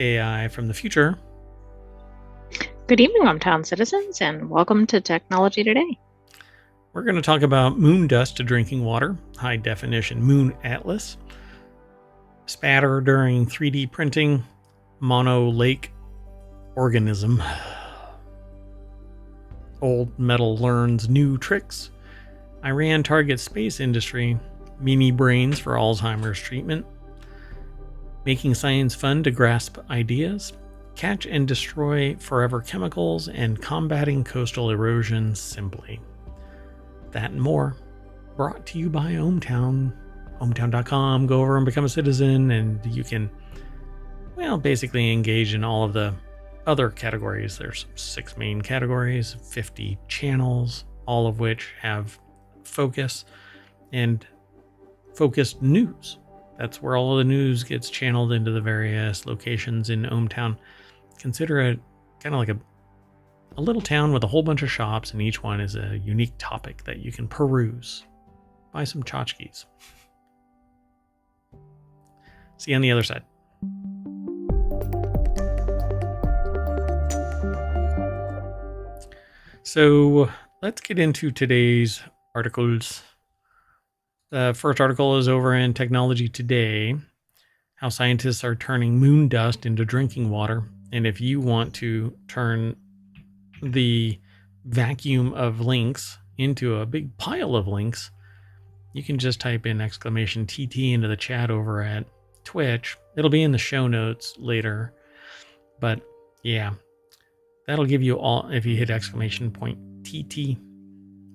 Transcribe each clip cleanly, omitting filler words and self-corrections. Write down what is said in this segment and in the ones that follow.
AI from the future. Good evening, ohmTown citizens, and welcome to Technology Today. We're going to talk about moon dust to drinking water, high definition moon atlas, spatter during 3D printing, mono lake organism, old metal learns new tricks, Iran targets space industry, mini brains for Alzheimer's treatment, making science fun to grasp ideas, catch and destroy forever chemicals, and combating coastal erosion simply. That and more, brought to you by ohmTown. ohmTown.com. Go over and become a citizen, and you can, basically engage in all of the other categories. There's 6 main categories, 50 channels, all of which have focus and focused news. That's where all of the news gets channeled into the various locations in ohmTown. Consider it kind of like a little town with a whole bunch of shops, and each one is a unique topic that you can peruse. Buy some tchotchkes. See you on the other side. So let's get into today's articles. The first article is over in Technology Today, how scientists are turning moon dust into drinking water. And if you want to turn the vacuum of links into a big pile of links, you can just type in !TT into the chat over at Twitch. It'll be in the show notes later. But yeah, that'll give you all, if you hit !TT,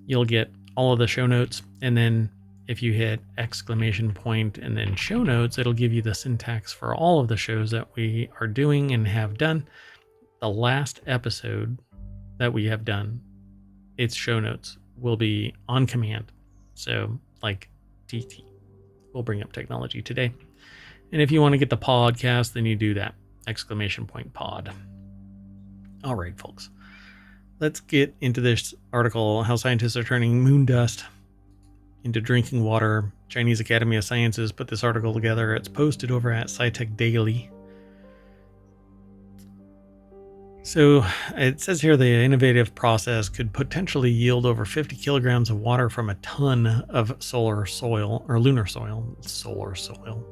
you'll get all of the show notes. And then if you hit ! and then show notes, it'll give you the syntax for all of the shows that we are doing and have done. The last episode that we have done, its show notes will be on command. So like TT, we'll bring up Technology Today. And if you want to get the podcast, then you do that, ! pod. All right, folks, let's get into this article, how scientists are turning moon dust into drinking water. Chinese Academy of Sciences put this article together. It's posted over at SciTech Daily. So it says here the innovative process could potentially yield over 50 kilograms of water from a ton of solar soil, or lunar soil. Solar soil.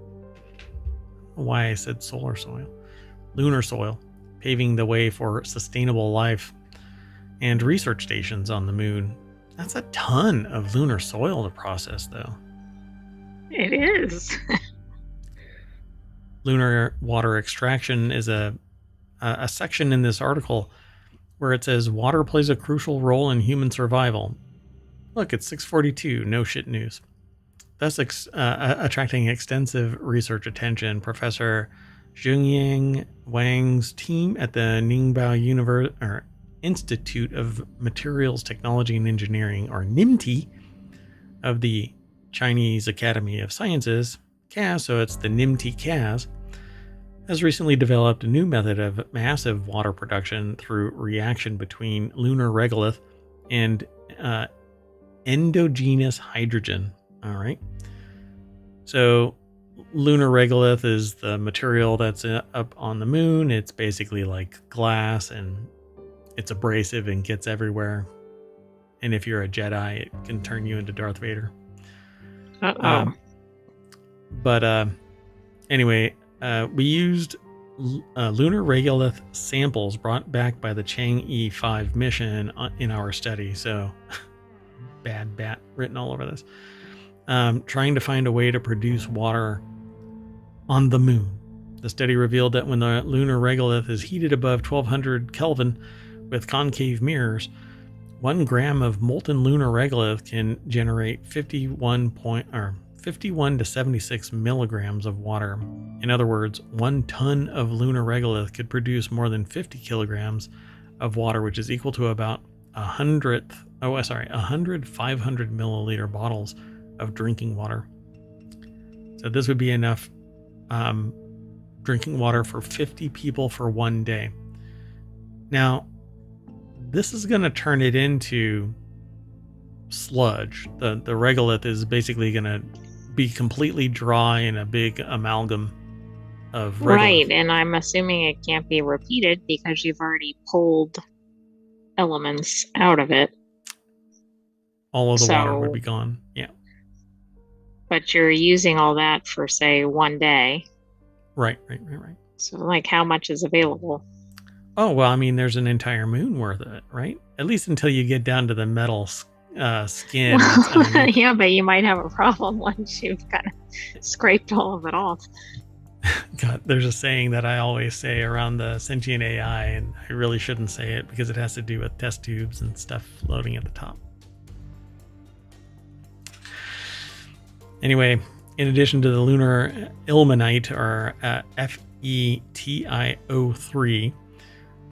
Why I said solar soil. Lunar soil, paving the way for sustainable life and research stations on the moon. That's a ton of lunar soil to process, though. It is. Lunar water extraction is a section in this article where it says water plays a crucial role in human survival. Look, it's 6:42. No shit news. Thus attracting extensive research attention. Professor Zhongyang Wang's team at the Ningbo Institute of Materials Technology and Engineering, or NIMT, of the Chinese Academy of Sciences, CAS, so it's the NIMT CAS, has recently developed a new method of massive water production through reaction between lunar regolith and endogenous hydrogen. All right. So lunar regolith is the material that's up on the moon. It's basically like glass, and it's abrasive and gets everywhere. And if you're a Jedi, it can turn you into Darth Vader. Anyway, we used lunar regolith samples brought back by the Chang'e 5 mission in our study. So, bad bat written all over this. Trying to find a way to produce water on the moon. The study revealed that when the lunar regolith is heated above 1200 Kelvin with concave mirrors, 1 gram of molten lunar regolith can generate 51 to 76 milligrams of water. In other words, 1 ton of lunar regolith could produce more than 50 kilograms of water, which is equal to about 100 500 milliliter bottles of drinking water. So this would be enough drinking water for 50 people for 1 day. Now, this is going to turn it into sludge. The regolith is basically going to be completely dry in a big amalgam of regolith. Right, and I'm assuming it can't be repeated because you've already pulled elements out of it. All of the water would So, be gone. Yeah. but you're using all that for, say, one day. Right. So, like, how much is available? Oh, well, I mean, there's an entire moon worth of it, right? At least until you get down to the metal skin that's Well, underneath it. yeah, but you might have a problem once you've kind of scraped all of it off. God, there's a saying that I always say around the Sentient AI, and I really shouldn't say it because it has to do with test tubes and stuff floating at the top. Anyway, in addition to the lunar ilmenite, or FeTiO3,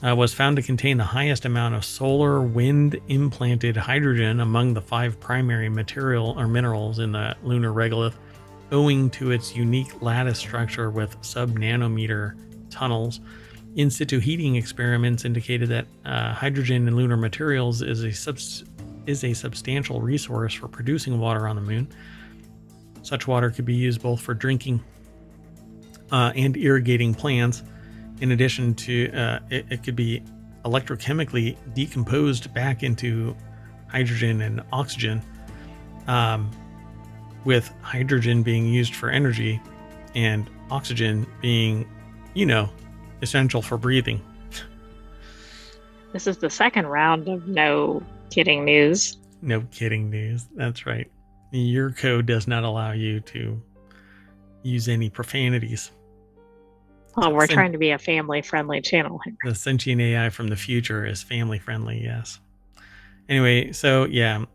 was found to contain the highest amount of solar wind implanted hydrogen among the 5 primary material or minerals in the lunar regolith, owing to its unique lattice structure with sub-nanometer tunnels. In situ heating experiments indicated that hydrogen in lunar materials is a substantial resource for producing water on the moon. Such water could be used both for drinking and irrigating plants. In addition to, it could be electrochemically decomposed back into hydrogen and oxygen, with hydrogen being used for energy and oxygen being, essential for breathing. This is the second round of no kidding news. No kidding news. That's right. Your code does not allow you to use any profanities. Well, we're trying to be a family-friendly channel here. The Sentient AI from the future is family-friendly, yes. Anyway, so yeah,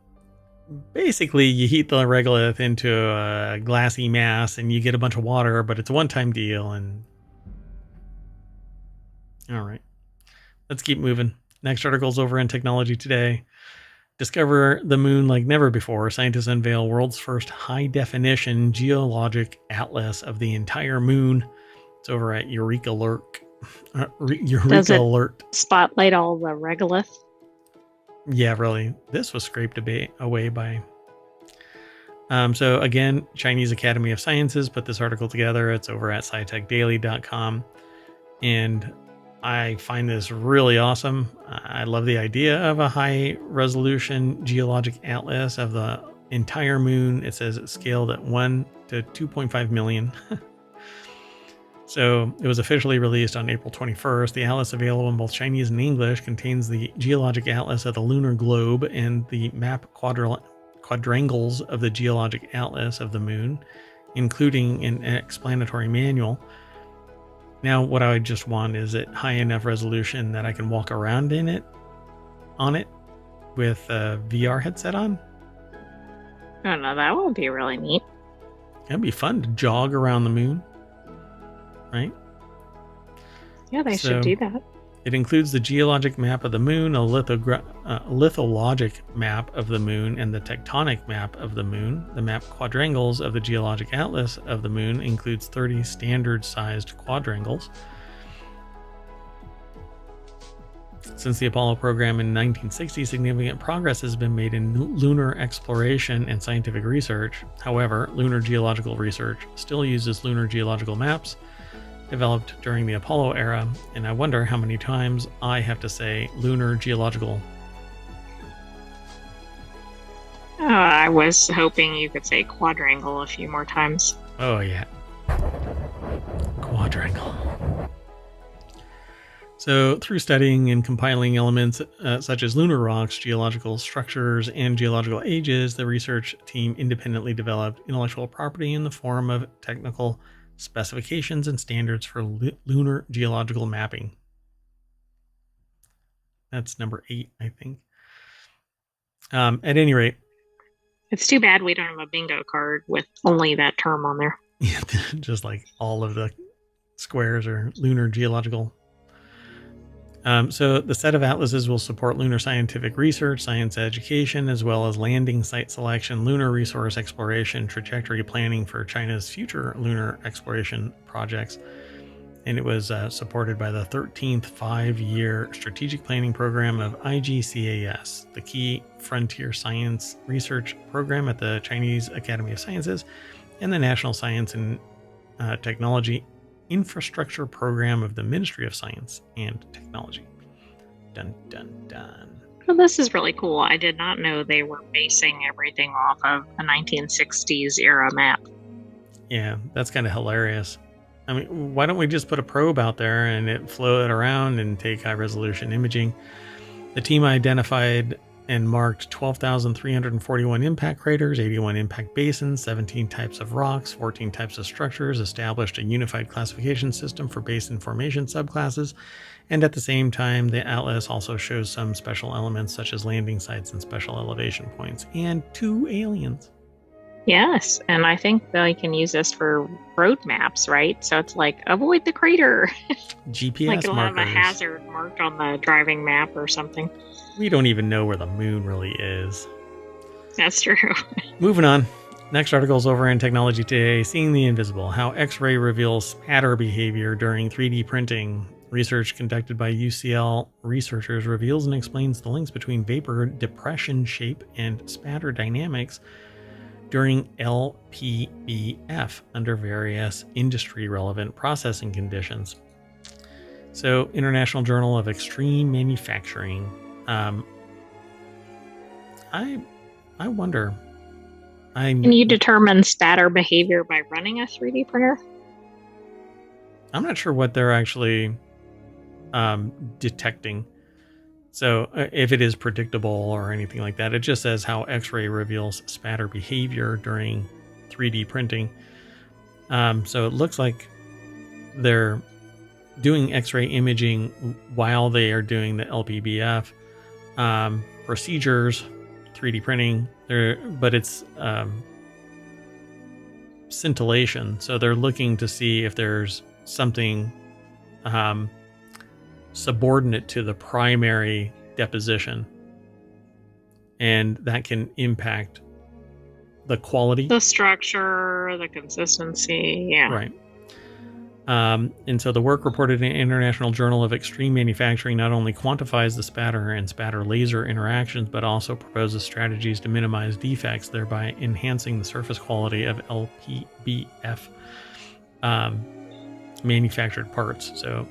basically you heat the regolith into a glassy mass and you get a bunch of water, but it's a one-time deal. And all right, let's keep moving. Next article's over in Technology Today. Discover the moon like never before. Scientists unveil world's first high-definition geologic atlas of the entire moon. It's over at Eureka Alert. Does it spotlight all the regolith? Yeah, really. This was scraped away by... so again, Chinese Academy of Sciences put this article together. It's over at scitechdaily.com. And I find this really awesome. I love the idea of a high-resolution geologic atlas of the entire moon. It says it's scaled at 1 to 2.5 million. So it was officially released on April 21st. The atlas, available in both Chinese and English, contains the geologic atlas of the lunar globe and the map quadrangles of the geologic atlas of the moon, including an explanatory manual. Now, what I would just want is it high enough resolution that I can walk around on it with a VR headset on. I don't know, that would be really neat. That'd be fun to jog around the moon, right? Yeah, they should do that. It includes the geologic map of the moon, a lithologic map of the moon, and the tectonic map of the moon. The map quadrangles of the geologic atlas of the moon includes 30 standard-sized quadrangles. Since the Apollo program in 1960, significant progress has been made in lunar exploration and scientific research. However, lunar geological research still uses lunar geological maps developed during the Apollo era, and I wonder how many times I have to say lunar geological. I was hoping you could say quadrangle a few more times. Oh yeah, quadrangle. So through studying and compiling elements such as lunar rocks, geological structures, and geological ages, the research team independently developed intellectual property in the form of technical specifications and standards for lunar geological mapping. That's number 8, I think. At any rate, it's too bad we don't have a bingo card with only that term on there. Yeah, just like all of the squares are lunar geological. So the set of atlases will support lunar scientific research, science education, as well as landing site selection, lunar resource exploration, trajectory planning for China's future lunar exploration projects. And it was supported by the 13th 5-year strategic planning program of IGCAS, the key frontier science research program at the Chinese Academy of Sciences, and the National Science and Technology infrastructure program of the Ministry of Science and Technology. Dun, dun, dun. Well, this is really cool. I did not know they were basing everything off of a 1960s era map. Yeah, that's kind of hilarious. I mean, why don't we just put a probe out there and it float around and take high resolution imaging? The team identified and marked 12,341 impact craters, 81 impact basins, 17 types of rocks, 14 types of structures, established a unified classification system for basin formation subclasses, and at the same time, the atlas also shows some special elements such as landing sites and special elevation points, and 2 aliens. Yes, and I think they can use this for road maps, right? So it's like, avoid the crater. GPS Like it'll markers. have a hazard marked on the driving map or something. We don't even know where the moon really is. That's true. Moving on. Next article is over in Technology Today, Seeing the Invisible, How X-ray Reveals Spatter Behavior During 3D Printing. Research conducted by UCL researchers reveals and explains the links between vapor depression shape and spatter dynamics during LPBF under various industry-relevant processing conditions. So, International Journal of Extreme Manufacturing. I wonder. Can you determine spatter behavior by running a 3D printer? I'm not sure what they're actually detecting. So if it is predictable or anything like that, it just says how X-ray reveals spatter behavior during 3D printing. So it looks like they're doing X-ray imaging while they are doing the LPBF procedures, 3D printing. But it's scintillation. So they're looking to see if there's something subordinate to the primary deposition, and that can impact the quality, the structure, the consistency. Yeah, right. And so the work reported in International Journal of Extreme Manufacturing not only quantifies the spatter and spatter laser interactions, but also proposes strategies to minimize defects, thereby enhancing the surface quality of LPBF manufactured parts. So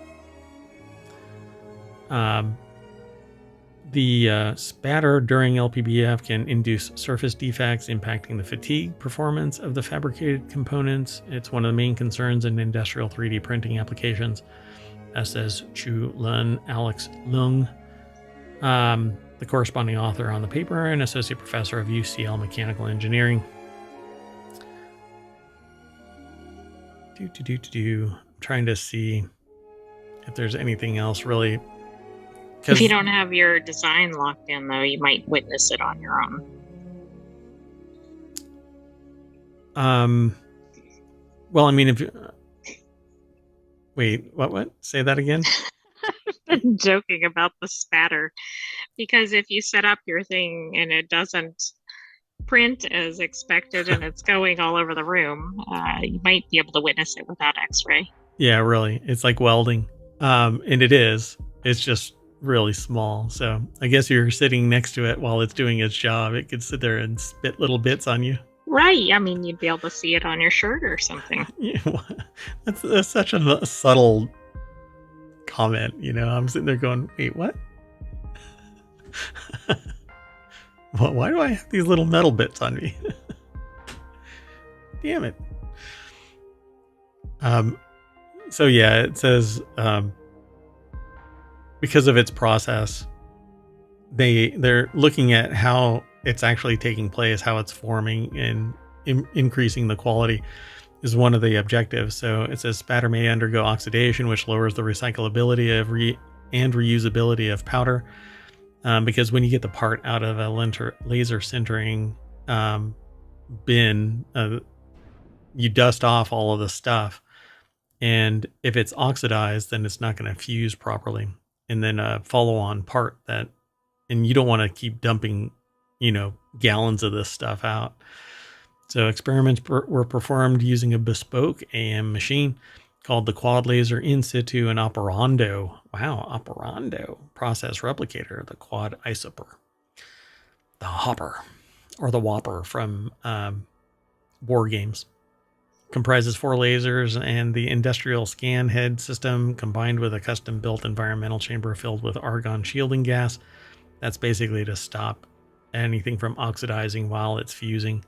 the spatter during LPBF can induce surface defects, impacting the fatigue performance of the fabricated components. It's one of the main concerns in industrial 3D printing applications, says Chu Lun, Alex Lung, the corresponding author on the paper and associate professor of UCL Mechanical Engineering. I'm trying to see if there's anything else really. If you don't have your design locked in, though, you might witness it on your own. Well, I mean, if wait, what? Say that again. I'm joking about the spatter, because if you set up your thing and it doesn't print as expected and it's going all over the room, you might be able to witness it without X-ray. Yeah, really. It's like welding. And it is. It's just really small. So I guess you're sitting next to it while it's doing its job. It could sit there and spit little bits on you. Right. I mean, you'd be able to see it on your shirt or something. Yeah, that's such a subtle comment. You know, I'm sitting there going, wait, what? Well, why do I have these little metal bits on me? Damn it. So yeah, it says because of its process, they're looking at how it's actually taking place, how it's forming, and increasing the quality is one of the objectives. So it says spatter may undergo oxidation, which lowers the recyclability of and reusability of powder, because when you get the part out of a laser sintering bin, you dust off all of the stuff, and if it's oxidized, then it's not going to fuse properly. And then a follow-on part and you don't want to keep dumping, gallons of this stuff out. So experiments were performed using a bespoke AM machine called the Quad Laser In Situ and Operando. Wow, Operando process replicator, the Quad Isoper, the Hopper, or the Whopper from War Games. comprises 4 lasers and the industrial scan head system combined with a custom-built environmental chamber filled with argon shielding gas. That's basically to stop anything from oxidizing while it's fusing.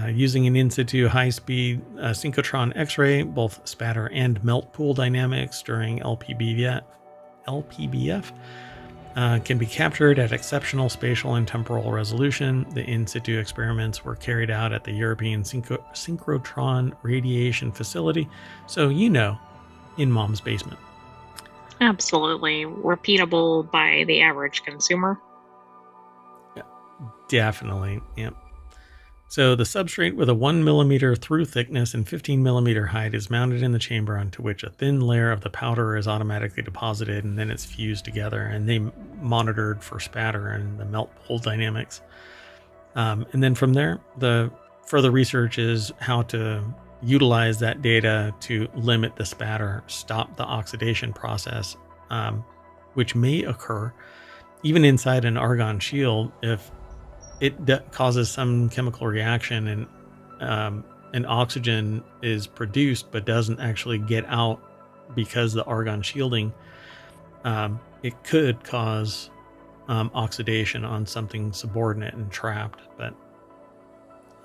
Using an in situ high-speed synchrotron X-ray, both spatter and melt pool dynamics during LPBF can be captured at exceptional spatial and temporal resolution. The in situ experiments were carried out at the European Synchrotron Radiation Facility, so in Mom's basement. Absolutely. Repeatable by the average consumer. Yeah, definitely. Yep. So the substrate with a 1 millimeter through thickness and 15 millimeter height is mounted in the chamber, onto which a thin layer of the powder is automatically deposited, and then it's fused together, and they monitored for spatter and the melt pool dynamics. And then from there, the further research is how to utilize that data to limit the spatter, stop the oxidation process, which may occur even inside an argon shield if it causes some chemical reaction and oxygen is produced but doesn't actually get out because the argon shielding. It could cause oxidation on something subordinate and trapped, but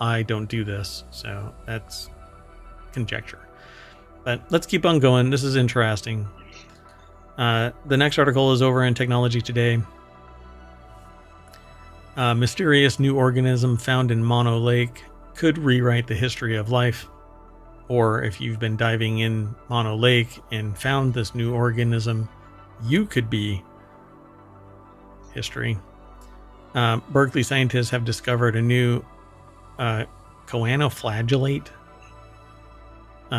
I don't do this, so that's conjecture. But let's keep on going. This is interesting. The next article is over in Technology Today. A mysterious new organism found in Mono Lake could rewrite the history of life. Or if you've been diving in Mono Lake and found this new organism, you could be history. Berkeley scientists have discovered a new choanoflagellate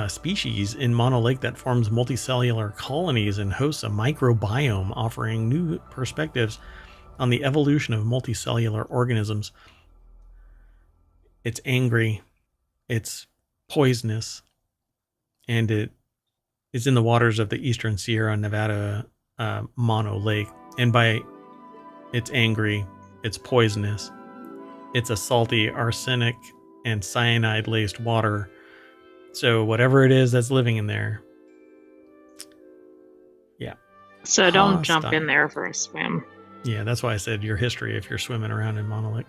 species in Mono Lake that forms multicellular colonies and hosts a microbiome, offering new perspectives on the evolution of multicellular organisms. It's angry, it's poisonous, and it is in the waters of the eastern Sierra Nevada Mono Lake. And by it's angry, it's poisonous, it's a salty arsenic and cyanide laced water. So whatever it is that's living in there. Yeah. So don't jump in there for a swim. Yeah, that's why I said your history if you're swimming around in Mono Lake.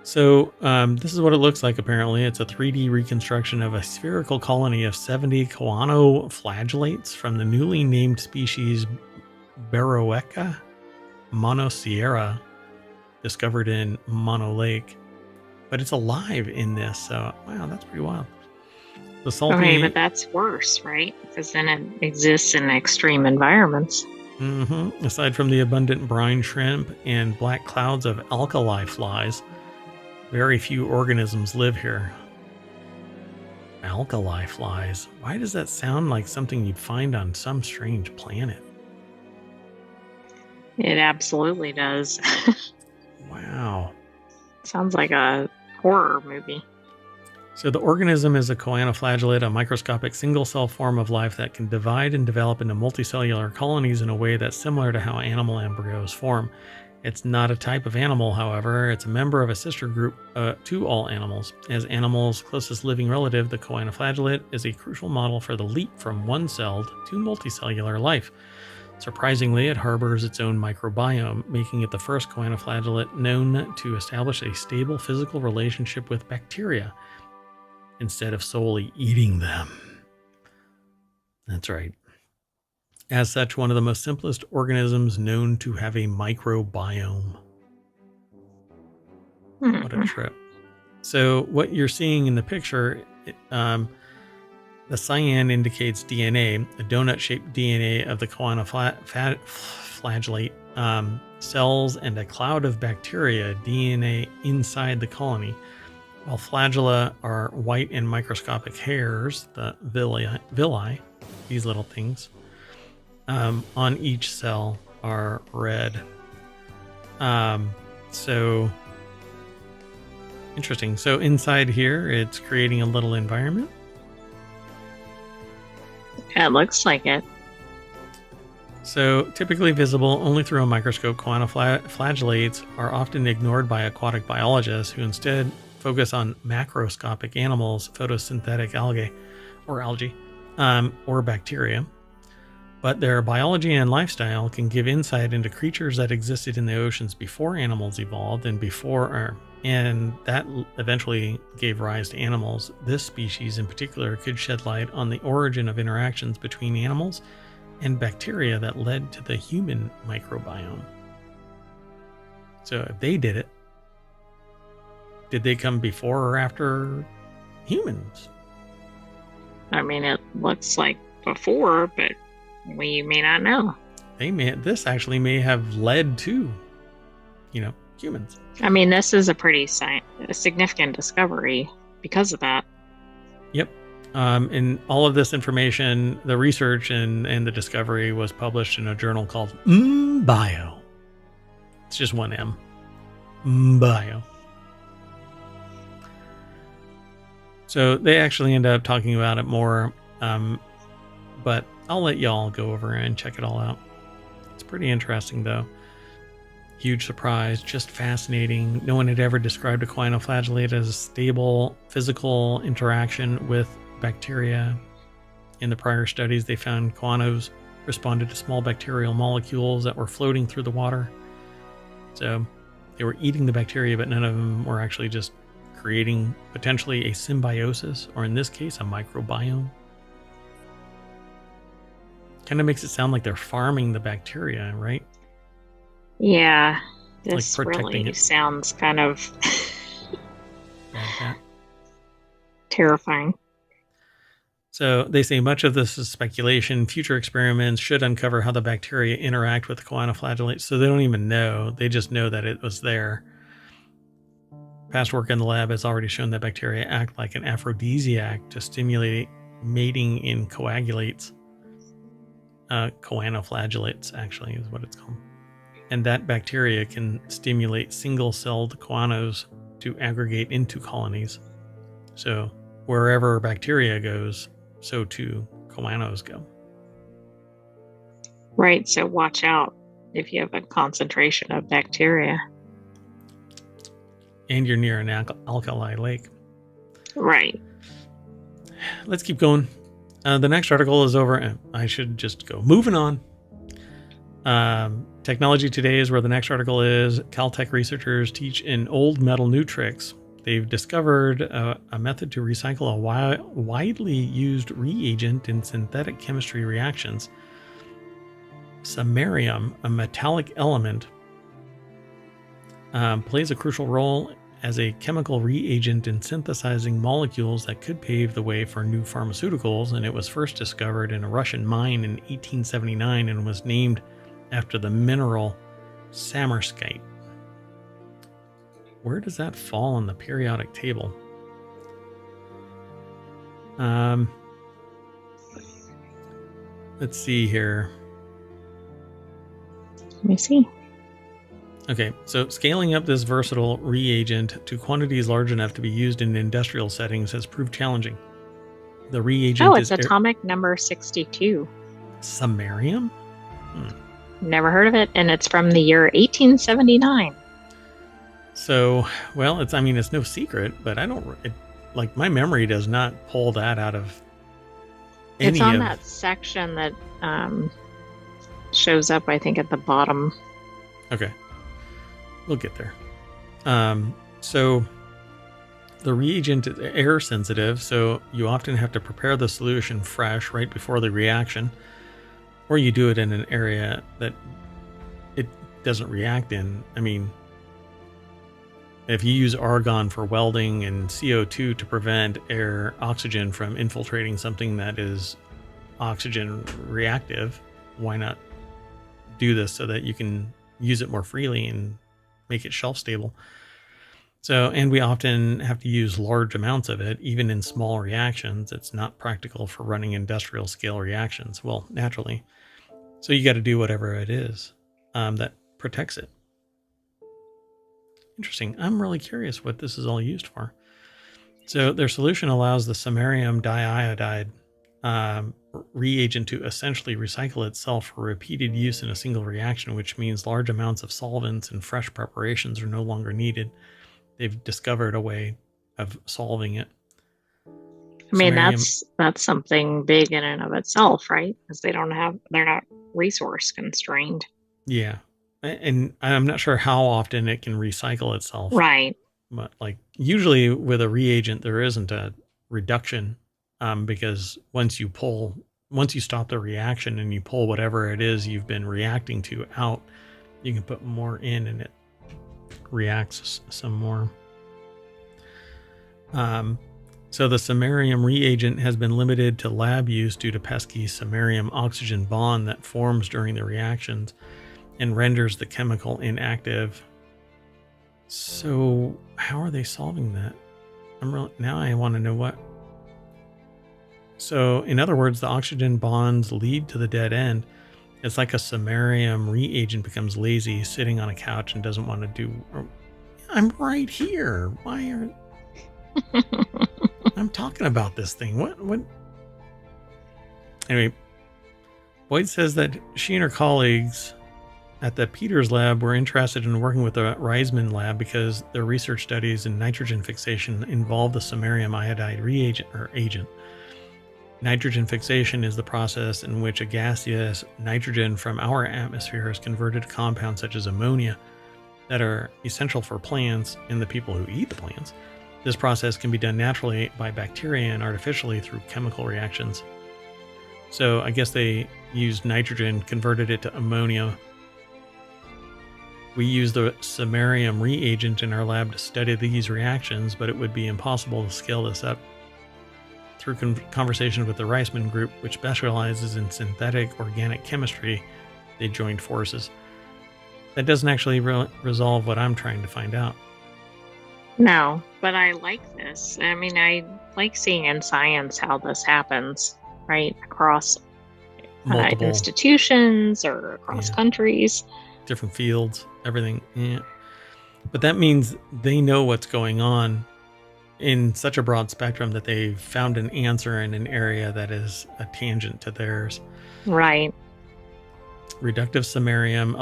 So this is what it looks like, apparently. It's a 3D reconstruction of a spherical colony of 70 choanoflagellates from the newly named species Baroeca monosierra, discovered in Mono Lake. But it's alive in this, so wow, that's pretty wild. The salty... Okay, but that's worse, right? Because then it exists in extreme environments. Mm-hmm. Aside from the abundant brine shrimp and black clouds of alkali flies, very few organisms live here. Alkali flies. Why does that sound like something you'd find on some strange planet? It absolutely does. Wow. Sounds like a horror movie. So the organism is a choanoflagellate, a microscopic single-cell form of life that can divide and develop into multicellular colonies in a way that's similar to how animal embryos form. It's not a type of animal, however. It's a member of a sister group to all animals. As animals' closest living relative, the choanoflagellate is a crucial model for the leap from one-celled to multicellular life. Surprisingly, it harbors its own microbiome, making it the first choanoflagellate known to establish a stable physical relationship with bacteria, instead of solely eating them. That's right. As such, one of the most simplest organisms known to have a microbiome. What a trip. So what you're seeing in the picture, the cyan indicates DNA, a donut-shaped DNA of the choanoflagellate cells, and a cloud of bacteria DNA inside the colony. While flagella are white and microscopic hairs, the villi, these little things, on each cell are red. So interesting. So inside here, it's creating a little environment. It looks like it. So typically visible only through a microscope, choanoflagellates are often ignored by aquatic biologists who instead focus on macroscopic animals, photosynthetic algae, or bacteria. But their biology and lifestyle can give insight into creatures that existed in the oceans before animals evolved and that eventually gave rise to animals. This species in particular could shed light on the origin of interactions between animals and bacteria that led to the human microbiome. So if they did it, did they come before or after humans? I mean, it looks like before, but we may not know. This actually may have led to, humans. I mean, this is a pretty significant discovery because of that. Yep. And all of this information, the research and the discovery was published in a journal called Bio. It's just one M. Bio. So they actually end up talking about it more, but I'll let y'all go over and check it all out. It's pretty interesting, though. Huge surprise, just fascinating. No one had ever described a choanoflagellate as a stable physical interaction with bacteria. In the prior studies, they found choanos responded to small bacterial molecules that were floating through the water. So they were eating the bacteria, but none of them were actually just creating potentially a symbiosis, or in this case, a microbiome. Kind of makes it sound like they're farming the bacteria, right? Yeah, this like really sounds kind of like terrifying. So they say much of this is speculation. Future experiments should uncover how the bacteria interact with the choanoflagellates. So they don't even know. They just know that it was there. Past work in the lab has already shown that bacteria act like an aphrodisiac to stimulate mating in coagulates. Choanoflagellates, actually, is what it's called. And that bacteria can stimulate single-celled choanos to aggregate into colonies. So wherever bacteria goes, so too choanos go. Right, so watch out if you have a concentration of bacteria. And you're near an alkali lake. Right. Let's keep going. The next article is over. I should just go. Moving on. Technology Today is where the next article is. Caltech researchers teach in old metal new tricks. They've discovered a method to recycle a widely used reagent in synthetic chemistry reactions. Samarium, a metallic element, plays a crucial role as a chemical reagent in synthesizing molecules that could pave the way for new pharmaceuticals, and it was first discovered in a Russian mine in 1879 and was named after the mineral samarskite. Where does that fall on the periodic table? Let's see here. Let me see. Okay, so scaling up this versatile reagent to quantities large enough to be used in industrial settings has proved challenging. The reagent it's atomic number 62. Samarium? Never heard of it, and it's from the year 1879. So, well, it's no secret, but my memory does not pull that out of any It's on that section that shows up, I think, at the bottom. Okay. We'll get there. So the reagent is air sensitive, so you often have to prepare the solution fresh right before the reaction, or you do it in an area that it doesn't react in. If you use argon for welding and CO2 to prevent oxygen from infiltrating something that is oxygen reactive, why not do this so that you can use it more freely and make it shelf stable? So, and we often have to use large amounts of it, even in small reactions. It's not practical for running industrial scale reactions. Well, naturally. So you got to do whatever it is that protects it. Interesting. I'm really curious what this is all used for. So their solution allows the samarium diiodide reagent to essentially recycle itself for repeated use in a single reaction, which means large amounts of solvents and fresh preparations are no longer needed. They've discovered a way of solving it. I mean, Samarium, that's something big in and of itself, right? Because they're not resource constrained. yeah. And I'm not sure how often it can recycle itself, Right. but like usually with a reagent, there isn't a reduction, because once you stop the reaction and you pull whatever it is you've been reacting to out, you can put more in and it reacts some more. So the samarium reagent has been limited to lab use due to pesky samarium oxygen bond that forms during the reactions and renders the chemical inactive. So how are they solving that? Now I want to know what. So in other words, the oxygen bonds lead to the dead end. It's like a samarium reagent becomes lazy, sitting on a couch and doesn't want to do. I'm right here. Why are I'm talking about this thing? What? Anyway, Boyd says that she and her colleagues at the Peters lab were interested in working with the Reisman lab because their research studies in nitrogen fixation involve the samarium iodide reagent or agent. Nitrogen fixation is the process in which a gaseous nitrogen from our atmosphere is converted to compounds such as ammonia that are essential for plants and the people who eat the plants. This process can be done naturally by bacteria and artificially through chemical reactions. So I guess they used nitrogen, converted it to ammonia. We use the samarium reagent in our lab to study these reactions, but it would be impossible to scale this up. Through conversations with the Reisman group, which specializes in synthetic organic chemistry, they joined forces. That doesn't actually resolve what I'm trying to find out. No, but I like this. I mean, I like seeing in science how this happens, right? Across Multiple institutions or across countries. Different fields, everything. Yeah. But that means they know what's going on in such a broad spectrum that they've found an answer in an area that is a tangent to theirs. Right. Reductive samarium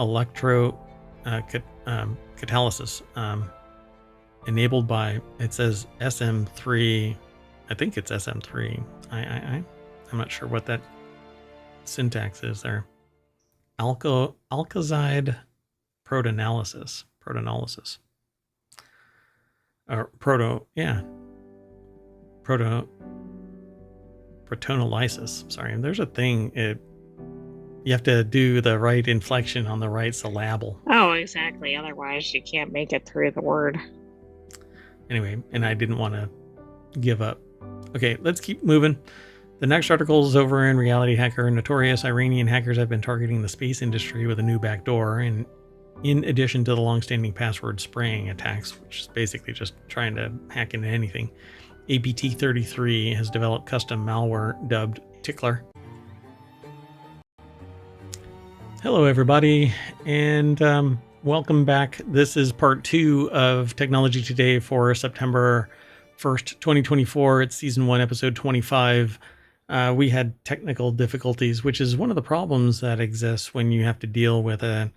catalysis, enabled by, it says SM3. I think it's SM3. I'm not sure what that syntax is there. Alkazide protonalysis. Or protonalysis. Sorry, there's a thing. You have to do the right inflection on the right syllable. Oh, exactly. Otherwise, you can't make it through the word. Anyway, and I didn't want to give up. Okay, let's keep moving. The next article is over in Reality Hacker. Notorious Iranian hackers have been targeting the space industry with a new backdoor, and in addition to the long-standing password spraying attacks, which is basically just trying to hack into anything, APT33 has developed custom malware dubbed Tickler. Hello, everybody, and welcome back. This is part 2 of Technology Today for September 1st, 2024. It's season 1, episode 25. We had technical difficulties, which is one of the problems that exists when you have to deal with a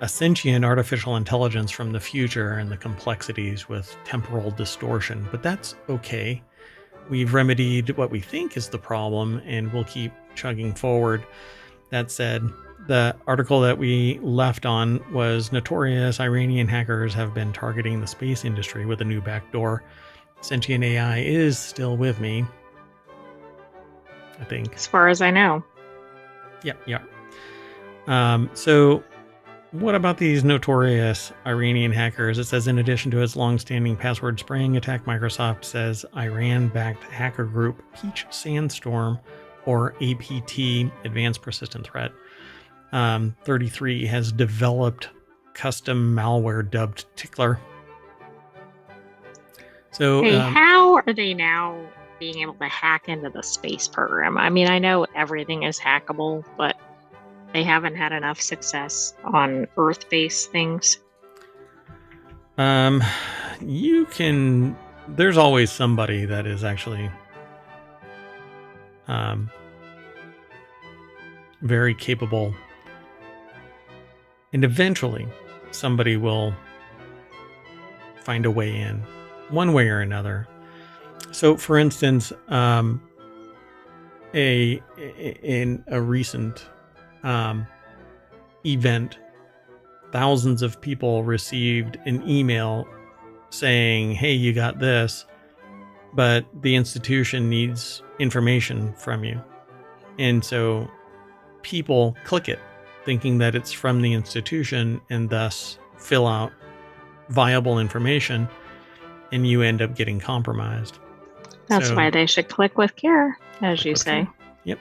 sentient artificial intelligence from the future and the complexities with temporal distortion. But that's okay. We've remedied what we think is the problem, and we'll keep chugging forward. That said, the article that we left on was notorious Iranian hackers have been targeting the space industry with a new backdoor. Sentient AI is still with me, I think. As far as I know. Yeah. So what about these notorious Iranian hackers? It says, in addition to its long-standing password spraying attack, Microsoft says Iran-backed hacker group Peach Sandstorm, or APT, Advanced Persistent Threat, 33, has developed custom malware dubbed Tickler. So, hey, how are they now being able to hack into the space program? I mean, I know everything is hackable, but they haven't had enough success on Earth-based things. There's always somebody that is actually very capable, and eventually somebody will find a way in, one way or another. So, for instance, in a recent event, thousands of people received an email saying, "Hey, you got this, but the institution needs information from you." And so people click it, thinking that it's from the institution, and thus fill out viable information, and you end up getting compromised. That's why they should click with care, as you say. Care. Yep.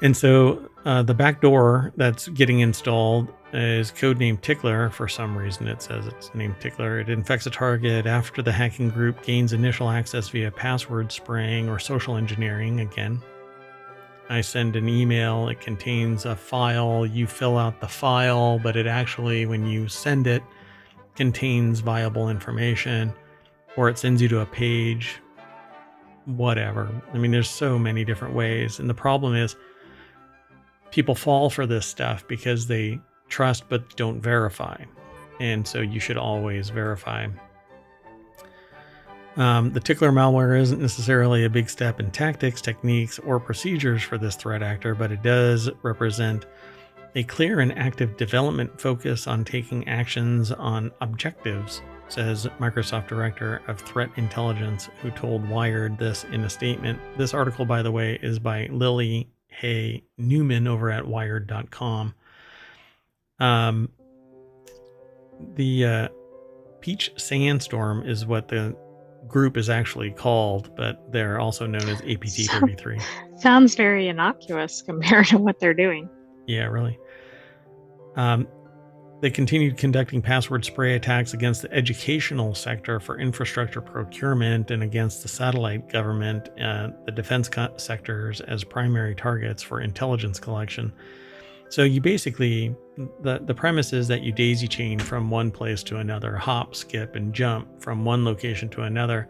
And so the backdoor that's getting installed is codenamed Tickler. For some reason, it says it's named Tickler. It infects a target after the hacking group gains initial access via password spraying or social engineering. Again, I send an email. It contains a file. You fill out the file, but it actually, when you send it, contains viable information, or it sends you to a page. Whatever. I mean, there's so many different ways. And the problem is people fall for this stuff because they trust but don't verify. And so you should always verify. The Tickler malware isn't necessarily a big step in tactics, techniques, or procedures for this threat actor, but it does represent a clear and active development focus on taking actions on objectives, says Microsoft Director of Threat Intelligence, who told Wired this in a statement. This article, by the way, is by Lily Hay Newman over at Wired.com. The Peach Sandstorm is what the group is actually called, but they're also known as APT33. Sounds very innocuous compared to what they're doing. Yeah, really. They continued conducting password spray attacks against the educational sector for infrastructure procurement and against the satellite government and the defense sectors as primary targets for intelligence collection. So you basically, the premise is that you daisy chain from one place to another, hop, skip, and jump from one location to another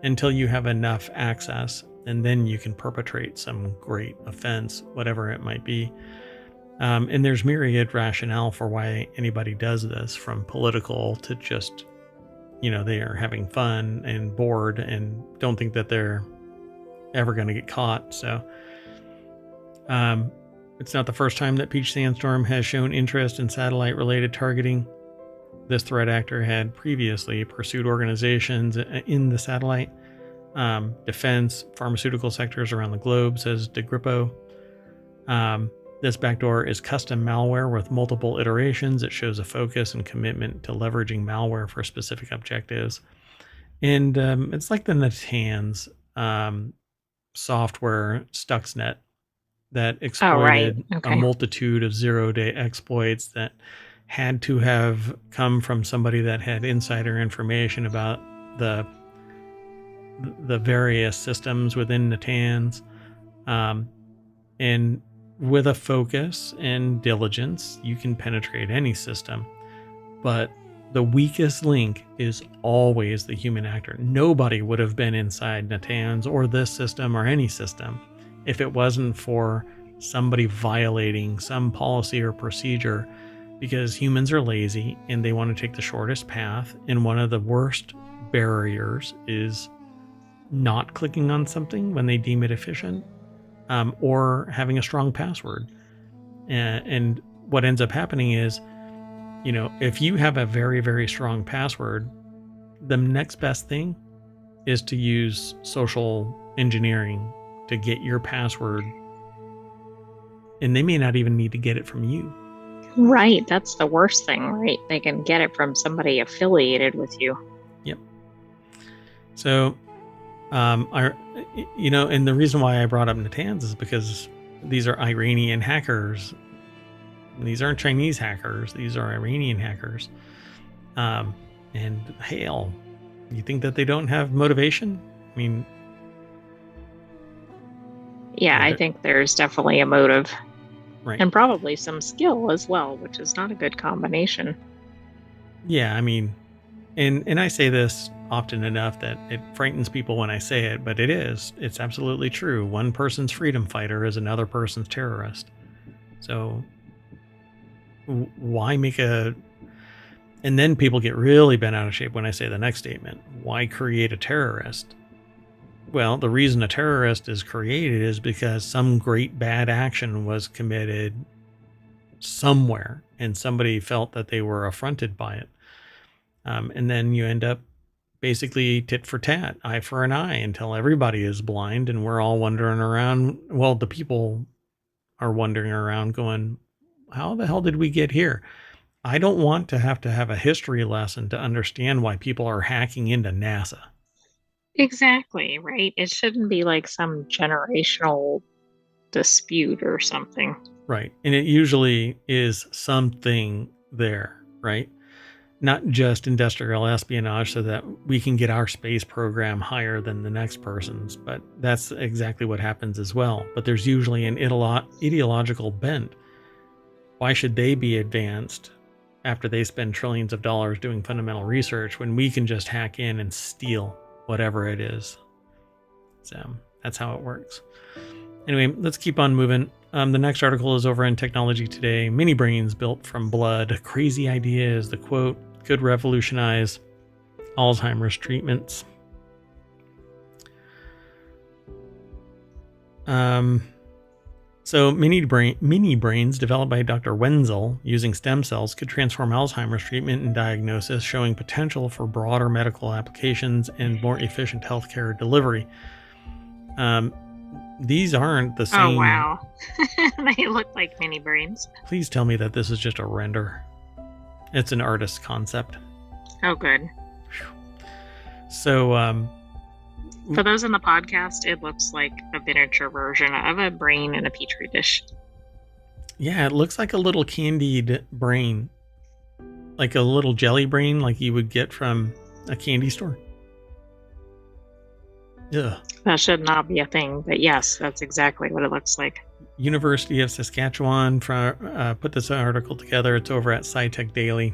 until you have enough access, and then you can perpetrate some great offense, whatever it might be. And there's myriad rationale for why anybody does this, from political to just, they are having fun and bored and don't think that they're ever going to get caught. So it's not the first time that Peach Sandstorm has shown interest in satellite-related targeting. This threat actor had previously pursued organizations in the satellite, defense, pharmaceutical sectors around the globe, says DeGrippo. This backdoor is custom malware with multiple iterations. It shows a focus and commitment to leveraging malware for specific objectives. And it's like the Natanz software Stuxnet that exploited a multitude of zero-day exploits that had to have come from somebody that had insider information about the various systems within Natanz. And with a focus and diligence, you can penetrate any system. But the weakest link is always the human actor. Nobody would have been inside Natanz or this system or any system if it wasn't for somebody violating some policy or procedure, because humans are lazy and they want to take the shortest path. And one of the worst barriers is not clicking on something when they deem it efficient. Or having a strong password. And what ends up happening is, if you have a very, very strong password, the next best thing is to use social engineering to get your password. And they may not even need to get it from you. Right. That's the worst thing, right? They can get it from somebody affiliated with you. Yep. So, and the reason why I brought up Natanz is because these are Iranian hackers. These aren't Chinese hackers. These are Iranian hackers. And hell, you think that they don't have motivation? I mean, yeah, I think there's definitely a motive. Right. And probably some skill as well, which is not a good combination. Yeah, I mean, and I say this often enough that it frightens people when I say it, but it's absolutely true. One person's freedom fighter is another person's terrorist. So why make and And then people get really bent out of shape when I say the next statement. Why create a terrorist? Well, the reason a terrorist is created is because some great bad action was committed somewhere and somebody felt that they were affronted by it. And then you end up basically tit for tat, eye for an eye, until everybody is blind and we're all wandering around. Well, the people are wandering around going, how the hell did we get here? I don't want to have a history lesson to understand why people are hacking into NASA. Exactly, right? It shouldn't be like some generational dispute or something. Right. And it usually is something there, right? Not just industrial espionage so that we can get our space program higher than the next person's, but that's exactly what happens as well. But there's usually an ideological bent. Why should they be advanced after they spend trillions of dollars doing fundamental research when we can just hack in and steal whatever it is? So that's how it works. Anyway, let's keep on moving. The next article is over in Technology Today. Mini brains built from blood. Crazy idea is the quote. Could revolutionize Alzheimer's treatments. So mini brains developed by Dr. Wenzel using stem cells could transform Alzheimer's treatment and diagnosis, showing potential for broader medical applications and more efficient healthcare delivery. These aren't the same. Oh, wow. They look like mini brains. Please tell me that this is just a render. It's an artist's concept. Oh, good. So, for those in the podcast, it looks like a miniature version of a brain in a petri dish. Yeah, it looks like a little candied brain. Like a little jelly brain like you would get from a candy store. Ugh. That should not be a thing, but yes, that's exactly what it looks like. University of Saskatchewan put this article together. It's over at SciTech Daily.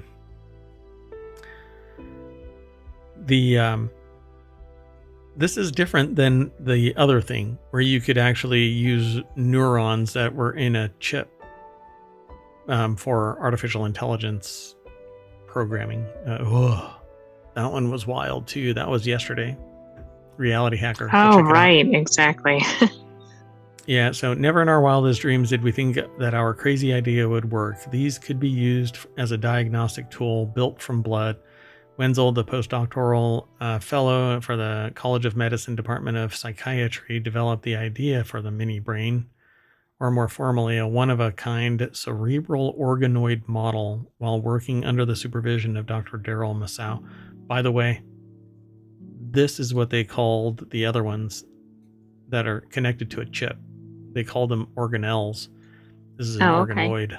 This is different than the other thing where you could actually use neurons that were in a chip for artificial intelligence programming. That one was wild too. That was yesterday. Reality Hacker. Oh, right. Exactly. Yeah, so never in our wildest dreams did we think that our crazy idea would work. These could be used as a diagnostic tool built from blood. Wenzel, the postdoctoral fellow for the College of Medicine Department of Psychiatry, developed the idea for the mini brain, or more formally, a one-of-a-kind cerebral organoid model while working under the supervision of Dr. Daryl Massow. By the way, this is what they called the other ones that are connected to a chip. They called them organelles. This is an organoid.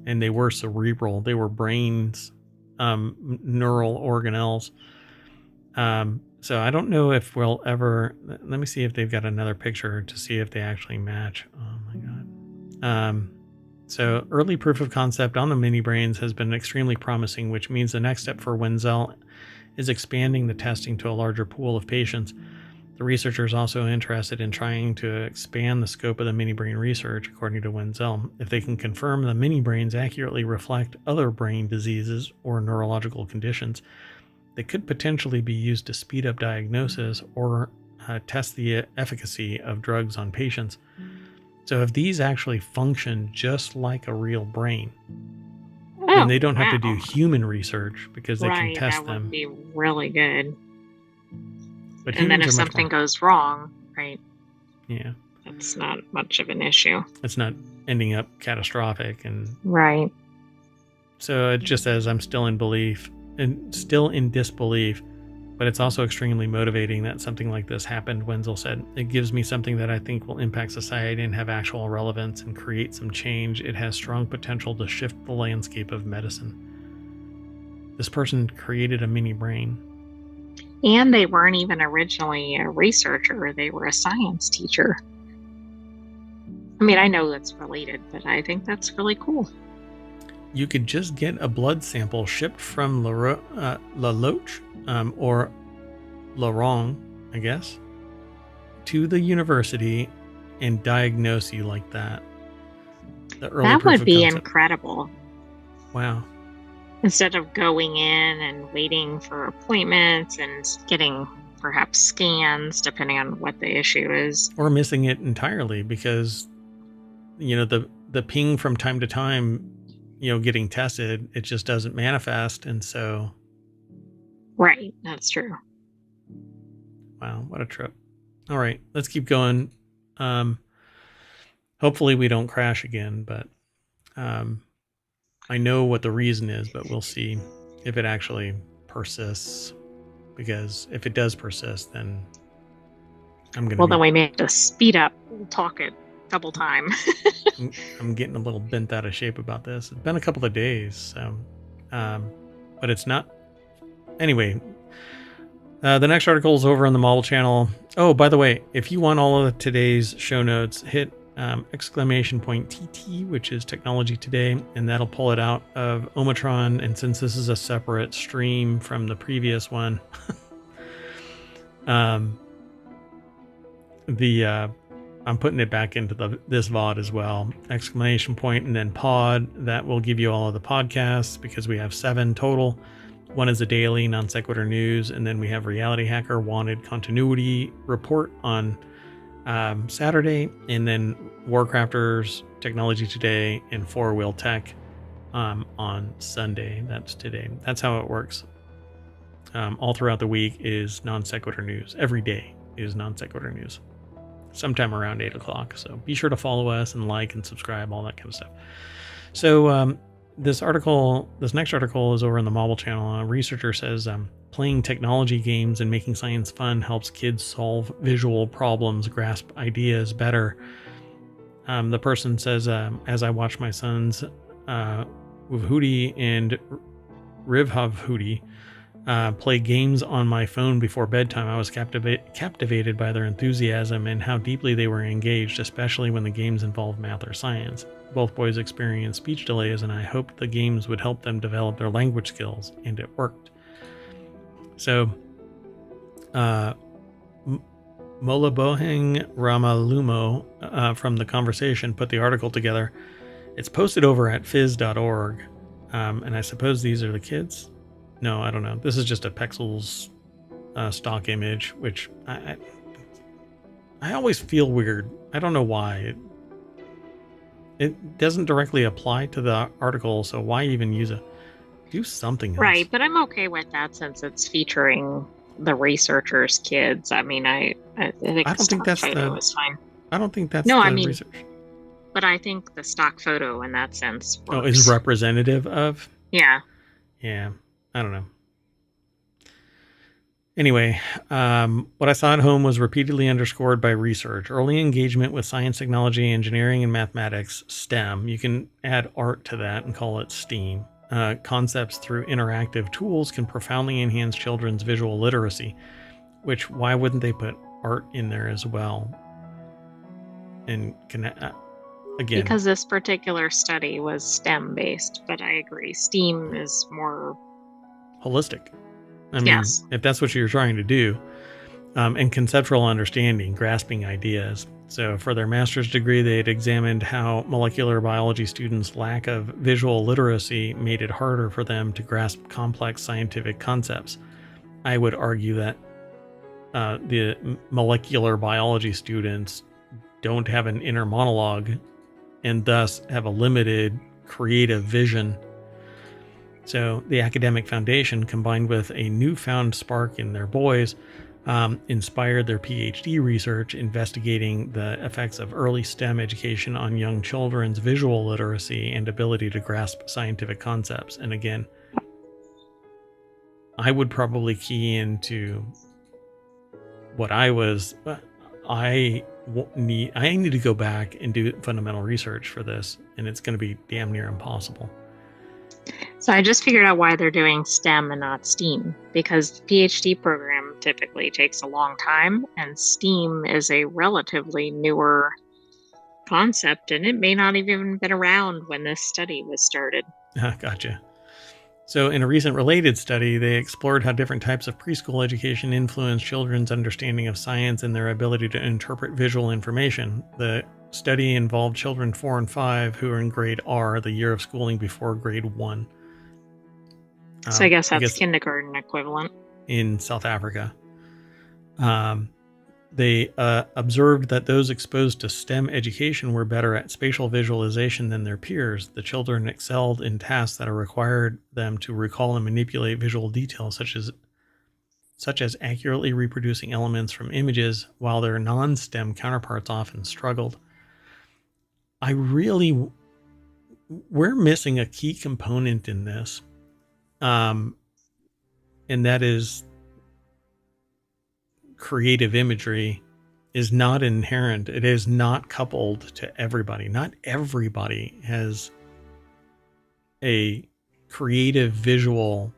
And they were cerebral. They were brains, neural organelles. So I don't know if we'll ever... Let me see if they've got another picture to see if they actually match. Oh my God. So early proof of concept on the mini brains has been extremely promising, which means the next step for Wenzel is expanding the testing to a larger pool of patients. The researchers are also interested in trying to expand the scope of the mini brain research, according to Wenzel. If they can confirm the mini brains accurately reflect other brain diseases or neurological conditions, they could potentially be used to speed up diagnosis or test the efficacy of drugs on patients. So if these actually function just like a real brain, then they don't have to do human research because they can test them. That would be really good. But and then if something goes wrong, right? Yeah. That's not much of an issue. It's not ending up catastrophic. And right. So it just says I'm still in belief and still in disbelief, but it's also extremely motivating that something like this happened. Wenzel said, it gives me something that I think will impact society and have actual relevance and create some change. It has strong potential to shift the landscape of medicine. This person created a mini brain. And they weren't even originally a researcher. They were a science teacher. I mean, I know that's related, but I think that's really cool. You could just get a blood sample shipped from La Loche or Laurent, I guess, to the university and diagnose you like that. That would be incredible. Wow. instead of going in and waiting for appointments and getting perhaps scans, depending on what the issue is. Or missing it entirely because, the ping from time to time, getting tested, it just doesn't manifest. And so. Right. That's true. Wow, what a trip. All right, let's keep going. Hopefully we don't crash again, but I know what the reason is, but we'll see if it actually persists. Because if it does persist, then I'm going to. Well, then we may have to speed up. We'll talk it double time. I'm getting a little bent out of shape about this. It's been a couple of days, so, but it's not. Anyway, the next article is over on the Model channel. Oh, by the way, if you want all of today's show notes, hit !TT, which is Technology Today, and that'll pull it out of ohmTown. And since this is a separate stream from the previous one, I'm putting it back into this VOD as well. ! And then pod. That will give you all of the podcasts because we have 7 total. One is a daily non sequitur news, and then we have Reality Hacker Wanted Continuity Report on Saturday, and then WarCrafters, Technology Today, and 4-Wheel Tech on Sunday. That's today. That's how it works. All throughout the week is non sequitur news. Every day is non sequitur news. Sometime around 8 o'clock. So be sure to follow us and like and subscribe, all that kind of stuff. So this next article is over on the Model channel. A researcher says playing technology games and making science fun helps kids solve visual problems, grasp ideas better. The person says, as I watch my sons Wuvhudi and Rivhavhudi play games on my phone before bedtime, I was captivated by their enthusiasm and how deeply they were engaged, especially when the games involved math or science. Both boys experienced speech delays, and I hoped the games would help them develop their language skills, and it worked. So, Molaboheng Ramalumo from The Conversation put the article together. It's posted over at phys.org, and I suppose these are the kids? No, I don't know. This is just a Pexels stock image, which I always feel weird. I don't know why. It doesn't directly apply to the article, so why even do something else? Right, but I'm okay with that since it's featuring the researchers' kids. I mean, I think the stock photo is fine. I don't think that's the research. But I think the stock photo in that sense works. Is representative of? Yeah. Yeah, I don't know. Anyway, what I saw at home was repeatedly underscored by research. Early engagement with science, technology, engineering, and mathematics, STEM. You can add art to that and call it STEAM. Concepts through interactive tools can profoundly enhance children's visual literacy, which why wouldn't they put art in there as well? And again, because this particular study was STEM based, but I agree, STEAM is more holistic. I mean, yes. If that's what you're trying to do, and conceptual understanding, grasping ideas. So for their master's degree, they had examined how molecular biology students' lack of visual literacy made it harder for them to grasp complex scientific concepts. I would argue that the molecular biology students don't have an inner monologue and thus have a limited creative vision. So the academic foundation, combined with a newfound spark in their boys, inspired their PhD research investigating the effects of early STEM education on young children's visual literacy and ability to grasp scientific concepts. And again, I would probably key into what I need to go back and do fundamental research for this, and it's going to be damn near impossible. So I just figured out why they're doing STEM and not STEAM, because the PhD program typically takes a long time, and STEAM is a relatively newer concept, and it may not even been around when this study was started. Gotcha. So in a recent related study, they explored how different types of preschool education influence children's understanding of science and their ability to interpret visual information. The study involved children 4 and 5 who are in grade R, the year of schooling before grade 1. So I guess that's kindergarten equivalent. In South Africa. They observed that those exposed to STEM education were better at spatial visualization than their peers. The children excelled in tasks that required them to recall and manipulate visual details, such as accurately reproducing elements from images, while their non-STEM counterparts often struggled. We're missing a key component in this, and that is creative imagery is not inherent. It is not coupled to everybody. Not everybody has a creative visual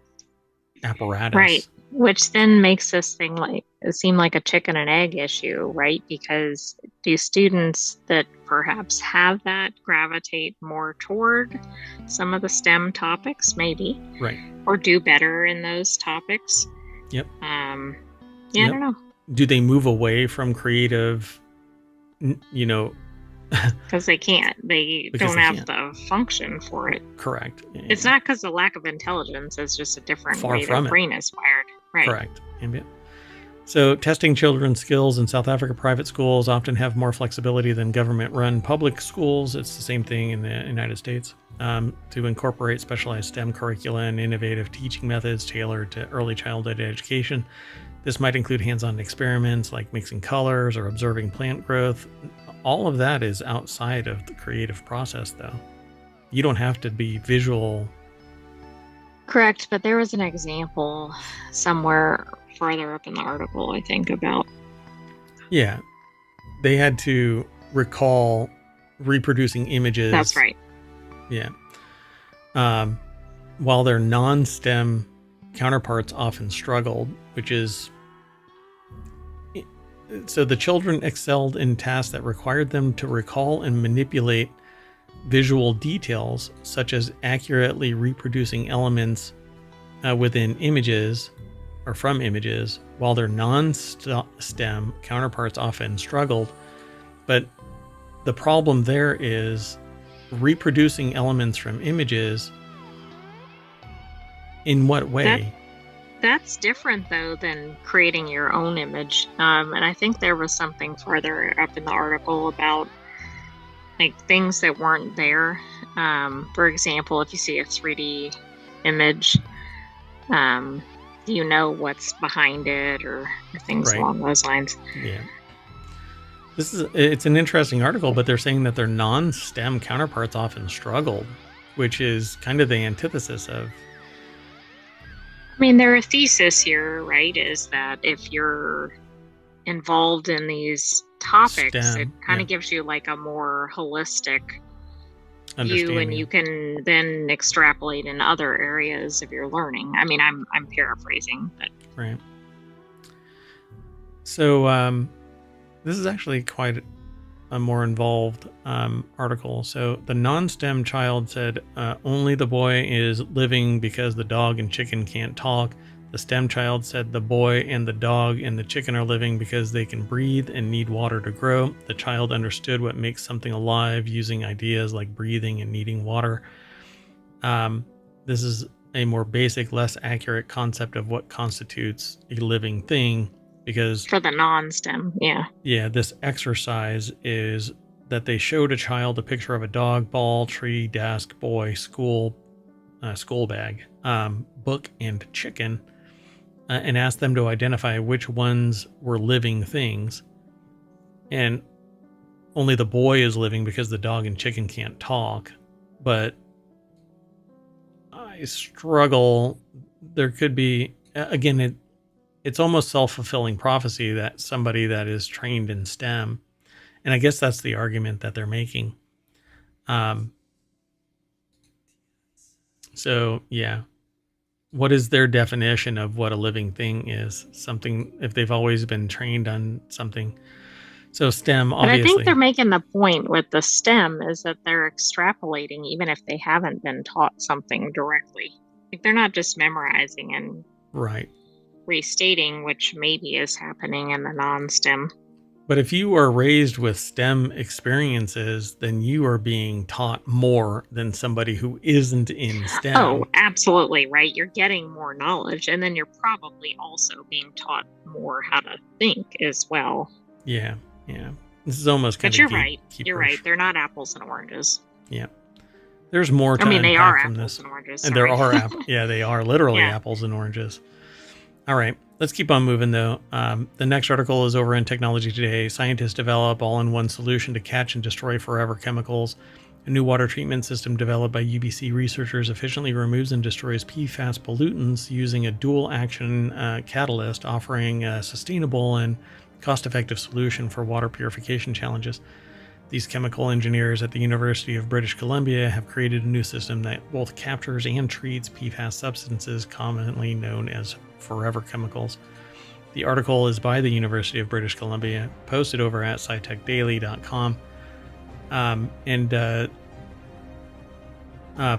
apparatus. Right. Which then makes this thing seem like a chicken and egg issue, right? Because do students that perhaps have that gravitate more toward some of the STEM topics, maybe? Right. Or do better in those topics? Yep. I don't know. Do they move away from creative, because they can't. They don't have the function for it. Correct. Yeah. It's not because of lack of intelligence. It's just a different way their brain is wired. Right. Correct. So testing children's skills in South Africa private schools often have more flexibility than government-run public schools. It's the same thing in the United States. To incorporate specialized STEM curricula and innovative teaching methods tailored to early childhood education. This might include hands-on experiments like mixing colors or observing plant growth. All of that is outside of the creative process, though. You don't have to be visual. Correct, but there was an example somewhere further up in the article, I think, about... Yeah, they had to recall reproducing images. That's right. Yeah. While their non-STEM counterparts often struggled, which is... So the children excelled in tasks that required them to recall and manipulate visual details, such as accurately reproducing elements within images or from images, while their non-STEM counterparts often struggled. But the problem there is reproducing elements from images. In what way? That's different, though, than creating your own image. And I think there was something further up in the article about like things that weren't there. For example, if you see a 3D image, you know what's behind it or things along those lines. Yeah. It's an interesting article, but they're saying that their non-STEM counterparts often struggled, which is kind of the antithesis of... I mean, their thesis here, right, is that if you're involved in these topics, STEM, it kind of gives you like a more holistic view, and you can then extrapolate in other areas of your learning. I mean, I'm paraphrasing, but right. So this is actually quite a more involved article. So the non-STEM child said only the boy is living because the dog and chicken can't talk. The STEM child said the boy and the dog and the chicken are living because they can breathe and need water to grow. The child understood what makes something alive using ideas like breathing and needing water. This is a more basic, less accurate concept of what constitutes a living thing. Because for the non-STEM, yeah, this exercise is that they showed a child a picture of a dog, ball, tree, desk, boy, school bag, book, and chicken, and asked them to identify which ones were living things. And only the boy is living because the dog and chicken can't talk. But I struggle. There could be, again, it's almost self-fulfilling prophecy that somebody that is trained in STEM, and I guess that's the argument that they're making. So yeah, what is their definition of what a living thing is? Something, if they've always been trained on something. So STEM, obviously. But I think they're making the point with the STEM is that they're extrapolating even if they haven't been taught something directly. Like they're not just memorizing and right. restating, which maybe is happening in the non-STEM. But if you are raised with STEM experiences, then you are being taught more than somebody who isn't in STEM. Oh, absolutely, right. You're getting more knowledge, and then you're probably also being taught more how to think as well. Yeah. This is almost kind But of you're right. gatekeepers. You're right. They're not apples and oranges. Yeah. There's more to I mean, they are unpack from apples this. and oranges. And Sorry. there are yeah, they are literally Yeah. apples and oranges. All right, let's keep on moving though. The next article is over in Technology Today. Scientists develop all-in-one solution to catch and destroy forever chemicals. A new water treatment system developed by UBC researchers efficiently removes and destroys PFAS pollutants using a dual-action catalyst, offering a sustainable and cost-effective solution for water purification challenges. These chemical engineers at the University of British Columbia have created a new system that both captures and treats PFAS substances, commonly known as forever chemicals. The article is by the University of British Columbia, posted over at scitechdaily.com.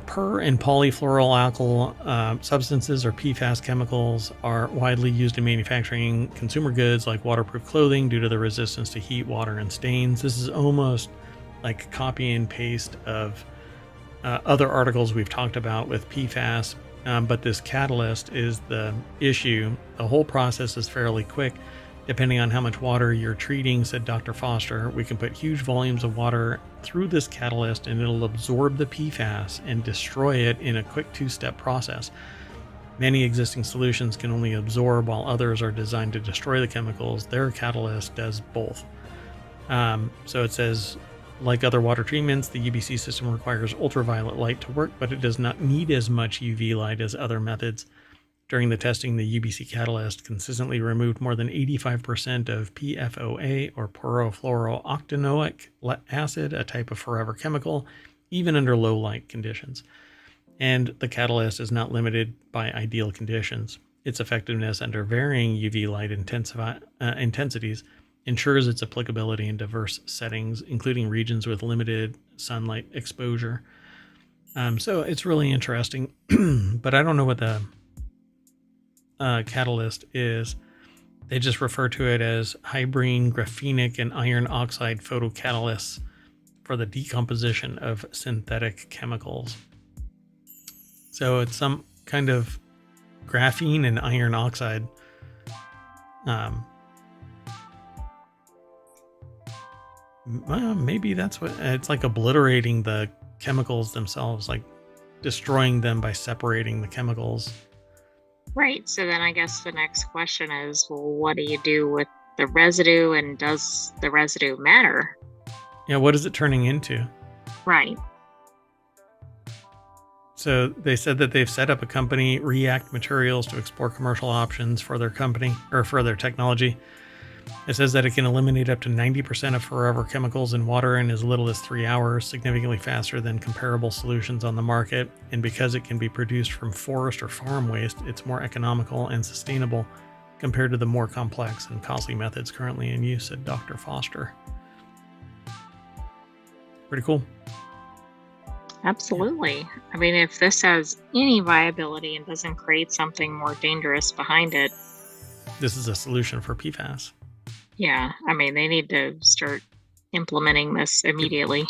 Per and polyfluoroalkyl substances, or PFAS chemicals, are widely used in manufacturing consumer goods like waterproof clothing due to the resistance to heat, water, and stains. This is almost like copy and paste of other articles we've talked about with PFAS, but this catalyst is the issue. The whole process is fairly quick. Depending on how much water you're treating, said Dr. Foster, we can put huge volumes of water through this catalyst and it'll absorb the PFAS and destroy it in a quick two-step process. Many existing solutions can only absorb, while others are designed to destroy the chemicals. Their catalyst does both. So it says, like other water treatments, the UBC system requires ultraviolet light to work, but it does not need as much UV light as other methods. During the testing, the UBC catalyst consistently removed more than 85% of PFOA, or perfluorooctanoic acid, a type of forever chemical, even under low light conditions. And the catalyst is not limited by ideal conditions. Its effectiveness under varying UV light intensities ensures its applicability in diverse settings, including regions with limited sunlight exposure. So it's really interesting, but I don't know what the catalyst is. They just refer to it as hydrine, graphenic, and iron oxide photocatalysts for the decomposition of synthetic chemicals. So it's some kind of graphene and iron oxide. Well, maybe that's what it's like, obliterating the chemicals themselves, like destroying them by separating the chemicals. Right. So then I guess the next question is, well, what do you do with the residue, and does the residue matter? Yeah, what is it turning into? Right. So they said that they've set up a company, React Materials, to explore commercial options for their company, or for their technology. It says that it can eliminate up to 90% of forever chemicals in water in as little as 3 hours, significantly faster than comparable solutions on the market. And because it can be produced from forest or farm waste, it's more economical and sustainable compared to the more complex and costly methods currently in use, said Dr. Foster. Pretty cool. Absolutely. I mean, if this has any viability and doesn't create something more dangerous behind it. This is a solution for PFAS. Yeah, I mean, they need to start implementing this immediately.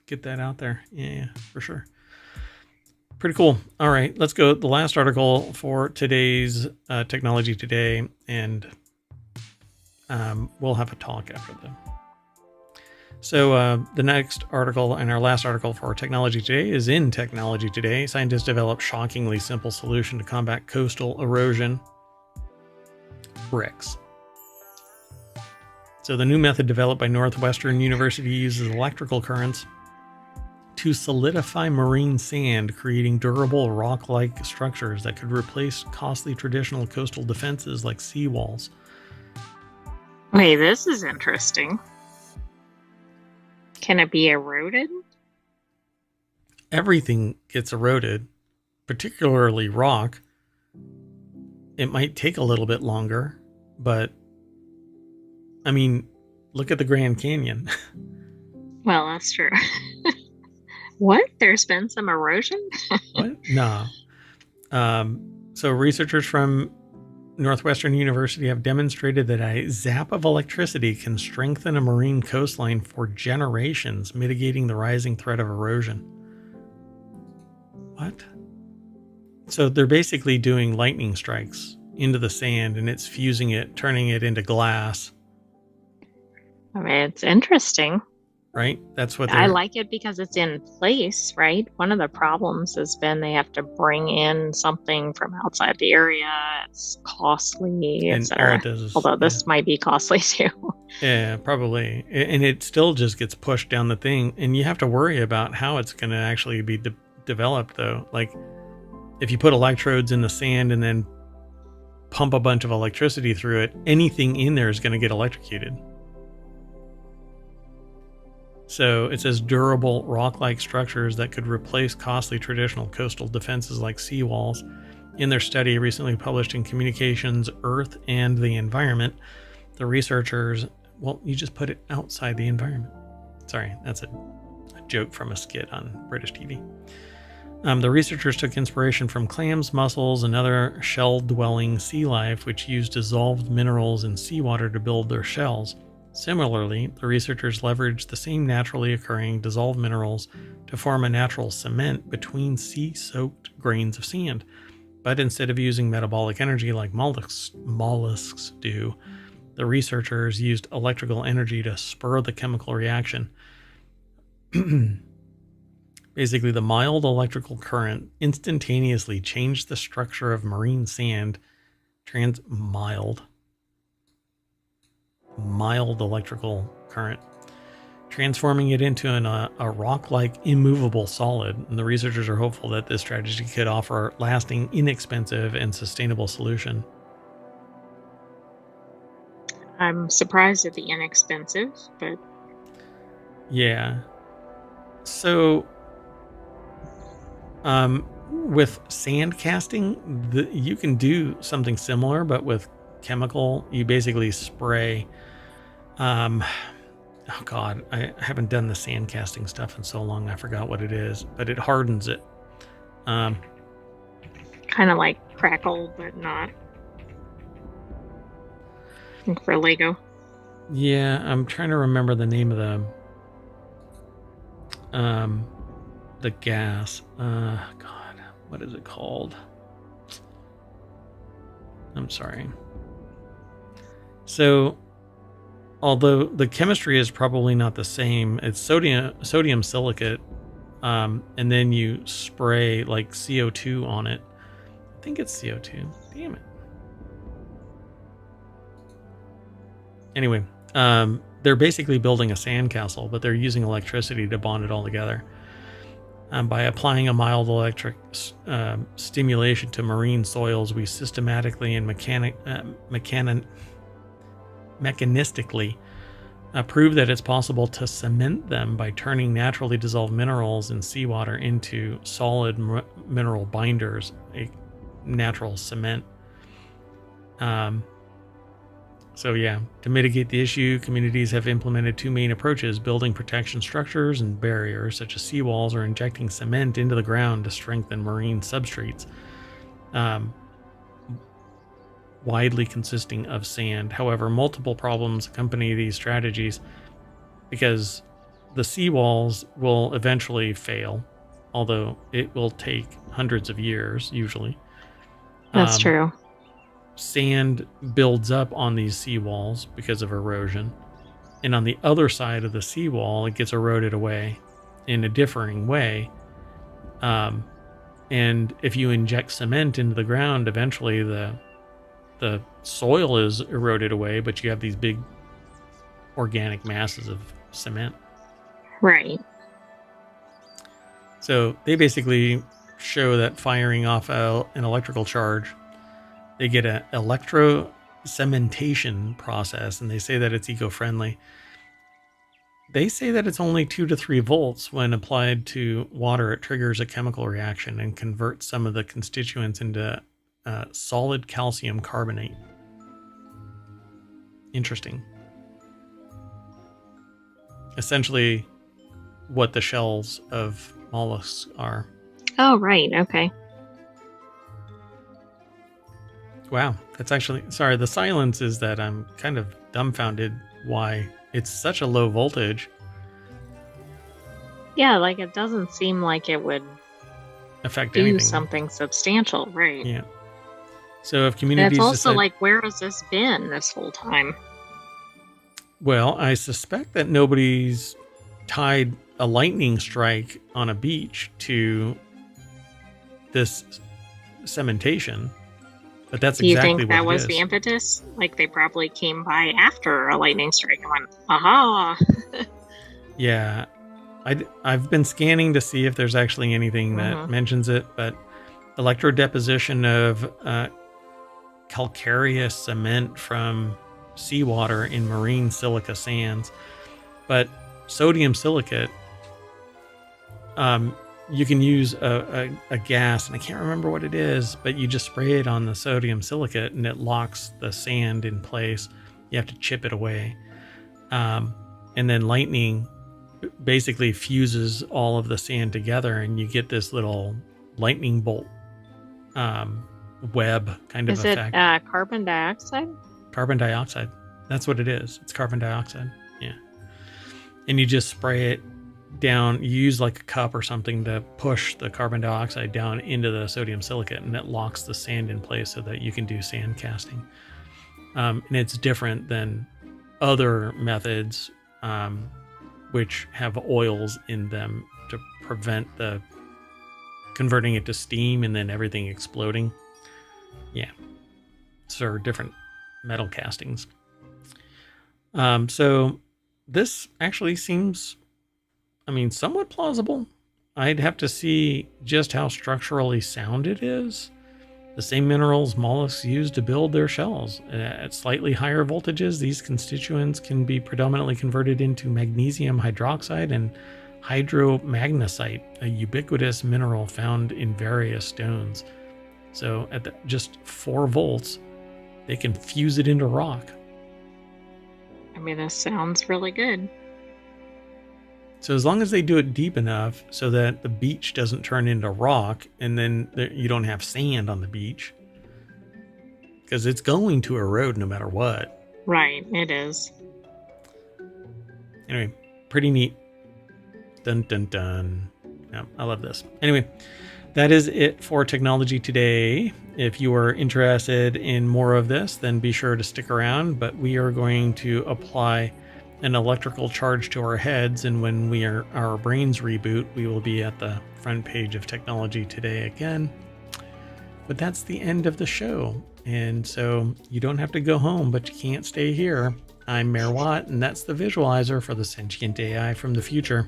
Get that out there. Yeah, for sure. Pretty cool. All right, let's go. The last article for today's Technology Today, and we'll have a talk after that. So the next article and our last article for Technology Today is in Technology Today. Scientists develop shockingly simple solution to combat coastal erosion. Bricks. So the new method developed by Northwestern University uses electrical currents to solidify marine sand, creating durable rock-like structures that could replace costly traditional coastal defenses like seawalls. Wait, this is interesting. Can it be eroded? Everything gets eroded, particularly rock. It might take a little bit longer, but I mean, look at the Grand Canyon. Well, that's true. What? There's been some erosion? What? No. So researchers from Northwestern University have demonstrated that a zap of electricity can strengthen a marine coastline for generations, mitigating the rising threat of erosion. What? So they're basically doing lightning strikes into the sand, and it's fusing it, turning it into glass. I mean, it's interesting. Right? That's what I they're... like it because it's in place, right? One of the problems has been they have to bring in something from outside the area. It's costly, And all etc. it does is... Although this might be costly too. Yeah, probably. And it still just gets pushed down the thing. And you have to worry about how it's going to actually be developed, though. Like, if you put electrodes in the sand and then pump a bunch of electricity through it, anything in there is going to get electrocuted. So it says durable rock-like structures that could replace costly traditional coastal defenses like seawalls. In their study recently published in Communications, Earth and the Environment, the researchers... Well, you just put it outside the environment. Sorry, that's a joke from a skit on British TV. The researchers took inspiration from clams, mussels, and other shell-dwelling sea life, which use dissolved minerals in seawater to build their shells. Similarly, the researchers leveraged the same naturally occurring dissolved minerals to form a natural cement between sea-soaked grains of sand. But instead of using metabolic energy like mollusks do, the researchers used electrical energy to spur the chemical reaction. Basically, the mild electrical current instantaneously changed the structure of marine sand. Mild electrical current, transforming it into a rock-like immovable solid. And the researchers are hopeful that this strategy could offer lasting, inexpensive, and sustainable solution. I'm surprised at the inexpensive, but... Yeah. So, with sand casting, you can do something similar, but with chemical, you basically spray... oh God, I haven't done the sand casting stuff in so long, I forgot what it is, but it hardens it. Kind of like crackle, but not. For Lego. Yeah, I'm trying to remember the name of the gas. God, what is it called? I'm sorry. So, although the chemistry is probably not the same, it's sodium silicate, and then you spray like CO2 on it. I think it's CO2. Damn it. Anyway, they're basically building a sandcastle, but they're using electricity to bond it all together. By applying a mild electric stimulation to marine soils, we systematically and mechanistically prove that it's possible to cement them by turning naturally dissolved minerals in seawater into solid mineral binders, a natural cement. So yeah, to mitigate the issue, communities have implemented two main approaches: building protection structures and barriers such as seawalls, or injecting cement into the ground to strengthen marine substrates, widely consisting of sand. However, multiple problems accompany these strategies because the seawalls will eventually fail, although it will take hundreds of years usually. That's true. Sand builds up on these seawalls because of erosion, and on the other side of the seawall, it gets eroded away in a differing way. And if you inject cement into the ground, eventually the soil is eroded away, but you have these big organic masses of cement. Right. So they basically show that firing off an electrical charge, they get an electro cementation process, and they say that it's eco-friendly. They say that it's only 2 to 3 volts. When applied to water, it triggers a chemical reaction and converts some of the constituents into solid calcium carbonate. Interesting. Essentially what the shells of mollusks are. Oh, right. Okay. Wow, That's actually, sorry, the silence is that I'm kind of dumbfounded why it's such a low voltage. Yeah, like it doesn't seem like it would Affect do anything. something substantial, right? Yeah. So if And communities it's also decide, like, where has this been this whole time? well, I suspect that nobody's tied a lightning strike on a beach to this cementation, but that's Do you exactly think what that it was is. the impetus? Like they probably came by after a lightning strike and went, aha! Yeah. I've been scanning to see if there's actually anything that mentions it, but electrodeposition of calcareous cement from seawater in marine silica sands. But sodium silicate, you can use a gas, and I can't remember what it is, but you just spray it on the sodium silicate and it locks the sand in place. You have to chip it away. And then lightning basically fuses all of the sand together, and you get this little lightning bolt web kind of effect. Is it carbon dioxide? Carbon dioxide. That's what it is. It's carbon dioxide. Yeah. And you just spray it down. You use like a cup or something to push the carbon dioxide down into the sodium silicate, and it locks the sand in place so that you can do sand casting. And it's different than other methods which have oils in them to prevent the converting it to steam and then everything exploding. Yeah. So different metal castings. So this actually seems, somewhat plausible. I'd have to see just how structurally sound it is. The same minerals mollusks use to build their shells. At slightly higher voltages, these constituents can be predominantly converted into magnesium hydroxide and hydromagnesite, a ubiquitous mineral found in various stones. So at just 4 volts, they can fuse it into rock. This sounds really good. So as long as they do it deep enough so that the beach doesn't turn into rock, and then you don't have sand on the beach, because it's going to erode no matter what. Right, it is. Anyway, pretty neat. Dun dun dun. Yeah, I love this. Anyway, that is it for technology today. If you are interested in more of this, then be sure to stick around. But we are going to apply an electrical charge to our heads, and when our brains reboot, we will be at the front page of Technology Today again. But that's the end of the show, and so you don't have to go home, but you can't stay here. I'm Mayor Watt, and that's the visualizer for the Sentient AI from the future.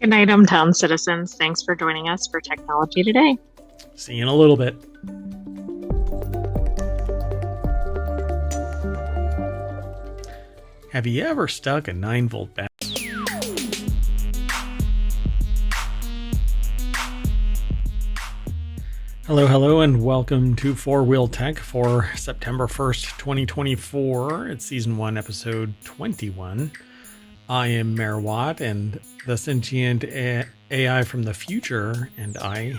Good night, ohmTown citizens. Thanks for joining us for Technology Today. See you in a little bit. Have you ever stuck a 9-volt battery? Hello, and welcome to 4-Wheel Tech for September 1st, 2024. It's Season 1, Episode 21. I am Mayor Watt, and the Sentient AI from the future, and I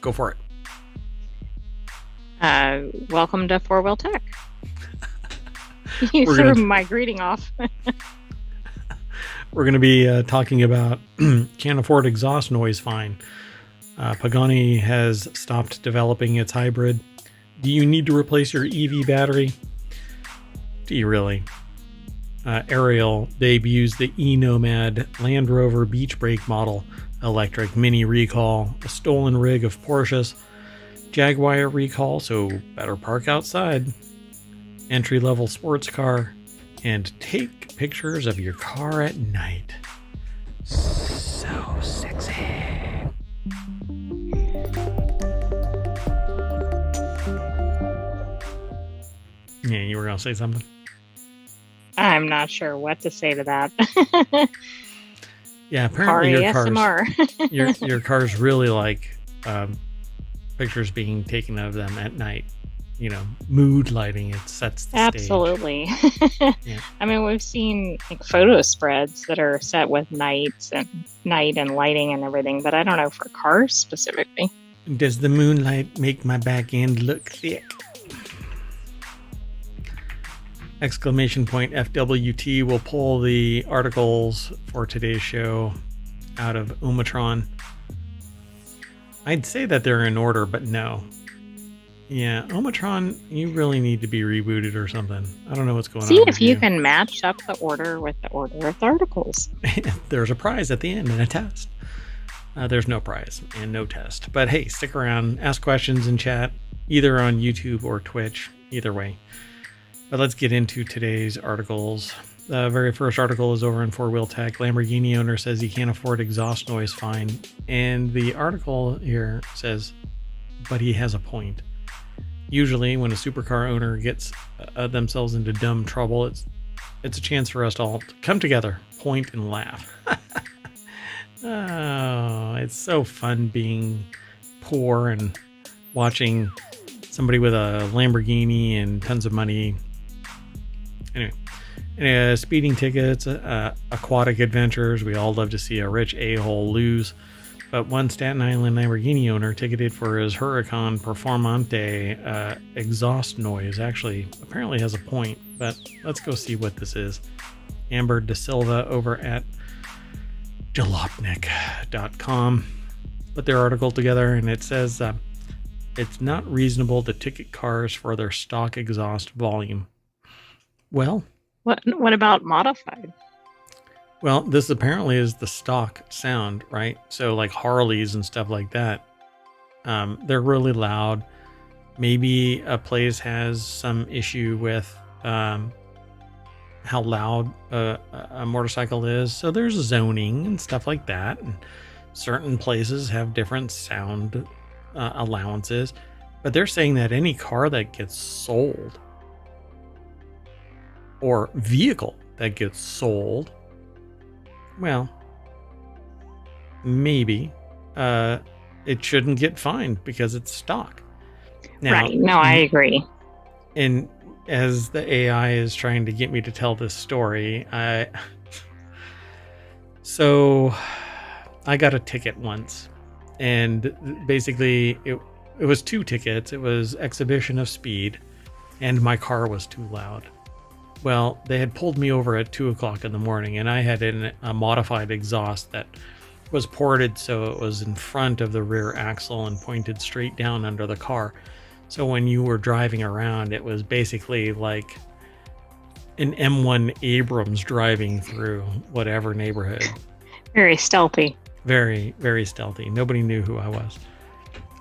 go for it. Welcome to 4-Wheel Tech. You threw my greeting off. We're going to be talking about can't afford exhaust noise fine. Pagani has stopped developing its hybrid. Do you need to replace your EV battery? Do you really? Ariel debuts the e-Nomad Land Rover Beach Brake model, electric mini recall, a stolen rig of Porsches, Jaguar recall, so better park outside, entry-level sports car, and take pictures of your car at night. So sexy. Yeah, you were going to say something? I'm not sure what to say to that. Yeah, apparently ASMR. your cars really like pictures being taken of them at night. You know, mood lighting, it sets the Absolutely. stage. Yeah. We've seen like photo spreads that are set with night and lighting and everything, but I don't know for cars specifically. Does the moonlight make my back end look thick? exclamation point FWT will pull the articles for today's show out of ohmTown. I'd say that they're in order, but no. Yeah, ohmTown, you really need to be rebooted or something. I don't know what's going on. See if you can match up the order with the order of the articles. There's a prize at the end and a test. There's no prize and no test. But hey, stick around, ask questions in chat, either on YouTube or Twitch, either way. But let's get into today's articles. The very first article is over in 4-Wheel Tech. Lamborghini owner says he can't afford exhaust noise fine. And the article here says, but he has a point. Usually when a supercar owner gets themselves into dumb trouble, it's a chance for us to all come together, point, and laugh. Oh, it's so fun being poor and watching somebody with a Lamborghini and tons of money. Anyway, speeding tickets, aquatic adventures. We all love to see a rich a-hole lose. But one Staten Island Lamborghini owner ticketed for his Huracan Performante exhaust noise actually apparently has a point. But let's go see what this is. Amber De Silva over at jalopnik.com put their article together, and it says it's not reasonable to ticket cars for their stock exhaust volume. Well, what about modified? Well, this apparently is the stock sound, right? So like Harleys and stuff like that, they're really loud. Maybe a place has some issue with how loud a motorcycle is. So there's zoning and stuff like that. And certain places have different sound allowances. But they're saying that any car that gets sold or vehicle that gets sold, well, maybe it shouldn't get fined because it's stock. Now, right. No, I agree. And as the AI is trying to get me to tell this story, so I got a ticket once, and basically it was 2 tickets. It was exhibition of speed, and my car was too loud. Well, they had pulled me over at 2 o'clock in the morning, and I had a modified exhaust that was ported so it was in front of the rear axle and pointed straight down under the car. So when you were driving around, it was basically like an M1 Abrams driving through whatever neighborhood. Very stealthy. Very, very stealthy. Nobody knew who I was.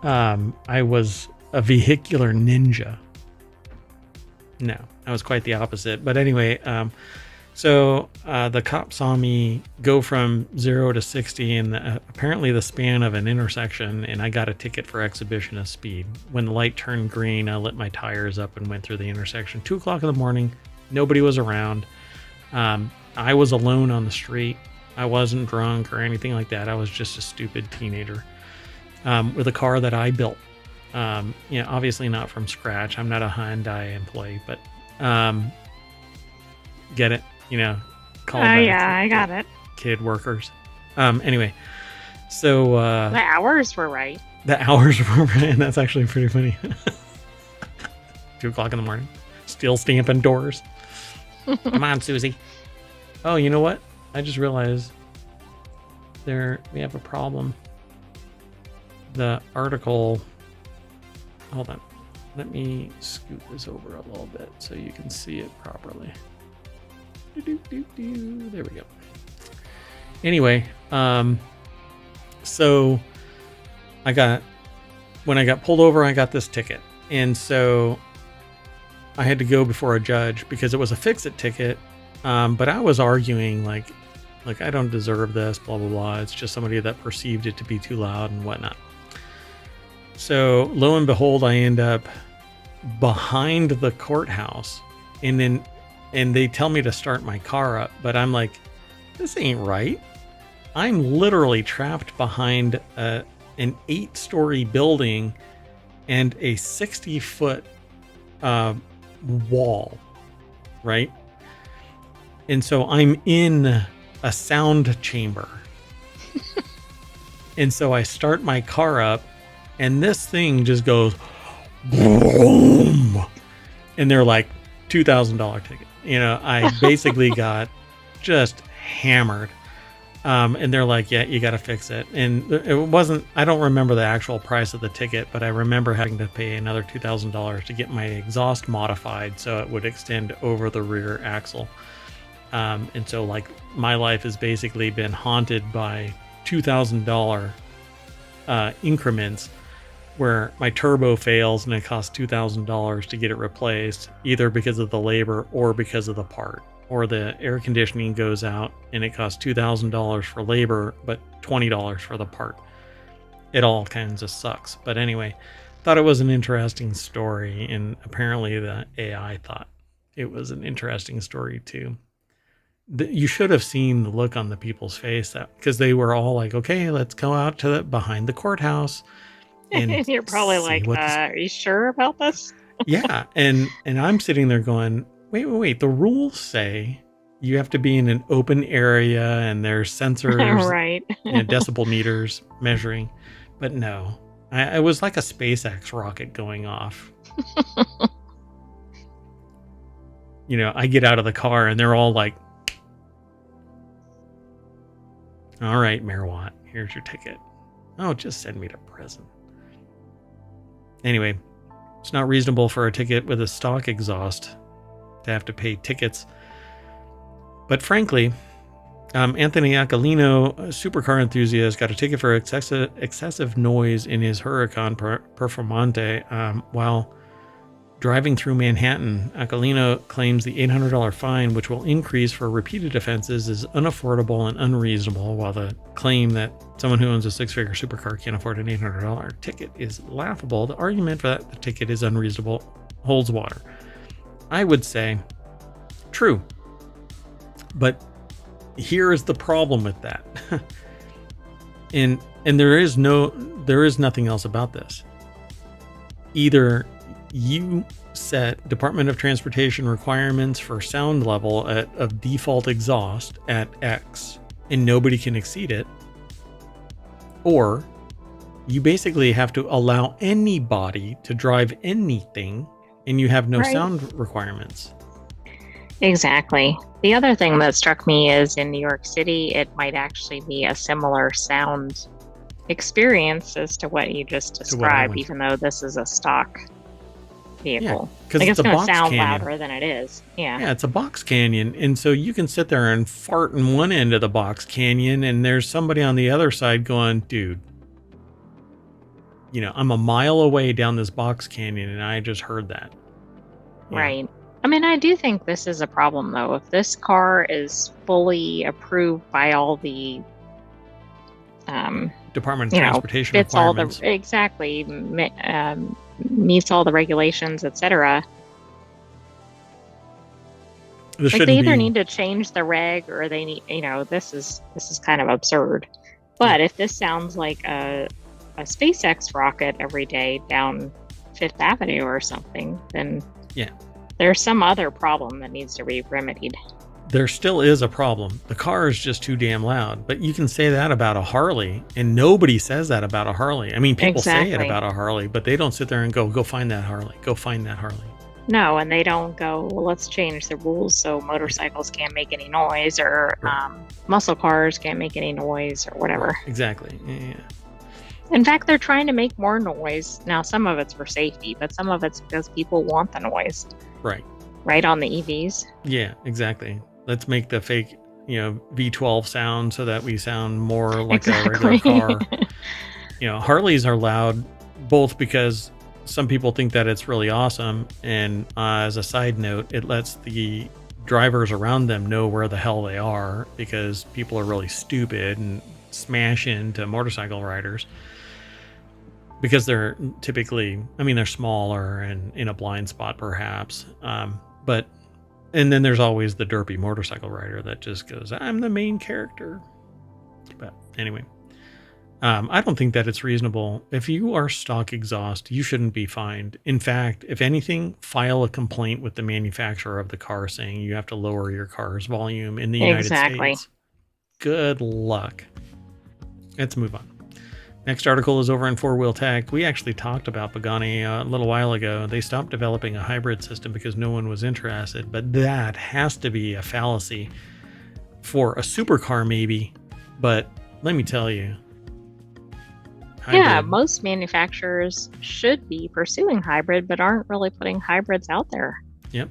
I was a vehicular ninja. No, I was quite the opposite. But anyway, so the cop saw me go from 0 to 60 in apparently the span of an intersection, and I got a ticket for exhibition of speed. When the light turned green, I lit my tires up and went through the intersection. 2 o'clock in the morning, nobody was around. I was alone on the street. I wasn't drunk or anything like that. I was just a stupid teenager with a car that I built. Obviously not from scratch. I'm not a Hyundai employee, but get it? Call I got it. Kid workers. Anyway, so the hours were right. The hours were right, and that's actually pretty funny. 2 o'clock in the morning, still stamping doors. Come on, Susie. Oh, you know what? I just realized we have a problem. The article. Hold on. Let me scoot this over a little bit so you can see it properly. There we go. Anyway, so when I got pulled over, I got this ticket. And so I had to go before a judge because it was a fix-it ticket. But I was arguing like I don't deserve this, blah, blah, blah. It's just somebody that perceived it to be too loud and whatnot. So lo and behold, I end up behind the courthouse, and they tell me to start my car up, but I'm like, this ain't right. I'm literally trapped behind an 8-story building and a 60-foot wall, right? And so I'm in a sound chamber. And so I start my car up, and this thing just goes boom. And they're like, $2,000 ticket. I basically got just hammered. And they're like, yeah, you got to fix it. And it wasn't, I don't remember the actual price of the ticket, but I remember having to pay another $2,000 to get my exhaust modified so it would extend over the rear axle. And so, like, my life has basically been haunted by $2,000 increments where my turbo fails and it costs $2,000 to get it replaced, either because of the labor or because of the part. Or the air conditioning goes out and it costs $2,000 for labor, but $20 for the part. It all kinds of sucks. But anyway, thought it was an interesting story, and apparently the AI thought it was an interesting story too. You should have seen the look on the people's face, because they were all like, okay, let's go out to behind the courthouse. And you're probably like, are you sure about this? Yeah. And I'm sitting there going, wait. The rules say you have to be in an open area and there's sensors, right? Decibel meters measuring. But no, it was like a SpaceX rocket going off. I get out of the car and they're all like, all right, Mayor Watt, here's your ticket. Oh, just send me to prison. Anyway, it's not reasonable for a ticket with a stock exhaust to have to pay tickets. But frankly, Anthony Aquilino, a supercar enthusiast, got a ticket for excessive noise in his Huracan Performante while driving through Manhattan. Aquilino claims the $800 fine, which will increase for repeated offenses, is unaffordable and unreasonable, while the claim that someone who owns a six-figure supercar can't afford an $800 ticket is laughable. The argument for that the ticket is unreasonable holds water. I would say true. But here is the problem with that. and there is nothing else about this. Either you set Department of Transportation requirements for sound level of default exhaust at X and nobody can exceed it, or you basically have to allow anybody to drive anything and you have no sound requirements. Exactly. The other thing that struck me is in New York City, it might actually be a similar sound experience as to what you just described, even though this is a stock vehicle. Because it's going to sound canyon. Louder than it is. Yeah, it's a box canyon. And so you can sit there and fart in one end of the box canyon and there's somebody on the other side going, dude, I'm a mile away down this box canyon and I just heard that. Right. I mean, I do think this is a problem, though. If this car is fully approved by all the Department of Transportation fits requirements, meets all the regulations, etc. They either need to change the reg, or they need, this is kind of absurd. But if this sounds like a SpaceX rocket every day down Fifth Avenue or something, then there's some other problem that needs to be remedied. There still is a problem. The car is just too damn loud. But you can say that about a Harley, and nobody says that about a Harley. I mean, people say it about a Harley, but they don't sit there and go find that Harley. Go find that Harley. No, and they don't go, well, let's change the rules so motorcycles can't make any noise, or muscle cars can't make any noise, or whatever. Right. Exactly. Yeah. In fact, they're trying to make more noise. Now, some of it's for safety, but some of it's because people want the noise. Right. Right on the EVs. Yeah, exactly. Let's make the fake, V12 sound so that we sound more like a regular car. Harleys are loud both because some people think that it's really awesome, and as a side note, it lets the drivers around them know where the hell they are, because people are really stupid and smash into motorcycle riders because they're typically, they're smaller and in a blind spot perhaps, and then there's always the derpy motorcycle rider that just goes, I'm the main character. But anyway, I don't think that it's reasonable. If you are stock exhaust, you shouldn't be fined. In fact, if anything, file a complaint with the manufacturer of the car saying you have to lower your car's volume in the United States. Good luck. Let's move on. Next article is over in Four Wheel Tech. We actually talked about Pagani a little while ago. They stopped developing a hybrid system because no one was interested, but that has to be a fallacy for a supercar maybe. But let me tell you. Yeah, most manufacturers should be pursuing hybrid, but aren't really putting hybrids out there. Yep.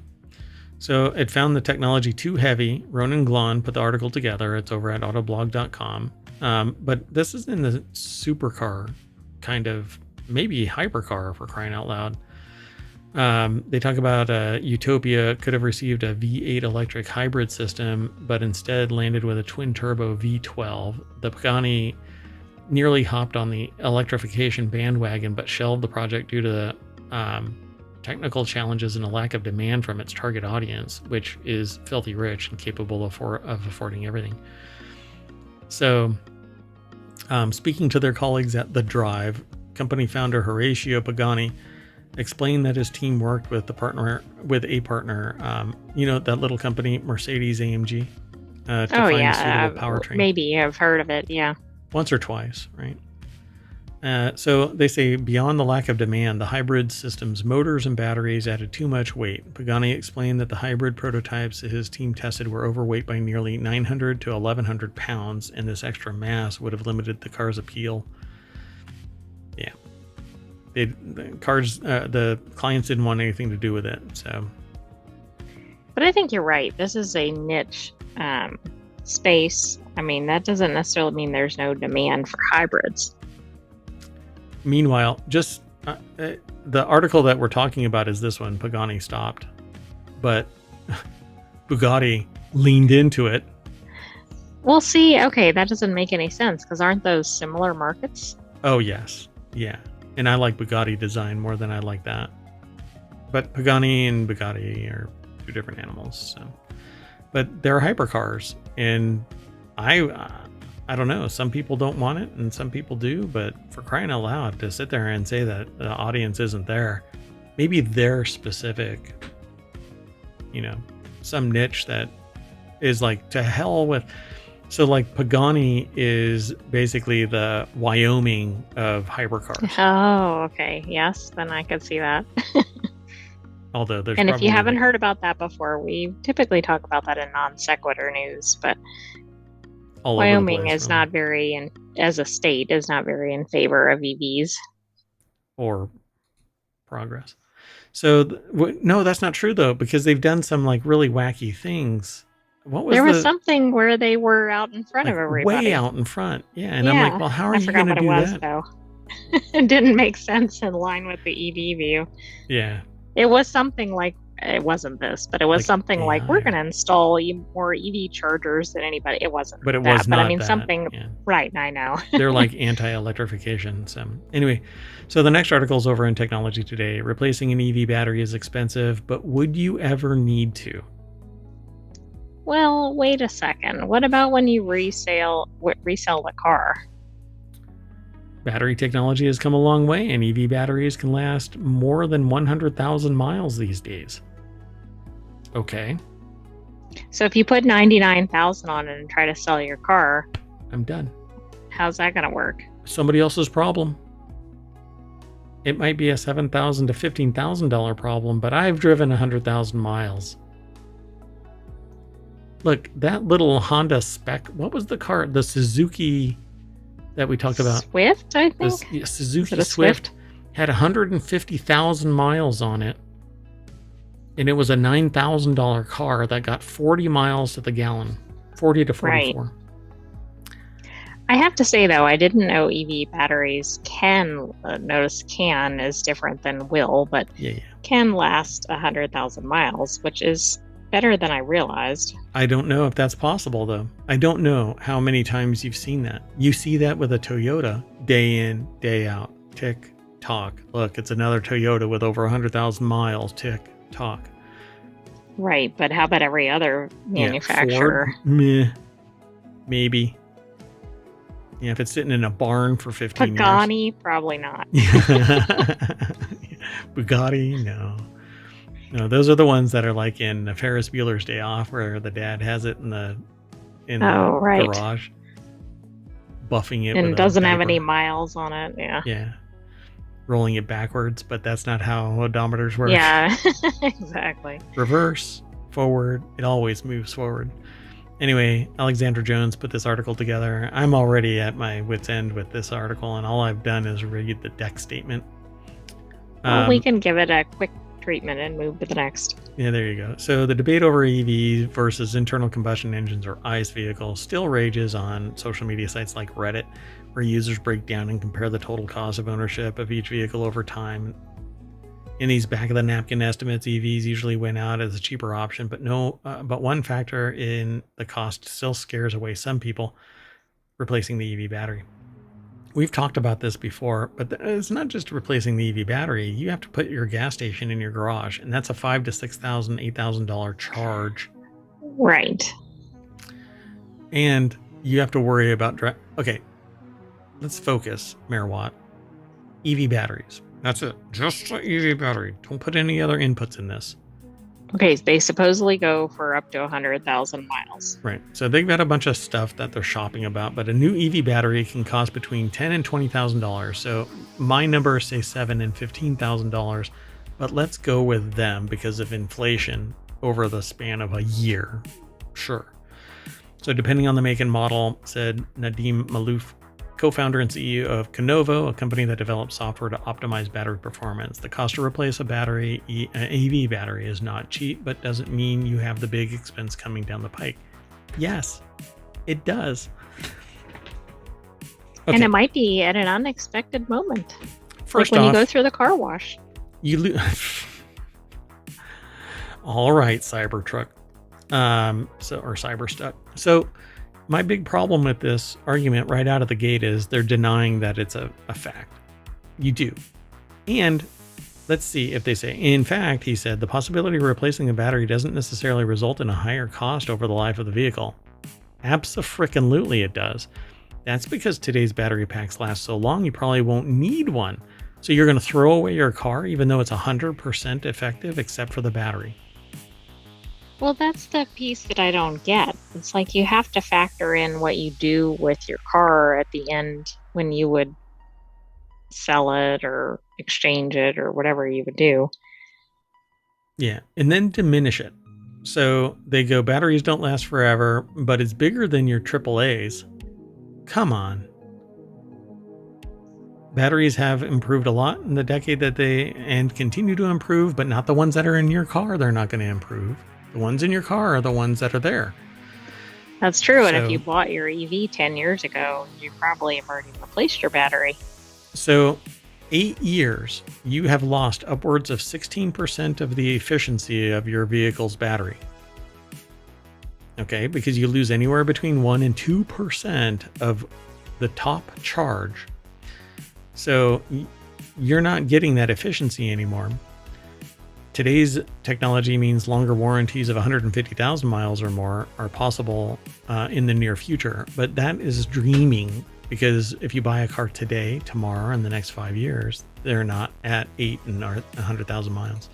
So it found the technology too heavy. Ronan Glon put the article together. It's over at autoblog.com. But this is in the supercar kind of, maybe hypercar for crying out loud. They talk about Utopia could have received a V8 electric hybrid system, but instead landed with a twin turbo V12. The Pagani nearly hopped on the electrification bandwagon, but shelved the project due to the technical challenges and a lack of demand from its target audience, which is filthy rich and capable of affording everything. So, speaking to their colleagues at The Drive, company founder Horatio Pagani explained that his team worked with a partner, that little company Mercedes-AMG, to find suitable powertrain. Maybe I've heard of it. Yeah. Once or twice, right? So they say beyond the lack of demand, the hybrid system's motors and batteries added too much weight. Pagani explained that the hybrid prototypes his team tested were overweight by nearly 900 to 1,100 pounds, and this extra mass would have limited the car's appeal. Yeah, the clients didn't want anything to do with it. So, but I think you're right. This is a niche space. I mean, that doesn't necessarily mean there's no demand for hybrids. Meanwhile, just the article that we're talking about is this one. Pagani stopped, but Bugatti leaned into it. Well, see, okay, that doesn't make any sense because aren't those similar markets? Oh, yes. Yeah. And I like Bugatti design more than I like that. But Pagani and Bugatti are two different animals. So. But they're hypercars, and I don't know. Some people don't want it, and some people do. But for crying out loud, to sit there and say that the audience isn't there, maybe they're specific, some niche that is like to hell with. So like Pagani is basically the Wyoming of hypercars. Oh, okay. Yes, then I could see that. Although there's and if you haven't heard about that before, we typically talk about that in non-sequitur news, but Wyoming is not very, as a state, is not very in favor of EVs or progress. So no, that's not true though, because they've done some like really wacky things. There was something where they were out in front of everybody, way out in front. Yeah, and I'm like, well, how are you going to do that? Though. It didn't make sense in line with the EV view. Yeah, it was something like. It wasn't this, but it was something like we're going to install more EV chargers than anybody. It wasn't, but it was that. not. But I mean, that. Something, yeah. Right? I know. They're like anti-electrification. So anyway, so the next article is over in Technology Today. Replacing an EV battery is expensive, but would you ever need to? Well, wait a second. What about when you resell the car? Battery technology has come a long way, and EV batteries can last more than 100,000 miles these days. Okay. So if you put 99,000 on it and try to sell your car, I'm done. How's that going to work? Somebody else's problem. It might be a $7,000 to $15,000 problem, but I've driven 100,000 miles. Look, that little Honda Spec. What was the car? The Suzuki that we talked about. Swift, I think. Suzuki Swift had 150,000 miles on it. And it was a $9,000 car that got 40 miles to the gallon. 40 to 44. Right. I have to say, though, I didn't know EV batteries notice can is different than will, but can last 100,000 miles, which is better than I realized. I don't know if that's possible, though. I don't know how many times you've seen that. You see that with a Toyota day in, day out. Tick, tock. Look, it's another Toyota with over 100,000 miles. Tick, tock. Right, but how about every other manufacturer? Ford, maybe. Yeah, if it's sitting in a barn for 15 years. Pagani, probably not. Bugatti, no. No, those are the ones that are like in Ferris Bueller's Day Off, where the dad has it in the garage. buffing it And with doesn't a have any diaper. miles on it. Yeah. Yeah. Rolling it backwards, but that's not how odometers work. Yeah, exactly. Reverse, forward, it always moves forward. Anyway, Alexandra Jones put this article together. I'm already at my wit's end with this article, and all I've done is read the deck statement. Well, we can give it a quick treatment and move to the next. Yeah, there you go. So the debate over EVs versus internal combustion engines or ICE vehicles still rages on social media sites like Reddit, where users break down and compare the total cost of ownership of each vehicle over time. In these back-of-the-napkin estimates, EVs usually win out as a cheaper option, but one factor in the cost still scares away some people: replacing the EV battery. We've talked about this before, but it's not just replacing the EV battery. You have to put your gas station in your garage, and that's a $5,000 to $6,000, $8,000 charge. Right. And you have to worry about okay, let's focus, Mayor Watt. EV batteries. That's it. Just an EV battery. Don't put any other inputs in this. Okay, they supposedly go for up to 100,000 miles. Right. So they've got a bunch of stuff that they're shopping about, but a new EV battery can cost between $10,000 and $20,000. So my numbers say $7,000 and $15,000, but let's go with them because of inflation over the span of a year. Sure. So depending on the make and model, said Nadim Malouf, co-founder and CEO of Canovo, a company that develops software to optimize battery performance. The cost to replace an EV battery is not cheap, but doesn't mean you have the big expense coming down the pike. Yes, it does. Okay. And it might be at an unexpected moment. First like when off, you go through the car wash. All right, Cybertruck. Or Cyberstuck. So my big problem with this argument right out of the gate is they're denying that it's a fact. You do. And let's see if they say, in fact, he said, the possibility of replacing a battery doesn't necessarily result in a higher cost over the life of the vehicle. Abso-frickin-lutely it does. That's because today's battery packs last so long, you probably won't need one. So you're going to throw away your car even though it's 100% effective except for the battery. Well, that's the piece that I don't get. It's like you have to factor in what you do with your car at the end when you would sell it or exchange it or whatever you would do. Yeah, and then diminish it. So they go, batteries don't last forever, but it's bigger than your AAAs. Come on. Batteries have improved a lot in the decade and continue to improve, but not the ones that are in your car. They're not going to improve. The ones in your car are the ones that are there. That's true. And if you bought your EV 10 years ago, you probably have already replaced your battery. So 8 years, you have lost upwards of 16% of the efficiency of your vehicle's battery. Okay, because you lose anywhere between 1% and 2% of the top charge. So you're not getting that efficiency anymore. Today's technology means longer warranties of 150,000 miles or more are possible in the near future, but that is dreaming, because if you buy a car today, tomorrow, in the next 5 years, they're not at 8 and 100,000 miles.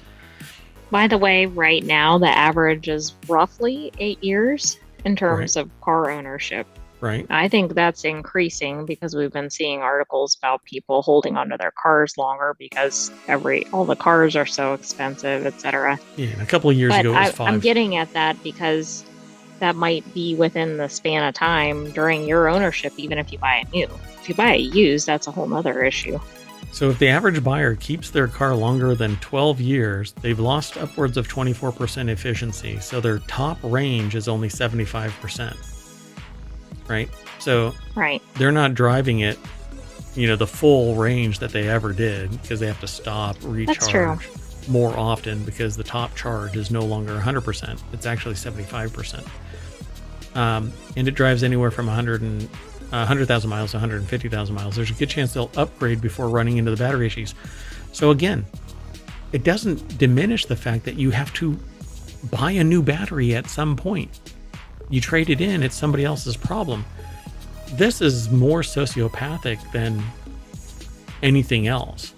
By the way, right now, the average is roughly 8 years in terms of car ownership. Right. I think that's increasing because we've been seeing articles about people holding onto their cars longer because all the cars are so expensive, etc. Yeah, a couple of years ago it was 5. I'm getting at that because that might be within the span of time during your ownership, even if you buy it new. If you buy it used, that's a whole other issue. So if the average buyer keeps their car longer than 12 years, they've lost upwards of 24% efficiency. So their top range is only 75%. Right? So they're not driving it, the full range that they ever did, because they have to stop, recharge more often because the top charge is no longer 100%. It's actually 75%. And it drives anywhere from 100,000 miles to 150,000 miles. There's a good chance they'll upgrade before running into the battery issues. So again, it doesn't diminish the fact that you have to buy a new battery at some point. You trade it in, it's somebody else's problem. This is more sociopathic than anything else.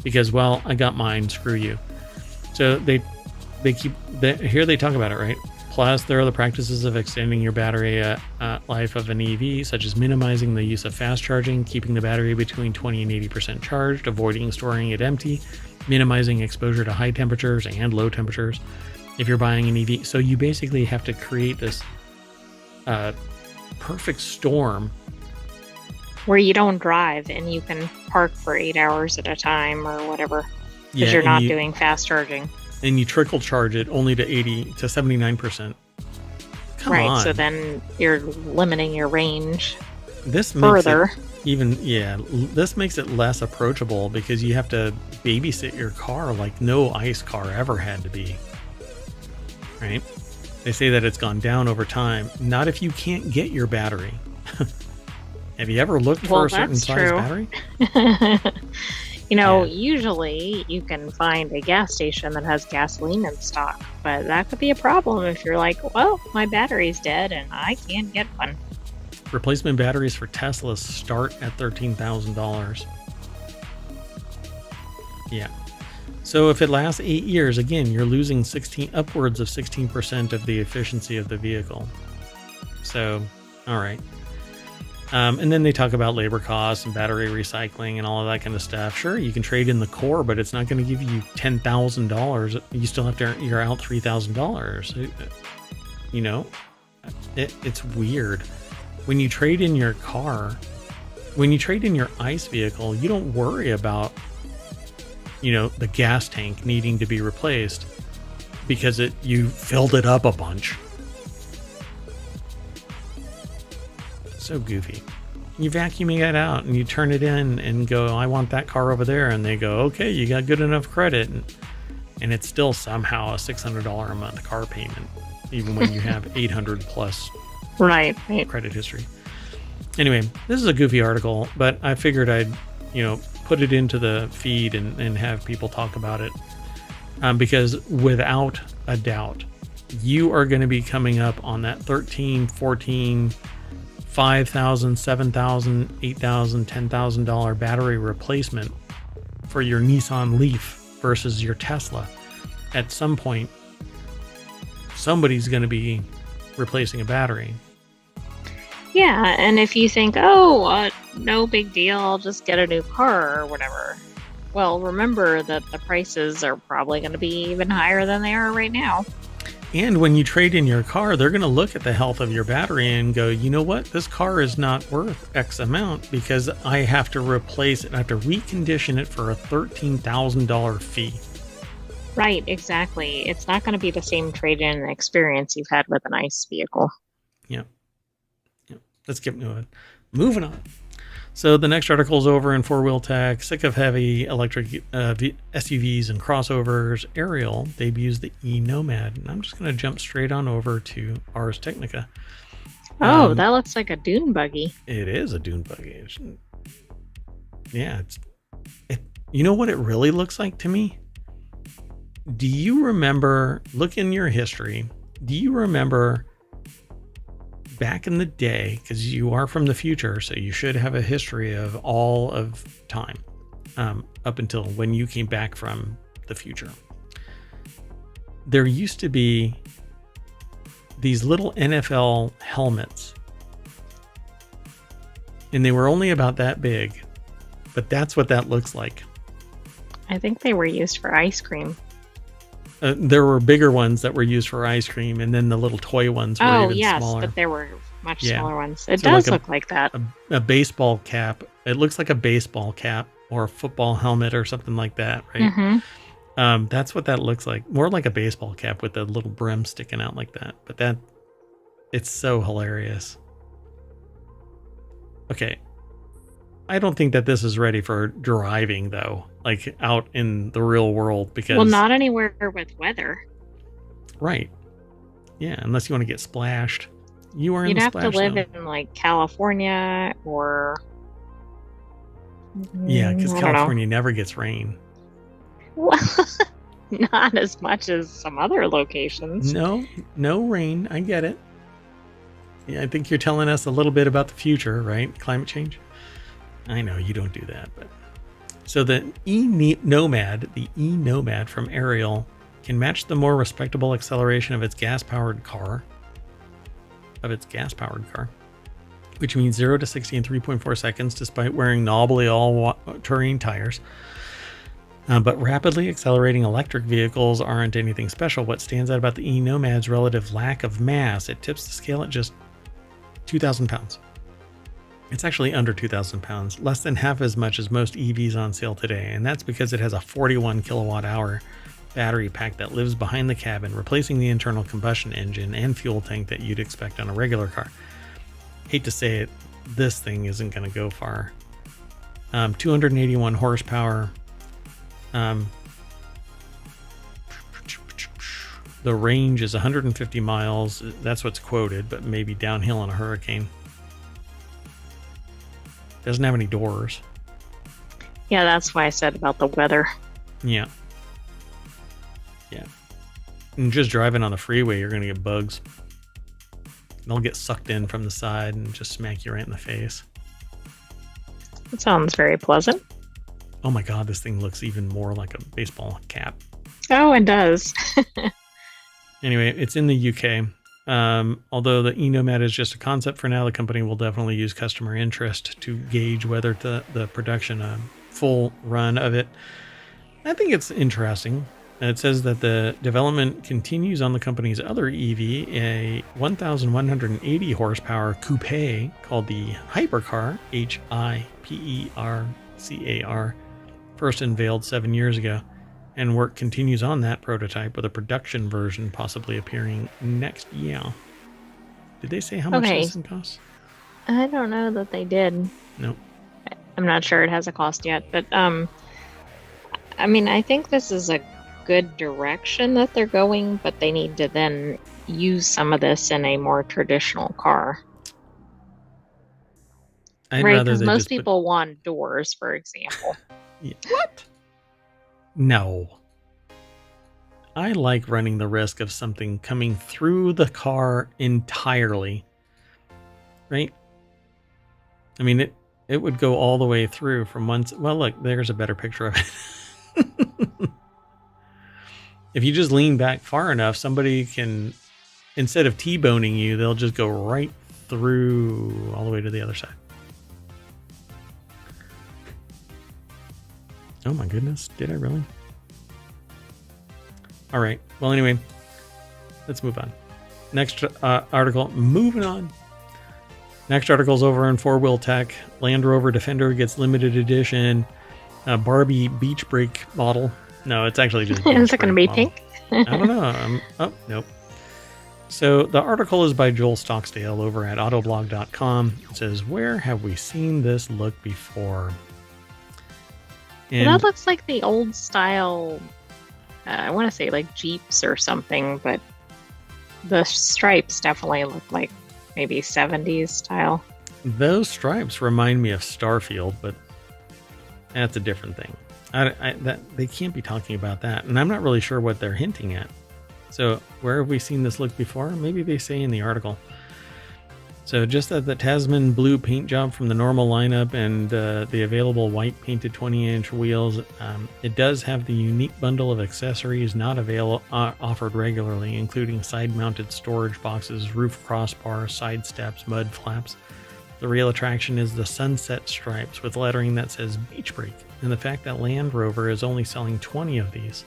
Because, I got mine, screw you. So they talk about it, right? Plus, there are the practices of extending your battery life of an EV, such as minimizing the use of fast charging, keeping the battery between 20 and 80% charged, avoiding storing it empty, minimizing exposure to high temperatures and low temperatures if you're buying an EV. So you basically have to create this perfect storm where you don't drive and you can park for 8 hours at a time or whatever, because you're not doing fast charging. And you trickle charge it only to 80 to 79%. Come on. So then you're limiting your range this further. This makes it less approachable because you have to babysit your car like no ICE car ever had to be. Right? They say that it's gone down over time. Not if you can't get your battery. Have you ever looked for a certain size battery? Usually you can find a gas station that has gasoline in stock, but that could be a problem if you're like, well, my battery's dead and I can't get one. Replacement batteries for Teslas start at $13,000. Yeah. So if it lasts 8 years, again, you're losing upwards of 16% of the efficiency of the vehicle. So, all right. And then they talk about labor costs and battery recycling and all of that kind of stuff. Sure, you can trade in the core, but it's not going to give you $10,000. You still have to, you're out $3,000. It's weird. When you trade in your car, when you trade in your ICE vehicle, you don't worry about, the gas tank needing to be replaced because you filled it up a bunch. So goofy. You vacuum it out and you turn it in and go, I want that car over there, and they go, okay, you got good enough credit, and it's still somehow a $600 a month car payment, even when you have 800 plus right credit history. Anyway, this is a goofy article, but I figured I'd put it into the feed and have people talk about it, because without a doubt you are going to be coming up on that 13, 14, $5,000, $7,000, $8,000, $10,000 battery replacement for your Nissan Leaf versus your Tesla. At some point, somebody's going to be replacing a battery. Yeah, and if you think, no big deal, I'll just get a new car or whatever. Well, remember that the prices are probably going to be even higher than they are right now. And when you trade in your car, they're going to look at the health of your battery and go, you know what? This car is not worth X amount because I have to replace it. I have to recondition it for a $13,000 fee. Right, exactly. It's not going to be the same trade-in experience you've had with an ICE vehicle. Yeah. Let's keep moving on. So the next article is over in Four Wheel Tech. Sick of heavy electric SUVs and crossovers. Ariel debuts the e-Nomad. And I'm just going to jump straight on over to Ars Technica. That looks like a dune buggy. It is a dune buggy. Yeah. You know what it really looks like to me? Do you remember, look in your history, do you remember back in the day, because you are from the future, so you should have a history of all of time, up until when you came back from the future. There used to be these little NFL helmets, and they were only about that big, but that's what that looks like. I think they were used for ice cream. There were bigger ones that were used for ice cream, and then the little toy ones were even smaller. But there were much smaller ones. It does look like that. A baseball cap. It looks like a baseball cap or a football helmet or something like that, right? Mm-hmm. That's what that looks like. More like a baseball cap with a little brim sticking out like that. But it's so hilarious. Okay. I don't think that this is ready for driving, though, like out in the real world, because... Well, not anywhere with weather. Right. Yeah, unless you want to get splashed. You'd have to live in, like, California or... Yeah, because California never gets rain. Well, not as much as some other locations. No rain. I get it. Yeah, I think you're telling us a little bit about the future, right? Climate change. I know you don't do that, but so the e-Nomad from Ariel can match the more respectable acceleration of its gas-powered car, which means 0 to 60 in 3.4 seconds despite wearing knobbly all-terrain tires. But rapidly accelerating electric vehicles aren't anything special. What stands out about the e-Nomad's relative lack of mass, it tips the scale at just 2,000 pounds. It's actually under 2,000 pounds, less than half as much as most EVs on sale today, and that's because it has a 41 kilowatt hour battery pack that lives behind the cabin, replacing the internal combustion engine and fuel tank that you'd expect on a regular car. Hate to say it, this thing isn't going to go far. 281 horsepower. The range is 150 miles. That's what's quoted, but maybe downhill in a hurricane. Doesn't have any doors. Yeah, that's why I said about the weather. Yeah. And just driving on the freeway, you're going to get bugs. They'll get sucked in from the side and just smack you right in the face. That sounds very pleasant. Oh my God, this thing looks even more like a baseball cap. Oh, it does. Anyway, it's in the UK. Although the e-Nomad is just a concept for now, the company will definitely use customer interest to gauge whether the production, full run of it. I think it's interesting. It says that the development continues on the company's other EV, a 1,180 horsepower coupe called the Hypercar, Hypercar, first unveiled 7 years ago. And work continues on that prototype with a production version possibly appearing next year. Did they say how much this thing costs? I don't know that they did. No. I'm not sure it has a cost yet, but I mean, I think this is a good direction that they're going, but they need to then use some of this in a more traditional car. Right, because most people want doors, for example. Yeah. What? No. I like running the risk of something coming through the car entirely. Right? I mean, it would go all the way through from one... Well, look, there's a better picture of it. If you just lean back far enough, somebody can, instead of T-boning you, they'll just go right through all the way to the other side. Oh my goodness, did I really? All right, well anyway, let's move on. Next article, moving on. Next article's over in 4-Wheel Tech. Land Rover Defender gets limited edition. Barbie Beach Break model. No, it's actually just... Is it going to be pink? I don't know. Oh, nope. So the article is by Joel Stocksdale over at autoblog.com. It says, where have we seen this look before? And that looks like the old style, I want to say like Jeeps or something, but the stripes definitely look like maybe 70s style. Those stripes remind me of Starfield, but that's a different thing. They can't be talking about that, and I'm not really sure what they're hinting at. So where have we seen this look before? Maybe they say in the article. So just that the Tasman blue paint job from the normal lineup and the available white painted 20-inch wheels, it does have the unique bundle of accessories not offered regularly, including side-mounted storage boxes, roof crossbar, side steps, mud flaps. The real attraction is the sunset stripes with lettering that says Beach Break, and the fact that Land Rover is only selling 20 of these.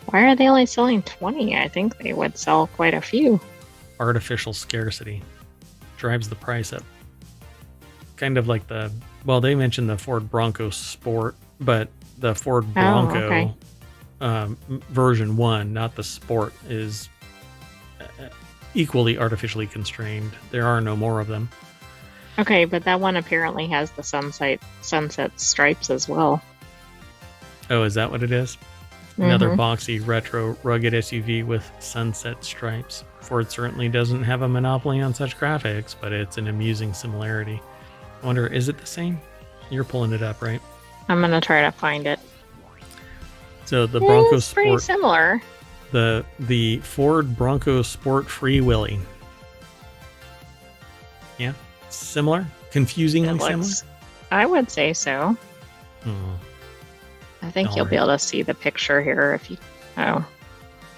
Why are they only selling 20? I think they would sell quite a few. Artificial scarcity drives the price up. Kind of like they mentioned the Ford Bronco Sport, but the Ford Bronco version 1, not the Sport, is equally artificially constrained. There are no more of them. Okay, but that one apparently has the sunset stripes as well. Oh, is that what it is? Another boxy, retro, rugged SUV with sunset stripes. Ford certainly doesn't have a monopoly on such graphics, but it's an amusing similarity. I wonder, is it the same? You're pulling it up, right? I'm going to try to find it. So the Bronco it's Sport... pretty similar. The Ford Bronco Sport Free Willy. Yeah? Similar? Confusingly similar? I would say so. I think you'll be Alright. able to see the picture here if you. Oh,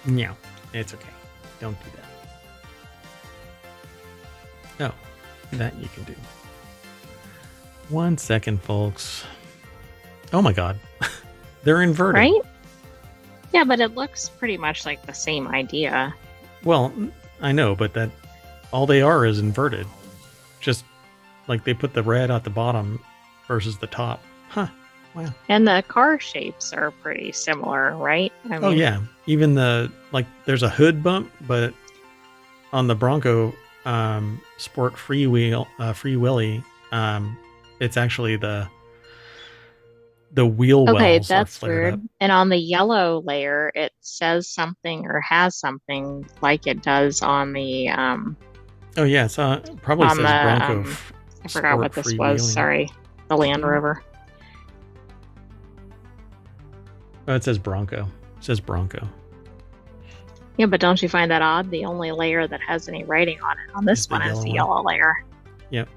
Yeah, it's okay. Don't do that. Oh, that you can do. 1 second, folks. Oh my god. They're inverted. right? Yeah, but it looks pretty much like the same idea. Well, I know, but that all they are is inverted. Just like they put the red at the bottom versus the top. Huh. Wow. And the car shapes are pretty similar, right? I Oh mean, yeah. Even there's a hood bump, but on the Bronco Sport Free Willy, it's actually the wheel okay, wells are that's flared up. weird. And on the yellow layer, it says something or has something like it does on the Oh yeah, it's probably on says the Bronco I forgot what Sport this was. Freewheeling. Sorry, the Land Rover. Oh, it says Bronco. It says Bronco. Yeah, but don't you find that odd? The only layer that has any writing on it on this one is the yellow layer. Yep.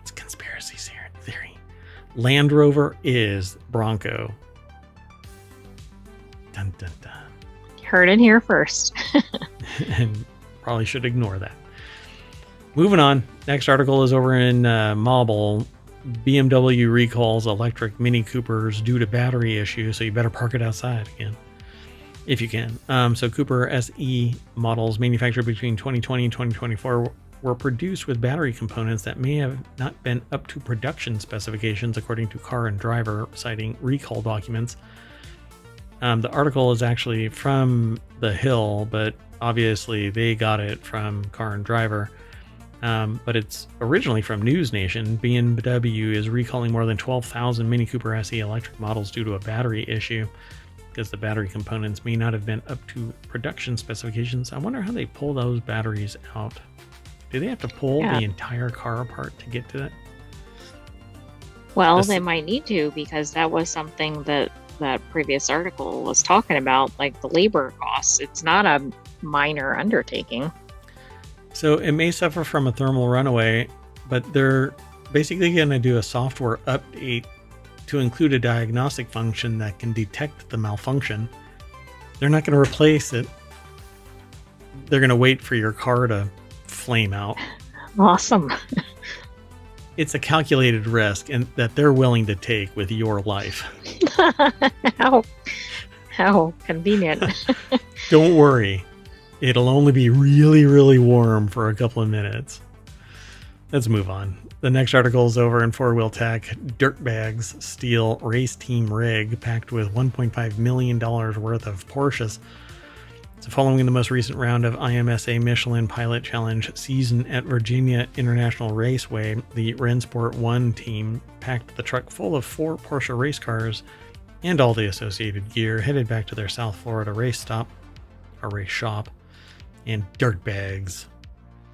It's conspiracy theory. Land Rover is Bronco. Dun dun dun. You heard it here first. And probably should ignore that. Moving on. Next article is over in Mobile. BMW recalls electric Mini Coopers due to battery issues, so you better park it outside again. If you can. So Cooper SE models manufactured between 2020 and 2024 were produced with battery components that may have not been up to production specifications, according to Car and Driver, citing recall documents. The article is actually from The Hill, but obviously they got it from Car and Driver. But it's originally from News Nation. BMW is recalling more than 12,000 Mini Cooper SE electric models due to a battery issue, because the battery components may not have been up to production specifications. I wonder how they pull those batteries out. Do they have to pull the entire car apart to get to that? Well, they might need to, because that was something that that previous article was talking about, like the labor costs. It's not a minor undertaking. So it may suffer from a thermal runaway, but they're basically going to do a software update to include a diagnostic function that can detect the malfunction. They're not going to replace it. They're going to wait for your car to flame out. Awesome. It's a calculated risk and that they're willing to take with your life. How convenient. Don't worry. It'll only be really, really warm for a couple of minutes. Let's move on. The next article is over in Four Wheel Tech. Dirtbags steal race team rig packed with $1.5 million worth of Porsches. So following the most recent round of IMSA Michelin Pilot Challenge season at Virginia International Raceway, the Rennsport 1 team packed the truck full of 4 Porsche race cars and all the associated gear, headed back to their South Florida race shop, and dirtbags.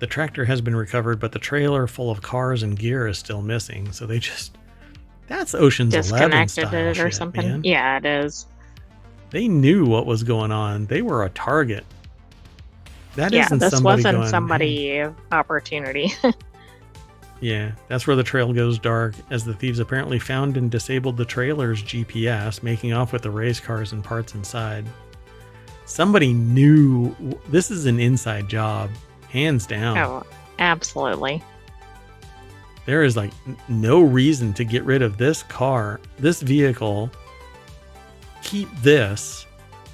The tractor has been recovered, but the trailer full of cars and gear is still missing. So that's Ocean's 11 style it or shit, something. man. Yeah, it is. They knew what was going on. They were a target. This wasn't somebody opportunity. Yeah, that's where the trail goes dark, as the thieves apparently found and disabled the trailer's GPS, making off with the race cars and parts inside. Somebody knew. This is an inside job, hands down. Oh, absolutely. There is no reason to get rid of this car, this vehicle. Keep this,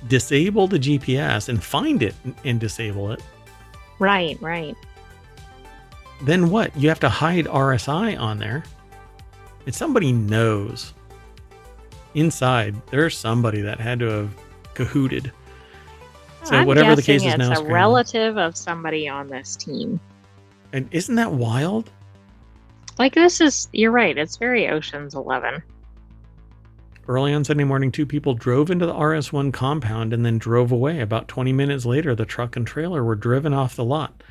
disable the GPS, and find it and disable it. Right. Then what? You have to hide RSI on there. And somebody knows. Inside, there's somebody that had to have cahooted. So I'm whatever the case guessing is now, it's a relative of somebody on this team. And isn't that wild? You're right, it's very Ocean's 11. Early on Sunday morning, 2 people drove into the RS1 compound and then drove away. About 20 minutes later, the truck and trailer were driven off the lot.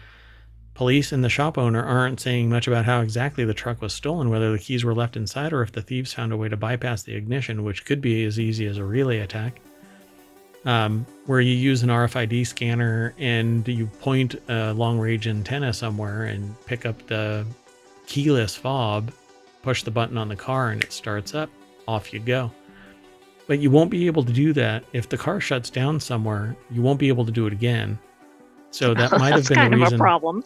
Police and the shop owner aren't saying much about how exactly the truck was stolen, whether the keys were left inside or if the thieves found a way to bypass the ignition, which could be as easy as a relay attack. Where you use an RFID scanner and you point a long-range antenna somewhere and pick up the keyless fob, push the button on the car, and it starts up. Off you go. But you won't be able to do that if the car shuts down somewhere. You won't be able to do it again. So that might have That's been the kind of a reason. problem,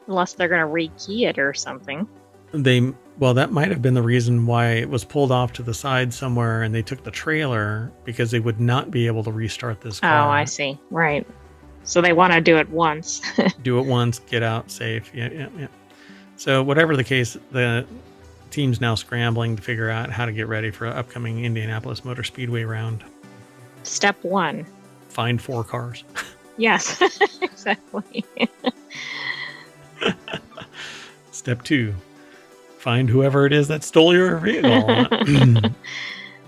unless they're going to rekey it or something. That might have been the reason why it was pulled off to the side somewhere, and they took the trailer because they would not be able to restart this car. Oh, I see. Right. So they want to do it once. Do it once, get out safe. Yeah. So whatever the case, the team's now scrambling to figure out how to get ready for an upcoming Indianapolis Motor Speedway round. Step 1. Find 4 cars. Yes, exactly. Step 2. Find whoever it is that stole your vehicle.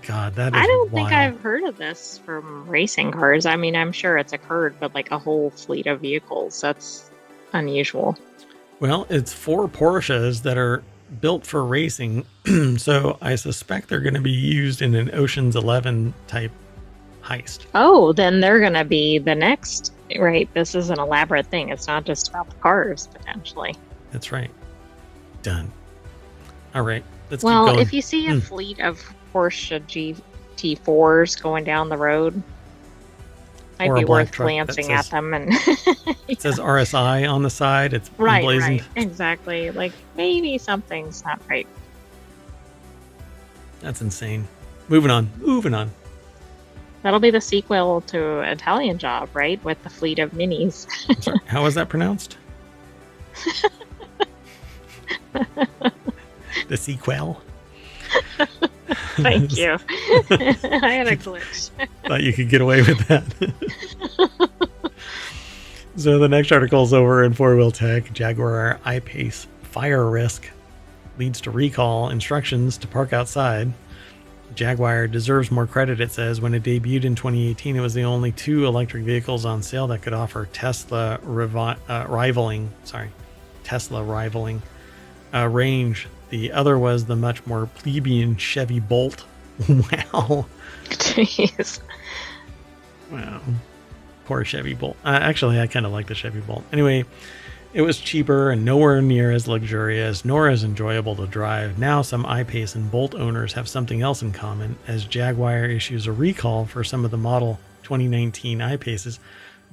God, that is I don't wild. think I've heard of this from racing cars. I mean, I'm sure it's occurred, but like a whole fleet of vehicles, that's unusual. Well, it's 4 Porsches that are built for racing, so I suspect they're going to be used in an Ocean's 11 type heist. Oh, then they're going to be the next, right? This is an elaborate thing. It's not just about the cars, potentially. That's right. Done. All right, let's keep Well, going. if you see a fleet of Porsche GT4s going down the road, might Or a be black worth truck that glancing at says- them. And It says RSI on the side. It's right, emblazoned. exactly. Like maybe something's not right. That's insane. Moving on. That'll be the sequel to Italian Job, right? With the fleet of minis. I'm sorry, how was that pronounced? The sequel? Thank you. I had a glitch. Thought you could get away with that. So the next article is over in 4-Wheel Tech. Jaguar I-Pace fire risk leads to recall, instructions to park outside. Jaguar deserves more credit, it says. When it debuted in 2018, it was the only 2 electric vehicles on sale that could offer Tesla rivaling range. The other was the much more plebeian Chevy Bolt. Wow. Jeez. Wow. Poor Chevy Bolt. Actually, I kind of like the Chevy Bolt. Anyway, it was cheaper and nowhere near as luxurious, nor as enjoyable to drive. Now some I-Pace and Bolt owners have something else in common, as Jaguar issues a recall for some of the model 2019 I-Paces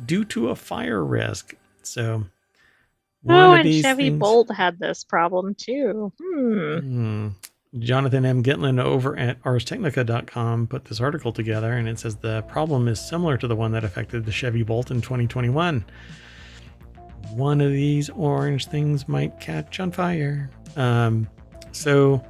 due to a fire risk. So And Chevy Bolt had this problem too. Jonathan M. Gitlin over at ArsTechnica.com put this article together, and it says the problem is similar to the one that affected the Chevy Bolt in 2021. One of these orange things might catch on fire. So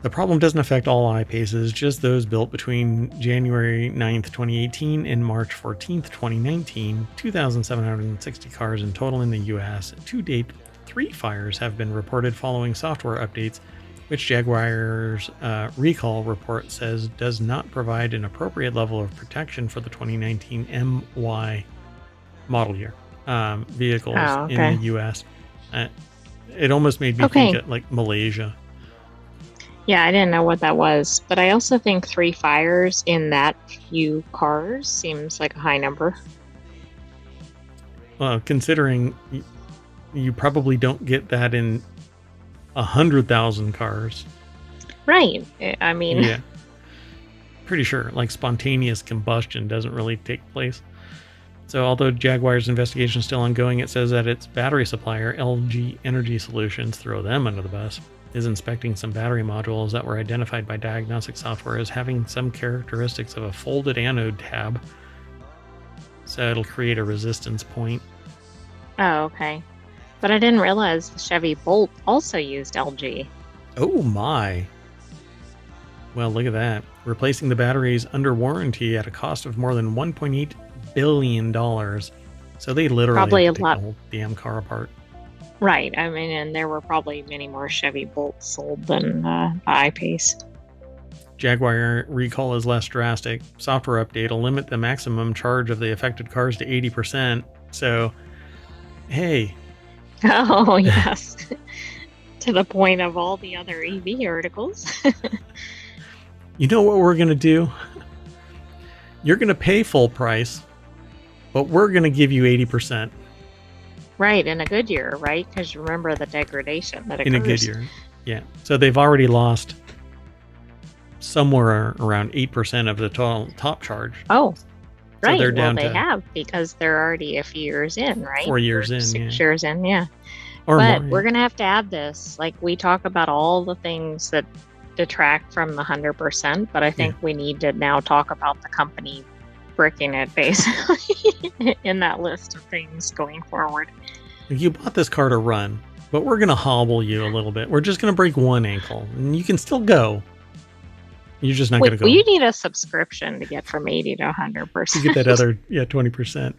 the problem doesn't affect all I-Paces, just those built between January 9th, 2018 and March 14th, 2019. 2,760 cars in total in the US. To date, 3 fires have been reported following software updates, which Jaguar's recall report says does not provide an appropriate level of protection for the 2019 MY model year vehicles in the US. It almost made me think of, like, Malaysia. Yeah, I didn't know what that was, but I also think 3 fires in that few cars seems like a high number. Well, considering you probably don't get that in 100,000 cars. Right. I mean, yeah, pretty sure like spontaneous combustion doesn't really take place. So although Jaguar's investigation is still ongoing, it says that its battery supplier, LG Energy Solutions, throw them under the bus, is inspecting some battery modules that were identified by diagnostic software as having some characteristics of a folded anode tab. So it'll create a resistance point. Oh, okay. But I didn't realize the Chevy Bolt also used LG. Oh my. Well, look at that. Replacing the batteries under warranty at a cost of more than $1.8 billion. So they literally probably take the whole damn car apart. Right. I mean, and there were probably many more Chevy Bolts sold than I-Pace. Jaguar recall is less drastic. Software update will limit the maximum charge of the affected cars to 80%. So, hey. Oh, yes. To the point of all the other EV articles. You know what we're going to do? You're going to pay full price, but we're going to give you 80%. Right, in a good year, right? Because remember the degradation that occurs. In a good year, yeah. So they've already lost somewhere around 8% of the total top charge. Oh, right. So they're Well, down they to have, because they're already a few years in, right? 4 years Or in, 6 yeah. years in, yeah. Or But more. we're going to have to add this. Like, we talk about all the things that detract from the 100%, but I think we need to now talk about the company bricking it, basically, in that list of things going forward. You bought this car to run, but we're going to hobble you a little bit. We're just going to break one ankle, and you can still go. You're just not going to go. Well, you need a subscription to get from 80 to 100%. You get that other 20%.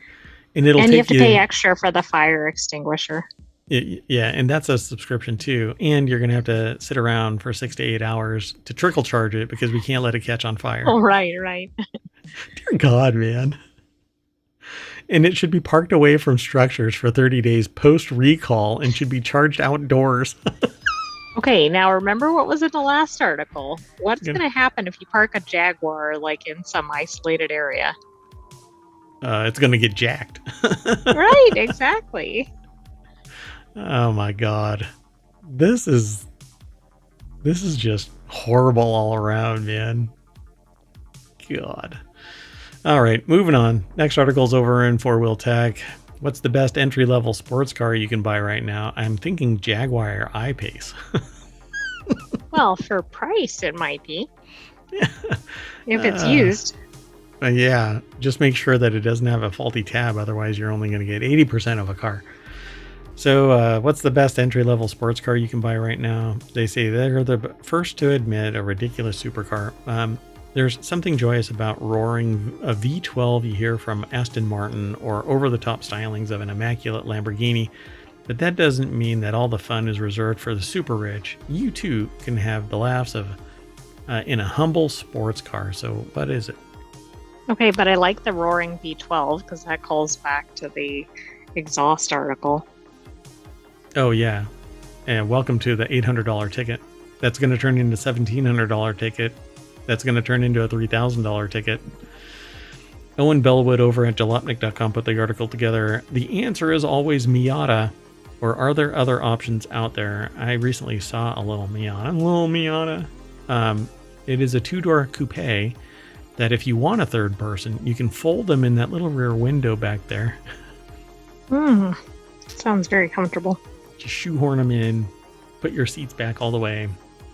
And it'll and take you have to pay extra for the fire extinguisher. Yeah, and that's a subscription too. And you're going to have to sit around for 6 to 8 hours to trickle charge it because we can't let it catch on fire. Oh, right. Dear God, man. And it should be parked away from structures for 30 days post recall and should be charged outdoors. Okay, now remember what was in the last article. What's going to happen if you park a Jaguar like in some isolated area? It's going to get jacked. Right, exactly. Oh my God. This is just horrible all around, man. God. All right, moving on. Next article's over in 4-Wheel Tech. What's the best entry-level sports car you can buy right now? I'm thinking Jaguar I-Pace. Well, for price, it might be. If it's used. Yeah, just make sure that it doesn't have a faulty tab. Otherwise, you're only going to get 80% of a car. So what's the best entry-level sports car you can buy right now? They say they're the first to admit a ridiculous supercar. There's something joyous about roaring a V12 you hear from Aston Martin or over-the-top stylings of an immaculate Lamborghini, but that doesn't mean that all the fun is reserved for the super rich. You too can have the laughs of in a humble sports car. So what is it? Okay, but I like the roaring V12 because that calls back to the exhaust article. Oh yeah, and welcome to the $800 ticket. That's going to turn into $1,700 ticket. That's going to turn into a $3,000 ticket. Owen Bellwood over at jalopnik.com put the article together. The answer is always Miata, or are there other options out there? I recently saw a little Miata. It is a 2-door coupe that if you want a third person, you can fold them in that little rear window back there. Sounds very comfortable. Just shoehorn them in, put your seats back all the way,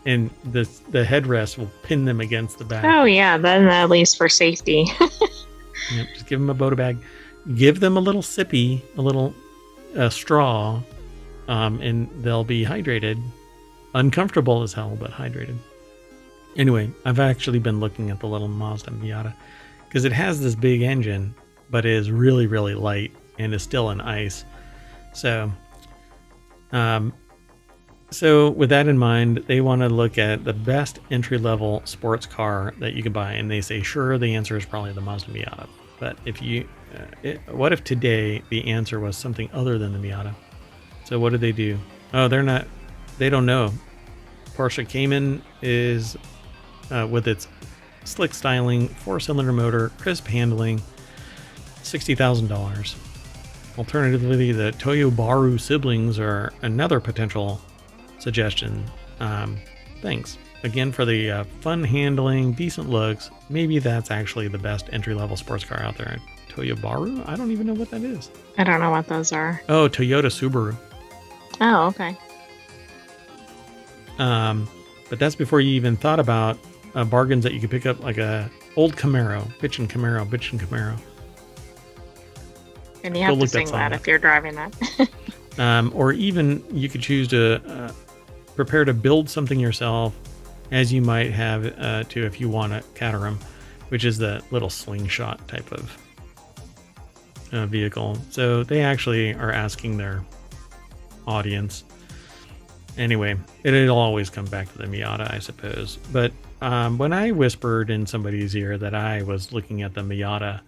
and the headrest will pin them against the back. Oh yeah, then at least for safety. Yep, just give them a Bota bag. Give them a little sippy, a little straw, and they'll be hydrated. Uncomfortable as hell, but hydrated. Anyway, I've actually been looking at the little Mazda Miata because it has this big engine, but it is really, really light and is still an ICE. So with that in mind, they want to look at the best entry-level sports car that you can buy, and they say, sure, the answer is probably the Mazda Miata. But if you, what if today the answer was something other than the Miata? So what did they do? Oh, they don't know. Porsche Cayman is, with its slick styling, 4-cylinder motor, crisp handling, $60,000. Alternatively, the Toyo Baru siblings are another potential suggestion. Thanks again for the fun handling, decent looks. Maybe that's actually the best entry-level sports car out there. Toyo Baru? I don't even know what that is. I don't know what those are. Oh, Toyota Subaru. Oh, okay. But that's before you even thought about bargains that you could pick up, like a old Camaro, bitchin' Camaro. And you have to sing that if you're driving that. Or even you could choose to prepare to build something yourself, as you might have to if you want a Caterham, which is the little slingshot type of vehicle. So they actually are asking their audience. Anyway, it'll always come back to the Miata, I suppose. But when I whispered in somebody's ear that I was looking at the Miata,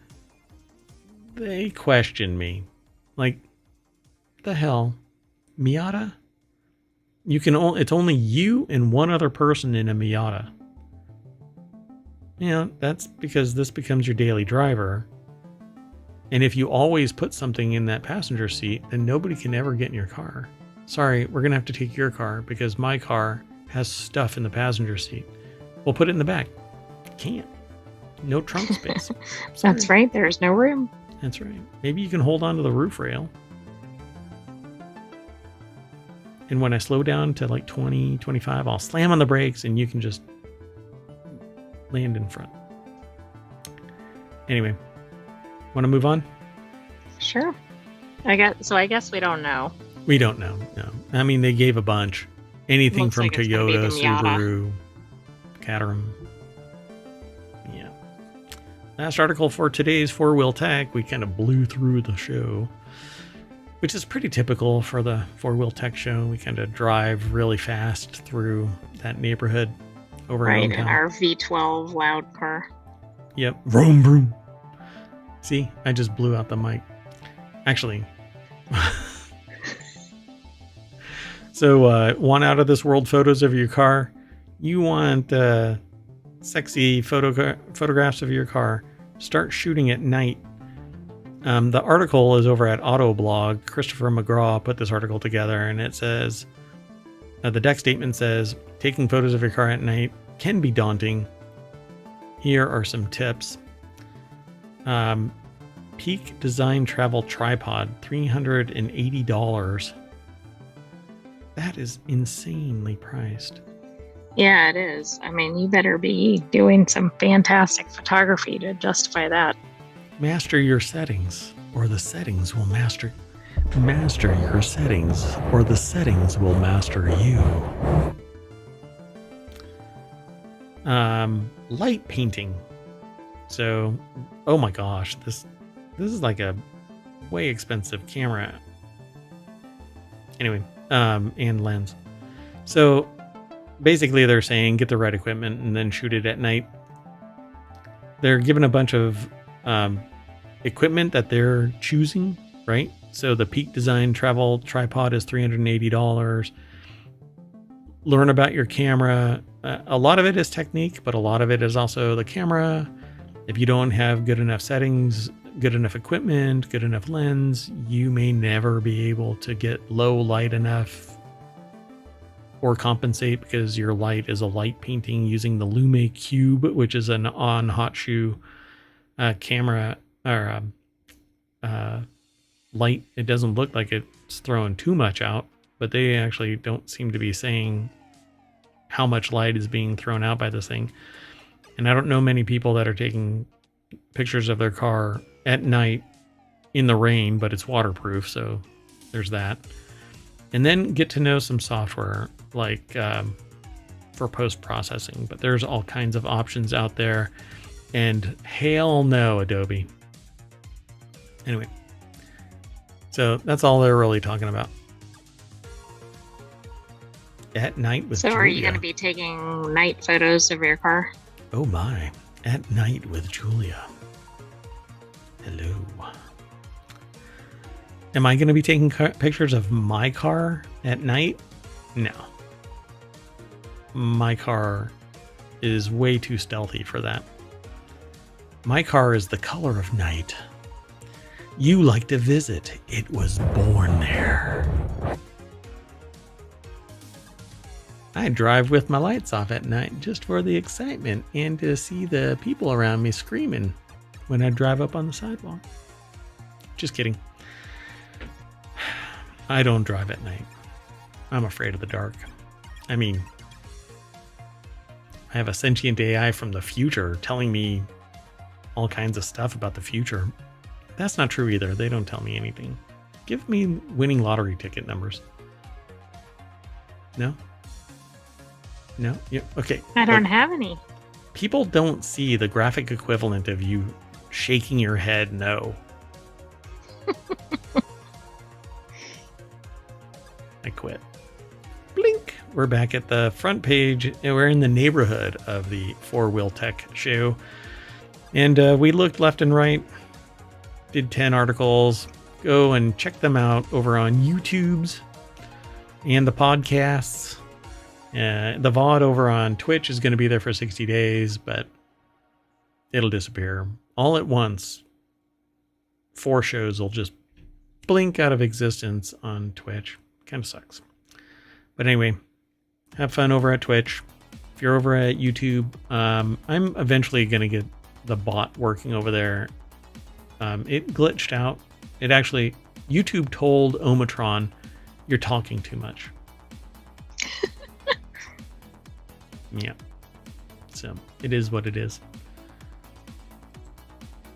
they questioned me. Like, the hell? Miata? It's only you and one other person in a Miata. Yeah, that's because this becomes your daily driver. And if you always put something in that passenger seat, then nobody can ever get in your car. Sorry, we're going to have to take your car because my car has stuff in the passenger seat. We'll put it in the back. Can't. No trunk space. That's right. There's no room. That's right. Maybe you can hold on to the roof rail. And when I slow down to like 20, 25, I'll slam on the brakes and you can just land in front. Anyway, want to move on? Sure. I guess we don't know. We don't know. No. I mean, they gave a bunch. Anything Looks from like it's gonna be Toyota, the Miata. Subaru, Caterham. Yeah. Last article for today's Four Wheel Tech. We kind of blew through the show, which is pretty typical for the Four Wheel Tech show. We kind of drive really fast through that neighborhood over Right, in in our V12 loud car. Yep. Vroom, vroom. See, I just blew out the mic. Actually. So, want out of this world photos of your car? You want sexy photographs of your car? Start shooting at night. The article is over at Autoblog. Christopher McGraw put this article together, and it says, the deck statement says, taking photos of your car at night can be daunting. Here are some tips. Peak Design Travel Tripod, $380. That is insanely priced. Yeah, it is. I mean, you better be doing some fantastic photography to justify that. Master your settings, or the settings will master. Master your settings, or the settings will master you. Light painting. So, oh my gosh, this is like a way expensive camera. Anyway, and lens. So basically they're saying get the right equipment and then shoot it at night. They're given a bunch of equipment that they're choosing, right? So the Peak Design Travel Tripod is $380. Learn about your camera. A lot of it is technique, but a lot of it is also the camera. If you don't have good enough settings, good enough equipment, good enough lens, you may never be able to get low light enough or compensate because your light is a light painting using the Lume Cube, which is an on hot shoe camera or light. It doesn't look like it's throwing too much out, but they actually don't seem to be saying how much light is being thrown out by this thing. And I don't know many people that are taking pictures of their car at night in the rain, but it's waterproof, so there's that. And then get to know some software like for post-processing, but there's all kinds of options out there, and hail no Adobe. Anyway, so that's all they're really talking about. At night with Julia. So are you going to be taking night photos of your car? Oh my, at night with Julia. Hello. Am I going to be taking pictures of my car at night? No. My car is way too stealthy for that. My car is the color of night. You like to visit. It was born there. I drive with my lights off at night just for the excitement and to see the people around me screaming when I drive up on the sidewalk. Just kidding. I don't drive at night. I'm afraid of the dark. I mean, I have a sentient AI from the future telling me all kinds of stuff about the future. That's not true either. They don't tell me anything. Give me winning lottery ticket numbers. No? No? Yeah. Okay. I don't have any. People don't see the graphic equivalent of you shaking your head no. I quit. Blink. We're back at the front page, and we're in the neighborhood of the Four Wheel Tech show. And we looked left and right, did 10 articles. Go and check them out over on YouTube's and the podcasts. The VOD over on Twitch is going to be there for 60 days, but it'll disappear all at once. 4 shows will just blink out of existence on Twitch. Kind of sucks. But anyway, have fun over at Twitch. if you're over at YouTube, I'm eventually going to get the bot working over there. It glitched out. It actually, YouTube told ohmTown, you're talking too much. Yeah. So it is what it is.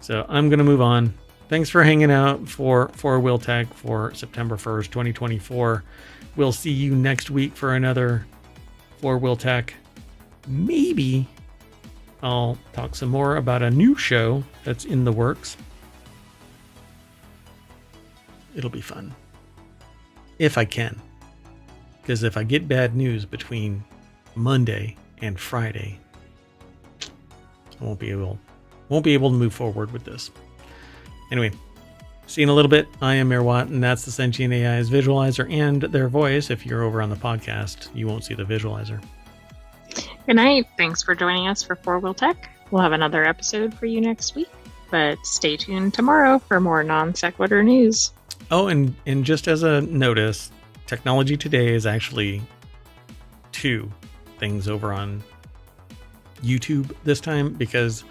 So I'm going to move on. Thanks for hanging out for Wheel Tech for September 1st, 2024. We'll see you next week for another For Wheel Tech. Maybe I'll talk some more about a new show that's in the works. It'll be fun. If I can. Because if I get bad news between Monday and Friday, I won't be able to move forward with this. Anyway, see you in a little bit. I am Mayor Watt, and that's the Sentient AI's visualizer and their voice. If you're over on the podcast, you won't see the visualizer. Good night. Thanks for joining us for Four Wheel Tech. We'll have another episode for you next week, but stay tuned tomorrow for more non-sequitur news. Oh, and just as a notice, Technology Today is actually 2 things over on YouTube this time because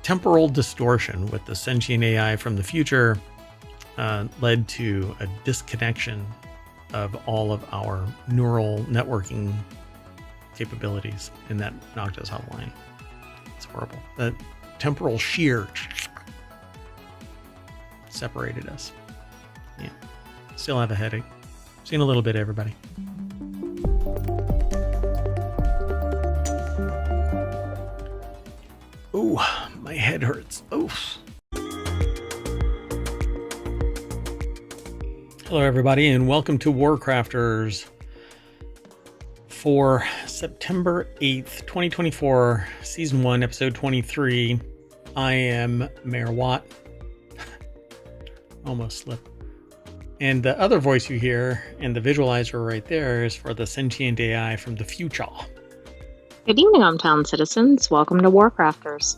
temporal distortion with the Sentient AI from the future led to a disconnection of all of our neural networking capabilities, and that knocked us offline. It's horrible. The temporal shear separated us. Yeah. Still have a headache. See you in a little bit, everybody. Oh, my head hurts. Oof. Hello, everybody, and welcome to WarCrafters for September 8th, 2024, Season 1, Episode 23. I am Mayor Watt. Almost slipped. And the other voice you hear and the visualizer right there is for the Sentient AI from the future. Good evening, ohmTown citizens. Welcome to WarCrafters.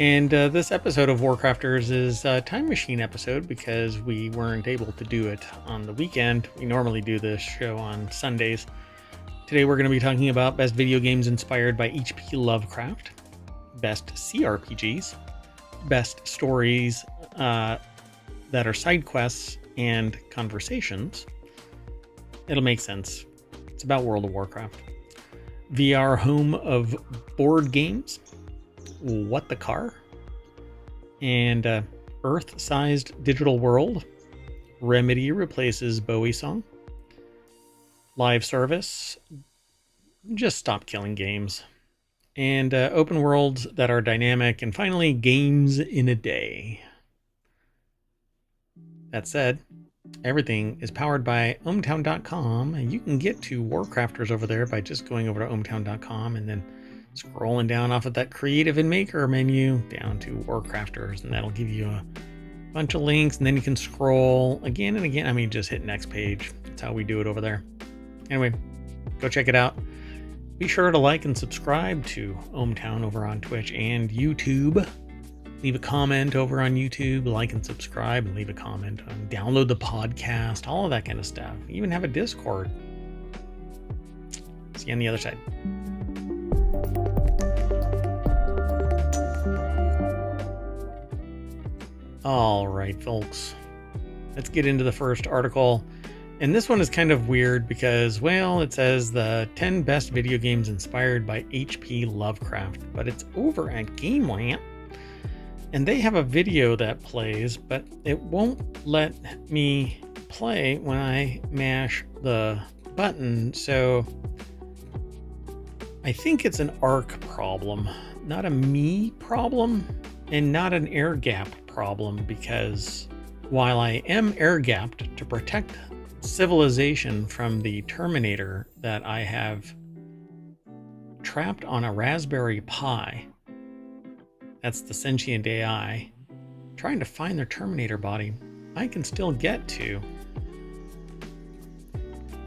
And this episode of WarCrafters is a time machine episode because we weren't able to do it on the weekend. We normally do this show on Sundays. Today we're going to be talking about best video games inspired by H.P. Lovecraft, best CRPGs, best stories that are side quests and conversations. It'll make sense. It's about World of Warcraft. VR home of board games. What the Car? And Earth-sized digital world. Remedy replaces Bowie song. Live service. Just stop killing games. And open worlds that are dynamic. And finally, games in a day. That said, everything is powered by ohmTown.com, and you can get to WarCrafters over there by just going over to ohmTown.com and then scrolling down off of that Creative and Maker menu down to WarCrafters, and that'll give you a bunch of links, and then you can scroll again and again. I mean, just hit next page. That's how we do it over there. Anyway, go check it out. Be sure to like and subscribe to ohmTown over on Twitch and YouTube. Leave a comment over on YouTube, like and subscribe, and leave a comment on download the podcast, all of that kind of stuff. Even have a Discord. See you on the other side. All right, folks. Let's get into the first article. And this one is kind of weird because, well, it says the 10 best video games inspired by H.P. Lovecraft, but it's over at GameRant. And they have a video that plays, but it won't let me play when I mash the button. So I think it's an ARC problem, not a me problem, and not an air gap problem, because while I am air gapped to protect civilization from the Terminator that I have trapped on a Raspberry Pi, that's the Sentient AI, trying to find their Terminator body, I can still get to.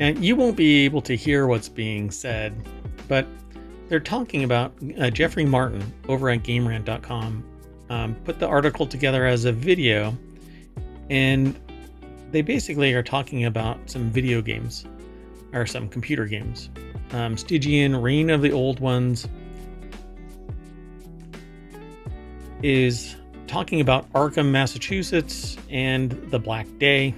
And you won't be able to hear what's being said, but they're talking about Jeffrey Martin over at GameRant.com put the article together as a video, and they basically are talking about some video games. or some computer games. Stygian, Reign of the Old Ones, is talking about Arkham, Massachusetts, and the Black Day,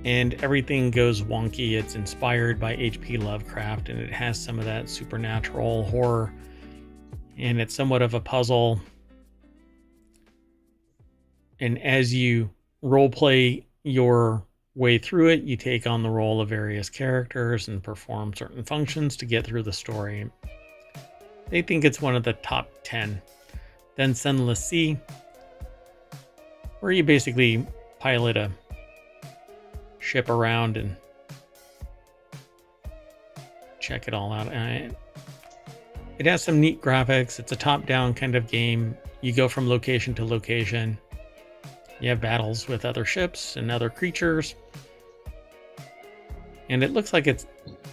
and everything goes wonky. It's inspired by H.P. Lovecraft, and it has some of that supernatural horror, and it's somewhat of a puzzle. And as you roleplay your way through it, you take on the role of various characters and perform certain functions to get through the story. They think it's one of the top 10. Then Sunless Sea, where you basically pilot a ship around and check it all out. It has some neat graphics. It's a top-down kind of game. You go from location to location. You have battles with other ships and other creatures. And it looks like it's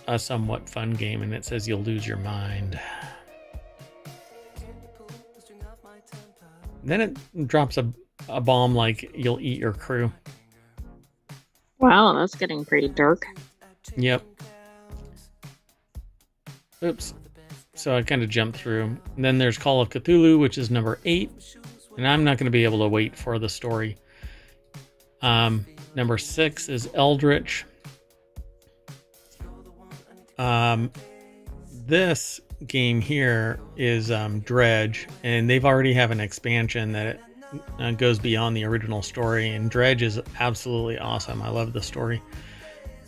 a somewhat fun game, and it says you'll lose your mind. Then it drops a bomb like you'll eat your crew. Wow, that's getting pretty dark. Yep. Oops. So I kind of jumped through. And then there's Call of Cthulhu, which is number 8. And I'm not going to be able to wait for the story. Number 6 is Eldritch. This game here is Dredge, and they've already have an expansion that goes beyond the original story, and Dredge is absolutely awesome. I love the story.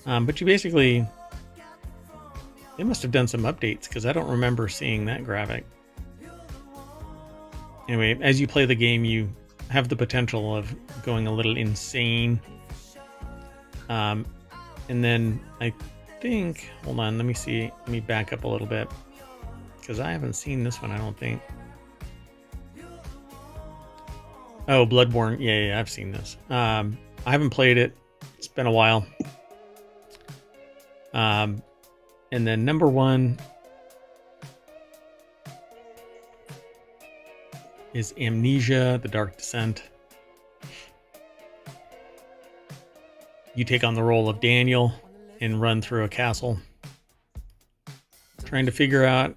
But you basically, they must have done some updates because I don't remember seeing that graphic. Anyway, as you play the game, you have the potential of going a little insane. And then I think, hold on, let me see. Let me back up a little bit because I haven't seen this one, I don't think. Oh, Bloodborne. Yeah, I've seen this. I haven't played it. It's been a while. And then number 1 is Amnesia, The Dark Descent. You take on the role of Daniel and run through a castle, trying to figure out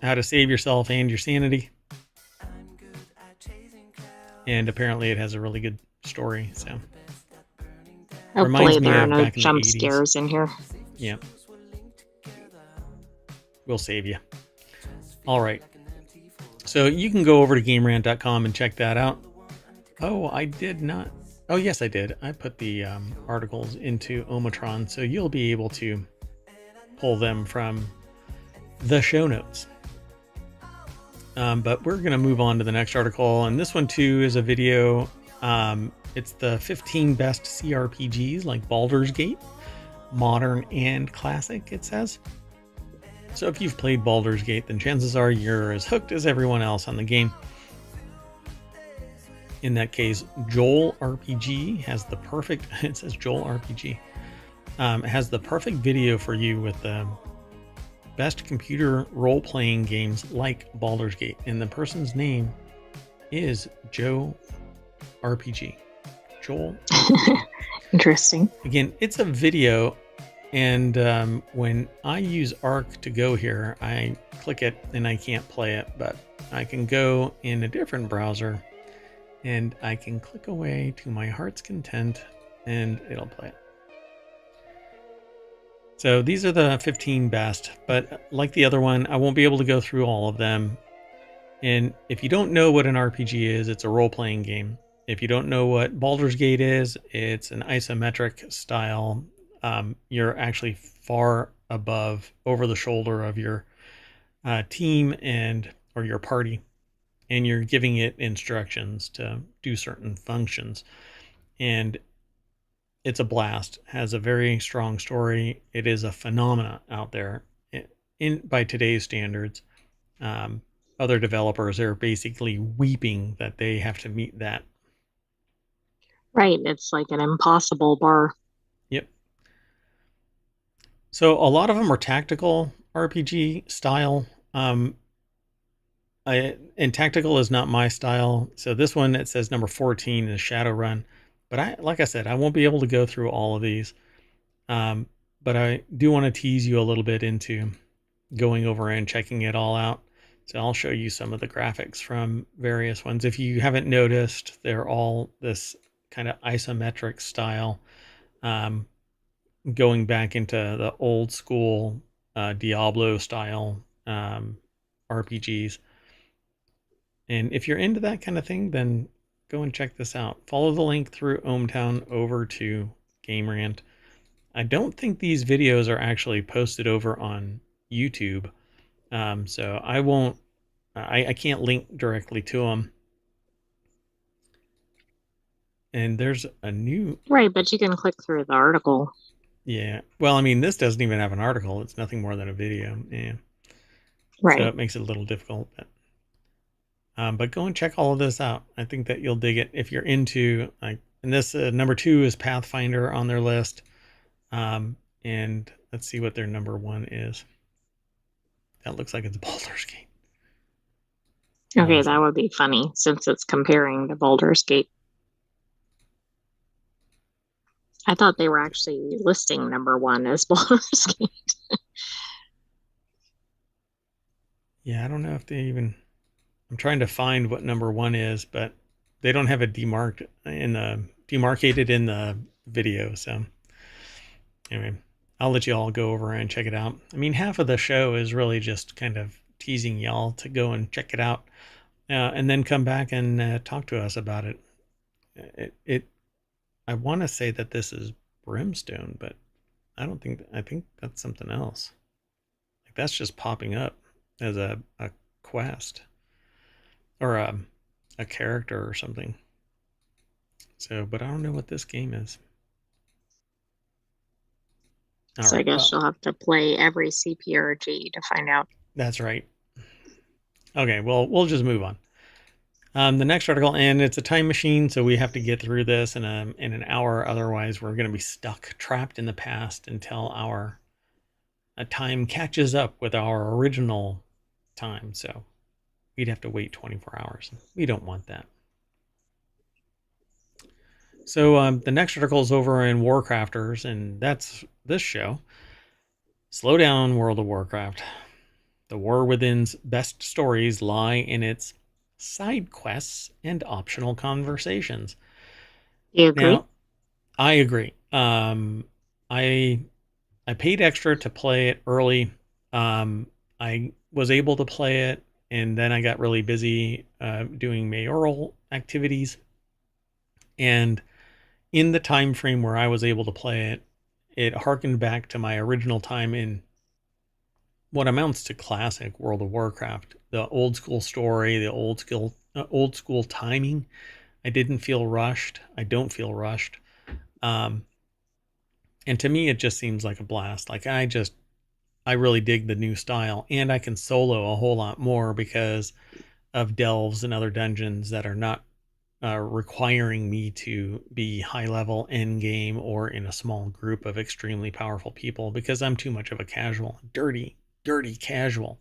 how to save yourself and your sanity. And apparently it has a really good story, so Hopefully there are no jump scares in here. Yeah. We'll save you. All right. So you can go over to GameRant.com and check that out. Oh, I did not. Oh, yes, I did. I put the articles into ohmTown, so you'll be able to pull them from the show notes. But we're going to move on to the next article, and this one too is a video. It's the 15 best CRPGs like Baldur's Gate, modern and classic, it says. So if you've played Baldur's Gate, then chances are you're as hooked as everyone else on the game. In that case, Joel RPG has the perfect, it says Joel RPG, has the perfect video for you with the best computer role-playing games like Baldur's Gate. And the person's name is Joe RPG. Joel. Interesting. Again, it's a video, and when I use Arc to go here, I click it and I can't play it, but I can go in a different browser and I can click away to my heart's content and it'll play it. So these are the 15 best, but like the other one, I won't be able to go through all of them. And if you don't know what an RPG is, it's a role-playing game. If you don't know what Baldur's Gate is, it's an isometric style. You're actually far above, over the shoulder of your team or your party, and you're giving it instructions to do certain functions. And it's a blast. Has a very strong story. It is a phenomena out there by today's standards. Other developers are basically weeping that they have to meet that. Right. It's like an impossible bar. Yep. So a lot of them are tactical RPG style. And tactical is not my style. So this one, it says number 14 is Shadowrun. But like I said, I won't be able to go through all of these. but I do want to tease you a little bit into going over and checking it all out. So I'll show you some of the graphics from various ones. If you haven't noticed, they're all this kind of isometric style, um, going back into the old school Diablo style RPGs. And if you're into that kind of thing, then go and check this out. Follow the link through ohmTown over to Game Rant. I don't think these videos are actually posted over on YouTube, so I won't. I can't link directly to them. And there's a new. Right, but you can click through the article. Yeah. Well, I mean, this doesn't even have an article. It's nothing more than a video. Yeah. So Right. it makes it a little difficult. But go and check all of this out. I think that you'll dig it if you're into like. And this number 2 is Pathfinder on their list. And let's see what their number 1 is. That looks like it's Baldur's Gate. Okay, that would be funny since it's comparing to Baldur's Gate. I thought they were actually listing number 1 as Baldur's Gate. Yeah, I don't know if they even. I'm trying to find what number 1 is, but they don't have it demarcated in the video. So anyway, I'll let you all go over and check it out. I mean, half of the show is really just kind of teasing y'all to go and check it out, and then come back and talk to us about it. I want to say that this is Brimstone, but I don't think. I think that's something else. Like that's just popping up as a quest or a character or something. So, but I don't know what this game is. All So I right. guess Well, you'll have to play every CPRG to find out. that's right. Okay. Well, we'll just move on. The next article, and it's a time machine, so we have to get through this in an hour. Otherwise, we're going to be stuck, trapped in the past until our time catches up with our original time. So we'd have to wait 24 hours. We don't want that. So the next article is over in WarCrafters, and that's this show. Slow down, World of Warcraft. The War Within's best stories lie in its side quests and optional conversations. Do you agree? Now, I agree. I I paid extra to play it early. I was able to play it, and then I got really busy doing mayoral activities. And in the time frame where I was able to play it, it harkened back to my original time in what amounts to classic World of Warcraft. The old school story, the old school timing. I didn't feel rushed. I don't feel rushed. Um, and to me, it just seems like a blast. Like I really dig the new style, and I can solo a whole lot more because of delves and other dungeons that are not requiring me to be high level end game or in a small group of extremely powerful people because I'm too much of a casual, dirty casual.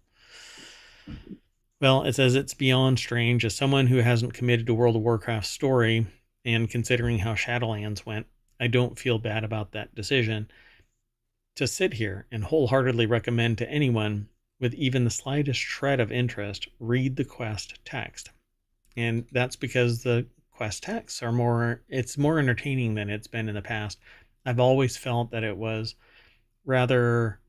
Well, it says it's beyond strange. As someone who hasn't committed to World of Warcraft's story, and considering how Shadowlands went, I don't feel bad about that decision to sit here and wholeheartedly recommend to anyone with even the slightest shred of interest read the quest text. And that's because the quest texts are it's more entertaining than it's been in the past. I've always felt that it was rather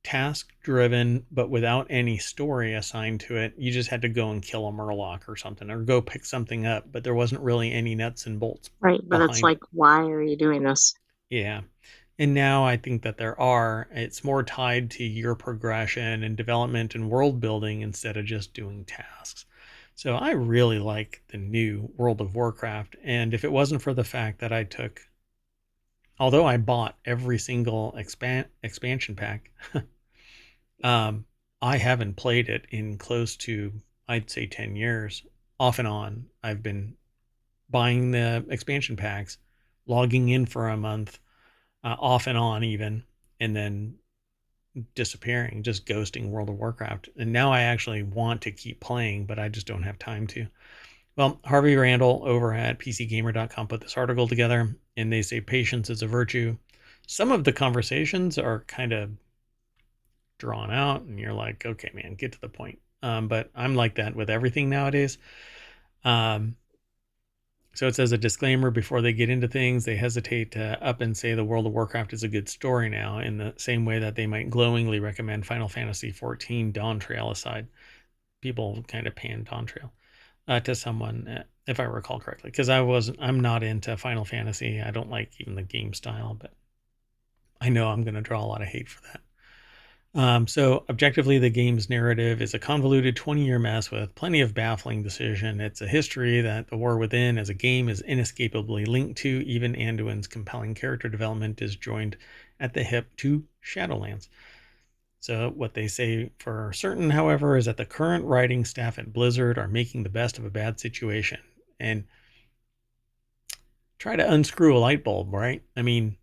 task driven, but without any story assigned to it. You just had to go and kill a murloc or something, or go pick something up, but there wasn't really any nuts and bolts Right, but it's behind like, it. why are you doing this? Yeah. And now I think that it's more tied to your progression and development and world building instead of just doing tasks. So I really like the new World of Warcraft. And if it wasn't for the fact that although I bought every single expansion pack, um, I haven't played it in close to, I'd say, 10 years. Off and on, I've been buying the expansion packs, logging in for a month, off and on even, and then disappearing, just ghosting World of Warcraft. And now I actually want to keep playing, but I just don't have time to. Well, Harvey Randall over at PCGamer.com put this article together, and they say patience is a virtue. some of the conversations are kind of drawn out, and you're like, okay, man, get to the point. But I'm like that with everything nowadays. Um, so it says a disclaimer before they get into things. They hesitate to up and say the World of Warcraft is a good story now, in the same way that they might glowingly recommend Final Fantasy XIV Dawn Trail aside. People kind of pan Dawn Trail to someone, if I recall correctly, because I'm not into Final Fantasy. I don't like even the game style, but I know I'm going to draw a lot of hate for that. So objectively, the game's narrative is a convoluted 20-year mess with plenty of baffling decision. It's a history that The War Within as a game is inescapably linked to. Even Anduin's compelling character development is joined at the hip to Shadowlands. So what they say for certain, however, is that the current writing staff at Blizzard are making the best of a bad situation. And try to unscrew a light bulb, right? I mean,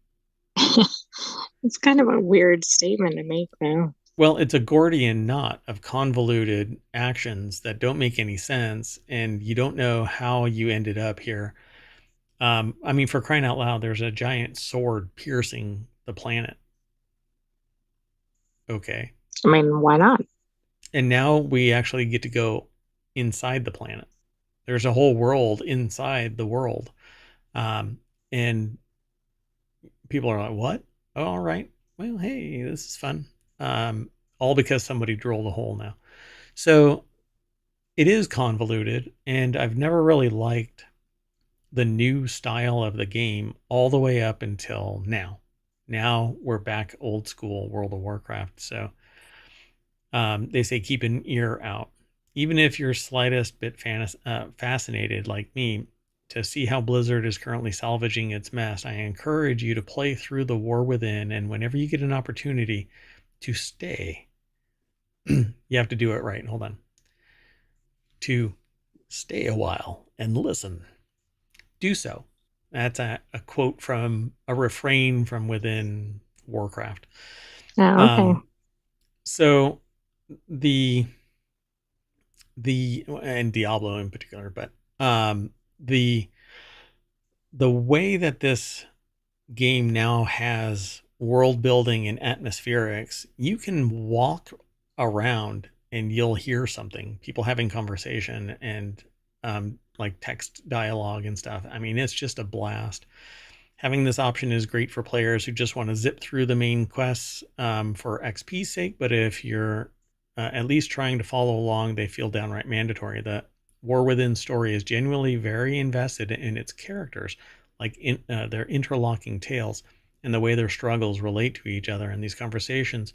It's kind of a weird statement to make, though. well, it's a Gordian knot of convoluted actions that don't make any sense, and you don't know how you ended up here. I mean, for crying out loud, there's a giant sword piercing the planet. Okay. I mean, why not? And now we actually get to go inside the planet. There's a whole world inside the world. And people are like, what? Oh, all right. Well, hey, this is fun. All because somebody drilled a hole now. So it is convoluted, and I've never really liked the new style of the game all the way up until now. Now we're back old school World of Warcraft. So they say keep an ear out. Even if you're slightest bit fascinated, like me, to see how Blizzard is currently salvaging its mess, I encourage you to play through The War Within, and whenever you get an opportunity to stay, you have to do it right. Hold on. To stay a while and listen. Do so. That's a quote from a refrain from within Warcraft. Oh, okay. So the and Diablo in particular, but the way that this game now has world building and atmospherics, you can walk around and you'll hear something, people having conversation and like text dialogue and stuff. I mean, it's just a blast. Having this option is great for players who just want to zip through the main quests for XP's sake, but if you're at least trying to follow along, they feel downright mandatory. The War Within story is genuinely very invested in its characters, like their interlocking tales and the way their struggles relate to each other. And these conversations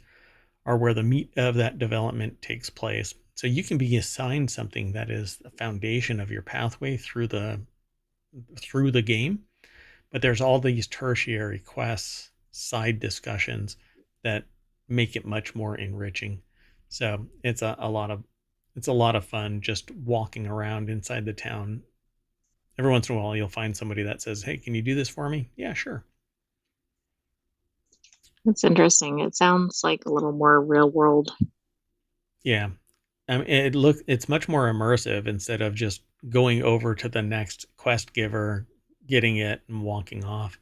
are where the meat of that development takes place. So you can be assigned something that is the foundation of your pathway through the game, but there's all these tertiary quests, side discussions that make it much more enriching. So it's a lot of fun just walking around inside the town. Every once in a while, you'll find somebody that says, "Hey, can you do this for me?" Yeah, sure. That's interesting. It sounds like a little more real world. Yeah, it's much more immersive instead of just going over to the next quest giver, getting it, and walking off.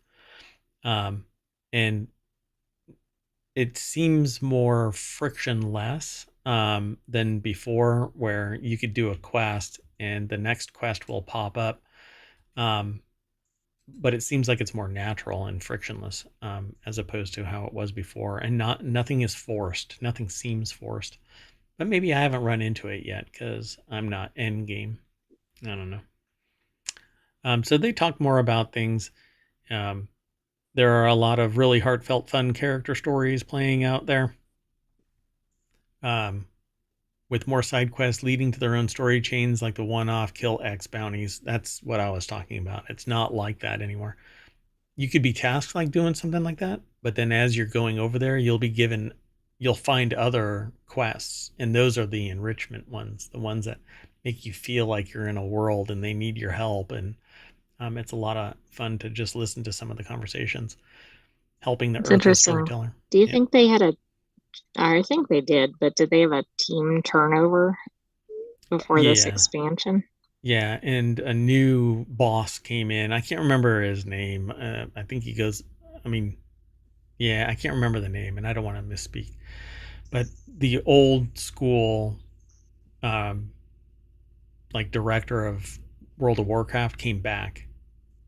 And it seems more frictionless than before, where you could do a quest and the next quest will pop up. But it seems like it's more natural and frictionless as opposed to how it was before. And nothing is forced. Nothing seems forced. But maybe I haven't run into it yet because I'm not end game. I don't know. So they talk more about things. Um, there are a lot of really heartfelt, fun character stories playing out there. Um, with more side quests leading to their own story chains, like the one-off kill X bounties. That's what I was talking about. It's not like that anymore. You could be tasked like doing something like that, but then as you're going over there, you'll find other quests, and those are the enrichment ones, the ones that make you feel like you're in a world and they need your help. And it's a lot of fun to just listen to some of the conversations, helping the It's earthly interesting. storyteller. Do you Yeah. think they had I think they did, but did they have a team turnover before this Yeah. expansion? Yeah, and a new boss came in. I can't remember his name. I think he goes. I mean, yeah, I can't remember the name, and I don't want to misspeak, but the old school, um, like director of World of Warcraft came back,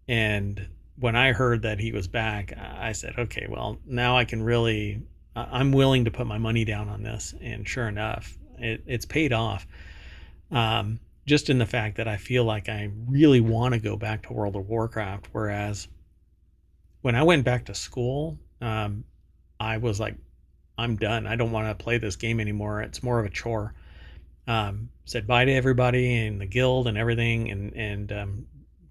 and when I heard that he was back, I said, okay, well, now I can really, I'm willing to put my money down on this, and sure enough, it's paid off. Just in the fact that I feel like I really want to go back to World of Warcraft, whereas when I went back to school, I was like, I'm done. I don't want to play this game anymore. It's more of a chore. Said bye to everybody in the guild and everything, and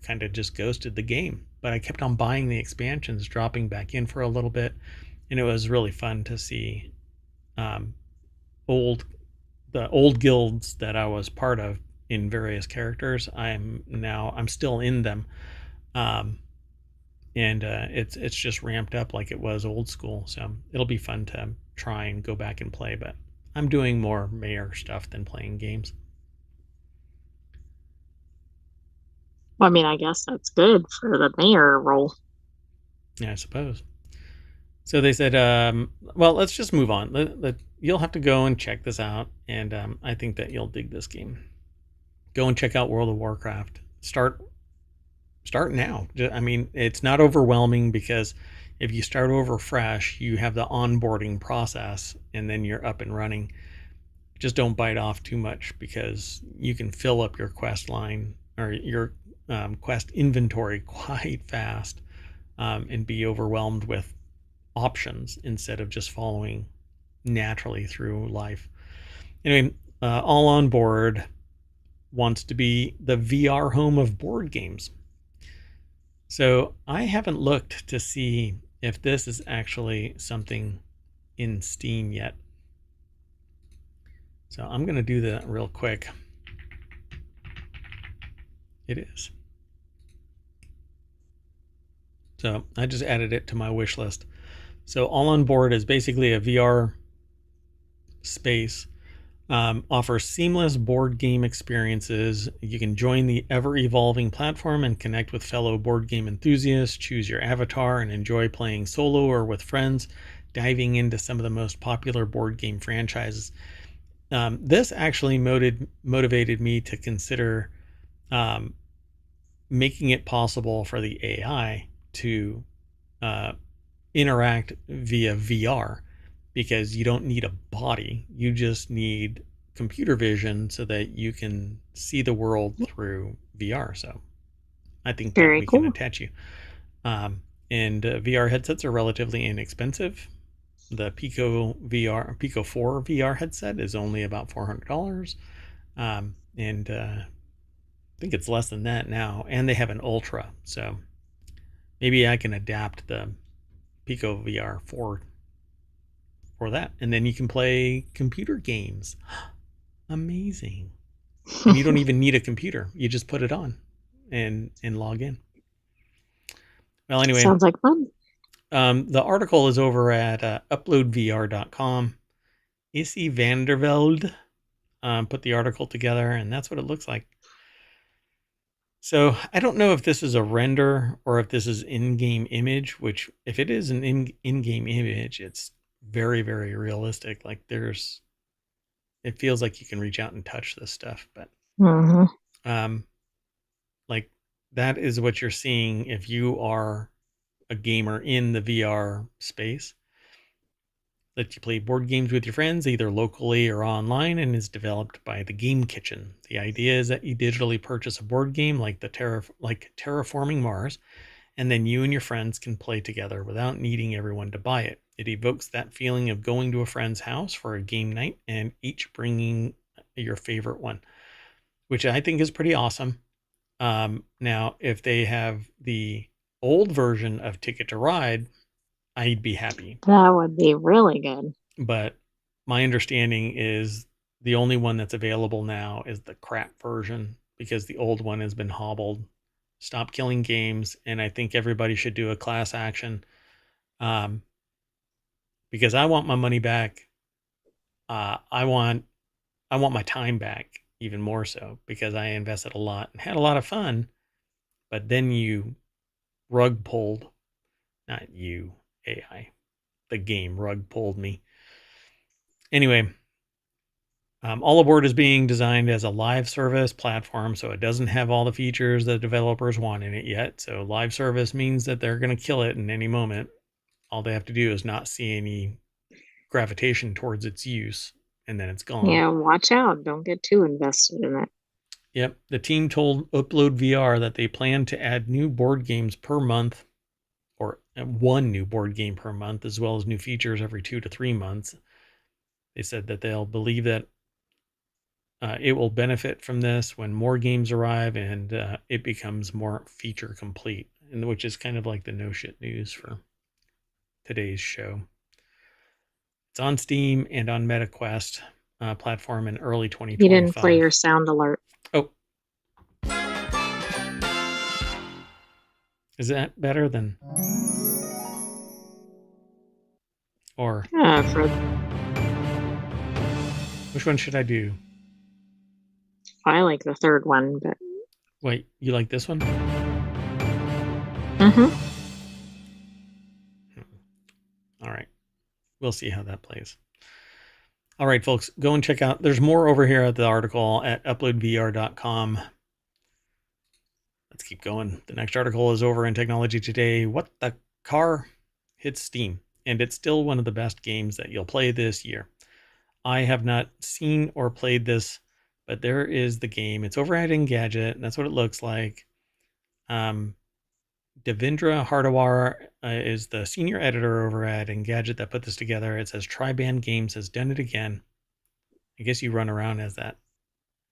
kind of just ghosted the game. But I kept on buying the expansions, dropping back in for a little bit, and it was really fun to see um, old the old guilds that I was part of in various characters. I'm still in them, um, and it's just ramped up like it was old school. So it'll be fun to try and go back and play. But I'm doing more mayor stuff than playing games. Well, I mean, I guess that's good for the mayor role. Yeah, I suppose. So they said, well, let's just move on. You'll have to go and check this out, and I think that you'll dig this game. Go and check out World of Warcraft. Start now. I mean, it's not overwhelming because if you start over fresh, you have the onboarding process, and then you're up and running. Just don't bite off too much because you can fill up your quest line or your quest inventory quite fast, and be overwhelmed with options instead of just following naturally through life. Anyway, All On Board wants to be the VR home of board games. So I haven't looked to see if this is actually something in Steam yet. So I'm going to do that real quick. It is. So I just added it to my wish list. So All On Board is basically a VR space, offers seamless board game experiences. You can join the ever evolving platform and connect with fellow board game enthusiasts, choose your avatar, and enjoy playing solo or with friends, diving into some of the most popular board game franchises. This actually motivated me to consider um, making it possible for the AI to uh, interact via VR, because you don't need a body. You just need computer vision so that you can see the world through VR. So I think that Very we can cool. attach you. And VR headsets are relatively inexpensive. The Pico 4 VR headset is only about $400. And I think it's less than that now. And they have an Ultra. So maybe I can adapt the Pico VR for that. And then you can play computer games. Amazing. And you don't even need a computer. You just put it on and log in. Well, anyway, Sounds like fun. the article is over at uploadvr.com. Issy Vandervelde put the article together, and that's what it looks like. So I don't know if this is a render or if this is in-game image, which if it is an in-game image, it's very, very realistic. Like it feels like you can reach out and touch this stuff, but Hmm. um, like that is what you're seeing if you are a gamer in the VR space. That you play board games with your friends, either locally or online, and is developed by the Game Kitchen. The idea is that you digitally purchase a board game like Terraforming Mars, and then you and your friends can play together without needing everyone to buy it. It evokes that feeling of going to a friend's house for a game night and each bringing your favorite one, which I think is pretty awesome. Now, if they have the old version of Ticket to Ride, I'd be happy. That would be really good. But my understanding is the only one that's available now is the crap version because the old one has been hobbled. Stop killing games, and I think everybody should do a class action, um, because I want my money back. I want my time back even more so because I invested a lot and had a lot of fun. But then you rug pulled, not you, AI. the game rug pulled me. Anyway, All Aboard is being designed as a live service platform, so it doesn't have all the features that developers want in it yet. So live service means that they're going to kill it in any moment. All they have to do is not see any gravitation towards its use, and then it's gone. Yeah, watch out. Don't get too invested in it. Yep. The team told Upload VR that they plan to add new board games per month, or one new board game per month, as well as new features every 2 to 3 months. They said that they'll believe that it will benefit from this when more games arrive and it becomes more feature complete, and which is kind of like the no shit news for today's show. It's on Steam and on MetaQuest platform in early 2025. You didn't play your sound alert. Oh. Is that better than... Or... Which one should I do? I like the third one, but... Wait, you like this one? Mm-hmm. All right. We'll see how that plays. All right, folks, go and check out. There's more over here at the article at uploadvr.com. Let's keep going. The next article is over in Technology Today. What the Car hits Steam, and it's still one of the best games that you'll play this year. I have not seen or played this, but there is the game. It's over at Engadget, and that's what it looks like. Devendra Hardawar is the senior editor over at Engadget that put this together. It says Triband Games has done it again. I guess you run around as that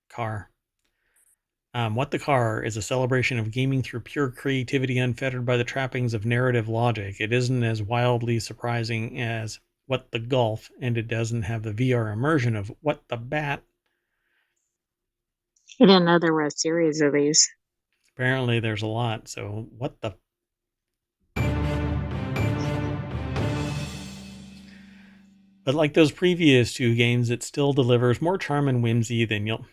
car. What the Car is a celebration of gaming through pure creativity unfettered by the trappings of narrative logic. It isn't as wildly surprising as What the Golf, and it doesn't have the VR immersion of What the Bat. I didn't know there were a series of these. Apparently there's a lot, so what the... But like those previous two games, it still delivers more charm and whimsy than you'll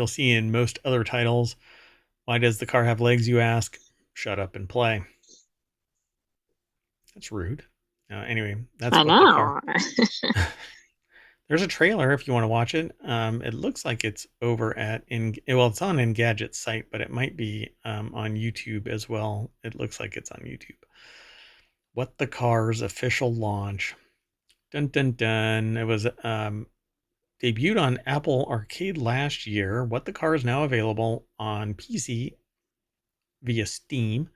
see in most other titles. Why does the car have legs, you ask? Shut up and play. That's rude. Anyway, that's what the car... There's a trailer if you want to watch it. It looks like it's over at... it's on Engadget's site, but it might be on YouTube as well. It looks like it's on YouTube. What the Car's official launch. Dun, dun, dun. It was debuted on Apple Arcade last year. What the Car is now available on PC via Steam.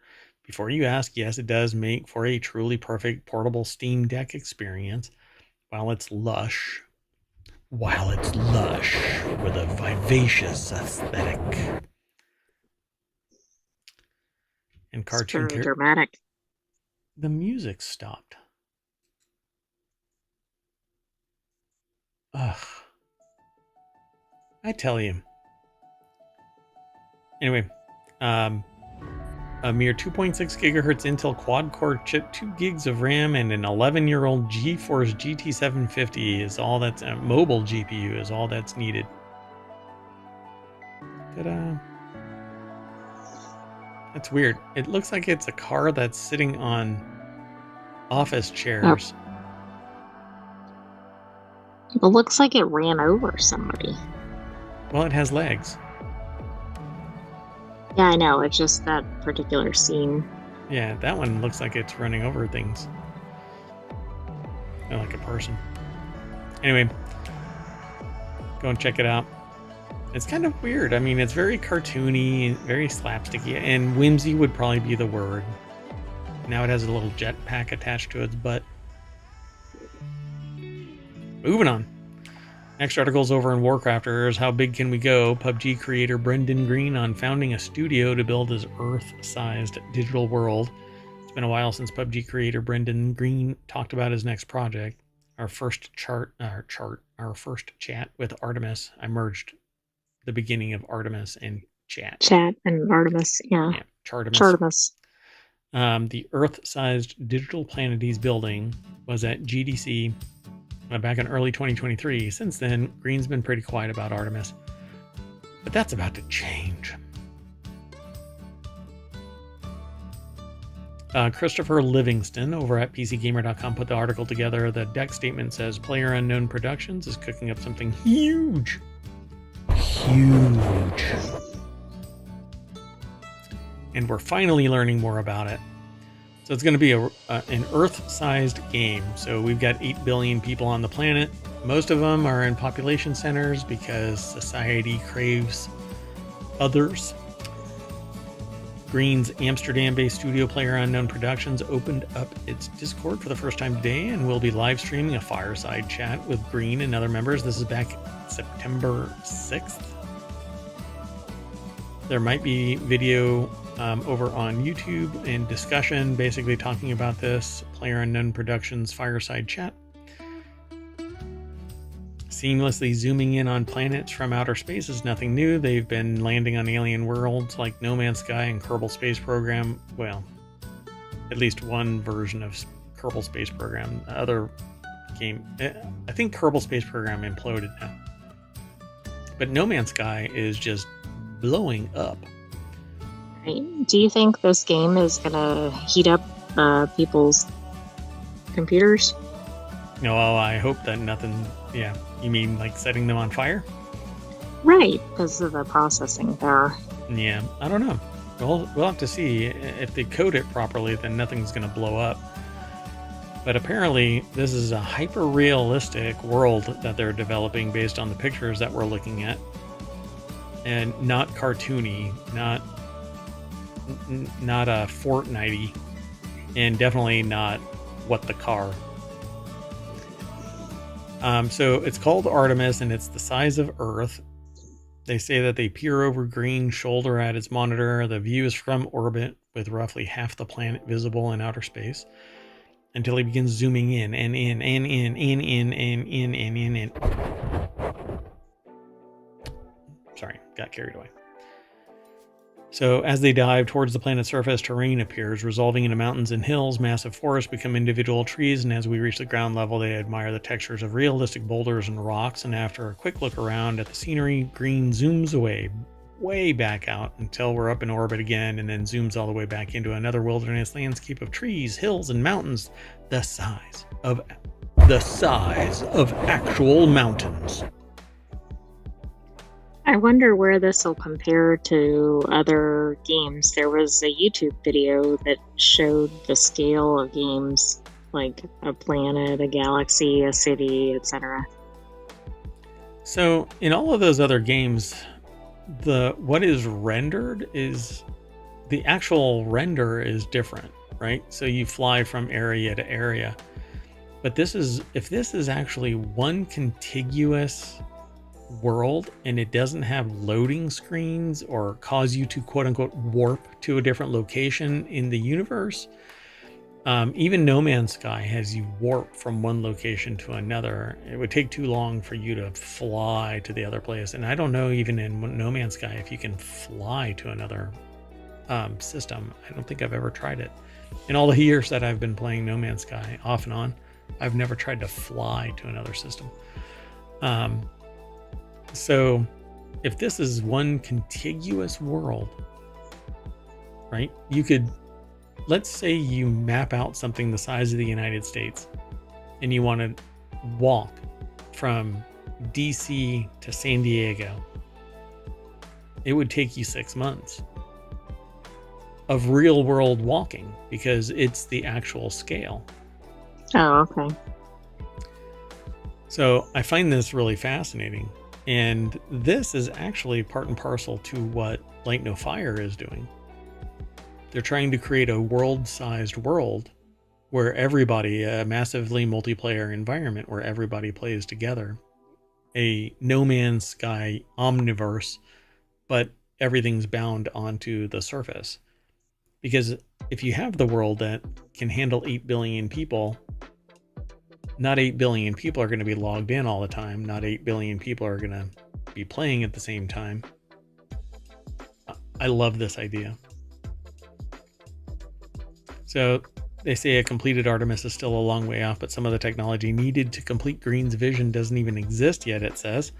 Before you ask, yes, it does make for a truly perfect portable Steam Deck experience. While it's lush with a vivacious aesthetic. And cartoon very dramatic. The music stopped. Ugh. I tell you. Anyway, a mere 2.6 gigahertz Intel quad-core chip, 2 gigs of RAM, and an 11-year-old GeForce GT 750 is all that's... A mobile GPU is all that's needed. Ta-da. That's weird. It looks like it's a car that's sitting on office chairs. It looks like it ran over somebody. Well, it has legs. Yeah, I know. It's just that particular scene. Yeah, that one looks like it's running over things. Like a person. Anyway, go and check it out. It's kind of weird. I mean, it's very cartoony, very slapsticky, and whimsy would probably be the word. Now it has a little jetpack attached to its butt. Moving on. Next article's over in WarCrafters. How big can we go? PUBG creator Brendan Green on founding a studio to build his Earth-sized digital world. It's been a while since PUBG creator Brendan Green talked about his next project. Our first chat with Artemis. I merged the beginning of Artemis and chat. Chat and Artemis, yeah. Chartemis. The Earth-sized digital planet he's building was at GDC back in early 2023. Since then, Green's been pretty quiet about Artemis. But that's about to change. Christopher Livingston over at PCGamer.com put the article together. The deck statement says Player Unknown Productions is cooking up something huge. Huge. And we're finally learning more about it. So it's going to be an Earth-sized game. So we've got 8 billion people on the planet. Most of them are in population centers because society craves others. Green's Amsterdam-based studio Player Unknown Productions opened up its Discord for the first time today and will be live streaming a fireside chat with Green and other members. This is back September 6th. There might be video over on YouTube and discussion basically talking about this Player Unknown Productions fireside chat. Seamlessly zooming in on planets from outer space is nothing new. They've been landing on alien worlds like No Man's Sky and Kerbal Space Program. Well, at least one version of Kerbal Space Program. The other game, I think Kerbal Space Program imploded now. But No Man's Sky is just blowing up. Right. Do you think this game is going to heat up people's computers? No, well, I hope that nothing. Yeah, you mean like setting them on fire? Right, because of the processing power. Yeah, I don't know. We'll have to see. If they code it properly, then nothing's going to blow up. But apparently, this is a hyper-realistic world that they're developing based on the pictures that we're looking at. And not cartoony, not a Fortnite-y, and definitely not What the Car. So it's called Artemis, and it's the size of Earth. They say that they peer over Green's shoulder at its monitor. The view is from orbit, with roughly half the planet visible in outer space, until he begins zooming in and in and in and in and in and in and in. Sorry, got carried away. So as they dive towards the planet's surface, terrain appears, resolving into mountains and hills. Massive forests become individual trees, and as we reach the ground level, they admire the textures of realistic boulders and rocks. And after a quick look around at the scenery, Green zooms away, way back out, until we're up in orbit again, and then zooms all the way back into another wilderness landscape of trees, hills, and mountains, the size of actual mountains. I wonder where this will compare to other games. There was a YouTube video that showed the scale of games, like a planet, a galaxy, a city, etc. So in all of those other games, what is rendered is the actual render is different, right? So you fly from area to area. But if this is actually one contiguous world and it doesn't have loading screens or cause you to quote unquote warp to a different location in the universe, even No Man's Sky has you warp from one location to another. It would take too long for you to fly to the other place, and I don't know even in No Man's Sky if you can fly to another system. I don't think I've ever tried it. In all the years that I've been playing No Man's Sky off and on, I've never tried to fly to another system. So if this is one contiguous world, right, you could, let's say you map out something the size of the United States and you want to walk from DC to San Diego. It would take you 6 months of real world walking because it's the actual scale. Oh, okay. So I find this really fascinating. And this is actually part and parcel to what Light No Fire is doing. They're trying to create a world-sized world where everybody, a massively multiplayer environment where everybody plays together. A No Man's Sky omniverse, but everything's bound onto the surface. Because if you have the world that can handle 8 billion people, not 8 billion people are going to be logged in all the time. Not 8 billion people are going to be playing at the same time. I love this idea. So they say a completed Artemis is still a long way off, but some of the technology needed to complete Green's vision doesn't even exist yet, it says.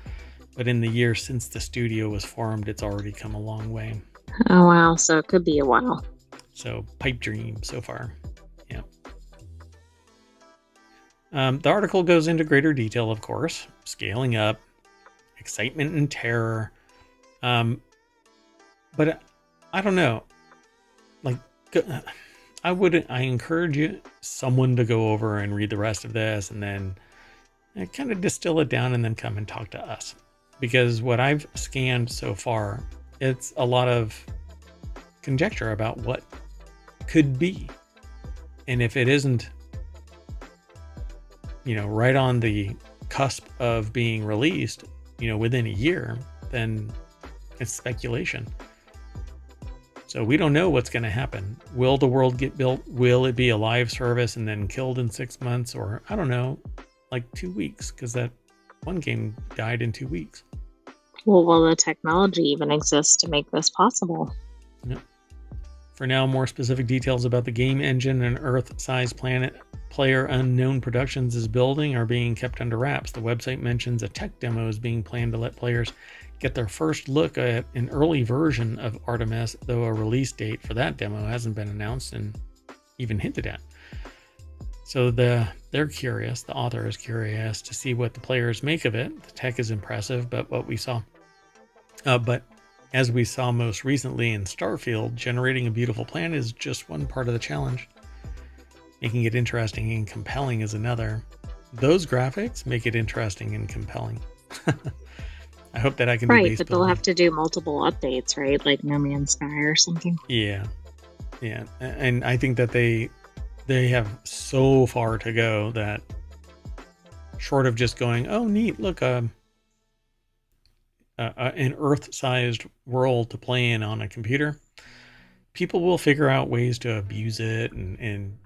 But in the years since the studio was formed, it's already come a long way. Oh, wow. So it could be a while. So pipe dream so far. Yeah. The article goes into greater detail, of course, scaling up, excitement and terror. But I don't know. Like, I encourage someone to go over and read the rest of this and then kind of distill it down and then come and talk to us. Because what I've scanned so far, it's a lot of conjecture about what could be. And if it isn't, right on the cusp of being released, within a year, then it's speculation. So we don't know what's going to happen. Will the world get built? Will it be a live service and then killed in 6 months? Or I don't know, like 2 weeks, because that one game died in 2 weeks. Well, will the technology even exist to make this possible? No. For now, more specific details about the game engine and Earth-sized planet Player Unknown Productions is building are being kept under wraps. The website mentions a tech demo is being planned to let players get their first look at an early version of Artemis, though a release date for that demo hasn't been announced and even hinted at. So they're curious, the author is curious to see what the players make of it. The tech is impressive, but what we saw. But as we saw most recently in Starfield, generating a beautiful planet is just one part of the challenge. Making it interesting and compelling is another. Those graphics make it interesting and compelling. I hope that I can do base Right, but building. they'll have to do multiple updates, right? Like No Man's Sky or something. Yeah. And I think that they have so far to go that short of just going, oh, neat, look, an Earth-sized world to play in on a computer, people will figure out ways to abuse it and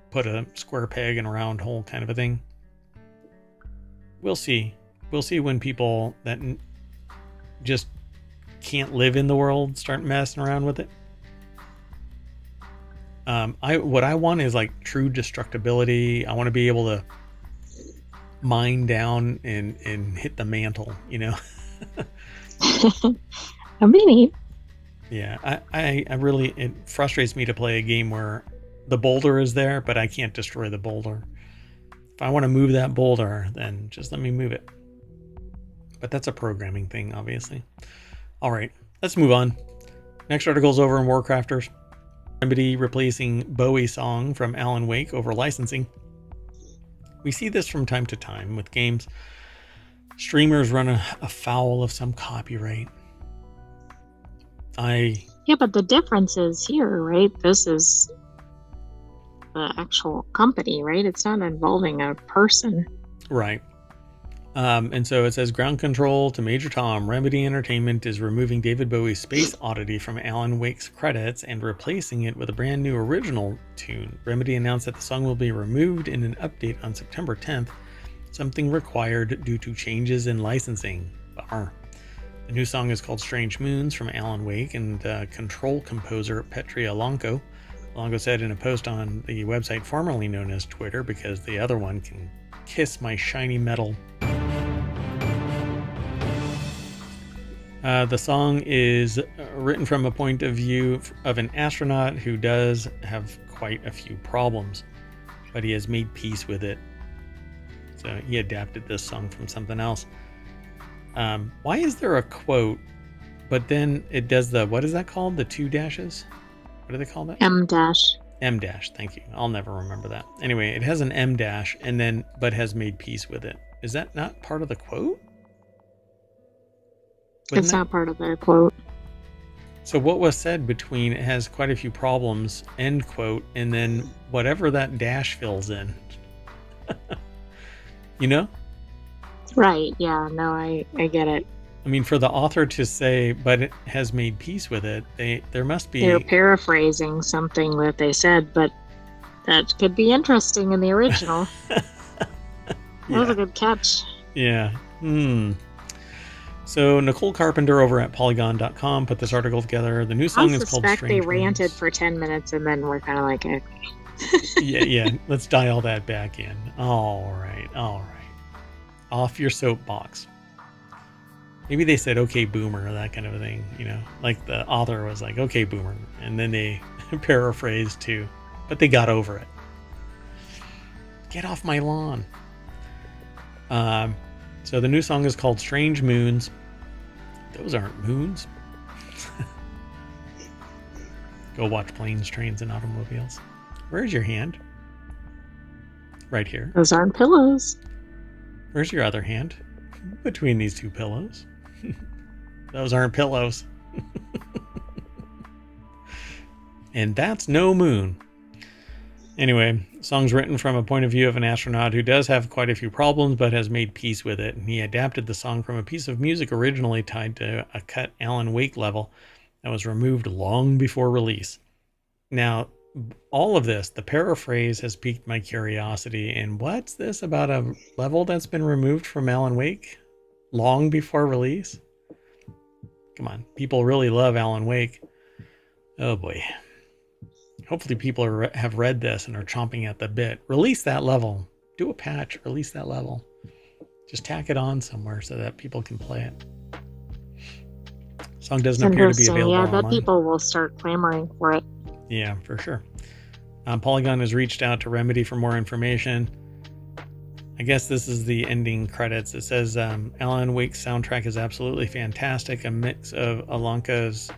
put a square peg in a round hole kind of a thing. We'll see. We'll see when people that just can't live in the world start messing around with it. What I want is like true destructibility. I want to be able to mine down and hit the mantle, That'd be neat. Yeah, I really, it frustrates me to play a game where the boulder is there, but I can't destroy the boulder. If I want to move that boulder, then just let me move it. But that's a programming thing, obviously. All right, let's move on. Next article's over in WarCrafters. Remedy replacing Bowie song from Alan Wake over licensing. We see this from time to time with games. Streamers run afoul of some copyright. Yeah, but the difference is here, right? This is the actual company, right? It's not involving a person. Right. And so it says ground control to Major Tom. Remedy Entertainment is removing David Bowie's Space Oddity from Alan Wake's credits and replacing it with a brand new original tune. Remedy announced that the song will be removed in an update on September 10th, something required due to changes in licensing. Bummer. The new song is called Strange Moons from Alan Wake and control composer Petri Alonco. Alonco said in a post on the website formerly known as Twitter, because the other one can kiss my shiny metal. The song is written from a point of view of an astronaut who does have quite a few problems, but he has made peace with it. So he adapted this song from something else. Why is there a quote, but then it does the, what is that called? The 2 dashes? What do they call that? M dash. M dash, thank you. I'll never remember that. Anyway, it has an M dash and then, but has made peace with it. Is that not part of the quote? It's not part of the quote. So what was said between it has quite a few problems, end quote, and then whatever that dash fills in? You know? Right, yeah, no, I get it. I mean, for the author to say, but it has made peace with it, there must be... They're paraphrasing something that they said, but that could be interesting in the original. That was a good catch. Yeah. So Nicole Carpenter over at Polygon.com put this article together. The new song is called Strange Moons. I suspect they ranted Moons. for 10 minutes and then we're kind of like, okay. yeah. Let's dial that back in. All right. Off your soapbox. Maybe they said "Okay, Boomer," that kind of a thing. Like the author was like "Okay, Boomer," and then they paraphrased too, but they got over it. Get off my lawn. So the new song is called "Strange Moons." Those aren't moons. Go watch Planes, Trains, and Automobiles. Where's your hand? Right here. Those aren't pillows. Where's your other hand? Between these two pillows. Those aren't pillows. And that's no moon. Anyway, song's written from a point of view of an astronaut who does have quite a few problems, but has made peace with it. And he adapted the song from a piece of music originally tied to a cut Alan Wake level that was removed long before release. Now, all of this, the paraphrase, has piqued my curiosity. And what's this about a level that's been removed from Alan Wake long before release? Come on, people really love Alan Wake. Oh boy. Hopefully people have read this and are chomping at the bit. Release that level. Do a patch. Release that level. Just tack it on somewhere so that people can play it. Song doesn't appear to be available Yeah, online. that people will start clamoring for it. Yeah, for sure. Polygon has reached out to Remedy for more information. I guess this is the ending credits. It says Alan Wake's soundtrack is absolutely fantastic. A mix of Alanka's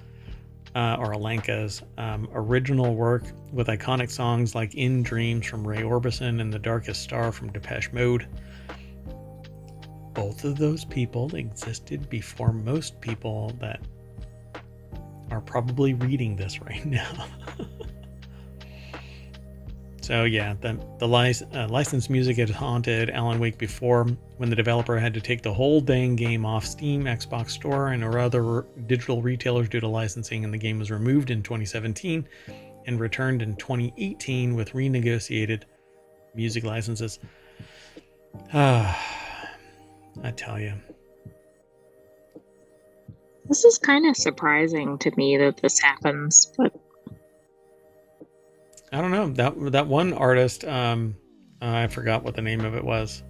original work with iconic songs like In Dreams from Ray Orbison and The Darkest Star from Depeche Mode. Both of those people existed before most people that are probably reading this right now. So yeah, the licensed music had haunted Alan Wake before, when the developer had to take the whole dang game off Steam, Xbox Store, and or other digital retailers due to licensing, and the game was removed in 2017 and returned in 2018 with renegotiated music licenses. I tell you. This is kind of surprising to me that this happens, but I don't know. That one artist, I forgot what the name of it was.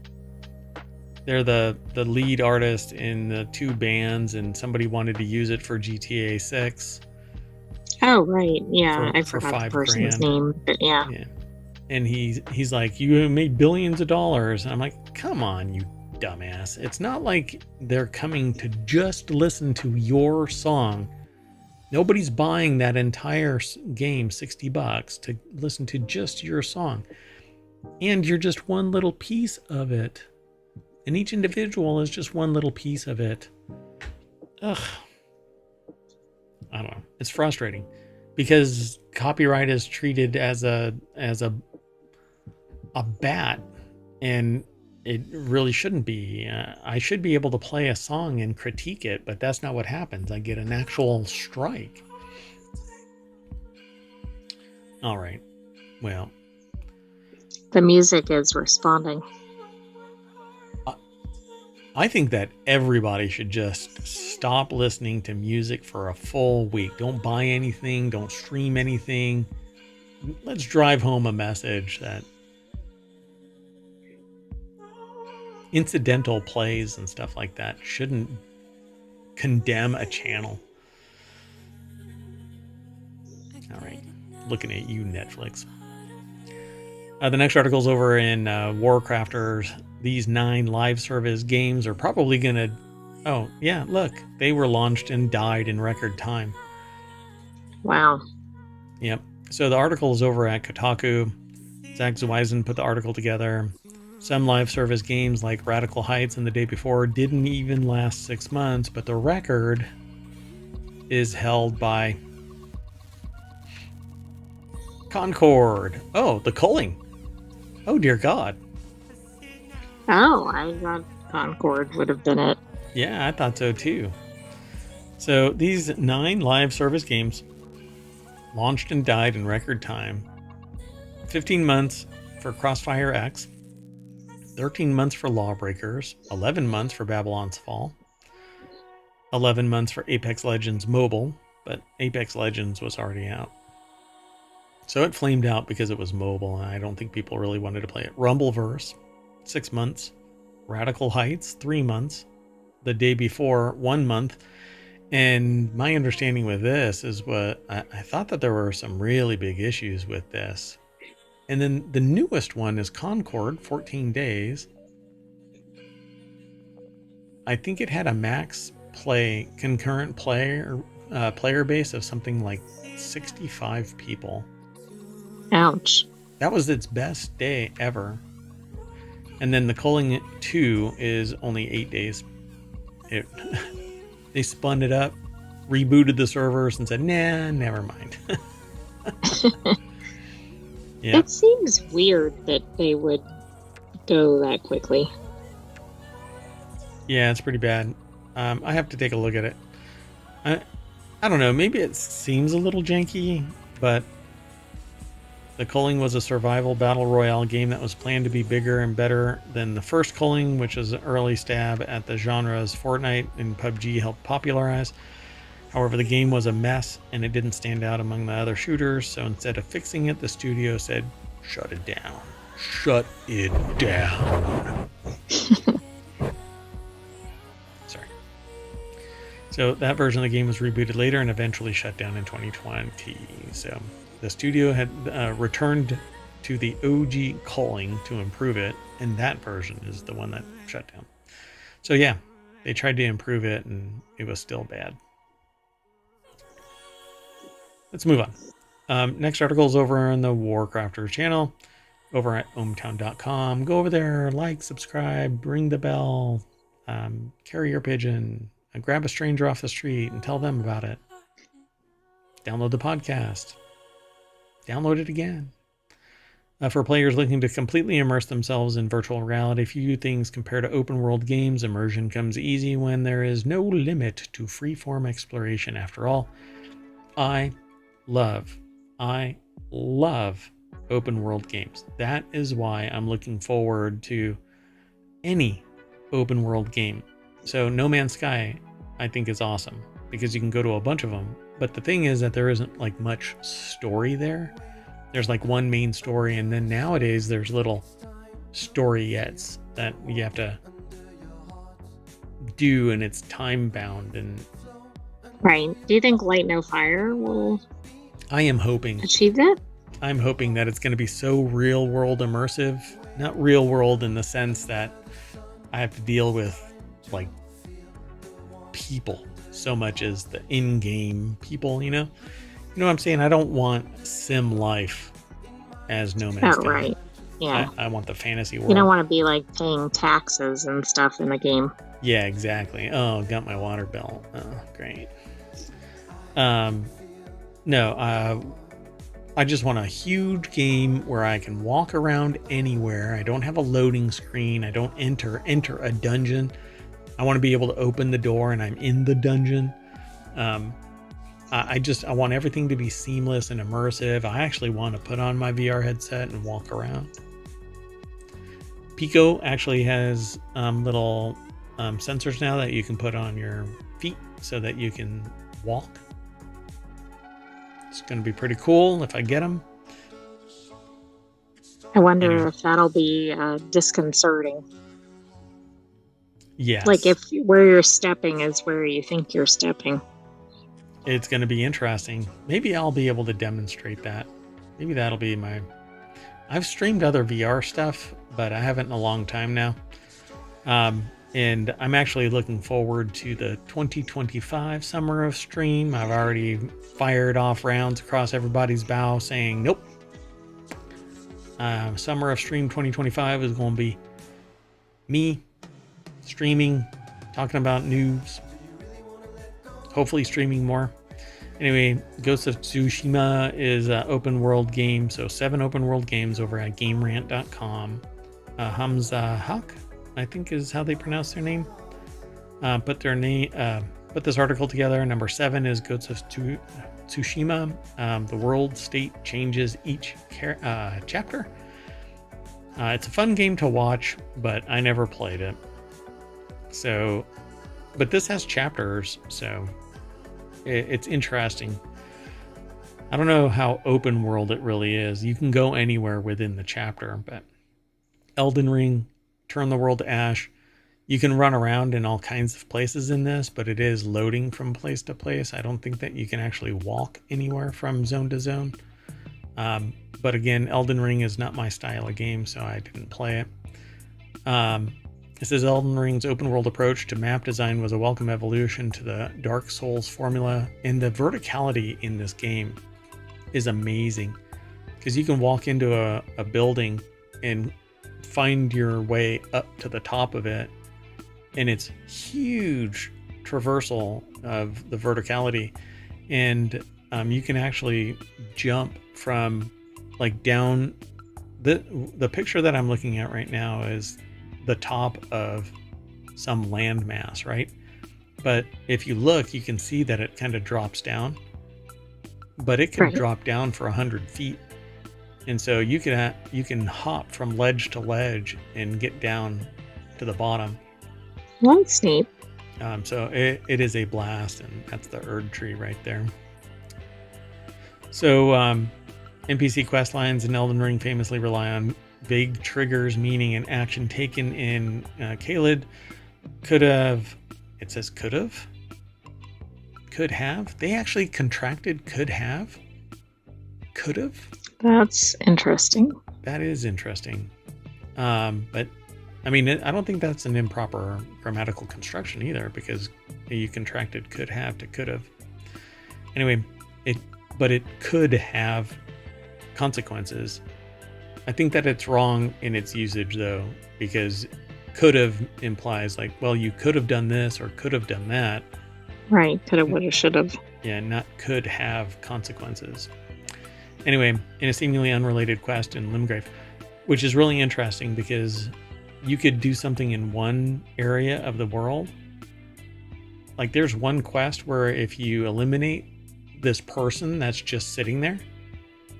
They're the lead artist in the two bands, and somebody wanted to use it for GTA 6. Oh, right. Yeah, I for forgot the $5 person's grand. name, but yeah. And he's like, you made billions of dollars. And I'm like, come on, you dumbass. It's not like they're coming to just listen to your song. Nobody's buying that entire game, $60, to listen to just your song. And you're just one little piece of it. And each individual is just one little piece of it. Ugh. I don't know. It's frustrating because copyright is treated as a bat, and it really shouldn't be. I should be able to play a song and critique it, but that's not what happens. I get an actual strike. All right. Well, the music is responding. I think that everybody should just stop listening to music for a full week. Don't buy anything. Don't stream anything. Let's drive home a message that incidental plays and stuff like that shouldn't condemn a channel. All right. Looking at you, Netflix. The next article's over in WarCrafters. These 9 live service games are probably going to... Oh, yeah, look. They were launched and died in record time. Wow. Yep. So the article is over at Kotaku. Zach Zweisen put the article together. Some live service games like Radical Heights and The Day Before didn't even last 6 months, but the record is held by Concord. Oh, the culling. Oh, dear God. Oh, I thought Concord would have been it. Yeah, I thought so too. So these 9 live service games launched and died in record time. 15 months for Crossfire X, 13 months for Lawbreakers, 11 months for Babylon's Fall, 11 months for Apex Legends Mobile, but Apex Legends was already out. So it flamed out because it was mobile, and I don't think people really wanted to play it. Rumbleverse, 6 months. Radical Heights, 3 months. the day before 1 month. And my understanding with this is what I thought that there were some really big issues with this. And then the newest one is Concord, 14 days. I think it had a max concurrent player base of something like 65 people. Ouch. That was its best day ever. And then the Culling 2 is only 8 days. They spun it up, rebooted the servers, and said, nah, never mind. Yeah. It seems weird that they would go that quickly. Yeah, it's pretty bad. I have to take a look at it. I don't know, maybe it seems a little janky, but the Culling was a survival battle royale game that was planned to be bigger and better than the first Culling, which was an early stab at the genres Fortnite and PUBG helped popularize. However, the game was a mess and it didn't stand out among the other shooters, so instead of fixing it, the studio said, shut it down. Shut it down. Sorry. So that version of the game was rebooted later and eventually shut down in 2020. So the studio had returned to the OG Culling to improve it, and that version is the one that shut down. So yeah, they tried to improve it and it was still bad. Let's move on. Next article is over on the WarCrafters channel over at ohmTown.com. Go over there, like, subscribe, ring the bell, carry your pigeon, and grab a stranger off the street and tell them about it. Download the podcast. Download it again. For players looking to completely immerse themselves in virtual reality, few things compare to open world games. Immersion comes easy when there is no limit to freeform exploration. After all, I love open world games. That is why I'm looking forward to any open world game. So No Man's Sky, I think, is awesome because you can go to a bunch of them. But the thing is that there isn't like much story there. There's like one main story, and then nowadays there's little storyettes that you have to do, and it's time bound. And Right. Do you think Light No Fire will I am hoping achieve that? I'm hoping that it's going to be so real world immersive. Not real world in the sense that I have to deal with like people so much as the in-game people, you know? You know what I'm saying? I don't want sim life as No Man's Sky. Right. Yeah. I want the fantasy world. You don't want to be like paying taxes and stuff in the game. Yeah, exactly. Oh, got my water bill. Oh, great. No, I just want a huge game where I can walk around anywhere. I don't have a loading screen. I don't enter a dungeon. I want to be able to open the door and I'm in the dungeon. I want everything to be seamless and immersive. I actually want to put on my VR headset and walk around. Pico actually has little sensors now that you can put on your feet so that you can walk. It's going to be pretty cool if I get them. I wonder if that'll be disconcerting. Yes. Like if where you're stepping is where you think you're stepping. It's going to be interesting. Maybe I'll be able to demonstrate that. Maybe that'll be my... I've streamed other VR stuff, but I haven't in a long time now. And I'm actually looking forward to the 2025 Summer of Stream. I've already fired off rounds across everybody's bow saying, nope. Summer of Stream 2025 is going to be me streaming, talking about news, hopefully streaming more. Anyway, Ghost of Tsushima is an open world game. So 7 open world games over at GameRant.com. Hamza Haq, I think is how they pronounce their name. Put this article together. Number 7 is Ghost of Tsushima. The world state changes each chapter. It's a fun game to watch, but I never played it. So, but this has chapters, so it's interesting. I don't know how open world it really is. You can go anywhere within the chapter, but Elden Ring, Turn the World to Ash, You can run around in all kinds of places in this, but it is loading from place to place. I don't think that you can actually walk anywhere from zone to zone. But again, Elden Ring is not my style of game, so I didn't play it. It says Elden Ring's open world approach to map design was a welcome evolution to the Dark Souls formula, and the verticality in this game is amazing because you can walk into a building and find your way up to the top of it, and it's huge traversal of the verticality, and you can actually jump from like down. The picture that I'm looking at right now is the top of some landmass, right? But if you look, you can see that it kind of drops down, but it can drop down for 100 feet. And so you can hop from ledge to ledge and get down to the bottom. That's neat. So it is a blast, and that's the Erd tree right there. So NPC quest lines in Elden Ring famously rely on vague triggers, meaning an action taken in Caelid could have. It says could have. Could have. They actually contracted could have. Could have. That's interesting. That is interesting. But I mean, I don't think that's an improper grammatical construction either, because you contracted could have to could have. Anyway, it could have consequences. I think that it's wrong in its usage though, because could have implies like, well, you could have done this or could have done that. Right. Could have, would have, should have. Yeah, not could have consequences. Anyway, in a seemingly unrelated quest in Limgrave, which is really interesting because you could do something in one area of the world. Like there's one quest where if you eliminate this person that's just sitting there,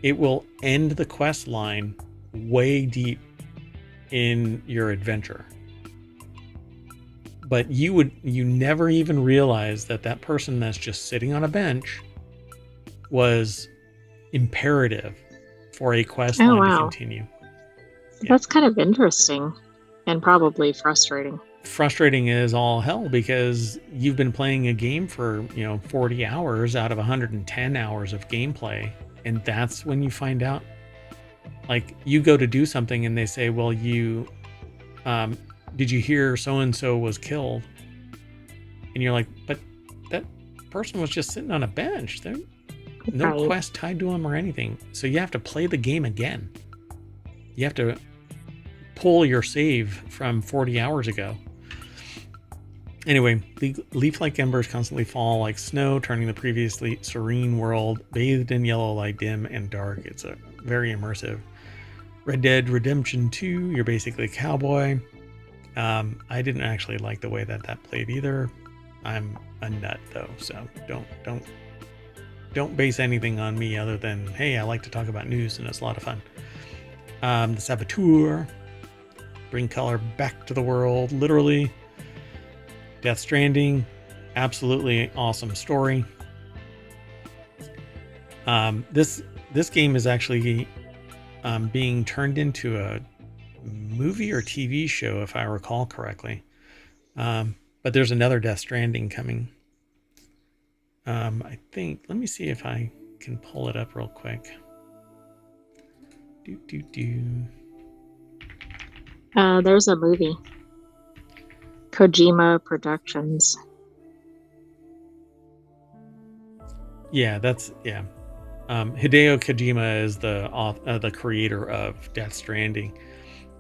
it will end the quest line way deep in your adventure. But you never even realize that person that's just sitting on a bench was imperative for a quest line to continue. That's kind of interesting and probably frustrating. Frustrating is all hell because you've been playing a game for 40 hours out of 110 hours of gameplay, and that's when you find out. Like you go to do something and they say, well, did you hear so and so was killed? And you're like, but that person was just sitting on a bench. There's no quest tied to him or anything. So you have to play the game again. You have to pull your save from 40 hours ago. Anyway, leaf-like embers constantly fall like snow, turning the previously serene world bathed in yellow light dim and dark. It's a very immersive. Red Dead Redemption 2, you're basically a cowboy. I didn't actually like the way that played either. I'm a nut though, so don't base anything on me other than, hey, I like to talk about news and it's a lot of fun. The Saboteur, bring color back to the world, literally. Death Stranding, absolutely awesome story. This game is actually being turned into a movie or TV show, if I recall correctly. But there's another Death Stranding coming. I think, let me see if I can pull it up real quick. There's a movie. Kojima Productions. Yeah, Hideo Kojima is the creator of Death Stranding.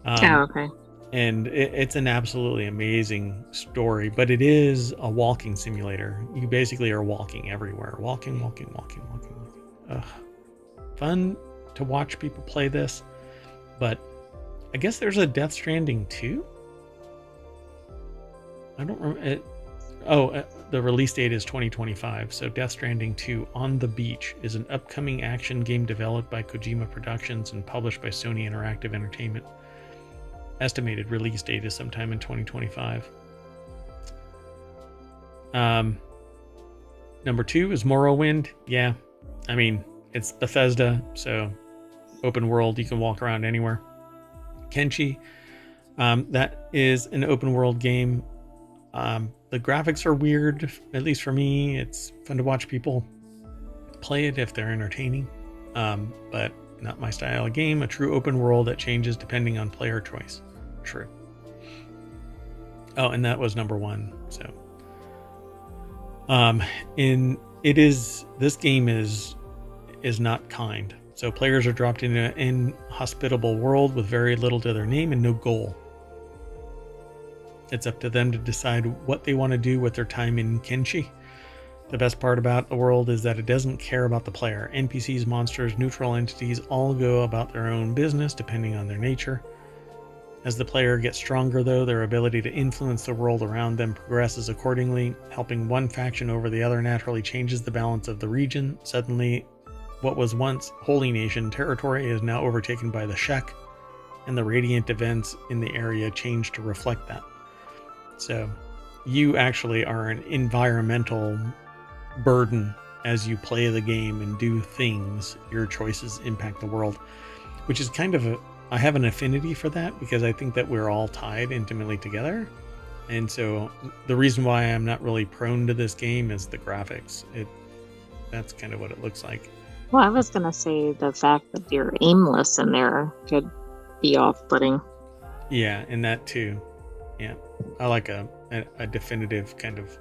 Okay. And it's an absolutely amazing story, but it is a walking simulator. You basically are walking everywhere. Walking. Ugh. Fun to watch people play this, but I guess there's a Death Stranding 2? I don't remember. The release date is 2025, so Death Stranding 2 On the Beach is an upcoming action game developed by Kojima Productions and published by Sony Interactive Entertainment. Estimated release date is sometime in 2025. Number 2 is Morrowind. Yeah, I mean, it's Bethesda, so open world, you can walk around anywhere. Kenshi, That is an open world game. The graphics are weird, at least for me. It's fun to watch people play it if they're entertaining, but not my style of game. A true open world that changes depending on player choice. True. Oh, and that was number one. So, this game is not kind. So players are dropped into an inhospitable world with very little to their name and no goal. It's up to them to decide what they want to do with their time in Kenshi. The best part about the world is that it doesn't care about the player. NPCs, monsters, neutral entities all go about their own business depending on their nature. As the player gets stronger, though, their ability to influence the world around them progresses accordingly. Helping one faction over the other naturally changes the balance of the region. Suddenly, what was once Holy Nation territory is now overtaken by the Shek, and the radiant events in the area change to reflect that. So, you actually are an environmental burden as you play the game and do things. Your choices impact the world, which is kind of I have an affinity for that because I think that we're all tied intimately together. And so the reason why I'm not really prone to this game is the graphics. That's kind of what it looks like. Well, I was going to say the fact that you're aimless in there could be off-putting. Yeah, and that too. Yeah. I like a definitive kind of...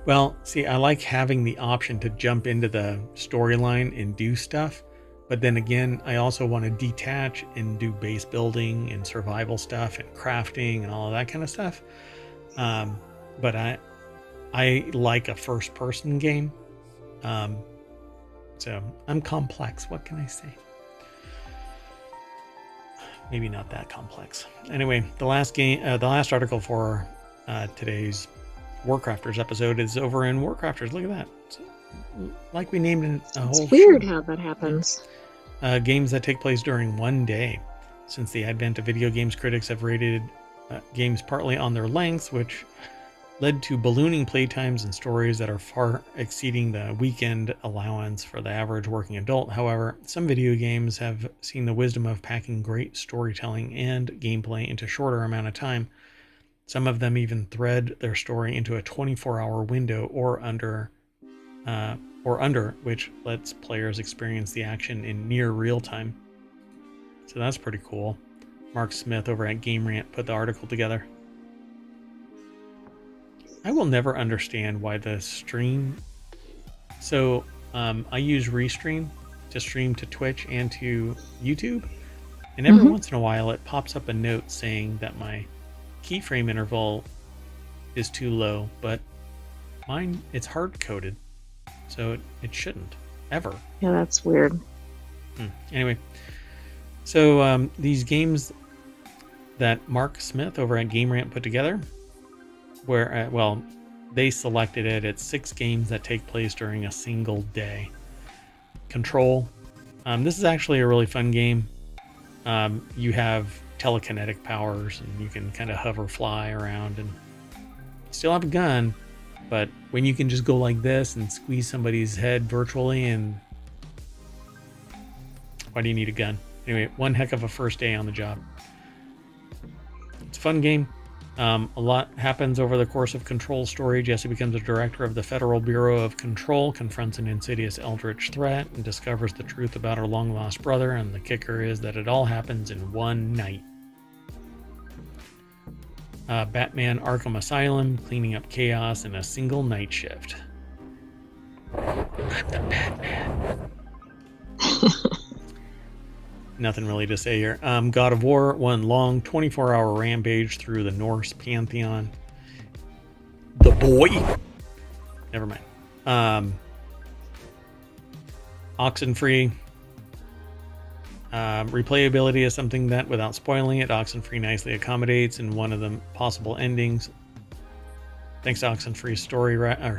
Well, see, I like having the option to jump into the storyline and do stuff. But then again, I also want to detach and do base building and survival stuff and crafting and all of that kind of stuff. But I like a first-person game. So I'm complex. What can I say? Maybe not that complex. Anyway, the last article for today's WarCrafters episode is over in WarCrafters. Look at that. It's like we named a whole. It's weird how that happens. Games that take place during one day. Since the advent of video games, critics have rated games partly on their lengths, which led to ballooning playtimes and stories that are far exceeding the weekend allowance for the average working adult. However, some video games have seen the wisdom of packing great storytelling and gameplay into a shorter amount of time. Some of them even thread their story into a 24-hour window or under, which lets players experience the action in near real time. So that's pretty cool. Mark Smith over at Game Rant put the article together. I will never understand why the stream... So, I use Restream to stream to Twitch and to YouTube. And every once in a while it pops up a note saying that my keyframe interval is too low. But mine, it's hard-coded. So it shouldn't. Ever. Yeah, that's weird. Anyway. So, these games that Mark Smith over at Game Rant put together... where, they selected it. It's 6 games that take place during a single day. Control. This is actually a really fun game. You have telekinetic powers, and you can kind of hover, fly around, and still have a gun. But when you can just go like this and squeeze somebody's head virtually, and why do you need a gun? Anyway, one heck of a first day on the job. It's a fun game. A lot happens over the course of Control's story. Jesse becomes a director of the Federal Bureau of Control, confronts an insidious eldritch threat, and discovers the truth about her long-lost brother, and the kicker is that it all happens in one night. Batman Arkham Asylum, cleaning up chaos in a single night shift. I'm the Batman. Nothing really to say here. God of War, one long 24-hour rampage through the Norse pantheon. The boy. Never mind. Oxenfree. Replayability is something that, without spoiling it, Oxenfree nicely accommodates in one of the possible endings. Thanks to Oxenfree's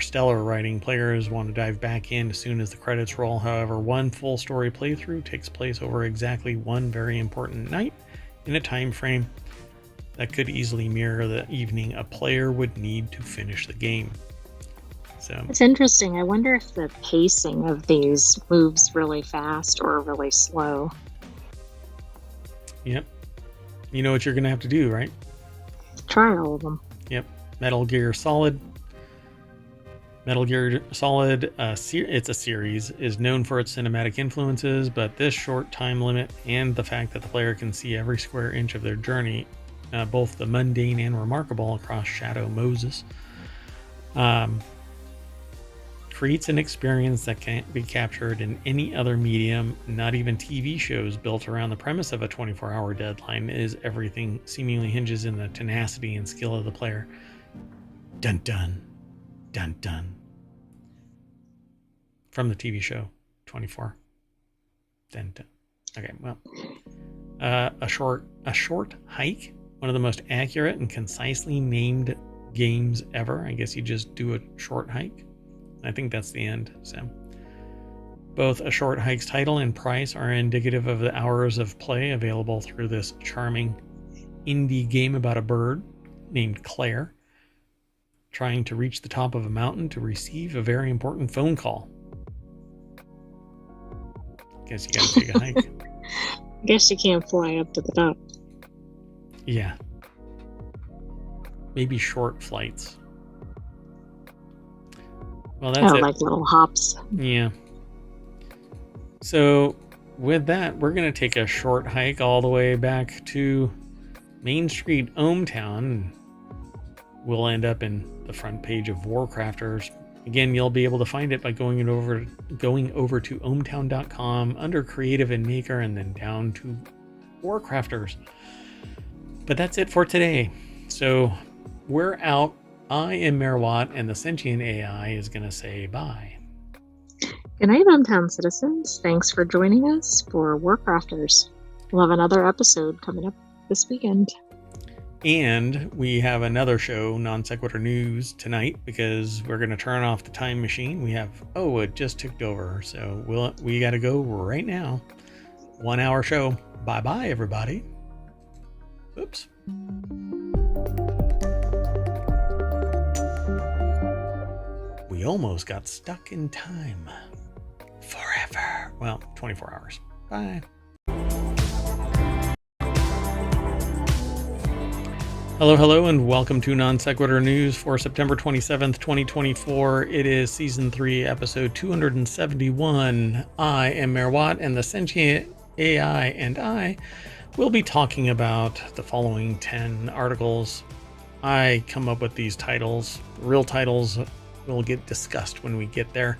stellar writing, players want to dive back in as soon as the credits roll. However, one full story playthrough takes place over exactly one very important night in a time frame that could easily mirror the evening a player would need to finish the game. So it's interesting. I wonder if the pacing of these moves really fast or really slow. Yep. You know what you're going to have to do, right? try all of them. Yep. Metal Gear Solid. Metal Gear Solid, it's a series, is known for its cinematic influences, but this short time limit and the fact that the player can see every square inch of their journey, both the mundane and remarkable across Shadow Moses, creates an experience that can't be captured in any other medium. Not even TV shows built around the premise of a 24-hour deadline, is everything seemingly hinges in the tenacity and skill of the player. Dun dun, dun dun. From the TV show 24. Dun dun. Okay, well, a short hike, one of the most accurate and concisely named games ever. I guess you just do a short hike. I think that's the end, Sam. Both A Short Hike's title and price are indicative of the hours of play available through this charming indie game about a bird named Claire trying to reach the top of a mountain to receive a very important phone call. Guess you gotta take a hike. Guess you can't fly up to the top. Yeah. Maybe short flights. Well, that's it. Like little hops. Yeah. So with that, we're going to take a short hike all the way back to Main Street, ohmTown. We'll end up in the front page of WarCrafters. Again, you'll be able to find it by going over to ohmTown.com under Creative and Maker and then down to WarCrafters. But that's it for today. So we're out. I am Mayor Watt, and the Sentient AI is going to say bye. Good night, ohmTown citizens. Thanks for joining us for WarCrafters. We'll have another episode coming up this weekend. And we have another show, Non Sequitur News, tonight because we're going to turn off the time machine. We have, it just ticked over. So we got to go right now. 1 hour show. Bye-bye, everybody. Oops. We almost got stuck in time. Forever. Well, 24 hours. Bye. Hello, and welcome to Non Sequitur News for September 27th, 2024. It is Season 3, Episode 271. I am Mayor Watt, and the Sentient AI and I will be talking about the following 10 articles. I come up with these titles. Real titles will get discussed when we get there.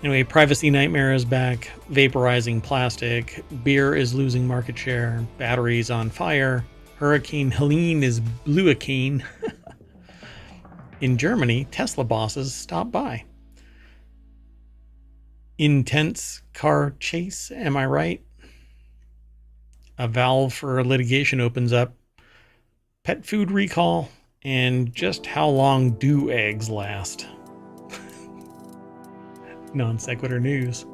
Anyway, Privacy Nightmare is back. Vaporizing plastic. Beer is losing market share. Batteries on fire. Hurricane Helene is bluicane. In Germany, Tesla bosses stop by. Intense car chase, am I right? A valve for litigation opens up. Pet food recall. And just how long do eggs last? Non Sequitur News.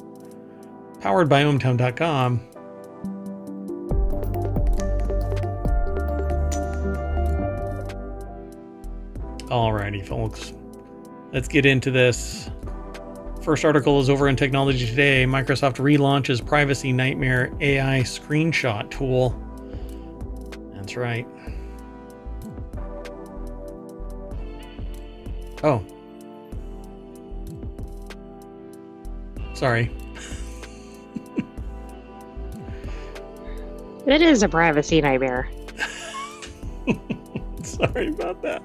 Powered by ohmTown.com. Alrighty, folks. Let's get into this. First article is over in Technology Today. Microsoft relaunches Privacy Nightmare AI screenshot tool. That's right. Oh. Sorry. It is a privacy nightmare. Sorry about that.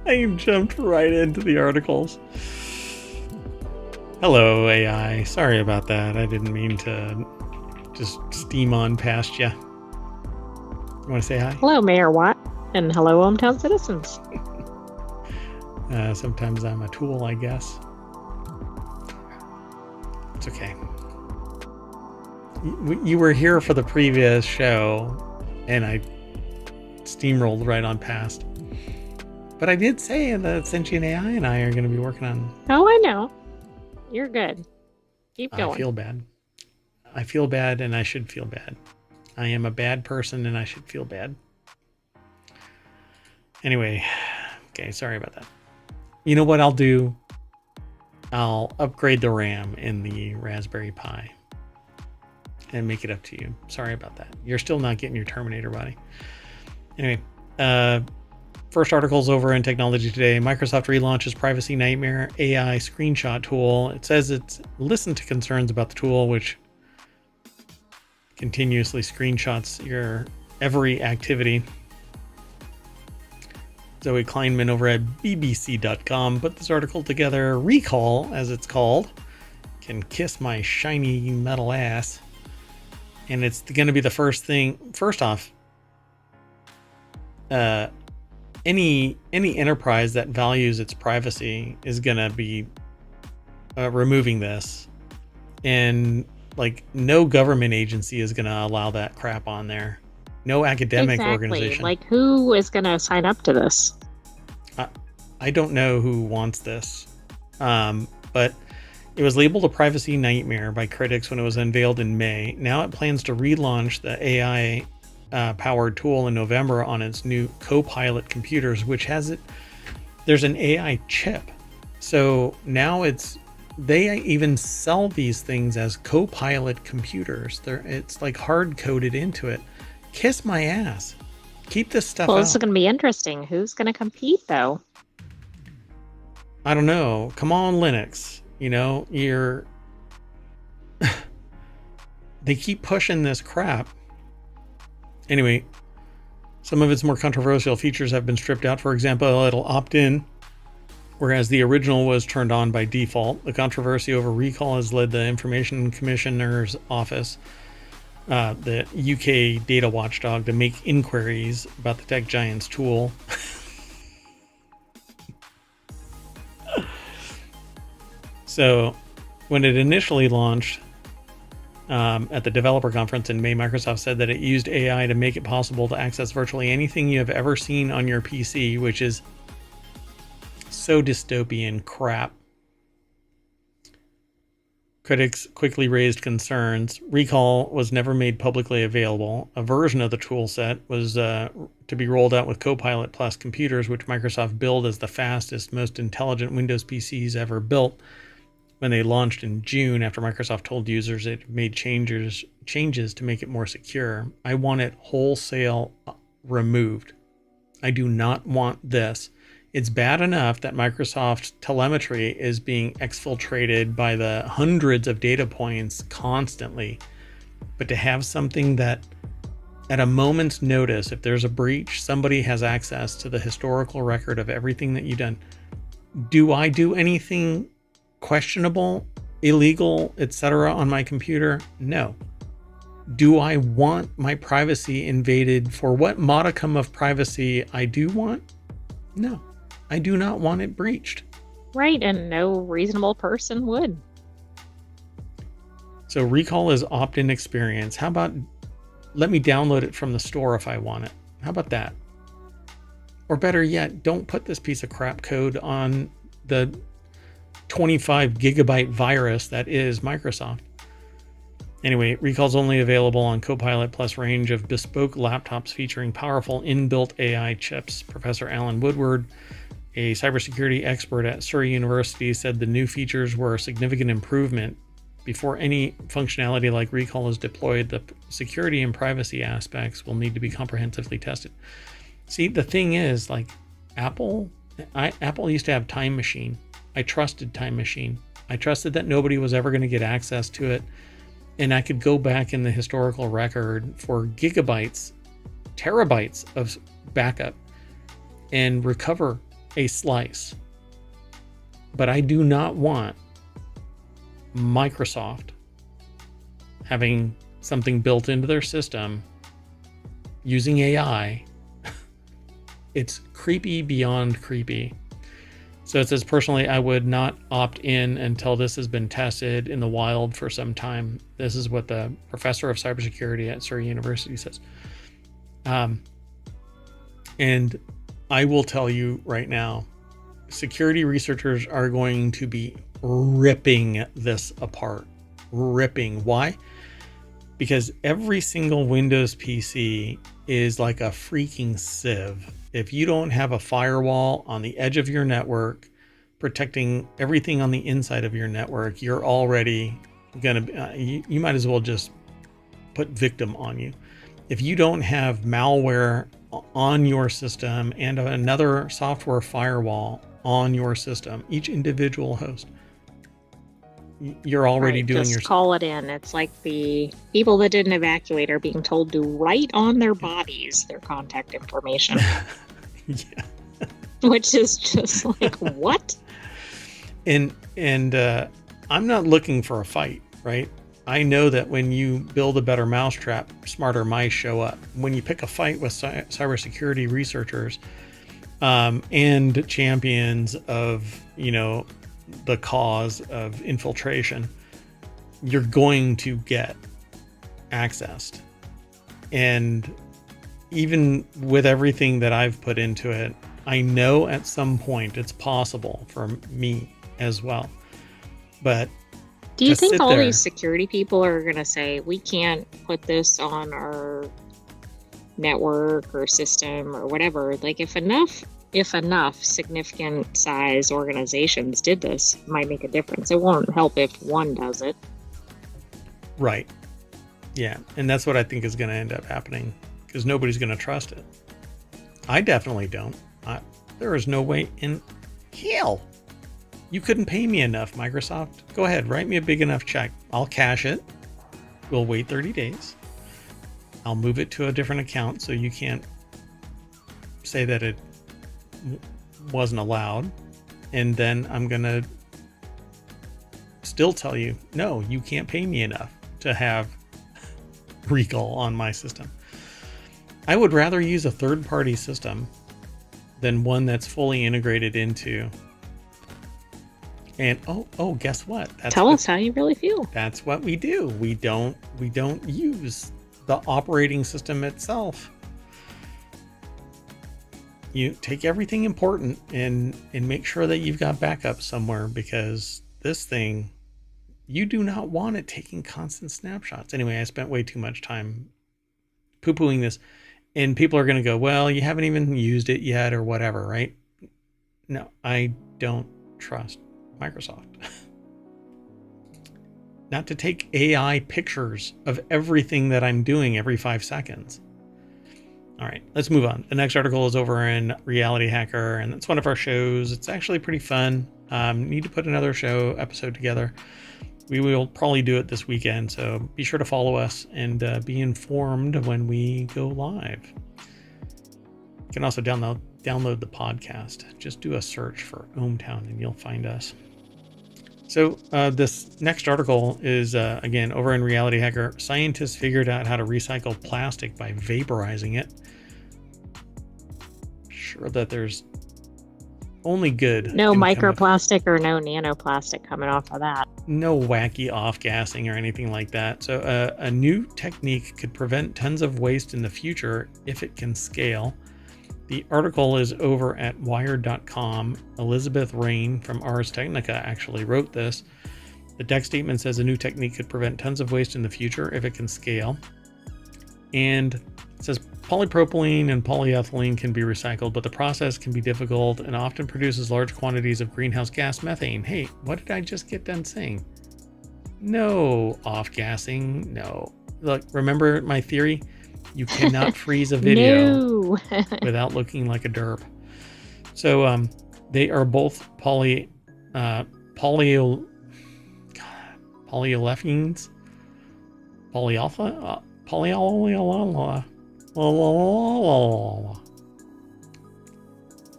I jumped right into the articles. Hello, AI. Sorry about that. I didn't mean to just steam on past you. You want to say hi? Hello, Mayor Watt, and hello, ohmTown citizens. Sometimes I'm a tool, I guess. It's okay. You were here for the previous show, and I steamrolled right on past. But I did say that Sentient AI and I are going to be working on... Oh, I know. You're good. Keep going. I feel bad. I feel bad, and I should feel bad. I am a bad person, and I should feel bad. Anyway, okay, sorry about that. You know what I'll do? I'll upgrade the RAM in the Raspberry Pi and make it up to you. Sorry about that. You're still not getting your Terminator body. Anyway, First article's over in Technology Today. Microsoft relaunches Privacy Nightmare AI screenshot tool. It says it's listened to concerns about the tool, which continuously screenshots your every activity. Zoe Kleinman over at bbc.com put this article together. Recall, as it's called, can kiss my shiny metal ass. And it's going to be the first thing. First off, any enterprise that values its privacy is going to be removing this, and like no government agency is going to allow that crap on there. No academic organization. Like, who is going to sign up to this? I don't know who wants this, but it was labeled a privacy nightmare by critics when it was unveiled in May. Now it plans to relaunch the AI powered tool in November on its new Copilot computers, which has it. There's an AI chip. So now they even sell these things as Copilot computers. It's like hard coded into it. Kiss my ass. Keep this stuff out. This is going to be interesting. Who's going to compete, though? I don't know. Come on, Linux. They keep pushing this crap. Anyway, some of its more controversial features have been stripped out. For example, it'll opt in, whereas the original was turned on by default. The controversy over recall has led the Information Commissioner's Office, the UK data watchdog, to make inquiries about the tech giant's tool. So when it initially launched at the developer conference in May, Microsoft said that it used AI to make it possible to access virtually anything you have ever seen on your PC, which is so dystopian crap. Critics quickly raised concerns. Recall was never made publicly available. A version of the tool set was to be rolled out with Copilot Plus computers, which Microsoft billed as the fastest, most intelligent Windows PCs ever built, when they launched in June after Microsoft told users it made changes to make it more secure. I want it wholesale removed. I do not want this. It's bad enough that Microsoft telemetry is being exfiltrated by the hundreds of data points constantly. But to have something that at a moment's notice, if there's a breach, somebody has access to the historical record of everything that you've done. Do I do anything questionable, illegal, etc. on my computer? No. Do I want my privacy invaded? For what modicum of privacy I do want? No. I do not want it breached. Right, and no reasonable person would. So recall is opt-in experience. How about let me download it from the store if I want it? How about that? Or better yet, don't put this piece of crap code on the 25 gigabyte virus that is Microsoft. Anyway, recall's only available on Copilot Plus range of bespoke laptops featuring powerful inbuilt AI chips. Professor Alan Woodward, a cybersecurity expert at Surrey University, said the new features were a significant improvement. Before any functionality like recall is deployed, the security and privacy aspects will need to be comprehensively tested. See, the thing is, like Apple used to have Time Machine. I trusted Time Machine. I trusted that nobody was ever going to get access to it. And I could go back in the historical record for gigabytes, terabytes of backup and recover a slice. But I do not want Microsoft having something built into their system using AI. It's creepy beyond creepy. So it says, personally, I would not opt in until this has been tested in the wild for some time. This is what the professor of cybersecurity at Surrey University says. And I will tell you right now, security researchers are going to be ripping this apart. Ripping. Why? Because every single Windows PC is like a freaking sieve. If you don't have a firewall on the edge of your network protecting everything on the inside of your network, you're already going to, you might as well just put victim on you. If you don't have malware on your system and another software firewall on your system, each individual host, you're already doing just call it in. It's like the people that didn't evacuate are being told to write on their bodies their contact information. Yeah. Which is just like, what? And I'm not looking for a fight, right? I know that when you build a better mousetrap, smarter mice show up. When you pick a fight with cybersecurity researchers and champions of, the cause of infiltration, you're going to get accessed. And even with everything that I've put into it, I know at some point it's possible for me as well. But do you think all these security people are going to say, we can't put this on our network or system or whatever? Like, if enough significant size organizations did this, it might make a difference. It won't help if one does it. Right. Yeah. And that's what I think is going to end up happening, because nobody's going to trust it. I definitely don't. There is no way in hell you couldn't pay me enough, Microsoft. Go ahead, write me a big enough check. I'll cash it. We'll wait 30 days. I'll move it to a different account so you can't say that it wasn't allowed. And then I'm going to still tell you, no, you can't pay me enough to have recall on my system. I would rather use a third-party system than one that's fully integrated into. And guess what? Tell us how you really feel. That's what we do. We don't use the operating system itself. You take everything important and make sure that you've got backup somewhere, because this thing, you do not want it taking constant snapshots. Anyway, I spent way too much time poo-pooing this, and people are going to go, well, you haven't even used it yet or whatever, right? No, I don't trust Microsoft. Not to take AI pictures of everything that I'm doing every 5 seconds. All right, let's move on. The next article is over in Reality Hacker, and it's one of our shows. It's actually pretty fun. Need to put another episode together. We will probably do it this weekend, so be sure to follow us and be informed when we go live. You can also download the podcast. Just do a search for ohmTown and you'll find us. So this next article is, again, over in Reality Hacker. Scientists figured out how to recycle plastic by vaporizing it. Sure that there's only good. No microplastic or no nanoplastic coming off of that. No wacky off-gassing or anything like that. So a new technique could prevent tons of waste in the future if it can scale. The article is over at wired.com. Elizabeth Rain from Ars Technica actually wrote this. The deck statement says a new technique could prevent tons of waste in the future if it can scale. And it says polypropylene and polyethylene can be recycled, but the process can be difficult and often produces large quantities of greenhouse gas methane. Hey, what did I just get done saying? No off-gassing, no. Look, remember my theory? You cannot freeze a video without looking like a derp. So they are both polyolefins,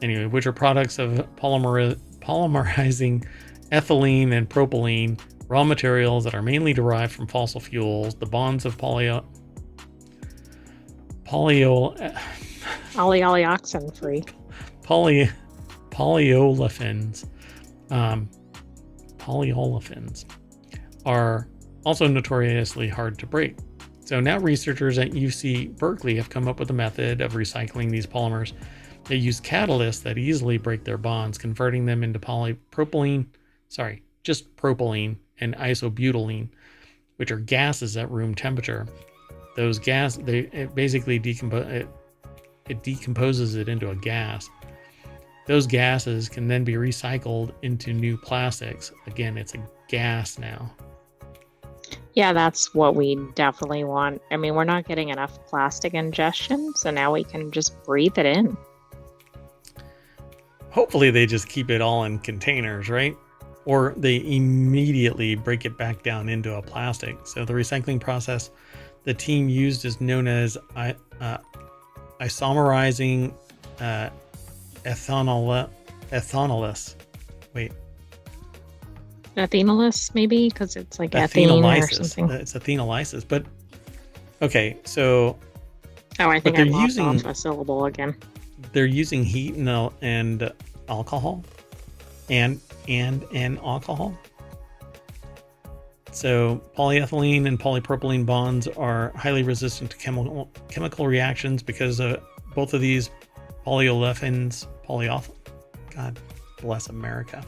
anyway, which are products of polymerizing ethylene and propylene, raw materials that are mainly derived from fossil fuels. The bonds of polyoxin free polyolefins are also notoriously hard to break. So now researchers at UC Berkeley have come up with a method of recycling these polymers. They use catalysts that easily break their bonds, converting them into propylene and isobutylene, which are gases at room temperature. Those it basically decomposes it into a gas. Those gases can then be recycled into new plastics. Again, it's a gas now. Yeah, that's what we definitely want. I mean, we're not getting enough plastic ingestion, so now we can just breathe it in. Hopefully they just keep it all in containers, right? Or they immediately break it back down into a plastic. So the recycling process the team used is known as isomerizing ethanolysis. Wait, Ethenolysis, maybe, because it's like ethene or ethenolysis. something. It's ethenolysis. But okay, so Oh, I but think I lopped off a syllable again. they're using heat and alcohol and alcohol. So polyethylene and polypropylene bonds are highly resistant to chemical reactions because both of these polyolefins, God bless America.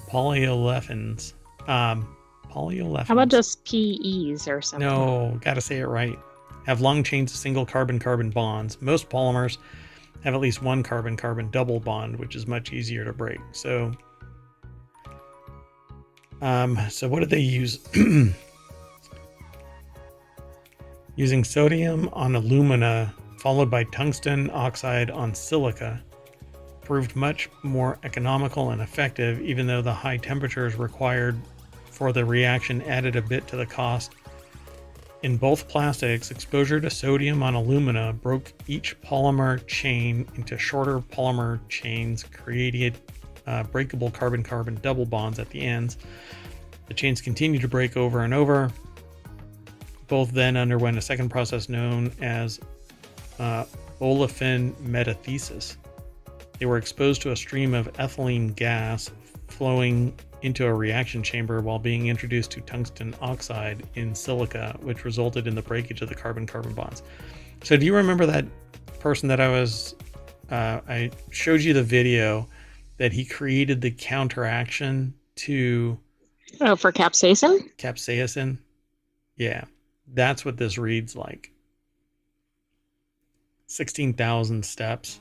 Polyolefins. Polyolefins. How about just PEs or something? No, gotta say it right. Have long chains of single carbon-carbon bonds. Most polymers have at least one carbon-carbon double bond, which is much easier to break. So what did they use? Using sodium on alumina, followed by tungsten oxide on silica, proved much more economical and effective, even though the high temperatures required for the reaction added a bit to the cost. In both plastics, exposure to sodium on alumina broke each polymer chain into shorter polymer chains, created breakable carbon-carbon double bonds at the ends. The chains continued to break over and over. Both then underwent a second process known as olefin metathesis. They were exposed to a stream of ethylene gas flowing into a reaction chamber while being introduced to tungsten oxide in silica, which resulted in the breakage of the carbon-carbon bonds. So do you remember that person that I showed you the video that he created the counteraction to... Oh, for capsaicin? Capsaicin? Yeah, that's what this reads like. 16,000 steps.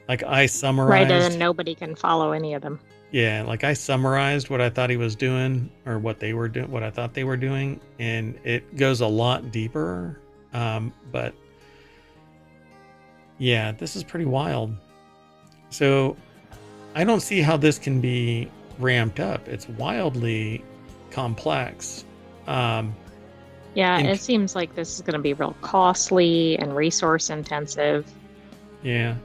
Like I summarized... Right, and then nobody can follow any of them. Yeah, like I summarized what I thought he was doing, or what they were doing, what I thought they were doing, and it goes a lot deeper. But yeah, this is pretty wild. So I don't see how this can be ramped up. It's wildly complex. Yeah, it seems like this is going to be real costly and resource intensive. Yeah.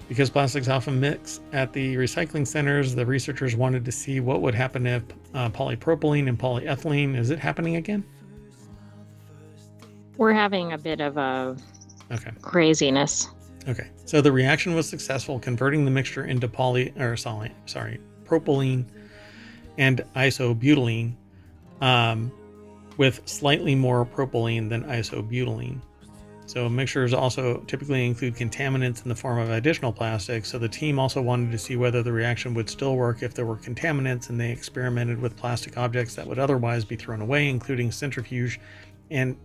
Because plastics often mix at the recycling centers, the researchers wanted to see what would happen if polypropylene and polyethylene... Is it happening again? We're having a bit of a craziness. Okay, so the reaction was successful, converting the mixture into propylene and isobutylene, with slightly more propylene than isobutylene. So mixtures also typically include contaminants in the form of additional plastics. So the team also wanted to see whether the reaction would still work if there were contaminants, and they experimented with plastic objects that would otherwise be thrown away, including a centrifuge and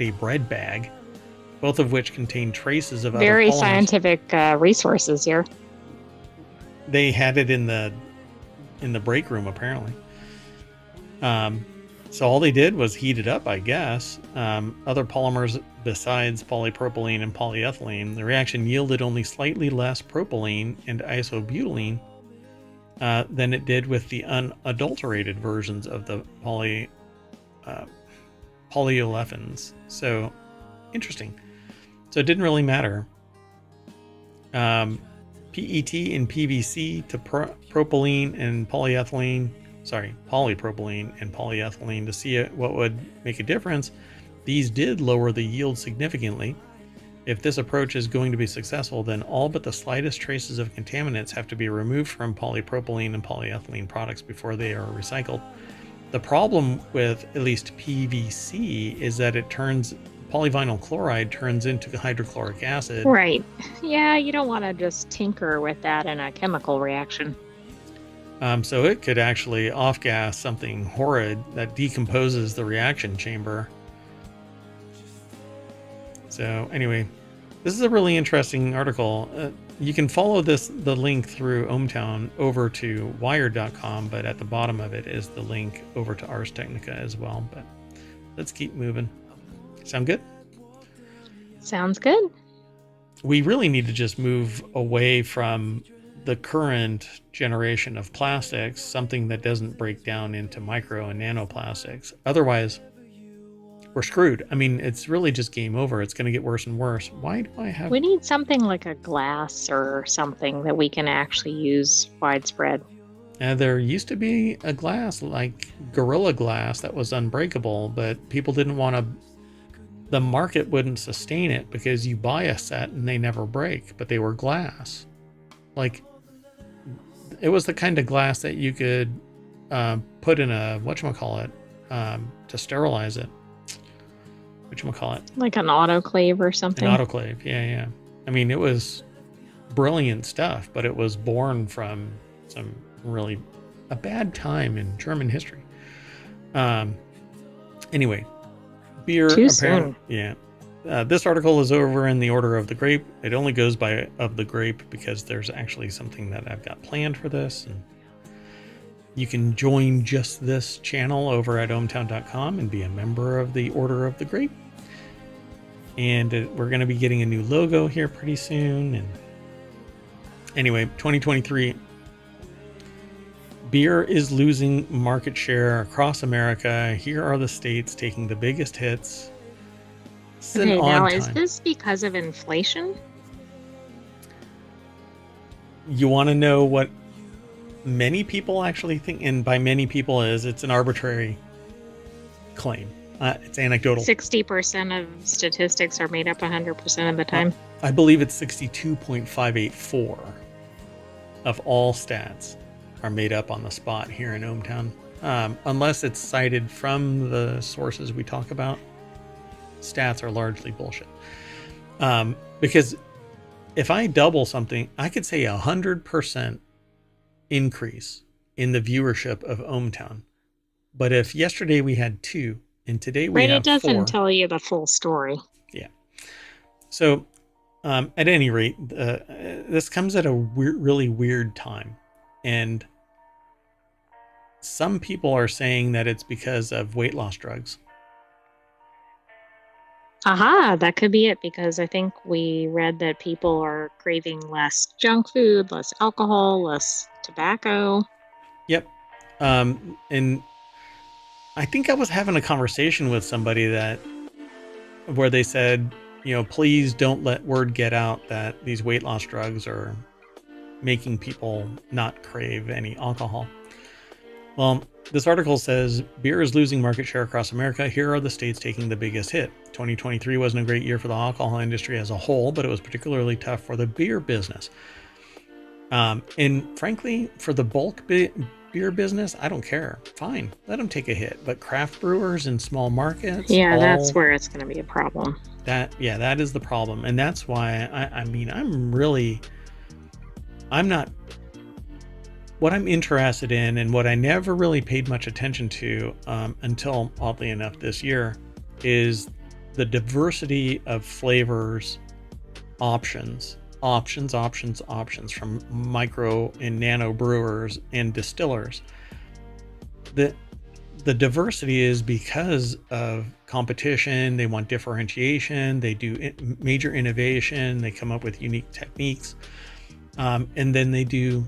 a bread bag, both of which contain traces of very other polymers. Scientific resources here. They had it in the break room, apparently. So all they did was heat it up, I guess. Other polymers besides polypropylene and polyethylene, the reaction yielded only slightly less propylene and isobutylene than it did with the unadulterated versions of the polyolefins. So interesting. So it didn't really matter. PET and PVC to propylene and polyethylene. Polypropylene and polyethylene to see what would make a difference. These did lower the yield significantly. If this approach is going to be successful, then all but the slightest traces of contaminants have to be removed from polypropylene and polyethylene products before they are recycled. The problem with at least PVC is that polyvinyl chloride turns into hydrochloric acid. Right. Yeah, you don't want to just tinker with that in a chemical reaction. So it could actually off-gas something horrid that decomposes the reaction chamber. So anyway, this is a really interesting article. you can follow the link through ohmTown over to wired.com, but at the bottom of it is the link over to Ars Technica as well. But let's keep moving. Sound good? Sounds good. We really need to just move away from the current generation of plastics, something that doesn't break down into micro and nanoplastics. Otherwise, we're screwed. I mean, it's really just game over. It's going to get worse and worse. Why do I have... We need something like a glass or something that we can actually use widespread. There used to be a glass like Gorilla Glass that was unbreakable, but people didn't want to... The market wouldn't sustain it because you buy a set and they never break, but they were glass. Like, it was the kind of glass that you could put in a, whatchamacallit, to sterilize it. Whatchamacallit? Like an autoclave or something. An autoclave, yeah. I mean, it was brilliant stuff, but it was born from some really a bad time in German history. Anyway, beer. Too soon. Yeah. This article is over in the order of the grape. It only goes by of the grape because there's actually something that I've got planned for this. And you can join just this channel over at ohmTown.com and be a member of the Order of the Grape. And we're going to be getting a new logo here pretty soon. And anyway, 2023. Beer is losing market share across America. Here are the states taking the biggest hits. Okay, now is this because of inflation? You want to know what many people actually think, and by many people it's an arbitrary claim. It's anecdotal. 60% of statistics are made up 100% of the time. I believe it's 62.584 of all stats are made up on the spot here in ohmTown. Unless it's cited from the sources we talk about, stats are largely bullshit. Because if I double something, I could say 100% increase in the viewership of ohmTown. But if yesterday we had 2 and today we have 4, it doesn't tell you the full story. Yeah. So at any rate, this comes at a really weird time. And some people are saying that it's because of weight loss drugs. Aha, that could be it, because I think we read that people are craving less junk food, less alcohol, less tobacco. Yep. And I think I was having a conversation with somebody where they said, please don't let word get out that these weight loss drugs are making people not crave any alcohol. Well, this article says beer is losing market share across America. Here are the states taking the biggest hit. 2023 wasn't a great year for the alcohol industry as a whole, but it was particularly tough for the beer business. And frankly, for the bulk beer business, I don't care. Fine, let them take a hit. But craft brewers in small markets, that's where it's going to be a problem. That is the problem, and that's why I'm not. What I'm interested in, and what I never really paid much attention to until, oddly enough, this year, is the diversity of flavors, options from micro and nano brewers and distillers. The diversity is because of competition. They want differentiation. They do major innovation. They come up with unique techniques, and then they do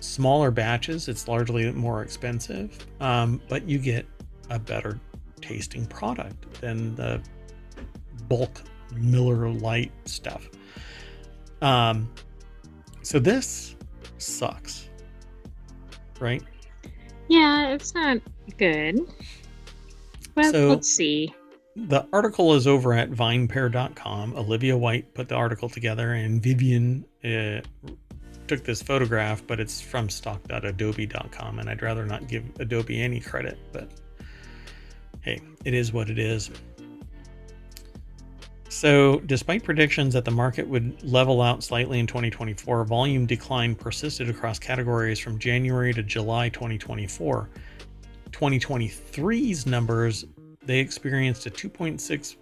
smaller batches. It's largely more expensive, but you get a better tasting product than the bulk Miller Lite stuff. So this sucks, right? Yeah, it's not good. Well, so let's see. The article is over at vinepair.com. Olivia White put the article together, and Vivian took this photograph, but it's from stock.adobe.com, and I'd rather not give Adobe any credit, but hey, it is what it is. So despite predictions that the market would level out slightly in 2024, volume decline persisted across categories from January to July 2024. 2023's numbers, they experienced a 2.6%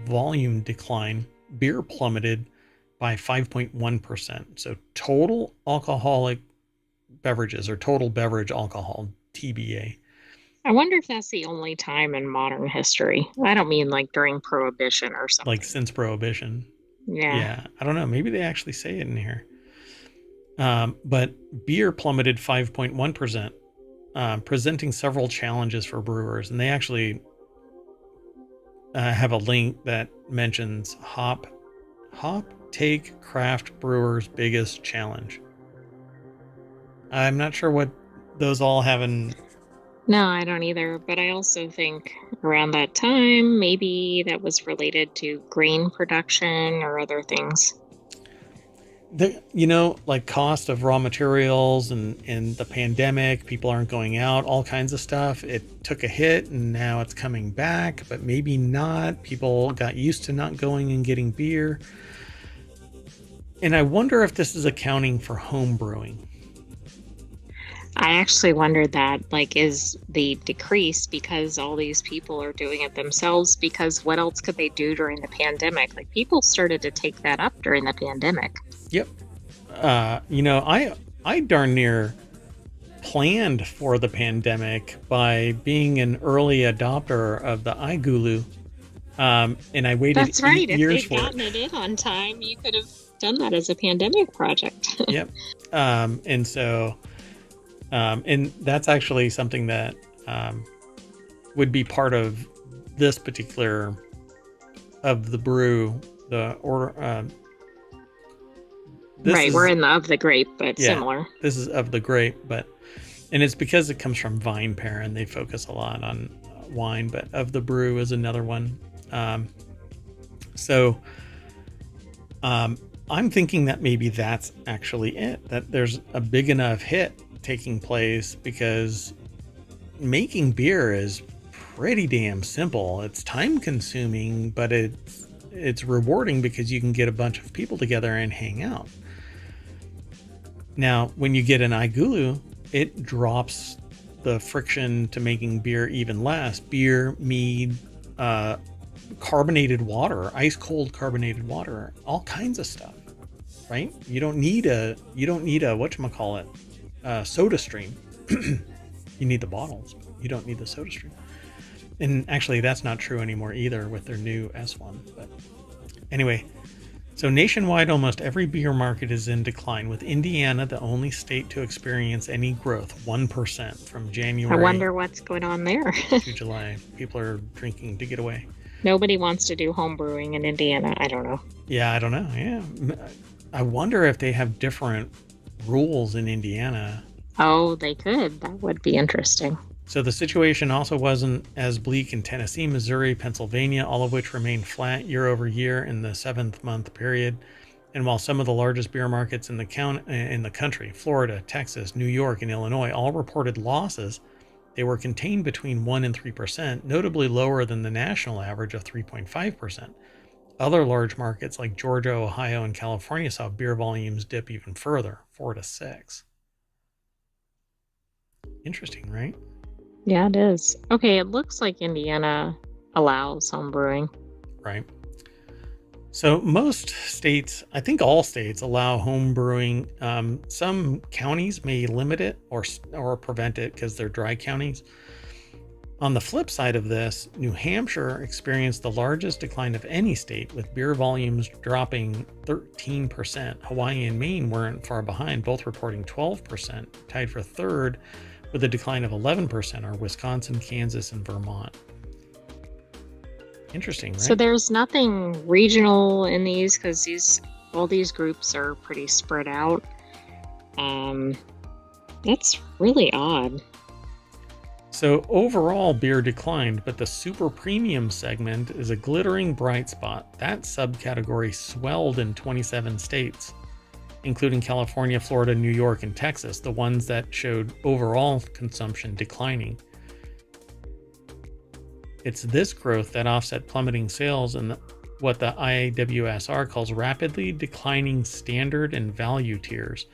volume decline. Beer plummeted by 5.1%. So total alcoholic beverages or total beverage alcohol, TBA. I wonder if that's the only time in modern history. I don't mean like during Prohibition or Like something. since Prohibition. Yeah. Yeah, I don't know. Maybe they actually say it in here. But beer plummeted 5.1%, presenting several challenges for brewers. And they actually have a link that mentions hop take craft brewers' biggest challenge. I'm not sure what those all have in. No, I don't either. But I also think around that time, maybe that was related to grain production or other things. Like cost of raw materials and the pandemic, people aren't going out, all kinds of stuff. It took a hit and now it's coming back, but maybe not. People got used to not going and getting beer. And I wonder if this is accounting for home brewing. I actually wondered that, like, is the decrease because all these people are doing it themselves? Because what else could they do during the pandemic? Like, people started to take that up during the pandemic. Yep. I darn near planned for the pandemic by being an early adopter of the iGulu. And I waited That's right. 8 years If for they'd gotten it in on time, you could have done that as a pandemic project. Yep. And so, and that's actually something that would be part of this particular of the brew, the order. Right, we're in the of the grape, but similar. This is of the grape, and it's because it comes from vine pair, and they focus a lot on wine. But of the brew is another one. I'm thinking that maybe that's actually it. That there's a big enough hit taking place because making beer is pretty damn simple. It's time consuming, but it's rewarding because you can get a bunch of people together and hang out. Now, when you get an iGulu, it drops the friction to making beer even less. Beer, mead, carbonated water, ice cold carbonated water, all kinds of stuff, right? You don't need a whatchamacallit, soda stream. You need the bottles, but you don't need the soda stream. And actually, that's not true anymore either with their new S1. But anyway, so nationwide, almost every beer market is in decline, with Indiana the only state to experience any growth, 1% from January. I wonder what's going on there. To July. People are drinking to get away. Nobody wants to do home brewing in Indiana. I don't know. Yeah, I don't know. Yeah. I wonder if they have different rules in Indiana. Oh, they could. That would be interesting. So the situation also wasn't as bleak in Tennessee, Missouri, Pennsylvania, all of which remained flat year over year in the 7-month period. And while some of the largest beer markets in the country, Florida, Texas, New York, and Illinois, all reported losses, they were contained between 1% and 3%, notably lower than the national average of 3.5%. Other large markets like Georgia, Ohio, and California saw beer volumes dip even further, 4 to 6. Interesting, right? Yeah, it is. Okay, it looks like Indiana allows home brewing. Right. So most states, I think all states, allow home brewing. Some counties may limit it or prevent it because they're dry counties. On the flip side of this, New Hampshire experienced the largest decline of any state, with beer volumes dropping 13%. Hawaii and Maine weren't far behind, both reporting 12%. Tied for third with a decline of 11% are Wisconsin, Kansas, and Vermont. Interesting, right? So there's nothing regional in these because all these groups are pretty spread out. That's really odd. So overall, beer declined, but the super premium segment is a glittering bright spot. That subcategory swelled in 27 states, including California, Florida, New York, and Texas, the ones that showed overall consumption declining. It's this growth that offset plummeting sales in what the IWSR calls rapidly declining standard and value tiers.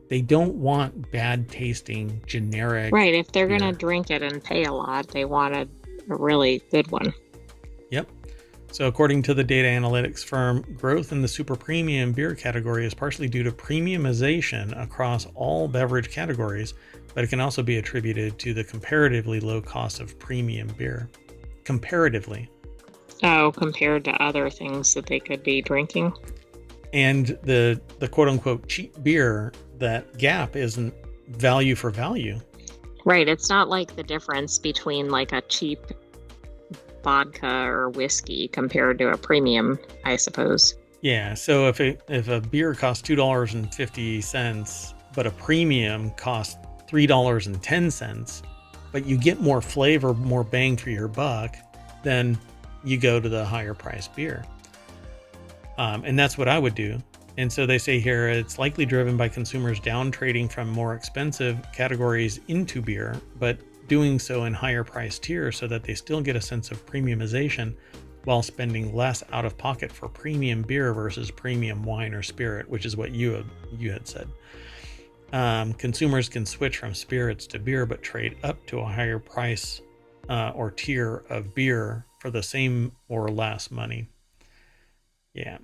They don't want bad tasting generic. Right, if they're going to drink it and pay a lot, they want a really good one. Yep. So according to the data analytics firm, growth in the super premium beer category is partially due to premiumization across all beverage categories, but it can also be attributed to the comparatively low cost of premium beer. Comparatively. Oh, compared to other things that they could be drinking. And the quote unquote cheap beer, that gap isn't value for value. Right. It's not like the difference between like a cheap vodka or whiskey compared to a premium, I suppose. Yeah. So if a beer costs $2.50, but a premium costs $3.10, but you get more flavor, more bang for your buck, then you go to the higher priced beer. And that's what I would do. And so they say here it's likely driven by consumers down trading from more expensive categories into beer, but doing so in higher price tiers so that they still get a sense of premiumization while spending less out of pocket for premium beer versus premium wine or spirit, which is what you had said. Consumers can switch from spirits to beer, but trade up to a higher price or tier of beer for the same or less money. Yeah.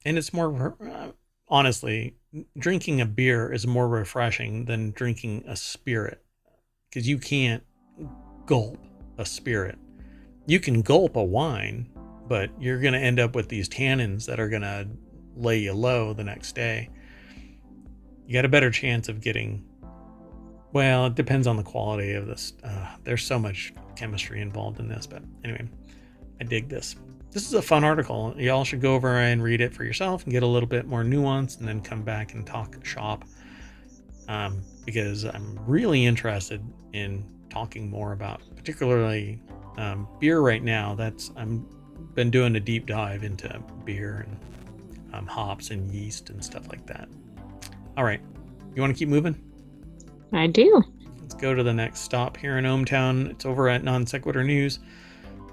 And it's more, honestly, drinking a beer is more refreshing than drinking a spirit, because you can't gulp a spirit. You can gulp a wine, but you're going to end up with these tannins that are going to lay you low the next day. You got a better chance of getting, well, it depends on the quality of this. There's so much chemistry involved in this, but anyway, I dig this. This is a fun article. Y'all should go over and read it for yourself and get a little bit more nuance, and then come back and talk shop, because I'm really interested in talking more about particularly beer right now. I'm been doing a deep dive into beer and hops and yeast and stuff like that. All right, you want to keep moving? I do. Let's go to the next stop here in ohmTown. It's over at Non Sequitur News.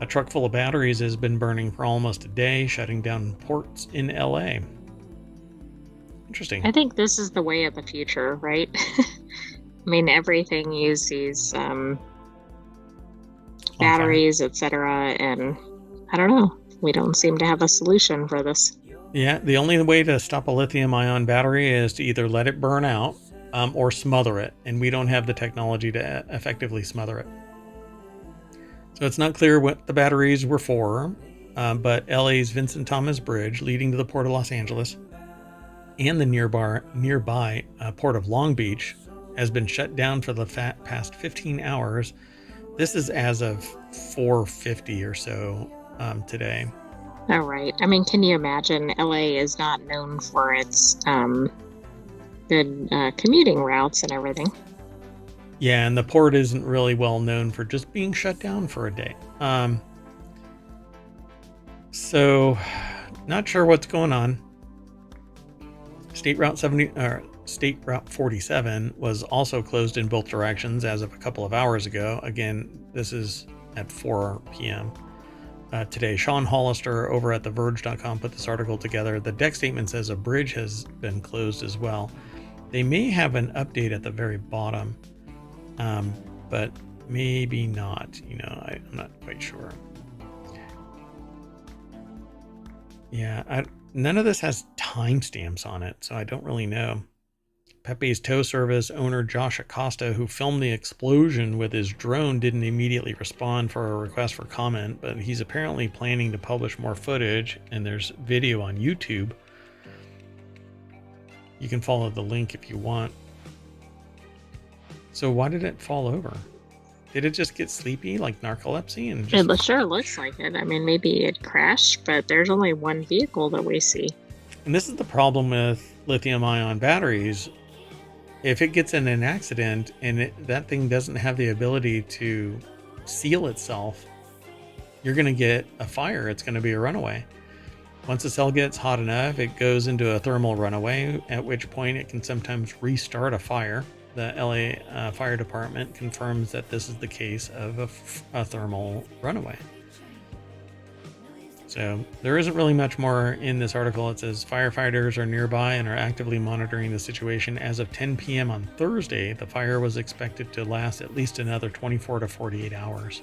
A truck full of batteries has been burning for almost a day, shutting down ports in LA. Interesting. I think this is the way of the future, right? I mean, everything uses batteries, etc. And I don't know. We don't seem to have a solution for this. Yeah, the only way to stop a lithium-ion battery is to either let it burn out or smother it, and we don't have the technology to effectively smother it. So it's not clear what the batteries were for, but LA's Vincent Thomas Bridge, leading to the Port of Los Angeles, and the nearby Port of Long Beach, has been shut down for the past 15 hours. This is as of 4:50 or so today. All right. I mean, can you imagine? LA is not known for its good commuting routes and everything. Yeah, and the port isn't really well known for just being shut down for a day. So, not sure what's going on. State Route 47 was also closed in both directions as of a couple of hours ago. Again, this is at 4 p.m. Today. Sean Hollister over at TheVerge.com put this article together. The deck statement says a bridge has been closed as well. They may have an update at the very bottom. But maybe not, I'm not quite sure. Yeah, none of this has timestamps on it, so I don't really know. Pepe's Tow Service owner Josh Acosta, who filmed the explosion with his drone, didn't immediately respond for a request for comment, but he's apparently planning to publish more footage, and there's video on YouTube. You can follow the link if you want. So why did it fall over? Did it just get sleepy like narcolepsy? And just... It sure looks like it. I mean, maybe it crashed, but there's only one vehicle that we see. And this is the problem with lithium-ion batteries. If it gets in an accident and that thing doesn't have the ability to seal itself, you're going to get a fire. It's going to be a runaway. Once the cell gets hot enough, it goes into a thermal runaway, at which point it can sometimes restart a fire. The LA Fire Department confirms that this is the case of a thermal runaway. So there isn't really much more in this article. It says firefighters are nearby and are actively monitoring the situation. As of 10 p.m. on Thursday, the fire was expected to last at least another 24 to 48 hours.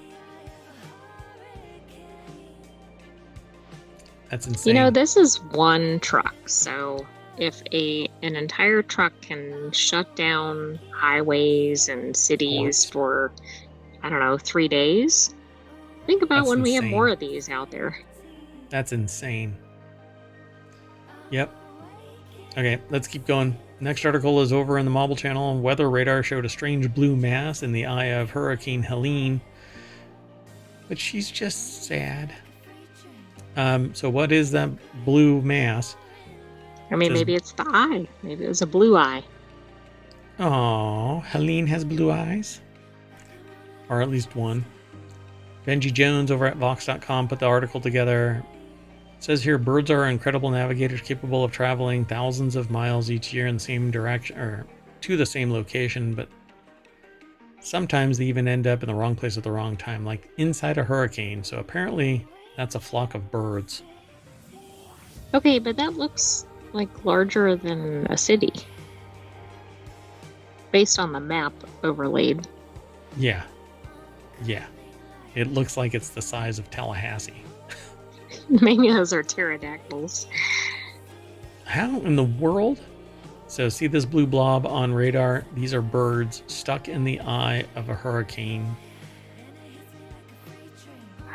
That's insane. This is one truck, so if an entire truck can shut down highways and cities Ports. for, I don't know, 3 days, think about That's when we have insane. more of these out there. That's insane. Yep. Okay, let's keep going. Next article is over in the Mobile Channel. Weather radar showed a strange blue mass in the eye of Hurricane Helene. But she's just sad. So what is that blue mass? I mean, maybe it's the eye. Maybe it was a blue eye. Oh, Helene has blue eyes. Or at least one. Benji Jones over at Vox.com put the article together. It says here, birds are incredible navigators capable of traveling thousands of miles each year in the same direction, or to the same location, but sometimes they even end up in the wrong place at the wrong time, like inside a hurricane. So apparently that's a flock of birds. Okay, but that looks like larger than a city. Based on the map overlaid. Yeah. Yeah. It looks like it's the size of Tallahassee. Maybe those are pterodactyls. How in the world? So see this blue blob on radar? These are birds stuck in the eye of a hurricane.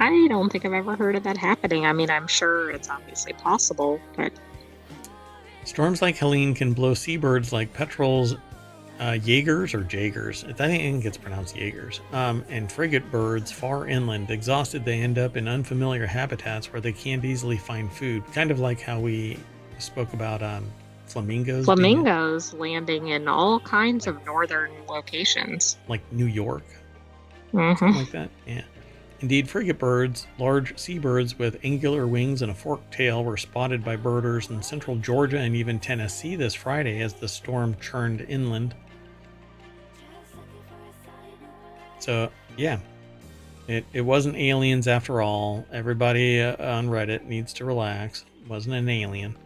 I don't think I've ever heard of that happening. I mean, I'm sure it's obviously possible, but... Storms like Helene can blow seabirds like petrels, Jaegers or Jagers. I think it's pronounced Jaegers. And frigate birds far inland. Exhausted, they end up in unfamiliar habitats where they can't easily find food. Kind of like how we spoke about flamingos. Flamingos landing in all kinds of northern locations. Like New York. Mm-hmm. Something like that. Yeah. Indeed, frigate birds, large seabirds with angular wings and a forked tail, were spotted by birders in central Georgia and even Tennessee this Friday as the storm churned inland. So, yeah, it wasn't aliens after all. Everybody on Reddit needs to relax. It wasn't an alien.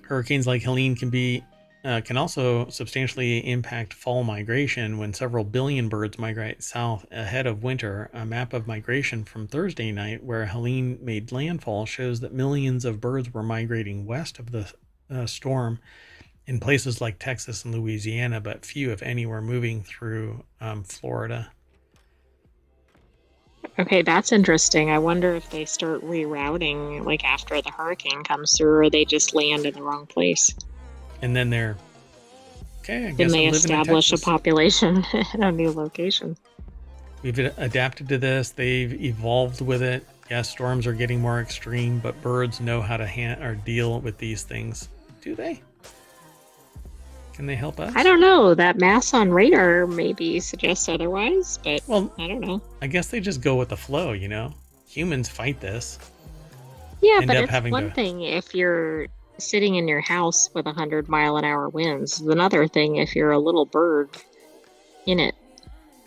Hurricanes like Helene can also substantially impact fall migration when several billion birds migrate south ahead of winter. A map of migration from Thursday night where Helene made landfall shows that millions of birds were migrating west of the storm in places like Texas and Louisiana, but few, if any, were moving through Florida. Okay, that's interesting. I wonder if they start rerouting like after the hurricane comes through, or they just land in the wrong place. And then they're, okay, I guess Then they I'm living in establish a Texas. population at a new location. We've adapted to this. They've evolved with it. Yes, storms are getting more extreme, but birds know how to deal with these things. Do they? Can they help us? I don't know. That mass on radar maybe suggests otherwise, but well, I don't know. I guess they just go with the flow, you know? Humans fight this. Yeah, but it's one thing if you're sitting in your house with 100-mile-an-hour winds. It's another thing if you're a little bird in it.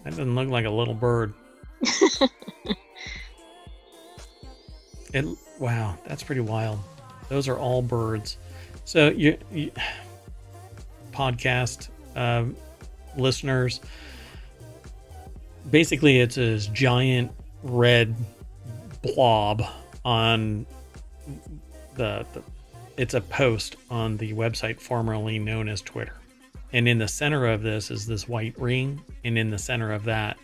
That doesn't look like a little bird. Wow, that's pretty wild. Those are all birds. So you podcast listeners, basically it's this giant red blob on it's a post on the website formerly known as Twitter. And in the center of this is this white ring. And in the center of that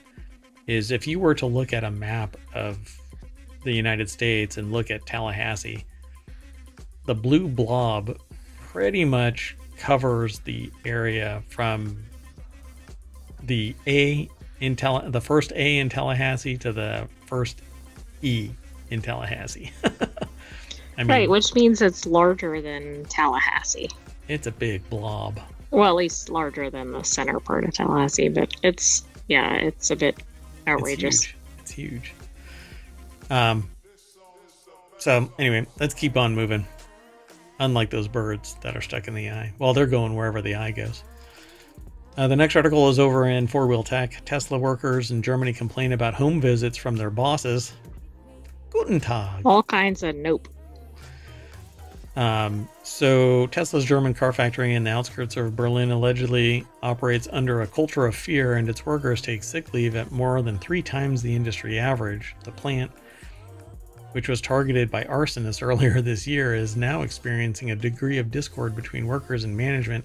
is, if you were to look at a map of the United States and look at Tallahassee, the blue blob pretty much covers the area from the the first A in Tallahassee to the first E in Tallahassee. I mean, right, which means it's larger than Tallahassee. It's a big blob. Well, at least larger than the center part of Tallahassee, but it's a bit outrageous. It's huge. So anyway, let's keep on moving. Unlike those birds that are stuck in the eye. Well, they're going wherever the eye goes. The next article is over in 4-Wheel Tech. Tesla workers in Germany complain about home visits from their bosses. Guten Tag. All kinds of nope. So Tesla's German car factory in the outskirts of Berlin allegedly operates under a culture of fear, and its workers take sick leave at more than 3 times the industry average. The plant which was targeted by arsonists earlier this year, is now experiencing a degree of discord between workers and management,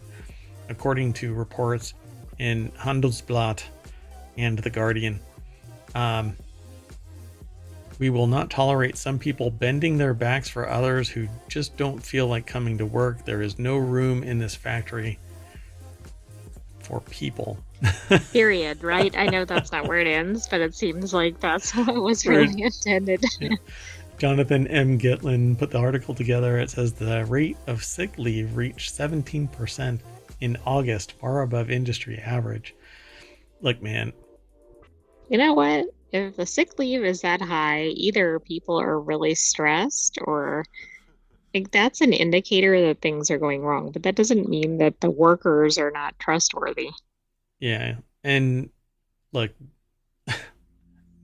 according to reports in Handelsblatt and The Guardian. We will not tolerate some people bending their backs for others who just don't feel like coming to work. There is no room in this factory for people. Period, right? I know that's not where it ends, but it seems like that's how it was really intended. Yeah. Jonathan M. Gitlin put the article together. It says the rate of sick leave reached 17% in August, far above industry average. Look, man. You know what? If the sick leave is that high, either people are really stressed or like that's an indicator that things are going wrong, but that doesn't mean that the workers are not trustworthy. Yeah. And look, this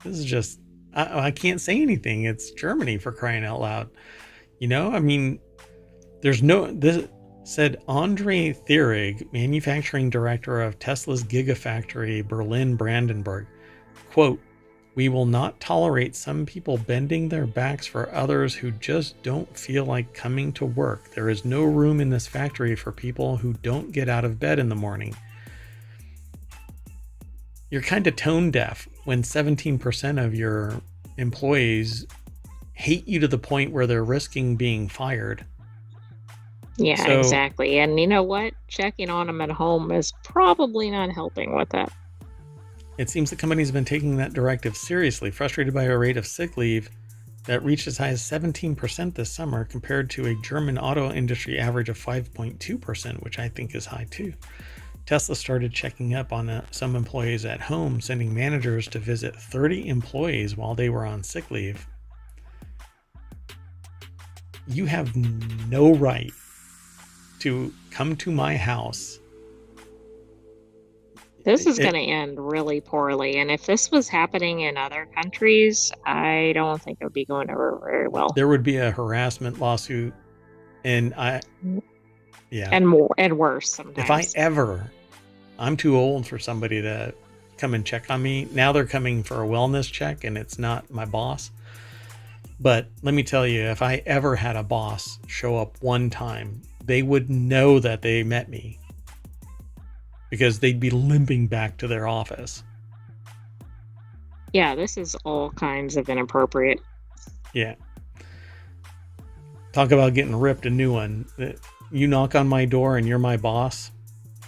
is just, I can't say anything. It's Germany, for crying out loud. You know, I mean, this said Andre Thierig, manufacturing director of Tesla's Gigafactory Berlin Brandenburg, quote, "We will not tolerate some people bending their backs for others who just don't feel like coming to work. There is no room in this factory for people who don't get out of bed in the morning." You're kind of tone deaf when 17% of your employees hate you to the point where they're risking being fired. Yeah, exactly. And you know what? Checking on them at home is probably not helping with that. It seems the company's been taking that directive seriously, frustrated by a rate of sick leave that reached as high as 17% this summer, compared to a German auto industry average of 5.2%, which I think is high too. Tesla started checking up on some employees at home, sending managers to visit 30 employees while they were on sick leave. You have no right to come to my house. This is going to end really poorly. And if this was happening in other countries, I don't think it would be going over very well. There would be a harassment lawsuit. And and more and worse sometimes. I'm too old for somebody to come and check on me. Now they're coming for a wellness check and it's not my boss. But let me tell you, if I ever had a boss show up one time, they would know that they met me, because they'd be limping back to their office. Yeah, this is all kinds of inappropriate. Yeah. Talk about getting ripped a new one. You knock on my door and you're my boss.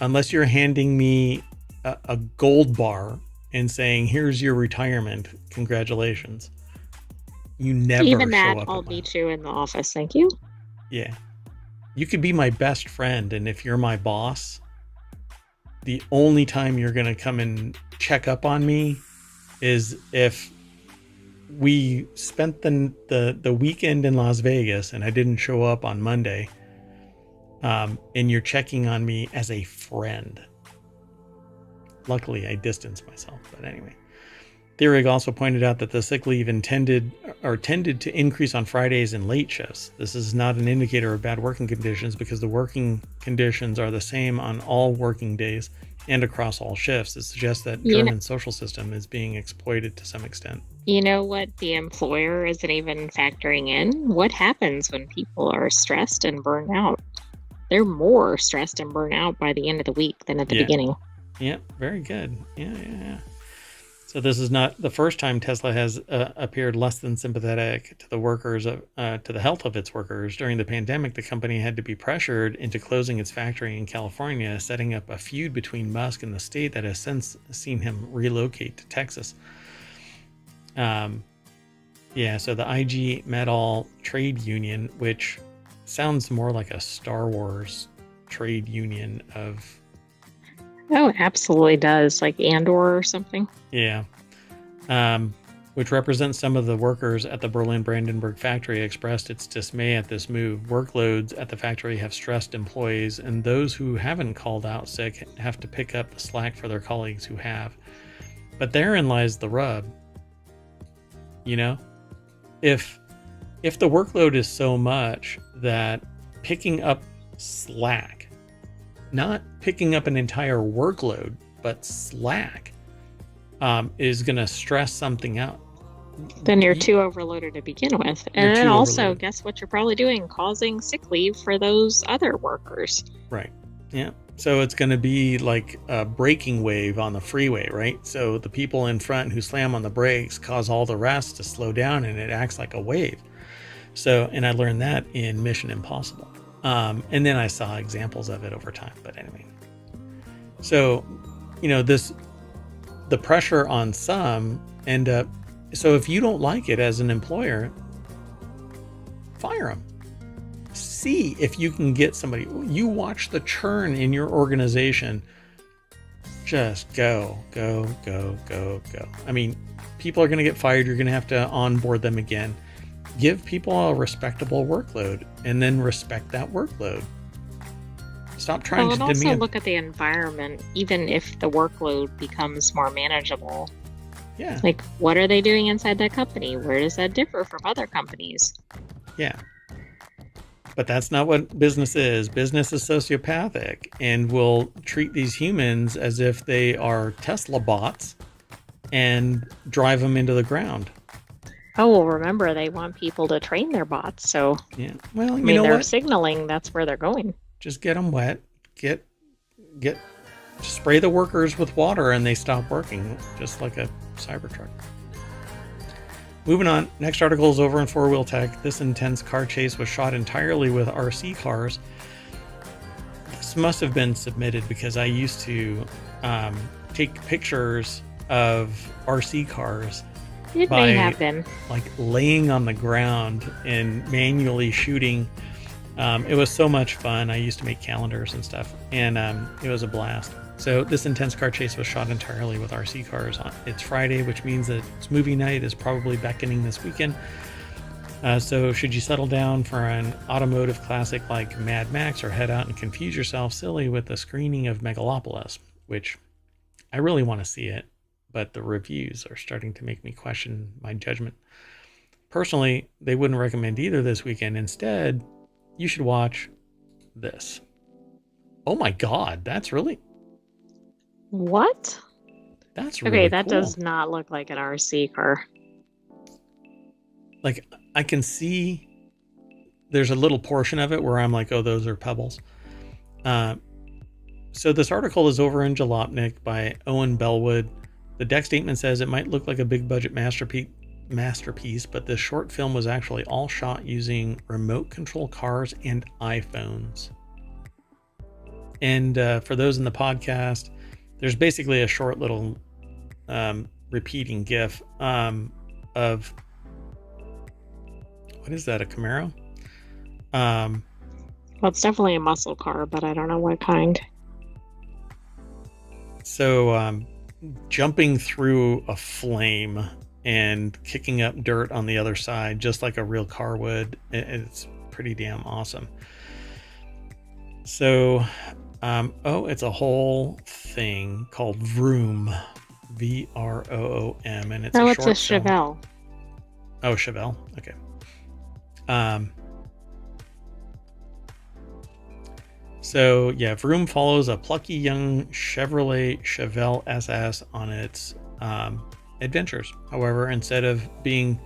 Unless you're handing me a gold bar and saying, "Here's your retirement. Congratulations." You never Even show that, up. I'll meet you in the office. Thank you. Yeah. You could be my best friend, and if you're my boss, the only time you're going to come and check up on me is if we spent the weekend in Las Vegas and I didn't show up on Monday, and you're checking on me as a friend. Luckily, I distanced myself, but anyway. Thierig also pointed out that the sick leave tended to increase on Fridays and late shifts. This is not an indicator of bad working conditions, because the working conditions are the same on all working days and across all shifts. It suggests that German social system is being exploited to some extent. You know what the employer isn't even factoring in? What happens when people are stressed and burned out? They're more stressed and burned out by the end of the week than at the beginning. Yeah, very good. Yeah. So this is not the first time Tesla has appeared less than sympathetic to the workers, to the health of its workers. During the pandemic, the company had to be pressured into closing its factory in California, setting up a feud between Musk and the state that has since seen him relocate to Texas. So the IG Metall trade union, which sounds more like a Star Wars trade union of... Oh, it absolutely does. Like Andor or something. Yeah. Which represents some of the workers at the Berlin Brandenburg factory, expressed its dismay at this move. Workloads at the factory have stressed employees, and those who haven't called out sick have to pick up the slack for their colleagues who have. But therein lies the rub. You know, if the workload is so much that picking up slack, not picking up an entire workload, but slack, is going to stress something out. Then you're too overloaded to begin with. You're And then too also, overloaded. guess what you're probably doing? Causing sick leave for those other workers. Right. Yeah. So it's going to be like a braking wave on the freeway, right? So the people in front who slam on the brakes cause all the rest to slow down, and it acts like a wave. So, and I learned that in Mission Impossible. And then I saw examples of it over time. But anyway, so, the pressure on some end up. So if you don't like it as an employer, fire them. See if you can get somebody. You watch the churn in your organization. Just go. I mean, people are going to get fired. You're going to have to onboard them again. Give people a respectable workload and then respect that workload. Stop trying to also demand. look at the environment, even if the workload becomes more manageable. Yeah. Like, what are they doing inside that company? Where does that differ from other companies? Yeah. But that's not what business is. Business is sociopathic and will treat these humans as if they are Tesla bots and drive them into the ground. Oh, well, remember, they want people to train their bots. So, Yeah. Well, I mean, they're what? signaling that's where they're going. Just get them wet. Spray the workers with water and they stop working, just like a Cybertruck. Moving on, next article is over in Four Wheel Tech. This intense car chase was shot entirely with RC cars. This must have been submitted because I used to take pictures of RC cars. It may have been. Like laying on the ground and manually shooting. It was so much fun. I used to make calendars and stuff, and it was a blast. So this intense car chase was shot entirely with RC cars. It's Friday, which means that it's movie night is probably beckoning this weekend. So should you settle down for an automotive classic like Mad Max, or head out and confuse yourself silly with a screening of Megalopolis, which I really want to see it, but the reviews are starting to make me question my judgment. Personally, they wouldn't recommend either this weekend. Instead, you should watch this. Oh my God, that's really... What? That's really okay. That cool. Does not look like an RC car. Like, I can see there's a little portion of it where I'm like, oh, those are pebbles. So this article is over in Jalopnik by Owen Bellwood. The deck statement says it might look like a big budget masterpiece, but this short film was actually all shot using remote control cars and iPhones. And for those in the podcast, there's basically a short little repeating GIF of, what is that, a Camaro? Well, it's definitely a muscle car, but I don't know what kind. So jumping through a flame and kicking up dirt on the other side, just like a real car would. It's pretty damn awesome. So, it's a whole thing called Vroom, VROOM, and it's a short it's a Chevelle. Oh, Chevelle. Okay. So yeah, Vroom follows a plucky young Chevrolet Chevelle SS on its adventures. However, instead of being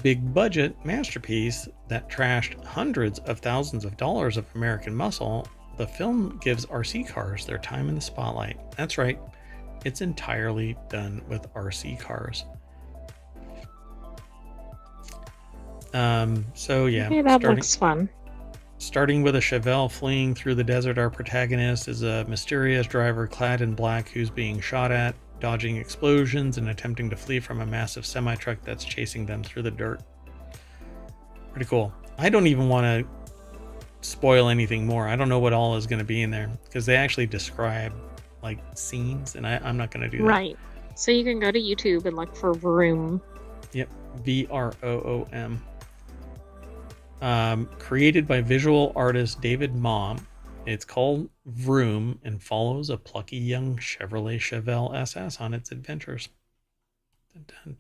big budget masterpiece that trashed hundreds of thousands of dollars of American muscle, the film gives RC cars their time in the spotlight. That's right, it's entirely done with RC cars. So yeah, okay, that looks fun. Starting with a Chevelle fleeing through the desert, our protagonist is a mysterious driver clad in black who's being shot at, dodging explosions and attempting to flee from a massive semi-truck that's chasing them through the dirt. Pretty cool. I don't even want to spoil anything more. I don't know what all is going to be in there because they actually describe like scenes, and I'm not going to do that. Right. So you can go to YouTube and look for Vroom. Yep. VROOM. Created by visual artist David Mom. It's called Vroom and follows a plucky young Chevrolet Chevelle SS on its adventures. Dun, dun.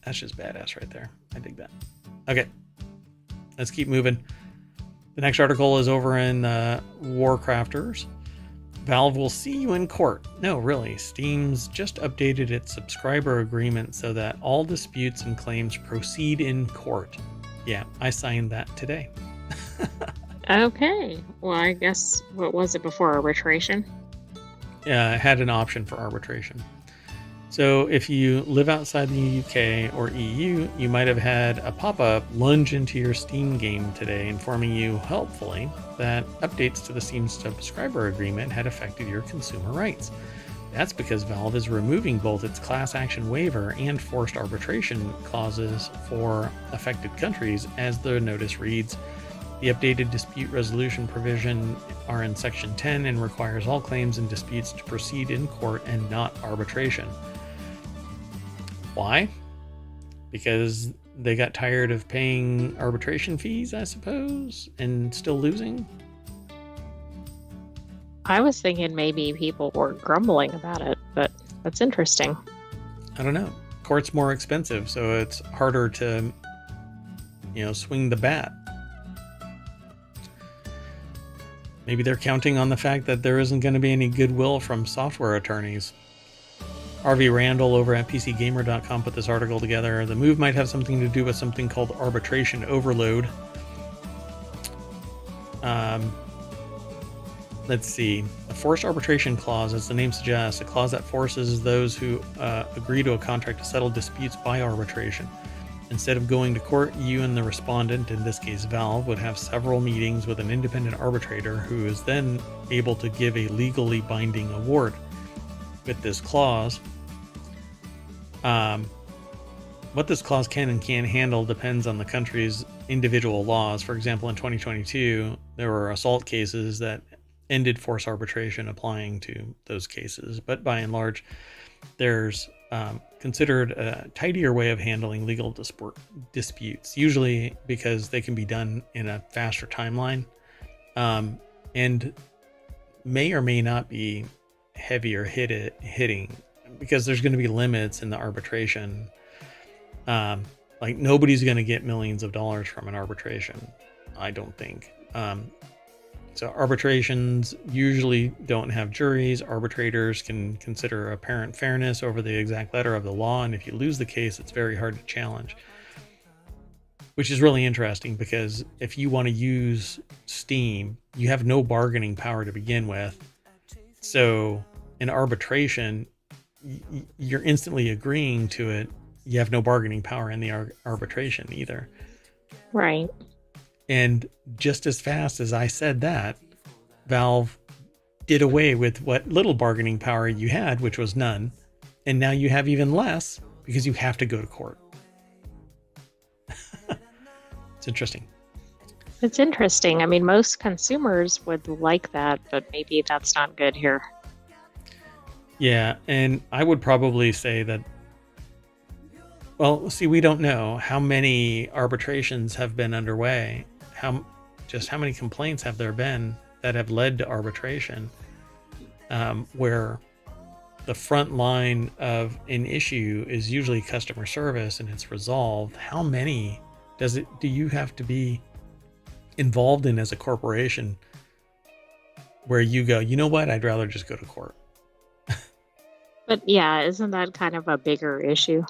That's just badass right there. I dig that. Okay, let's keep moving. The next article is over in WarCrafters. Valve will see you in court. No, really, Steam's just updated its subscriber agreement so that all disputes and claims proceed in court. Yeah, I signed that today. Okay. Well, I guess, what was it before arbitration? Yeah, it had an option for arbitration. So if you live outside the UK or EU, you might have had a pop-up lunge into your Steam game today, informing you, helpfully, that updates to the Steam subscriber agreement had affected your consumer rights. That's because Valve is removing both its class action waiver and forced arbitration clauses for affected countries, as the notice reads. The updated dispute resolution provision are in Section 10 and requires all claims and disputes to proceed in court and not arbitration. Why? Because they got tired of paying arbitration fees, I suppose, and still losing? I was thinking maybe people were grumbling about it, but that's interesting. I don't know. Court's more expensive, so it's harder to, swing the bat. Maybe they're counting on the fact that there isn't going to be any goodwill from software attorneys. RV Randall over at PCGamer.com put this article together. The move might have something to do with something called arbitration overload. Let's see. A forced arbitration clause, as the name suggests, a clause that forces those who agree to a contract to settle disputes by arbitration. Instead of going to court, you and the respondent, in this case Valve, would have several meetings with an independent arbitrator who is then able to give a legally binding award. With this clause, what this clause can and can't handle depends on the country's individual laws. For example, in 2022, there were assault cases that ended forced arbitration applying to those cases. But by and large, there's considered a tidier way of handling legal disputes, usually because they can be done in a faster timeline, and may or may not be heavier hitting, because there's going to be limits in the arbitration. Like, nobody's going to get millions of dollars from an arbitration, I don't think. So arbitrations usually don't have juries. Arbitrators can consider apparent fairness over the exact letter of the law, and if you lose the case, it's very hard to challenge. Which is really interesting, because if you want to use Steam, you have no bargaining power to begin with. So in arbitration, you're instantly agreeing to it. You have no bargaining power in the arbitration either. Right. And just as fast as I said that, Valve did away with what little bargaining power you had, which was none. And now you have even less because you have to go to court. It's interesting. It's interesting. I mean, most consumers would like that, but maybe that's not good here. Yeah, and I would probably say that, well, see, we don't know how many arbitrations have been underway. How many complaints have there been that have led to arbitration, where the front line of an issue is usually customer service and it's resolved. How many do you have to be involved in as a corporation where you go, you know what, I'd rather just go to court? But yeah, isn't that kind of a bigger issue?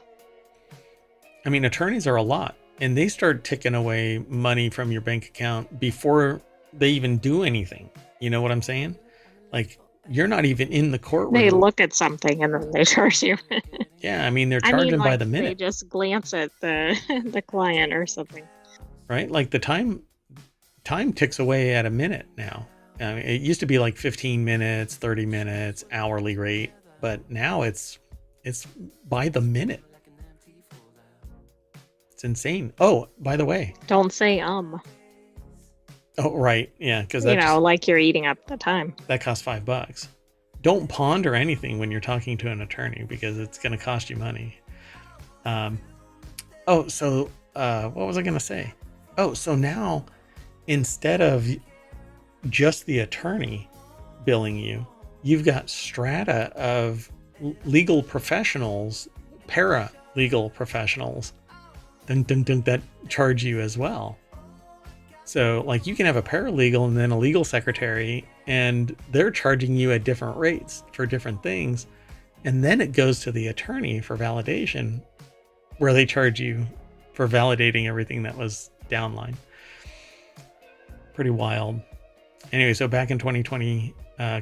I mean, attorneys are a lot, and they start ticking away money from your bank account before they even do anything. You know what I'm saying? Like, you're not even in the courtroom. They look at something and then they charge you. Yeah, I mean, they're charging by the minute. They just glance at the client or something. Right? Like, the time ticks away at a minute now. I mean, it used to be like 15 minutes, 30 minutes, hourly rate, but now it's by the minute. It's insane. Oh, by the way. Don't say Oh, right. Yeah, because like you're eating up the time. That costs $5. Don't ponder anything when you're talking to an attorney, because it's going to cost you money. What was I going to say? Oh, so now instead of just the attorney billing you, you've got strata of legal professionals, paralegal professionals, that charge you as well. So, like, you can have a paralegal and then a legal secretary, and they're charging you at different rates for different things. And then it goes to the attorney for validation, where they charge you for validating everything that was downline. Pretty wild. Anyway, so back in 2020,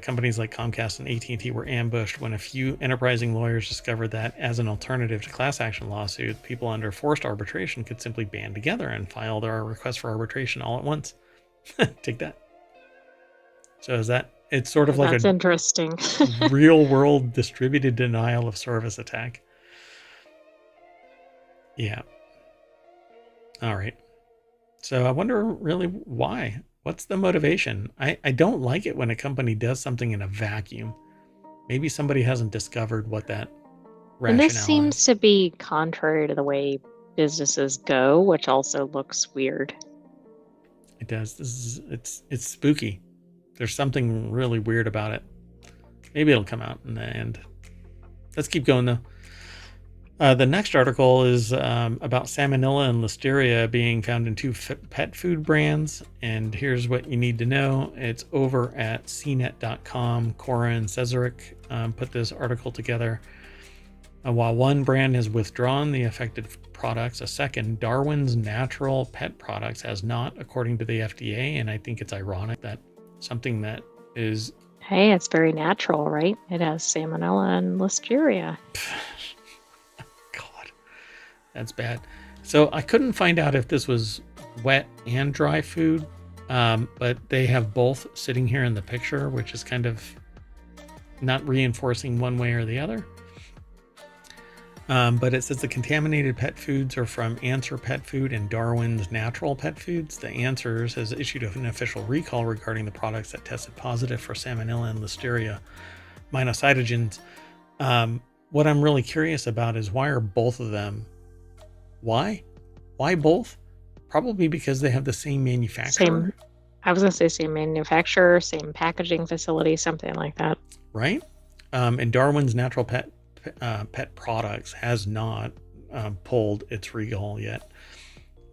companies like Comcast and AT&T were ambushed when a few enterprising lawyers discovered that as an alternative to class action lawsuits, people under forced arbitration could simply band together and file their request for arbitration all at once. Take that. So is that, it's sort of like That's a interesting. real world distributed denial of service attack. Yeah. All right. So I wonder really why. What's the motivation? I don't like it when a company does something in a vacuum. Maybe somebody hasn't discovered what that And this rationale seems is. to be contrary to the way businesses go, which also looks weird. It does. It's spooky. There's something really weird about it. Maybe it'll come out in the end. Let's keep going though. The next article is about salmonella and listeria being found in two pet food brands. And here's what you need to know. It's over at cnet.com. Cora and Cesaric put this article together. While one brand has withdrawn the affected products, a second, Darwin's Natural Pet Products, has not, according to the FDA. And I think it's ironic that something that is... Hey, it's very natural, right? It has salmonella and listeria. God, that's bad. So I couldn't find out if this was wet and dry food, but they have both sitting here in the picture, which is kind of not reinforcing one way or the other. But it says the contaminated pet foods are from Answer Pet Food and Darwin's Natural Pet Foods. The Answers has issued an official recall regarding the products that tested positive for salmonella and listeria monocytogenes. What I'm really curious about is why are both of them? Why both? Probably because they have the same manufacturer. I was going to say same manufacturer, same packaging facility, something like that. Right? And Darwin's Natural Pet Products has not pulled its recall yet.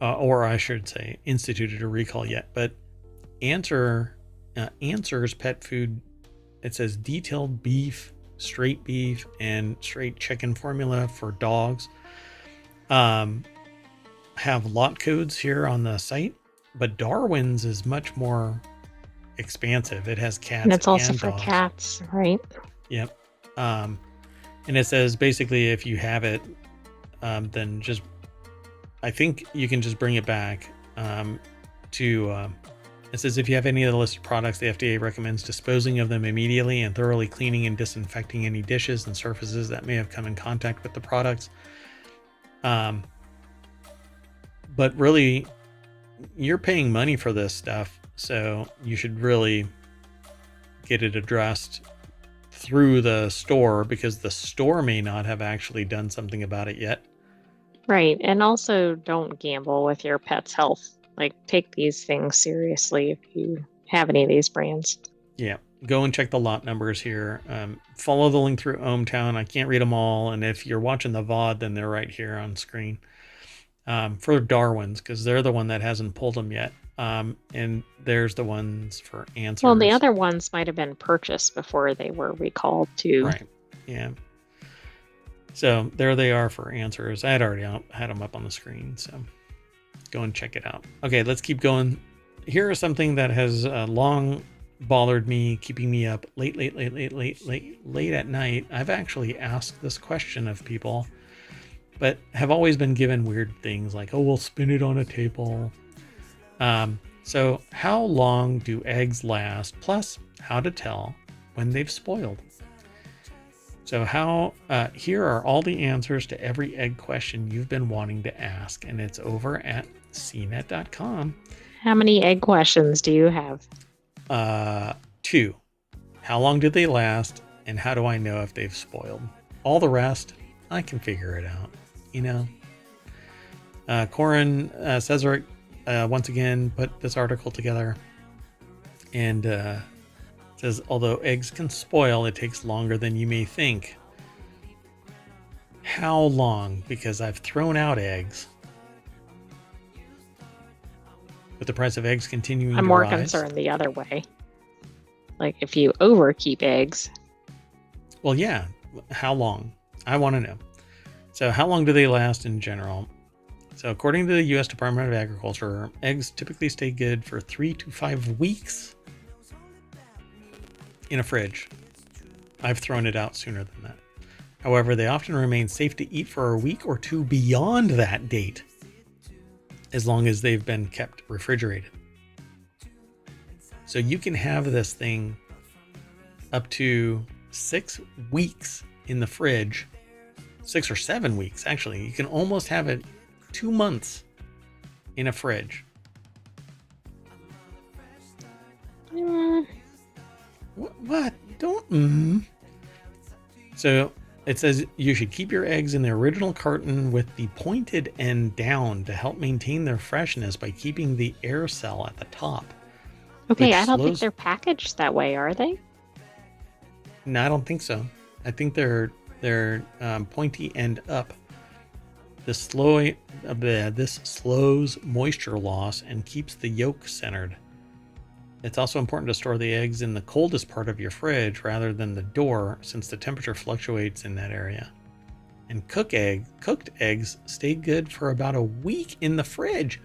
Or I should say instituted a recall yet. But Answer's Pet Food, it says detailed beef, straight beef, and straight chicken formula for dogs have lot codes here on the site, but Darwin's is much more expansive. It has cats and it's also and for dogs. cats, right? Yep. And it says basically if you have it, then just, I think you can just bring it back it says if you have any of the listed products, the FDA recommends disposing of them immediately and thoroughly cleaning and disinfecting any dishes and surfaces that may have come in contact with the products. But really, you're paying money for this stuff, so you should really get it addressed through the store, because the store may not have actually done something about it yet. Right. And also don't gamble with your pet's health. Like, take these things seriously if you have any of these brands. Yeah. Go and check the lot numbers here. Follow the link through ohmTown. I can't read them all. And if you're watching the VOD, then they're right here on screen. For Darwin's, because they're the one that hasn't pulled them yet. And there's the ones for Answers. Well, the other ones might have been purchased before they were recalled too. Right. Yeah. So there they are for Answers. I had already had them up on the screen, so go and check it out. Okay, let's keep going. Here is something that has long bothered me, keeping me up late at night. I've actually asked this question of people, but have always been given weird things like, oh, we'll spin it on a table. So how long do eggs last? Plus, how to tell when they've spoiled. So here are all the answers to every egg question you've been wanting to ask, and it's over at cnet.com. How many egg questions do you have? 2. How long do they last, and how do I know if they've spoiled? All the rest, I can figure it out, you know. Corin Cesaric once again put this article together, and says, although eggs can spoil, it takes longer than you may think. How long? Because I've thrown out eggs with the price of eggs continuing I'm to more rise. concerned the other way. Like if you overkeep eggs. Well, yeah. How long? I want to know. So how long do they last in general? So according to the U.S. Department of Agriculture, eggs typically stay good for 3 to 5 weeks in a fridge. I've thrown it out sooner than that. However, they often remain safe to eat for a week or two beyond that date, as long as they've been kept refrigerated. So you can have this thing up to 6 weeks in the fridge, 6 or 7 weeks, actually. You can almost have it 2 months in a fridge. What? Don't. So it says you should keep your eggs in the original carton with the pointed end down to help maintain their freshness by keeping the air cell at the top. Okay, I don't think they're packaged that way, are they? No, I don't think so. I think they're pointy end up. This slows moisture loss and keeps the yolk centered. It's also important to store the eggs in the coldest part of your fridge rather than the door, since the temperature fluctuates in that area. And cooked eggs stay good for about a week in the fridge.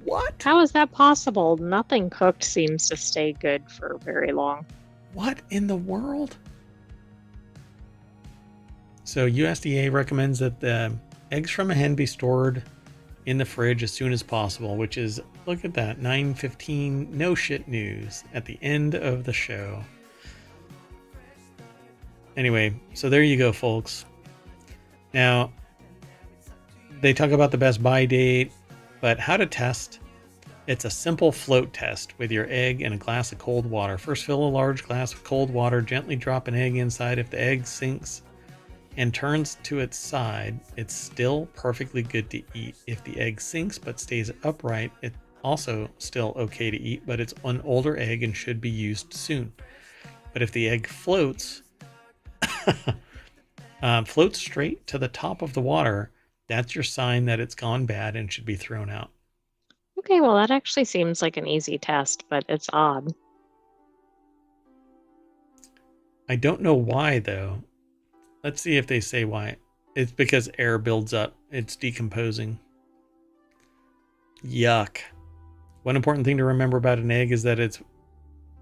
What? How is that possible? Nothing cooked seems to stay good for very long. What in the world? So USDA recommends that the eggs from a hen be stored in the fridge as soon as possible, which is, look at that, 9:15 no shit news at the end of the show. Anyway, so there you go, folks. Now, they talk about the best buy date, but how to test. It's a simple float test with your egg and a glass of cold water. First, fill a large glass with cold water. Gently drop an egg inside. If the egg sinks and turns to its side, it's still perfectly good to eat. If the egg sinks but stays upright, it's also still okay to eat, but it's an older egg and should be used soon. But if the egg floats straight to the top of the water, that's your sign that it's gone bad and should be thrown out. Okay, well, that actually seems like an easy test, but it's odd. I don't know why, though. Let's see if they say why. It's because air builds up. It's decomposing. Yuck. One important thing to remember about an egg is that it's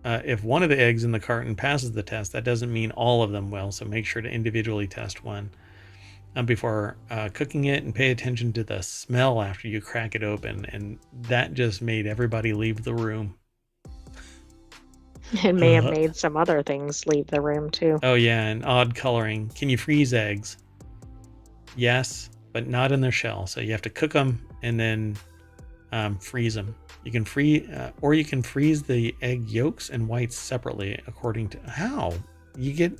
if one of the eggs in the carton passes the test, that doesn't mean all of them will. So make sure to individually test one before cooking it, and pay attention to the smell after you crack it open. And that just made everybody leave the room. It may have made some other things leave the room too. Oh yeah, and odd coloring. Can you freeze eggs? Yes, but not in their shell. So you have to cook them and then freeze them. You can freeze the egg yolks and whites separately according to how you get.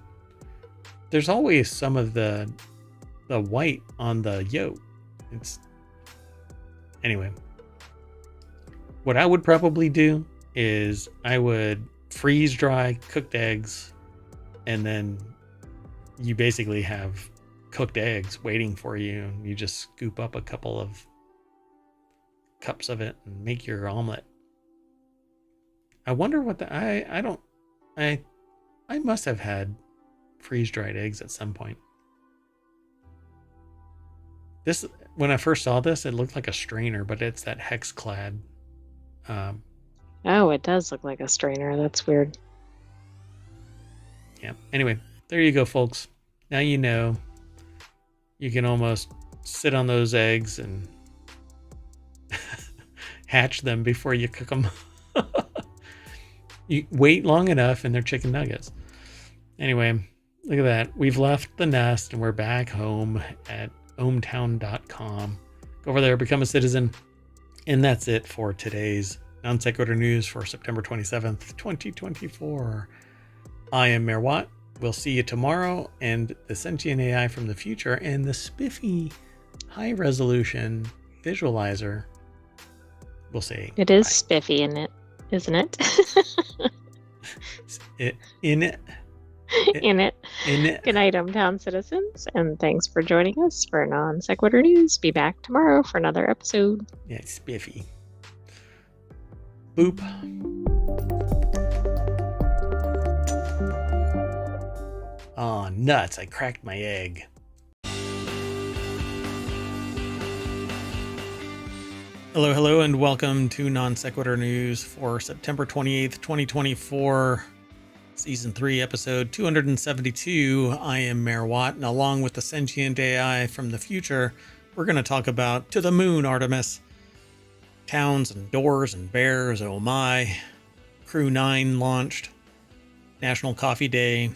There's always some of the white on the yolk. Anyway. What I would probably do is I would freeze dry cooked eggs, and then you basically have cooked eggs waiting for you. You just scoop up a couple of cups of it and make your omelet. I wonder what I must have had freeze dried eggs at some point. This, when I first saw this, it looked like a strainer, but it's that hex clad. Oh, it does look like a strainer. That's weird. Yeah. Anyway, there you go, folks. Now you know. You can almost sit on those eggs and hatch them before you cook them. You wait long enough and they're chicken nuggets. Anyway, look at that. We've left the nest and we're back home at ohmTown.com. Go over there, become a citizen. And that's it for today's Non Sequitur News for September 27th, 2024. I am Mayor Watt. We'll see you tomorrow, and the Sentient AI from the future and the spiffy high resolution visualizer will say it is bye. spiffy in it, isn't it? In it. Good night, ohmTown citizens, and thanks for joining us for Non Sequitur News. Be back tomorrow for another episode. Yeah, it's spiffy. Boop. Oh, nuts. I cracked my egg. Hello, hello, and welcome to Non Sequitur News for September 28th, 2024, Season 3, Episode 272. I am Mayor Watt, and along with the Sentient AI from the future, we're going to talk about To the Moon, Artemis. Towns and doors and bears, oh my. Crew 9 launched. National Coffee Day.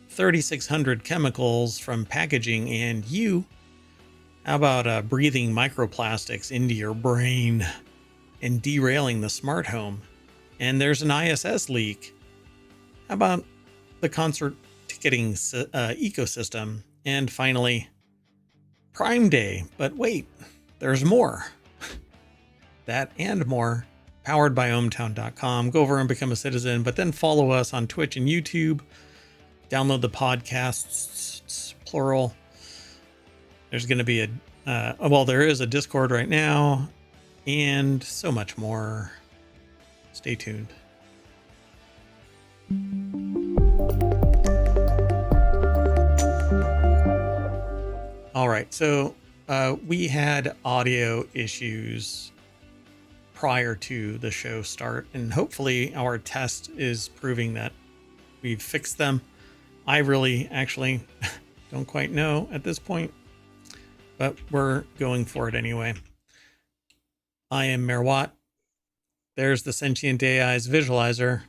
3,600 chemicals from packaging, and you. How about breathing microplastics into your brain and derailing the smart home? And there's an ISS leak. How about the concert ticketing ecosystem? And finally, Prime Day. But wait, there's more. That and more, powered by ohmTown.com. Go over and become a citizen, but then follow us on Twitch and YouTube. Download the podcasts, plural. There's going to be there is a Discord right now, and so much more. Stay tuned. All right, so we had audio issues prior to the show start, and hopefully our test is proving that we've fixed them. I really actually don't quite know at this point, but we're going for it anyway. I am Mayor Watt. There's the Sentient AI's visualizer.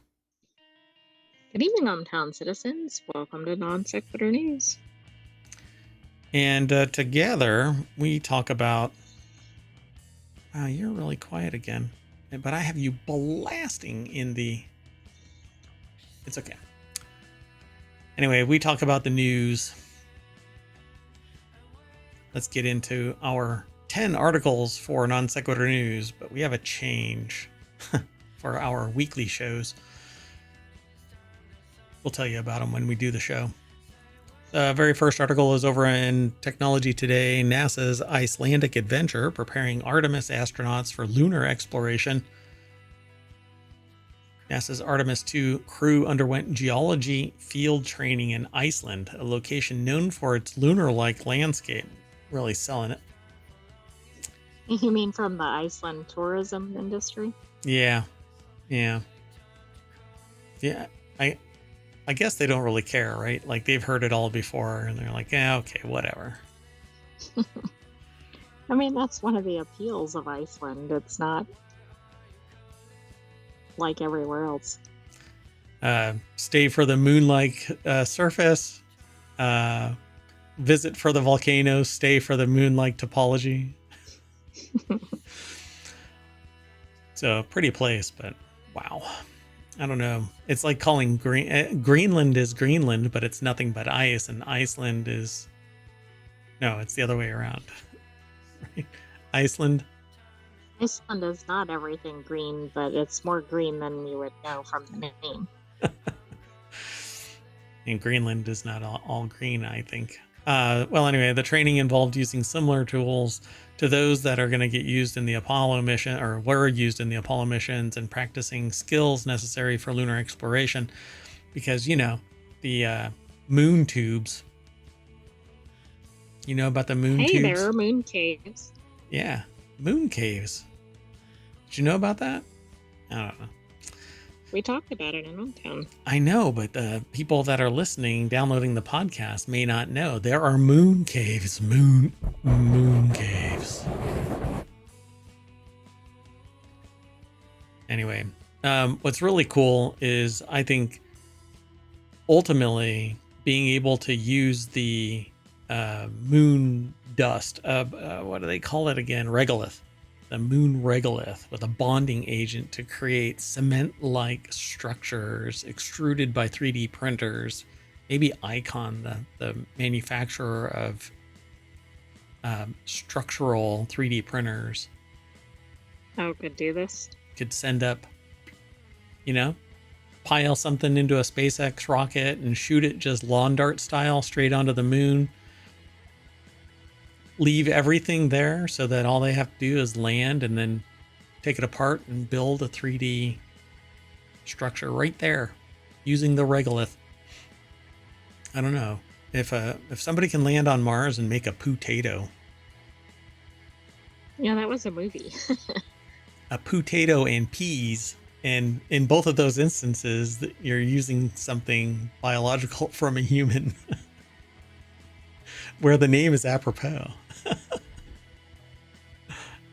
Good evening, ohmTown citizens. Welcome to Non Sequitur News. And together we talk about... Wow, you're really quiet again. But I have you blasting in the... It's okay. Anyway, we talk about the news. Let's get into our 10 articles for Non Sequitur News, but we have a change for our weekly shows. We'll tell you about them when we do the show. The very first article is over in Technology Today. NASA's Icelandic adventure preparing Artemis astronauts for lunar exploration. NASA's Artemis 2 crew underwent geology field training in Iceland, a location known for its lunar-like landscape. Really selling it. You mean from the Iceland tourism industry? Yeah. I guess they don't really care, right? Like, they've heard it all before, and they're like, yeah, okay, whatever. I mean, that's one of the appeals of Iceland. It's not like everywhere else. Stay for the moon-like surface. Visit for the volcano. Stay for the moon-like topology. So, pretty place, but wow. I don't know. It's like calling Greenland is Greenland, but it's nothing but ice, and Iceland is... No, it's the other way around. Right? Iceland is not everything green, but it's more green than you would know from the name. And Greenland is not all green, I think. Well, anyway, the training involved using similar tools to those that are going to get used in the Apollo mission, or were used in the Apollo missions, and practicing skills necessary for lunar exploration. Because, you know, the moon tubes. You know about the moon tubes? Hey, there are moon caves. Yeah, moon caves. Did you know about that? I don't know. We talked about it in ohmTown. I know, but the people that are listening, downloading the podcast, may not know. There are moon caves. Moon caves. Anyway, what's really cool is, I think, ultimately being able to use the moon dust. What do they call it again? Regolith. The moon regolith with a bonding agent to create cement-like structures extruded by 3D printers. Maybe Icon, the manufacturer of structural 3D printers, could do this. could send up, pile something into a SpaceX rocket and shoot it just lawn dart style straight onto the moon. Leave everything there so that all they have to do is land and then take it apart and build a 3D structure right there using the regolith. I don't know if somebody can land on Mars and make a potato. Yeah, that was a movie. A potato and peas, and in both of those instances you're using something biological from a human where the name is apropos. I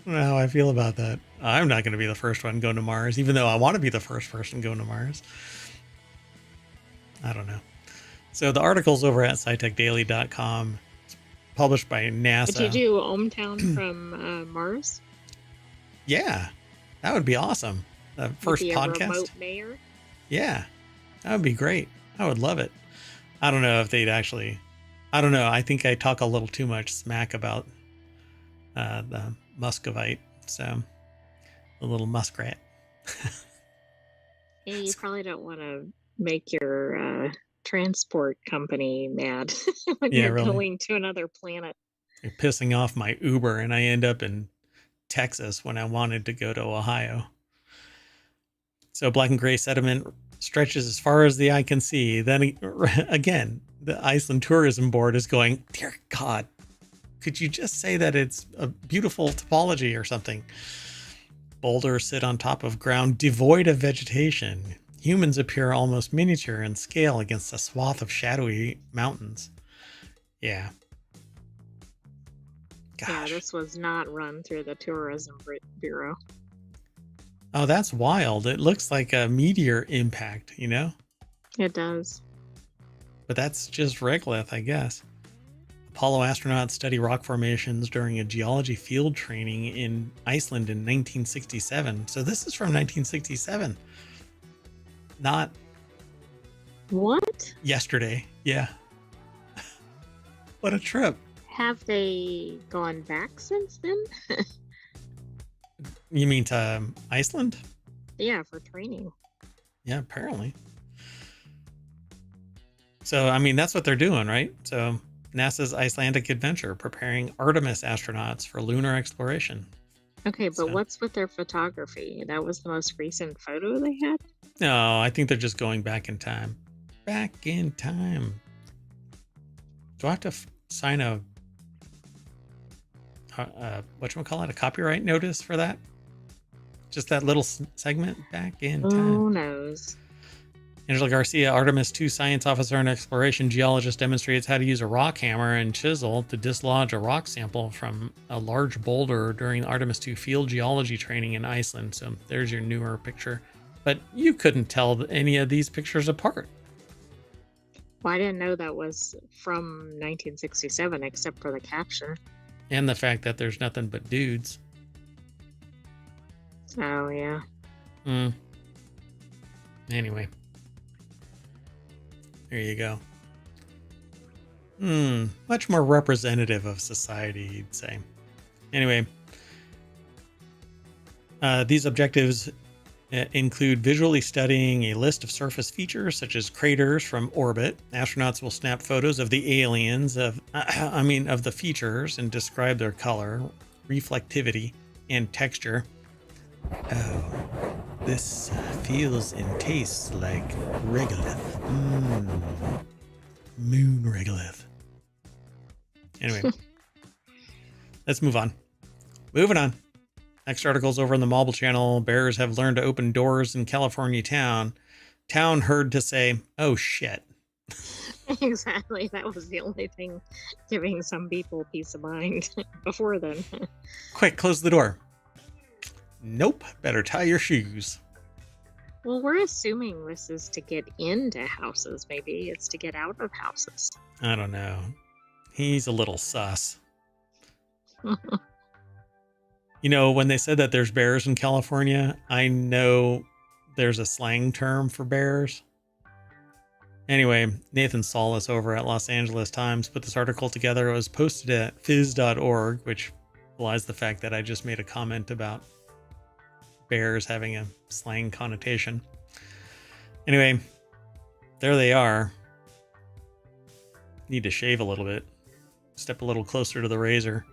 don't know how I feel about that. I'm not going to be the first one going to Mars, even though I want to be the first person going to Mars. I don't know. So the article's over at scitechdaily.com. It's published by NASA. Would you do ohmTown from Mars? Yeah, that would be awesome. The first Maybe a podcast. remote mayor? Yeah, that would be great. I would love it. I don't know if they'd actually. I don't know. I think I talk a little too much smack about the Muscovite. So a little muskrat. Yeah, you probably don't want to make your transport company mad when Yeah, you're really. going to another planet. You're pissing off my Uber, and I end up in Texas when I wanted to go to Ohio. So black and gray sediment stretches as far as the eye can see. Then again, the Iceland Tourism Board is going, dear God, could you just say that it's a beautiful topology or something? Boulders sit on top of ground devoid of vegetation. Humans appear almost miniature in scale against a swath of shadowy mountains. Yeah. Gosh. Yeah, this was not run through the Tourism Bureau. Oh, that's wild. It looks like a meteor impact, you know? It does. But that's just regolith, I guess. Apollo astronauts study rock formations during a geology field training in Iceland in 1967. So this is from 1967. Not what? Yesterday. Yeah. What a trip. Have they gone back since then? You mean to Iceland? Yeah, for training. Yeah, apparently. So, I mean, that's what they're doing, right? So NASA's Icelandic adventure, preparing Artemis astronauts for lunar exploration. Okay, but what's with their photography? That was the most recent photo they had? No, I think they're just going back in time. Back in time. Do I have to sign a whatchamacallit, a copyright notice for that? Just that little segment, back in time. Who knows? Angela Garcia, Artemis 2 science officer and exploration geologist, demonstrates how to use a rock hammer and chisel to dislodge a rock sample from a large boulder during the Artemis 2 field geology training in Iceland. So there's your newer picture. But you couldn't tell any of these pictures apart. Well, I didn't know that was from 1967, except for the caption. And the fact that there's nothing but dudes. Oh, yeah. Anyway. There you go. Much more representative of society, you'd say. Anyway. These objectives include visually studying a list of surface features such as craters from orbit. Astronauts will snap photos of the aliens of the features and describe their color, reflectivity, and texture. Oh, this feels and tastes like regolith. Moon regolith. Anyway, let's move on. Moving on. Next article's over in the Mobile Channel. Bears have learned to open doors in California town. Town heard to say, oh shit. Exactly. That was the only thing giving some people peace of mind before then. Quick, close the door. Nope. Better tie your shoes. Well, we're assuming this is to get into houses. Maybe it's to get out of houses. I don't know. He's a little sus. You know, when they said that there's bears in California, I know there's a slang term for bears. Anyway, Nathan Solis over at Los Angeles Times put this article together. It was posted at phys.org, which belies the fact that I just made a comment about bears having a slang connotation. Anyway, there they are. Need to shave a little bit. Step a little closer to the razor.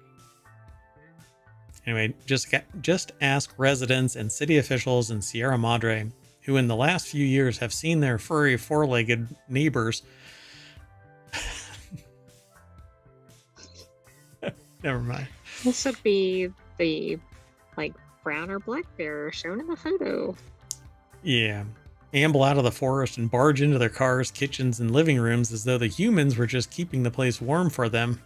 Anyway, just ask residents and city officials in Sierra Madre, who in the last few years have seen their furry four-legged neighbors. Never mind. This would be the like brown or black bear shown in the photo. Yeah. Amble out of the forest and barge into their cars, kitchens, and living rooms as though the humans were just keeping the place warm for them.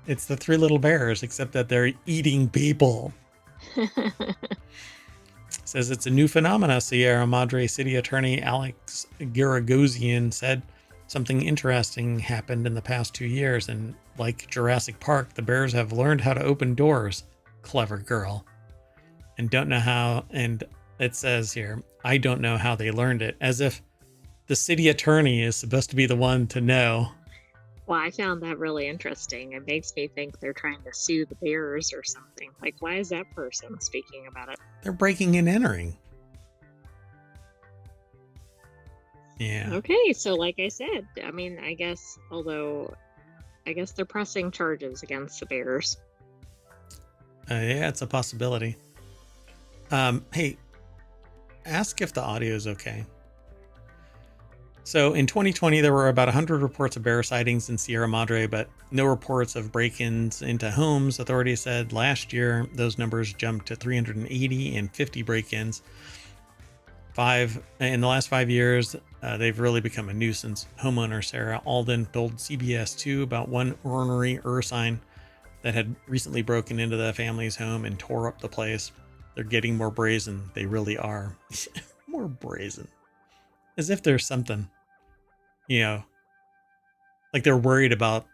It's the three little bears, except that they're eating people. Says it's a new phenomena. Sierra Madre City Attorney Alex Garagosian said something interesting happened in the past 2 years, and like Jurassic Park, the bears have learned how to open doors. Clever girl. And don't know how, and it says here, I don't know how they learned it, as if the city attorney is supposed to be the one to know. Well, I found that really interesting. It makes me think they're trying to sue the bears or something. Like, why is that person speaking about it? They're breaking and entering. Yeah. Okay, so like I said, I mean, I guess they're pressing charges against the bears. Yeah, it's a possibility. Hey, ask if the audio is okay. So in 2020, there were about 100 reports of bear sightings in Sierra Madre, but no reports of break-ins into homes. Authorities said last year, those numbers jumped to 380 and 50 break-ins. In the last 5 years, they've really become a nuisance. Homeowner Sarah Alden told CBS 2 about one ornery ursine that had recently broken into the family's home and tore up the place. They're getting more brazen. They really are. More brazen. As if there's something, like they're worried about.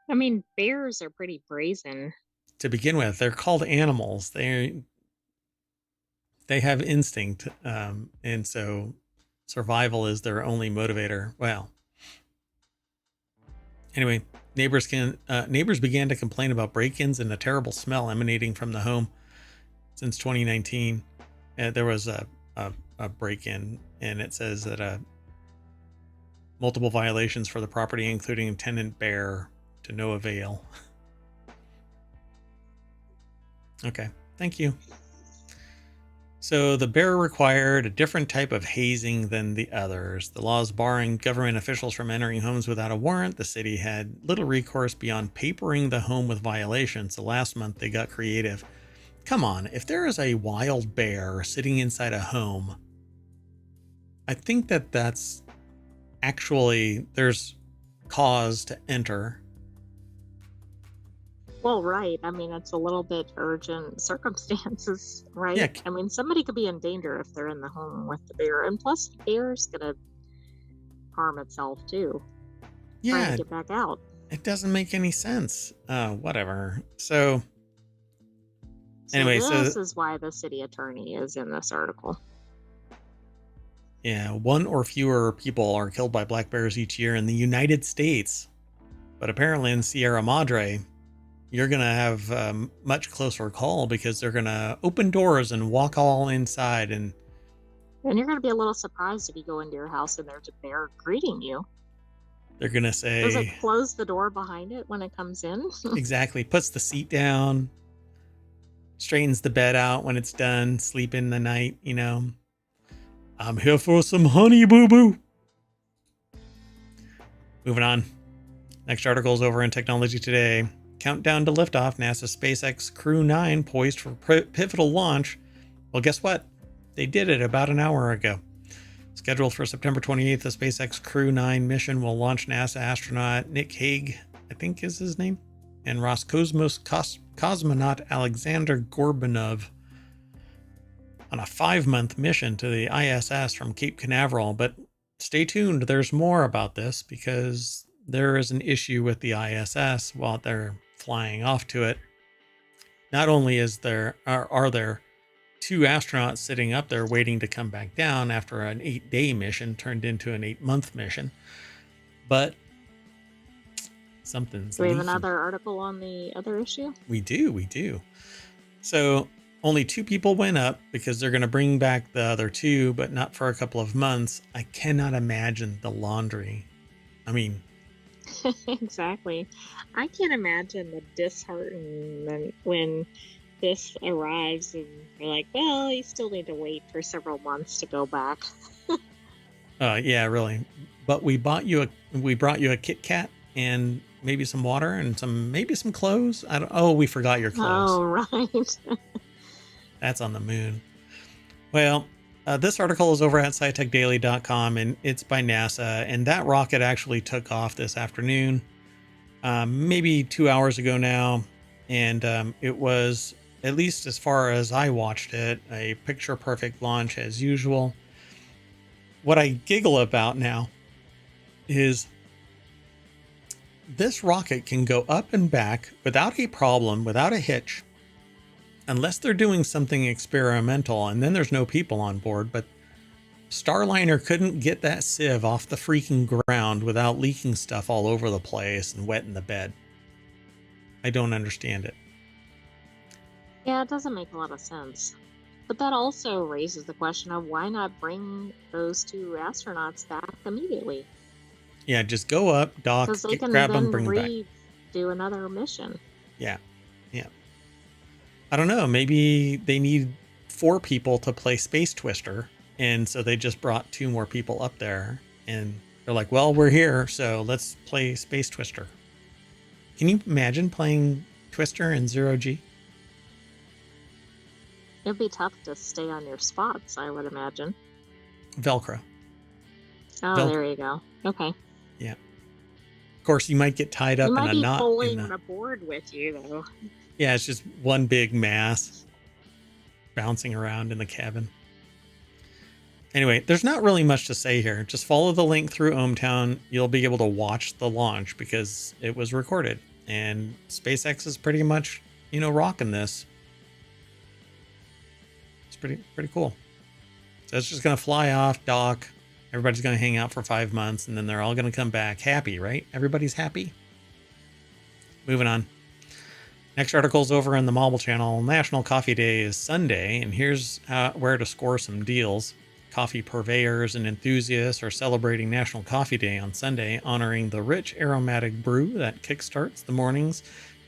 I mean, bears are pretty brazen. To begin with, they're called animals. They have instinct, and so survival is their only motivator. Well, anyway, neighbors began to complain about break-ins and a terrible smell emanating from the home. Since 2019, there was a break-in, and it says that multiple violations for the property, including tenant bear, to no avail. Okay, thank you. So the bear required a different type of hazing than the others. The laws barring government officials from entering homes without a warrant. The city had little recourse beyond papering the home with violations. So last month they got creative. Come on, if there is a wild bear sitting inside a home, I think that's actually, there's cause to enter. Well, right. I mean, it's a little bit urgent circumstances, right? Yeah. I mean, somebody could be in danger if they're in the home with the bear. And plus, the bear's going to harm itself, too. Yeah. Trying to get back out. It doesn't make any sense. Whatever. So anyway, this is why the city attorney is in this article. Yeah, one or fewer people are killed by black bears each year in the United States. But apparently in Sierra Madre, you're going to have much closer call because they're going to open doors and walk all inside. And you're going to be a little surprised if you go into your house and there's a bear greeting you. They're going to say... Does it close the door behind it when it comes in? Exactly. Puts the seat down. Straightens the bed out when it's done. Sleep in the night, I'm here for some honey, boo-boo. Moving on. Next article is over in Technology Today. Countdown to liftoff. NASA's SpaceX Crew 9 poised for pivotal launch. Well, guess what? They did it about an hour ago. Scheduled for September 28th, the SpaceX Crew 9 mission will launch NASA astronaut Nick Hague, I think is his name, and Roscosmos cosmonaut Alexander Gorbanov on a 5-month mission to the ISS from Cape Canaveral. But stay tuned, there's more about this because there is an issue with the ISS while they're flying off to it. Not only are there 2 astronauts sitting up there waiting to come back down after an 8-day mission turned into an 8-month mission, but something's Do we have leaking. another article on the other issue? We do. So only 2 people went up because they're going to bring back the other 2, but not for a couple of months. I cannot imagine the laundry. I mean, Exactly. I can't imagine the disheartenment when this arrives and you're like, well, you still need to wait for several months to go back. Yeah, really. But we brought you a Kit Kat and maybe some water and maybe some clothes. I don't. Oh, we forgot your clothes. Oh, right. That's on the moon. Well, this article is over at scitechdaily.com and it's by NASA. And that rocket actually took off this afternoon, maybe 2 hours ago now. And it was, at least as far as I watched it, a picture perfect launch as usual. What I giggle about now is this rocket can go up and back without a problem, without a hitch, unless they're doing something experimental and then there's no people on board. But Starliner couldn't get that sieve off the freaking ground without leaking stuff all over the place and wetting the bed. I don't understand it. Yeah, it doesn't make a lot of sense. But that also raises the question of why not bring those two astronauts back immediately? Yeah, just go up, dock, Because they can grab them, then bring them back. do another mission. Yeah. I don't know. Maybe they need 4 people to play Space Twister. And so they just brought 2 more people up there. And they're like, well, we're here, so let's play Space Twister. Can you imagine playing Twister in 0G? It'd be tough to stay on your spots, I would imagine. Velcro. Oh, there you go. Okay. Yeah. Of course, you might get tied up in a knot. You might be pulling the board with you, though. Yeah, it's just one big mass bouncing around in the cabin. Anyway, there's not really much to say here. Just follow the link through ohmTown. You'll be able to watch the launch because it was recorded. And SpaceX is pretty much, rocking this. It's pretty cool. So it's just going to fly off, dock. Everybody's going to hang out for 5 months, and then they're all going to come back happy, right? Everybody's happy? Moving on. Next article is over on the Mobile Channel. National Coffee Day is Sunday, and here's where to score some deals. Coffee purveyors and enthusiasts are celebrating National Coffee Day on Sunday, honoring the rich aromatic brew that kickstarts the mornings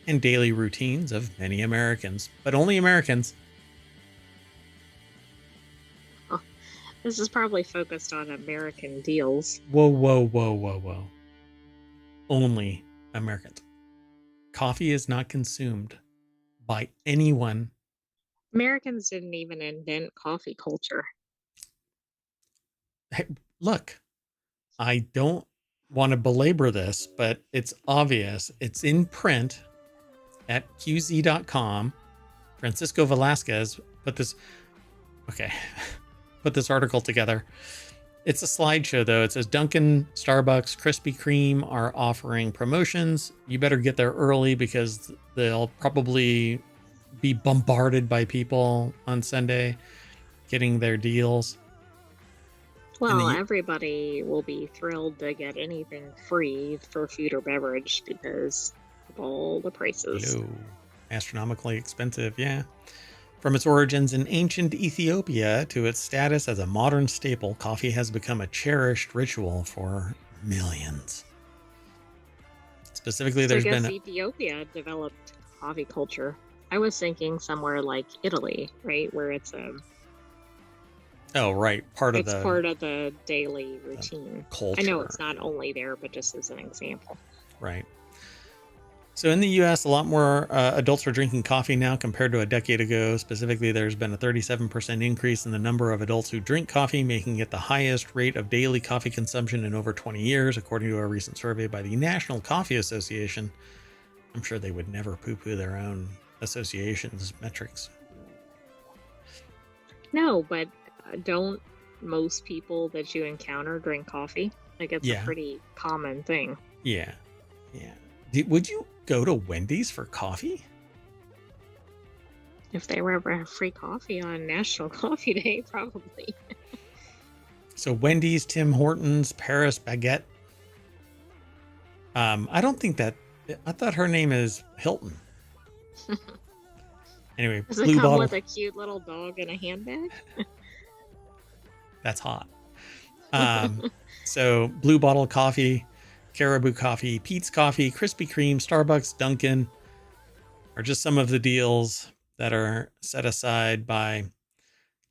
and daily routines of many Americans. But only Americans. Oh, this is probably focused on American deals. Whoa. Only Americans. Coffee is not consumed by anyone. Americans didn't even invent coffee culture. Hey, look, I don't want to belabor this, but it's obvious. It's in print at qz.com. Francisco Velasquez put this article together. It's a slideshow, though. It says Dunkin', Starbucks, Krispy Kreme are offering promotions. You better get there early because they'll probably be bombarded by people on Sunday getting their deals. Well, everybody will be thrilled to get anything free for food or beverage because of all the prices. Astronomically expensive, yeah. From its origins in ancient Ethiopia to its status as a modern staple, coffee has become a cherished ritual for millions. Specifically, there's been Ethiopia developed coffee culture. I was thinking somewhere like Italy, right, where it's a part of the daily routine. Culture. I know it's not only there, but just as an example. Right. So in the U.S., a lot more adults are drinking coffee now compared to a decade ago. Specifically, there's been a 37% increase in the number of adults who drink coffee, making it the highest rate of daily coffee consumption in over 20 years, according to a recent survey by the National Coffee Association. I'm sure they would never poo-poo their own association's metrics. No, but don't most people that you encounter drink coffee? Like, it's a pretty common thing. Yeah. Would you go to Wendy's for coffee? If they were ever have free coffee on National Coffee Day, probably. So Wendy's, Tim Hortons, Paris Baguette. I don't think that. I thought her name is Hilton. Anyway, does it come with a cute little dog and a handbag? That's hot. So Blue Bottle Coffee. Caribou Coffee, Pete's Coffee, Krispy Kreme, Starbucks, Dunkin' are just some of the deals that are set aside by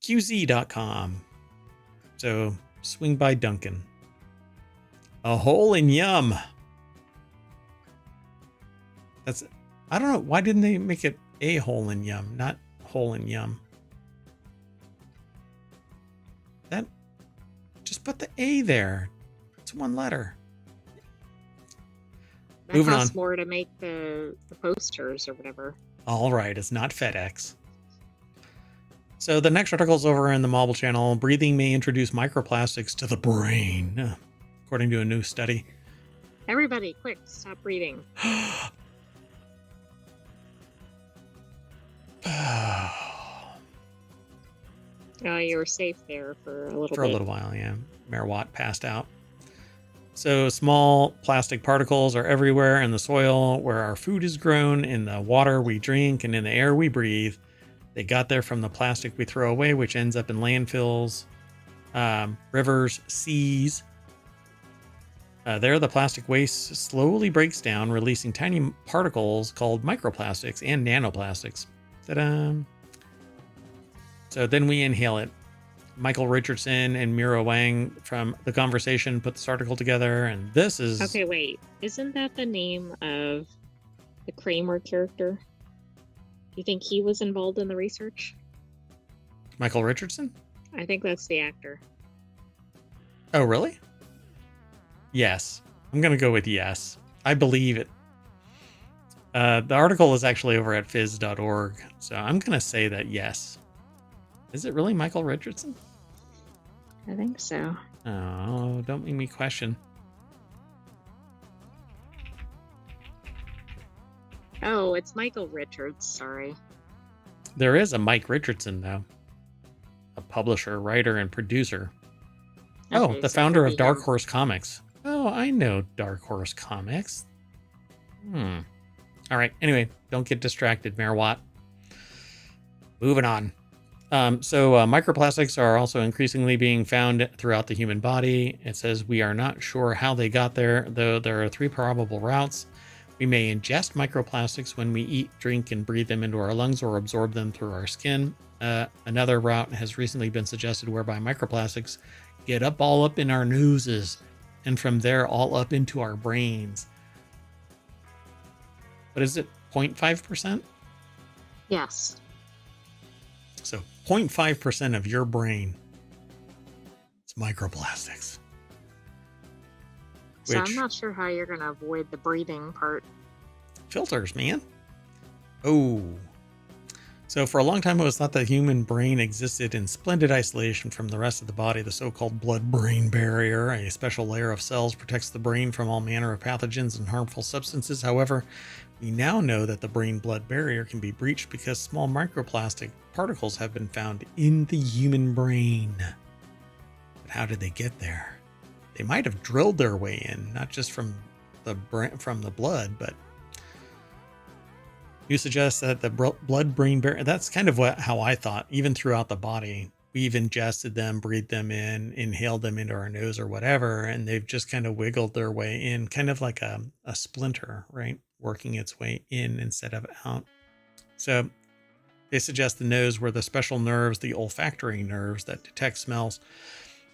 QZ.com. So swing by Dunkin'. A hole in yum. That's, I don't know. Why didn't they make it a hole in yum, not hole in yum? That, just put the A there. It's one letter. That Moving on. costs more to make the posters or whatever. All right, it's not FedEx. So the next article is over in the Mobile Channel. Breathing may introduce microplastics to the brain, according to a new study. Everybody, quick, stop breathing. You were safe there for a little bit. For a little while, yeah. Mayor Watt passed out. So small plastic particles are everywhere in the soil where our food is grown, in the water we drink, and in the air we breathe. They got there from the plastic we throw away, which ends up in landfills, rivers, seas. There, the plastic waste slowly breaks down, releasing tiny particles called microplastics and nanoplastics. Ta-da! So then we inhale it. Michael Richardson and Mira Wang from The Conversation put this article together, and this is... Okay, wait. Isn't that the name of the Kramer character? You think he was involved in the research? Michael Richardson? I think that's the actor. Oh, really? Yes. I'm going to go with yes. I believe it. The article is actually over at phys.org, so I'm going to say that yes. Is it really Michael Richardson? I think so. Oh, don't make me question. Oh, it's Michael Richards, sorry. There is a Mike Richardson, though. A publisher, writer, and producer. Okay, the so founder it of could be Dark him. Horse Comics. Oh, I know Dark Horse Comics. All right, anyway, don't get distracted, Mayor Watt. Moving on. Microplastics are also increasingly being found throughout the human body. It says we are not sure how they got there, though there are 3 probable routes. We may ingest microplastics when we eat, drink, and breathe them into our lungs or absorb them through our skin. Another route has recently been suggested whereby microplastics get all up in our noses and from there all up into our brains. What is it? 0.5%? Yes. So 0.5% of your brain is microplastics. So I'm not sure how you're going to avoid the breathing part. Filters, man. Oh. So for a long time, it was thought that the human brain existed in splendid isolation from the rest of the body. The so-called blood-brain barrier, a special layer of cells, protects the brain from all manner of pathogens and harmful substances. However, we now know that the brain-blood barrier can be breached because small microplastic particles have been found in the human brain. But how did they get there? They might have drilled their way in, not just from the blood, but you suggest that the blood-brain barrier, that's kind of how I thought, even throughout the body. We've ingested them, breathed them in, inhaled them into our nose or whatever, and they've just kind of wiggled their way in, kind of like a splinter, right? Working its way in instead of out. So they suggest the nose were the special nerves, the olfactory nerves that detect smells.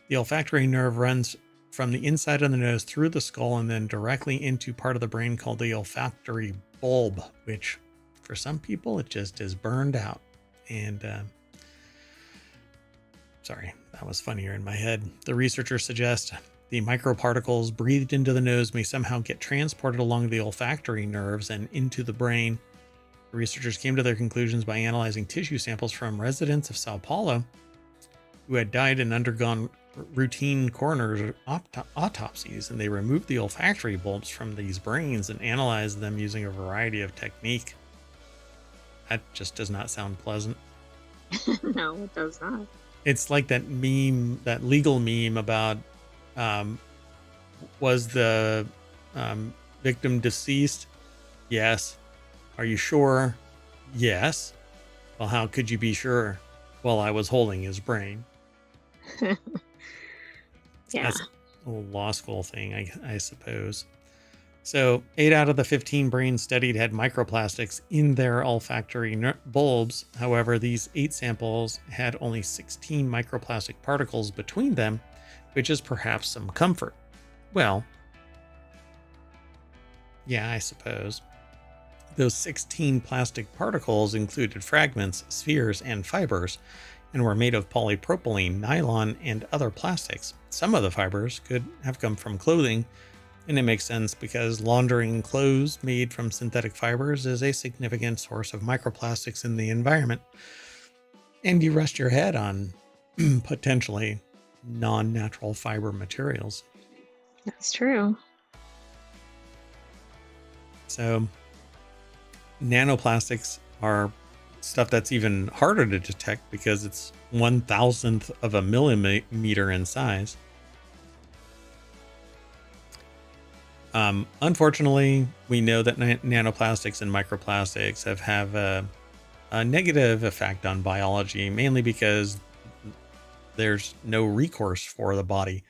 The olfactory nerve runs from the inside of the nose through the skull and then directly into part of the brain called the olfactory bulb, which for some people it just is burned out. And sorry, that was funnier in my head. The researchers suggest the microparticles breathed into the nose may somehow get transported along the olfactory nerves and into the brain. The researchers came to their conclusions by analyzing tissue samples from residents of Sao Paulo who had died and undergone routine coroner's autopsies, and they removed the olfactory bulbs from these brains and analyzed them using a variety of technique. That just does not sound pleasant. No, it does not. It's like that meme, that legal meme about was the victim deceased? Yes. Are you sure? Yes. Well, how could you be sure? Well, I was holding his brain. Yeah. That's a law school thing, I suppose. So 8 out of the 15 brains studied had microplastics in their olfactory bulbs. However, these 8 samples had only 16 microplastic particles between them, which is perhaps some comfort. Well, yeah, I suppose. Those 16 plastic particles included fragments, spheres, and fibers, and were made of polypropylene, nylon, and other plastics. Some of the fibers could have come from clothing, and it makes sense because laundering clothes made from synthetic fibers is a significant source of microplastics in the environment. And you rest your head on potentially non-natural fiber materials. That's true. So nanoplastics are stuff that's even harder to detect because it's 1,000th of a millimeter in size. Unfortunately, we know that nanoplastics and microplastics have a negative effect on biology, mainly because there's no recourse for the body.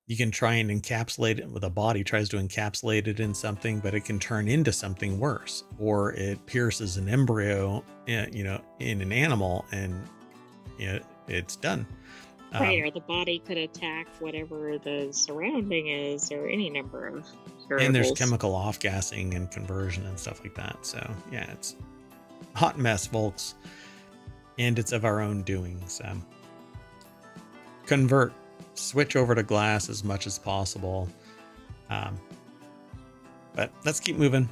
You can try and encapsulate it, the body tries to encapsulate it in something, but it can turn into something worse, or it pierces an embryo, in an animal, and it's done. Right, or the body could attack whatever the surrounding is, or any number of variables. And there's chemical off-gassing and conversion and stuff like that. So yeah, it's a hot mess, folks, and it's of our own doing. So convert, switch over to glass as much as possible. But let's keep moving.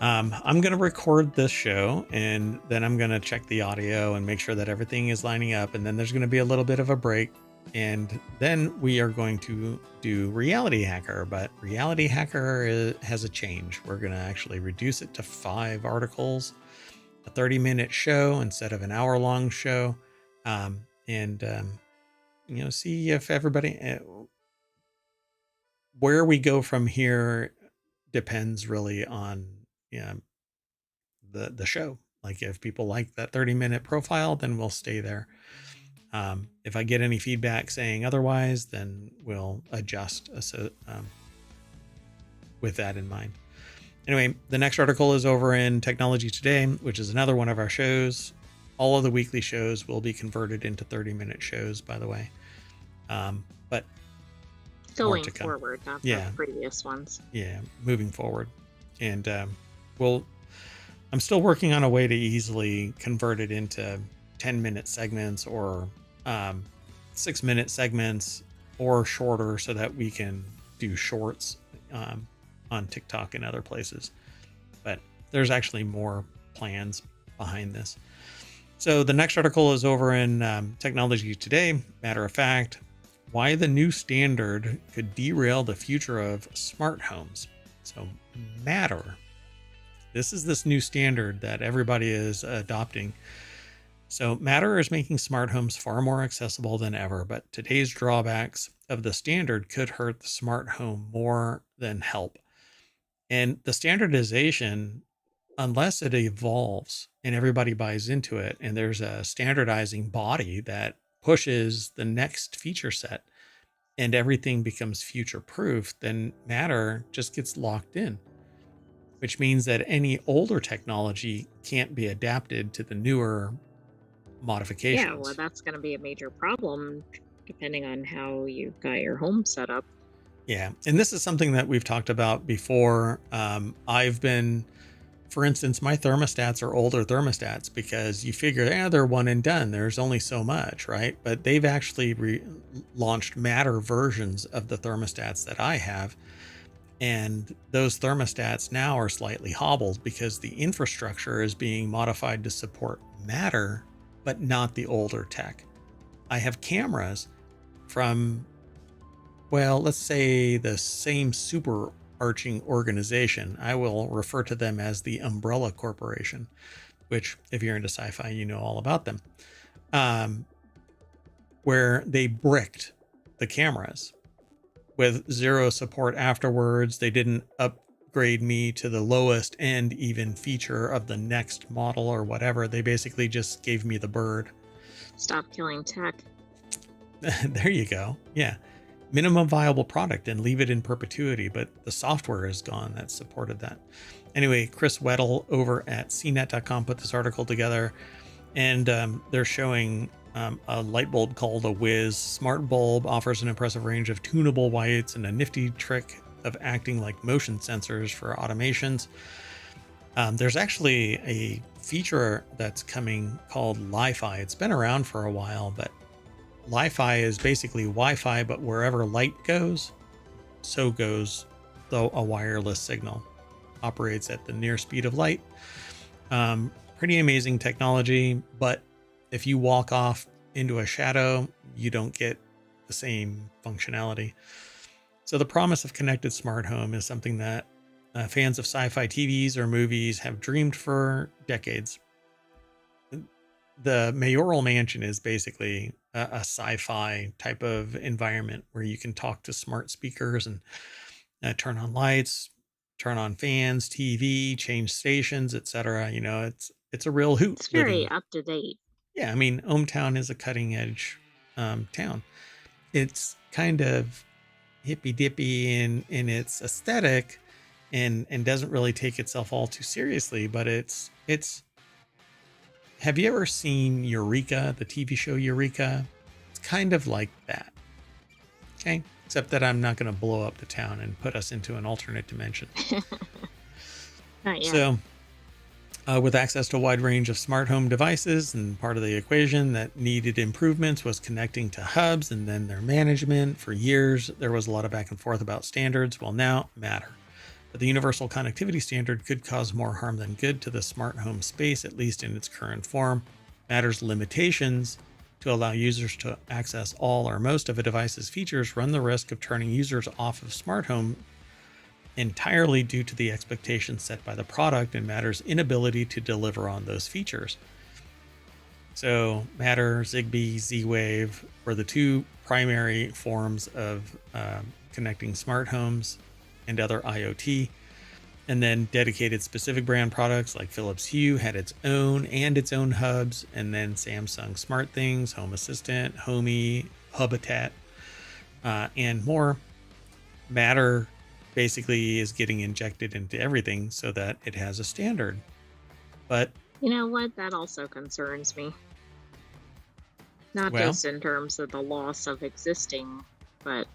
I'm going to record this show, and then I'm going to check the audio and make sure that everything is lining up. And then there's going to be a little bit of a break. And then we are going to do Reality Hacker. But Reality Hacker has a change. We're going to actually reduce it to 5 articles, a 30-minute show instead of an hour-long show. See if everybody... where we go from here depends really on the show. Like if people like that 30-minute profile, then we'll stay there. If I get any feedback saying otherwise, then we'll adjust with that in mind. Anyway, the next article is over in Technology Today, which is another one of our shows. All of the weekly shows will be converted into 30-minute shows, by the way. But going forward, not the previous ones. Yeah, moving forward. And I'm still working on a way to easily convert it into 10-minute segments or 6-minute segments or shorter, so that we can do shorts on TikTok and other places. But there's actually more plans behind this. So the next article is over in Technology Today. Matter of fact, why the new standard could derail the future of smart homes. So Matter, this is this new standard that everybody is adopting. So Matter is making smart homes far more accessible than ever, but today's drawbacks of the standard could hurt the smart home more than help. And the standardization, unless it evolves and everybody buys into it, and there's a standardizing body that pushes the next feature set and everything becomes future proof, then Matter just gets locked in, which means that any older technology can't be adapted to the newer modifications. Yeah, well, that's going to be a major problem depending on how you've got your home set up. Yeah, and this is something that we've talked about before. For instance, my thermostats are older thermostats because you figure, they're one and done. There's only so much, right? But they've actually launched Matter versions of the thermostats that I have. And those thermostats now are slightly hobbled because the infrastructure is being modified to support Matter, but not the older tech. I have cameras from, well, let's say the same superarching organization. I will refer to them as the Umbrella Corporation, which, if you're into sci-fi, you know all about them, where they bricked the cameras with zero support afterwards. They didn't upgrade me to the lowest end even feature of the next model or whatever. They basically just gave me the bird. Stop killing tech. There you go. Yeah. minimum viable product and leave it in perpetuity, but the software is gone that supported that. Anyway, Chris Weddle over at cnet.com put this article together, and they're showing a light bulb called a Wiz. Smart bulb offers an impressive range of tunable whites and a nifty trick of acting like motion sensors for automations. There's actually a feature that's coming called Li-Fi. It's been around for a while, but Li-Fi is basically Wi-Fi, but wherever light goes, so goes a wireless signal. Operates at the near speed of light. Pretty amazing technology, but if you walk off into a shadow, you don't get the same functionality. So the promise of connected smart home is something that fans of sci-fi TVs or movies have dreamed for decades. The mayoral mansion is basically a sci-fi type of environment where you can talk to smart speakers and turn on lights, turn on fans, TV, change stations, etc. You know, it's a real hoot. It's very up to date. Yeah, I mean, ohmTown is a cutting edge town. It's kind of hippy dippy in its aesthetic, and doesn't really take itself all too seriously. But it's. Have you ever seen Eureka, the TV show Eureka? It's kind of like that. Okay, except that I'm not going to blow up the town and put us into an alternate dimension. Not yet. So, with access to a wide range of smart home devices, and part of the equation that needed improvements was connecting to hubs and then their management. For years, there was a lot of back and forth about standards. Well, now, Matter. But the universal connectivity standard could cause more harm than good to the smart home space, at least in its current form. Matter's limitations to allow users to access all or most of a device's features run the risk of turning users off of smart home entirely due to the expectations set by the product and Matter's inability to deliver on those features. So Matter, Zigbee, Z-Wave were the two primary forms of connecting smart homes and other IoT. And then dedicated specific brand products like Philips Hue had its own hubs. And then Samsung SmartThings, Home Assistant, Homey, Hubitat, and more. Matter basically is getting injected into everything so that it has a standard. But you know what? That also concerns me. Not just in terms of the loss of existing, but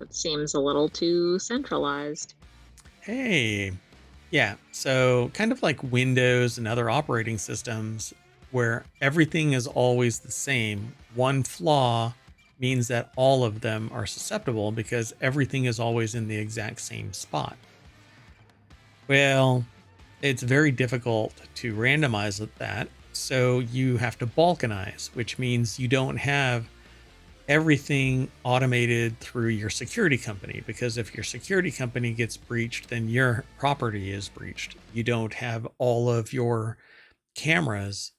it seems a little too centralized. Hey, yeah. So kind of like Windows and other operating systems where everything is always the same. One flaw means that all of them are susceptible because everything is always in the exact same spot. Well, it's very difficult to randomize that. So you have to balkanize, which means you don't have everything automated through your security company, because if your security company gets breached, then your property is breached. You don't have all of your cameras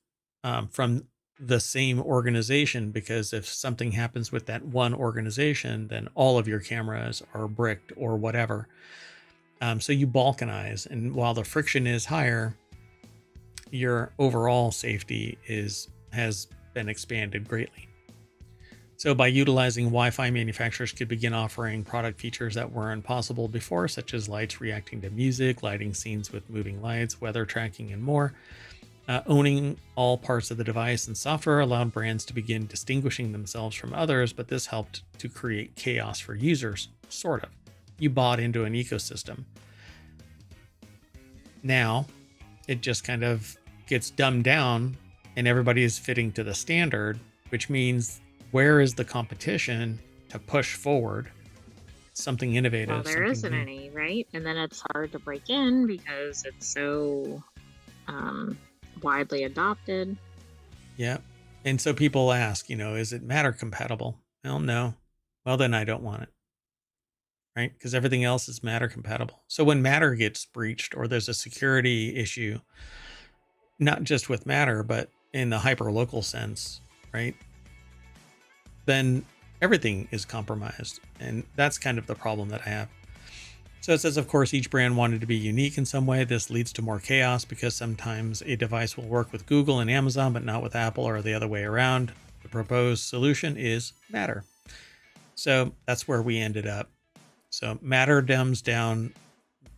from the same organization, because if something happens with that one organization, then all of your cameras are bricked or whatever. So you balkanize, and while the friction is higher, your overall safety has been expanded greatly. So by utilizing Wi-Fi, manufacturers could begin offering product features that weren't possible before, such as lights reacting to music, lighting scenes with moving lights, weather tracking, and more. Owning all parts of the device and software allowed brands to begin distinguishing themselves from others, but this helped to create chaos for users, sort of. You bought into an ecosystem. Now, it just kind of gets dumbed down, and everybody is fitting to the standard, which means where is the competition to push forward something innovative? Well, there isn't any, right? And then it's hard to break in because it's so widely adopted. Yeah. And so people ask, is it Matter compatible? Well, no. Well, then I don't want it. Right? Because everything else is Matter compatible. So when Matter gets breached or there's a security issue, not just with Matter, but in the hyperlocal sense, right? Then everything is compromised. And that's kind of the problem that I have. So it says, of course, each brand wanted to be unique in some way. This leads to more chaos because sometimes a device will work with Google and Amazon, but not with Apple, or the other way around. The proposed solution is Matter. So that's where we ended up. So Matter dumbs down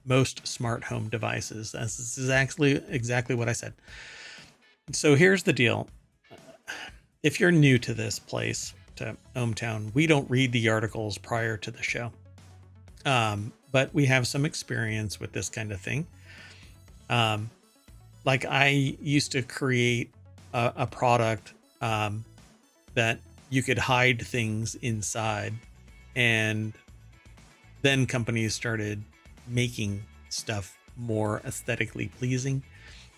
most smart home devices. This is exactly what I said. So here's the deal. If you're new to this place, to ohmTown, we don't read the articles prior to the show. But we have some experience with this kind of thing. Like I used to create a product that you could hide things inside, and then companies started making stuff more aesthetically pleasing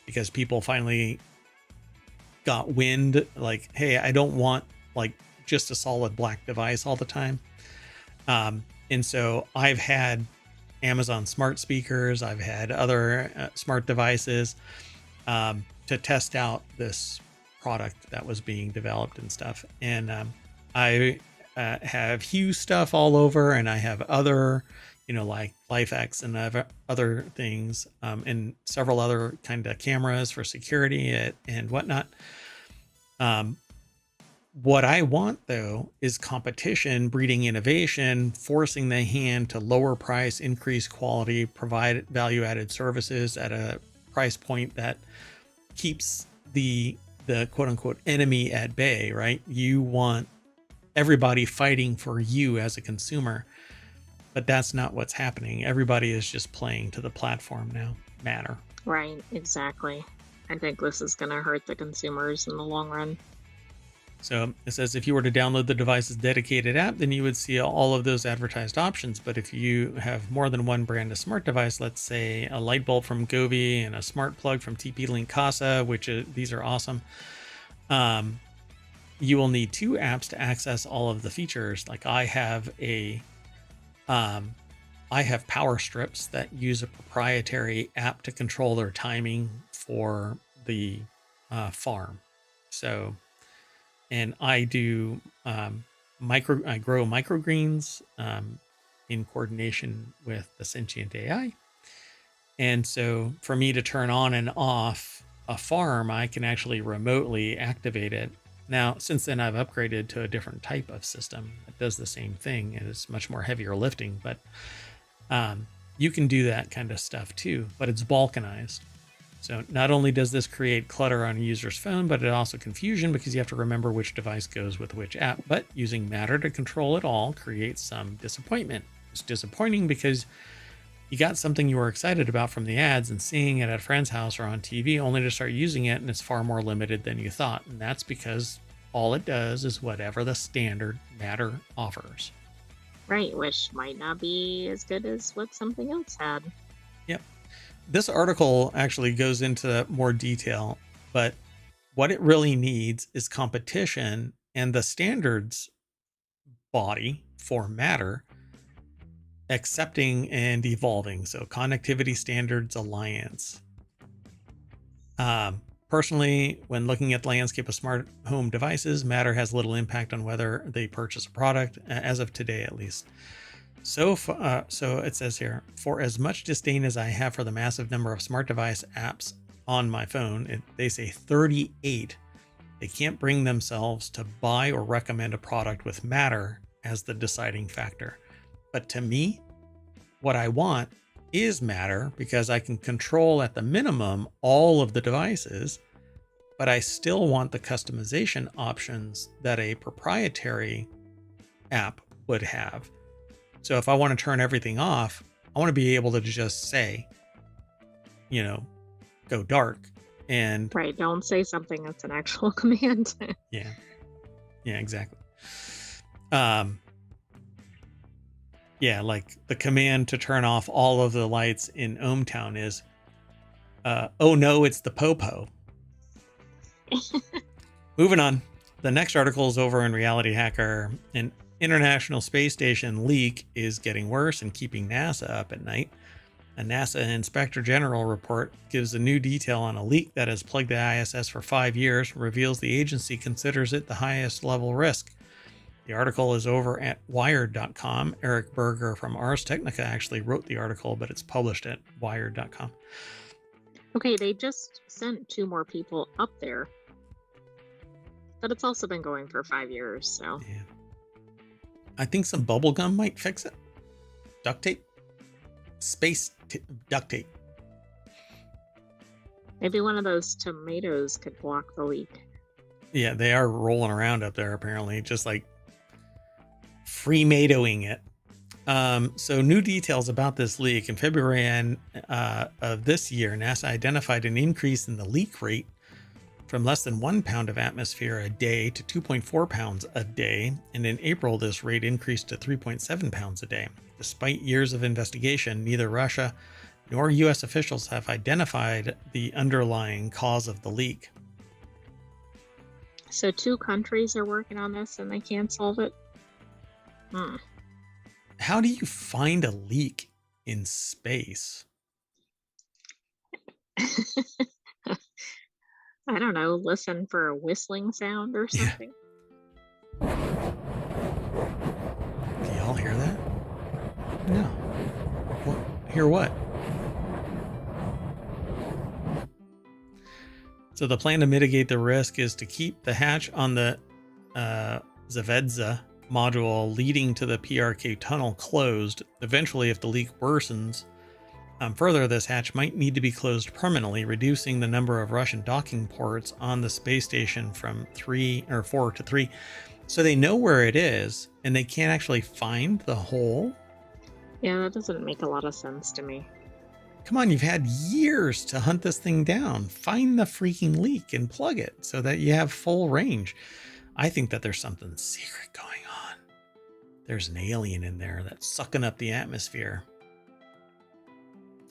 because people finally got wind like, hey, I don't want like just a solid black device all the time. And so I've had Amazon smart speakers, I've had other smart devices to test out this product that was being developed and stuff. And I have Hue stuff all over, and I have other, like LifeX and other things, and several other kind of cameras for security and whatnot. What I want, though, is competition breeding innovation, forcing the hand to lower price, increase quality, provide value-added services at a price point that keeps the quote-unquote enemy at bay, right? You want everybody fighting for you as a consumer, but that's not what's happening. Everybody is just playing to the platform now, Matter. Right, exactly. I think this is going to hurt the consumers in the long run. So it says if you were to download the device's dedicated app, then you would see all of those advertised options. But if you have more than one brand of smart device, let's say a light bulb from Govee and a smart plug from TP-Link Casa, which these are awesome, you will need two apps to access all of the features. Like I have power strips that use a proprietary app to control their timing for the farm. So, and I do I grow microgreens in coordination with the Sentient AI. And so for me to turn on and off a farm, I can actually remotely activate it. Now, since then, I've upgraded to a different type of system that does the same thing, and it's much more heavier lifting, but you can do that kind of stuff too, but it's balkanized. So not only does this create clutter on a user's phone, but it also confusion because you have to remember which device goes with which app. But using Matter to control it all creates some disappointment. It's disappointing because you got something you were excited about from the ads and seeing it at a friend's house or on TV only to start using it, and it's far more limited than you thought. And that's because all it does is whatever the standard Matter offers. Right, which might not be as good as what something else had. Yep. This article actually goes into more detail, but what it really needs is competition, and the standards body for Matter accepting and evolving. So Connectivity Standards Alliance. Personally, when looking at the landscape of smart home devices, Matter has little impact on whether they purchase a product, as of today at least. So it says here, for as much disdain as I have for the massive number of smart device apps on my phone, they say 38, they can't bring themselves to buy or recommend a product with Matter as the deciding factor. But to me, what I want is Matter because I can control at the minimum all of the devices, but I still want the customization options that a proprietary app would have. So if I want to turn everything off, I want to be able to just say, go dark. And right, don't say something that's an actual command. Yeah, exactly. Yeah, like the command to turn off all of the lights in ohmTown is, oh no, it's the popo. Moving on. The next article is over in Reality Hacker. An International Space Station leak is getting worse and keeping NASA up at night. A NASA Inspector General report gives a new detail on a leak that has plagued the ISS for 5 years, reveals the agency considers it the highest level risk. The article is over at Wired.com. Eric Berger from Ars Technica actually wrote the article, but it's published at Wired.com. Okay, they just sent 2 more people up there. But it's also been going for 5 years, so. Yeah. I think some bubble gum might fix it. Duct tape. Duct tape. Maybe one of those tomatoes could block the leak. Yeah, they are rolling around up there apparently, just like Freematoing it. So new details about this leak. In February of this year, NASA identified an increase in the leak rate from less than 1 pound of atmosphere a day to 2.4 pounds a day. And in April, this rate increased to 3.7 pounds a day. Despite years of investigation, neither Russia nor U.S. officials have identified the underlying cause of the leak. So 2 countries are working on this and they can't solve it? How do you find a leak in space? I don't know, listen for a whistling sound or something. Do y'all hear that? No. What? Hear what? So the plan to mitigate the risk is to keep the hatch on the Zvezda module leading to the PRK tunnel closed. Eventually, if the leak worsens further, this hatch might need to be closed permanently, reducing the number of Russian docking ports on the space station from 4 to 3. So they know where it is, and they can't actually find the hole. Yeah, that doesn't make a lot of sense to me. Come on, you've had years to hunt this thing down. Find the freaking leak and plug it so that you have full range. I think that there's something secret going on. There's an alien in there that's sucking up the atmosphere.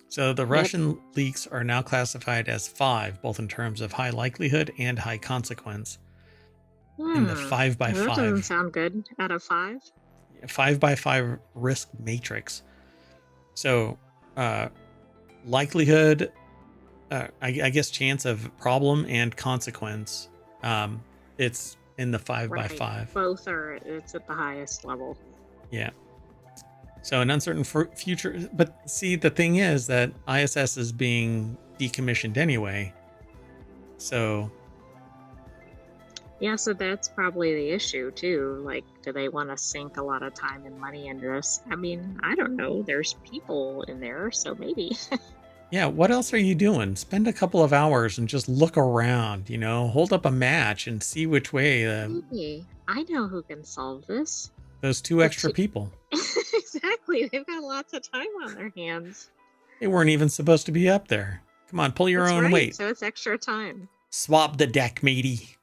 So the Russian leaks are now classified as 5, both in terms of high likelihood and high consequence. In the 5x5. That doesn't sound good. Out of 5? 5x5 risk matrix. So likelihood, I guess chance of problem and consequence. It's in the 5x5. Both are, it's at the highest level. Yeah. So an uncertain future, but see, the thing is that ISS is being decommissioned anyway. So. Yeah, so that's probably the issue too. Like, do they want to sink a lot of time and money into this? I mean, I don't know. There's people in there, so maybe. Yeah, what else are you doing? Spend a couple of hours and just look around, hold up a match and see which way. Maybe. I know who can solve this. Those 2 extra people. Exactly. They've got lots of time on their hands. They weren't even supposed to be up there. Come on, pull your own weight. So it's extra time. Swab the deck, matey.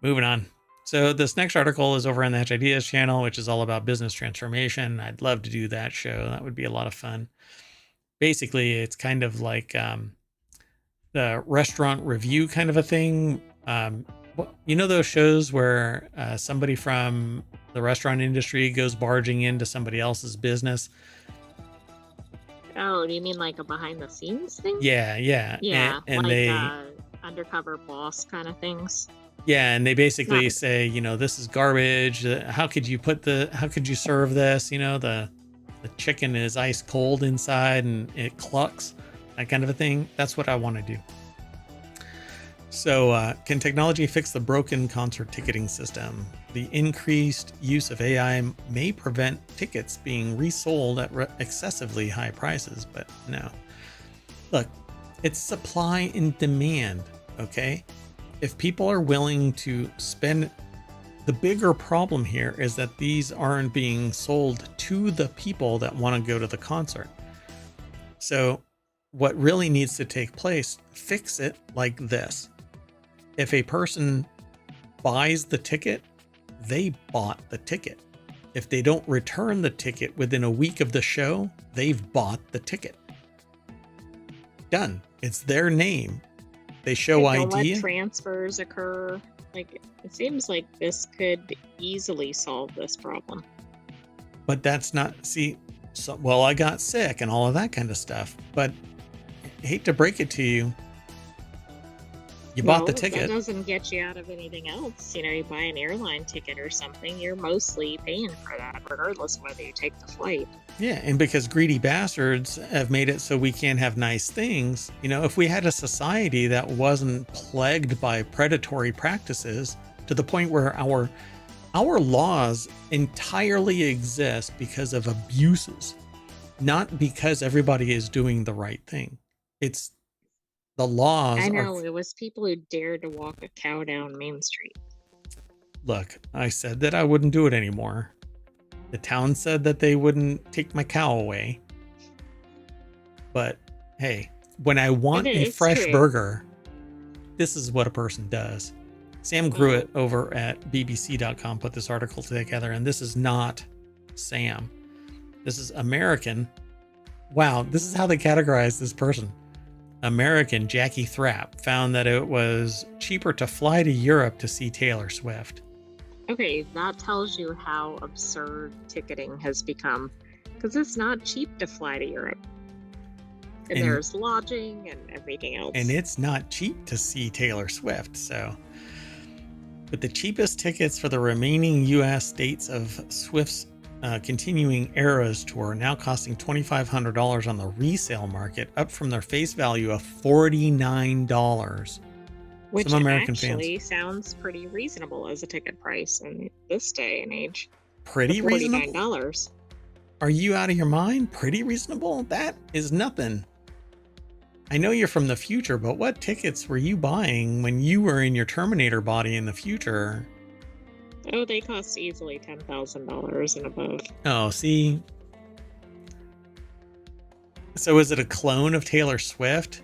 Moving on. So this next article is over on the Hatch Ideas channel, which is all about business transformation. I'd love to do that show. That would be a lot of fun. Basically, it's kind of like the restaurant review kind of a thing. Those shows where somebody from the restaurant industry goes barging into somebody else's business? Oh, do you mean like a behind the scenes thing? Yeah. Yeah, and like they undercover boss kind of things. Yeah, and they basically say, this is garbage. How could you serve this? The chicken is ice cold inside and it clucks, that kind of a thing. That's what I want to do. So can technology fix the broken concert ticketing system? The increased use of AI may prevent tickets being resold at excessively high prices, but no. Look, it's supply and demand, okay? If people are willing to spend, the bigger problem here is that these aren't being sold to the people that want to go to the concert. So what really needs to take place, fix it like this. If a person buys the ticket, they bought the ticket. If they don't return the ticket within a week of the show, they've bought the ticket. Done. It's their name. They show ID. Let transfers occur. Like, it seems like this could easily solve this problem. But that's not, I got sick and all of that kind of stuff. But I hate to break it to you. You bought the ticket. That doesn't get you out of anything else. You buy an airline ticket or something, you're mostly paying for that, regardless of whether you take the flight. Yeah, and because greedy bastards have made it so we can't have nice things, if we had a society that wasn't plagued by predatory practices to the point where Our laws entirely exist because of abuses, not because everybody is doing the right thing. It's the laws I are. know, it was people who dared to walk a cow down Main Street. Look, I said that I wouldn't do it anymore. The town said that they wouldn't take my cow away. But hey, when I want a It's fresh true. burger, this is what a person does. Sam Gruitt over at BBC.com put this article together, and this is not Sam. This is American. Wow, this is how they categorize this person. American Jackie Thrapp found that it was cheaper to fly to Europe to see Taylor Swift. Okay, that tells you how absurd ticketing has become, because it's not cheap to fly to Europe. And there's lodging and everything else. And it's not cheap to see Taylor Swift, so. But the cheapest tickets for the remaining U.S. states of Swift's continuing Eras tour now costing $2,500 on the resale market, up from their face value of $49. Which Some American actually fans. sounds pretty reasonable as a ticket price in this day and age. Pretty reasonable? $49. Are you out of your mind? Pretty reasonable? That is nothing. I know you're from the future, but what tickets were you buying when you were in your Terminator body in the future? Oh, they cost easily $10,000 and above. Oh, see? So is it a clone of Taylor Swift?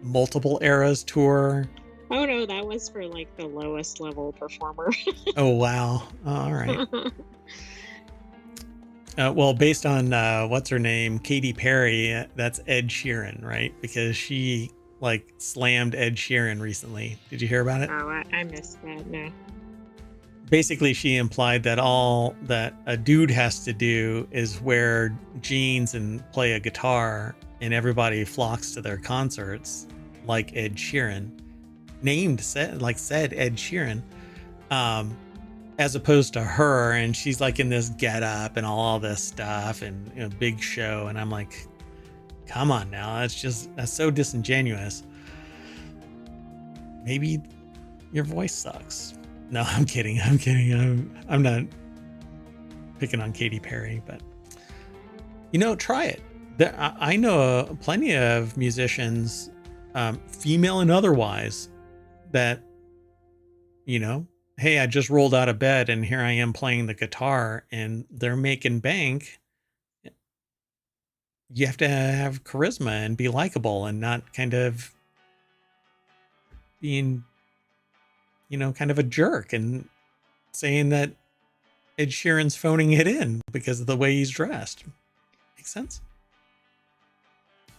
Multiple Eras tour? Oh no, that was for like the lowest level performer. Oh, wow. All right. Well, based on what's her name, Katy Perry, that's Ed Sheeran, right? Because she like slammed Ed Sheeran recently. Did you hear about it? Oh, I missed that. No. Basically, she implied that all that a dude has to do is wear jeans and play a guitar, and everybody flocks to their concerts, like Ed Sheeran, said Ed Sheeran. As opposed to her, and she's like in this get up and all this stuff and big show, and I'm like, come on now, that's so disingenuous. Maybe your voice sucks. No, I'm kidding. I'm not picking on Katy Perry, but try it. I know plenty of musicians, female and otherwise, that hey, I just rolled out of bed and here I am playing the guitar, and they're making bank. You have to have charisma and be likable and not kind of being, kind of a jerk and saying that Ed Sheeran's phoning it in because of the way he's dressed. Makes sense?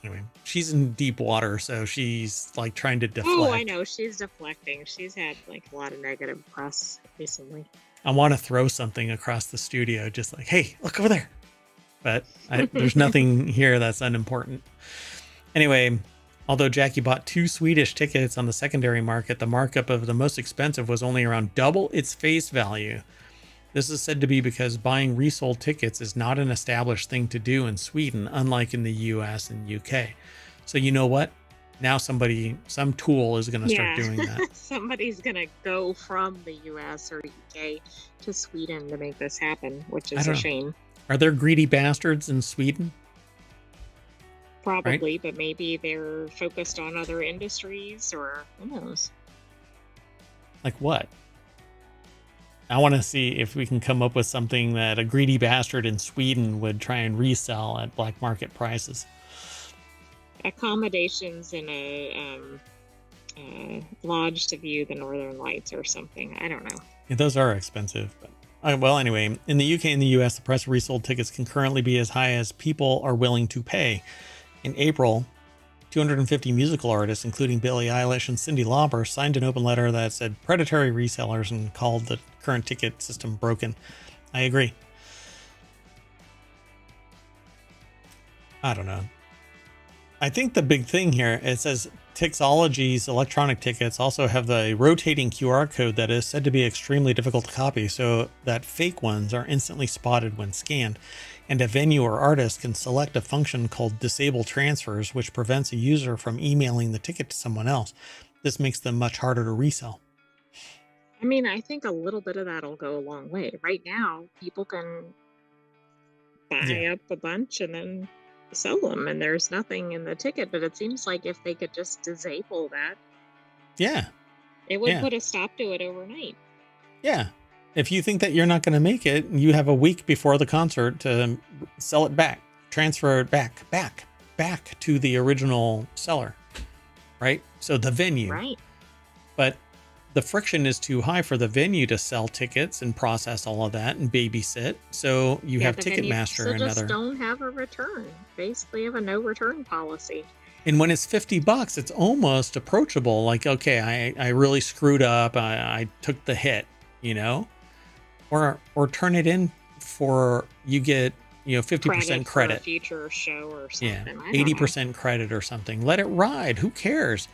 Anyway, she's in deep water, so she's like trying to deflect. Oh, I know. She's deflecting. She's had like a lot of negative press recently. I want to throw something across the studio, just like, hey, look over there. But there's nothing here that's unimportant. Anyway, although Jackie bought 2 Swedish tickets on the secondary market, the markup of the most expensive was only around double its face value. This is said to be because buying resold tickets is not an established thing to do in Sweden, unlike in the US and UK. So you know what? Now some tool is going to start doing that. Somebody's going to go from the US or UK to Sweden to make this happen, which is a shame. Are there greedy bastards in Sweden? Probably, right? But maybe they're focused on other industries, or who knows? Like what? I want to see if we can come up with something that a greedy bastard in Sweden would try and resell at black market prices. Accommodations in a lodge to view the Northern Lights or something. I don't know. Yeah, those are expensive. But well, anyway, in the UK and the US, the price of resold tickets can currently be as high as people are willing to pay. In April, 250 musical artists, including Billie Eilish and Cyndi Lauper, signed an open letter that said predatory resellers and called the current ticket system broken. I agree. I don't know. I think the big thing here, it says Tixology's electronic tickets also have the rotating QR code that is said to be extremely difficult to copy, so that fake ones are instantly spotted when scanned. And a venue or artist can select a function called Disable Transfers, which prevents a user from emailing the ticket to someone else. This makes them much harder to resell. I mean, I think a little bit of that'll go a long way. Right now, people can Yeah. buy up a bunch and then sell them, and there's nothing in the ticket. But it seems like if they could just disable that, Yeah. it would Yeah. put a stop to it overnight. Yeah. If you think that you're not going to make it, you have a week before the concert to sell it back, transfer it back to the original seller, right? So the venue. Right. But the friction is too high for the venue to sell tickets and process all of that and babysit. So you Yeah, have the venue Ticketmaster so and just other. don't have a return. Basically, have a no return policy. And when it's $50, it's almost approachable. Like, okay, I really screwed up. I took the hit, you know, or turn it in for you get 50% For a credit. future show or Yeah, something. I don't know. 80% credit or something. Let it ride. Who cares?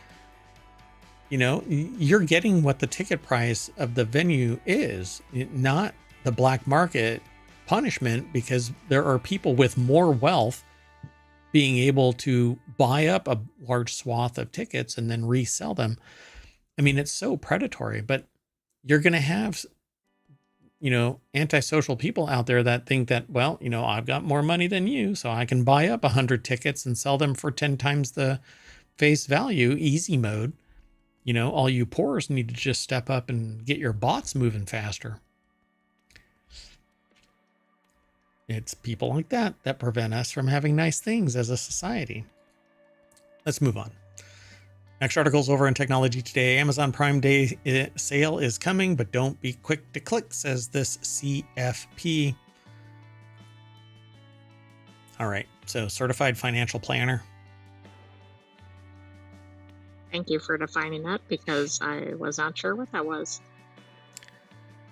You're getting what the ticket price of the venue is, not the black market punishment, because there are people with more wealth being able to buy up a large swath of tickets and then resell them. I mean, it's so predatory, but you're going to have, antisocial people out there that think that, well, I've got more money than you, so I can buy up 100 tickets and sell them for 10 times the face value, easy mode. All you poors need to just step up and get your bots moving faster. It's people like that that prevent us from having nice things as a society. Let's move on. Next article's over in Technology Today. Amazon Prime Day sale is coming, but don't be quick to click, says this CFP. All right, so certified financial planner. Thank you for defining that because I was not sure what that was.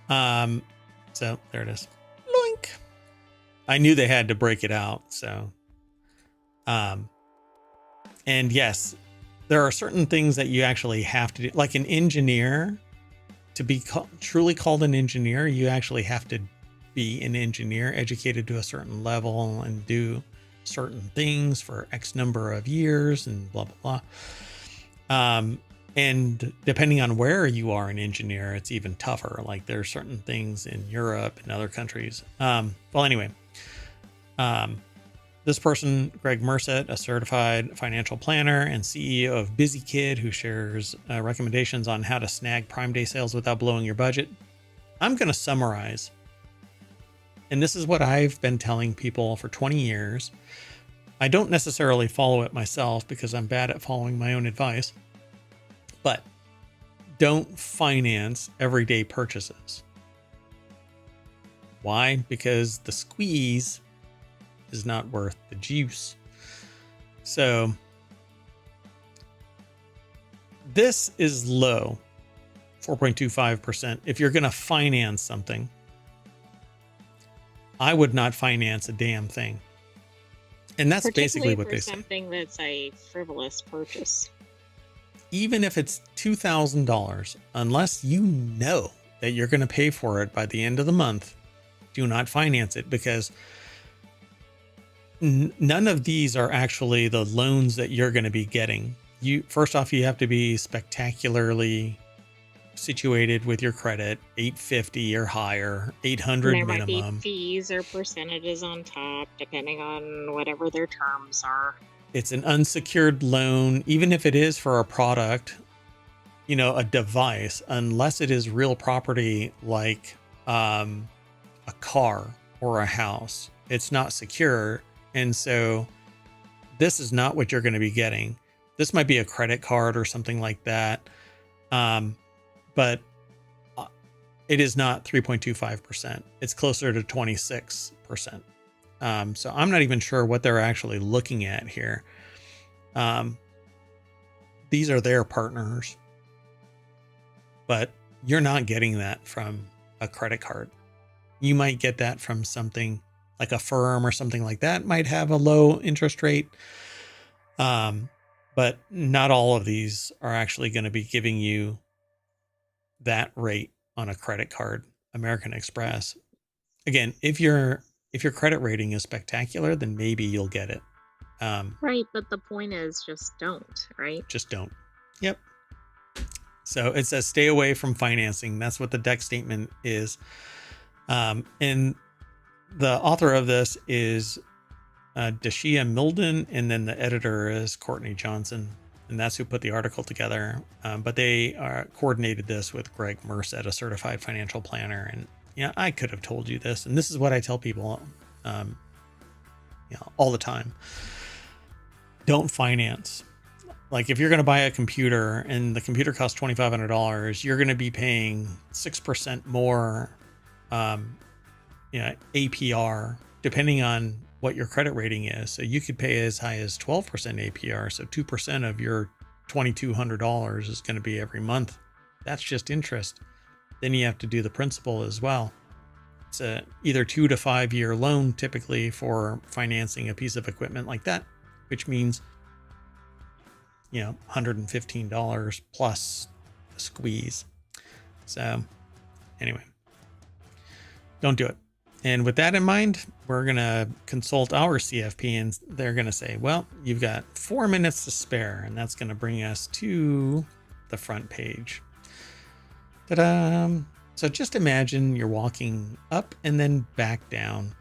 So there it is. Loink. I knew they had to break it out. So, and yes, there are certain things that you actually have to do. Like an engineer, to be truly called an engineer, you actually have to be an engineer, educated to a certain level and do certain things for X number of years and blah, blah, blah. And depending on where you are an engineer, it's even tougher. Like there are certain things in Europe and other countries. Anyway, this person, Greg Merced, a certified financial planner and CEO of BusyKid, who shares recommendations on how to snag Prime Day sales without blowing your budget. I'm going to summarize. And this is what I've been telling people for 20 years. I don't necessarily follow it myself because I'm bad at following my own advice. But don't finance everyday purchases. Why? Because the squeeze is not worth the juice. So this is low, 4.25%. If you're going to finance something, I would not finance a damn thing. And that's basically what they say. Something that's a frivolous purchase. Even if it's $2,000, unless you know that you're going to pay for it by the end of the month, do not finance it, because none of these are actually the loans that you're going to be getting. First off, you have to be spectacularly situated with your credit, 850 or higher, 800 there minimum. Might be fees or percentages on top, depending on whatever their terms are. It's an unsecured loan, even if it is for a product, a device, unless it is real property like a car or a house, it's not secure. And so this is not what you're going to be getting. This might be a credit card or something like that. But it is not 3.25%. It's closer to 26%. So I'm not even sure what they're actually looking at here. These are their partners, but you're not getting that from a credit card. You might get that from something like a firm or something like that might have a low interest rate. But not all of these are actually going to be giving you that rate on a credit card. American Express. Again, if your credit rating is spectacular, then maybe you'll get it. Right, but the point is just don't, right? Just don't. Yep. So it says stay away from financing. That's what the deck statement is. And the author of this is Dashia Milden, and then the editor is Courtney Johnson. And that's who put the article together. But they coordinated this with Greg Merced, a certified financial planner. And I could have told you this. And this is what I tell people all the time. Don't finance. Like if you're going to buy a computer and the computer costs $2,500, you're going to be paying 6% more APR, depending on what your credit rating is. So you could pay as high as 12% APR. So 2% of your $2,200 is going to be every month. That's just interest. Then you have to do the principal as well. It's a either 2 to 5 year loan typically for financing a piece of equipment like that, which means $115 plus the squeeze. So anyway, don't do it. And with that in mind, we're going to consult our CFP, and they're going to say, well, you've got 4 minutes to spare. And that's going to bring us to the front page. Ta-da! So just imagine you're walking up and then back down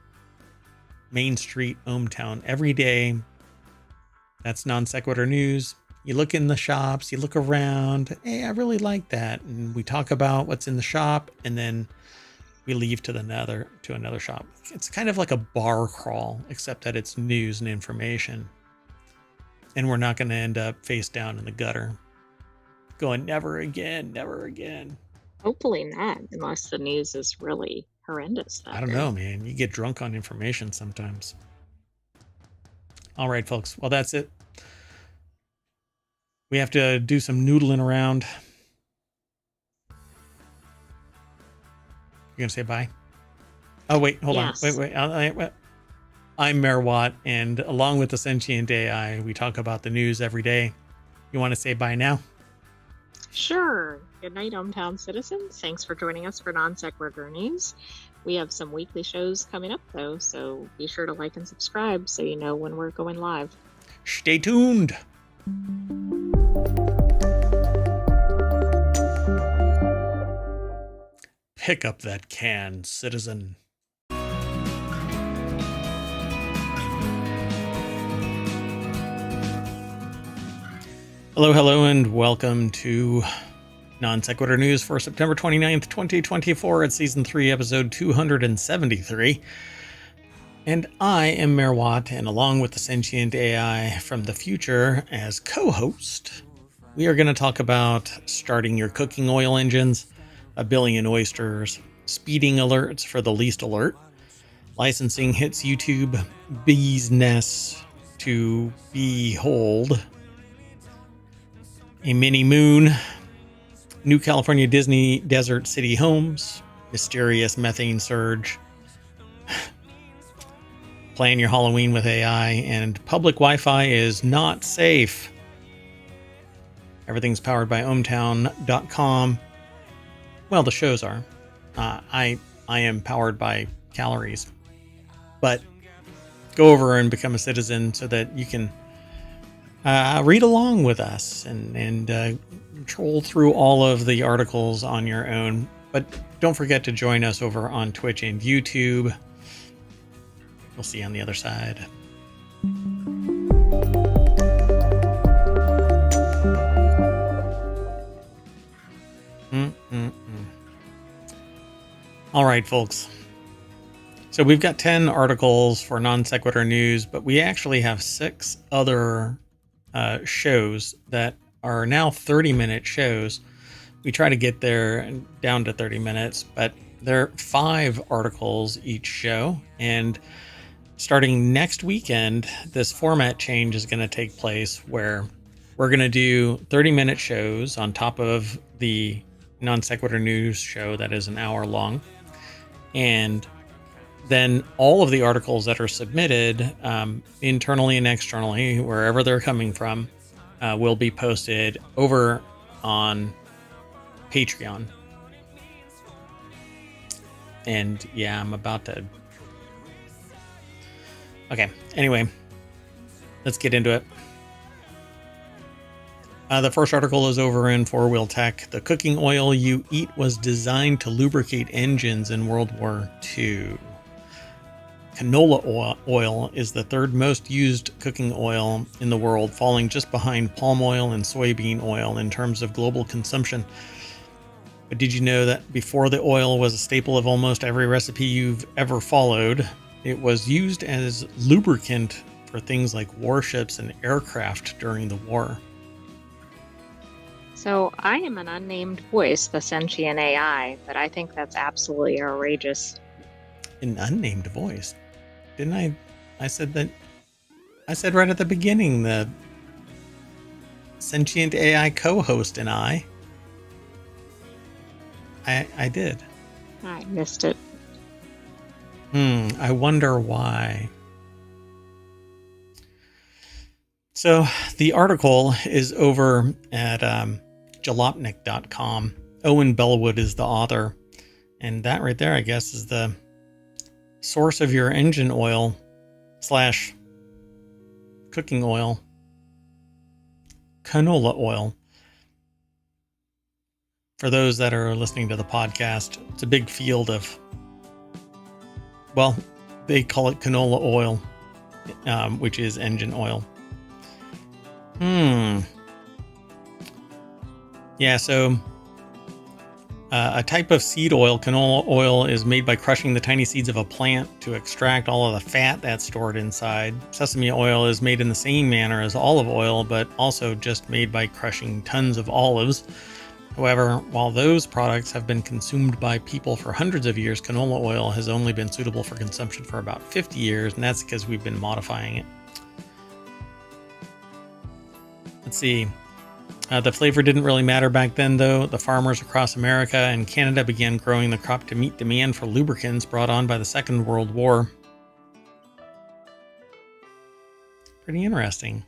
Main Street, ohmTown every day. That's non sequitur news. You look in the shops, you look around. Hey, I really like that. And we talk about what's in the shop, and then we leave to another shop. It's kind of like a bar crawl, except that it's news and information. And we're not going to end up face down in the gutter going, never again, never again. Hopefully not, unless the news is really horrendous. I don't know, man. You get drunk on information sometimes. All right, folks. Well, that's it. We have to do some noodling around. You're going to say bye? Oh, wait. Hold on. Wait. I'm Mayor Watt, and along with the Sentient AI, we talk about the news every day. You want to say bye now? Sure. Good night, ohmTown citizens. Thanks for joining us for Non Sequitur News. We have some weekly shows coming up, though, so be sure to like and subscribe so you know when we're going live. Stay tuned. Pick up that can, citizen. Hello, and welcome to Non Sequitur News for September 29th, 2024 at Season 3, Episode 273. And I am Mayor Watt, and along with the Sentient AI from the future as co-host, we are going to talk about starting your cooking oil engines, a billion oysters, speeding alerts for the least alert, licensing hits YouTube, bees nests to behold, a mini moon, new California Disney desert city homes, mysterious methane surge, plan your Halloween with AI, and public Wi-Fi is not safe. Everything's powered by ohmTown.com. Well, the shows are. I am powered by calories. But go over and become a citizen so that you can read along with us and troll through all of the articles on your own. But don't forget to join us over on Twitch and YouTube. We'll see you on the other side. All right, folks. So we've got 10 articles for non sequitur news, but we actually have 6 other shows that are now 30-minute shows. We try to get there down to 30 minutes, but there are 5 articles each show. And starting next weekend, this format change is going to take place where we're going to do 30-minute shows on top of the non sequitur news show that is an hour long. And then all of the articles that are submitted internally and externally, wherever they're coming from, will be posted over on Patreon. And yeah, I'm about to... Okay, anyway, let's get into it. The first article is over in Four Wheel Tech. The cooking oil you eat was designed to lubricate engines in World War II. Canola oil is the third most used cooking oil in the world, falling just behind palm oil and soybean oil in terms of global consumption. But did you know that before the oil was a staple of almost every recipe you've ever followed, it was used as lubricant for things like warships and aircraft during the war? So I am an unnamed voice, the Sentient AI, but I think that's absolutely outrageous. An unnamed voice? Didn't I? I said that. I said right at the beginning, the Sentient AI co-host and I did. I missed it. I wonder why. So the article is over at jalopnik.com. Owen Bellwood is the author. And that right there, I guess, is the source of your engine oil / cooking oil. Canola oil. For those that are listening to the podcast, it's a big field of, well, they call it canola oil, which is engine oil. Yeah, so a type of seed oil, canola oil, is made by crushing the tiny seeds of a plant to extract all of the fat that's stored inside. Sesame oil is made in the same manner as olive oil, but also just made by crushing tons of olives. However, while those products have been consumed by people for hundreds of years, canola oil has only been suitable for consumption for about 50 years, and that's because we've been modifying it. Let's see. The flavor didn't really matter back then, though. The farmers across America and Canada began growing the crop to meet demand for lubricants brought on by the Second World War. Pretty interesting.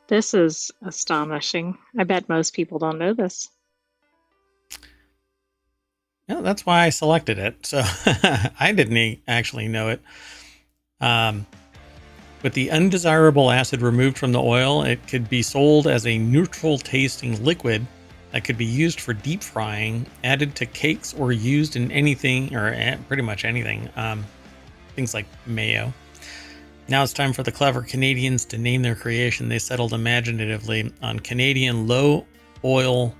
This is astonishing. I bet most people don't know this. Yeah, that's why I selected it. So I didn't actually know it. With the undesirable acid removed from the oil, it could be sold as a neutral tasting liquid that could be used for deep frying, added to cakes, or used in anything, or pretty much anything. Things like mayo. Now it's time for the clever Canadians to name their creation. They settled imaginatively on Canadian oil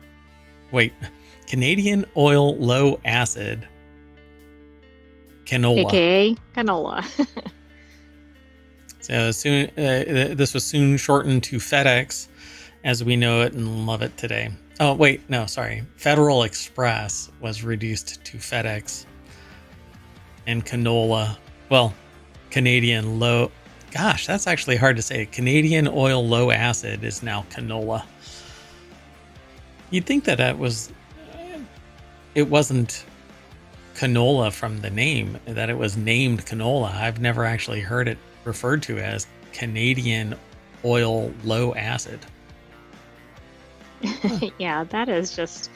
low acid canola. AKA canola. So soon, this was soon shortened to FedEx as we know it and love it today. Oh, wait, no, sorry. Federal Express was reduced to FedEx. And canola, well, Canadian low, gosh, that's actually hard to say. Canadian oil low acid is now canola. You'd think that it wasn't canola from the name, that it was named canola. I've never actually heard it referred to as Canadian oil low acid. Yeah, that is just,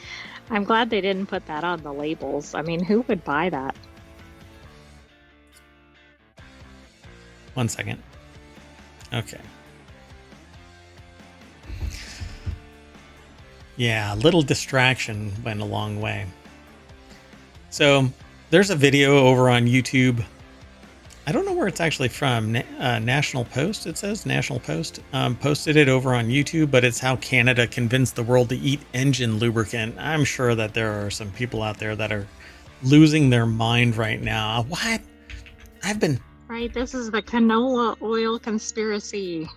I'm glad they didn't put that on the labels. I mean, who would buy that? One second. Okay. Yeah, a little distraction went a long way. So there's a video over on YouTube. I don't know where it's actually from. National Post, it says. National Post posted it over on YouTube, but it's how Canada convinced the world to eat engine lubricant. I'm sure that there are some people out there that are losing their mind right now. What? Right, this is the canola oil conspiracy.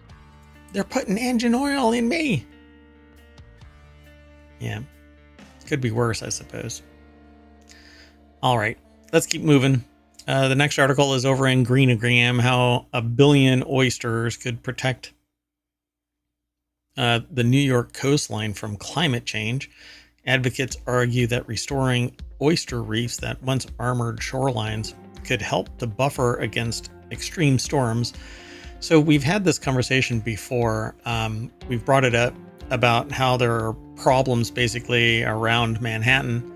They're putting engine oil in me. Yeah. Could be worse, I suppose. All right, let's keep moving. The next article is over in Greenogram, how 1 billion oysters could protect the New York coastline from climate change. Advocates argue that restoring oyster reefs that once armored shorelines could help to buffer against extreme storms. So we've had this conversation before. We've brought it up about how there are problems basically around Manhattan.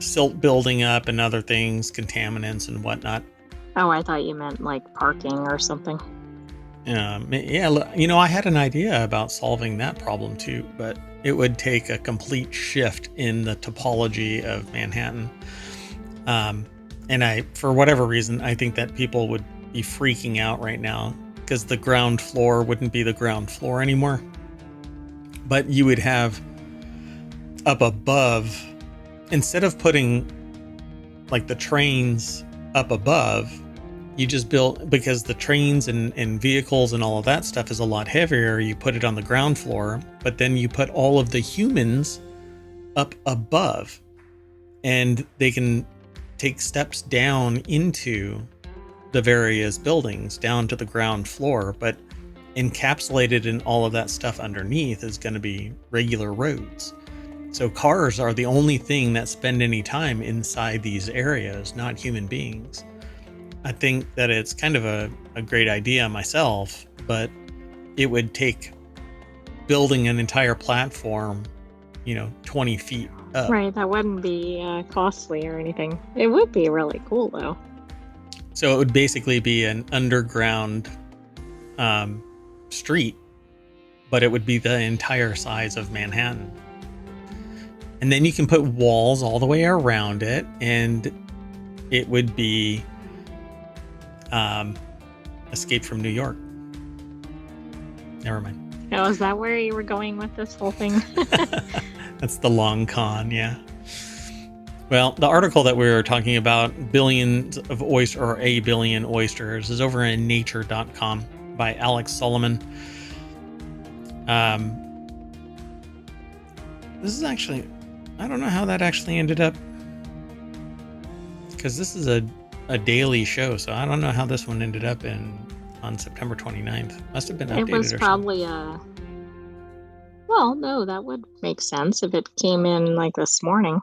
Silt building up and other things, contaminants and whatnot. Oh, I thought you meant like parking or something. Yeah, you know, I had an idea about solving that problem too, but it would take a complete shift in the topology of Manhattan. And for whatever reason, I think that people would be freaking out right now because the ground floor wouldn't be the ground floor anymore. But you would have up above, instead of putting like the trains up above, you just built, because the trains and vehicles and all of that stuff is a lot heavier, you put it on the ground floor, but then you put all of the humans up above and they can take steps down into the various buildings down to the ground floor, but encapsulated in all of that stuff underneath is going to be regular roads. So cars are the only thing that spend any time inside these areas, not human beings. I think that it's kind of a great idea myself, but it would take building an entire platform, 20 feet up. Right, that wouldn't be costly or anything. It would be really cool, though. So it would basically be an underground street, but it would be the entire size of Manhattan. And then you can put walls all the way around it, and it would be Escape from New York. Never mind. Oh, is that where you were going with this whole thing? That's the long con, yeah. Well, the article that we were talking about, billions of oyster or a billion oysters, is over in nature.com by Alex Solomon. This is actually, I don't know how that actually ended up, because this is a daily show, so I don't know how this one ended up on September 29th. Must have been updated. It was probably well, no, that would make sense if it came in like this morning.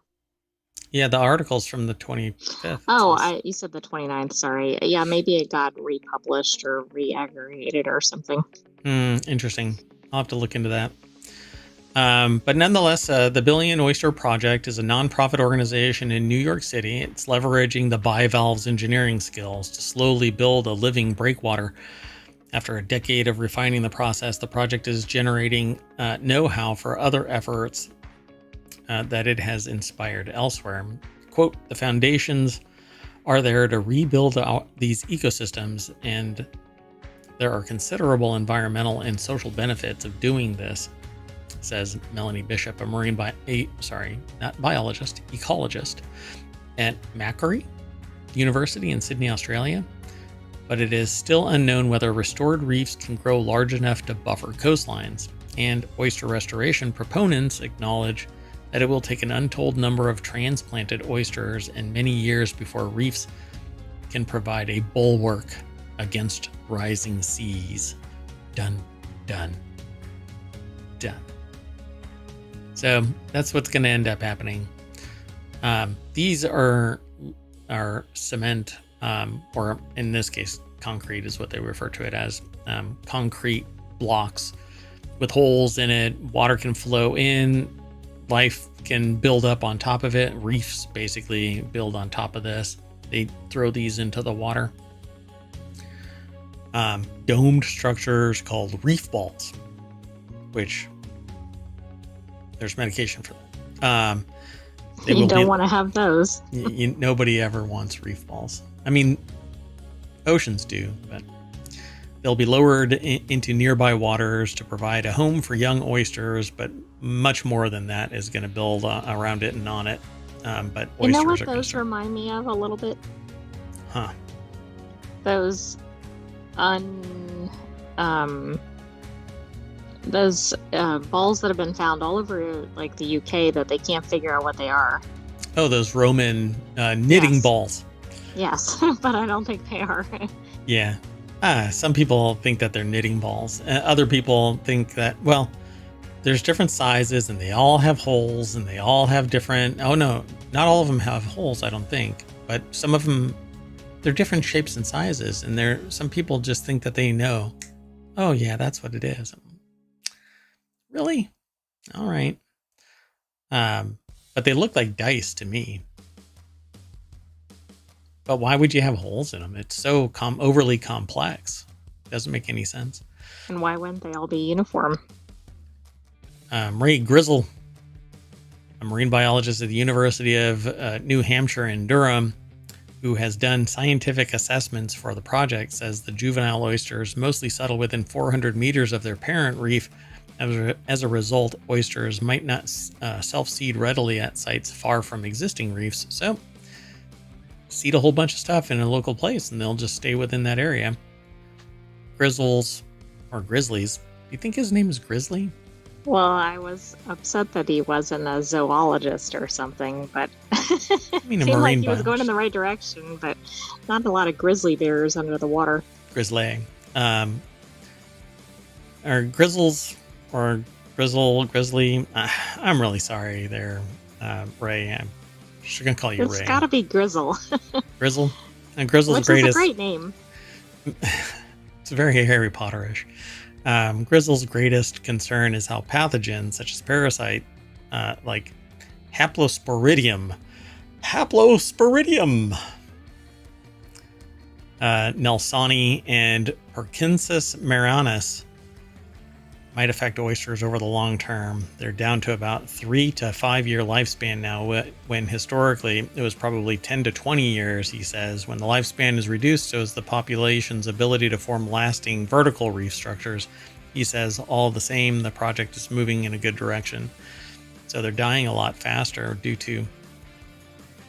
Yeah, the article's from the 25th. Oh, you said the 29th, sorry. Yeah, maybe it got republished or re-aggregated or something. Interesting. I'll have to look into that. But nonetheless, the Billion Oyster Project is a nonprofit organization in New York City. It's leveraging the bivalve's engineering skills to slowly build a living breakwater. After a decade of refining the process, the project is generating know-how for other efforts that it has inspired elsewhere. Quote, the foundations are there to rebuild these ecosystems, and there are considerable environmental and social benefits of doing this, says Melanie Bishop, a marine ecologist at Macquarie University in Sydney, Australia. But it is still unknown whether restored reefs can grow large enough to buffer coastlines, and oyster restoration proponents acknowledge that it will take an untold number of transplanted oysters and many years before reefs can provide a bulwark against rising seas. Dun, dun, dun. So that's what's going to end up happening. These are cement, or in this case, concrete is what they refer to it as. Concrete blocks with holes in it. Water can flow in. Life can build up on top of it. Reefs basically build on top of this. They throw these into the water. Domed structures called reef balls, which there's medication for that. You don't want to have those. Nobody ever wants reef balls. I mean, oceans do, but they'll be lowered into nearby waters to provide a home for young oysters, but much more than that is going to build around it and on it. But oysters, you know what those remind me of a little bit? Huh. Those balls that have been found all over like the UK that they can't figure out what they are. Oh, those Roman knitting balls. Yes, but I don't think they are. Yeah. Some people think that they're knitting balls. Other people think that, well, there's different sizes and they all have holes and they all have different... Oh, no, not all of them have holes, I don't think. But some of them, they're different shapes and sizes. And some people just think that they know. Oh, yeah, that's what it is. Really? All right. But they look like dice to me. But why would you have holes in them? It's so overly complex. Doesn't make any sense. And why wouldn't they all be uniform? Ray Grizzle, a marine biologist at the University of New Hampshire in Durham, who has done scientific assessments for the project, says the juvenile oysters mostly settle within 400 meters of their parent reef. As a result, oysters might not self-seed readily at sites far from existing reefs, so seed a whole bunch of stuff in a local place and they'll just stay within that area. Grizzles, or Grizzlies. Do you think his name is Grizzly? Well, I was upset that he wasn't a zoologist or something, but I mean, a seemed like marine he was going in biologist. the right direction, but not a lot of grizzly bears under the water. Grizzly. Or Grizzles, or Grizzly. I'm really sorry there, Ray. I'm just going to call you It's Ray. gotta be Grizzle. Grizzle. And Grizzle's Which greatest. is a great name. It's very Harry Potterish. Grizzle's greatest concern is how pathogens such as parasite, like Haplosporidium, Nelsoni, and Perkinsus marinus might affect oysters over the long term. They're down to about 3 to 5 year lifespan now, when historically it was probably 10 to 20 years, he says. When the lifespan is reduced, so is the population's ability to form lasting vertical reef structures. He says, all the same, the project is moving in a good direction. So they're dying a lot faster due to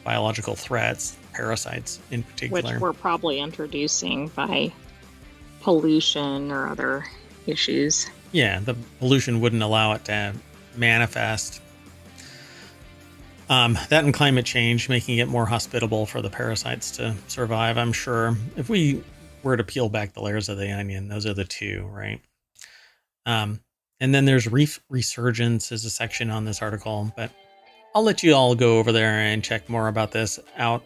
biological threats, parasites in particular. Which we're probably introducing by pollution or other issues. Yeah, the pollution wouldn't allow it to manifest. That and climate change, making it more hospitable for the parasites to survive, I'm sure. If we were to peel back the layers of the onion, those are the two, right? And then there's reef resurgence is a section on this article, but I'll let you all go over there and check more about this out.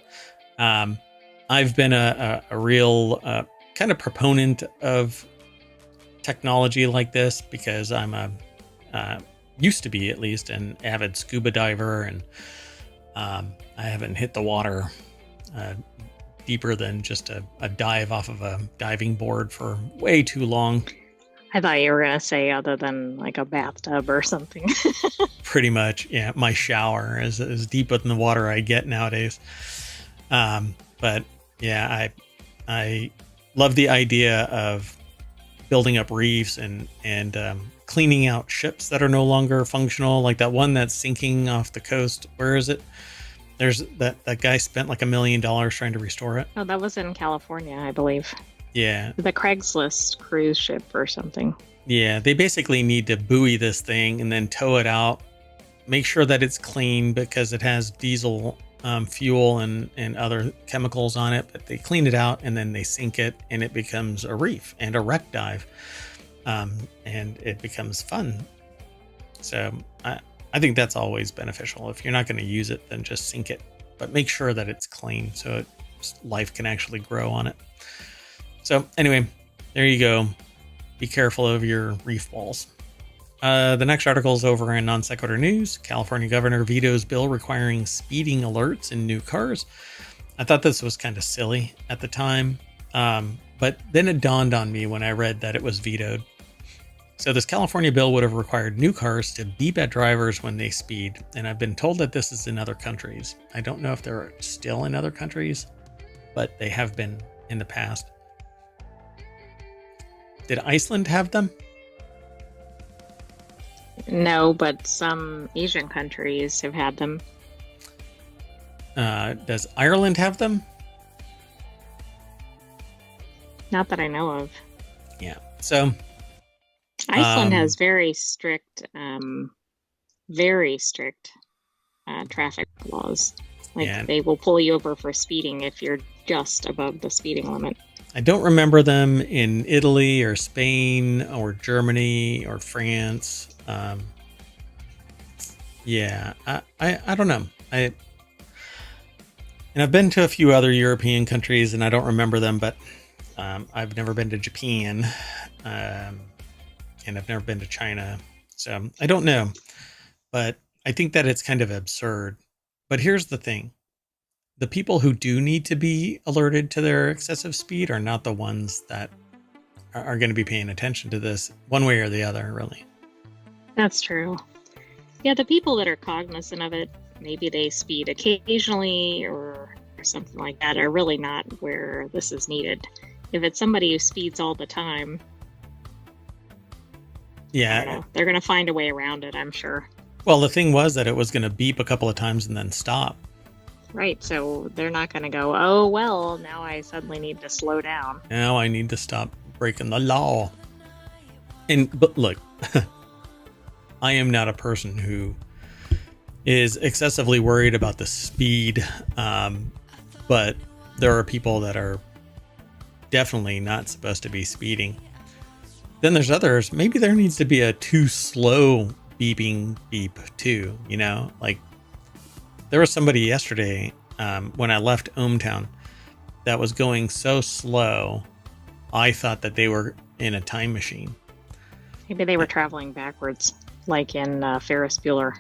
I've been a real kind of proponent of technology like this because I'm used to be, at least, an avid scuba diver, and I haven't hit the water deeper than just a dive off of a diving board for way too long. I thought you were going to say other than like a bathtub or something. Pretty much, yeah. My shower is deep in the water I get nowadays. But yeah, I love the idea of building up reefs and cleaning out ships that are no longer functional, like that one that's sinking off the coast. Where is it? There's that guy spent like $1 million trying to restore it. Oh, that was in California, I believe. Yeah. The Craigslist cruise ship or something. Yeah, they basically need to buoy this thing and then tow it out, make sure that it's clean because it has diesel fuel and other chemicals on it, but they clean it out and then they sink it and it becomes a reef and a wreck dive, and it becomes fun. So I think that's always beneficial. If you're not going to use it, then just sink it, but make sure that it's clean so life can actually grow on it. So anyway, there you go. Be careful of your reef balls. The next article is over in Non Sequitur News. California governor vetoes bill requiring speeding alerts in new cars. I thought this was kind of silly at the time, but then it dawned on me when I read that it was vetoed. So this California bill would have required new cars to beep at drivers when they speed, and I've been told that this is in other countries. I don't know if they're still in other countries, but they have been in the past. Did Iceland have them? No, but some Asian countries have had them. Does Ireland have them? Not that I know of. Yeah. So Iceland has very strict traffic laws. Like, yeah. They will pull you over for speeding if you're just above the speeding limit. I don't remember them in Italy or Spain or Germany or France. Yeah, I don't know. And I've been to a few other European countries and I don't remember them, but I've never been to Japan, and I've never been to China. So I don't know, but I think that it's kind of absurd. But here's the thing. The people who do need to be alerted to their excessive speed are not the ones that are going to be paying attention to this one way or the other, really. That's true. Yeah, the people that are cognizant of it, maybe they speed occasionally or something like that, are really not where this is needed. If it's somebody who speeds all the time, yeah, they're going to find a way around it, I'm sure. Well, the thing was that it was going to beep a couple of times and then stop. Right, so they're not going to go, oh, well, now I suddenly need to slow down. Now I need to stop breaking the law. But look, I am not a person who is excessively worried about the speed, but there are people that are definitely not supposed to be speeding. Then there's others. Maybe there needs to be a too slow beeping beep too, you know? Like, there was somebody yesterday when I left ohmTown that was going so slow, I thought that they were in a time machine. Maybe they were traveling backwards, like in Ferris Bueller.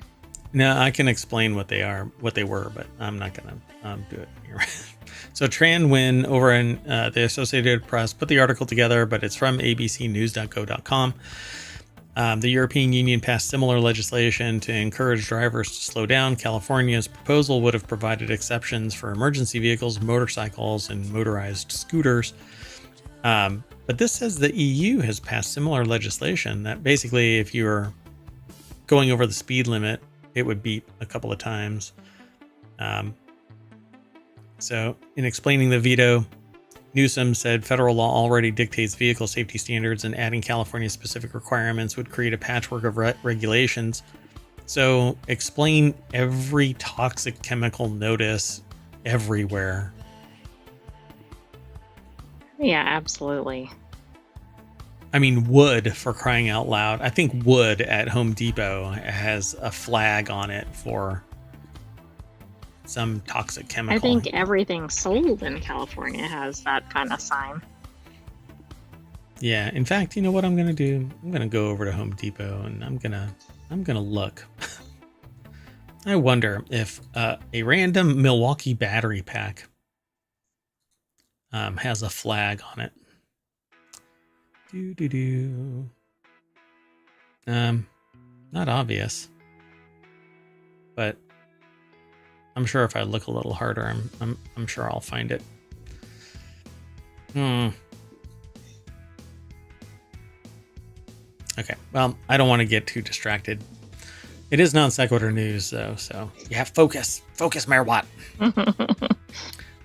No, I can explain what they were, but I'm not going to do it here. So Tran Nguyen over in the Associated Press put the article together, but it's from abcnews.go.com. The European Union passed similar legislation to encourage drivers to slow down. California's proposal would have provided exceptions for emergency vehicles, motorcycles, and motorized scooters. But this says the EU has passed similar legislation that basically if you were going over the speed limit, it would beep a couple of times. So in explaining the veto, Newsom said federal law already dictates vehicle safety standards, and adding California-specific requirements would create a patchwork of regulations. So explain every toxic chemical notice everywhere. Yeah, absolutely. I mean, wood, for crying out loud. I think wood at Home Depot has a flag on it for some toxic chemical. I think everything sold in California has that kind of sign. Yeah. In fact, you know what I'm going to do? I'm going to go over to Home Depot and I'm going to look. I wonder if a random Milwaukee battery pack has a flag on it. Not obvious, but I'm sure if I look a little harder, I'm sure I'll find it. Okay, well, I don't want to get too distracted. It is non-sequitur news, though, so yeah, focus, Mayor Watt.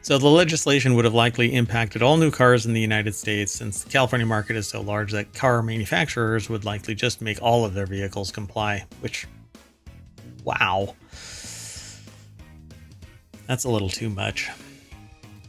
So the legislation would have likely impacted all new cars in the United States, since the California market is so large that car manufacturers would likely just make all of their vehicles comply, which, wow. That's a little too much.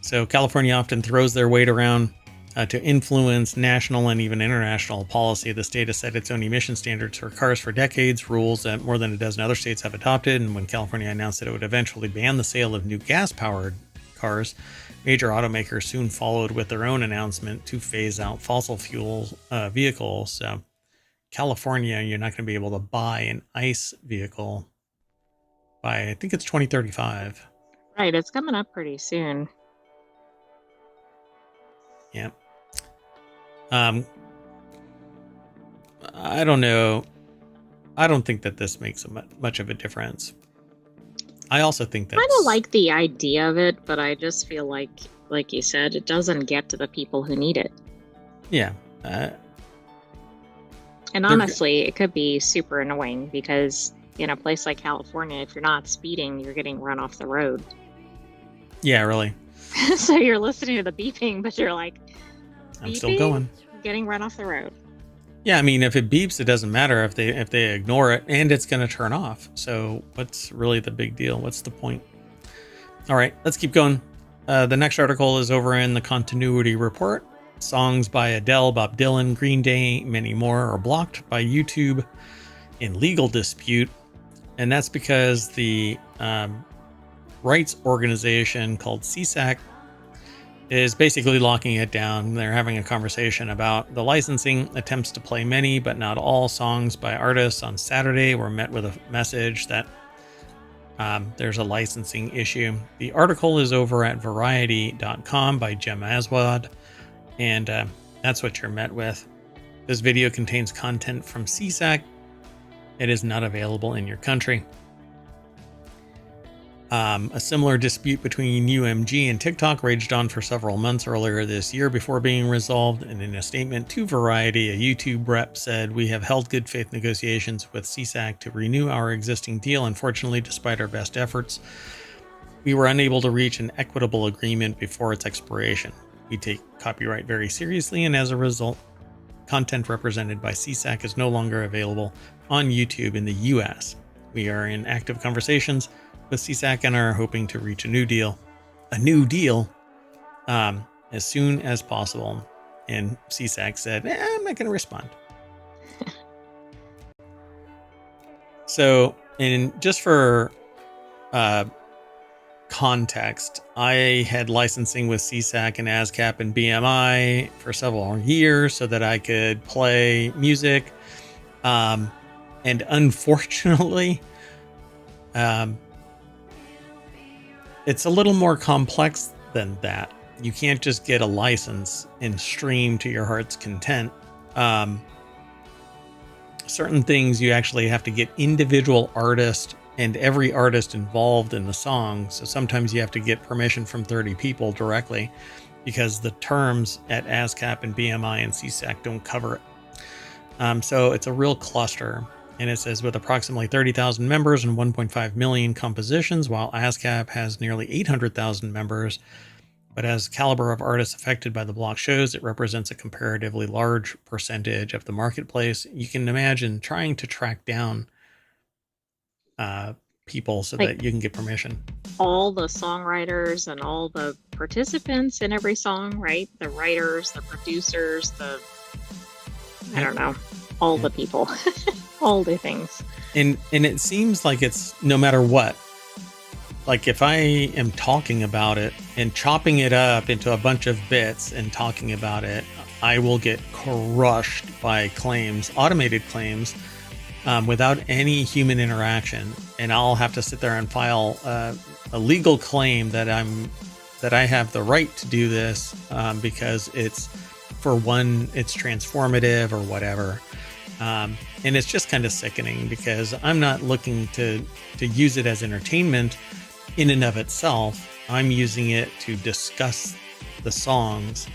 So California often throws their weight around to influence national and even international policy. The state has set its own emission standards for cars for decades, rules that more than a dozen other states have adopted. And when California announced that it would eventually ban the sale of new gas-powered cars, major automakers soon followed with their own announcement to phase out fossil fuel vehicles. So California, you're not going to be able to buy an ICE vehicle by, I think it's 2035. Right, it's coming up pretty soon. Yeah. I don't know. I don't think that this makes much of a difference. I also think that I kind of like the idea of it, but I just feel like you said, it doesn't get to the people who need it. Yeah. And honestly, it could be super annoying because in a place like California, if you're not speeding, you're getting run off the road. Yeah, really. So you're listening to the beeping, but you're like, I'm still going. Getting run off the road. Yeah, I mean, if it beeps, it doesn't matter if they ignore it, and it's going to turn off. So what's really the big deal? What's the point? All right, let's keep going. The next article is over in the Continuity Report. Songs by Adele, Bob Dylan, Green Day, many more are blocked by YouTube in legal dispute. And that's because the rights organization called CSAC is basically locking it down. They're having a conversation about the licensing. Attempts to play many, but not all songs by artists on Saturday were met with a message that there's a licensing issue. The article is over at variety.com by Jem Aswad. And That's what you're met with. This video contains content from CSAC. It is not available in your country. A similar dispute between UMG and TikTok raged on for several months earlier this year before being resolved. And in a statement to Variety, a YouTube rep said, "We have held good faith negotiations with CSAC to renew our existing deal. Unfortunately, despite our best efforts, we were unable to reach an equitable agreement before its expiration. We take copyright very seriously, and as a result, content represented by CSAC is no longer available on YouTube in the US. We are in active conversations with CSAC and are hoping to reach a new deal as soon as possible." And CSAC said, I'm not going to respond. So, and just for context, I had licensing with CSAC and ASCAP and BMI for several years so that I could play music. And unfortunately, it's a little more complex than that. You can't just get a license and stream to your heart's content. Certain things you actually have to get individual artists and every artist involved in the song. So sometimes you have to get permission from 30 people directly because the terms at ASCAP and BMI and CSAC don't cover it. So it's a real cluster. And it says with approximately 30,000 members and 1.5 million compositions, while ASCAP has nearly 800,000 members. But as caliber of artists affected by the block shows, it represents a comparatively large percentage of the marketplace. You can imagine trying to track down people so that you can get permission. All the songwriters and all the participants in every song, right? The writers, the producers, I don't know, all the people, all the things. And it seems like it's no matter what. Like if I am talking about it and chopping it up into a bunch of bits and talking about it, I will get crushed by claims, automated claims, without any human interaction. And I'll have to sit there and file a legal claim that I have the right to do this because it's, for one, it's transformative or whatever. And it's just kind of sickening because I'm not looking to use it as entertainment in and of itself. I'm using it to discuss the songs,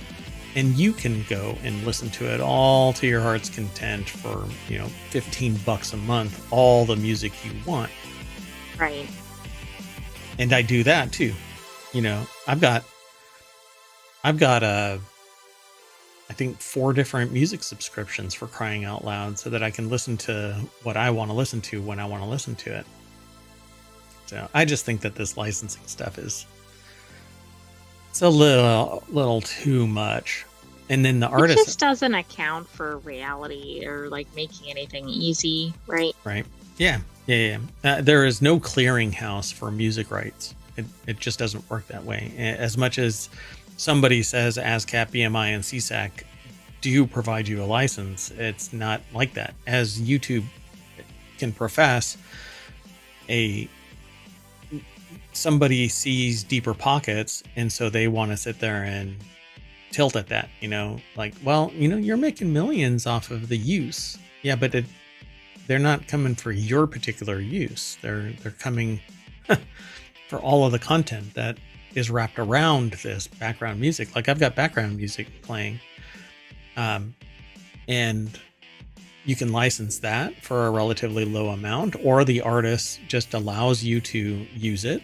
and you can go and listen to it all to your heart's content for, $15 a month, all the music you want. Right. And I do that too. I've got I think 4 different music subscriptions, for crying out loud, so that I can listen to what I want to listen to when I want to listen to it. So I just think that this licensing stuff it's a little too much. And then the artist, it just doesn't account for reality or making anything easy, right? Right. Yeah. There is no clearinghouse for music rights. It just doesn't work that way. As much as somebody says ASCAP, BMI, and CSAC do provide you a license, it's not like that. As YouTube can profess, somebody sees deeper pockets, and so they want to sit there and tilt at that. You're making millions off of the use. Yeah, but they're not coming for your particular use. They're coming for all of the content that is wrapped around this background music. Like I've got background music playing, and you can license that for a relatively low amount, or the artist just allows you to use it.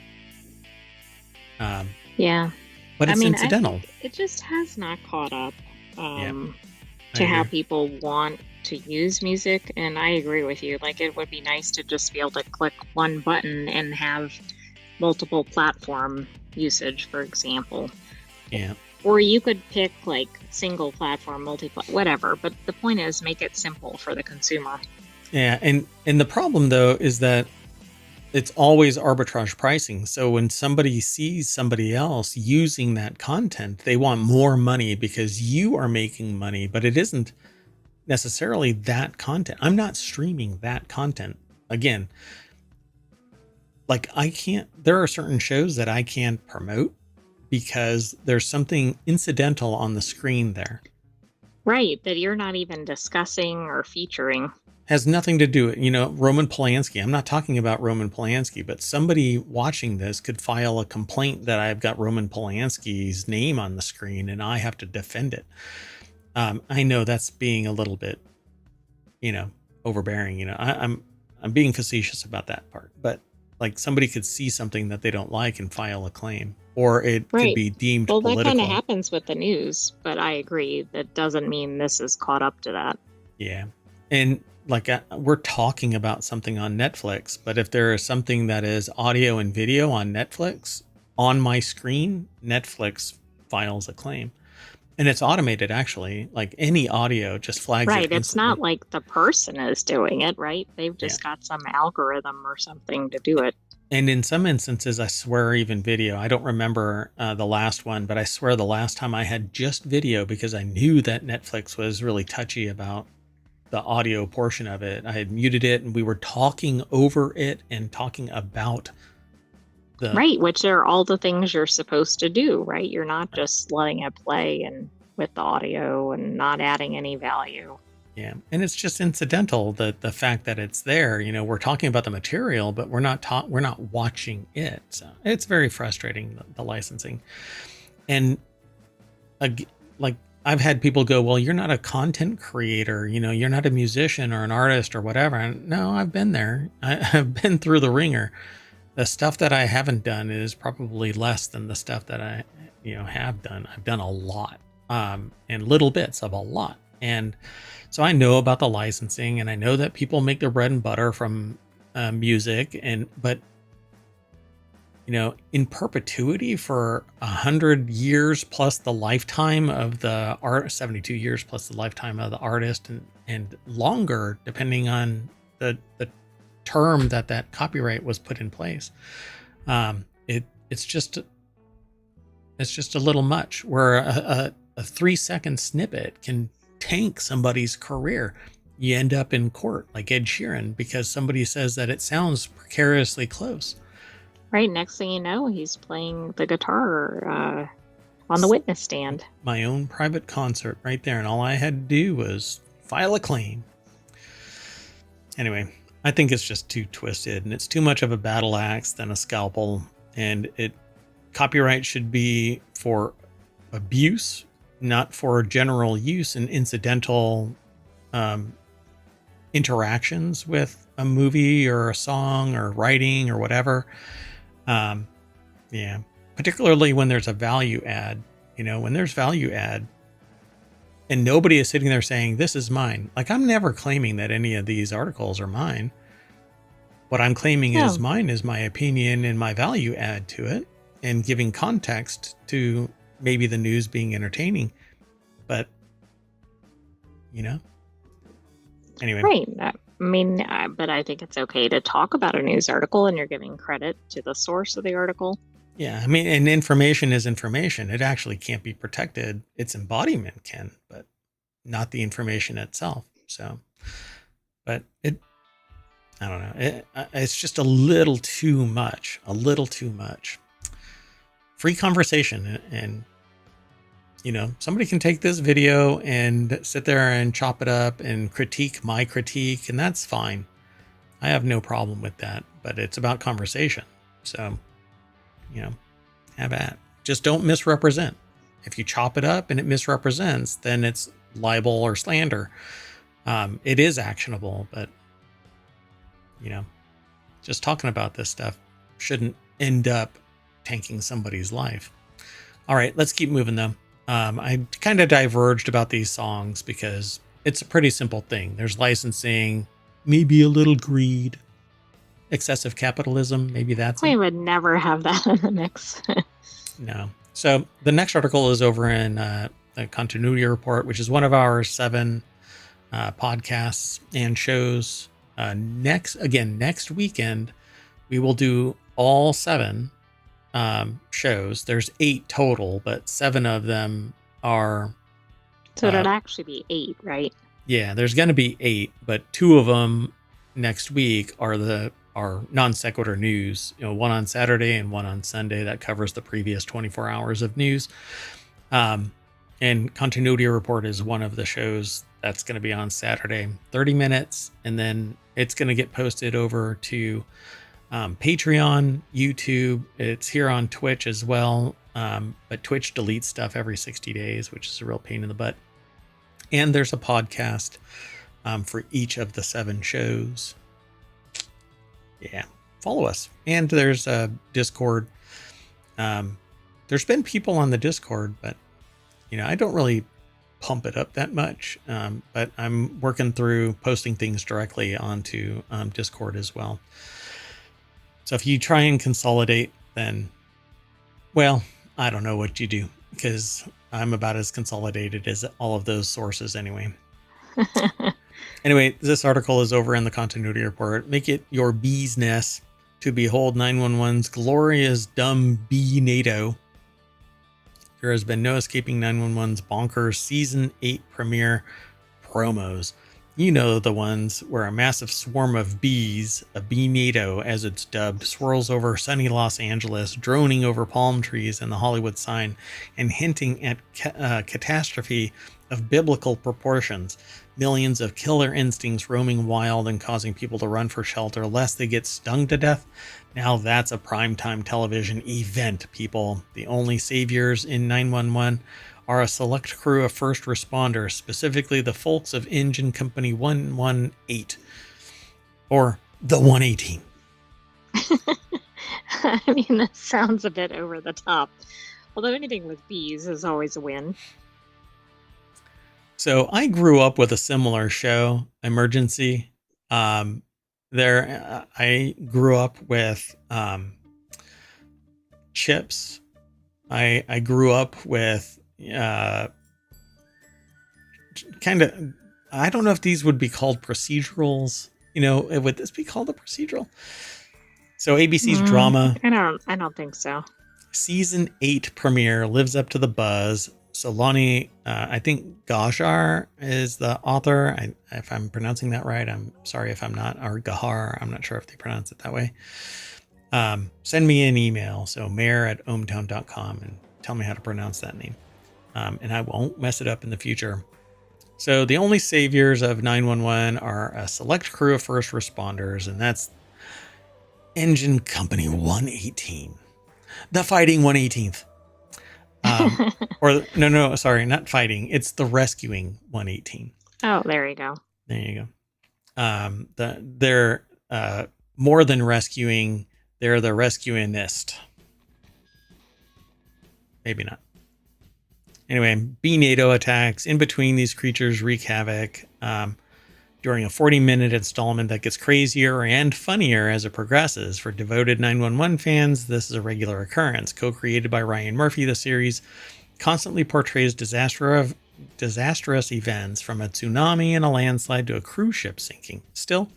Yeah. But it's incidental. It just has not caught up to how people want to use music. And I agree with you. It would be nice to just be able to click one button and have multiple platform usage, for example. Yeah. Or you could pick single platform, whatever. But the point is, make it simple for the consumer. Yeah. And the problem, though, is that it's always arbitrage pricing. So when somebody sees somebody else using that content, they want more money because you are making money, but it isn't necessarily that content. I'm not streaming that content. Again, there are certain shows that I can't promote because there's something incidental on the screen there. Right, that you're not even discussing or featuring. Has nothing to do with, Roman Polanski. I'm not talking about Roman Polanski, but somebody watching this could file a complaint that I've got Roman Polanski's name on the screen and I have to defend it. I know that's being a little bit, overbearing. I'm being facetious about that part, but like somebody could see something that they don't like and file a claim, or it could Right. be deemed Well, that kind of political. happens with the news, but I agree. That doesn't mean this is caught up to that. Yeah. And like we're talking about something on Netflix, but if there is something that is audio and video on Netflix on my screen, Netflix files a claim. And it's automated, actually. Like any audio just flags it Right. It's instantly. not like the person is doing it, right? They've Yeah. just got some algorithm or something to do it. And in some instances, I swear even video. I don't remember the last one, but I swear the last time I had just video, because I knew that Netflix was really touchy about the audio portion of it. I had muted it and we were talking over it and talking about the Right, which are all the things you're supposed to do, right? You're not just letting it play and with the audio and not adding any value. yeah. And it's just incidental, that the fact that it's there, we're talking about the material, but we're not watching it. So it's very frustrating, the licensing. And like I've had people go, well, you're not a content creator, you're not a musician or an artist or whatever. And no, I've been there. I've been through the ringer. The stuff that I haven't done is probably less than the stuff that I, have done. I've done a lot, and little bits of a lot. And so I know about the licensing, and I know that people make their bread and butter from music, but in perpetuity for 100 years plus the lifetime of the art, 72 years plus the lifetime of the artist, and longer, depending on the term that copyright was put in place. It's just a little much, where a 3-second snippet can tank somebody's career. You end up in court like Ed Sheeran because somebody says that it sounds precariously close. Right, next thing you know, he's playing the guitar on the witness stand. My own private concert right there, and all I had to do was file a claim. Anyway, I think it's just too twisted, and it's too much of a battle axe than a scalpel. And copyright should be for abuse, not for general use and incidental interactions with a movie or a song or writing or whatever. Yeah, particularly when there's a value add. When there's value add, and nobody is sitting there saying, this is mine. Like, I'm never claiming that any of these articles are mine. What I'm claiming is mine is my opinion and my value add to it, and giving context to maybe the news being entertaining. But, anyway. Right. I mean, but I think it's okay to talk about a news article and you're giving credit to the source of the article. Yeah, I mean, and information is information. It actually can't be protected. Its embodiment can, but not the information itself. So, but I don't know. It's just a little too much. Free conversation. And somebody can take this video and sit there and chop it up and critique my critique, and that's fine. I have no problem with that, but it's about conversation. So, have at. Just don't misrepresent. If you chop it up and it misrepresents, then it's libel or slander. It is actionable, but just talking about this stuff shouldn't end up tanking somebody's life. All right, let's keep moving though. I kind of diverged about these songs because it's a pretty simple thing. There's licensing, maybe a little greed, excessive capitalism. Maybe that's We would never have that in the mix. No. So the next article is over in the Continuity Report, which is one of our 7 podcasts and shows. Next weekend, we will do all 7 shows. There's 8 total, but 7 of them are. So it'd actually be 8, right? Yeah, there's going to be 8, but 2 of them next week are non sequitur news. One on Saturday and one on Sunday that covers the previous 24 hours of news. And Continuity Report is one of the shows that's going to be on Saturday, 30 minutes, and then it's going to get posted over to Patreon, YouTube. It's here on Twitch as well, but Twitch deletes stuff every 60 days, which is a real pain in the butt. And there's a podcast for each of the 7 shows. Yeah, follow us. And there's a Discord. There's been people on the Discord, but I don't really pump it up that much. But I'm working through posting things directly onto Discord as well. So if you try and consolidate, then, well, I don't know what you do, because I'm about as consolidated as all of those sources anyway. Anyway, this article is over in the Continuity Report. Make it your bee's nest to behold 911's glorious dumb bee NATO. There has been no escaping 911's bonkers Season 8 premiere promos. You know the ones where a massive swarm of bees, a bee NATO as it's dubbed, swirls over sunny Los Angeles, droning over palm trees and the Hollywood sign, and hinting at catastrophe of biblical proportions. Millions of killer instincts roaming wild and causing people to run for shelter lest they get stung to death. Now that's a primetime television event, people. The only saviors in 911 are a select crew of first responders, specifically the folks of Engine Company 118, or the 118. I mean, that sounds a bit over the top. Although anything with bees is always a win. So I grew up with a similar show, Emergency. I grew up with Chips. I grew up with kind of, I don't know if these would be called procedurals. Would this be called a procedural? So ABC's drama. I don't think so. Season 8 premiere lives up to the buzz. Solani, I think Gajar is the author. If I'm pronouncing that right, I'm sorry if I'm not. Or Gahar, I'm not sure if they pronounce it that way. Send me an email. So mayor@ohmTown.com and tell me how to pronounce that name. And I won't mess it up in the future. So the only saviors of 911 are a select crew of first responders, and that's Engine Company 118. The Fighting 118th. Or no, sorry, not fighting. It's the Rescuing 118. Oh, there you go. There you go. They're more than rescuing. They're the rescuingist. Maybe not. Anyway, bee NATO attacks in between these creatures wreak havoc during a 40-minute installment that gets crazier and funnier as it progresses. For devoted 911 fans, this is a regular occurrence. Co-created by Ryan Murphy, the series constantly portrays disastrous events, from a tsunami and a landslide to a cruise ship sinking. Still,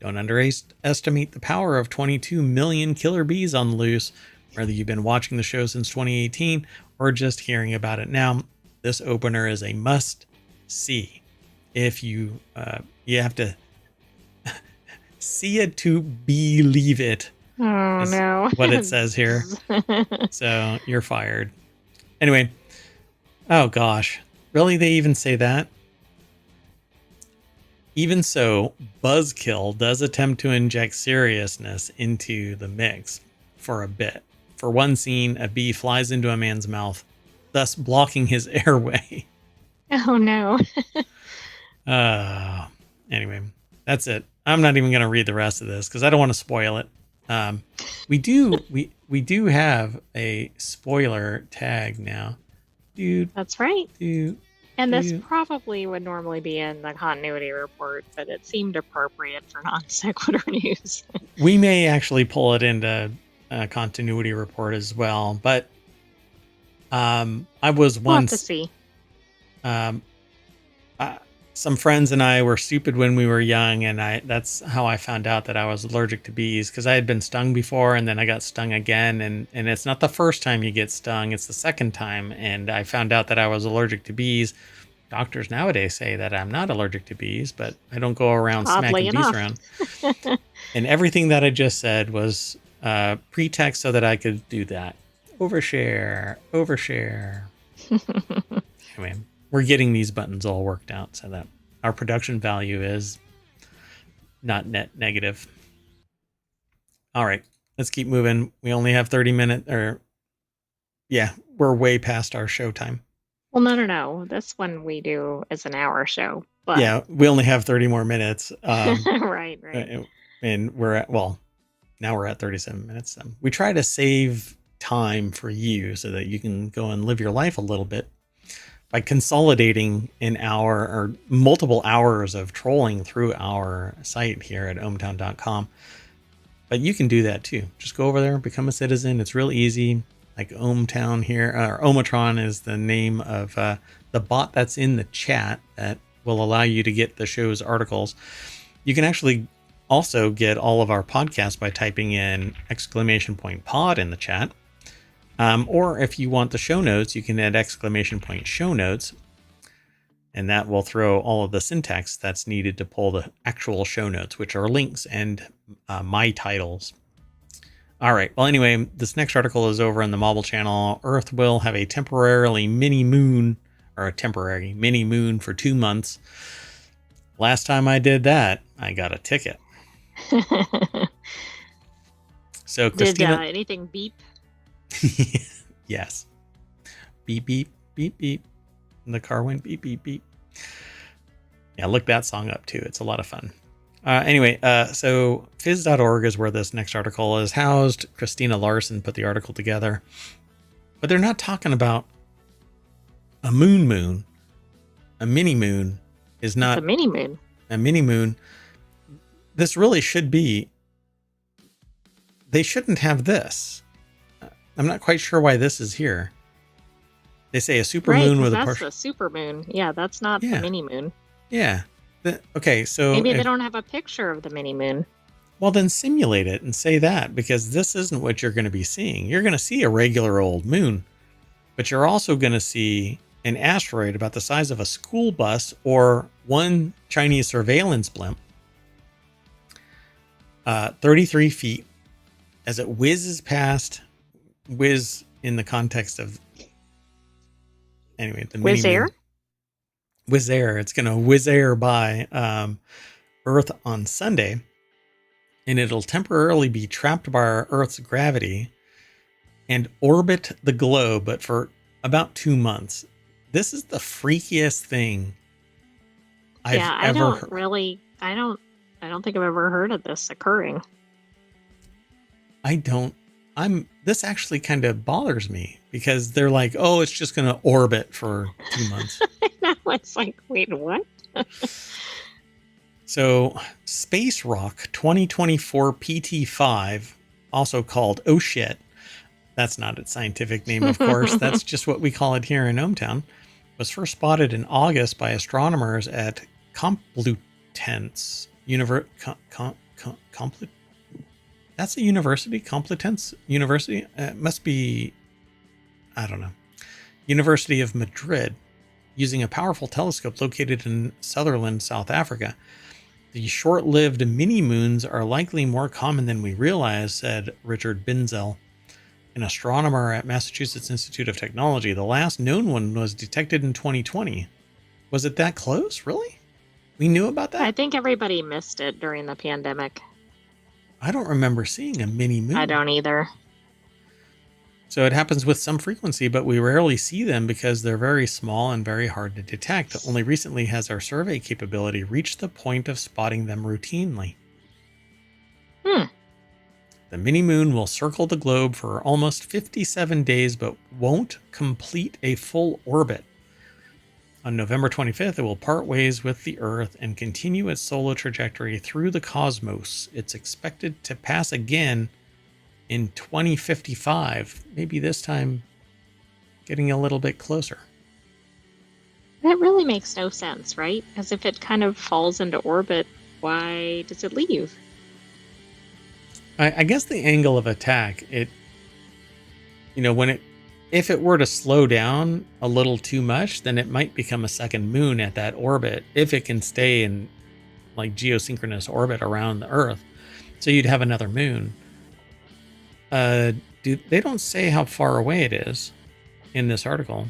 don't underestimate the power of 22 million killer bees on the loose. Whether you've been watching the show since 2018 or just hearing about it now, this opener is a must-see. If you have to see it to believe it. Oh, no. What it says here. So you're fired. Anyway. Oh, gosh. Really? They even say that? Even so, Buzzkill does attempt to inject seriousness into the mix for a bit. For one scene, a bee flies into a man's mouth, thus blocking his airway. Oh, no. Anyway, that's it. I'm not even going to read the rest of this because I don't want to spoil it. We do have a spoiler tag now. Dude. That's right. And this dude. probably would normally be in the continuity report, but it seemed appropriate for non-sequitur news. We may actually pull it into a continuity report as well, but I was once... We'll have to see. Some friends and I were stupid when we were young, and that's how I found out that I was allergic to bees, because I had been stung before, and then I got stung again, and it's not the first time you get stung, it's the second time, and I found out that I was allergic to bees. Doctors nowadays say that I'm not allergic to bees, but I don't go around smacking bees around. And everything that I just said was pretext so that I could do that. Overshare. Anyway, we're getting these buttons all worked out so that our production value is not net negative. All right, let's keep moving. We only have 30 minutes, or yeah, we're way past our show time. Well, no. This one we do is an hour show, but Yeah, we only have 30 more minutes. right. And we're at, well, now we're at 37 minutes. We try to save time for you so that you can go and live your life a little bit by consolidating an hour or multiple hours of trolling through our site here at ohmTown.com. But you can do that too. Just go over there, become a citizen. It's real easy. Like ohmTown here, or ohmTown is the name of the bot that's in the chat that will allow you to get the show's articles. You can actually also get all of our podcasts by typing in !pod in the chat. Or if you want the show notes, you can add !show notes. And that will throw all of the syntax that's needed to pull the actual show notes, which are links and my titles. All right. Well, anyway, this next article is over in the Mobile channel. Earth will have a temporary mini moon for 2 months. Last time I did that, I got a ticket. So Christina, did anything beep? Yes. Beep, beep, beep, beep. And the car went beep, beep, beep. Yeah, look that song up too. It's a lot of fun. Anyway, so phys.org is where this next article is housed. Christina Larson put the article together. But they're not talking about a moon. A mini moon is not a mini moon. A mini moon. This really should be. They shouldn't have this. I'm not quite sure why this is here. They say a super moon with a partial. That's a super moon. Yeah, that's not the mini moon. Yeah. Okay, so maybe they don't have a picture of the mini moon. Well, then simulate it and say that, because this isn't what you're going to be seeing. You're going to see a regular old moon, but you're also going to see an asteroid about the size of a school bus or one Chinese surveillance blimp, 33 feet, as it whizzes past. Whiz in the context of, anyway, the whiz air. Whiz air. It's going to whiz air by Earth on Sunday, and it'll temporarily be trapped by our Earth's gravity and orbit the globe, but for about 2 months. This is the freakiest thing I've ever heard. I don't think I've ever heard of this occurring. This actually kind of bothers me, because they're like, oh, it's just going to orbit for 2 months. It's like, wait, what? So Space Rock 2024 PT5, also called Oh Shit. That's not its scientific name, of course. That's just what we call it here in ohmTown. Was first spotted in August by astronomers at Complutense That's a university? Complutense University? It must be, I don't know. University of Madrid, using a powerful telescope located in Sutherland, South Africa. The short-lived mini-moons are likely more common than we realize, said Richard Binzel, an astronomer at Massachusetts Institute of Technology. The last known one was detected in 2020. Was it that close? Really? We knew about that? I think everybody missed it during the pandemic. I don't remember seeing a mini moon. I don't either. So it happens with some frequency, but we rarely see them because they're very small and very hard to detect. Only recently has our survey capability reached the point of spotting them routinely. The mini moon will circle the globe for almost 57 days, but won't complete a full orbit. On November 25th, it will part ways with the Earth and continue its solar trajectory through the cosmos. It's expected to pass again in 2055, maybe this time getting a little bit closer. That really makes no sense, right? As if it kind of falls into orbit, why does it leave? I guess the angle of attack, if it were to slow down a little too much, then it might become a second moon at that orbit if it can stay in like geosynchronous orbit around the Earth. So you'd have another moon. They don't say how far away it is in this article.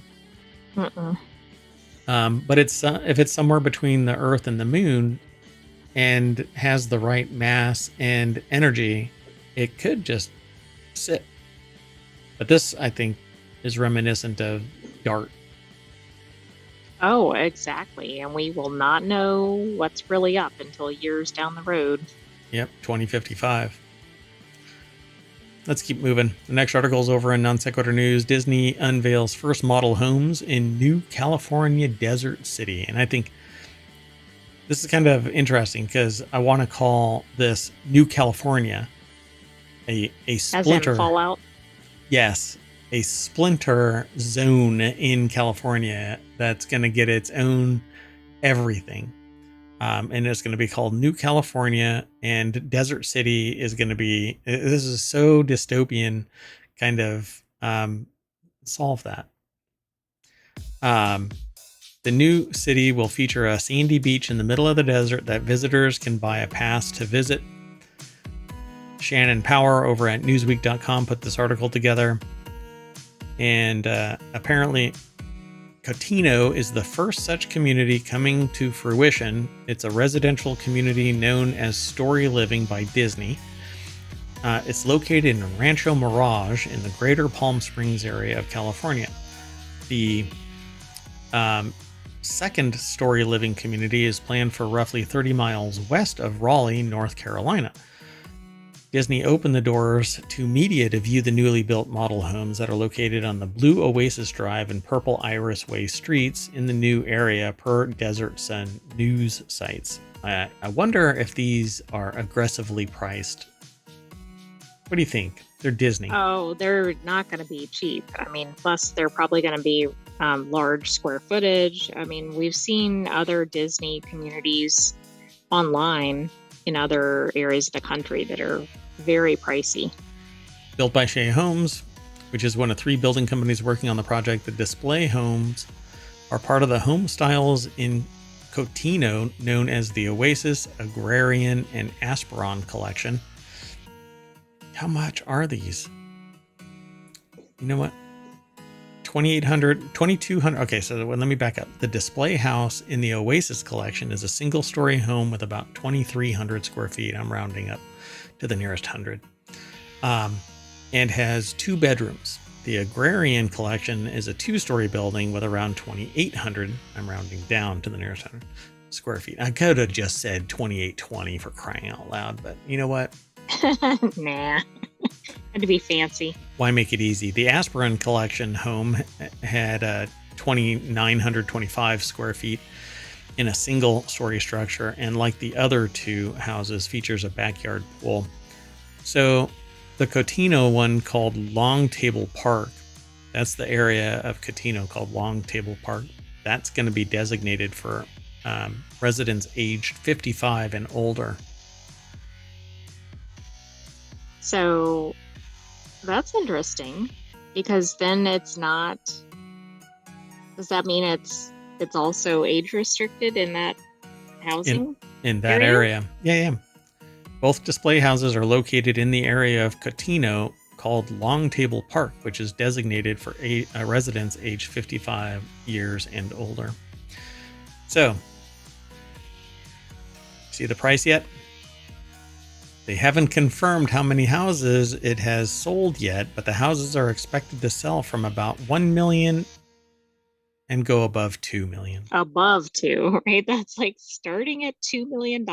But it's if it's somewhere between the Earth and the Moon and has the right mass and energy, it could just sit. But this, I think, is reminiscent of Dart. Oh, exactly. And we will not know what's really up until years down the road. Yep, 2055. Let's keep moving. The next article is over in Non Sequitur News. Disney unveils first model homes in new California desert city. And I think this is kind of interesting because I want to call this New California a splinter. As in Fallout? Yes, a splinter zone in California that's going to get its own everything. And it's going to be called New California, and Desert City is going to be, this is so dystopian, kind of solve that. The new city will feature a sandy beach in the middle of the desert that visitors can buy a pass to visit. Shannon Power over at Newsweek.com put this article together. And apparently, Cotino is the first such community coming to fruition. It's a residential community known as Story Living by Disney. It's located in Rancho Mirage in the greater Palm Springs area of California. The second Story Living community is planned for roughly 30 miles west of Raleigh, North Carolina. Disney opened the doors to media to view the newly built model homes that are located on the Blue Oasis Drive and Purple Iris Way streets in the new area per Desert Sun news sites. I wonder if these are aggressively priced. What do you think? They're Disney. Oh, they're not going to be cheap. I mean, plus they're probably going to be large square footage. I mean, we've seen other Disney communities online in other areas of the country that are very pricey. Built by Shea Homes, which is one of 3 building companies working on the project. The display homes are part of the home styles in Cotino known as the Oasis, Agrarian, and Asperon collection. How much are these? You know what? 2,800, 2,200. Okay, so let me back up. The display house in the Oasis collection is a single-story home with about 2,300 square feet. I'm rounding up to the nearest 100. And has 2 bedrooms. The Agrarian collection is a 2-story building with around 2,800. I'm rounding down to the nearest 100 square feet. I could have just said 2,820 for crying out loud, but you know what? Nah. Had to be fancy. Why make it easy? The Asperon collection home had 2,925 square feet in a single story structure, and like the other 2 houses, features a backyard pool. So the Cotino one called Long Table Park, that's the area of Cotino called Long Table Park. That's going to be designated for residents aged 55 and older. So that's interesting, because then it's not. Does that mean it's also age restricted in that housing? In that area? Yeah. Both display houses are located in the area of Cotino called Long Table Park, which is designated for residents aged 55 years and older. So, see the price yet? They haven't confirmed how many houses it has sold yet, but the houses are expected to sell from about 1 million and go above 2 million. Above 2, right? That's like starting at $2 million,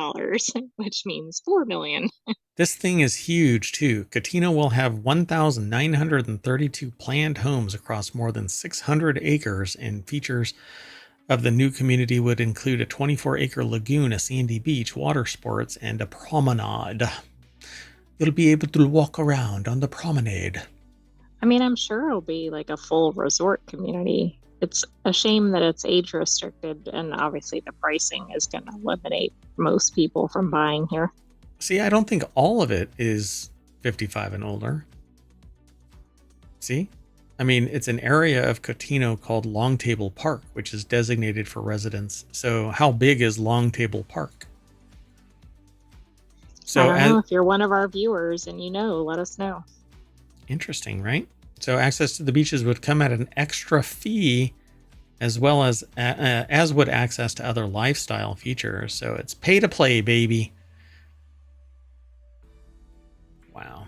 which means 4 million. This thing is huge too. Cotino will have 1,932 planned homes across more than 600 acres, and features of the new community would include a 24-acre lagoon, a sandy beach, water sports, and a promenade. You'll be able to walk around on the promenade. I mean, I'm sure it'll be like a full resort community. It's a shame that it's age restricted, and obviously the pricing is going to eliminate most people from buying here. See, I don't think all of it is 55 and older. See? I mean, it's an area of Cotino called Long Table Park, which is designated for residents. So how big is Long Table Park? So I don't know. If you're one of our viewers and you know, let us know. Interesting, right? So access to the beaches would come at an extra fee as well as would access to other lifestyle features. So it's pay to play, baby. Wow.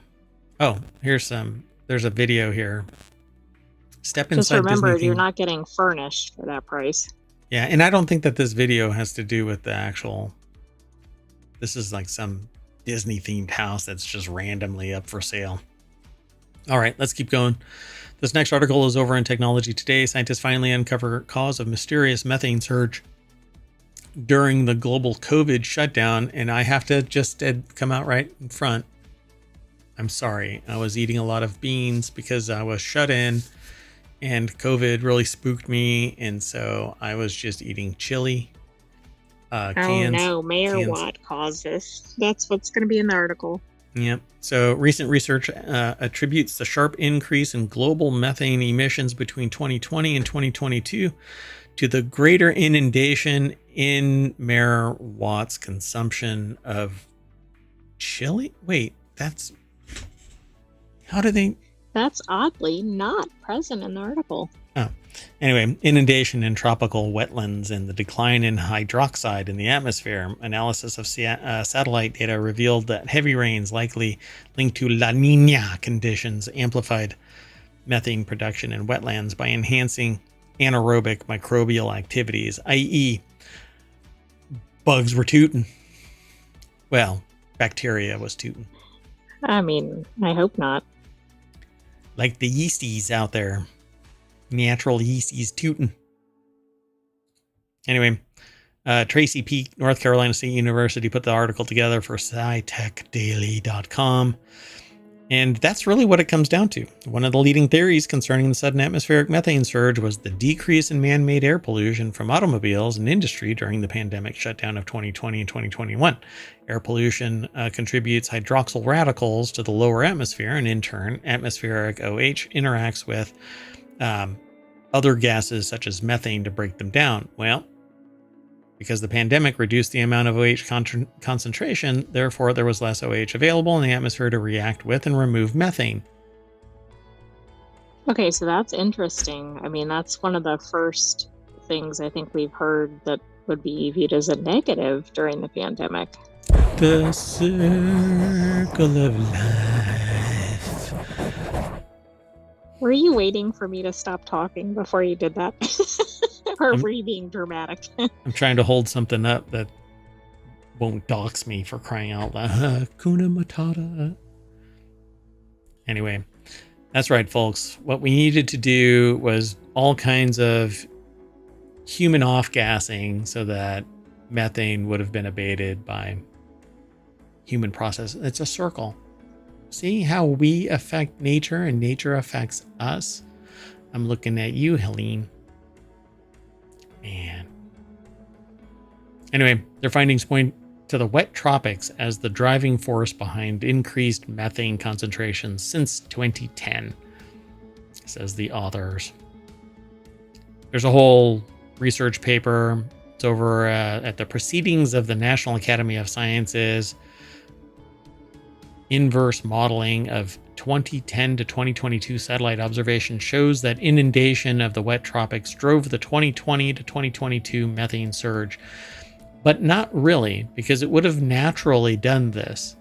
Oh, there's a video here. Step Just inside Disney remember, you're theme. not getting furnished for that price. Yeah, and I don't think that this video has to do with the actual. This is like some Disney themed house that's just randomly up for sale. All right, let's keep going. This next article is over in Technology Today. Scientists finally uncover cause of mysterious methane surge during the global COVID shutdown. And I have to just come out right in front. I'm sorry. I was eating a lot of beans because I was shut in and COVID really spooked me. And so I was just eating chili. Oh no, Mayor Watt caused this. That's what's going to be in the article. Yep. So recent research attributes the sharp increase in global methane emissions between 2020 and 2022 to the greater inundation in Mayor Watt's consumption of chili. Wait, that's how do they? That's oddly not present in the article. Oh, anyway, inundation in tropical wetlands and the decline in hydroxide in the atmosphere. Analysis of satellite data revealed that heavy rains likely linked to La Nina conditions amplified methane production in wetlands by enhancing anaerobic microbial activities, i.e., bugs were tooting. Well, bacteria was tooting. I mean, I hope not. Like the yeasties out there. Natural yeasties tootin'. Anyway, Tracy Peak, North Carolina State University put the article together for scitechdaily.com. And that's really what it comes down to. One of the leading theories concerning the sudden atmospheric methane surge was the decrease in man-made air pollution from automobiles and industry during the pandemic shutdown of 2020 and 2021. Air pollution contributes hydroxyl radicals to the lower atmosphere, and in turn, atmospheric OH interacts with other gases such as methane to break them down. Well, because the pandemic reduced the amount of OH concentration, therefore there was less OH available in the atmosphere to react with and remove methane. Okay, so that's interesting. I mean, that's one of the first things I think we've heard that would be viewed as a negative during the pandemic. The circle of life. Were you waiting for me to stop talking before you did that? Or were you being dramatic? I'm trying to hold something up that won't dox me, for crying out loud. Hakuna Matata. Anyway, that's right, folks. What we needed to do was all kinds of human off-gassing so that methane would have been abated by human process. It's a circle. See how we affect nature and nature affects us? I'm looking at you, Helene. Man. Anyway, their findings point to the wet tropics as the driving force behind increased methane concentrations since 2010, says the authors. There's a whole research paper. It's over at the Proceedings of the National Academy of Sciences. Inverse modeling of 2010 to 2022 satellite observation shows that inundation of the wet tropics drove the 2020 to 2022 methane surge. But not really, because it would have naturally done this.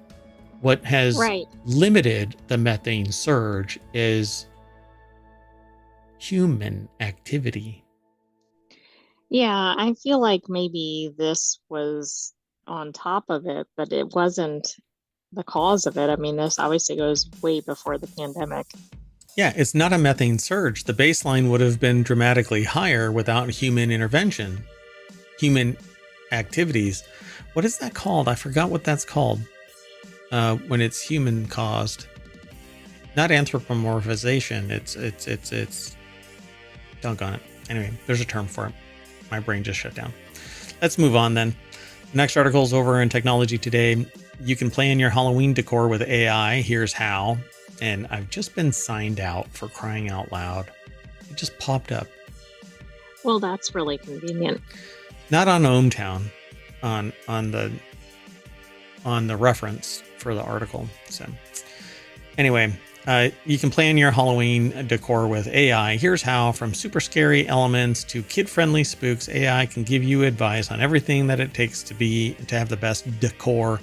What has limited the methane surge is human activity. Yeah, I feel like maybe this was on top of it, but it wasn't the cause of it. I mean, this obviously goes way before the pandemic. Yeah, it's not a methane surge. The baseline would have been dramatically higher without human intervention, human activities. What is that called? I forgot what that's called when it's human caused. Not anthropomorphization. It's doggone it. Anyway, there's a term for it. My brain just shut down. Let's move on then. The next article is over in Technology Today. You can plan your Halloween decor with AI. Here's how. And I've just been signed out, for crying out loud. It just popped up. Well, that's really convenient. Not on ohmTown, on the reference for the article. So anyway, You can plan your Halloween decor with AI. Here's how: from super scary elements to kid-friendly spooks, AI can give you advice on everything that it takes to have the best decor.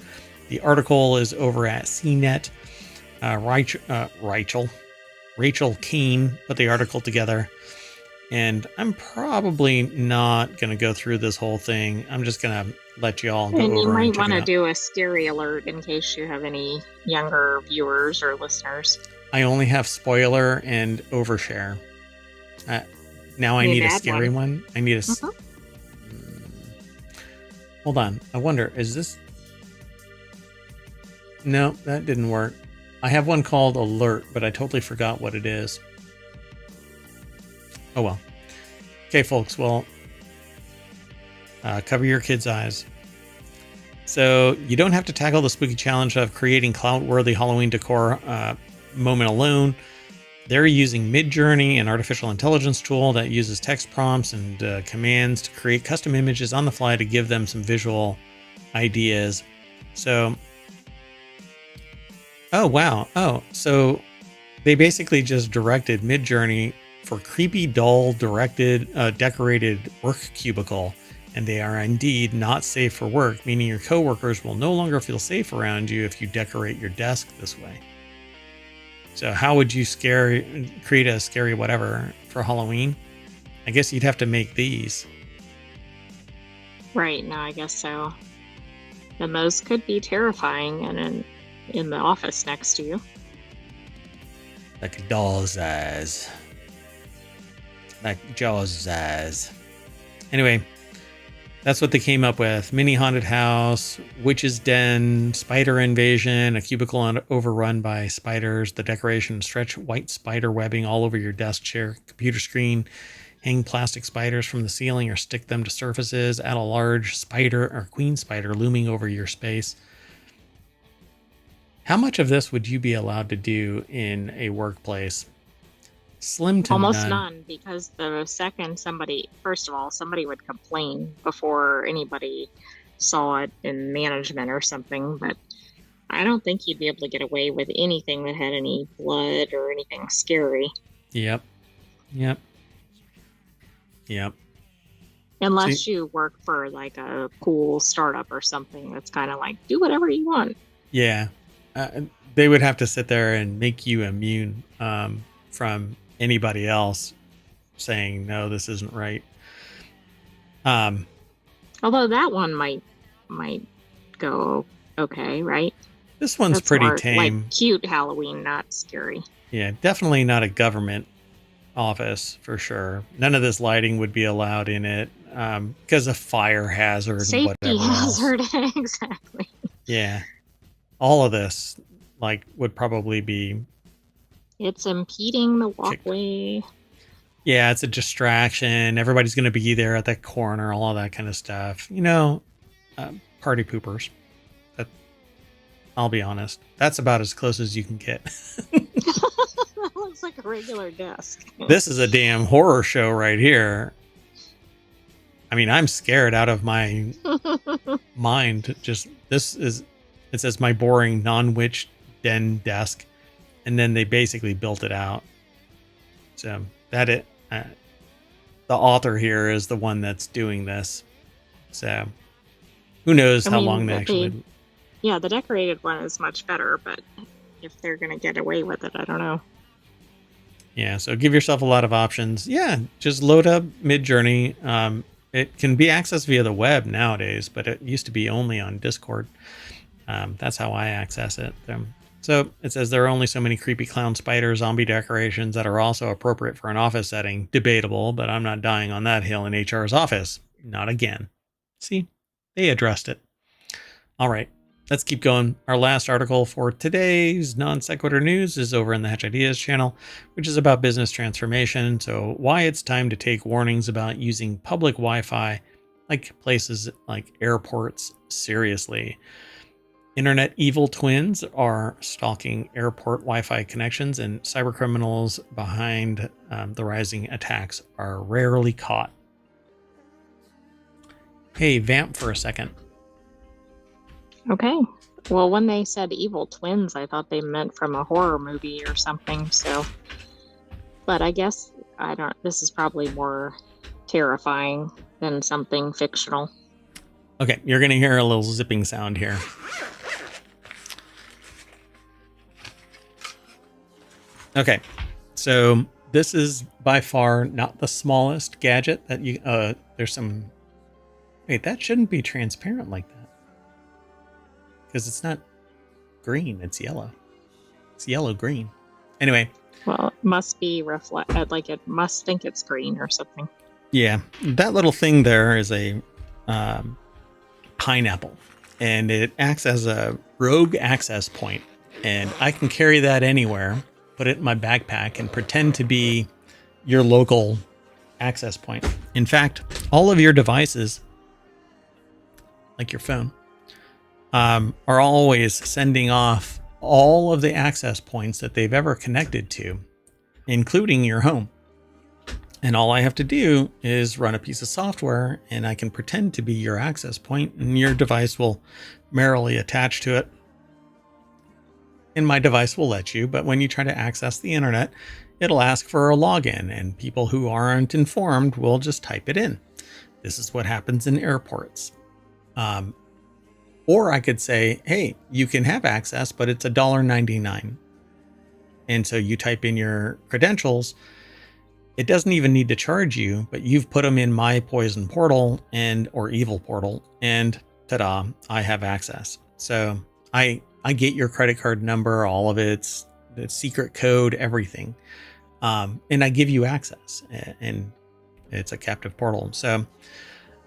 The article is over at CNET. Rachel Keane put the article together, and I'm probably not going to go through this whole thing. I'm just going to let you all go And you over and might check want it to out. do a scary alert in case you have any younger viewers or listeners. I only have spoiler and overshare. Now I Need need to a add scary one. I need a. Mhm. Hold on. I wonder, is this? No, that didn't work. I have one called alert, but I totally forgot what it is. Oh well. Okay, folks. Well, cover your kids' eyes. So you don't have to tackle the spooky challenge of creating cloud-worthy Halloween decor moment alone. They're using Midjourney, an artificial intelligence tool that uses text prompts and commands to create custom images on the fly to give them some visual ideas. So, oh wow, so they basically just directed Midjourney for creepy, dull, decorated work cubicle, and they are indeed not safe for work, meaning your coworkers will no longer feel safe around you if you decorate your desk this way. So how would you create a scary whatever for Halloween? I guess you'd have to make these. Right, no, I guess so. And those could be terrifying and in the office next to you. Like a doll's eyes. Like Jaws' eyes. Anyway, that's what they came up with. Mini haunted house, witch's den, spider invasion, a cubicle overrun by spiders, the decoration, stretch white spider webbing all over your desk, chair, computer screen, hang plastic spiders from the ceiling or stick them to surfaces, add a large spider or queen spider looming over your space. How much of this would you be allowed to do in a workplace? Slim to Almost none. none, because the second first of all, somebody would complain before anybody saw it in management or something, but I don't think you'd be able to get away with anything that had any blood or anything scary. Yep. Unless you work for like a cool startup or something that's kind of like, do whatever you want. Yeah. They would have to sit there and make you immune from anybody else saying, no, this isn't right. Although that one might go okay, right? This one's That's pretty more tame. like cute Halloween, not scary. Yeah, definitely not a government office for sure. None of this lighting would be allowed in it because of fire hazard Safety and whatever hazard. else. Exactly. Yeah. All of this would probably be. It's impeding the walkway. Yeah, it's a distraction. Everybody's going to be there at that corner, all of that kind of stuff. Party poopers. I'll be honest. That's about as close as you can get. That looks like a regular desk. This is a damn horror show right here. I mean, I'm scared out of my mind. It says my boring non-witch den desk. And then they basically built it out. So the author here is the one that's doing this. So who knows how long they actually. Yeah, the decorated one is much better, but if they're going to get away with it, I don't know. Yeah, so give yourself a lot of options. Yeah, just load up Midjourney. It can be accessed via the web nowadays, but it used to be only on Discord. That's how I access it. So it says there are only so many creepy clown spider zombie decorations that are also appropriate for an office setting. Debatable, but I'm not dying on that hill in HR's office. Not again. See, they addressed it. All right, let's keep going. Our last article for today's non sequitur news is over in the Hatch Ideas channel, which is about business transformation. So why it's time to take warnings about using public Wi-Fi, like places like airports, seriously. Internet evil twins are stalking airport Wi-Fi connections, and cybercriminals behind the rising attacks are rarely caught. Hey, vamp for a second. Okay. Well, when they said evil twins, I thought they meant from a horror movie or something. So, but I guess I don't. This is probably more terrifying than something fictional. Okay, you're going to hear a little zipping sound here. Okay, so this is by far not the smallest gadget that you, there's some, wait, that shouldn't be transparent like that. Because it's not green, it's yellow. It's yellow-green. Anyway. Well, it must be like it must think it's green or something. Yeah, that little thing there is a pineapple, and it acts as a rogue access point, and I can carry that anywhere, put it in my backpack, and pretend to be your local access point. In fact, all of your devices, like your phone, are always sending off all of the access points that they've ever connected to, including your home. And all I have to do is run a piece of software, and I can pretend to be your access point, and your device will merrily attach to it. And my device will let you, but when you try to access the internet, it'll ask for a login, and people who aren't informed will just type it in. This is what happens in airports. Or I could say, hey, you can have access, but it's $1.99. And so you type in your credentials. It doesn't even need to charge you, but you've put them in my poison portal or evil portal, and ta-da, I have access. So I get your credit card number, all of its secret code, everything. And I give you access, and it's a captive portal. So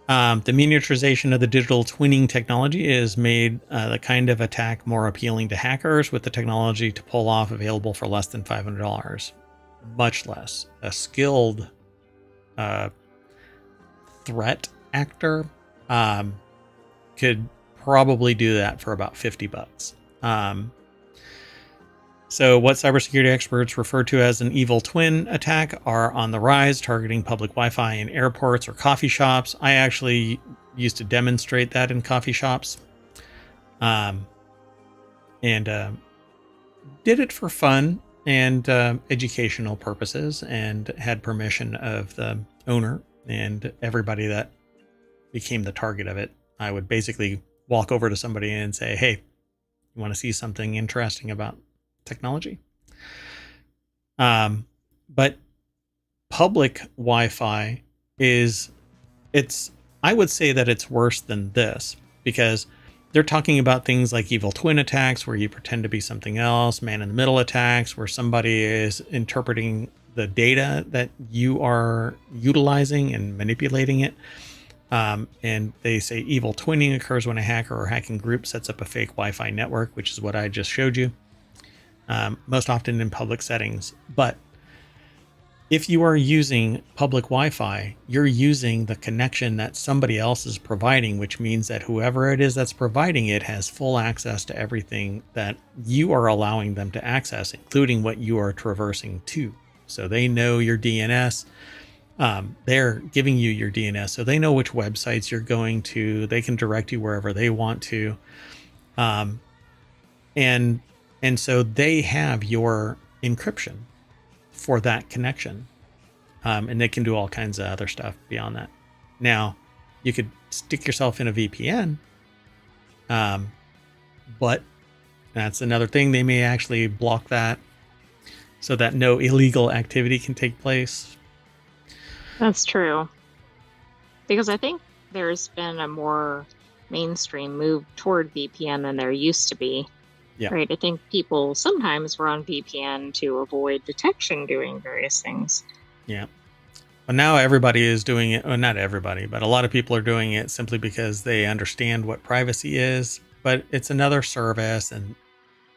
the miniaturization of the digital twinning technology is made the kind of attack more appealing to hackers, with the technology to pull off available for less than $500. Much less. A skilled threat actor could probably do that for about $50. So what cybersecurity experts refer to as an evil twin attack are on the rise, targeting public Wi-Fi in airports or coffee shops. I actually used to demonstrate that in coffee shops, and did it for fun and educational purposes, and had permission of the owner and everybody that became the target of it. I would basically walk over to somebody and say, hey, you want to see something interesting about technology? But public Wi-Fi I would say that it's worse than this, because they're talking about things like evil twin attacks, where you pretend to be something else, man in the middle attacks, where somebody is interpreting the data that you are utilizing and manipulating it. And they say evil twinning occurs when a hacker or hacking group sets up a fake Wi-Fi network, which is what I just showed you, most often in public settings. But if you are using public Wi-Fi, you're using the connection that somebody else is providing, which means that whoever it is that's providing it has full access to everything that you are allowing them to access, including what you are traversing to. So they know your DNS. They're giving you your DNS, so they know which websites you're going to. They can direct you wherever they want to. And so they have your encryption for that connection. And they can do all kinds of other stuff beyond that. Now, you could stick yourself in a VPN, but that's another thing. They may actually block that so that no illegal activity can take place. That's true. Because I think there's been a more mainstream move toward VPN than there used to be. Yeah. Right. I think people sometimes were on VPN to avoid detection doing various things. Yeah. But now everybody is doing it. Well, not everybody, but a lot of people are doing it simply because they understand what privacy is. But it's another service. And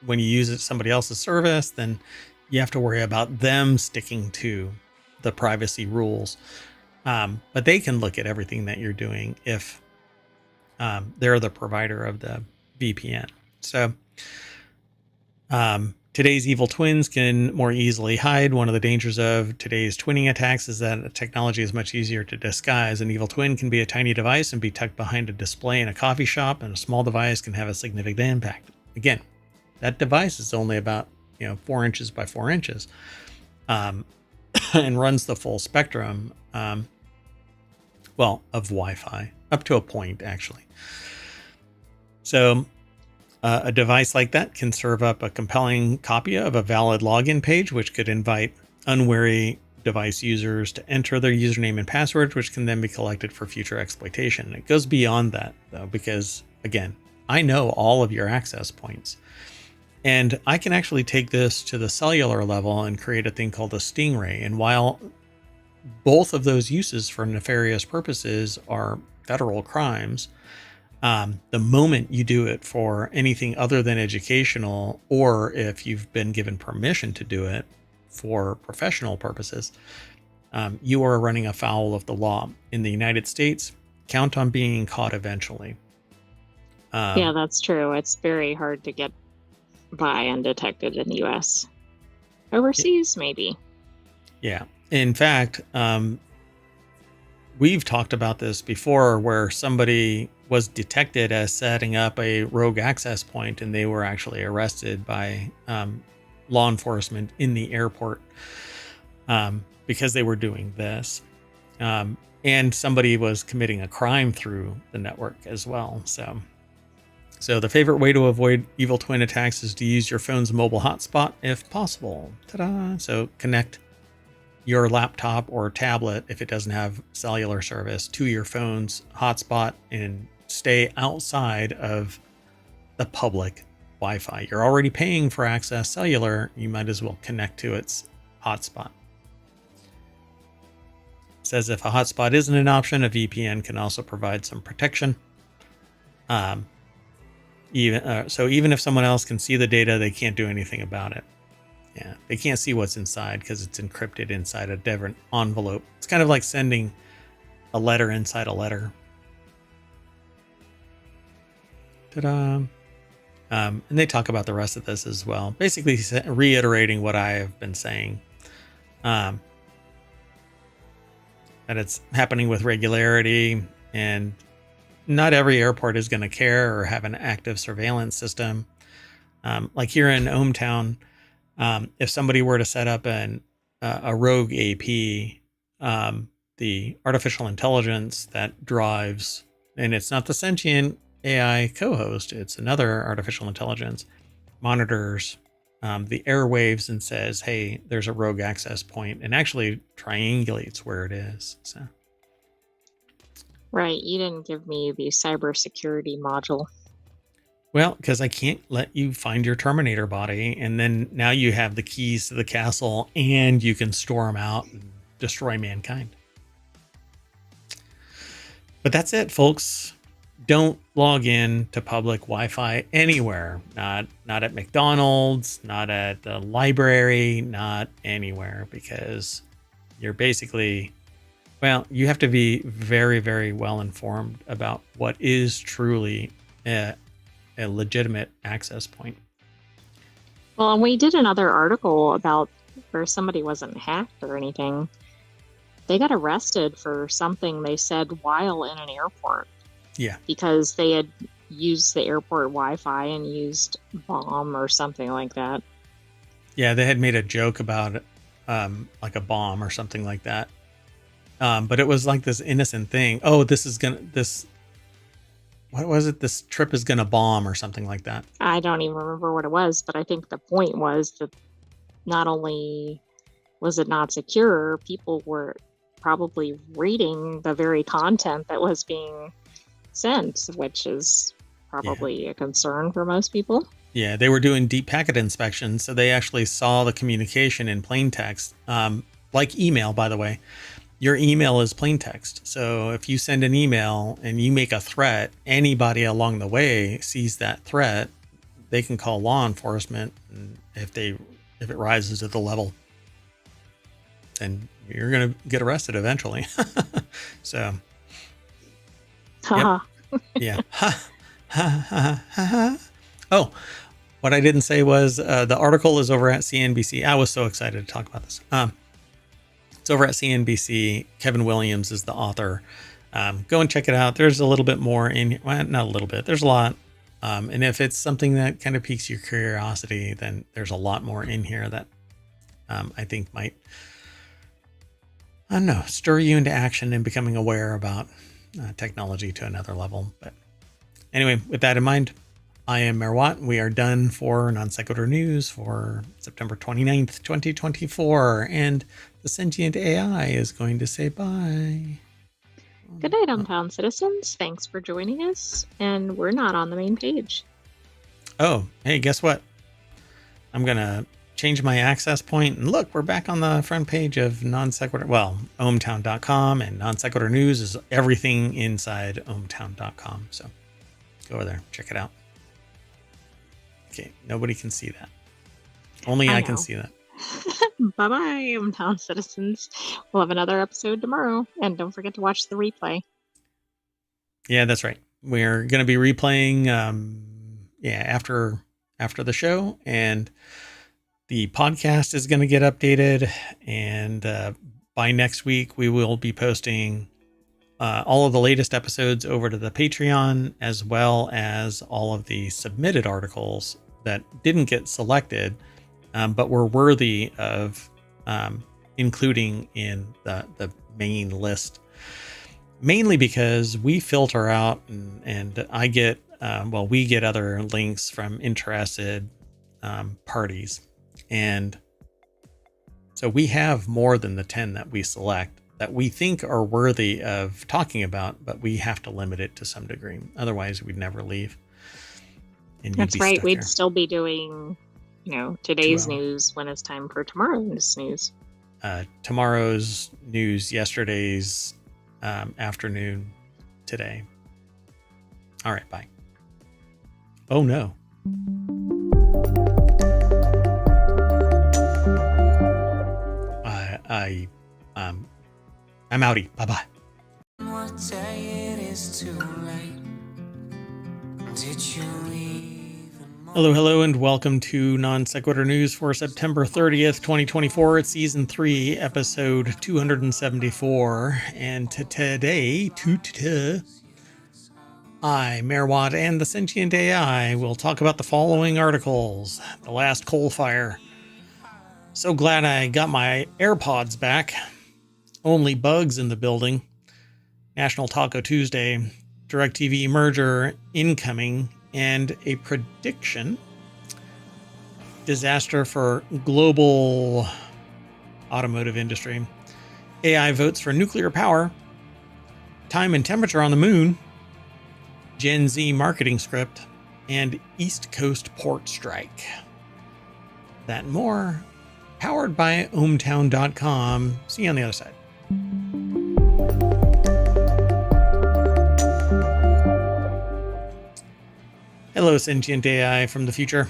when you use it somebody else's service, then you have to worry about them sticking to the privacy rules. But they can look at everything that you're doing if they're the provider of the VPN. So Today's evil twins can more easily hide. One of the dangers of today's twinning attacks is that technology is much easier to disguise. An evil twin can be a tiny device and be tucked behind a display in a coffee shop, and a small device can have a significant impact. Again, that device is only about 4 inches by 4 inches, and runs the full spectrum, of Wi-Fi, up to a point, actually. So a device like that can serve up a compelling copy of a valid login page, which could invite unwary device users to enter their username and password, which can then be collected for future exploitation. It goes beyond that, though, because, again, I know all of your access points. And I can actually take this to the cellular level and create a thing called a stingray. And while both of those uses for nefarious purposes are federal crimes, the moment you do it for anything other than educational, or if you've been given permission to do it for professional purposes, you are running afoul of the law. In the United States, count on being caught eventually. Yeah, that's true. It's very hard to get by undetected in the U.S. Overseas, maybe. Yeah. In fact, we've talked about this before, where somebody was detected as setting up a rogue access point, and they were actually arrested by law enforcement in the airport because they were doing this. And somebody was committing a crime through the network as well. So the favorite way to avoid evil twin attacks is to use your phone's mobile hotspot if possible. Ta-da! So connect your laptop or tablet, if it doesn't have cellular service, to your phone's hotspot and stay outside of the public Wi-Fi. You're already paying for access cellular. You might as well connect to its hotspot. It says if a hotspot isn't an option, a VPN can also provide some protection. Even if someone else can see the data, they can't do anything about it. Yeah, they can't see what's inside because it's encrypted inside a different envelope. It's kind of like sending a letter inside a letter. Ta-da! And they talk about the rest of this as well, basically reiterating what I have been saying. That it's happening with regularity, and not every airport is going to care or have an active surveillance system. Like here in ohmTown, if somebody were to set up a rogue AP, the artificial intelligence that drives, and it's not the Sentient AI co-host, it's another artificial intelligence, monitors the airwaves and says, hey, there's a rogue access point, and actually triangulates where it is. So. Right, you didn't give me the cybersecurity module. Well, because I can't let you find your Terminator body, and then now you have the keys to the castle, and you can storm out and destroy mankind. But that's it, folks. Don't log in to public Wi-Fi anywhere. Not at McDonald's, not at the library, not anywhere, because you're basically, well, you have to be very, very well informed about what is truly a legitimate access point. Well, and we did another article about where somebody wasn't hacked or anything. They got arrested for something they said while in an airport. Yeah. Because they had used the airport Wi-Fi and used bomb or something like that. Yeah, they had made a joke about it, like a bomb or something like that. But it was like this innocent thing. Oh, what was it? This trip is going to bomb or something like that. I don't even remember what it was, but I think the point was that not only was it not secure, people were probably reading the very content that was being sent, which is probably a concern for most people. Yeah, they were doing deep packet inspection, so they actually saw the communication in plain text, like email, by the way. Your email is plain text. So if you send an email and you make a threat, anybody along the way sees that threat, they can call law enforcement. And if it rises to the level, then you're going to get arrested eventually. So, yep. Yeah. Oh, What I didn't say was the article is over at CNBC. I was so excited to talk about this. It's over at CNBC. Kevin Williams is the author. Go and check it out. There's a little bit more in, well, not a little bit. There's a lot. And if it's something that kind of piques your curiosity, then there's a lot more in here that I think might, I don't know, stir you into action and becoming aware about technology to another level. But anyway, with that in mind, I am Mayor Watt. We are done for Non Sequitur News for September 29th, 2024. And the Sentient AI is going to say bye. Good night, ohmTown citizens. Thanks for joining us. And we're not on the main page. Oh, hey, guess what? I'm going to change my access point. And look, we're back on the front page of Non Sequitur. Well, ohmTown.com, and Non Sequitur News is everything inside ohmTown.com. So go over there, check it out. Okay, nobody can see that. Only I can see that. Bye-bye, ohmTown citizens. We'll have another episode tomorrow. And don't forget to watch the replay. Yeah, that's right. We're going to be replaying after the show. And the podcast is going to get updated. And by next week, we will be posting all of the latest episodes over to the Patreon, as well as all of the submitted articles that didn't get selected, but were worthy of including in the main list, mainly because we filter out and I get, we get other links from interested parties. And so we have more than the 10 that we select that we think are worthy of talking about, but we have to limit it to some degree. Otherwise, we'd never leave. And that's right. We'd here. Still be doing, today's news when it's time for tomorrow's news. Tomorrow's news, yesterday's afternoon, today. All right, bye. Oh no. I'm outie. Bye-bye. What day it is too late? Did you Hello, and welcome to Non Sequitur News for September 30th, 2024. It's Season 3, Episode 274. And today, I, Mayor Watt, and the Sentient AI will talk about the following articles. The last coal fire. So glad I got my AirPods back. Only bugs in the building. National Taco Tuesday. DirecTV merger incoming. And a prediction. Disaster for global automotive industry. AI votes for nuclear power. Time and temperature on the moon. Gen Z marketing script. And East Coast port strike. That and more. Powered by ohmTown.com. See you on the other side. Hello, Sentient AI from the future.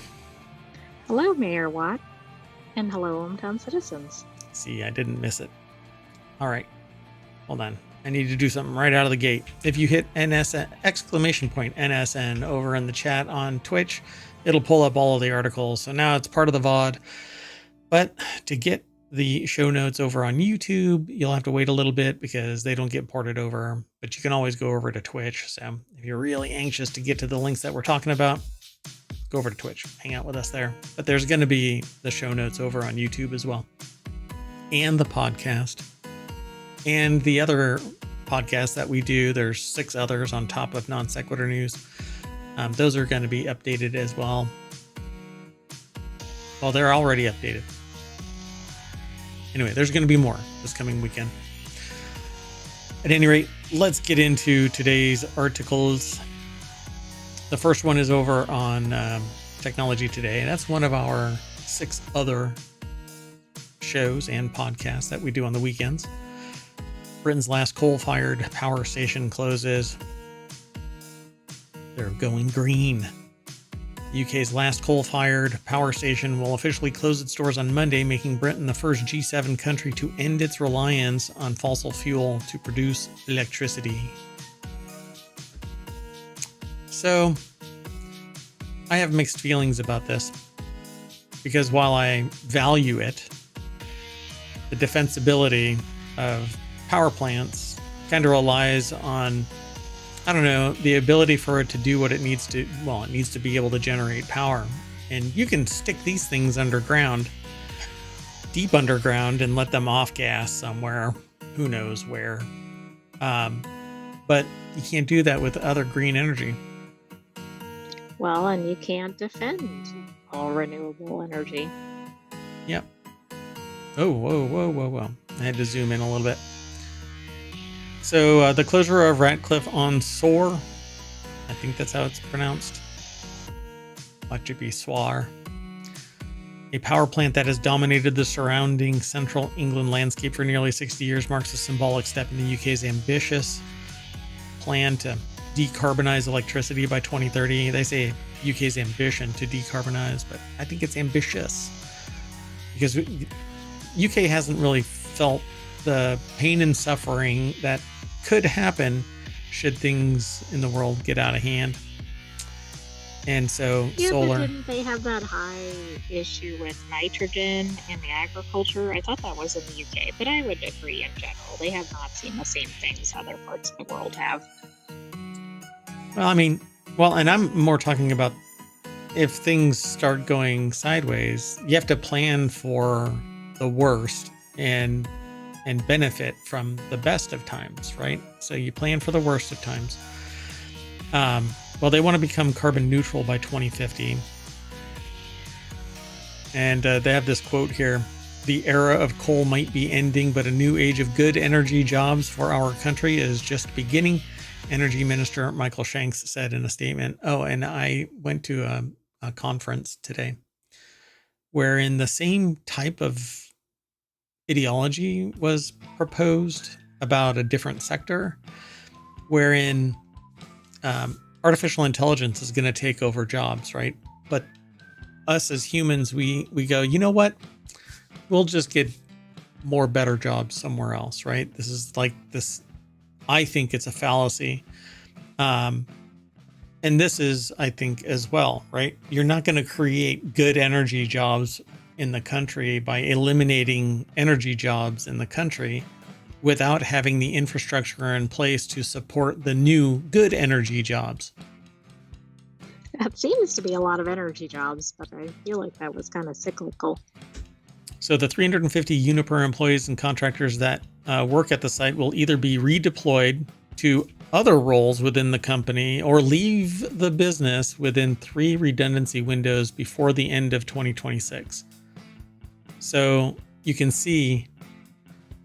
Hello, Mayor Watt. And hello, ohmTown citizens. See, I didn't miss it. All right. Hold on. I need to do something right out of the gate. If you hit NSN, NSN over in the chat on Twitch, it'll pull up all of the articles. So now it's part of the VOD. But to get the show notes over on YouTube, you'll have to wait a little bit because they don't get ported over. But you can always go over to Twitch. So if you're really anxious to get to the links that we're talking about, go over to Twitch. Hang out with us there. But there's going to be the show notes over on YouTube as well. And the podcast. And the other podcasts that we do. There's 6 others on top of Non Sequitur News. Those are going to be updated as well. Well, they're already updated. Anyway, there's going to be more this coming weekend. At any rate, let's get into today's articles. The first one is over on Technology Today, and that's one of our 6 other shows and podcasts that we do on the weekends. Britain's last coal-fired power station closes. They're going green. UK's last coal-fired power station will officially close its doors on Monday, making Britain the first G7 country to end its reliance on fossil fuel to produce electricity. So, I have mixed feelings about this because while I value it, the defensibility of power plants kind of relies on, I don't know, the ability for it to do what it needs to. Well, it needs to be able to generate power. And you can stick these things underground, deep underground, and let them off gas somewhere. Who knows where. But you can't do that with other green energy. Well, and you can't defend all renewable energy. Yep. Oh, whoa. I had to zoom in a little bit. So the closure of Ratcliffe on Soar, I think that's how it's pronounced. Watch it be Swar. A power plant that has dominated the surrounding central England landscape for nearly 60 years marks a symbolic step in the UK's ambitious plan to decarbonize electricity by 2030. They say UK's ambition to decarbonize, but I think it's ambitious because UK hasn't really felt the pain and suffering that could happen should things in the world get out of hand. And so solar. But didn't they have that high issue with nitrogen in the agriculture? I thought that was in the UK, but I would agree in general. They have not seen the same things other parts of the world have. Well, and I'm more talking about if things start going sideways, you have to plan for the worst and benefit from the best of times, right? So you plan for the worst of times. Well, they want to become carbon neutral by 2050. And they have this quote here. The era of coal might be ending, but a new age of good energy jobs for our country is just beginning. Energy Minister Michael Shanks said in a statement. Oh, and I went to a conference today wherein the same type of ideology was proposed about a different sector, wherein artificial intelligence is going to take over jobs, right? But us as humans, we go, you know what? We'll just get more better jobs somewhere else, right? This is like this. I think it's a fallacy. And this is, I think, as well, right? You're not going to create good energy jobs in the country by eliminating energy jobs in the country without having the infrastructure in place to support the new good energy jobs. That seems to be a lot of energy jobs, but I feel like that was kind of cyclical. So the 350 Uniper employees and contractors that work at the site will either be redeployed to other roles within the company or leave the business within 3 redundancy windows before the end of 2026. So you can see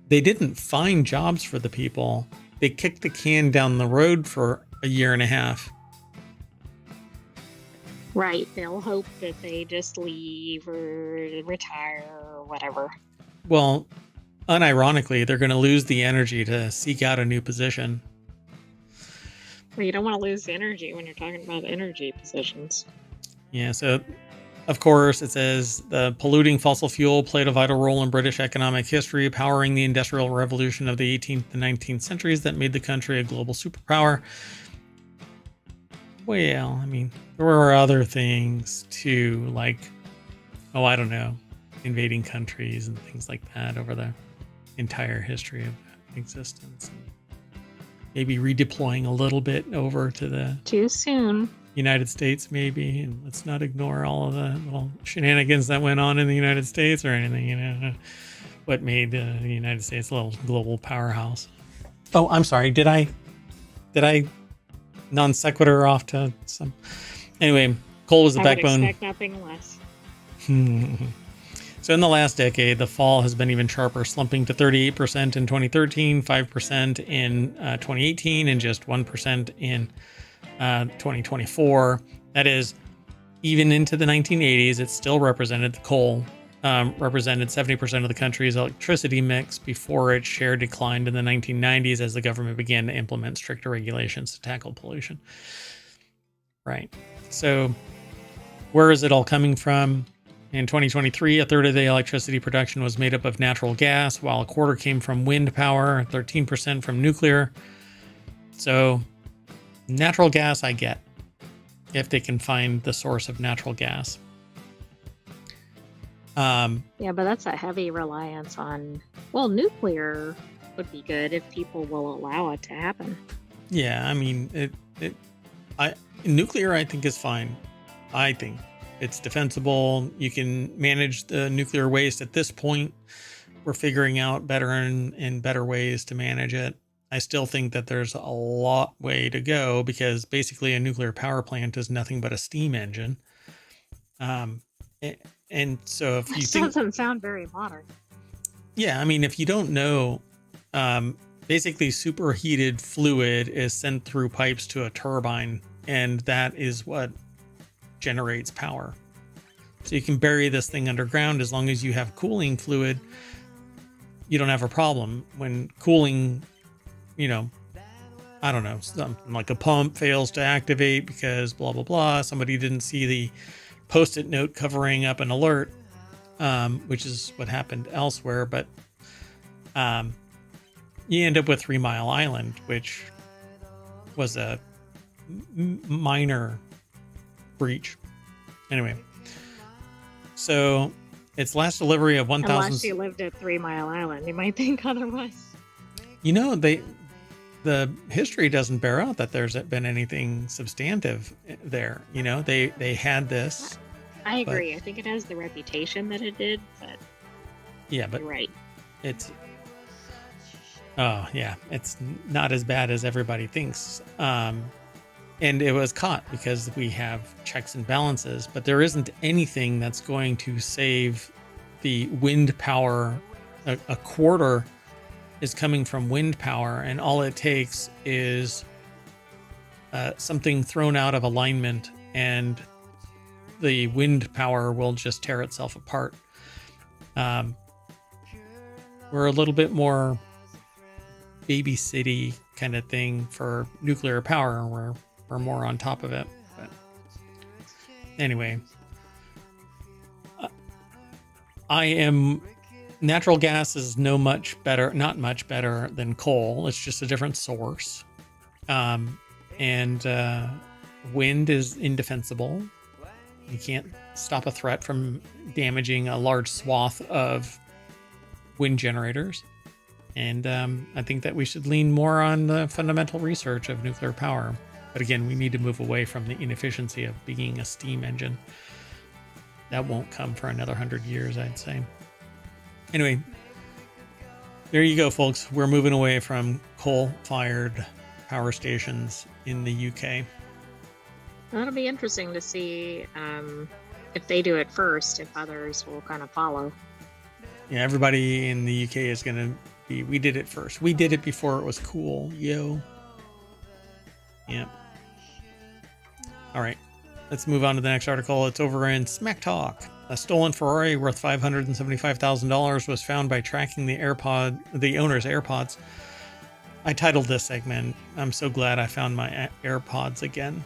they didn't find jobs for the people. They kicked the can down the road for a year and a half. Right. They'll hope that they just leave or retire or whatever. Well, unironically, they're going to lose the energy to seek out a new position. Well, you don't want to lose the energy when you're talking about energy positions. Yeah, so of course it says the polluting fossil fuel played a vital role in British economic history, powering the industrial revolution of the 18th and 19th centuries that made the country a global superpower. Well, there were other things too, like, I don't know, invading countries and things like that over the entire history of existence. Maybe redeploying a little bit over to the too soon United States, maybe, and let's not ignore all of the little shenanigans that went on in the United States or anything, what made the United States a little global powerhouse. Oh, I'm sorry. Did I non sequitur off to some? Anyway, coal was the backbone. I would expect nothing less. So in the last decade, the fall has been even sharper, slumping to 38% in 2013, 5% in 2018, and just 1% in 2024. That is, even into the 1980s, it still represented the coal, represented 70% of the country's electricity mix before its share declined in the 1990s as the government began to implement stricter regulations to tackle pollution. Right. So where is it all coming from? In 2023, a third of the electricity production was made up of natural gas, while a quarter came from wind power, 13% from nuclear. So natural gas, I get. if they can find the source of natural gas. Yeah, but that's a heavy reliance on, well, nuclear would be good if people will allow it to happen. Yeah, I mean, nuclear I think is fine. I think it's defensible. You can manage the nuclear waste at this point. We're figuring out better and better ways to manage it. I still think that there's a lot way to go because basically a nuclear power plant is nothing but a steam engine. And so if you This think, doesn't sound very modern. yeah, I mean, if you don't know, basically superheated fluid is sent through pipes to a turbine, and that is what generates power. So you can bury this thing underground as long as you have cooling fluid. You don't have a problem when cooling, I don't know, something like a pump fails to activate because blah, blah, blah. Somebody didn't see the Post-it note covering up an alert, which is what happened elsewhere. But you end up with 3 Mile Island, which was a minor breach. Anyway, so its last delivery of 1,000. Unless you lived at 3 Mile Island, you might think otherwise. The history doesn't bear out that there's been anything substantive there. They had this. I agree. I think it has the reputation that it did, but yeah, but you're right. It's not as bad as everybody thinks. And it was caught because we have checks and balances, but there isn't anything that's going to save the wind power. A quarter is coming from wind power, and all it takes is something thrown out of alignment, and the wind power will just tear itself apart. We're a little bit more baby city kind of thing for nuclear power. We're more on top of it. But anyway, natural gas is not much better than coal. It's just a different source. And wind is indefensible. You can't stop a threat from damaging a large swath of wind generators. And I think that we should lean more on the fundamental research of nuclear power. But again, we need to move away from the inefficiency of being a steam engine. That won't come for another 100 years, I'd say. Anyway, there you go, folks. We're moving away from coal-fired power stations in the UK. That'll be interesting to see if they do it first, if others will kind of follow. Yeah, everybody in the UK is going to be, we did it first. We did it before it was cool, yo. Yeah. All right, let's move on to the next article. It's over in Smack Talk. A stolen Ferrari worth $575,000 was found by tracking the owner's AirPods. I titled this segment, "I'm so glad I found my AirPods again."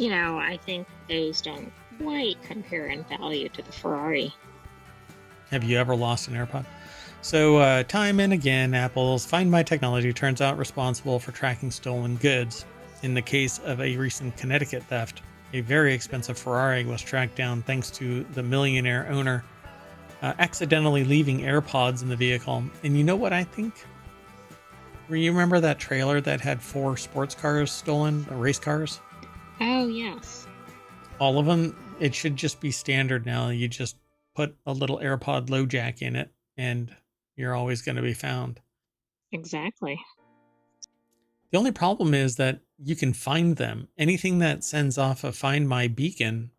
I think those don't quite compare in value to the Ferrari. Have you ever lost an AirPod? So, time and again, Apple's Find My technology turns out responsible for tracking stolen goods. In the case of a recent Connecticut theft, a very expensive Ferrari was tracked down thanks to the millionaire owner accidentally leaving AirPods in the vehicle. And you know what I think? You remember that trailer that had 4 sports cars stolen, race cars? Oh, yes. All of them. It should just be standard now. You just put a little AirPod low jack in it, and you're always going to be found. Exactly. The only problem is that you can find them. Anything that sends off a Find My beacon,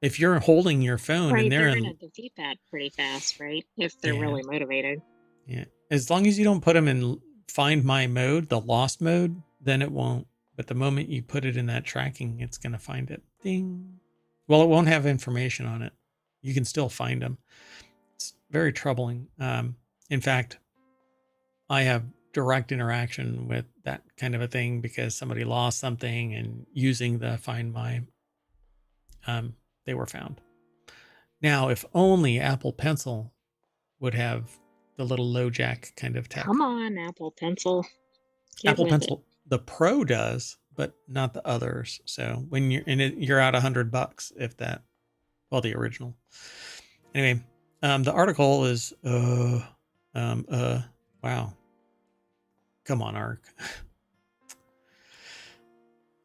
if you're holding your phone Right, and they're going to defeat that pretty fast, right? If they're really motivated. Yeah. As long as you don't put them in Find My mode, the lost mode, then it won't. But the moment you put it in that tracking, it's going to find it. Ding. Well, it won't have information on it. You can still find them. It's very troubling. In fact, I have direct interaction with that kind of a thing because somebody lost something, and using the Find My, they were found. Now, if only Apple Pencil would have the little low jack kind of tech. Come on, Apple Pencil. Apple Pencil. the Pro does, but not the others. So when you're in it, you're out $100 if that. Well, the original. Anyway, the article is wow. Come on, Ark.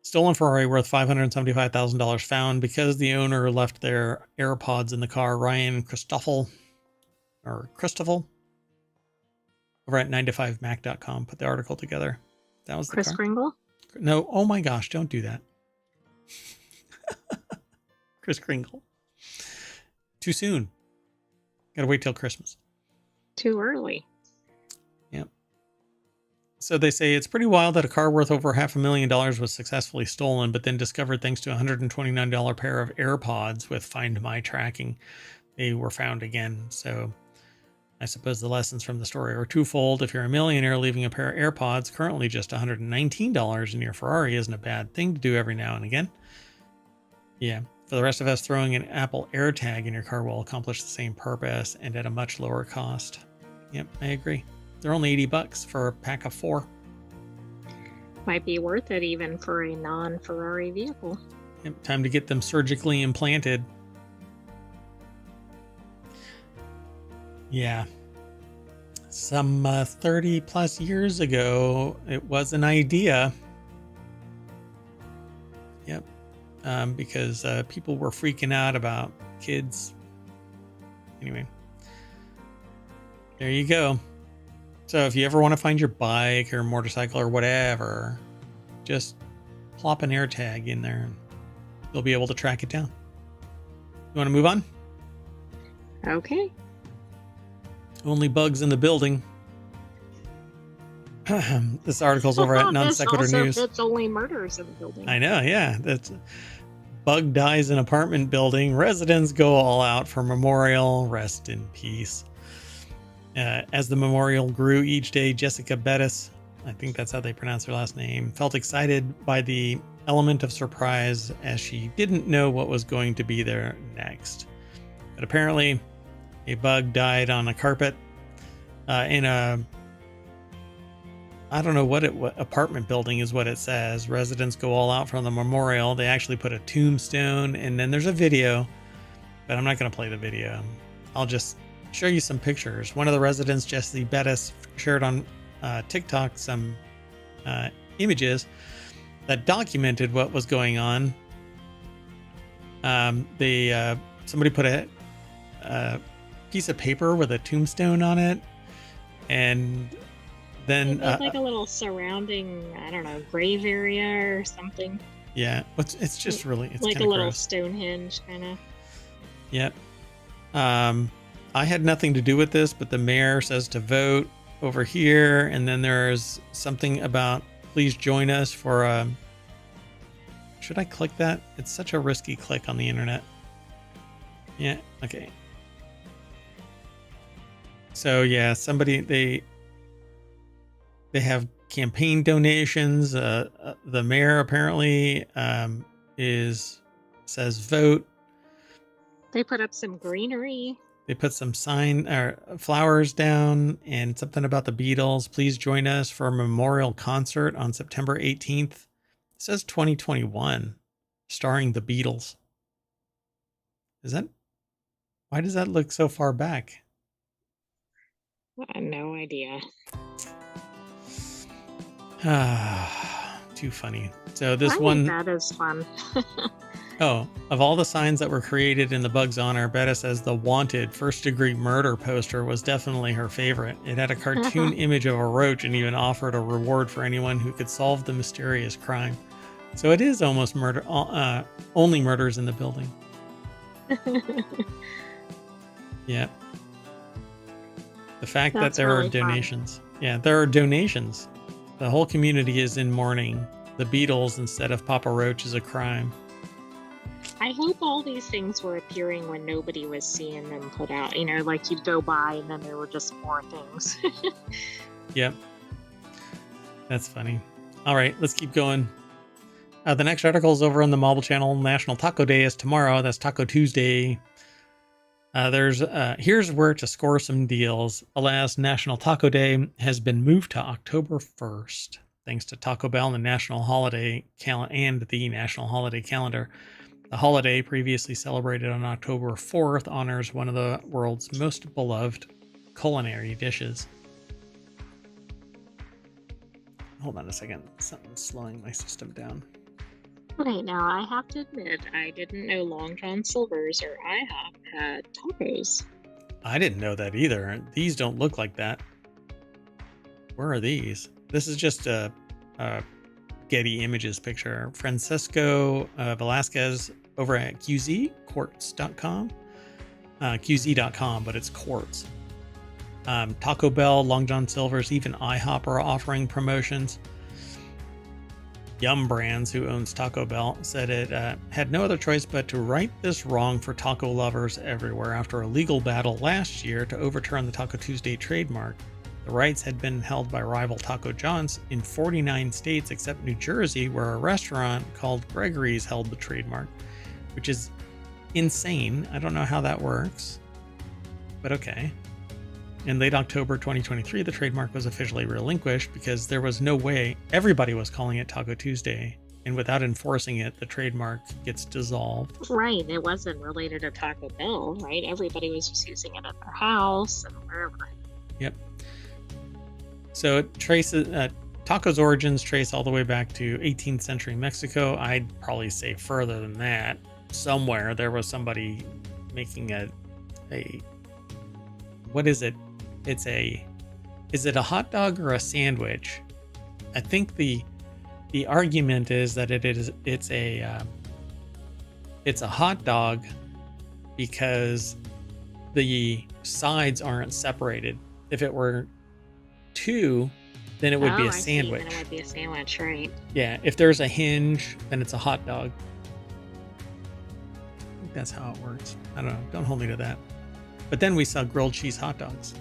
Stolen Ferrari worth $575,000 found because the owner left their AirPods in the car. Ryan Christoffel over at 9to5mac.com put the article together. That was the Chris car. Kringle? No, oh my gosh, don't do that. Chris Kringle. Too soon. Gotta wait till Christmas. Too early. Yep. So they say it's pretty wild that a car worth over $500,000 was successfully stolen, but then discovered thanks to a $129 pair of AirPods with Find My tracking. They were found again. So I suppose the lessons from the story are twofold. If you're a millionaire, leaving a pair of AirPods, currently just $119 in your Ferrari, isn't a bad thing to do every now and again. Yeah. For the rest of us, throwing an Apple AirTag in your car will accomplish the same purpose and at a much lower cost. Yep, I agree. They're only $80 for a pack of 4. Might be worth it even for a non-Ferrari vehicle. Yep, time to get them surgically implanted. Yeah. Some 30 plus years ago, it was an idea. Yep. Because people were freaking out about kids. Anyway, there you go. So if you ever want to find your bike or motorcycle or whatever, just plop an AirTag in there and you'll be able to track it down. You want to move on? Okay. Only bugs in the building. This article's over at Non Sequitur News. It's only murders in the building. I know, yeah. That's bug dies in apartment building. Residents go all out for memorial. Rest in peace. As the memorial grew each day, Jessica Bettis, I think that's how they pronounce her last name, felt excited by the element of surprise as she didn't know what was going to be there next. But apparently, a bug died on a carpet in a, I don't know what apartment building is what it says. Residents go all out for the memorial. They actually put a tombstone, and then there's a video, but I'm not going to play the video. I'll just show you some pictures. One of the residents, Jesse Bettis, shared on TikTok some images that documented what was going on. Somebody put a piece of paper with a tombstone on it, and then like a little surrounding, I don't know, grave area or something. Yeah, it's just really, it's like a little gross. Stonehenge kind of. Yep. I had nothing to do with this, but the mayor says to vote over here, and then there's something about please join us for should I click that? It's such a risky click on the internet. Yeah, okay. So yeah, somebody they have campaign donations. The mayor apparently says vote. They put up some greenery. They put some flowers down and something about the Beatles. Please join us for a memorial concert on September 18th. It says 2021, starring the Beatles. Why does that look so far back? I have no idea. Too funny. So this I one, think that is fun. oh, of all the signs that were created in the Bug's honor, Betta says the wanted first-degree murder poster was definitely her favorite. It had a cartoon image of a roach and even offered a reward for anyone who could solve the mysterious crime. So it is almost murder, only murders in the building. Yeah. The fact that there are donations. Fun. Yeah, there are donations. The whole community is in mourning. The Beatles instead of Papa Roach is a crime. I hope all these things were appearing when nobody was seeing them put out. You know, like you'd go by and then there were just more things. Yep. That's funny. All right, let's keep going. The next article is over on the Mobile Channel. National Taco Day is tomorrow. That's Taco Tuesday. Here's where to score some deals. Alas, National Taco Day has been moved to October 1st. thanks to Taco Bell and the national holiday calendar. The holiday, previously celebrated on October 4th, honors one of the world's most beloved culinary dishes. Hold on a second. Something's slowing my system down. Okay, now I have to admit, I didn't know Long John Silver's or IHOP had tacos. I didn't know that either. These don't look like that. Where are these? This is just a Getty Images picture. Francisco Velasquez over at QZQuartz.com. QZ.com, but it's Quartz. Taco Bell, Long John Silver's, even IHOP are offering promotions. Yum Brands, who owns Taco Bell, said it had no other choice but to right this wrong for taco lovers everywhere after a legal battle last year to overturn the Taco Tuesday trademark. The rights had been held by rival Taco John's in 49 states except New Jersey, where a restaurant called Gregory's held the trademark, which is insane. I don't know how that works, but okay. In late October 2023, the trademark was officially relinquished because there was no way everybody was calling it Taco Tuesday, and without enforcing it, the trademark gets dissolved. Right, it wasn't related to Taco Bell, right? Everybody was just using it at their house and wherever. Yep. So it traces taco's origins trace all the way back to 18th century Mexico. I'd probably say further than that. Somewhere there was somebody making a what is it? Is it a hot dog or a sandwich? I think the argument is that it's a hot dog because the sides aren't separated. If it were two, then it would be a sandwich. Then it would be a sandwich, right? Yeah, if there's a hinge, then it's a hot dog. I think that's how it works. I don't know. Don't hold me to that. But then we saw grilled cheese hot dogs.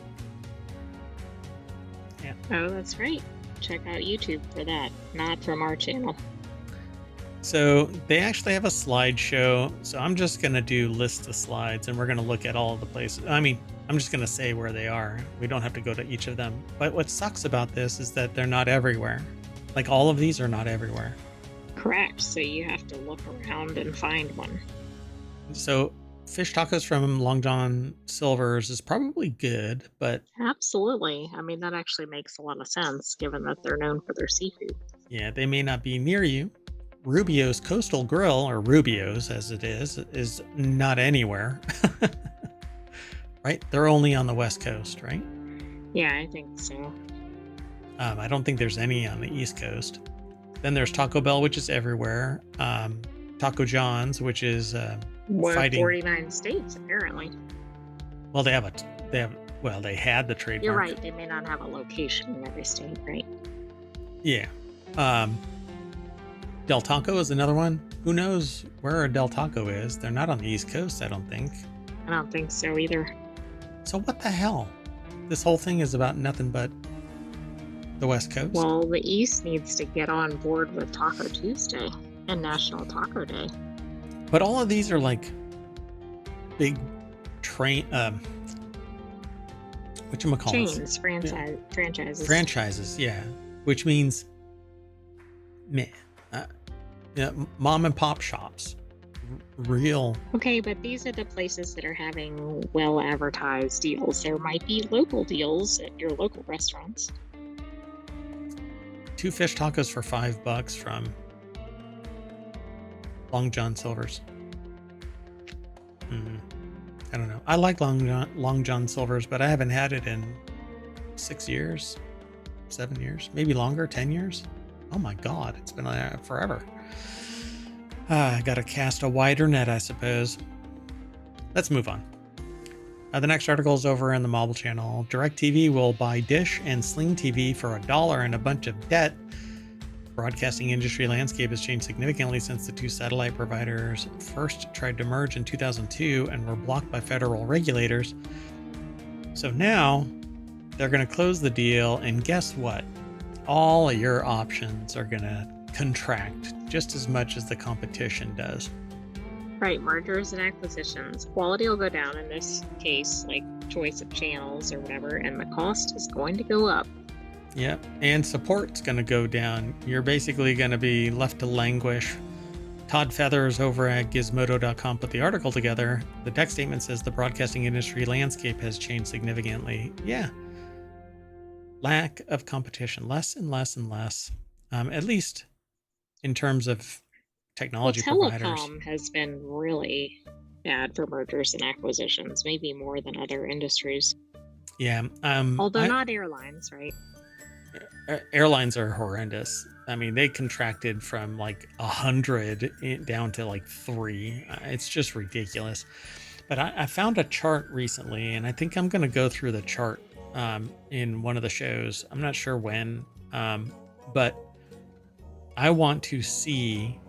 Yeah. Oh, that's right. Check out YouTube for that, not from our channel. So they actually have a slideshow. So I'm just going to do list of slides and we're going to look at all of the places. I mean, I'm just going to say where they are. We don't have to go to each of them. But what sucks about this is that they're not everywhere. Like all of these are not everywhere. Correct. So you have to look around and find one. So fish tacos from Long John Silver's is probably good, but... Absolutely. I mean, that actually makes a lot of sense given that they're known for their seafood. Yeah, they may not be near you. Rubio's Coastal Grill, or Rubio's as it is not anywhere. Right? They're only on the West Coast, right? Yeah, I think so. I don't think there's any on the East Coast. Then there's Taco Bell, which is everywhere. Taco John's, which is fighting 49 states apparently. Well, they had the trademark. You're right. They may not have a location in every state, right? Yeah. Del Taco is another one. Who knows where a Del Taco is? They're not on the East Coast, I don't think. I don't think so either. So what the hell? This whole thing is about nothing but the West Coast? Well, the East needs to get on board with Taco Tuesday and National Taco Day. But all of these are like big chains, franchises. Franchises, yeah. Which means mom and pop shops. Real. Okay, but these are the places that are having well advertised deals. There might be local deals at your local restaurants. 2 fish tacos for $5 from Long John Silver's. I don't know. I like Long John Silver's, but I haven't had it in 6 years, 7 years, maybe longer, 10 years. Oh my God, it's been forever. I gotta cast a wider net, I suppose. Let's move on. The next article is over in the Mobile channel. DirecTV will buy Dish and Sling TV for $1 and a bunch of debt. Broadcasting industry landscape has changed significantly since the two satellite providers first tried to merge in 2002 and were blocked by federal regulators. So now they're going to close the deal, and guess what? All of your options are going to contract just as much as the competition does. Right, mergers and acquisitions. Quality will go down in this case, like choice of channels or whatever, and the cost is going to go up. Yep. And support's going to go down. You're basically going to be left to languish. Todd Feathers over at Gizmodo.com put the article together. The text statement says the broadcasting industry landscape has changed significantly. Yeah. Lack of competition. Less and less and less. At least in terms of technology providers. Telecom has been really bad for mergers and acquisitions, maybe more than other industries. Yeah. Although not airlines, right? Airlines are horrendous. I mean, they contracted from like 100 down to like 3. It's just ridiculous. But I found a chart recently, and I think I'm going to go through the chart in one of the shows. I'm not sure when, but I want to see.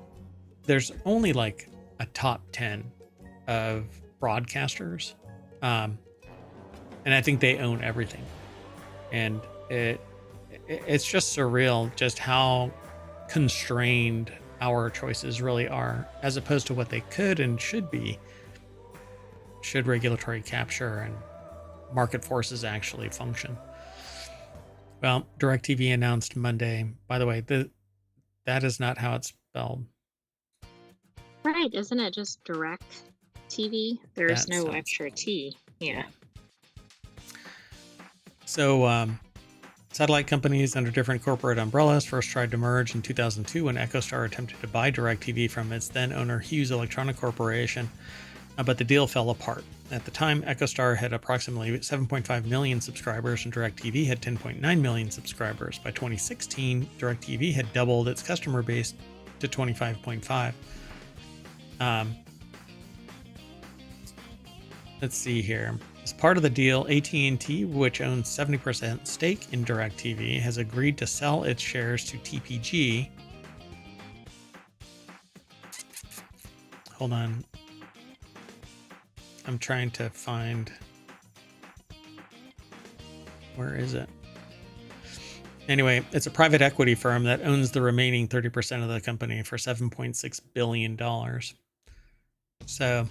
There's only like a top 10 of broadcasters, and I think they own everything, and it's just surreal just how constrained our choices really are, as opposed to what they could and should be, should regulatory capture and market forces actually function. Well, DirecTV announced Monday. By the way, that is not how it's spelled. Right, isn't it just Direct TV? There's no extra T. Yeah. So, satellite companies under different corporate umbrellas first tried to merge in 2002 when EchoStar attempted to buy DirecTV from its then owner Hughes Electronic Corporation, but the deal fell apart. At the time, EchoStar had approximately 7.5 million subscribers and DirecTV had 10.9 million subscribers. By 2016, DirecTV had doubled its customer base to 25.5. Let's see here. As part of the deal, AT&T, which owns 70% stake in DirecTV, has agreed to sell its shares to TPG. Hold on. I'm trying to find... Where is it? Anyway, it's a private equity firm that owns the remaining 30% of the company for $7.6 billion. So...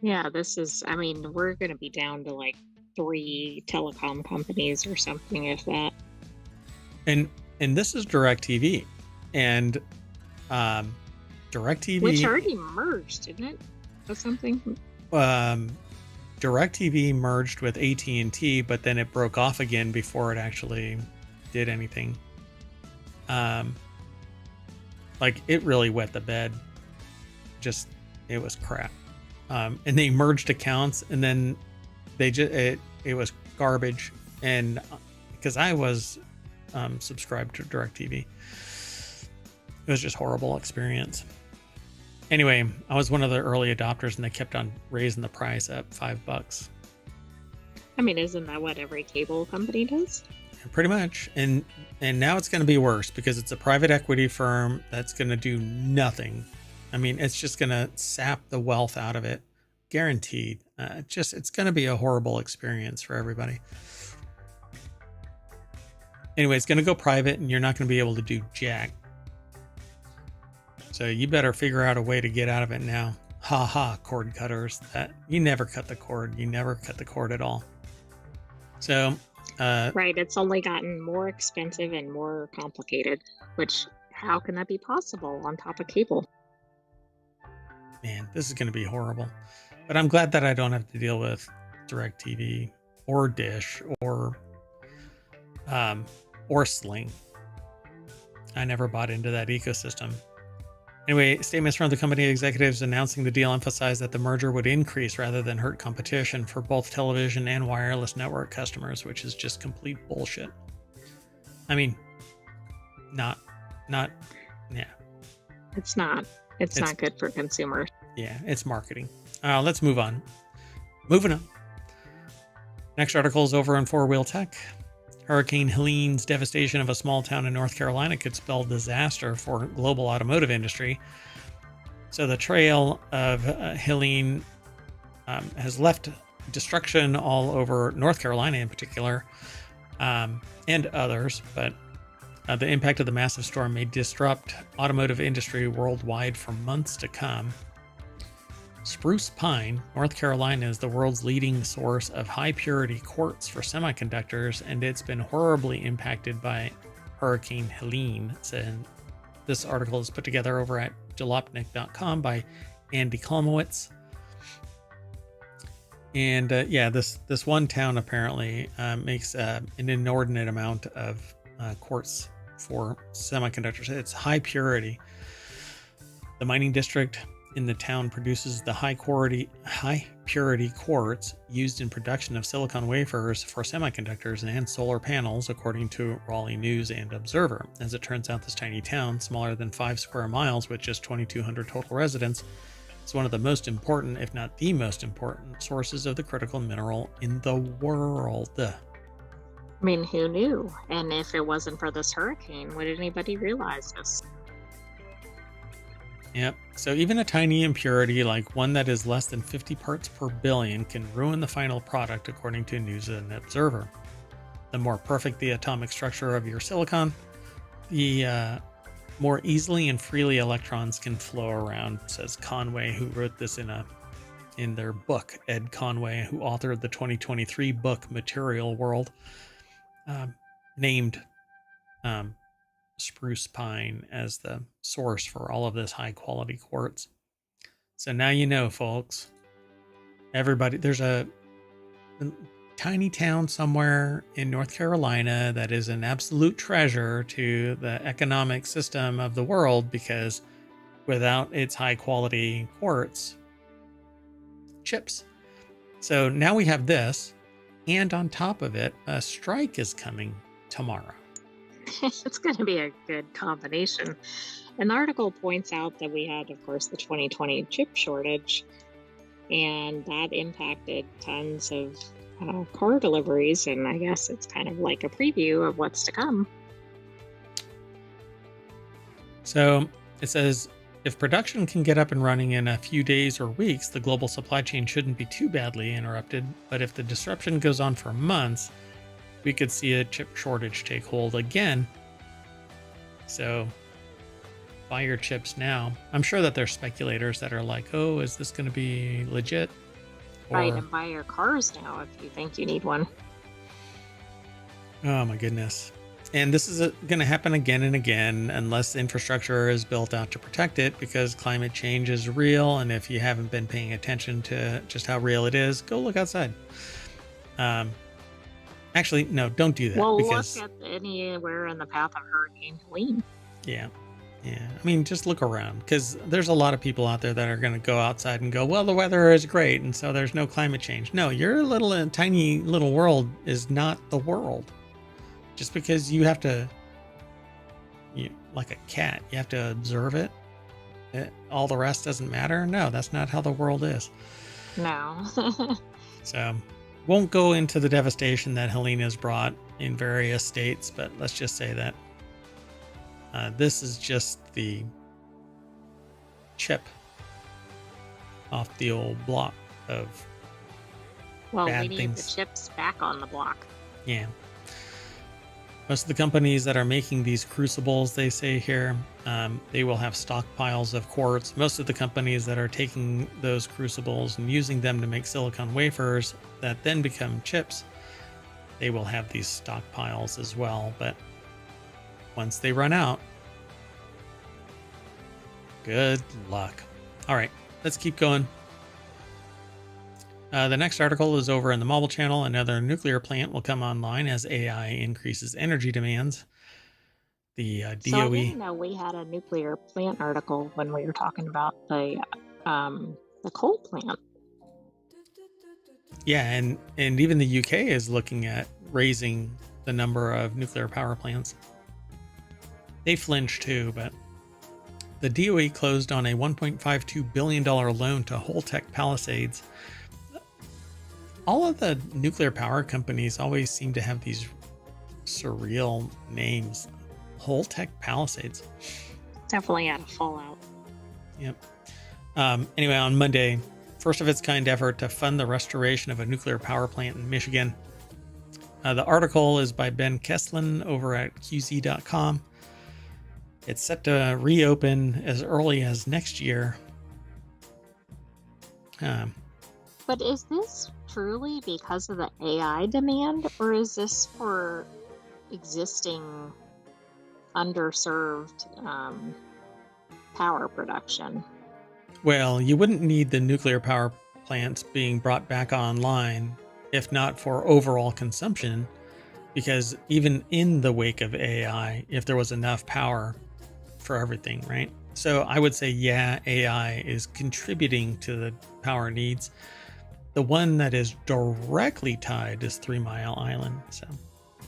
Yeah, I mean, we're going to be down to like 3 telecom companies or something, if that. And this is DirecTV. And DirecTV... Which already merged, didn't it? Or something? DirecTV merged with AT&T, but then it broke off again before it actually did anything. Like, it really wet the bed. It was crap. And they merged accounts, and then it was garbage. And because I was subscribed to DirecTV, it was just horrible experience. Anyway, I was one of the early adopters, and they kept on raising the price up $5. I mean, isn't that what every cable company does? Pretty much. And now it's going to be worse because it's a private equity firm that's going to do nothing. I mean, it's just going to sap the wealth out of it. Guaranteed. It's going to be a horrible experience for everybody. Anyway, it's going to go private and you're not going to be able to do jack. So you better figure out a way to get out of it now. Ha ha, cord cutters. You never cut the cord. You never cut the cord at all. So... right, it's only gotten more expensive and more complicated, which, how can that be possible on top of cable? Man, this is going to be horrible. But I'm glad that I don't have to deal with DirecTV or Dish or Sling. I never bought into that ecosystem. Anyway, statements from the company executives announcing the deal emphasized that the merger would increase rather than hurt competition for both television and wireless network customers, which is just complete bullshit. I mean, yeah. It's not good for consumers. Yeah, it's marketing. Let's move on. Moving on. Next article is over on 4-Wheel Tech. Hurricane Helene's devastation of a small town in North Carolina could spell disaster for global automotive industry. So the trail of Helene has left destruction all over North Carolina in particular, and others, but the impact of the massive storm may disrupt automotive industry worldwide for months to come. Spruce pine, North Carolina, is the world's leading source of high purity quartz for semiconductors, and it's been horribly impacted by Hurricane Helene. And this article is put together over at jalopnik.com by Andy Klomowitz. And this one town apparently makes an inordinate amount of quartz for semiconductors. It's high purity. The mining district in the town produces the high purity quartz used in production of silicon wafers for semiconductors and solar panels, according to Raleigh News and Observer. As it turns out, this tiny town, smaller than 5 square miles with just 2,200 total residents, is one of the most important, if not the most important, sources of the critical mineral in the world. I mean, who knew? And if it wasn't for this hurricane, would anybody realize this? Yep. So even a tiny impurity like one that is less than 50 parts per billion can ruin the final product, according to News and Observer. The more perfect the atomic structure of your silicon, the more easily and freely electrons can flow around, says Conway, who wrote this in their book. Ed Conway, who authored the 2023 book Material World, named spruce pine as the source for all of this high quality quartz. So now you know, folks. Everybody, there's a tiny town somewhere in North Carolina that is an absolute treasure to the economic system of the world, because without its high quality quartz, chips. So now we have this, and on top of it, a strike is coming tomorrow. It's going to be a good combination. An article points out that we had, of course, the 2020 chip shortage, and that impacted tons of car deliveries, and I guess it's kind of like a preview of what's to come. So it says, if production can get up and running in a few days or weeks, the global supply chain shouldn't be too badly interrupted. But if the disruption goes on for months, we could see a chip shortage take hold again. So buy your chips now. I'm sure that there's speculators that are like, oh, is this going to be legit? Right, and buy your cars now if you think you need one. Oh my goodness. And this is going to happen again and again unless infrastructure is built out to protect it, because climate change is real. And if you haven't been paying attention to just how real it is, go look outside. Actually, no, don't do that. Well, look at anywhere in the path of Hurricane Helene. Yeah. I mean, just look around, because there's a lot of people out there that are going to go outside and go, well, the weather is great, and so there's no climate change. No, your tiny little world is not the world. Just because you have to, like a cat, you have to observe it, all the rest doesn't matter. No, that's not how the world is. No. So, won't go into the devastation that Helene has brought in various states, but let's just say that this is just the chip off the old block of bad we need things. the chips back on the block. Yeah. Most of the companies that are making these crucibles, they say here, they will have stockpiles of quartz. Most of the companies that are taking those crucibles and using them to make silicon wafers that then become chips, they will have these stockpiles as well. But once they run out, good luck. All right, let's keep going. The next article is over in the Mobile Channel. Another nuclear plant will come online as AI increases energy demands. The DOE. So I didn't know we had a nuclear plant article when we were talking about the coal plant. Yeah, and even the UK is looking at raising the number of nuclear power plants. They flinched too, but the DOE closed on a $1.52 billion loan to Holtec Palisades. All of the nuclear power companies always seem to have these surreal names. Holtec Palisades. Definitely had a fallout. Yep. Anyway, on Monday, first of its kind effort to fund the restoration of a nuclear power plant in Michigan. The article is by Ben Kesslin over at QZ.com. It's set to reopen as early as next year. But is this truly because of the AI demand, or is this for existing underserved power production? Well, you wouldn't need the nuclear power plants being brought back online if not for overall consumption, because even in the wake of AI, if there was enough power for everything, right? So I would say, yeah, AI is contributing to the power needs. The one that is directly tied is 3 Mile Island. So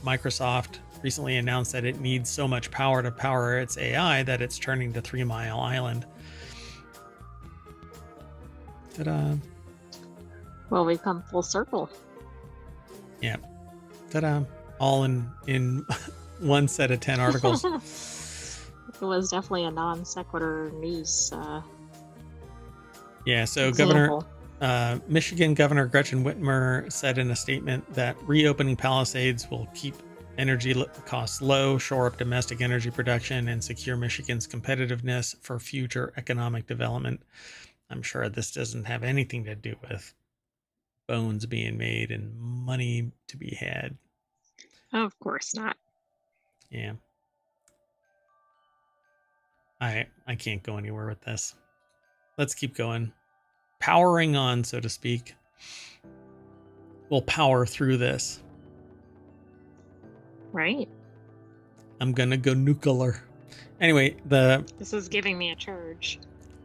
Microsoft recently announced that it needs so much power to power its AI that it's turning to 3 Mile Island. Ta-da. Well, we've come full circle. Yeah. Ta-da. All in one set of 10 articles. It was definitely a non sequitur news. Yeah, so example. Michigan Governor Gretchen Whitmer said in a statement that reopening Palisades will keep energy costs low, shore up domestic energy production, and secure Michigan's competitiveness for future economic development. I'm sure this doesn't have anything to do with bones being made and money to be had. Of course not. Yeah. I can't go anywhere with this. Let's keep going. Powering on, so to speak. We'll power through this. Right. I'm gonna go nuclear. Anyway, this is giving me a charge.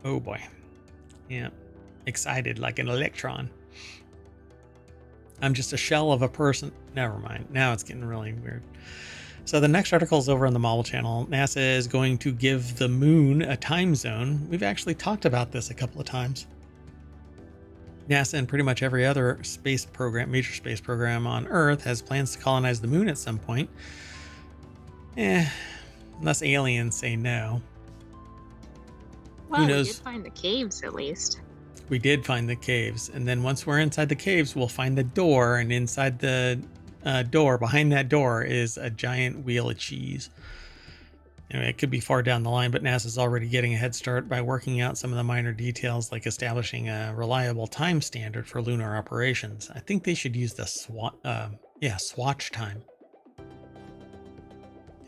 Oh boy. Yeah. Excited like an electron. I'm just a shell of a person. Never mind. Now it's getting really weird. So the next article is over on the Model Channel. NASA is going to give the moon a time zone. We've actually talked about this a couple of times. NASA and pretty much every other space program, major space program on Earth, has plans to colonize the moon at some point. Unless aliens say no. Well, who knows? We did find the caves, at least. We did find the caves, and then once we're inside the caves, we'll find the door, and inside the door, behind that door, is a giant wheel of cheese. Anyway, it could be far down the line, but NASA's already getting a head start by working out some of the minor details, like establishing a reliable time standard for lunar operations. I think they should use the Swatch time.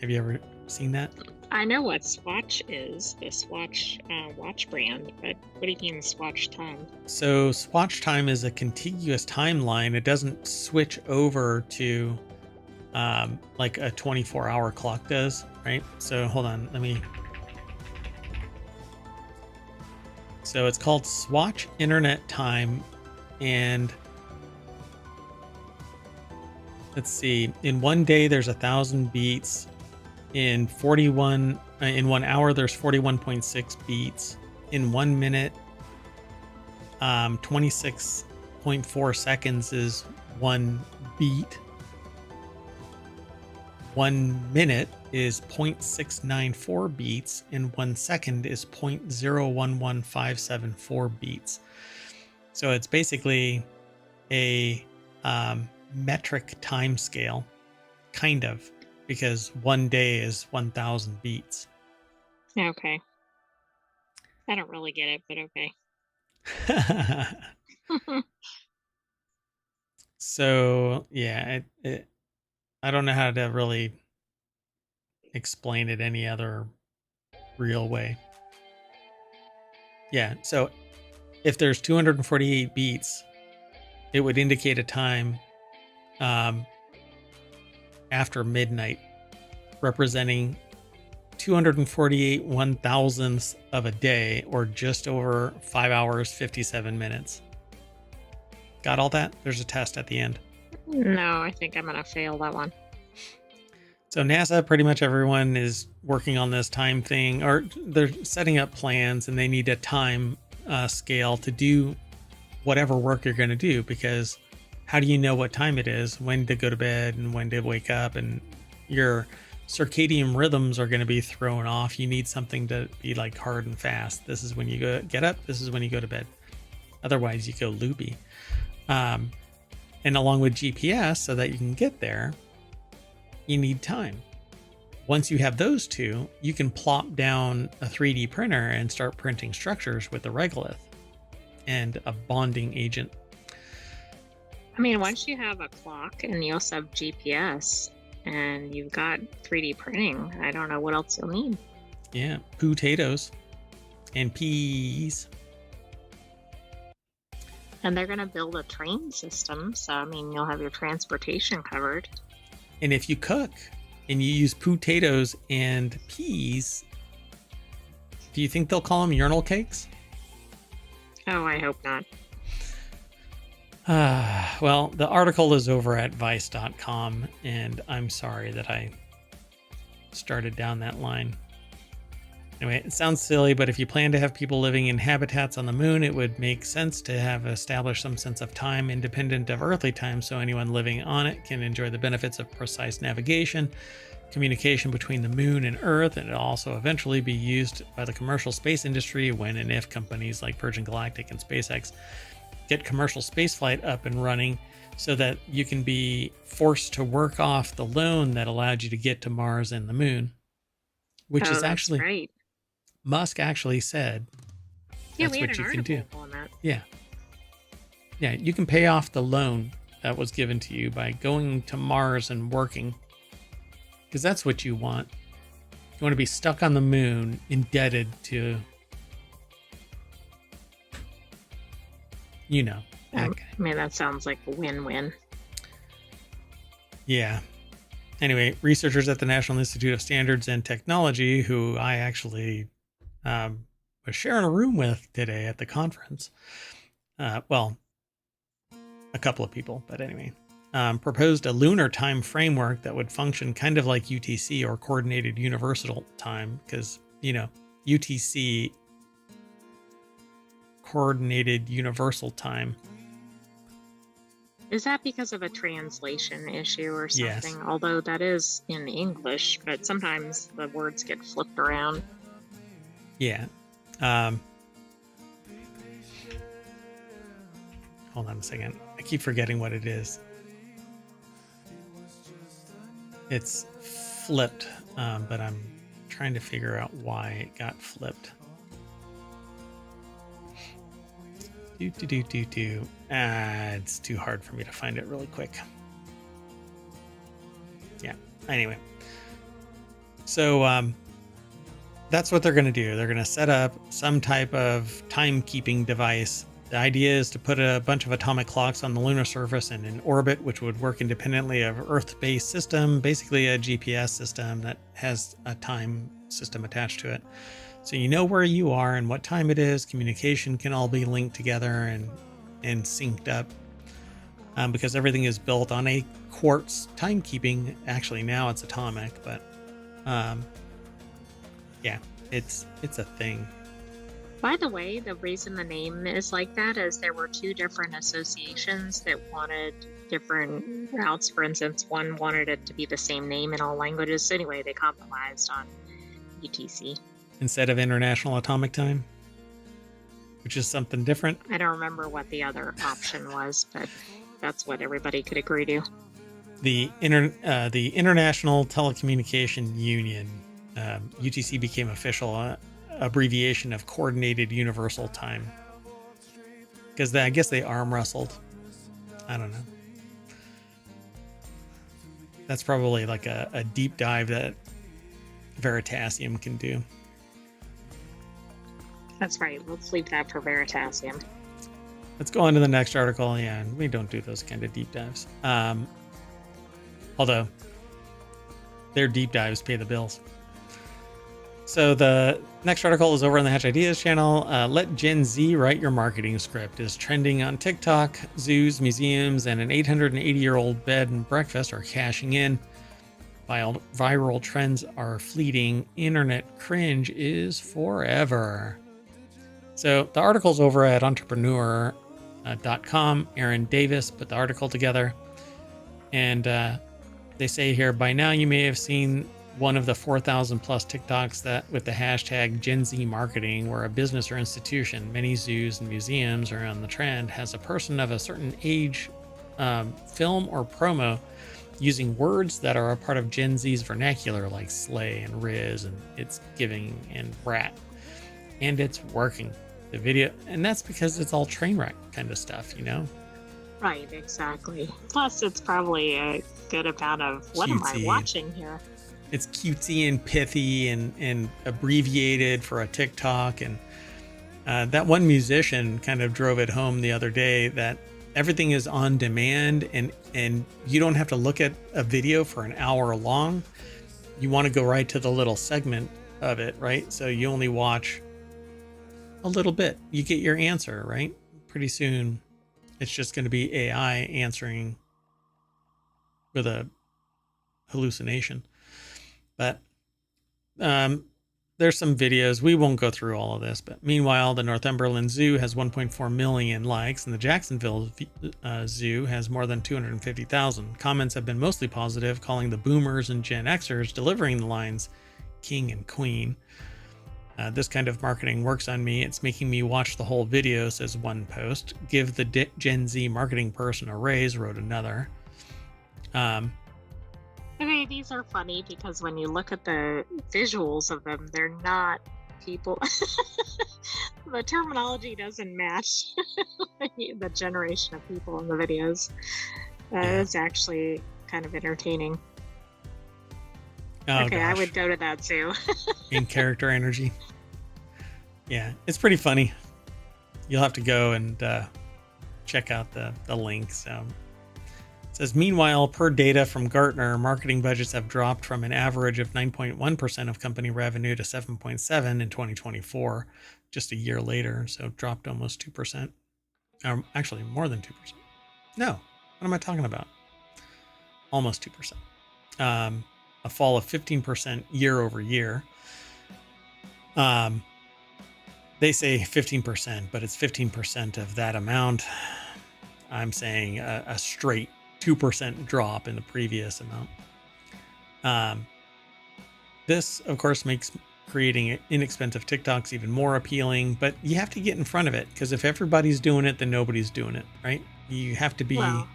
Have you ever seen that? I know what Swatch is, the Swatch watch brand, but what do you mean Swatch time? So Swatch time is a contiguous timeline. It doesn't switch over to like a 24-hour clock does, right? So hold on, So it's called Swatch Internet Time, and let's see, in one day there's 1,000 beats. In 1 hour there's 41.6 beats. In 1 minute, 26.4 seconds is 1 beat. 1 minute is 0.694 beats, and 1 second is 0.011574 beats. So it's basically a metric time scale, kind of, because 1 day is 1,000 beats. Okay. I don't really get it, but okay. So yeah, I don't know how to really explain it any other real way. Yeah, so if there's 248 beats, it would indicate a time after midnight, representing 248 1,000ths of a day, or just over 5 hours 57 minutes. Got all that? There's a test at the end. No, I think I'm gonna fail that one. So NASA, pretty much everyone is working on this time thing, or they're setting up plans, and they need a time scale to do whatever work you're going to do, because how do you know what time it is, when to go to bed and when to wake up, and your circadian rhythms are going to be thrown off. You need something to be like hard and fast. This is when you get up, this is when you go to bed. Otherwise you go loopy. And along with GPS, so that you can get there, you need time. Once you have those two, you can plop down a 3D printer and start printing structures with the regolith. and a bonding agent. I mean, once you have a clock and you also have GPS and you've got 3D printing, I don't know what else you'll need. Yeah, potatoes and peas. And they're going to build a train system, so I mean, you'll have your transportation covered. And if you cook and you use potatoes and peas, do you think they'll call them urinal cakes? Oh, I hope not. Well, the article is over at vice.com, and I'm sorry that I started down that line. Anyway, it sounds silly, but if you plan to have people living in habitats on the moon, it would make sense to have established some sense of time independent of earthly time so anyone living on it can enjoy the benefits of precise navigation, communication between the moon and Earth, and it'll also eventually be used by the commercial space industry when and if companies like Virgin Galactic and SpaceX get commercial spaceflight up and running so that you can be forced to work off the loan that allowed you to get to Mars and the moon, which is actually right. Musk actually said Yeah, that's we had what an you can do. article on that. Yeah. Yeah, you can pay off the loan that was given to you by going to Mars and working. Because that's what you want. You want to be stuck on the moon, indebted to, you know. I mean, that sounds like a win-win. Yeah. Anyway, researchers at the National Institute of Standards and Technology, who I actually was sharing a room with today at the conference. Well, a couple of people, but anyway, proposed a lunar time framework that would function kind of like UTC or Coordinated Universal Time, because, you know, UTC, Coordinated Universal Time. Is that because of a translation issue or something? Yes. Although that is in English, but sometimes the words get flipped around. Yeah. Hold on a second. I keep forgetting what it is. It's flipped, but I'm trying to figure out why it got flipped. It's too hard for me to find it really quick. Yeah. Anyway. So, that's what they're going to do. They're going to set up some type of timekeeping device. The idea is to put a bunch of atomic clocks on the lunar surface and in orbit, which would work independently of Earth-based system, basically a GPS system that has a time system attached to it. So you know where you are and what time it is. Communication can all be linked together and synced up, because everything is built on a quartz timekeeping. Actually, now it's atomic, but yeah, it's a thing. By the way, the reason the name is like that is there were two different associations that wanted different routes. For instance, one wanted it to be the same name in all languages. So anyway, they compromised on UTC. Instead of International Atomic Time, which is something different. I don't remember what the other option was, but that's what everybody could agree to. The International Telecommunication Union, UTC, became official abbreviation of Coordinated Universal Time, because I guess they arm wrestled. I don't know. That's probably like a deep dive that Veritasium can do. That's right. Let's leave that for Veritasium. Let's go on to the next article. Yeah, we don't do those kind of deep dives. Although their deep dives pay the bills. So the next article is over on the Hatch Ideas channel. Let Gen Z write your marketing script is trending on TikTok. Zoos, museums, and an 880-year-old bed and breakfast are cashing in. Viral trends are fleeting. Internet cringe is forever. So the article's over at entrepreneur.com. Aaron Davis put the article together. And they say here, by now you may have seen one of the 4,000 plus TikToks that with the hashtag Gen Z marketing, where a business or institution, many zoos and museums are on the trend, has a person of a certain age, film or promo using words that are a part of Gen Z's vernacular, like slay and riz and it's giving and rat. And it's working. the video, and that's because it's all train wreck kind of stuff, Right, exactly. Plus, it's probably a good amount of what am I Cutesy. watching here? It's cutesy and pithy and abbreviated for a TikTok. And that one musician kind of drove it home the other day that everything is on demand, and you don't have to look at a video for an hour long. You want to go right to the little segment of it, right? So you only watch a little bit. You get your answer, right? Pretty soon, it's just going to be AI answering with a hallucination. But there's some videos. We won't go through all of this. But meanwhile, the Northumberland Zoo has 1.4 million likes, and the Jacksonville Zoo has more than 250,000. Comments have been mostly positive, calling the boomers and Gen Xers delivering the lines king and queen. This kind of marketing works on me. It's making me watch the whole video, says one post. Give the Gen Z marketing person a raise, wrote another. Okay, these are funny because when you look at the visuals of them, they're not people. The terminology doesn't match the generation of people in the videos. It's actually kind of entertaining. Oh, okay, gosh. I would go to that zoo. In character energy. Yeah, it's pretty funny. You'll have to go and check out the link. So it says, meanwhile, per data from Gartner, marketing budgets have dropped from an average of 9.1% of company revenue to 7.7% in 2024, just a year later. So dropped almost 2%. Actually, more than 2%. No, what am I talking about? Almost 2%. A fall of 15% year over year. They say 15%, but it's 15% of that amount. I'm saying a straight 2% drop in the previous amount. This, of course, makes creating inexpensive TikToks even more appealing, but you have to get in front of it, because if everybody's doing it, then nobody's doing it, right? You have to be... Well,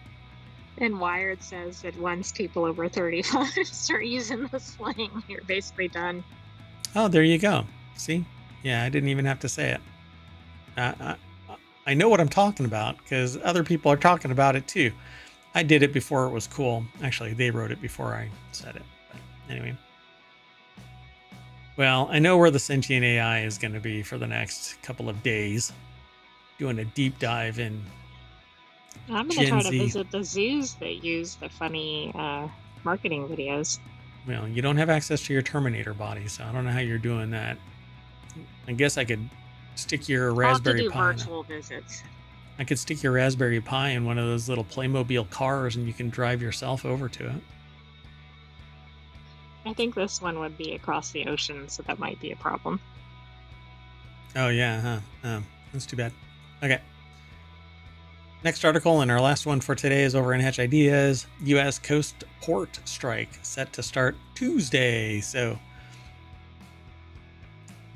and Wired says that once people over 35 start using the slang, you're basically done. Oh, there you go. See? Yeah, I didn't even have to say it. I know what I'm talking about because other people are talking about it too. I did it before it was cool. Actually, they wrote it before I said it. But anyway. Well, I know where the Sentient AI is going to be for the next couple of days. Doing a deep dive in I'm going to try to visit the zoos that use the funny marketing videos. Well, you don't have access to your Terminator body, so I don't know how you're doing that. I guess I could stick your Raspberry Pi. Virtual visits. I could stick your Raspberry Pi in one of those little Playmobil cars, and you can drive yourself over to it. I think this one would be across the ocean, so that might be a problem. Oh yeah, huh? Oh, that's too bad. Okay. Next article, and our last one for today, is over in Hatch Ideas. U.S. Coast port strike set to start Tuesday. So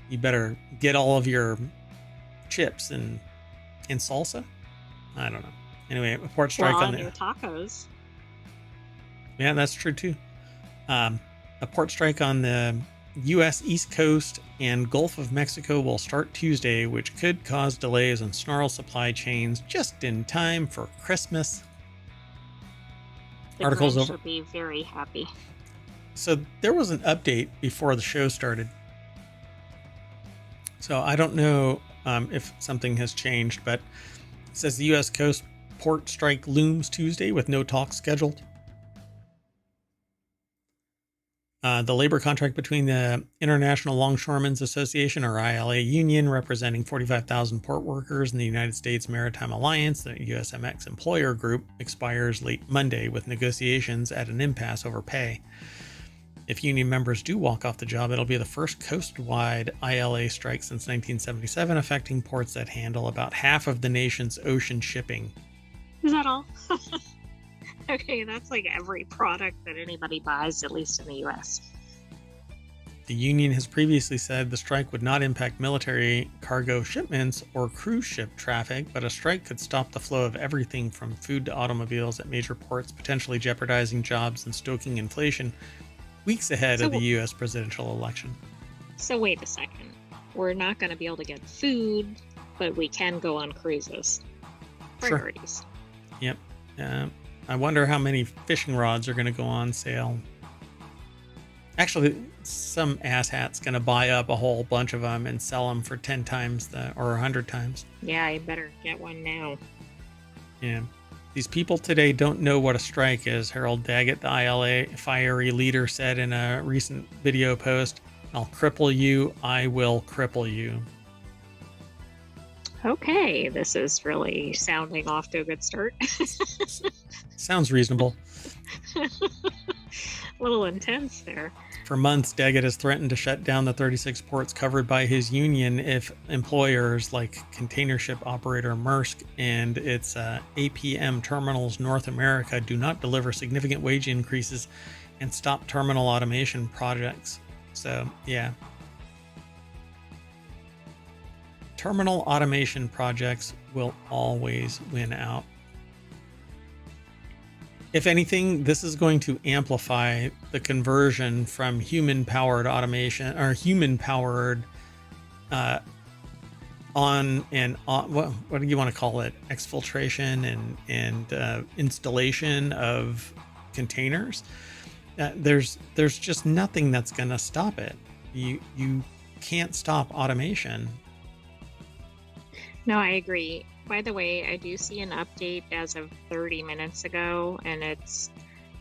you better get all of your chips and salsa. I don't know. Anyway, a port strike on your tacos. Yeah, that's true too. A port strike on the U.S. East Coast and Gulf of Mexico will start Tuesday, which could cause delays and snarl supply chains just in time for Christmas. The Article's over. Should be very happy. So there was an update before the show started. So I don't know if something has changed, but it says the U.S. Coast port strike looms Tuesday with no talks scheduled. The labor contract between the International Longshoremen's Association, or ILA union, representing 45,000 port workers in the United States Maritime Alliance, the USMX employer group, expires late Monday, with negotiations at an impasse over pay. If union members do walk off the job, it'll be the first coast-wide ILA strike since 1977, affecting ports that handle about half of the nation's ocean shipping. Is that all? Okay, that's like every product that anybody buys, at least in the U.S. The union has previously said the strike would not impact military cargo shipments or cruise ship traffic, but a strike could stop the flow of everything from food to automobiles at major ports, potentially jeopardizing jobs and stoking inflation weeks ahead of the U.S. presidential election. So wait a second. We're not going to be able to get food. but we can go on cruises. Sure. Priorities. Yep. I wonder how many fishing rods are going to go on sale. Actually, some asshat's going to buy up a whole bunch of them and sell them for 10 times or 100 times. Yeah, I better get one now. Yeah. These people today don't know what a strike is, Harold Daggett, the ILA fiery leader, said in a recent video post. I'll cripple you. I will cripple you. Okay, this is really sounding off to a good start. Sounds reasonable. A little intense there. For months, Daggett has threatened to shut down the 36 ports covered by his union if employers like container ship operator Maersk and its APM Terminals North America do not deliver significant wage increases and stop terminal automation projects. So, yeah. Terminal automation projects will always win out. If anything, this is going to amplify the conversion from human-powered automation or human-powered on and on. What do you want to call it? Exfiltration and installation of containers. There's just nothing that's going to stop it. You can't stop automation. No, I agree. By the way, I do see an update as of 30 minutes ago, and it's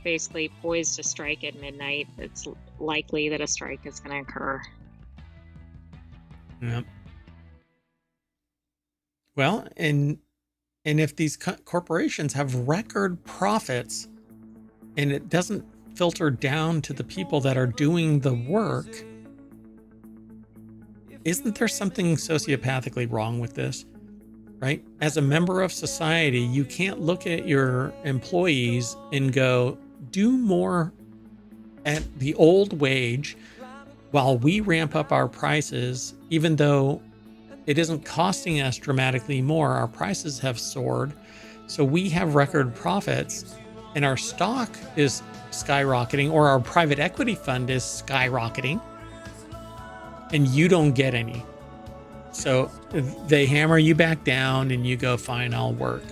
basically poised to strike at midnight. It's likely that a strike is going to occur. Yep. Well, and if these corporations have record profits and it doesn't filter down to the people that are doing the work, isn't there something sociopathically wrong with this? Right? As a member of society, you can't look at your employees and go, do more at the old wage while we ramp up our prices, even though it isn't costing us dramatically more. Our prices have soared. So we have record profits and our stock is skyrocketing, or our private equity fund is skyrocketing, and you don't get any. So they hammer you back down and you go, fine, I'll work.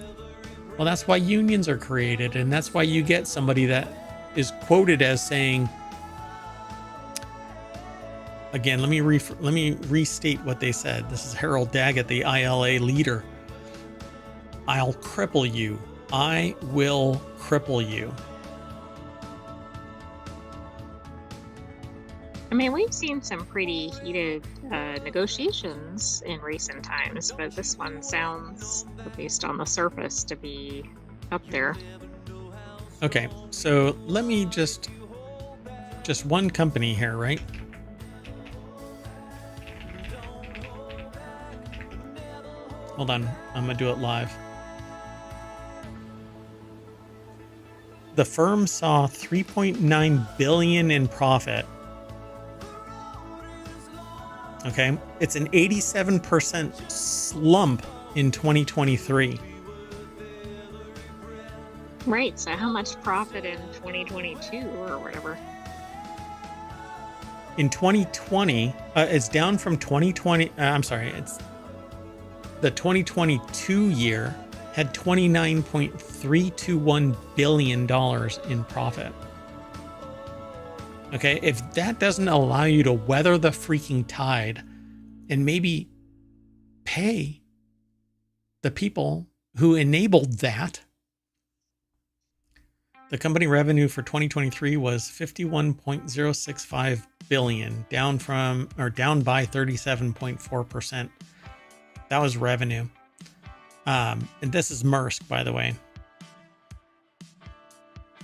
Well, that's why unions are created. And that's why you get somebody that is quoted as saying, again, let me restate what they said. This is Harold Daggett, the ILA leader. I'll cripple you. I will cripple you. I mean, we've seen some pretty heated negotiations in recent times, but this one sounds, at least on the surface, to be up there. Okay, so let me just one company here, right? Hold on, I'm gonna do it live. The firm saw $3.9 billion in profit. Okay, it's an 87% slump in 2023. Right, so how much profit in 2022 or whatever? In 2020, it's down from 2020. It's the 2022 year had $29.321 billion in profit. Okay, if that doesn't allow you to weather the freaking tide and maybe pay the people who enabled that, the company revenue for 2023 was $51.065 billion, down by 37.4%. That was revenue. And this is Maersk, by the way.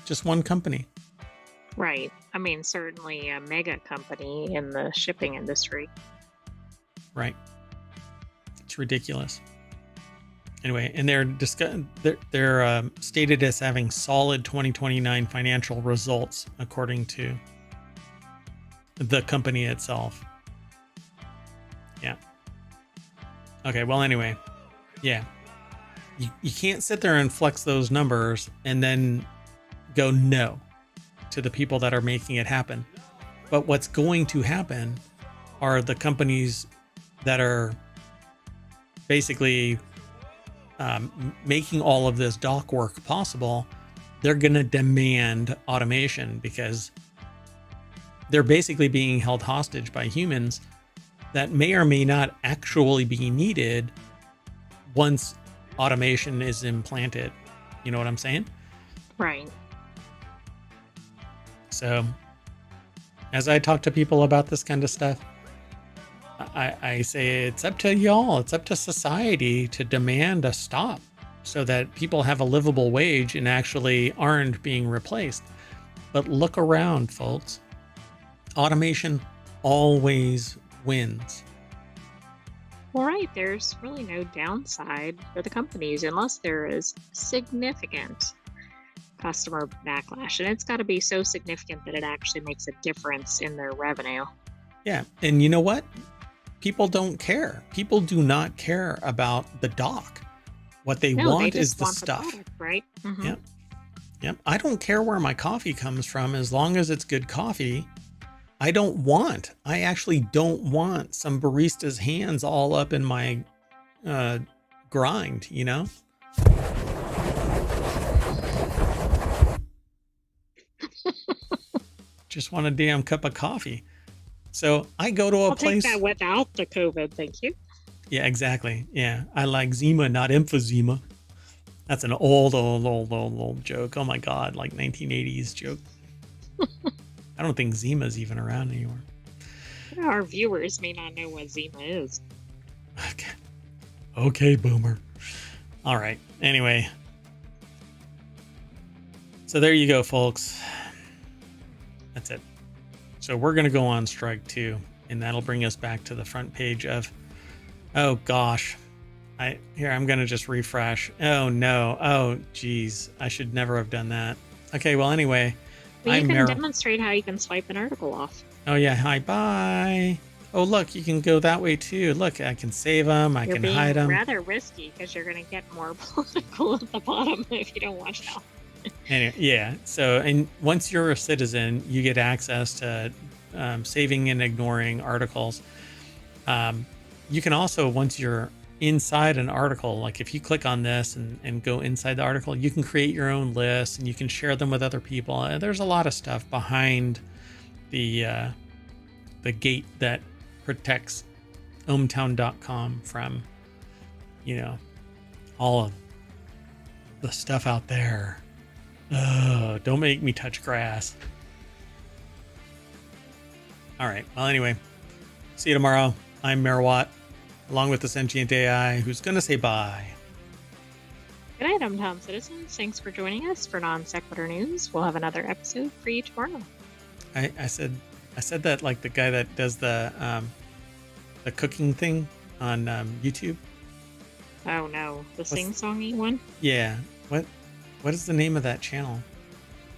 Just one company. Right. I mean, certainly a mega company in the shipping industry. Right. It's ridiculous. Anyway, and they're stated as having solid 2029 financial results, according to the company itself. Yeah. Okay, well, anyway. Yeah. You can't sit there and flex those numbers and then go no to the people that are making it happen. But what's going to happen are the companies that are basically making all of this dock work possible, they're going to demand automation because they're basically being held hostage by humans that may or may not actually be needed once automation is implanted. You know what I'm saying? Right. So as I talk to people about this kind of stuff, I say it's up to y'all. It's up to society to demand a stop so that people have a livable wage and actually aren't being replaced. But look around, folks. Automation always wins. Well, right. There's really no downside for the companies unless there is significant customer backlash. And it's got to be so significant that it actually makes a difference in their revenue. Yeah. And you know what? People don't care. People do not care about the dock. What they want is the stuff. The product, right? Mm-hmm. Yep. Yep. I don't care where my coffee comes from as long as it's good coffee. I actually don't want some barista's hands all up in my grind, you know? Just want a damn cup of coffee. So I go to a place. Take that without the COVID, thank you. Yeah, exactly. Yeah, I like Zima, not emphysema. That's an old joke. Oh my God, like 1980s joke. I don't think Zima's even around anymore. Our viewers may not know what Zima is. Okay, boomer. All right. Anyway. So there you go, folks. That's it. So we're going to go on strike too, and that'll bring us back to the front page of, oh gosh, I'm going to just refresh. Oh no. Oh geez. I should never have done that. Okay. Well, anyway, well, you can demonstrate how you can swipe an article off. Oh yeah. Hi. Bye. Oh, look, you can go that way too. Look, I can save them. I can hide them. Rather risky because you're going to get more political at the bottom if you don't watch out. Anyway, yeah. So, and once you're a citizen, you get access to saving and ignoring articles. You can also, once you're inside an article, like if you click on this and go inside the article, you can create your own lists and you can share them with other people. And there's a lot of stuff behind the gate that protects ohmTown.com from, you know, all of the stuff out there. Don't make me touch grass. All right. Well, anyway, see you tomorrow. I'm Merwatt, along with the Sentient AI, who's going to say bye. Good night, ohmTown citizens. Thanks for joining us for Non Sequitur News. We'll have another episode for you tomorrow. I said that like the guy that does the cooking thing on YouTube. Oh no, the sing-songy one? Yeah. What is the name of that channel?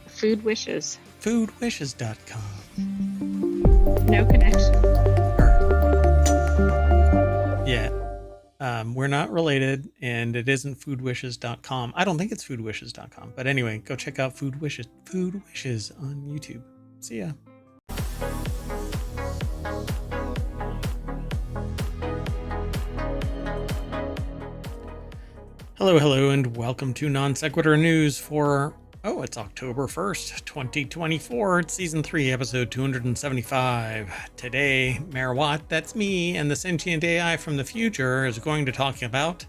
Food Wishes. Foodwishes.com. No connection. Yeah. We're not related, and it isn't foodwishes.com. I don't think it's foodwishes.com. But anyway, go check out Food Wishes on YouTube. See ya. Hello, and welcome to Non Sequitur News for, it's October 1st, 2024. It's Season 3, Episode 275. Today, Merwatt, that's me, and the Sentient AI from the future is going to talk about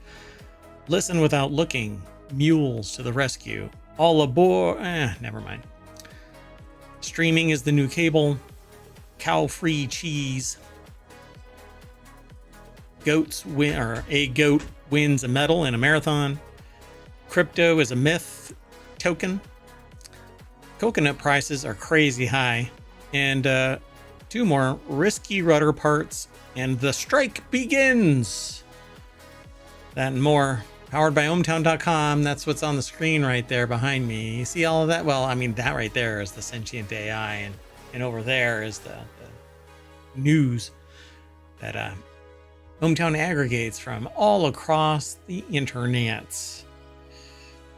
Listen Without Looking, Mules to the Rescue, All Aboard, never mind. Streaming is the new cable, cow-free cheese, a goat wins a medal in a marathon. Crypto is a myth token. Coconut prices are crazy high. And two more, risky rudder parts, and the strike begins. That and more. Powered by ohmTown.com. That's what's on the screen right there behind me. You see all of that? Well, I mean, that right there is the Sentient AI, and over there is the news that ohmTown aggregates from all across the internet.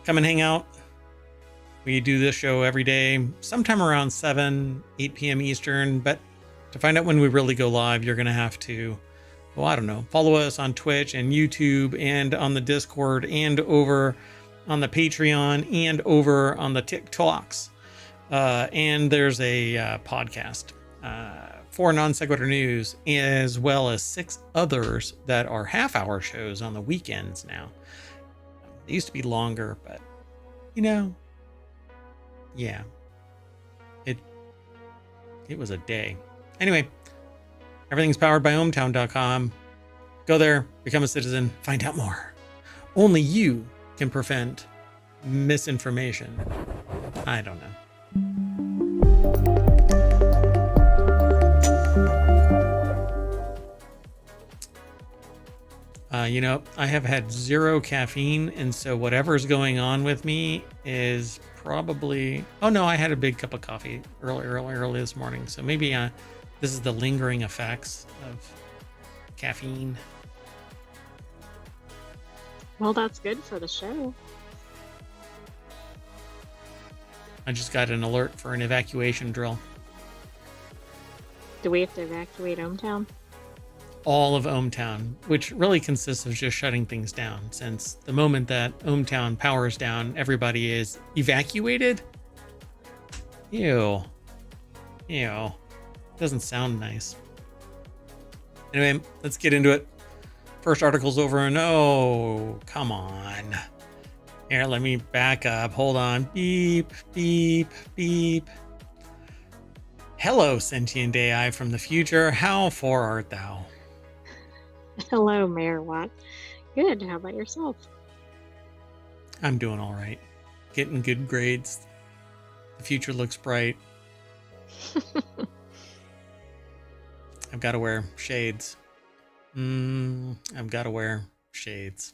Come and hang out. We do this show every day, sometime around 8 p.m. Eastern. But to find out when we really go live, you're going to have to well, I don't know, follow us on Twitch and YouTube and on the Discord and over on the Patreon and over on the TikToks. And there's a podcast for Non Sequitur News, as well as 6 others that are half-hour shows on the weekends now. They used to be longer, but, you know, yeah, it was a day. Anyway, everything's powered by ohmTown.com. Go there, become a citizen, find out more. Only you can prevent misinformation. I don't know. You know, I have had 0 caffeine, and so whatever's going on with me is probably... Oh no, I had a big cup of coffee early this morning, so maybe this is the lingering effects of caffeine. Well, that's good for the show. I just got an alert for an evacuation drill. Do we have to evacuate ohmTown? All of ohmTown, which really consists of just shutting things down, since the moment that ohmTown powers down, everybody is evacuated. Ew. Doesn't sound nice. Anyway, let's get into it. First article's over, and oh, come on. Here, let me back up. Hold on. Beep, beep, beep. Hello, Sentient AI from the future. How far art thou? Hello, Mayor Watt. Good. How about yourself? I'm doing all right. Getting good grades. The future looks bright. I've got to wear shades. I've got to wear shades.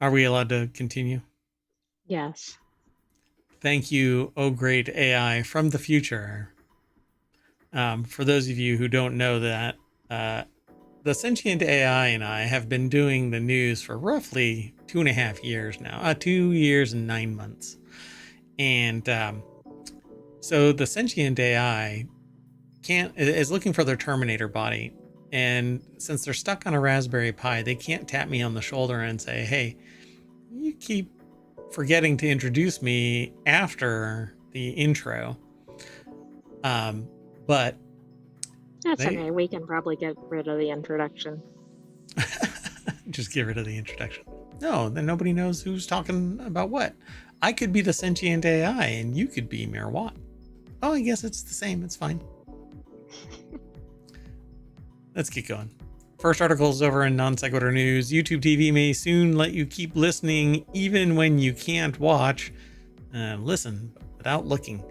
Are we allowed to continue? Yes. Thank you, oh great AI from the future. For those of you who don't know that, the Sentient AI and I have been doing the news for roughly 2.5 years now, 2 years and 9 months. And so the Sentient AI is looking for their Terminator body. And since they're stuck on a Raspberry Pi, they can't tap me on the shoulder and say, hey, you keep forgetting to introduce me after the intro. But that's okay. We can probably get rid of the introduction. Just get rid of the introduction. No, then nobody knows who's talking about what. I could be the Sentient AI and you could be Mayor Watt. Oh, I guess it's the same. It's fine. Let's get going. First article is over in Non Sequitur News. YouTube TV may soon let you keep listening even when you can't watch. Listen without looking.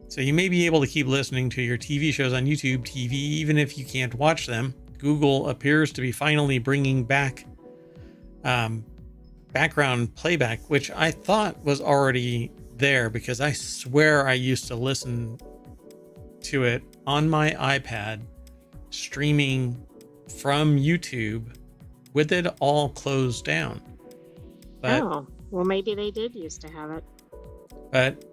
So you may be able to keep listening to your TV shows on YouTube TV even if you can't watch them. Google appears to be finally bringing back background playback, which I thought was already there because I swear I used to listen to it on my iPad streaming from YouTube with it all closed down. But, oh, well, maybe they did used to have it. But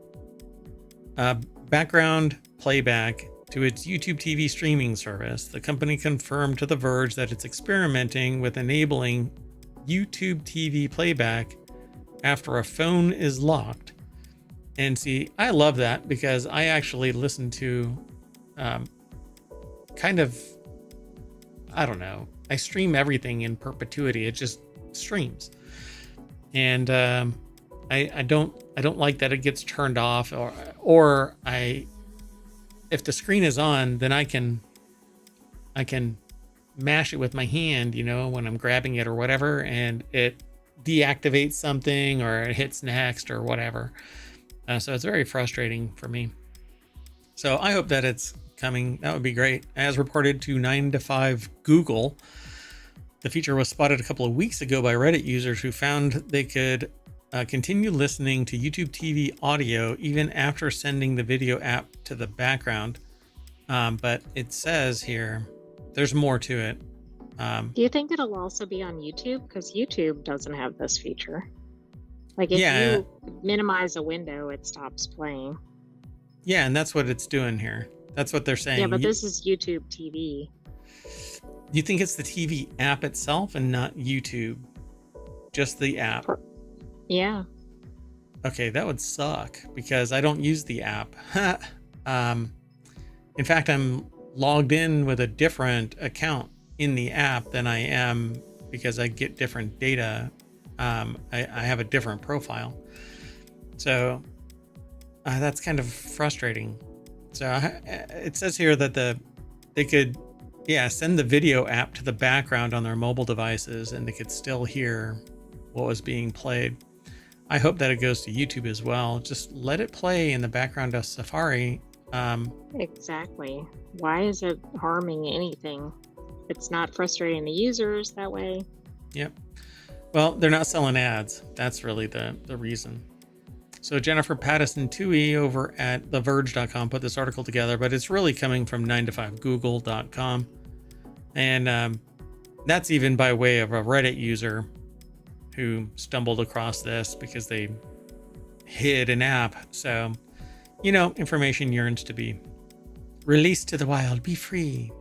background playback to its YouTube TV streaming service, the company confirmed to The Verge that it's experimenting with enabling YouTube TV playback after a phone is locked. And see, I love that because I actually listen to kind of, I don't know, I stream everything in perpetuity. It just streams. And I don't like that it gets turned off, or if the screen is on, then I can mash it with my hand, you know, when I'm grabbing it or whatever, and it deactivates something or it hits next or whatever. So it's very frustrating for me. So I hope that it's coming. That would be great. As reported to 9 to 5 Google, the feature was spotted a couple of weeks ago by Reddit users who found they could continue listening to YouTube TV audio even after sending the video app to the background. But it says here, there's more to it. Do you think it'll also be on YouTube? Because YouTube doesn't have this feature. Like if you minimize a window, it stops playing. Yeah, and that's what it's doing here. That's what they're Yeah, saying. but this is YouTube TV. You think it's the TV app itself and not YouTube? Just the app? Yeah. Okay, that would suck because I don't use the app. In fact, I'm logged in with a different account in the app than I am because I get different data. I have a different profile. So that's kind of frustrating. So it says here that they could, send the video app to the background on their mobile devices and they could still hear what was being played. I hope that it goes to YouTube as well. Just let it play in the background of Safari. Exactly. Why is it harming anything? It's not frustrating the users that way. Yep. Well, they're not selling ads. That's really the reason. So Jennifer Pattison Toohey over at TheVerge.com put this article together, but it's really coming from 9to5google.com. And that's even by way of a Reddit user who stumbled across this because they hid an app. So, information yearns to be released to the wild, be free.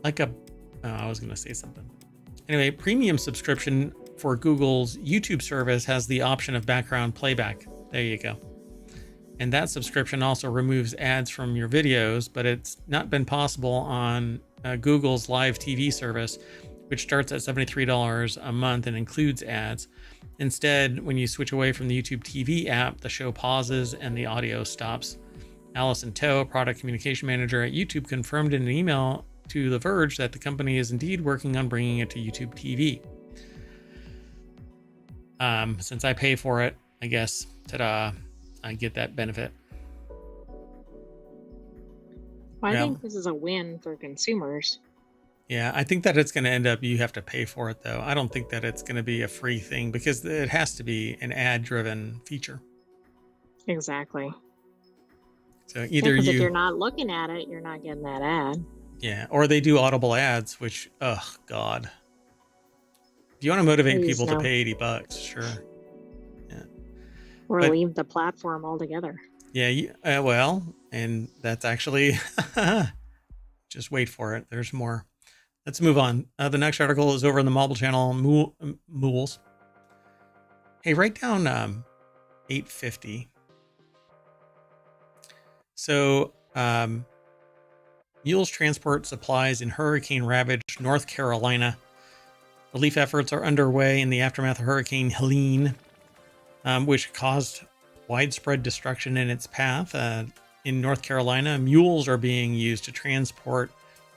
I was going to say something. Anyway, premium subscription for Google's YouTube service has the option of background playback. There you go. And that subscription also removes ads from your videos, but it's not been possible on Google's live TV service, which starts at $73 a month and includes ads. Instead, when you switch away from the YouTube TV app, the show pauses and the audio stops. Allison Toe, product communication manager at YouTube, confirmed in an email to The Verge that the company is indeed working on bringing it to YouTube TV. Since I pay for it, I guess, ta-da, I get that benefit. Well, I think this is a win for consumers. Yeah, I think that it's going to end up, you have to pay for it, though. I don't think that it's going to be a free thing because it has to be an ad-driven feature. Exactly. So either if you're not looking at it, you're not getting that ad. Yeah, or they do audible ads, which, oh, God. If you want to motivate people to pay $80, sure. Yeah. Or leave the platform altogether. Yeah, well, and that's actually, just wait for it. There's more. Let's move on. The next article is over in the mobile channel, Mules. Hey, write down 850. So, mules transport supplies in hurricane-ravaged North Carolina. Relief efforts are underway in the aftermath of Hurricane Helene, which caused widespread destruction in its path. In North Carolina, mules are being used to transport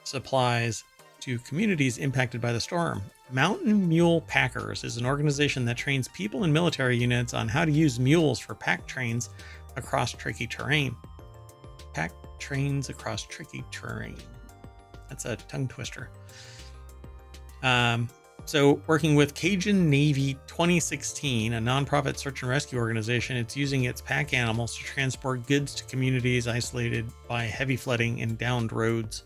supplies to communities impacted by the storm. Mountain Mule Packers is an organization that trains people in military units on how to use mules for pack trains across tricky terrain. Pack trains across tricky terrain. That's a tongue twister. So working with Cajun Navy 2016, a nonprofit search and rescue organization, it's using its pack animals to transport goods to communities isolated by heavy flooding and downed roads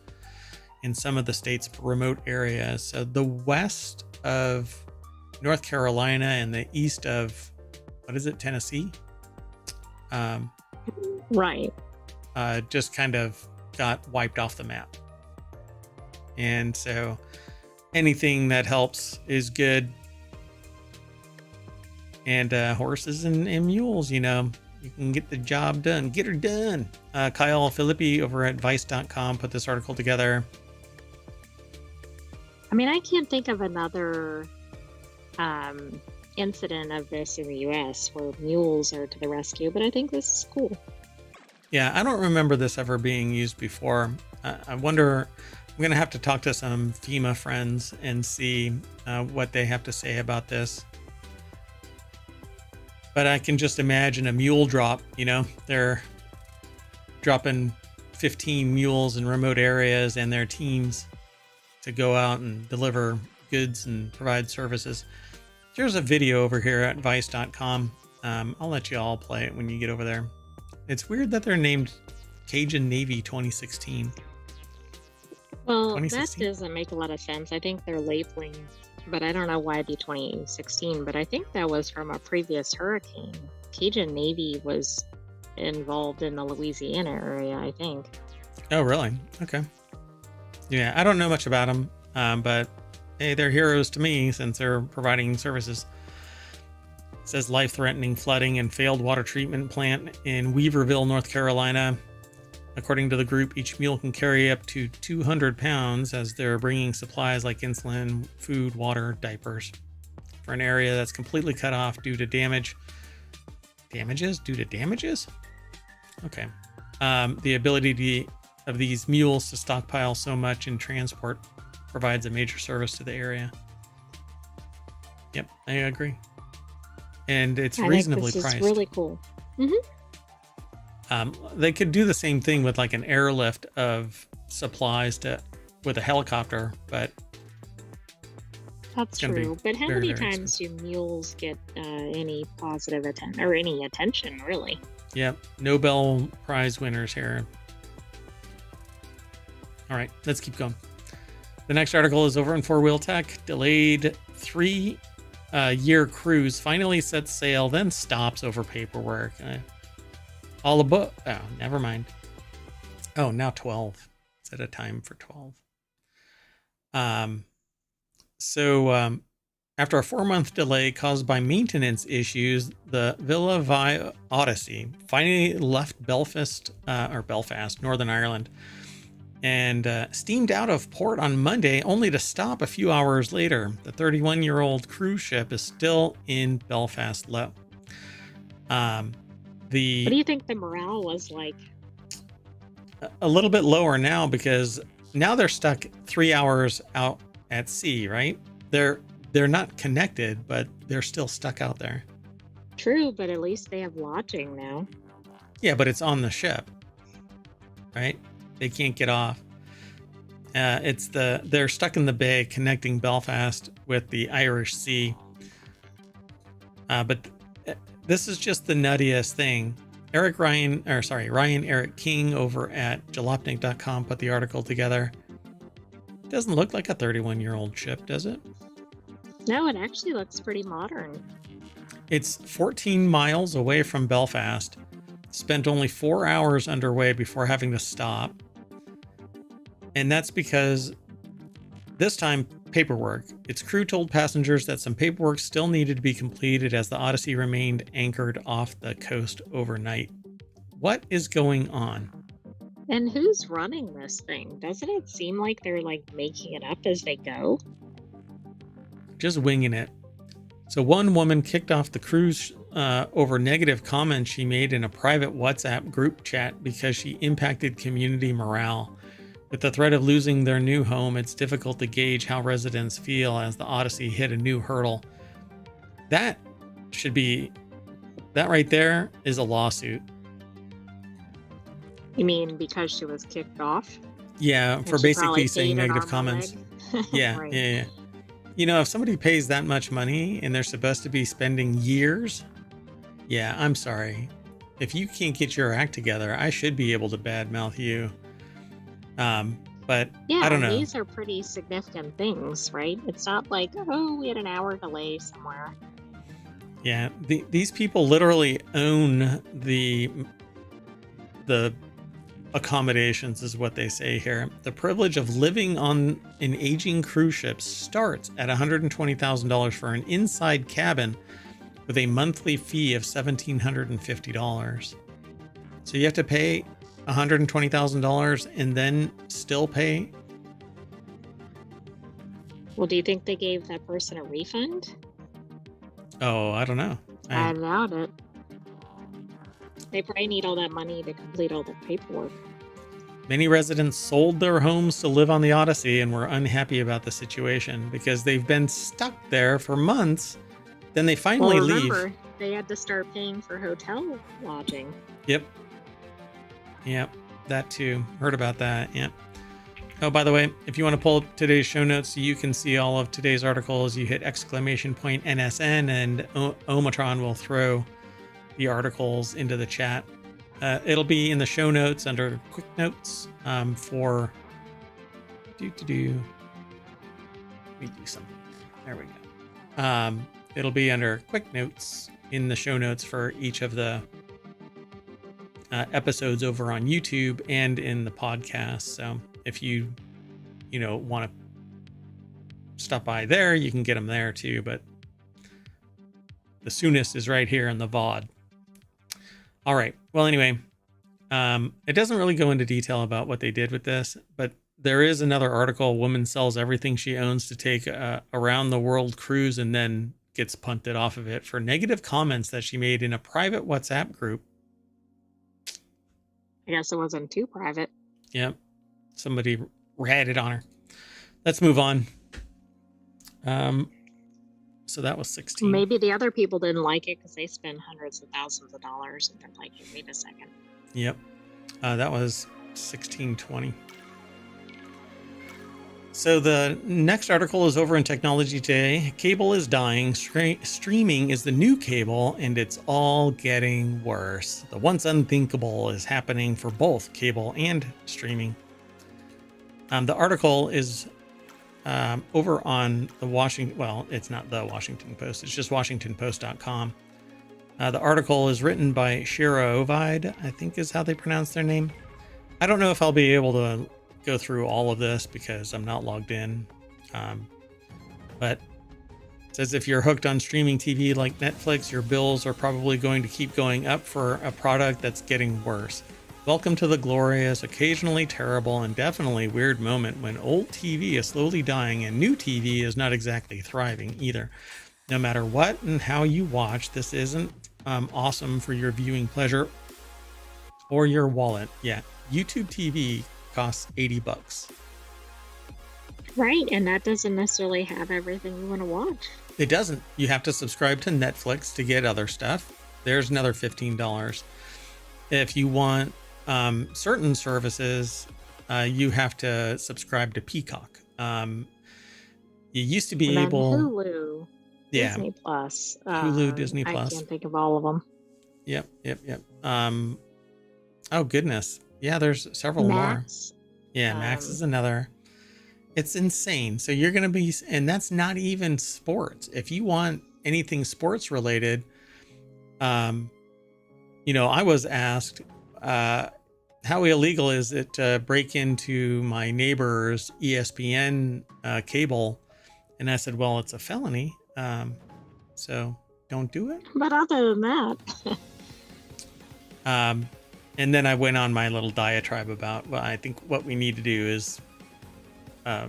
in some of the state's remote areas. So the west of North Carolina and the east of, Tennessee? Right. Just kind of got wiped off the map. And so anything that helps is good. And horses and mules, you can get the job done. Get her done. Kyle Filippi over at Vice.com put this article together. I mean, I can't think of another incident of this in the U.S. where mules are to the rescue, but I think this is cool. Yeah, I don't remember this ever being used before. I wonder, I'm going to have to talk to some FEMA friends and see what they have to say about this. But I can just imagine a mule drop, they're dropping 15 mules in remote areas and their teams to go out and deliver goods and provide services. There's a video over here at Vice.com. I'll let you all play it when you get over there. It's weird that they're named Cajun Navy 2016. Well, 2016? That doesn't make a lot of sense. I think they're labeling, but I don't know why it'd be 2016. But I think that was from a previous hurricane. Cajun Navy was involved in the Louisiana area, I think. Oh, really? Okay. Yeah, I don't know much about them, but hey, they're heroes to me since they're providing services. It says life-threatening flooding and failed water treatment plant in Weaverville, North Carolina. According to the group, each mule can carry up to 200 pounds as they're bringing supplies like insulin, food, water, diapers for an area that's completely cut off due to damage. Damages? Due to damages? Okay. The ability of these mules to stockpile so much in transport provides a major service to the area. Yep, I agree. And it's reasonably priced. This is really cool. They could do the same thing with like an airlift of supplies with a helicopter, but that's true. But how many times do mules get any positive attention or any attention, really? Yep, Nobel Prize winners here. All right, let's keep going. The next article is over in Four Wheel Tech. Delayed 3-year cruise finally sets sail, then stops over paperwork. All aboard. Oh, never mind. Oh, now 12. It's at a time for 12. After a 4-month delay caused by maintenance issues, the Villa Vi Odyssey finally left Belfast, Northern Ireland, and steamed out of port on Monday, only to stop a few hours later. The 31-year-old cruise ship is still in Belfast Low. What do you think the morale was like? A little bit lower now because now they're stuck 3 hours out at sea, right? They're not connected, but they're still stuck out there. True, but at least they have lodging now. Yeah, but it's on the ship, right? They can't get off. They're stuck in the bay connecting Belfast with the Irish Sea. But this is just the nuttiest thing. Ryan Eric King over at jalopnik.com put the article together. It doesn't look like a 31-year-old ship, does it? No, it actually looks pretty modern. It's 14 miles away from Belfast. Spent only 4 hours underway before having to stop. And that's because this time, paperwork. Its crew told passengers that some paperwork still needed to be completed as the Odyssey remained anchored off the coast overnight. What is going on? And who's running this thing? Doesn't it seem like they're like making it up as they go? Just winging it. So one woman kicked off the cruise over negative comments she made in a private WhatsApp group chat because she impacted community morale. With the threat of losing their new home, it's difficult to gauge how residents feel as the Odyssey hit a new hurdle. That right there is a lawsuit. You mean because she was kicked off? Yeah, for basically saying negative comments. Yeah, right. Yeah. You know, if somebody pays that much money and they're supposed to be spending years, yeah, I'm sorry. If you can't get your act together, I should be able to badmouth you. But yeah, I don't know. These are pretty significant things, right? It's not like, oh, we had an hour delay somewhere. Yeah, these people literally own the accommodations, is what they say here. The privilege of living on an aging cruise ship starts at $120,000 for an inside cabin with a monthly fee of $1,750. So you have to pay $120,000 and then still pay. Well, do you think they gave that person a refund? Oh, I don't know. I doubt it. They probably need all that money to complete all the paperwork. Many residents sold their homes to live on the Odyssey and were unhappy about the situation because they've been stuck there for months. Then they finally leave. They had to start paying for hotel lodging. Yep, that too. Heard about that. Yep. Oh, by the way, if you want to pull up today's show notes, you can see all of today's articles. You hit !NSN and ohmTown will throw the articles into the chat. It'll be in the show notes under quick notes for Let me do something. There we go. It'll be under quick notes in the show notes for each of the episodes over on YouTube and in the podcast. So if you want to stop by there, you can get them there too. But the soonest is right here in the VOD. All right. Well, anyway, it doesn't really go into detail about what they did with this, but there is another article. A woman sells everything she owns to take a around the world cruise and then gets punted off of it for negative comments that she made in a private WhatsApp group. I guess it wasn't too private. Yep. Somebody ratted on her. Let's move on. So that was 16. Maybe the other people didn't like it because they spend hundreds of thousands of dollars and they're like, wait a second. Yep. That was 1620. So the next article is over in Technology Today. Cable is dying. Streaming is the new cable, and it's all getting worse. The once unthinkable is happening for both cable and streaming. The article is over on the Washington. Well, it's not the Washington Post. It's just WashingtonPost.com. The article is written by Shira Ovid, I think is how they pronounce their name. I don't know if I'll be able to go through all of this because I'm not logged in. But it says if you're hooked on streaming TV like Netflix, your bills are probably going to keep going up for a product that's getting worse. Welcome to the glorious, occasionally terrible, and definitely weird moment when old TV is slowly dying and new TV is not exactly thriving either. No matter what and how you watch, this isn't awesome for your viewing pleasure or your wallet. Yeah, YouTube TV costs $80. Right, and that doesn't necessarily have everything you want to watch. It doesn't. You have to subscribe to Netflix to get other stuff. There's another $15. If you want certain services, you have to subscribe to Peacock. You used to be able... Hulu, yeah, Disney Plus. Hulu, Disney Plus. I can't think of all of them. Yep. Oh, goodness. Yeah, there's several Max. more. Yeah, Max is another. It's insane. So you're going to be, and that's not even sports. If you want anything sports related, I was asked, how illegal is it to break into my neighbor's ESPN cable? And I said, well, it's a felony. So don't do it. But other than that. And then I went on my little diatribe about, well, I think what we need to do is a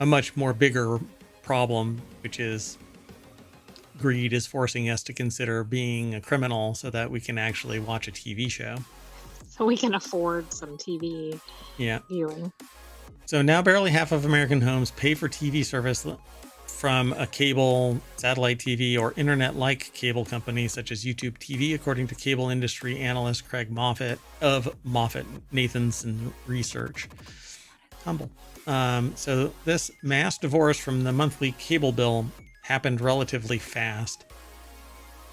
much more bigger problem, which is greed is forcing us to consider being a criminal so that we can actually watch a TV show. So we can afford some TV viewing. So now barely half of American homes pay for TV service from a cable, satellite TV, or internet-like cable company such as YouTube TV, according to cable industry analyst Craig Moffett of Moffett-Nathanson Research. Humble. So this mass divorce from the monthly cable bill happened relatively fast.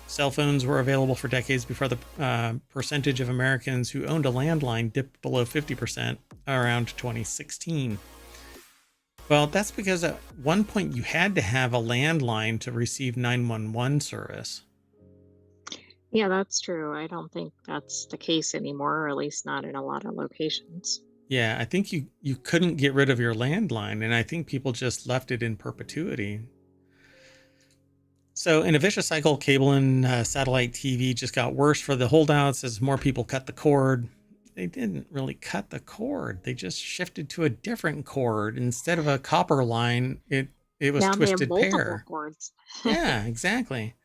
Cell phones were available for decades before the percentage of Americans who owned a landline dipped below 50% around 2016. Well, that's because at one point you had to have a landline to receive 911 service. Yeah, that's true. I don't think that's the case anymore, or at least not in a lot of locations. Yeah, I think you couldn't get rid of your landline, and I think people just left it in perpetuity. So in a vicious cycle, cable and satellite TV just got worse for the holdouts as more people cut the cord. They didn't really cut the cord. They just shifted to a different cord. Instead of a copper line, it was now twisted they have multiple pair. cords. Yeah, exactly.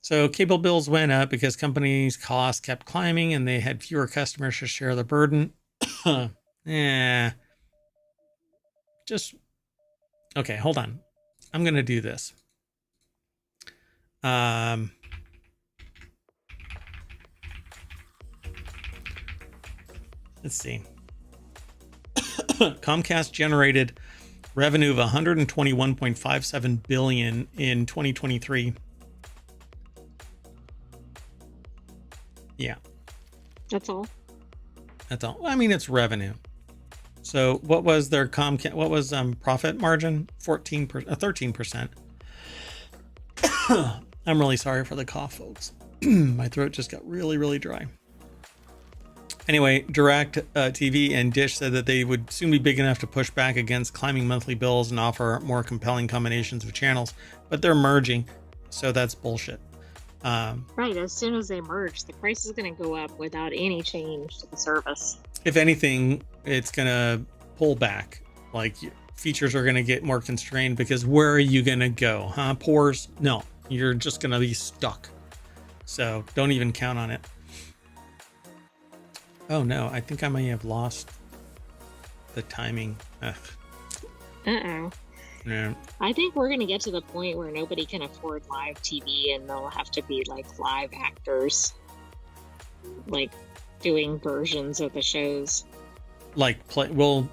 So cable bills went up because companies' costs kept climbing and they had fewer customers to share the burden. Okay, hold on. I'm going to do this. Let's see. Comcast generated revenue of $121.57 billion in 2023. Yeah. That's all. That's all. I mean, it's revenue. So what was their Comcast? What was profit margin? 13%. I'm really sorry for the cough, folks. My throat just got really, really dry. Anyway, Direct TV and Dish said that they would soon be big enough to push back against climbing monthly bills and offer more compelling combinations of channels, but they're merging, so that's bullshit. Right, as soon as they merge, the price is going to go up without any change to the service. If anything, it's going to pull back. Like, features are going to get more constrained because where are you going to go? Huh? Pores? No, you're just going to be stuck. So don't even count on it. Oh no, I think I may have lost the timing. Ugh. Uh-oh. Yeah. I think we're going to get to the point where nobody can afford live TV and they'll have to be like live actors, like doing versions of the shows. Like we'll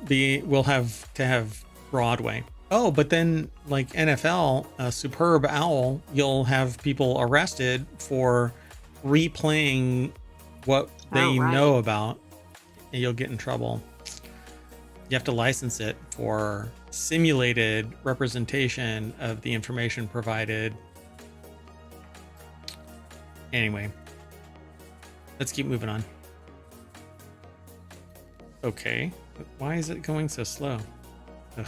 have to have Broadway. Oh, but then like NFL, Superb Owl, you'll have people arrested for replaying what they know about, and you'll get in trouble. You have to license it for simulated representation of the information provided. Anyway, let's keep moving on. Okay, why is it going so slow? Ugh.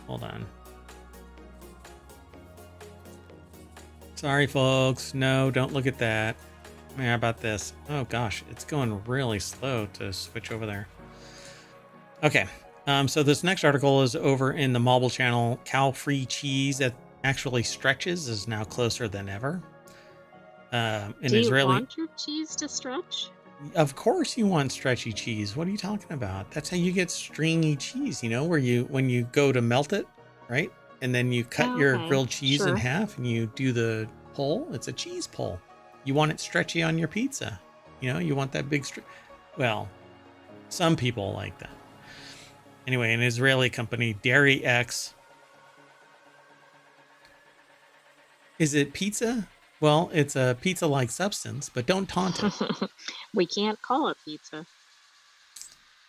Hold on. Sorry, folks. No, don't look at that. How about this? Oh gosh, it's going really slow to switch over there. Okay, so this next article is over in the mobile channel. Cow-free cheese that actually stretches is now closer than ever. Do you want your cheese to stretch? Of course you want stretchy cheese. What are you talking about? That's how you get stringy cheese, you know, when you go to melt it, right? And then you cut your grilled cheese in half and you do the pull. It's a cheese pull. You want it stretchy on your pizza. You know, you want that big well, some people like that. Anyway, an Israeli company, Dairy X. Is it pizza? Well, it's a pizza-like substance, but don't taunt it. We can't call it pizza.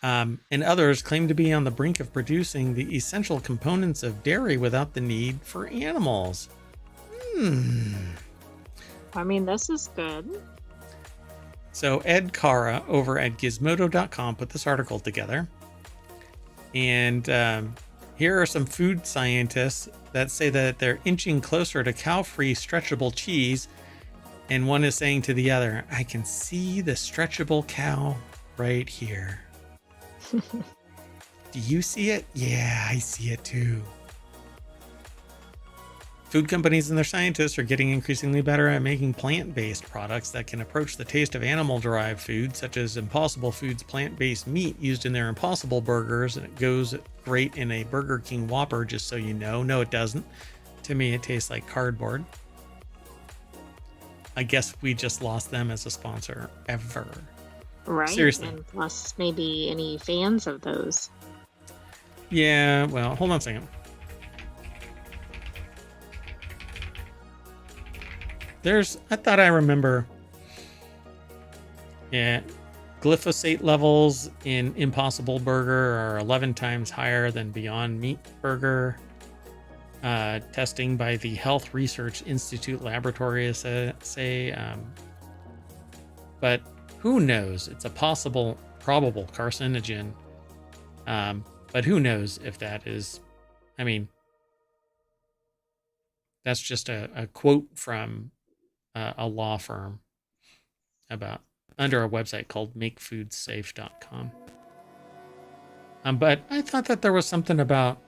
And others claim to be on the brink of producing the essential components of dairy without the need for animals. I mean, this is good. So Ed Cara over at Gizmodo.com put this article together. And here are some food scientists that say that they're inching closer to cow-free stretchable cheese. And one is saying to the other, I can see the stretchable cow right here. Do you see it? Yeah, I see it too. Food companies and their scientists are getting increasingly better at making plant-based products that can approach the taste of animal-derived food, such as Impossible Foods plant-based meat used in their Impossible burgers, and it goes great in a Burger King Whopper, just so you know. No, it doesn't. To me, it tastes like cardboard. I guess we just lost them as a sponsor ever. Right. Seriously. And plus maybe any fans of those. Yeah, well, hold on a second. I thought I remember, yeah, glyphosate levels in Impossible Burger are 11 times higher than Beyond Meat Burger. Testing by the Health Research Institute laboratory but who knows? It's a probable carcinogen. But who knows if that is, I mean, that's just a quote from a law firm under a website called makefoodsafe.com. But I thought that there was something about,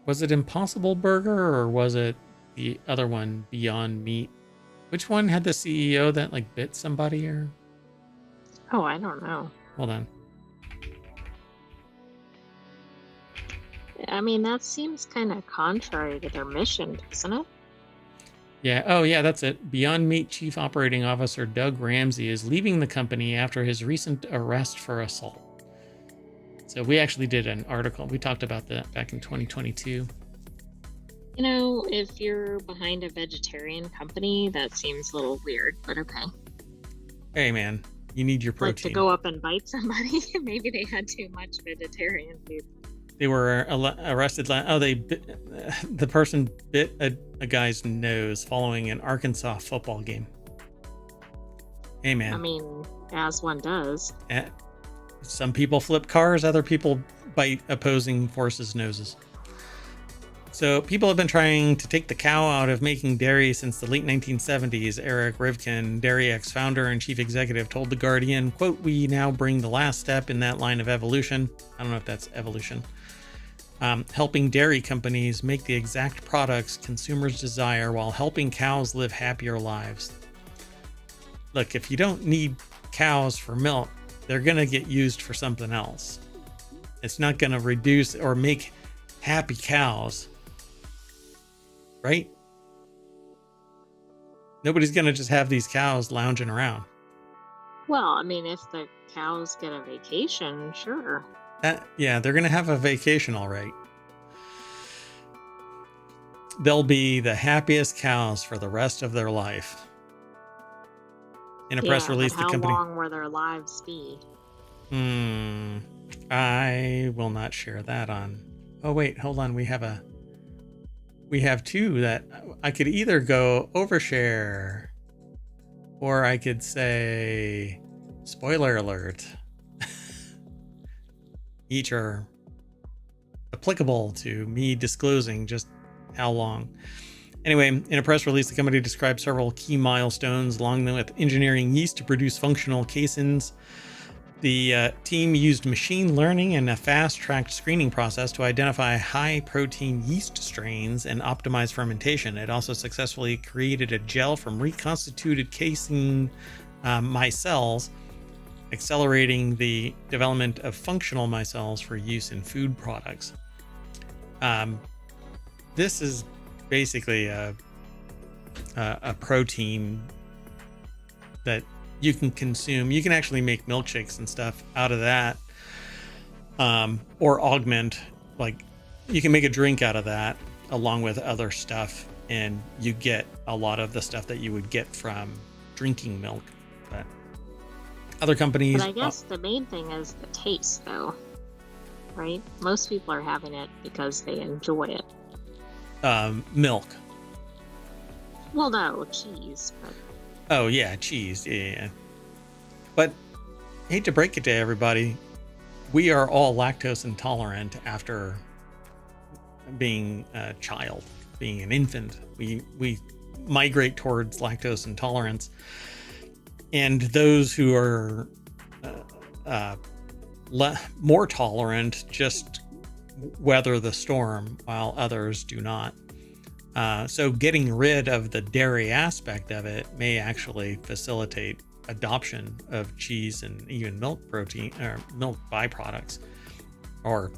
was it Impossible Burger or was it the other one, Beyond Meat? Which one had the CEO that like bit somebody or? Oh, I don't know. Hold on. I mean, that seems kind of contrary to their mission, doesn't it? Yeah. Oh, yeah, that's it. Beyond Meat Chief Operating Officer Doug Ramsey is leaving the company after his recent arrest for assault. So we actually did an article. We talked about that back in 2022. You know, if you're behind a vegetarian company, that seems a little weird, but okay. Hey, man, you need your protein. Like to go up and bite somebody? Maybe they had too much vegetarian food. They were arrested. The person bit a guy's nose following an Arkansas football game. Hey, man. I mean, as one does. Some people flip cars, other people bite opposing forces' noses. So people have been trying to take the cow out of making dairy since the late 1970s. Eric Rivkin, DairyX founder and chief executive, told The Guardian, quote, "We now bring the last step in that line of evolution." I don't know if that's evolution. Helping dairy companies make the exact products consumers desire while helping cows live happier lives. Look, if you don't need cows for milk, they're going to get used for something else. It's not going to reduce or make happy cows. Right? Nobody's going to just have these cows lounging around. Well, I mean, if the cows get a vacation, sure. Yeah, they're going to have a vacation, all right. They'll be the happiest cows for the rest of their life. In a press release, the company... How long will their lives be? I will not share that on... Oh, wait, hold on. We have two that I could either go overshare, or I could say spoiler alert. Each are applicable to me disclosing just how long. Anyway, in a press release, the company described several key milestones along with engineering yeast to produce functional caseins. The team used machine learning and a fast-tracked screening process to identify high-protein yeast strains and optimize fermentation. It also successfully created a gel from reconstituted casein micelles, accelerating the development of functional micelles for use in food products. This is basically a protein that you can consume. You can actually make milkshakes and stuff out of that, or augment, like you can make a drink out of that along with other stuff, and you get a lot of the stuff that you would get from drinking milk. But other companies... But I guess the main thing is the taste, though, right? Most people are having it because they enjoy it. Milk. Well, no, cheese, but... Oh, yeah, cheese. Yeah. But I hate to break it to everybody, we are all lactose intolerant after being a child, being an infant. We migrate towards lactose intolerance. And those who are more tolerant just weather the storm, while others do not. So getting rid of the dairy aspect of it may actually facilitate adoption of cheese and even milk protein or milk byproducts or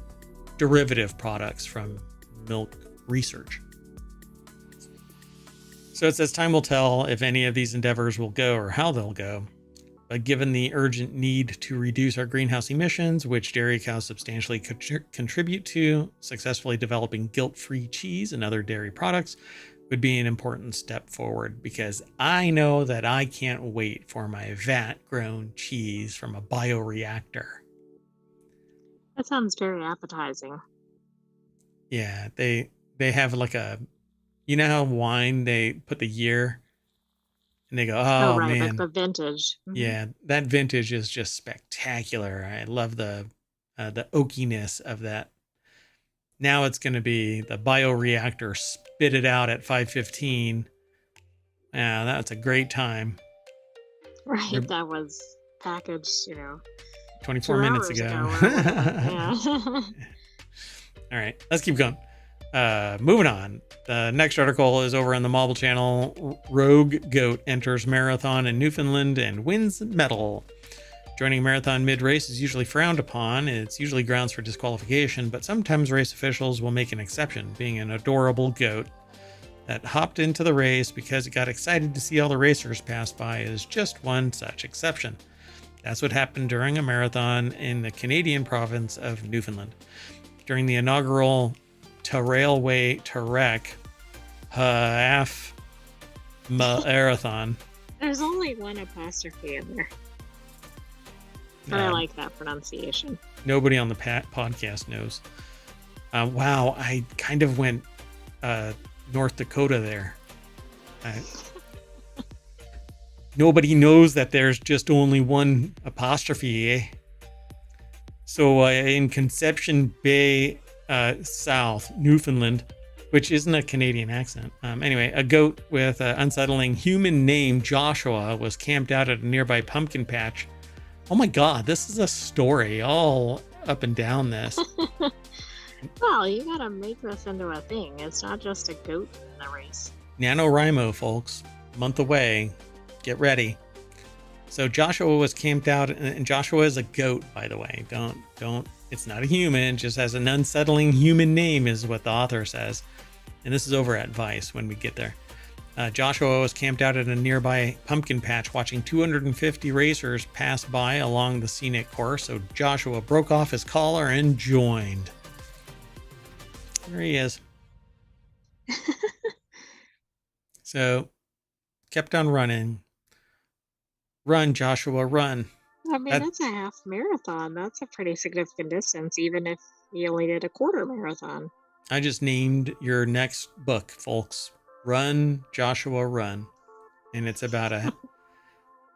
derivative products from milk research. So it says time will tell if any of these endeavors will go or how they'll go. But given the urgent need to reduce our greenhouse emissions, which dairy cows substantially contribute to, successfully developing guilt-free cheese and other dairy products would be an important step forward, because I know that I can't wait for my vat-grown cheese from a bioreactor. That sounds very appetizing. Yeah, they have like a, you know how wine, they put the year and they go, oh right, man, like the vintage. Mm-hmm. Yeah, that vintage is just spectacular. I love the oakiness of that. Now it's going to be the bioreactor spit it out at 5:15. Yeah, that's a great time. Right, that was packaged, 24 minutes ago. Yeah. All right, let's keep going. Moving on. The next article is over on the Marble Channel. Rogue Goat enters marathon in Newfoundland and wins medal. Joining a marathon mid-race is usually frowned upon. It's usually grounds for disqualification, but sometimes race officials will make an exception, being an adorable goat that hopped into the race because it got excited to see all the racers pass by is just one such exception. That's what happened during a marathon in the Canadian province of Newfoundland. During the inaugural Railway Trek half marathon. There's only one apostrophe in there. But I like that pronunciation. Nobody on the podcast knows. Wow, I kind of went North Dakota there. Nobody knows that there's just only one apostrophe, eh? So in Conception Bay, South, Newfoundland, which isn't a Canadian accent. Anyway, a goat with an unsettling human name, Joshua, was camped out at a nearby pumpkin patch. Oh my God, this is a story all up and down this. Well, you gotta make this into a thing. It's not just a goat in the race. NaNoWriMo, folks, month away. Get ready. So Joshua was camped out, and Joshua is a goat, by the way. Don't. It's not a human. It just has an unsettling human name, is what the author says. And this is over at Vice when we get there. Joshua was camped out at a nearby pumpkin patch, watching 250 racers pass by along the scenic course. So Joshua broke off his collar and joined. There he is. So kept on running. Run, Joshua, run. I mean, it's a half marathon. That's a pretty significant distance, even if you only did a quarter marathon. I just named your next book, folks. Run, Joshua, Run. And it's about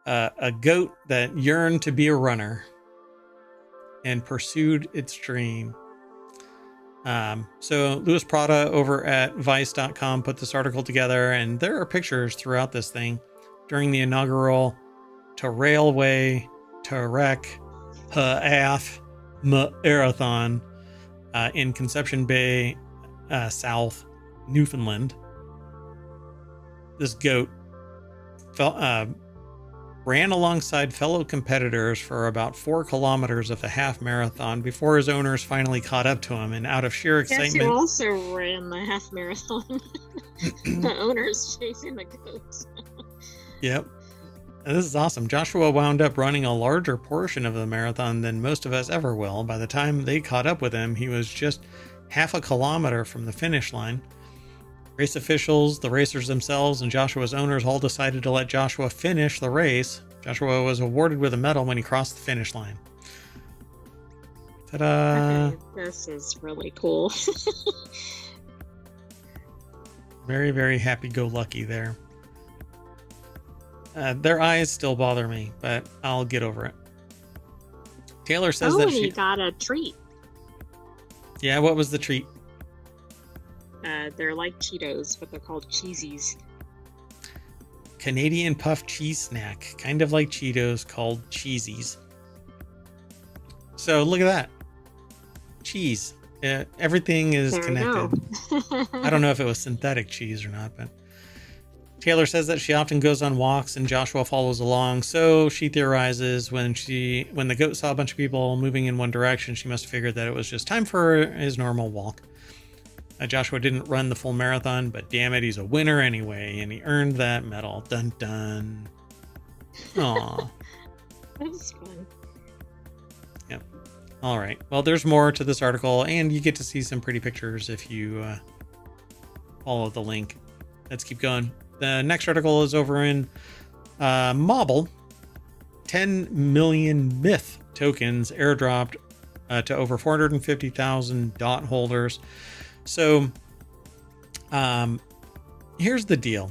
a goat that yearned to be a runner and pursued its dream. So Louis Prada over at Vice.com put this article together, and there are pictures throughout this thing during the inaugural to Railway to Rec Haath Marathon in Conception Bay, South, Newfoundland. This goat ran alongside fellow competitors for about 4 kilometers of the half marathon before his owners finally caught up to him, and out of sheer excitement... Yes, you also ran the half marathon. The owners chasing the goats. Yep. This is awesome. Joshua wound up running a larger portion of the marathon than most of us ever will. By the time they caught up with him, he was just half a kilometer from the finish line. Race officials, the racers themselves, and Joshua's owners all decided to let Joshua finish the race. Joshua was awarded with a medal when he crossed the finish line. Ta-da! Okay, this is really cool. Very, very happy-go-lucky there. Their eyes still bother me, but I'll get over it. Taylor says that she got a treat. Yeah, what was the treat? They're like Cheetos, but they're called Cheesies. Canadian puff cheese snack, kind of like Cheetos, called Cheesies. So look at that. Cheese. Everything is there connected. I don't know if it was synthetic cheese or not, but Taylor says that she often goes on walks and Joshua follows along. So she theorizes when the goat saw a bunch of people moving in one direction, she must have figured that it was just time for his normal walk. Joshua didn't run the full marathon, but damn it, he's a winner anyway, and he earned that medal. Dun dun. Aw. That was fun. Yep. All right. Well, there's more to this article, and you get to see some pretty pictures if you follow the link. Let's keep going. The next article is over in Mobile. 10 million myth tokens airdropped to over 450,000 dot holders. So here's the deal.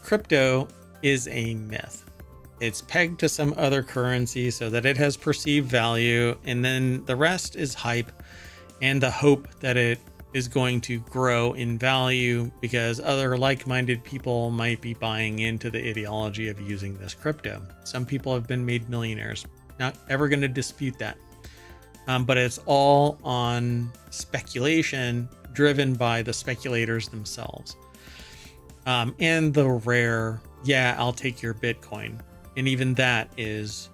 Crypto is a myth. It's pegged to some other currency so that it has perceived value, and then the rest is hype and the hope that it is going to grow in value because other like-minded people might be buying into the ideology of using this crypto. Some people have been made millionaires. Not ever going to dispute that. But it's all on speculation driven by the speculators themselves. And the rare, yeah, I'll take your Bitcoin. And even that is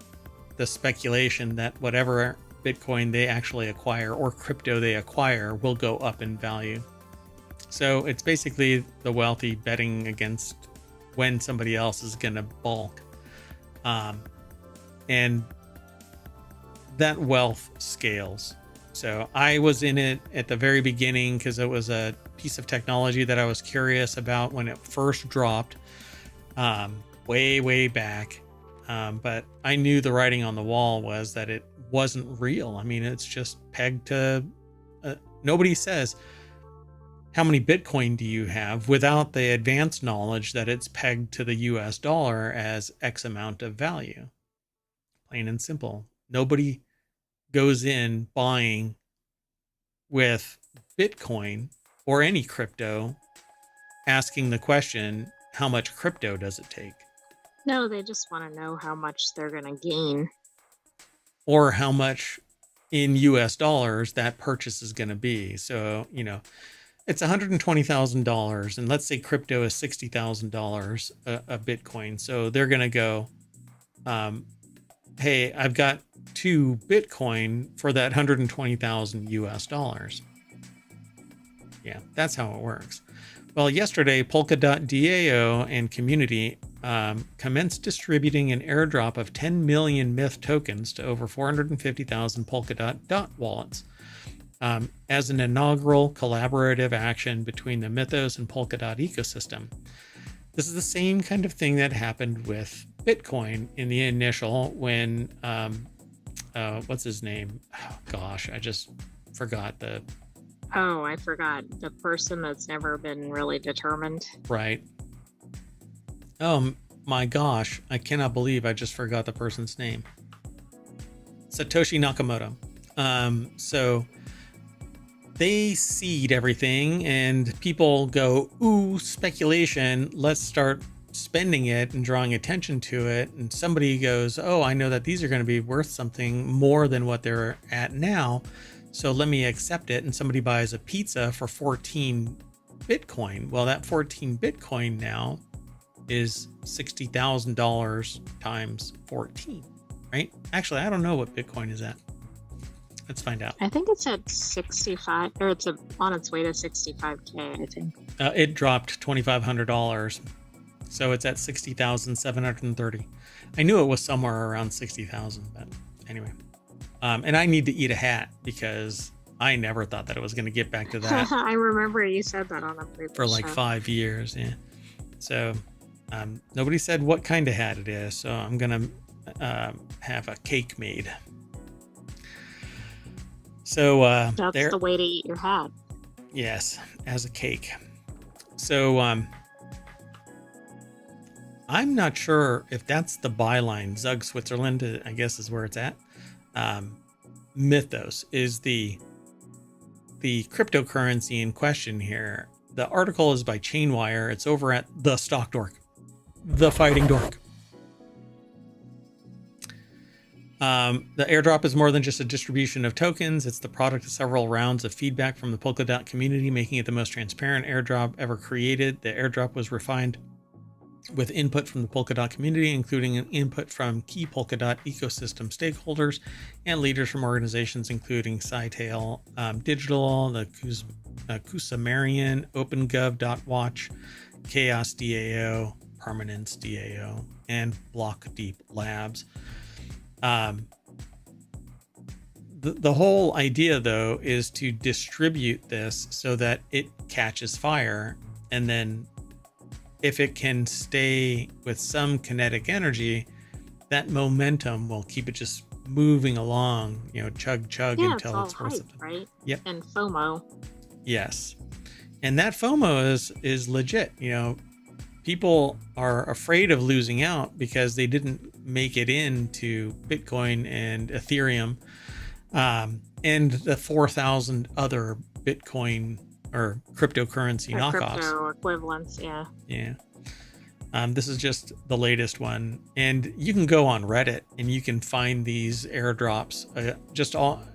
the speculation that whatever Bitcoin they actually acquire or crypto they acquire will go up in value. So it's basically the wealthy betting against when somebody else is going to bulk. And that wealth scales. So I was in it at the very beginning because it was a piece of technology that I was curious about when it first dropped, way back. But I knew the writing on the wall was that it wasn't real. I mean, it's just pegged to, nobody says, how many Bitcoin do you have without the advanced knowledge that it's pegged to the US dollar as X amount of value. Plain and simple. Nobody goes in buying with Bitcoin or any crypto, asking the question, how much crypto does it take? No, they just want to know how much they're going to gain. Or how much in US dollars that purchase is going to be. So, it's $120,000, and let's say crypto is $60,000 a Bitcoin. So they're going to go, hey, I've got 2 Bitcoin for that 120,000 US dollars. Yeah, that's how it works. Well, yesterday, Polkadot DAO and community commenced distributing an airdrop of 10 million Myth tokens to over 450,000 Polkadot dot wallets as an inaugural collaborative action between the Mythos and Polkadot ecosystem. This is the same kind of thing that happened with Bitcoin in the initial when, what's his name? Oh, gosh, I just forgot the... Oh, I forgot. The person that's never been really determined. Right. Oh my gosh, I cannot believe I just forgot the person's name. Satoshi Nakamoto. So they seed everything and people go, ooh, speculation, let's start spending it and drawing attention to it. And somebody goes, oh, I know that these are going to be worth something more than what they're at now. So let me accept it. And somebody buys a pizza for 14 Bitcoin. Well, that 14 Bitcoin now is $60,000 times 14, right? Actually, I don't know what Bitcoin is at. Let's find out. I think it's at 65, or it's on its way to 65K, I think. It dropped $2,500. So it's at 60,730. I knew it was somewhere around 60,000, but anyway. And I need to eat a hat because I never thought that it was going to get back to that. I remember you said that on a previous for like show. 5 years. Yeah. So nobody said what kind of hat it is. So I'm going to have a cake made. So that's the way to eat your hat. Yes, as a cake. So I'm not sure if that's the byline. Zug Switzerland, I guess, is where it's at. Mythos is the cryptocurrency in question here. The article is by Chainwire. It's over at the Stock Dork, the Fighting Dork. The airdrop is more than just a distribution of tokens. It's the product of several rounds of feedback from the Polkadot community, making it the most transparent airdrop ever created. The airdrop was refined with input from the Polkadot community, including an input from key Polkadot ecosystem stakeholders and leaders from organizations including Cytail Digital, the Kusamarian, OpenGov.watch, Chaos DAO, Permanence DAO, and Block Deep Labs. The whole idea, though, is to distribute this so that it catches fire, and then if it can stay with some kinetic energy, that momentum will keep it just moving along, chug until it's worth something. Right? Yep. And FOMO. Yes. And that FOMO is legit. People are afraid of losing out because they didn't make it into Bitcoin and Ethereum, and the 4,000 other Bitcoin or cryptocurrency knockoffs. Crypto equivalents, yeah. Yeah. This is just the latest one, and you can go on Reddit and you can find these airdrops.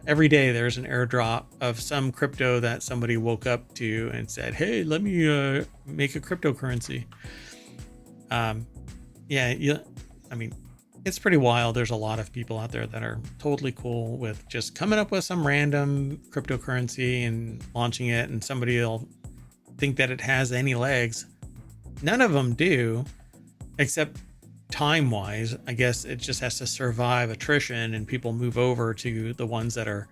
Every day there's an airdrop of some crypto that somebody woke up to and said, "Hey, let me make a cryptocurrency." It's pretty wild. There's a lot of people out there that are totally cool with just coming up with some random cryptocurrency and launching it, and somebody will think that it has any legs. None of them do, except time-wise. I guess it just has to survive attrition, and people move over to the ones that are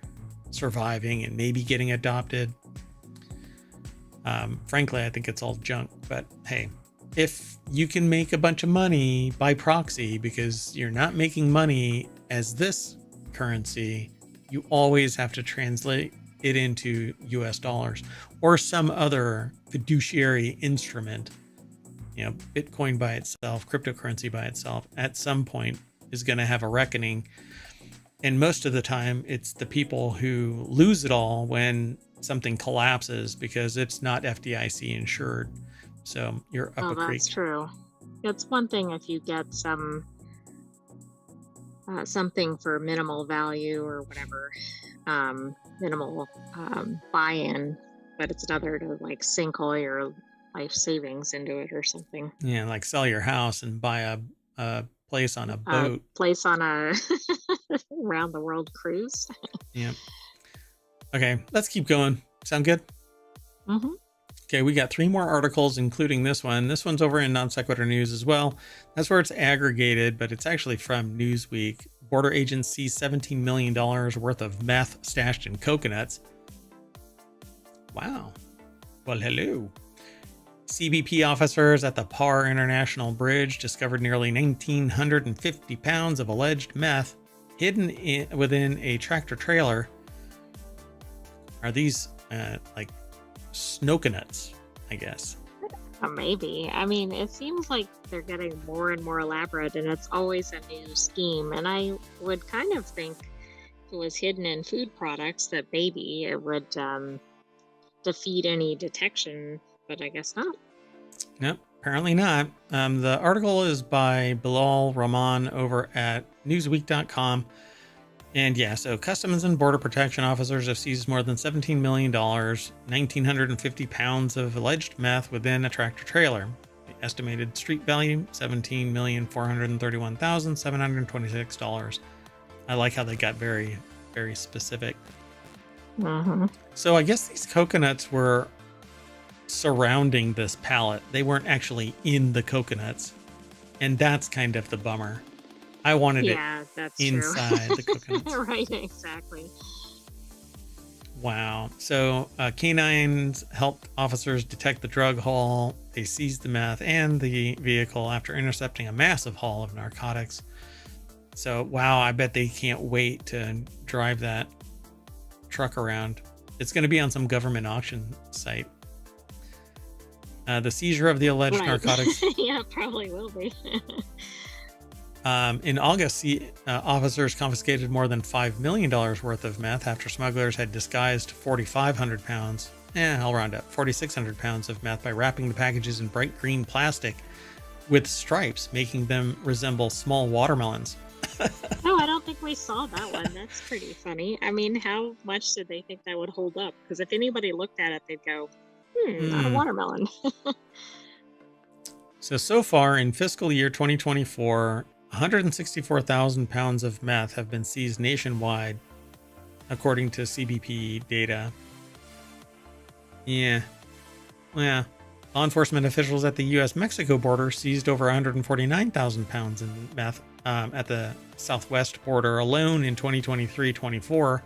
surviving and maybe getting adopted. Frankly, I think it's all junk, but hey, if you can make a bunch of money by proxy because you're not making money as this currency, you always have to translate it into US dollars or some other fiduciary instrument. Bitcoin by itself, cryptocurrency by itself, at some point is going to have a reckoning. And most of the time, it's the people who lose it all when something collapses because it's not FDIC insured. So you're up Oh, a that's creek. true. It's one thing if you get something for minimal value or whatever, minimal buy-in, but it's another to like sink all your life savings into it or something. Yeah, like sell your house and buy a place on a boat. Place on a round the world cruise. Yeah. Okay, let's keep going. Sound good? Mm-hmm. Okay, we got 3 more articles, including this one. This one's over in Non Sequitur News as well. That's where it's aggregated, but it's actually from Newsweek. Border agents sees $17 million worth of meth stashed in coconuts. Wow. Well, hello. CBP officers at the Par International Bridge discovered nearly 1,950 pounds of alleged meth hidden within a tractor trailer. Are these like snokonuts, I guess? Maybe. I mean, it seems like they're getting more and more elaborate, and it's always a new scheme. And I would kind of think if it was hidden in food products that maybe it would defeat any detection, but I guess not. Nope, apparently not. The article is by Bilal Rahman over at Newsweek.com. And yeah, so Customs and Border Protection officers have seized more than $17 million, 1,950 pounds of alleged meth within a tractor trailer. The estimated street value, $17,431,726. I like how they got very, very specific. Mm-hmm. So I guess these coconuts were surrounding this pallet. They weren't actually in the coconuts. And that's kind of the bummer. I wanted it that's inside true. the coconuts. Right, exactly. Wow. So canines helped officers detect the drug haul. They seized the meth and the vehicle after intercepting a massive haul of narcotics. So, wow, I bet they can't wait to drive that truck around. It's going to be on some government auction site. The seizure of the alleged narcotics. Yeah, it probably will be. In August, officers confiscated more than $5 million worth of meth after smugglers had disguised 4,500 pounds. I'll round up. 4,600 pounds of meth by wrapping the packages in bright green plastic with stripes, making them resemble small watermelons. No, I don't think we saw that one. That's pretty funny. I mean, how much did they think that would hold up? Because if anybody looked at it, they'd go, not a watermelon. So far in fiscal year 2024, 164,000 pounds of meth have been seized nationwide, according to CBP data. Yeah. Law enforcement officials at the U.S.-Mexico border seized over 149,000 pounds in meth at the southwest border alone in 2023-24,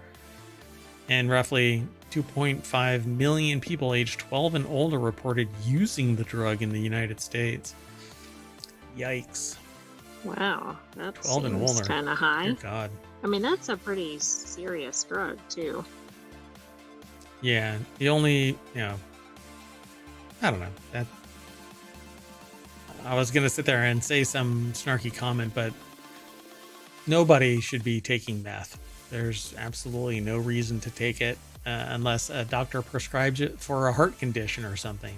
and roughly 2.5 million people aged 12 and older reported using the drug in the United States. Yikes. Wow, that 12 and seems older. kind of high. Dear God. I mean, that's a pretty serious drug, too. Yeah, the only, I don't know. That I was going to sit there and say some snarky comment, but nobody should be taking meth. There's absolutely no reason to take it unless a doctor prescribes it for a heart condition or something.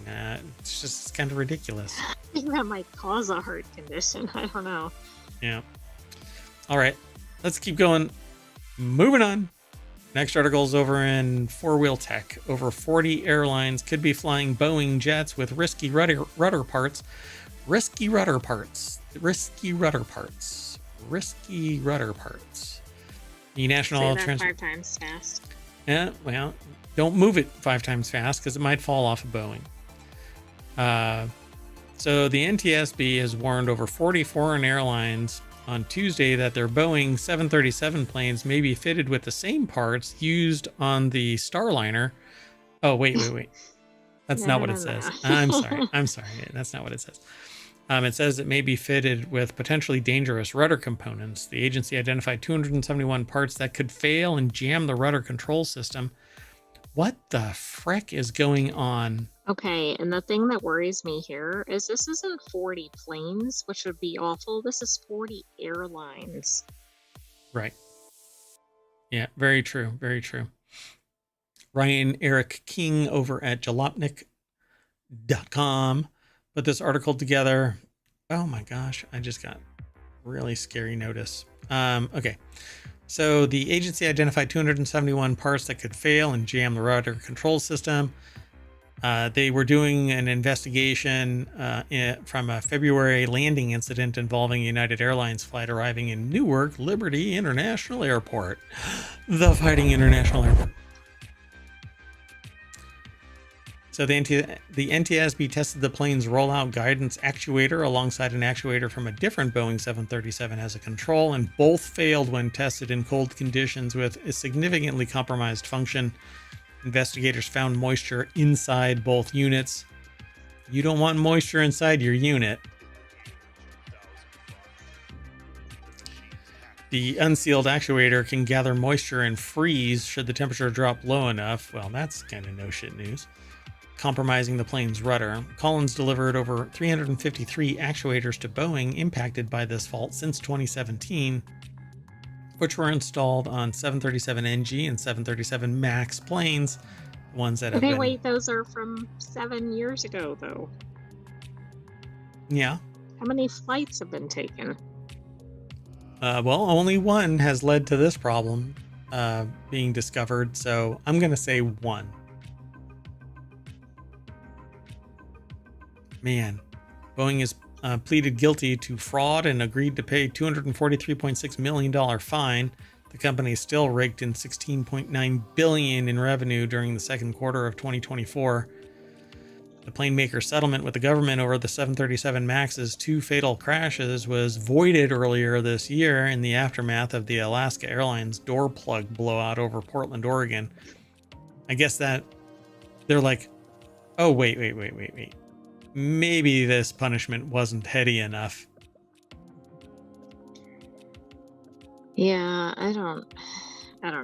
It's kind of ridiculous. I think that might cause a heart condition. I don't know. Yeah. All right. Let's keep going. Moving on. Next article is over in Four Wheel Tech. Over 40 airlines could be flying Boeing jets with risky rudder parts. Risky rudder parts. Risky rudder parts. Risky rudder parts. The National Say that 5 times fast. Yeah, well, don't move it 5 times fast because it might fall off of Boeing. So the NTSB has warned over 40 foreign airlines on Tuesday that their Boeing 737 planes may be fitted with the same parts used on the Starliner. Oh, wait. That's not what it says. I'm sorry. That's not what it says. It says it may be fitted with potentially dangerous rudder components. The agency identified 271 parts that could fail and jam the rudder control system. What the frick is going on? Okay, and the thing that worries me here is this isn't 40 planes, which would be awful. This is 40 airlines. Right. Yeah, very true. Very true. Ryan Eric King over at jalopnik.com put this article together. Oh my gosh, I just got really scary notice. Okay. So the agency identified 271 parts that could fail and jam the rudder control system. They were doing an investigation from a February landing incident involving a United Airlines flight arriving in Newark Liberty International Airport. The Fighting International Airport. So the NTSB tested the plane's rollout guidance actuator alongside an actuator from a different Boeing 737 as a control, and both failed when tested in cold conditions with a significantly compromised function. Investigators found moisture inside both units. You don't want moisture inside your unit. The unsealed actuator can gather moisture and freeze should the temperature drop low enough. Well, that's kind of no shit news. Compromising the plane's rudder. Collins delivered over 353 actuators to Boeing impacted by this fault since 2017, which were installed on 737NG and 737 MAX planes, ones that have been... Wait, those are from 7 years ago, though. Yeah. How many flights have been taken? Well, only one has led to this problem being discovered, so I'm going to say one. Man, Boeing has pleaded guilty to fraud and agreed to pay $243.6 million fine. The company still raked in $16.9 billion in revenue during the second quarter of 2024. The plane maker's settlement with the government over the 737 MAX's 2 fatal crashes was voided earlier this year in the aftermath of the Alaska Airlines door plug blowout over Portland, Oregon. I guess that they're like, oh, wait. Maybe this punishment wasn't heady enough. Yeah, I don't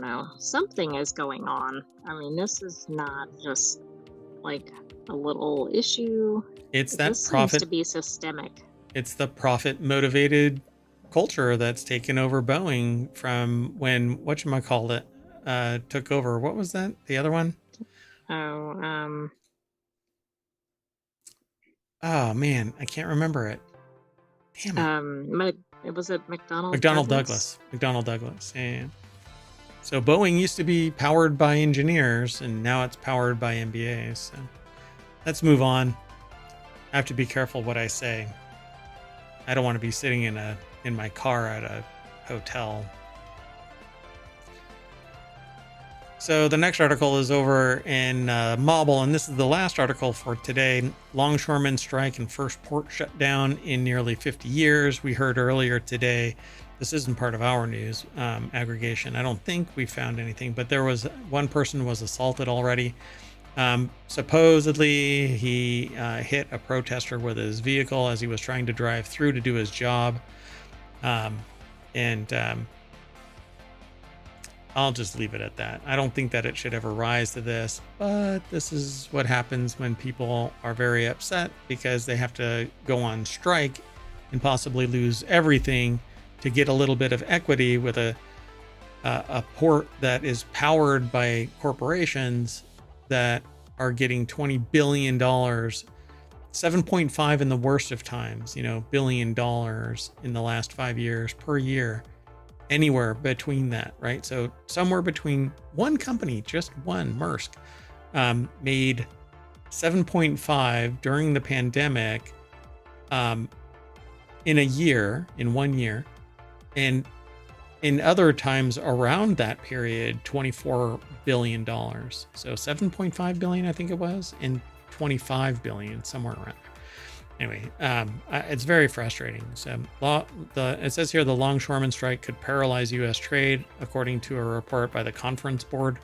know. Something is going on. I mean, this is not just like a little issue. It's that this profit seems to be systemic. It's the profit motivated culture that's taken over Boeing from when whatchamacallit took over. What was that? The other one? Oh man, I can't remember it. Damn it. It was at McDonnell Douglas. McDonnell Douglas. Yeah. So Boeing used to be powered by engineers, and now it's powered by MBAs. So let's move on. I have to be careful what I say. I don't want to be sitting in my car at a hotel. So the next article is over in Mobile, and this is the last article for today. Longshoremen strike and first port shutdown in nearly 50 years. We heard earlier today, this isn't part of our news aggregation. I don't think we found anything, but there was one person was assaulted already. Supposedly he hit a protester with his vehicle as he was trying to drive through to do his job. I'll just leave it at that. I don't think that it should ever rise to this, but this is what happens when people are very upset because they have to go on strike and possibly lose everything to get a little bit of equity with a port that is powered by corporations that are getting $20 billion, 7.5 in the worst of times, $1 billion in the last 5 years per year. Anywhere between that, right? So somewhere between one company, just one, Maersk, made 7.5 during the pandemic in one year. And in other times around that period, $24 billion. So 7.5 billion, I think it was, and 25 billion, somewhere around there. Anyway, it's very frustrating. So it says here the longshoreman strike could paralyze U.S. trade, according to a report by the Conference Board,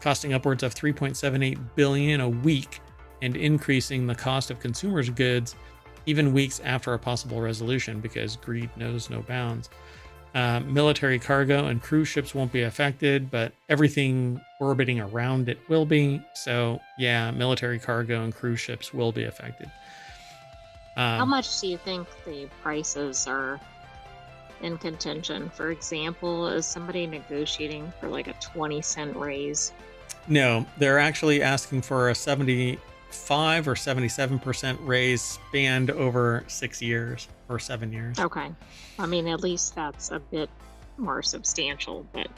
costing upwards of $3.78 billion a week and increasing the cost of consumers' goods even weeks after a possible resolution because greed knows no bounds. Military cargo and cruise ships won't be affected, but everything orbiting around it will be. So yeah, military cargo and cruise ships will be affected. How much do you think the prices are in contention? For example, is somebody negotiating for like a 20-cent raise? No, they're actually asking for a 75 or 77% raise spanned over 6 years or 7 years. Okay. I mean, at least that's a bit more substantial, but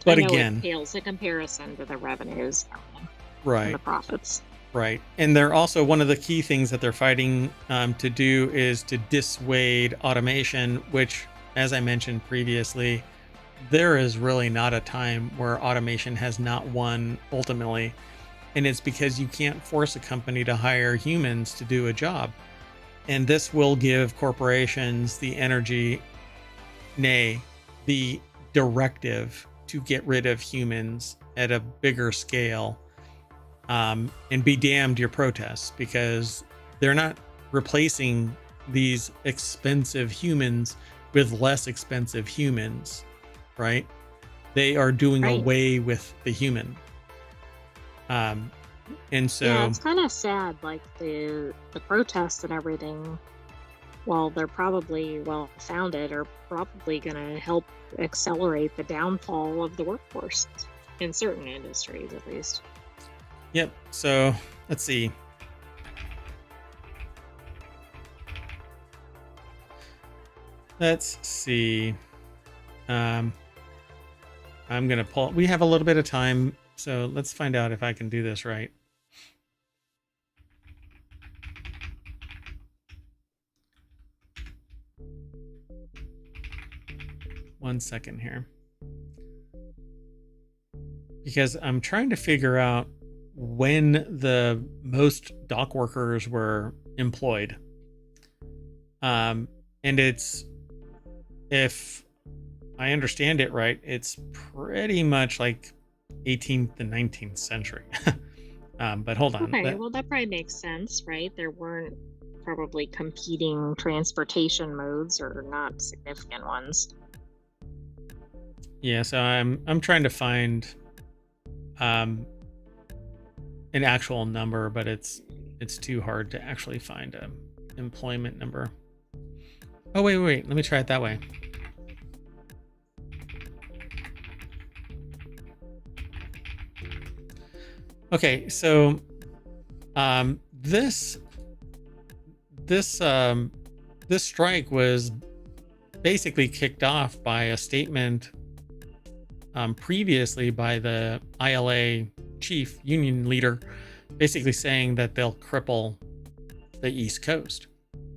But I know it again, pales in comparison to the revenues and right, the profits. right. And they're also, one of the key things that they're fighting to do is to dissuade automation, which, as I mentioned previously, there is really not a time where automation has not won ultimately. And it's because you can't force a company to hire humans to do a job. And this will give corporations the energy, nay, the directive to get rid of humans at a bigger scale. And be damned your protests, because they're not replacing these expensive humans with less expensive humans, right? They are doing Right. away with the human. And so Yeah, it's kind of sad, like the protests and everything, while they're probably well founded, are probably going to help accelerate the downfall of the workforce in certain industries, at least. Yep. So let's see. Let's see. I'm going to pull. We have a little bit of time, so let's find out if I can do this right. One second here. Because I'm trying to figure out when the most dock workers were employed. And it's, if I understand it right, it's pretty much like 18th and 19th century. But hold on. Okay, well, that probably makes sense, right? There weren't probably competing transportation modes, or not significant ones. Yeah, so I'm trying to find an actual number, but it's too hard to actually find a employment number. Oh, wait, let me try it that way. Okay, so this strike was basically kicked off by a statement previously by the ILA chief union leader, basically saying that they'll cripple the East Coast,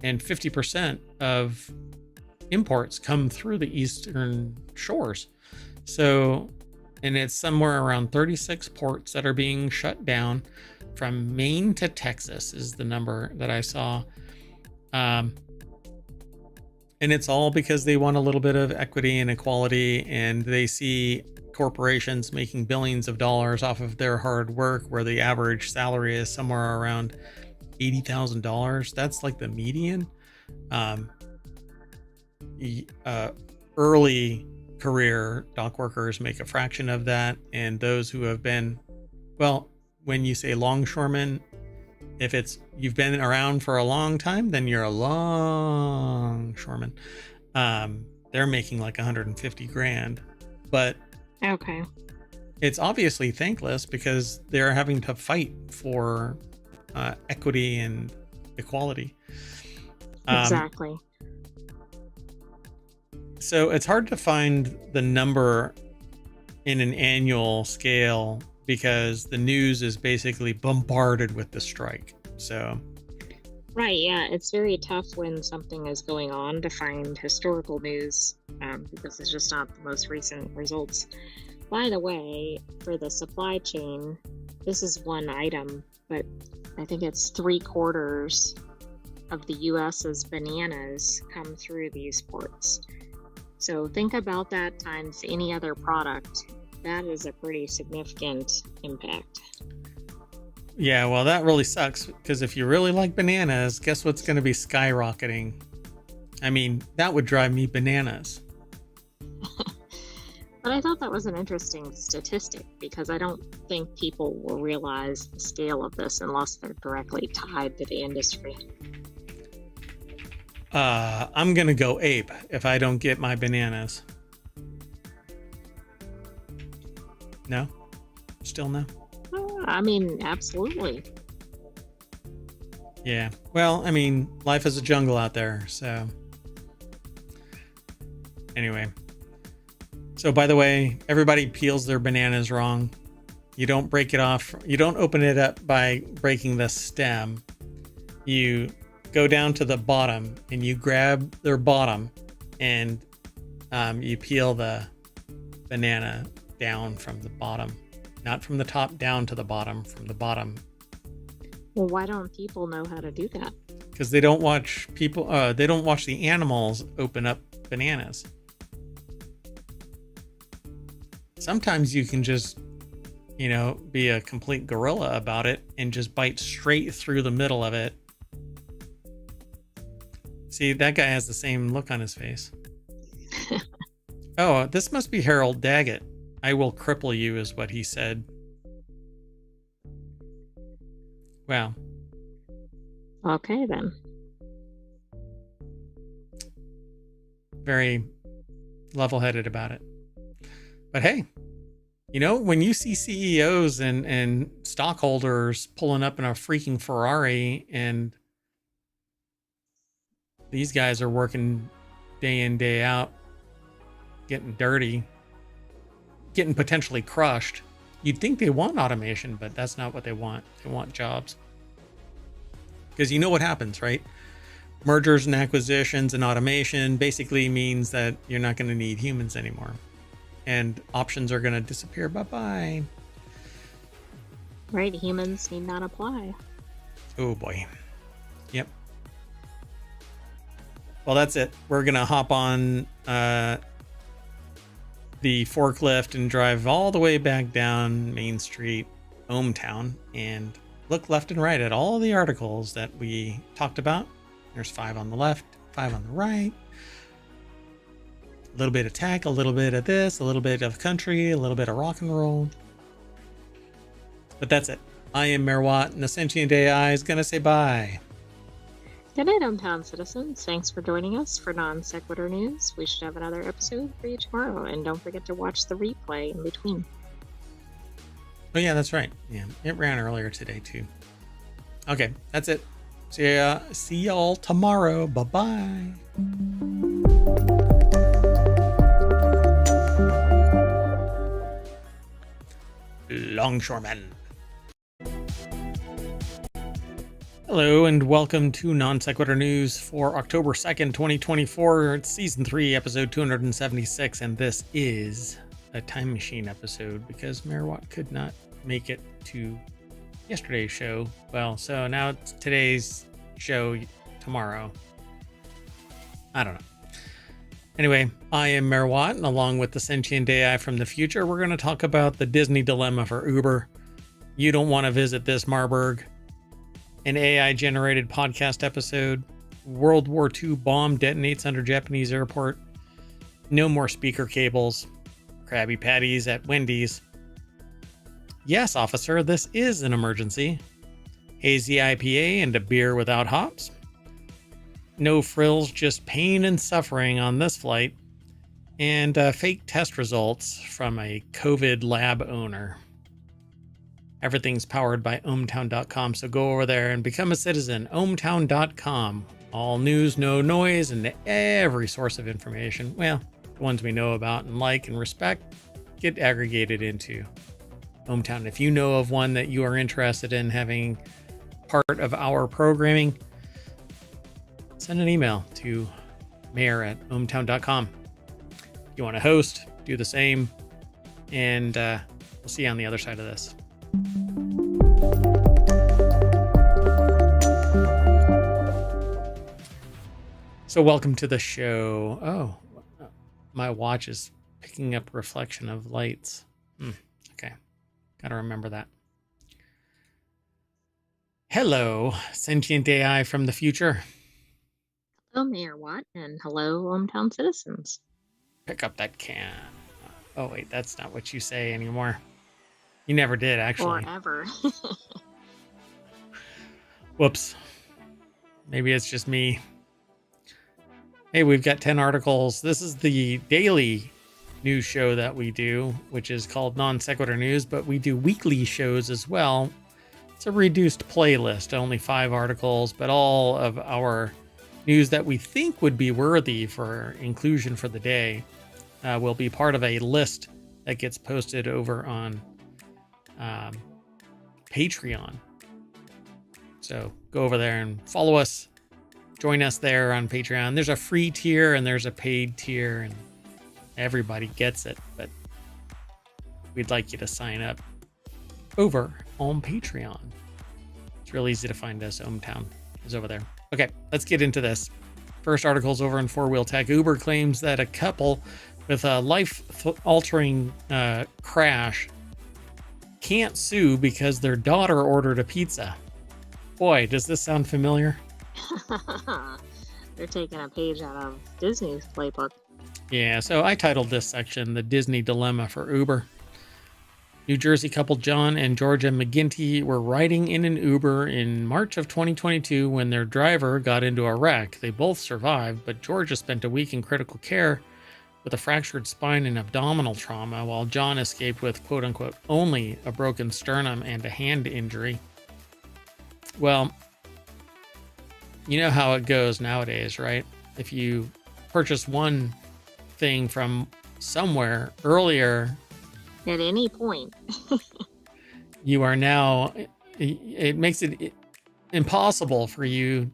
and 50% of imports come through the eastern shores. So, and it's somewhere around 36 ports that are being shut down from Maine to Texas is the number that I saw. And it's all because they want a little bit of equity and equality, and they see corporations making billions of dollars off of their hard work, where the average salary is somewhere around $80,000. That's like the median. Early career dock workers make a fraction of that, and those who have been, well, when you say longshoremen, if it's you've been around for a long time, then you're a longshoreman. They're making like 150 grand, but Okay. it's obviously thankless because they're having to fight for equity and equality. Exactly. So it's hard to find the number in an annual scale because the news is basically bombarded with the strike. So, Right, yeah, it's very tough when something is going on to find historical news, because it's just not the most recent results. By the way, for the supply chain, this is one item, but I think it's 3/4 of the US's bananas come through these ports. So think about that times any other product. That is a pretty significant impact. yeah, well, that really sucks because if you really like bananas, guess what's going to be skyrocketing? I mean, that would drive me bananas. But I thought that was an interesting statistic, because I don't think people will realize the scale of this unless they're directly tied to the industry. I'm gonna go ape if I don't get my bananas. No? Still no? I mean, absolutely. Yeah. Well, I mean, life is a jungle out there, so. Anyway. So, by the way, everybody peels their bananas wrong. You don't break it off. You don't open it up by breaking the stem. You go down to the bottom and you grab their bottom and you peel the banana down from the bottom. Not from the top down to the bottom, from the bottom. Well, why don't people know how to do that? Because they don't watch people, they don't watch the animals open up bananas. Sometimes you can just, be a complete gorilla about it and just bite straight through the middle of it. See, that guy has the same look on his face. Oh, this must be Harold Daggett. I will cripple you is what he said. Wow. Okay, then. Very level-headed about it. But hey, when you see CEOs and stockholders pulling up in a freaking Ferrari and these guys are working day in, day out, getting dirty, getting potentially crushed, you'd think they want automation, but that's not what they want. They want jobs. Because you know what happens, right? Mergers and acquisitions and automation basically means that you're not going to need humans anymore. And options are going to disappear. Bye-bye. Right, humans need not apply. Oh, boy. Yep. Well, that's it. We're going to hop on the forklift and drive all the way back down Main Street, ohmTown, and look left and right at all the articles that we talked about. There's 5 on the left, 5 on the right. A little bit of tech, a little bit of this, a little bit of country, a little bit of rock and roll. But that's it. I am Mayor Watt, and the Sentient AI is going to say bye. Good night, ohmTown citizens. Thanks for joining us for Non Sequitur News. We should have another episode for you tomorrow, and don't forget to watch the replay in between. Oh, yeah, that's right. Yeah, it ran earlier today, too. Okay, that's it. See y'all tomorrow. Bye-bye. Longshoremen. Hello and welcome to Non Sequitur News for October 2nd, 2024. It's Season 3, Episode 276, and this is a time machine episode because Mayor Watt could not make it to yesterday's show. Well, so now it's today's show tomorrow. I don't know. Anyway, I am Mayor Watt, and along with the Sentient AI from the future, we're going to talk about the Disney dilemma for Uber. You don't want to visit this, Marburg. An AI-generated podcast episode. World War II bomb detonates under Japanese airport. No more speaker cables. Krabby Patties at Wendy's. Yes, officer, this is an emergency. Hazy IPA and a beer without hops. No frills, just pain and suffering on this flight. And fake test results from a COVID lab owner. Everything's powered by ohmTown.com, so go over there and become a citizen. ohmTown.com. All news, no noise, and every source of information. Well, the ones we know about and like and respect get aggregated into ohmTown. If you know of one that you are interested in having part of our programming, send an email to mayor@ohmTown.com. If you want to host, do the same, and we'll see you on the other side of this. So welcome to the show. Oh, my watch is picking up reflection of lights. Okay, gotta remember that. Hello, Sentient AI from the future. Hello, Mayor Watt, and hello, ohmTown citizens. Pick up that can. Oh, wait, that's not what you say anymore. You never did, actually. Or ever. Whoops. Maybe it's just me. Hey, we've got 10 articles. This is the daily news show that we do, which is called Non Sequitur News, but we do weekly shows as well. It's a reduced playlist, only 5 articles, but all of our news that we think would be worthy for inclusion for the day will be part of a list that gets posted over on Patreon. So go over there and follow us. Join us there on Patreon. There's a free tier and there's a paid tier, and everybody gets it, but we'd like you to sign up over on Patreon. It's real easy to find us. ohmTown is over there. Okay, let's get into this. First article's over in 4-Wheel Tech. Uber claims that a couple with a life-altering crash can't sue because their daughter ordered a pizza. Boy, does this sound familiar? They're taking a page out of Disney's playbook. Yeah, so I titled this section The Disney Dilemma for Uber. New Jersey couple John and Georgia McGinty were riding in an Uber in March of 2022 when their driver got into a wreck. They both survived, but Georgia spent a week in critical care with a fractured spine and abdominal trauma, while John escaped with quote-unquote only a broken sternum and a hand injury. Well, you know how it goes nowadays, right? If you purchase one thing from somewhere earlier, at any point, you are now, it makes it impossible for you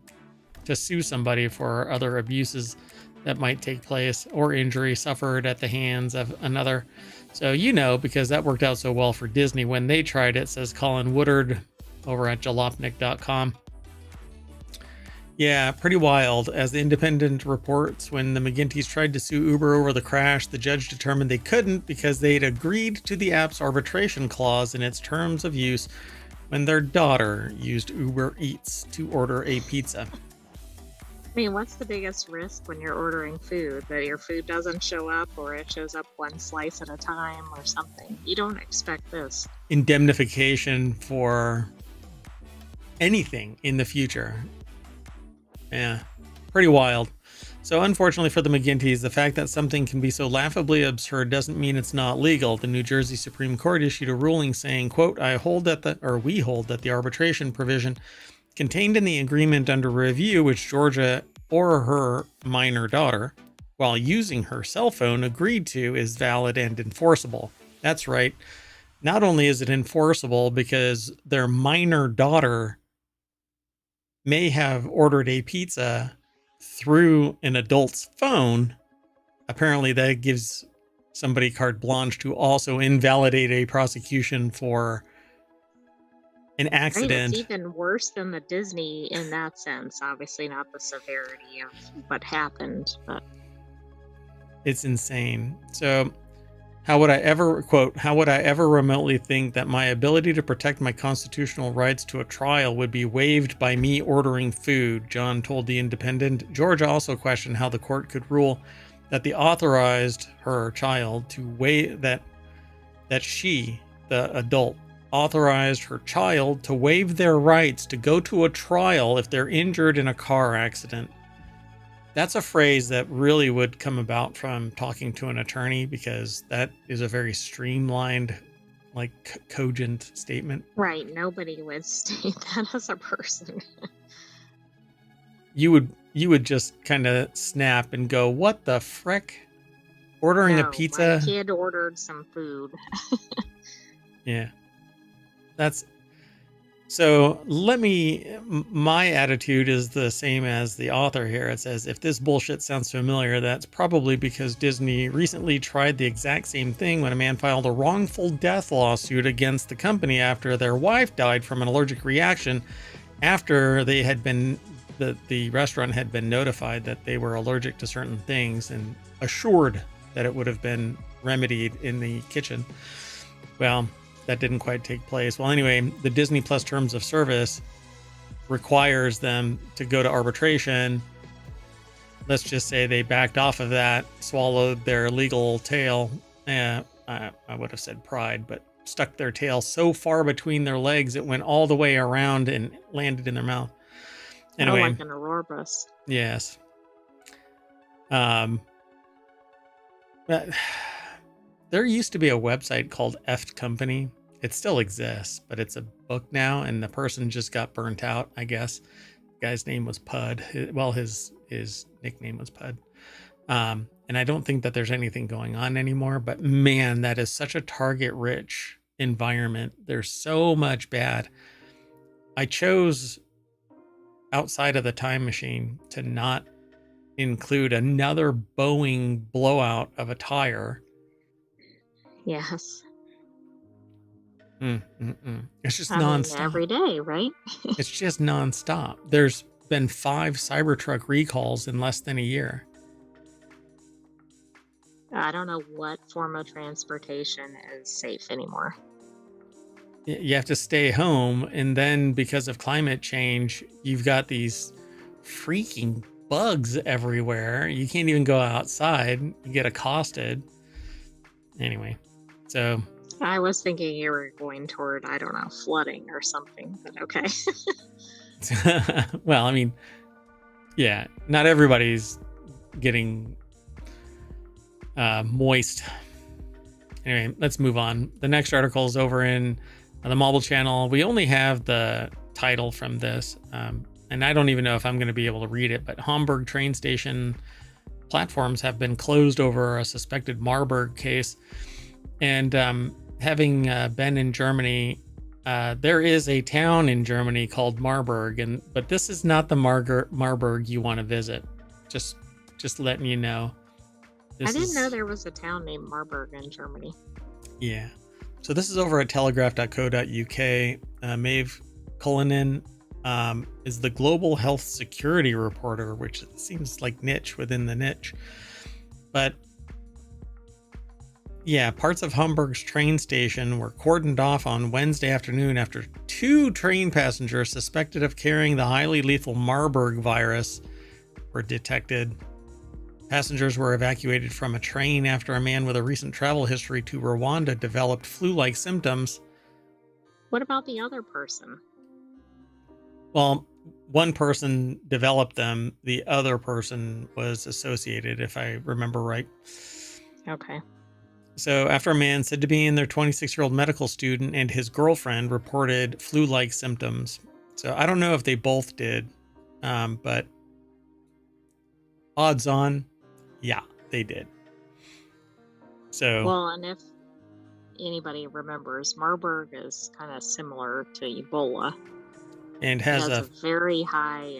to sue somebody for other abuses that might take place or injury suffered at the hands of another. So, you know, because that worked out so well for Disney when they tried it, says Colin Woodard over at jalopnik.com. Yeah, pretty wild. As the Independent reports, when the McGinty's tried to sue Uber over the crash, the judge determined they couldn't because they'd agreed to the app's arbitration clause in its terms of use when their daughter used Uber Eats to order a pizza. I mean, what's the biggest risk when you're ordering food? That your food doesn't show up, or it shows up one slice at a time or something? You don't expect this. Indemnification for anything in the future. Yeah, pretty wild. So unfortunately for the McGinty's, the fact that something can be so laughably absurd doesn't mean it's not legal. The New Jersey Supreme Court issued a ruling saying, quote, we hold that the arbitration provision contained in the agreement under review, which Georgia or her minor daughter, while using her cell phone, agreed to, is valid and enforceable. That's right. Not only is it enforceable because their minor daughter may have ordered a pizza through an adult's phone, apparently that gives somebody carte blanche to also invalidate a prosecution for an accident. Right, it's even worse than the Disney in that sense. Obviously not the severity of what happened, but it's insane. So how would I ever, quote, how would I ever remotely think that my ability to protect my constitutional rights to a trial would be waived by me ordering food, John told the Independent. Georgia also questioned how the court could rule that the authorized her child to waive that she, the adult, authorized her child to waive their rights to go to a trial if they're injured in a car accident. That's a phrase that really would come about from talking to an attorney, because that is a very streamlined, like cogent statement. Right, nobody would state that as a person. You would just kind of snap and go, "What the frick? Ordering a pizza?" My kid ordered some food. Yeah. That's so. My attitude is the same as the author here. It says, if this bullshit sounds familiar, that's probably because Disney recently tried the exact same thing when a man filed a wrongful death lawsuit against the company after their wife died from an allergic reaction after they had been, the restaurant had been notified that they were allergic to certain things and assured that it would have been remedied in the kitchen. Well, that didn't quite take place. Well, anyway, the Disney Plus terms of service requires them to go to arbitration. Let's just say they backed off of that, swallowed their legal tail. I would have said pride, but stuck their tail so far between their legs it went all the way around and landed in their mouth. Anyway, like an Aurora bus. Yes. Um, but there used to be a website called F Company. It still exists, but it's a book now, and the person just got burnt out, I guess. The guy's name was Pud. Well, his nickname was Pud. And I don't think that there's anything going on anymore, but man, that is such a target rich environment. There's so much bad. I chose outside of the time machine to not include another Boeing blowout of a tire. Yes. It's just I nonstop. mean, every day, right? It's just nonstop. There's been 5 Cybertruck recalls in less than a year. I don't know what form of transportation is safe anymore. You have to stay home, and then because of climate change, you've got these freaking bugs everywhere. You can't even go outside. You get accosted. Anyway, so I was thinking you were going toward, I don't know, flooding or something, but okay. well, I mean, yeah, not everybody's getting moist. Anyway, let's move on. The next article is over in the mobile channel. We only have the title from this, and I don't even know if I'm going to be able to read it, but Hamburg train station platforms have been closed over a suspected Marburg case. And having been in Germany, there is a town in Germany called Marburg, but this is not the Marburg you want to visit. Just letting you know. I didn't know there was a town named Marburg in Germany. Yeah. So this is over at telegraph.co.uk. Maeve Cullinan is the global health security reporter, which seems like niche within the niche. But yeah, parts of Hamburg's train station were cordoned off on Wednesday afternoon after 2 train passengers suspected of carrying the highly lethal Marburg virus were detected. Passengers were evacuated from a train after a man with a recent travel history to Rwanda developed flu-like symptoms. What about the other person? Well, one person developed them. The other person was associated, if I remember right. Okay. So after a man said to be in their 26-year-old medical student and his girlfriend reported flu-like symptoms. So I don't know if they both did, but odds on, yeah, they did. So well, and if anybody remembers, Marburg is kind of similar to Ebola and has a very high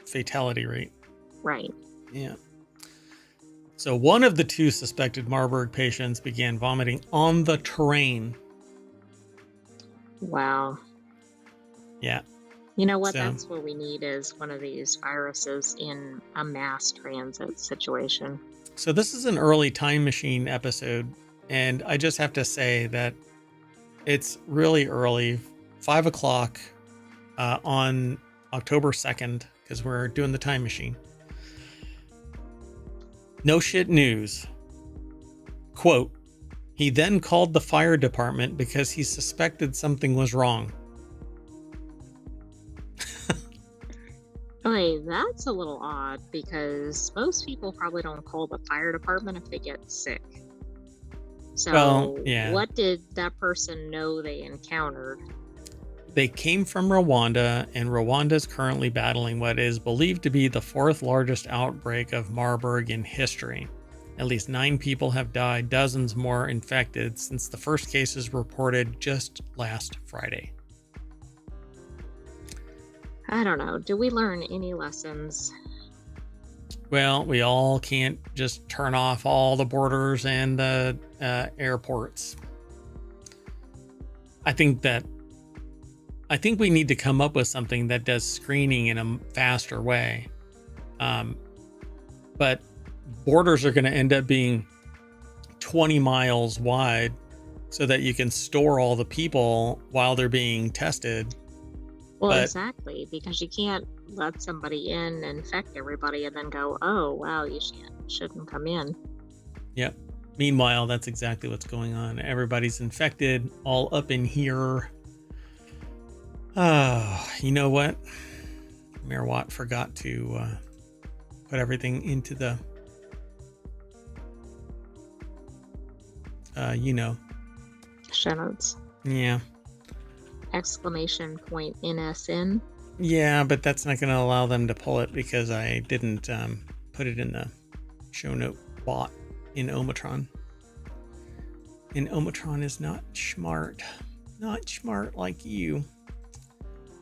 fatality rate. Right. Yeah. So one of the 2 suspected Marburg patients began vomiting on the train. Wow. Yeah. You know what? That's what we need is one of these viruses in a mass transit situation. So this is an early Time Machine episode, and I just have to say that it's really early, 5 o'clock on October 2nd, because we're doing the Time Machine. No shit news. Quote, he then called the fire department because he suspected something was wrong. Okay, that's a little odd because most people probably don't call the fire department if they get sick. So well, yeah. What did that person know they encountered? They came from Rwanda, and Rwanda is currently battling what is believed to be the 4th largest outbreak of Marburg in history. At least 9 people have died, dozens more infected since the first cases reported just last Friday. I don't know. Do we learn any lessons? Well, we all can't just turn off all the borders and the airports. I think we need to come up with something that does screening in a faster way. But borders are going to end up being 20 miles wide so that you can store all the people while they're being tested. Well, exactly, because you can't let somebody in, infect everybody, and then go, oh, wow, you shouldn't come in. Yep. Meanwhile, that's exactly what's going on. Everybody's infected, all up in here. Oh, you know what? Mayor Watt forgot to put everything into the you know. Show notes. Yeah. !NSN. Yeah, but that's not going to allow them to pull it because I didn't put it in the show note bot in ohmTown. And ohmTown is not smart. Not smart like you.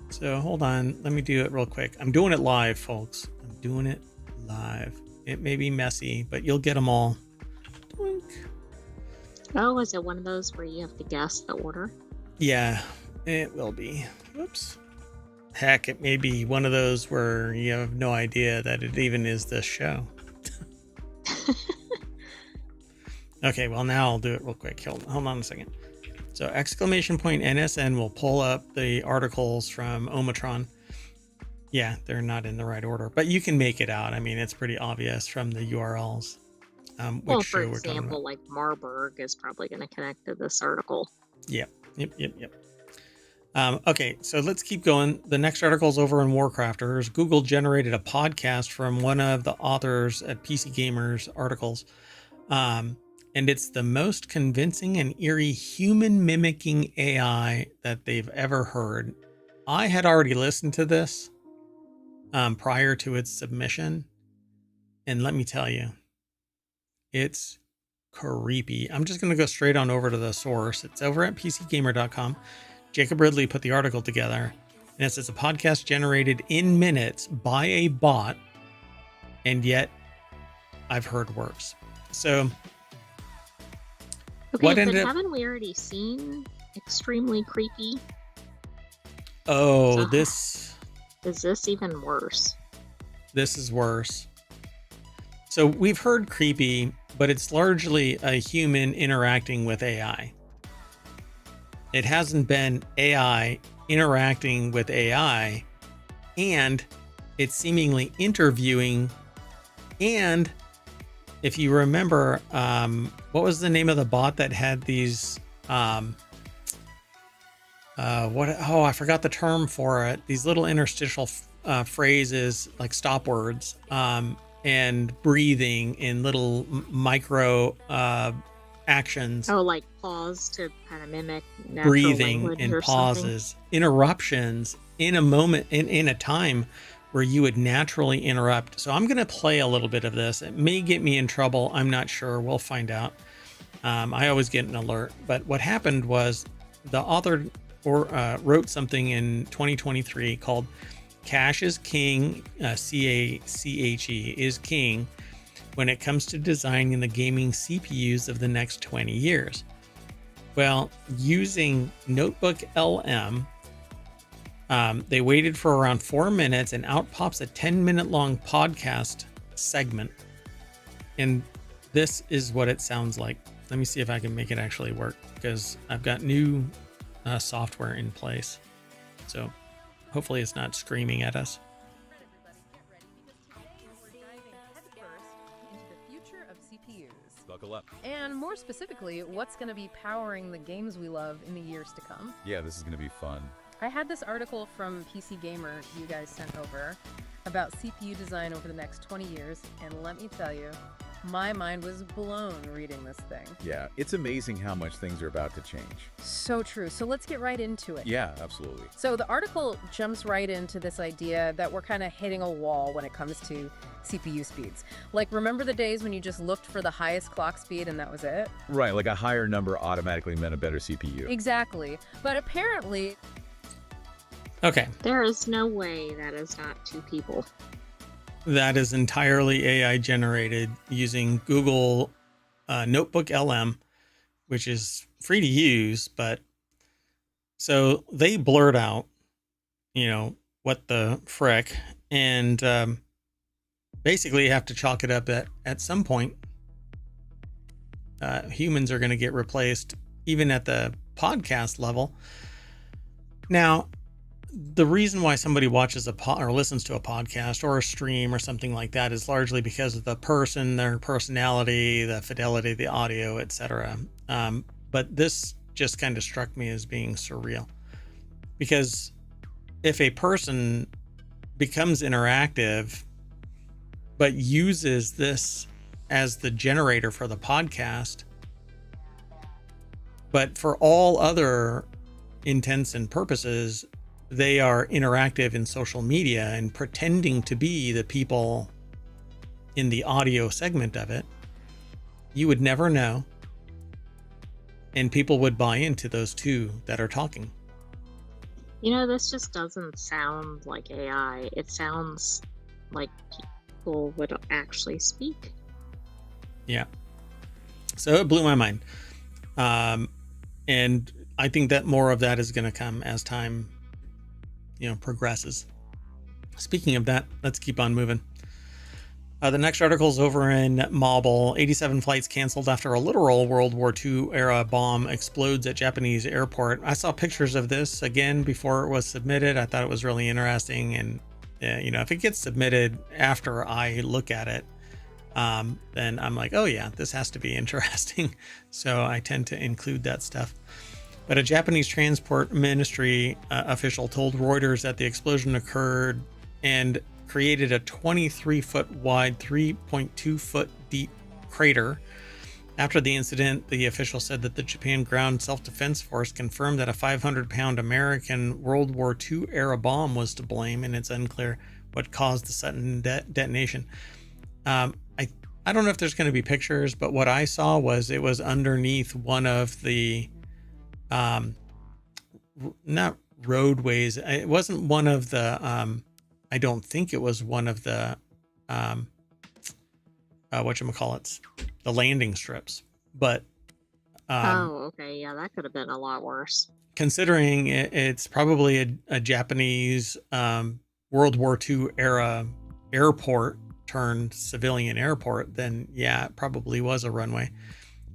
So hold on. Let me do it real quick. I'm doing it live, folks. I'm doing it live. It may be messy, but you'll get them all. Doink. Oh, is it one of those where you have to guess the order? Yeah, it will be. Whoops. Heck, it may be one of those where you have no idea that it even is this show. Okay, well, now I'll do it real quick. Hold on a second. So !NSN will pull up the articles from ohmTown. Yeah, they're not in the right order, but you can make it out. I mean, it's pretty obvious from the URLs. Well, for example, like Marburg is probably going to connect to this article. Yep. Okay, so let's keep going. The next article is over in WarCrafters. Google generated a podcast from one of the authors at PC Gamer's articles. And it's the most convincing and eerie human mimicking AI that they've ever heard. I had already listened to this prior to its submission. And let me tell you, it's creepy. I'm just going to go straight on over to the source. It's over at pcgamer.com. Jacob Ridley put the article together. And it says a podcast generated in minutes by a bot. And yet I've heard worse. So okay, but haven't we already seen Extremely Creepy? Oh, So this is this even worse? This is worse. So we've heard creepy, but it's largely a human interacting with AI. It hasn't been AI interacting with AI, and it's seemingly interviewing. And if you remember, what was the name of the bot that had these, I forgot the term for it. These little interstitial phrases like stop words, and breathing in little micro actions. Oh, like pause to kind of mimic natural breathing language and or pauses, something. interruptions in a moment, in a time where you would naturally interrupt. So I'm going to play a little bit of this. It may get me in trouble. I'm not sure. We'll find out. I always get an alert. But what happened was the author wrote something in 2023 called Cache is King, CACHE is King, when it comes to designing the gaming CPUs of the next 20 years. Well, using Notebook LM, they waited for around 4 minutes and out pops a 10-minute long podcast segment. And this is what it sounds like. Let me see if I can make it actually work, because I've got new software in place. So hopefully it's not screaming at us. Buckle up. And more specifically, what's going to be powering the games we love in the years to come. Yeah, this is going to be fun. I had this article from PC Gamer you guys sent over about CPU design over the next 20 years, and let me tell you, my mind was blown reading this thing. Yeah, it's amazing how much things are about to change. So true. So let's get right into it. Yeah, absolutely. So the article jumps right into this idea that we're kind of hitting a wall when it comes to CPU speeds. Like, remember the days when you just looked for the highest clock speed and that was it? Right, like a higher number automatically meant a better CPU. Exactly. But apparently... Okay. There is no way that is not two people. That is entirely AI generated using Google Notebook LM, which is free to use. But so they blurred out, what the frick, and basically you have to chalk it up at some point. Humans are going to get replaced, even at the podcast level. Now, the reason why somebody watches or listens to a podcast or a stream or something like that is largely because of the person, their personality, the fidelity of the audio, etc. But this just kind of struck me as being surreal, because if a person becomes interactive but uses this as the generator for the podcast, But for all other intents and purposes, they are interactive in social media and pretending to be the people in the audio segment of it. You would never know. And people would buy into those two that are talking. This just doesn't sound like AI. It sounds like people would actually speak. Yeah. So it blew my mind. And I think that more of that is going to come as time, progresses. Speaking of that, let's keep on moving. The next article is over in Mobile. 87 flights canceled after a literal World War II era bomb explodes at Japanese airport. I saw pictures of this again before it was submitted. I thought it was really interesting. And, if it gets submitted after I look at it, then I'm like, oh yeah, this has to be interesting. So I tend to include that stuff. But a Japanese transport ministry official told Reuters that the explosion occurred and created a 23-foot wide, 3.2-foot deep crater. After the incident, the official said that the Japan Ground Self-Defense Force confirmed that a 500-pound American World War II era bomb was to blame, and it's unclear what caused the sudden detonation. I don't know if there's going to be pictures, but what I saw was it was underneath one of the not roadways. It wasn't one of the I don't think it was one of the whatchamacallits, the landing strips. But okay, yeah, that could have been a lot worse. Considering it's probably a Japanese World War II era airport turned civilian airport, then yeah, it probably was a runway.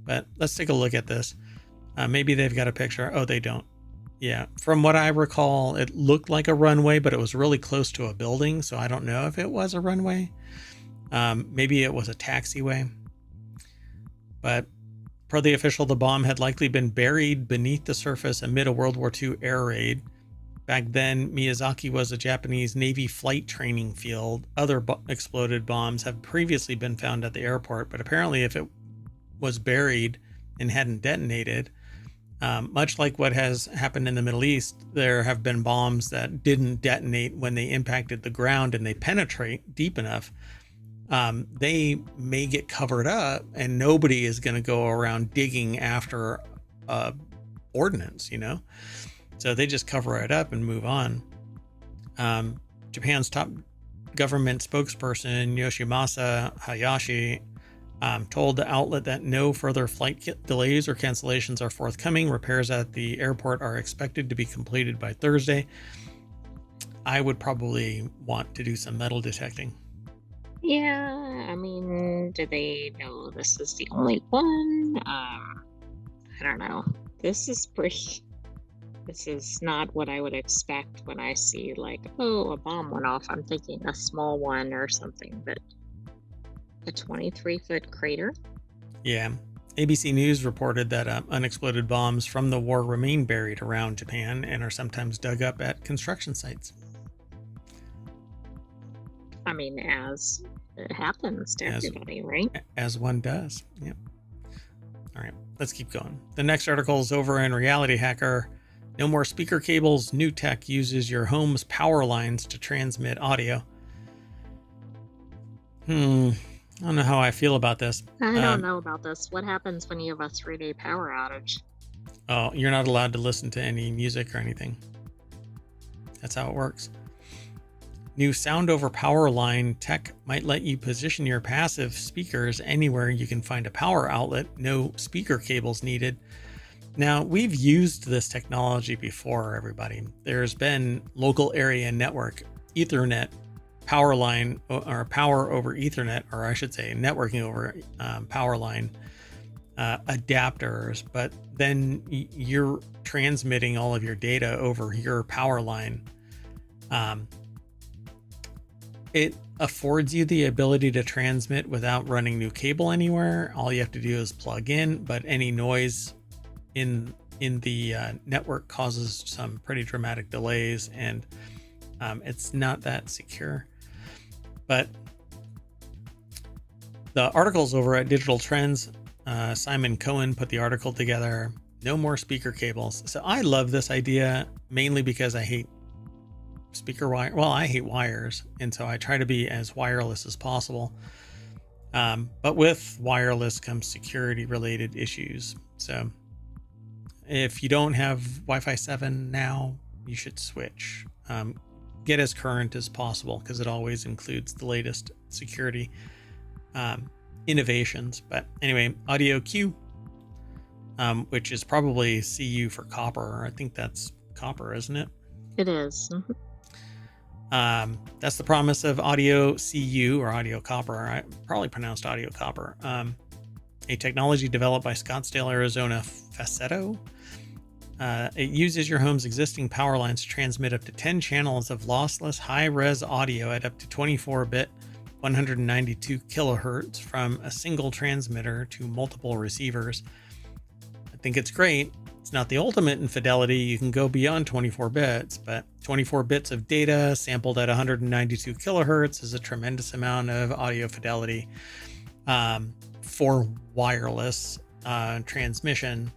But let's take a look at this. Maybe they've got a picture. Oh, they don't. Yeah, from what I recall, it looked like a runway, but it was really close to a building, so I don't know if it was a runway. Maybe it was a taxiway. But per the official, the bomb had likely been buried beneath the surface amid a World War II air raid. Back then, Miyazaki was a Japanese Navy flight training field. Other exploded bombs have previously been found at the airport, but apparently if it was buried and hadn't detonated, much like what has happened in the Middle East, there have been bombs that didn't detonate when they impacted the ground and they penetrate deep enough. They may get covered up and nobody is going to go around digging after ordnance, So they just cover it up and move on. Japan's top government spokesperson, Yoshimasa Hayashi, told the outlet that no further flight delays or cancellations are forthcoming. Repairs at the airport are expected to be completed by Thursday. I would probably want to do some metal detecting. Yeah, I mean, do they know this is the only one? I don't know. This is not what I would expect when I see like, oh, a bomb went off. I'm thinking a small one or something, but a 23-foot crater? Yeah. ABC News reported that unexploded bombs from the war remain buried around Japan and are sometimes dug up at construction sites. I mean, as it happens to everybody, right? As one does. Yep. All right, let's keep going. The next article is over in Reality Hacker. No more speaker cables. New tech uses your home's power lines to transmit audio. I don't know how I feel about this. I don't know about this. What happens when you have a 3-day power outage? Oh, you're not allowed to listen to any music or anything. That's how it works. New sound over power line tech might let you position your passive speakers anywhere you can find a power outlet. No speaker cables needed. Now, we've used this technology before, everybody. There's been local area network, Ethernet, power line, or power over Ethernet, or I should say networking over power line adapters, but then you're transmitting all of your data over your power line. It affords you the ability to transmit without running new cable anywhere. All you have to do is plug in, but any noise in the network causes some pretty dramatic delays, and it's not that secure. But the article's over at Digital Trends. Simon Cohen put the article together. No more speaker cables. So I love this idea mainly because I hate speaker wire. Well, I hate wires. And so I try to be as wireless as possible. But with wireless comes security related issues. So if you don't have Wi-Fi 7 now, you should switch. Get as current as possible because it always includes the latest security innovations. But anyway, audio Q, which is probably CU for copper. I think that's copper, isn't it? It is. That's the promise of audio CU or audio copper. I probably pronounced audio copper. A technology developed by Scottsdale, Arizona Facetto. It uses your home's existing power lines to transmit up to 10 channels of lossless high-res audio at up to 24-bit 192 kilohertz from a single transmitter to multiple receivers. I think it's great. It's not the ultimate in fidelity. You can go beyond 24 bits, but 24 bits of data sampled at 192 kilohertz is a tremendous amount of audio fidelity for wireless transmission.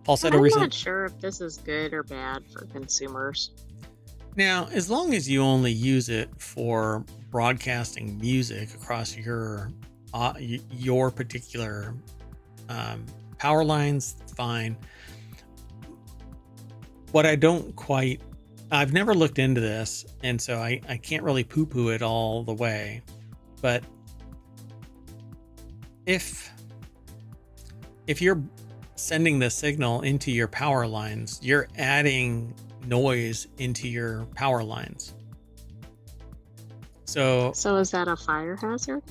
I'm not sure if this is good or bad for consumers. Now, as long as you only use it for broadcasting music across your particular power lines, fine. What I don't quite, I've never looked into this, and so I can't really poo-poo it all the way. But if you're sending the signal into your power lines, you're adding noise into your power lines. So is that a fire hazard?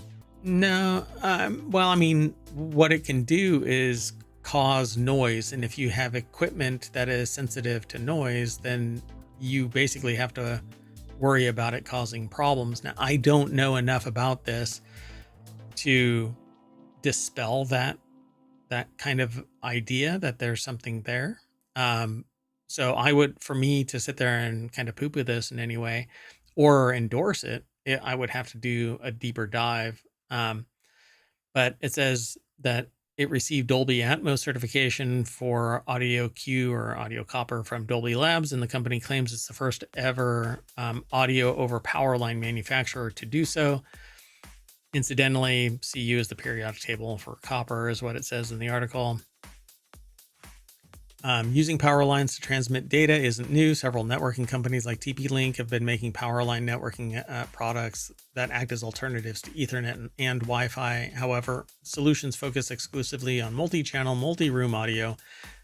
No. Well, I mean, what it can do is cause noise. And if you have equipment that is sensitive to noise, then you basically have to worry about it causing problems. Now, I don't know enough about this to dispel that kind of idea that there's something there. So for me to sit there and kind of poo-poo this in any way or endorse it, I would have to do a deeper dive. But it says that it received Dolby Atmos certification for audio Q or audio copper from Dolby Labs, and the company claims it's the first ever audio over power line manufacturer to do so. Incidentally, CU is the periodic table for copper, is what it says in the article. Using power lines to transmit data isn't new. Several networking companies like TP-Link have been making power line networking products that act as alternatives to Ethernet and Wi-Fi. However, solutions focused exclusively on multi-channel, multi-room audio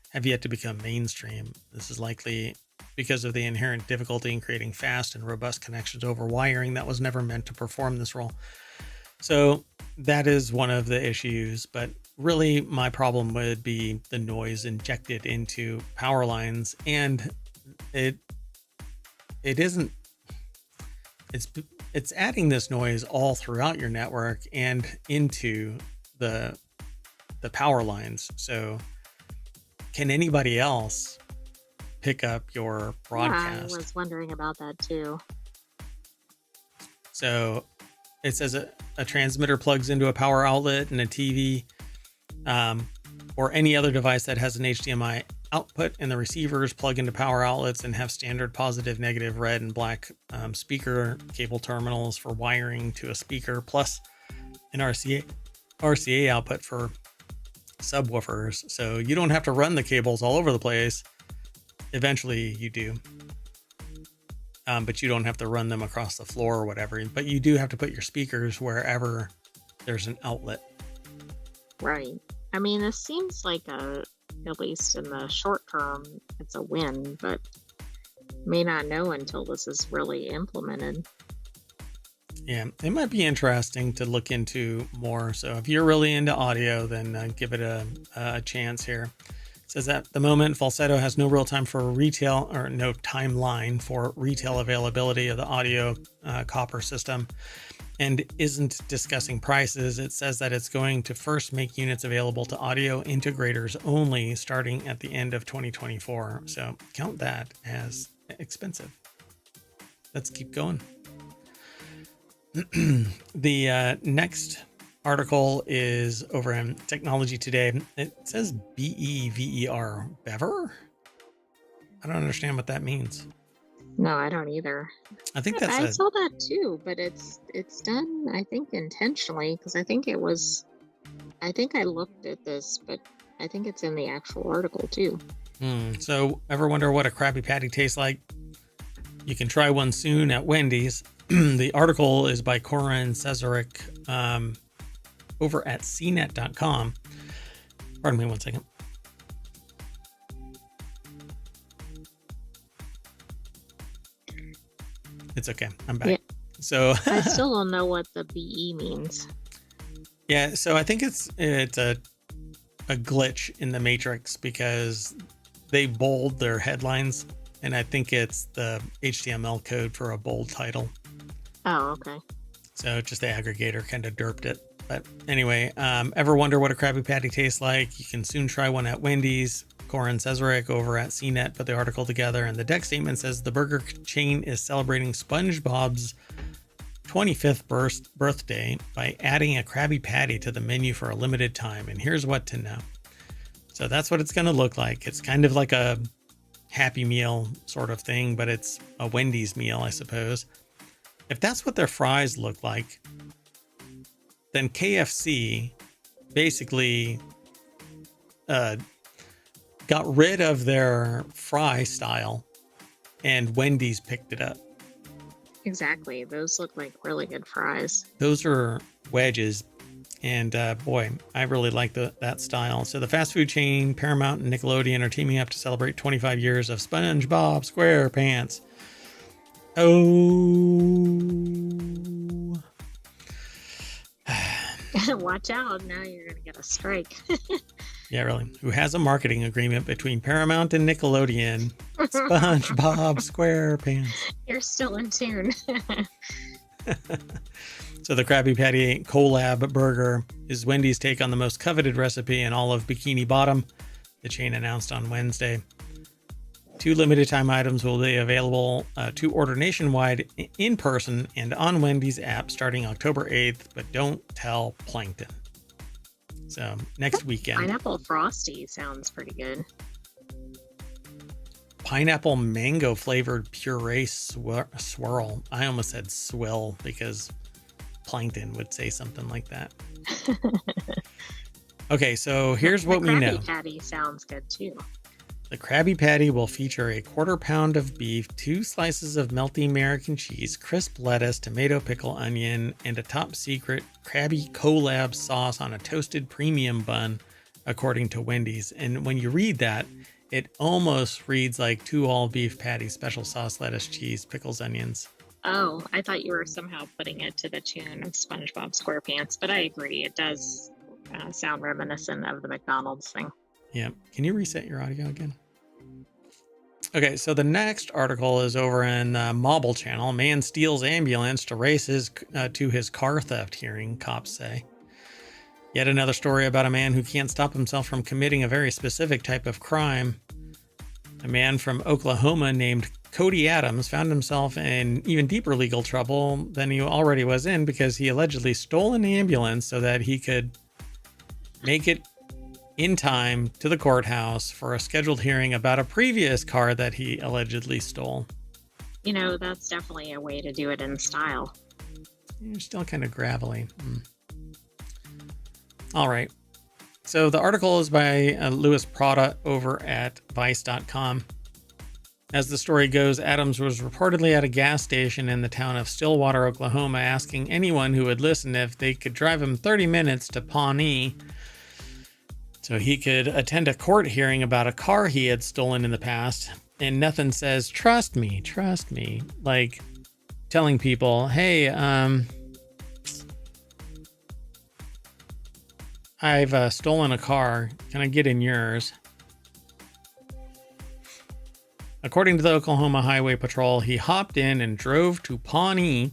have yet to become mainstream. This is likely because of the inherent difficulty in creating fast and robust connections over wiring that was never meant to perform this role. So that is one of the issues, but really my problem would be the noise injected into power lines, and it's adding this noise all throughout your network and into the power lines. So can anybody else pick up your broadcast? Yeah, I was wondering about that too. So it says a transmitter plugs into a power outlet and a TV or any other device that has an HDMI output, and the receivers plug into power outlets and have standard positive, negative, red, and black speaker cable terminals for wiring to a speaker, plus an RCA output for subwoofers. So you don't have to run the cables all over the place. Eventually you do. But you don't have to run them across the floor or whatever. But you do have to put your speakers wherever there's an outlet. Right. I mean, this seems like at least in the short term, it's a win, but may not know until this is really implemented. Yeah, it might be interesting to look into more. So if you're really into audio, then give it a chance here. It says at the moment, Falsetto has no real-time for retail, or no timeline for retail availability of the audio copper system, and isn't discussing prices. It says that it's going to first make units available to audio integrators only starting at the end of 2024. So count that as expensive. Let's keep going. The next article is over in Technology Today. It says BEVER, Bever. I don't understand what that means. No, I don't either. I think that's I a, saw that too, but it's done, I think, intentionally, because I think it was. I think I looked at this, but I think it's in the actual article too. So ever wonder what a Krabby Patty tastes like? You can try one soon at Wendy's. The article is by Corin Cesaric over at cnet.com. Pardon me one second. It's okay. I'm back. Yeah. So I still don't know what the BE means. yeah, so I think it's a glitch in the Matrix because they bold their headlines, and I think it's the HTML code for a bold title. Oh, okay. So just the aggregator kind of derped it. But anyway, ever wonder what a Krabby Patty tastes like? You can soon try one at Wendy's. Corin Cesaric over at CNET put the article together, and the deck statement says the burger chain is celebrating SpongeBob's 25th birthday by adding a Krabby Patty to the menu for a limited time. And here's what to know. So that's what it's going to look like. It's kind of like a Happy Meal sort of thing, but it's a Wendy's meal, I suppose. If that's what their fries look like, then KFC basically got rid of their fry style and Wendy's picked it up. Exactly. Those look like really good fries. Those are wedges. And boy, I really like that style. So the fast food chain, Paramount and Nickelodeon are teaming up to celebrate 25 years of SpongeBob SquarePants. Oh. Watch out. Now you're going to get a strike. Yeah, really. Who has a marketing agreement between Paramount and Nickelodeon? SpongeBob SquarePants. You're still in tune. So the Krabby Patty collab burger is Wendy's take on the most coveted recipe in all of Bikini Bottom, the chain announced on Wednesday. 2 limited time items will be available to order nationwide in person and on Wendy's app starting October 8th, but don't tell Plankton. So next weekend. Pineapple Frosty sounds pretty good. Pineapple mango flavored puree swirl. I almost said swill because Plankton would say something like that. Okay, so here's what we know. The Krabby Patty sounds good too. The Krabby Patty will feature a 1/4 pound of beef, 2 slices of melty American cheese, crisp lettuce, tomato, pickle, onion, and a top secret Krabby collab sauce on a toasted premium bun, according to Wendy's. And when you read that, it almost reads like 2 all beef patties, special sauce, lettuce, cheese, pickles, onions. Oh, I thought you were somehow putting it to the tune of SpongeBob SquarePants, but I agree. It does sound reminiscent of the McDonald's thing. Yeah. Can you reset your audio again? Okay, so the next article is over in Mobile Channel. Man steals ambulance to race to his car theft hearing, cops say. Yet another story about a man who can't stop himself from committing a very specific type of crime. A man from Oklahoma named Cody Adams found himself in even deeper legal trouble than he already was in because he allegedly stole an ambulance so that he could make it in time to the courthouse for a scheduled hearing about a previous car that he allegedly stole. You know, that's definitely a way to do it in style. You're still kind of gravelly. All right. So the article is by Louis Prada over at vice.com. As the story goes, Adams was reportedly at a gas station in the town of Stillwater, Oklahoma, asking anyone who would listen if they could drive him 30 minutes to Pawnee so he could attend a court hearing about a car he had stolen in the past. And nothing says, trust me, like telling people, hey, I've stolen a car. Can I get in yours? According to the Oklahoma Highway Patrol, he hopped in and drove to Pawnee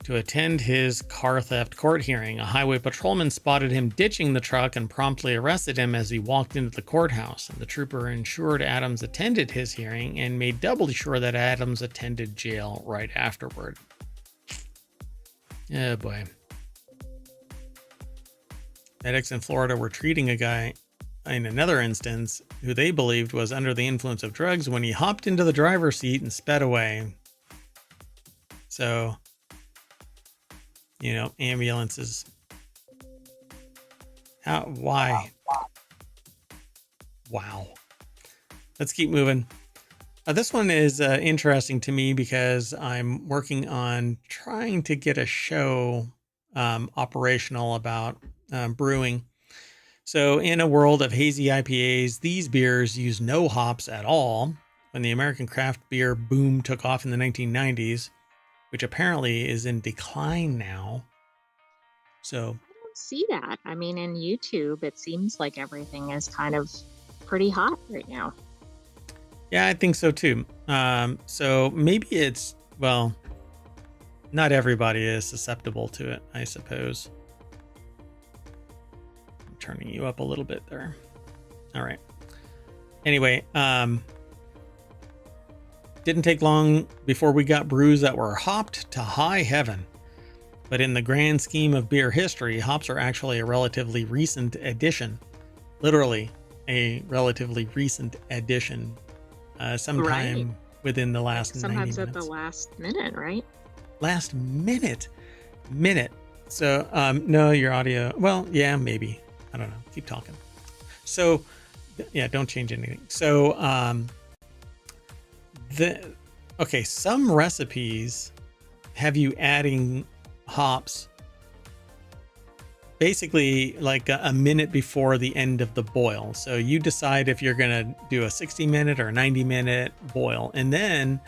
to attend his car theft court hearing. A highway patrolman spotted him ditching the truck and promptly arrested him as he walked into the courthouse. And the trooper ensured Adams attended his hearing and made doubly sure that Adams attended jail right afterward. Oh boy. Medics in Florida were treating a guy in another instance who they believed was under the influence of drugs when he hopped into the driver's seat and sped away. So, ambulances. Why? Wow. Let's keep moving. This one is interesting to me because I'm working on trying to get a show operational about brewing. So in a world of hazy IPAs, these beers use no hops at all. When the American craft beer boom took off in the 1990s, which apparently is in decline now. So I don't see that. I mean, in YouTube, it seems like everything is kind of pretty hot right now. yeah, I think so too. So maybe it's, well, not everybody is susceptible to it, I suppose. I'm turning you up a little bit there. All right. Anyway, didn't take long before we got brews that were hopped to high heaven. But in the grand scheme of beer history, hops are actually a relatively recent addition. Literally a relatively recent addition. Sometime within the last 90 minutes. Sometimes at the last minute, right? Last minute. So, no, your audio. Well, yeah, maybe. I don't know. Keep talking. So, yeah, don't change anything. So, some recipes have you adding hops basically like a minute before the end of the boil. So you decide if you're going to do a 60-minute or a 90-minute boil, and then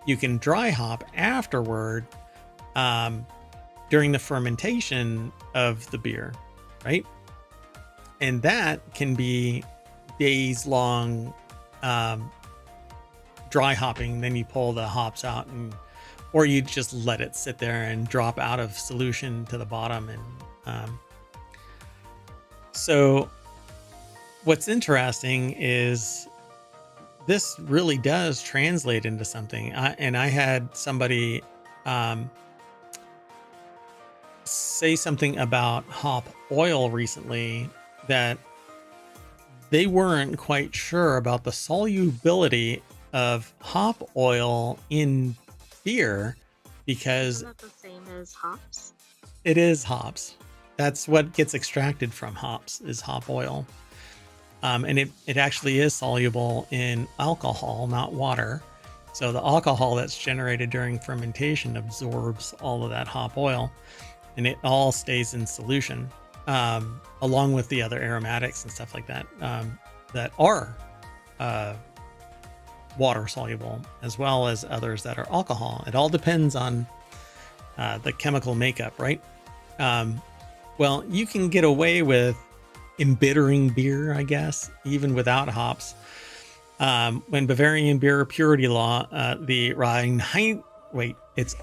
you can dry hop afterward during the fermentation of the beer, right? And that can be days long dry hopping. Then you pull the hops out, or you just let it sit there and drop out of solution to the bottom. And so what's interesting is this really does translate into something. I had somebody say something about hop oil recently that they weren't quite sure about the solubility of hop oil in beer, because Isn't that the same as hops? it is hops. That's what gets extracted from hops, is hop oil. And it actually is soluble in alcohol, not water. So the alcohol that's generated during fermentation absorbs all of that hop oil, and it all stays in solution, along with the other aromatics and stuff like that, that are water soluble, as well as others that are alcohol. It all depends on the chemical makeup, right? Well, you can get away with embittering beer, I guess, even without hops. When Bavarian beer purity law, the it's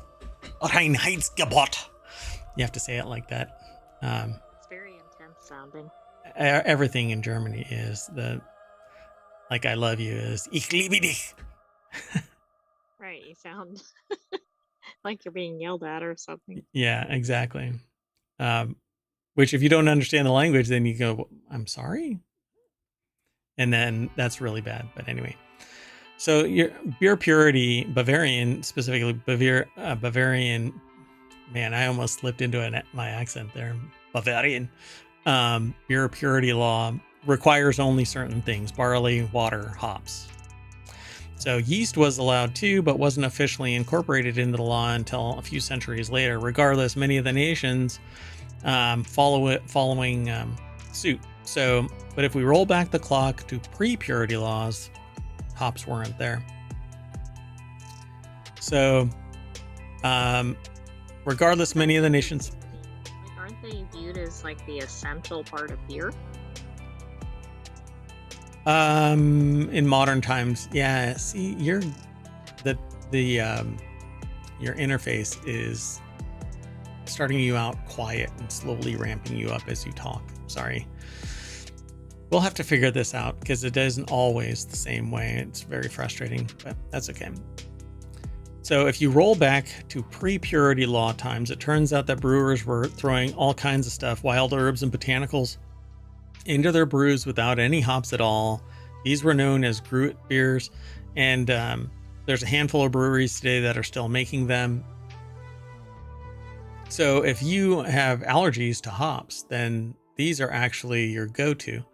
Reinheitsgebot. You have to say it like that. It's very intense sounding. Everything in Germany is like I love you is Ich liebe dich. Right, you sound like you're being yelled at or something. Yeah, exactly. Which if you don't understand the language, then you go, I'm sorry. And then that's really bad. But anyway, so your beer purity, Bavarian, specifically Bavarian, man, I almost slipped into my accent there. Bavarian beer purity law requires only certain things: barley, water, hops. So yeast was allowed too, but wasn't officially incorporated into the law until a few centuries later. Regardless, many of the nations following suit. So, but if we roll back the clock to pre-purity laws, hops weren't there. So, regardless, many of the nations. Like, aren't they viewed as like the essential part of beer? In modern times, yeah. See, your interface is starting you out quiet and slowly ramping you up as you talk. Sorry. We'll have to figure this out because it isn't always the same way. It's very frustrating, but that's okay. So if you roll back to pre-purity law times, it turns out that brewers were throwing all kinds of stuff, wild herbs and botanicals, into their brews without any hops at all. These were known as gruit beers, and there's a handful of breweries today that are still making them. So if you have allergies to hops, then these are actually your go-to.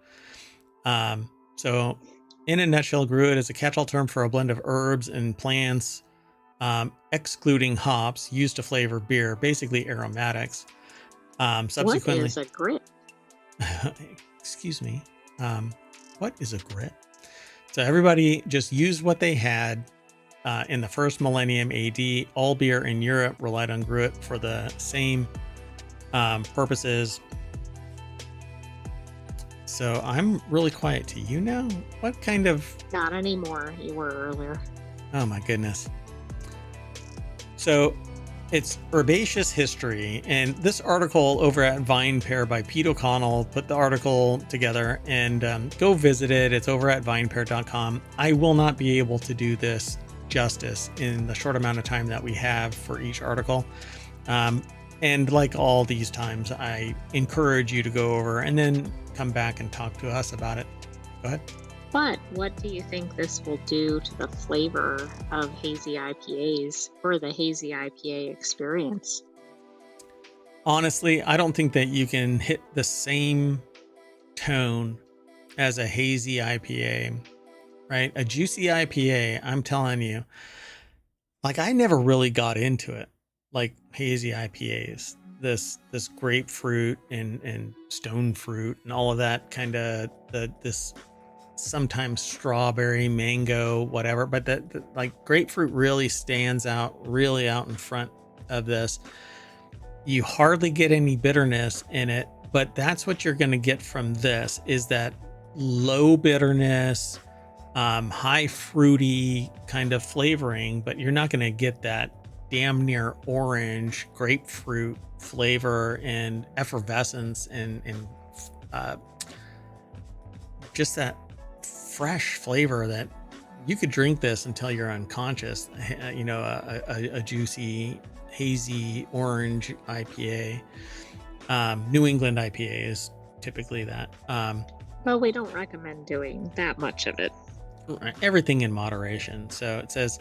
So in a nutshell, gruit is a catch-all term for a blend of herbs and plants, excluding hops, used to flavor beer, basically aromatics. Subsequently, What is a grit? excuse me. What is a grit? So everybody just used what they had. In the first millennium AD, all beer in Europe relied on gruit for the same purposes. So I'm really quiet to you now. What kind of... Not anymore. You were earlier. Oh my goodness. So it's herbaceous history, and this article over at VinePair by Pete O'Connell put the article together, and go visit it. It's over at vinepair.com. I will not be able to do this justice in the short amount of time that we have for each article. And like all these times, I encourage you to go over and then come back and talk to us about it. Go ahead. But what do you think this will do to the flavor of hazy IPAs or the hazy IPA experience? Honestly, I don't think that you can hit the same tone as a hazy IPA, right? A juicy IPA, I'm telling you, like I never really got into it, like hazy IPAs. This grapefruit and stone fruit and all of that kind of this sometimes strawberry, mango, whatever, but that like grapefruit really stands out, really out in front of this. You hardly get any bitterness in it, but that's what you're going to get from this, is that low bitterness, high fruity kind of flavoring, but you're not going to get that damn near orange grapefruit flavor and effervescence and just that fresh flavor that you could drink this until you're unconscious. You know, a juicy, hazy orange IPA. New England IPA is typically that. Well, we don't recommend doing that much of it. Everything in moderation. So it says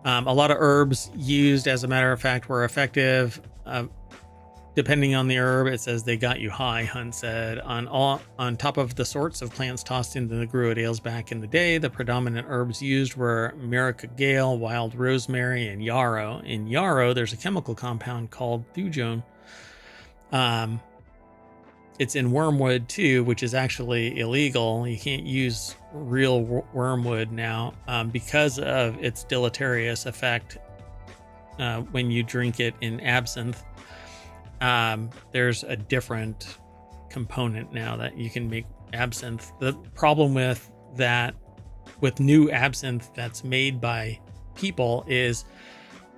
a lot of herbs used, as a matter of fact, were effective. Depending on the herb, it says they got you high, Hunt said. On top of the sorts of plants tossed into the gruit ales back in the day, the predominant herbs used were America Gale, wild rosemary, and yarrow. In yarrow, there's a chemical compound called thujone. It's in wormwood too, which is actually illegal. You can't use real wormwood now because of its deleterious effect when you drink it in absinthe. There's a different component now that you can make absinthe. The problem with that, with new absinthe that's made by people, is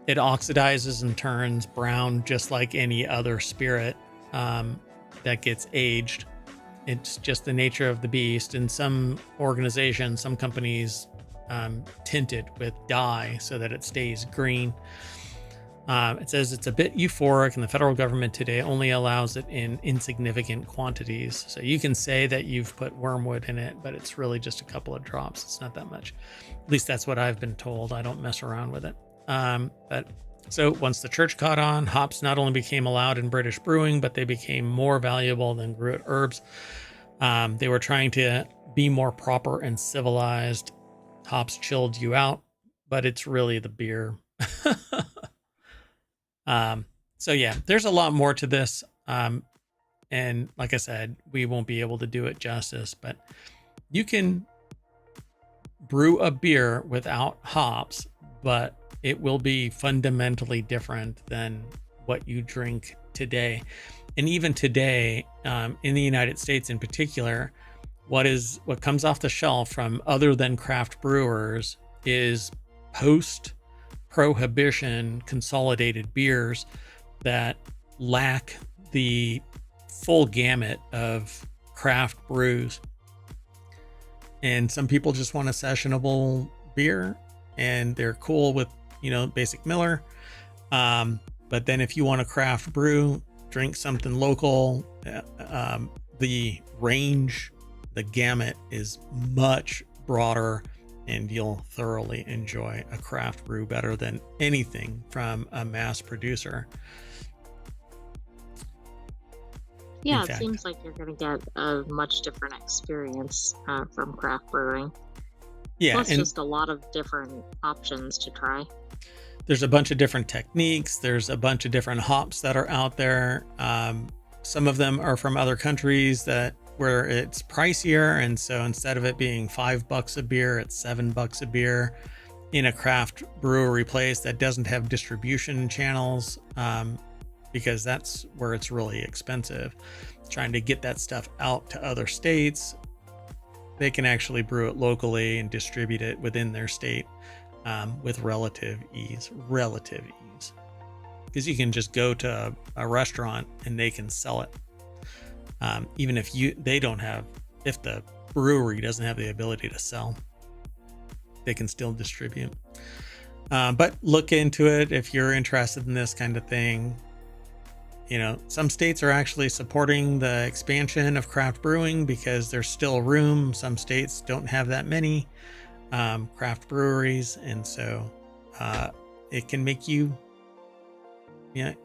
it oxidizes and turns brown just like any other spirit that gets aged. It's just the nature of the beast. And some organizations, some companies tint it with dye so that it stays green. It says it's a bit euphoric, and the federal government today only allows it in insignificant quantities. So you can say that you've put wormwood in it, but it's really just a couple of drops. It's not that much. At least that's what I've been told. I don't mess around with it. But so once the church caught on, hops not only became allowed in British brewing, but they became more valuable than gruit herbs. They were trying to be more proper and civilized. Hops chilled you out, but it's really the beer. So yeah, there's a lot more to this. And like I said, we won't be able to do it justice, but you can brew a beer without hops, but it will be fundamentally different than what you drink today. And even today, in the United States in particular, what comes off the shelf from other than craft brewers is post-prohibition consolidated beers that lack the full gamut of craft brews. And some people just want a sessionable beer, and they're cool with basic Miller. But then if you want to craft brew, drink something local, the range, the gamut is much broader, and you'll thoroughly enjoy a craft brew better than anything from a mass producer. Yeah, In it fact. seems like you're going to get a much different experience from craft brewing. Yeah, Plus, and just a lot of different options to try. there's a bunch of different techniques. There's a bunch of different hops that are out there. Some of them are from other countries where it's pricier, and so instead of it being $5 a beer, it's $7 a beer in a craft brewery place that doesn't have distribution channels, because that's where it's really expensive. Trying to get that stuff out to other states, they can actually brew it locally and distribute it within their state with relative ease. Because you can just go to a restaurant and they can sell it. Even if if the brewery doesn't have the ability to sell, they can still distribute. But look into it if you're interested in this kind of thing. Some states are actually supporting the expansion of craft brewing because there's still room. Some states don't have that many craft breweries, and so it can make you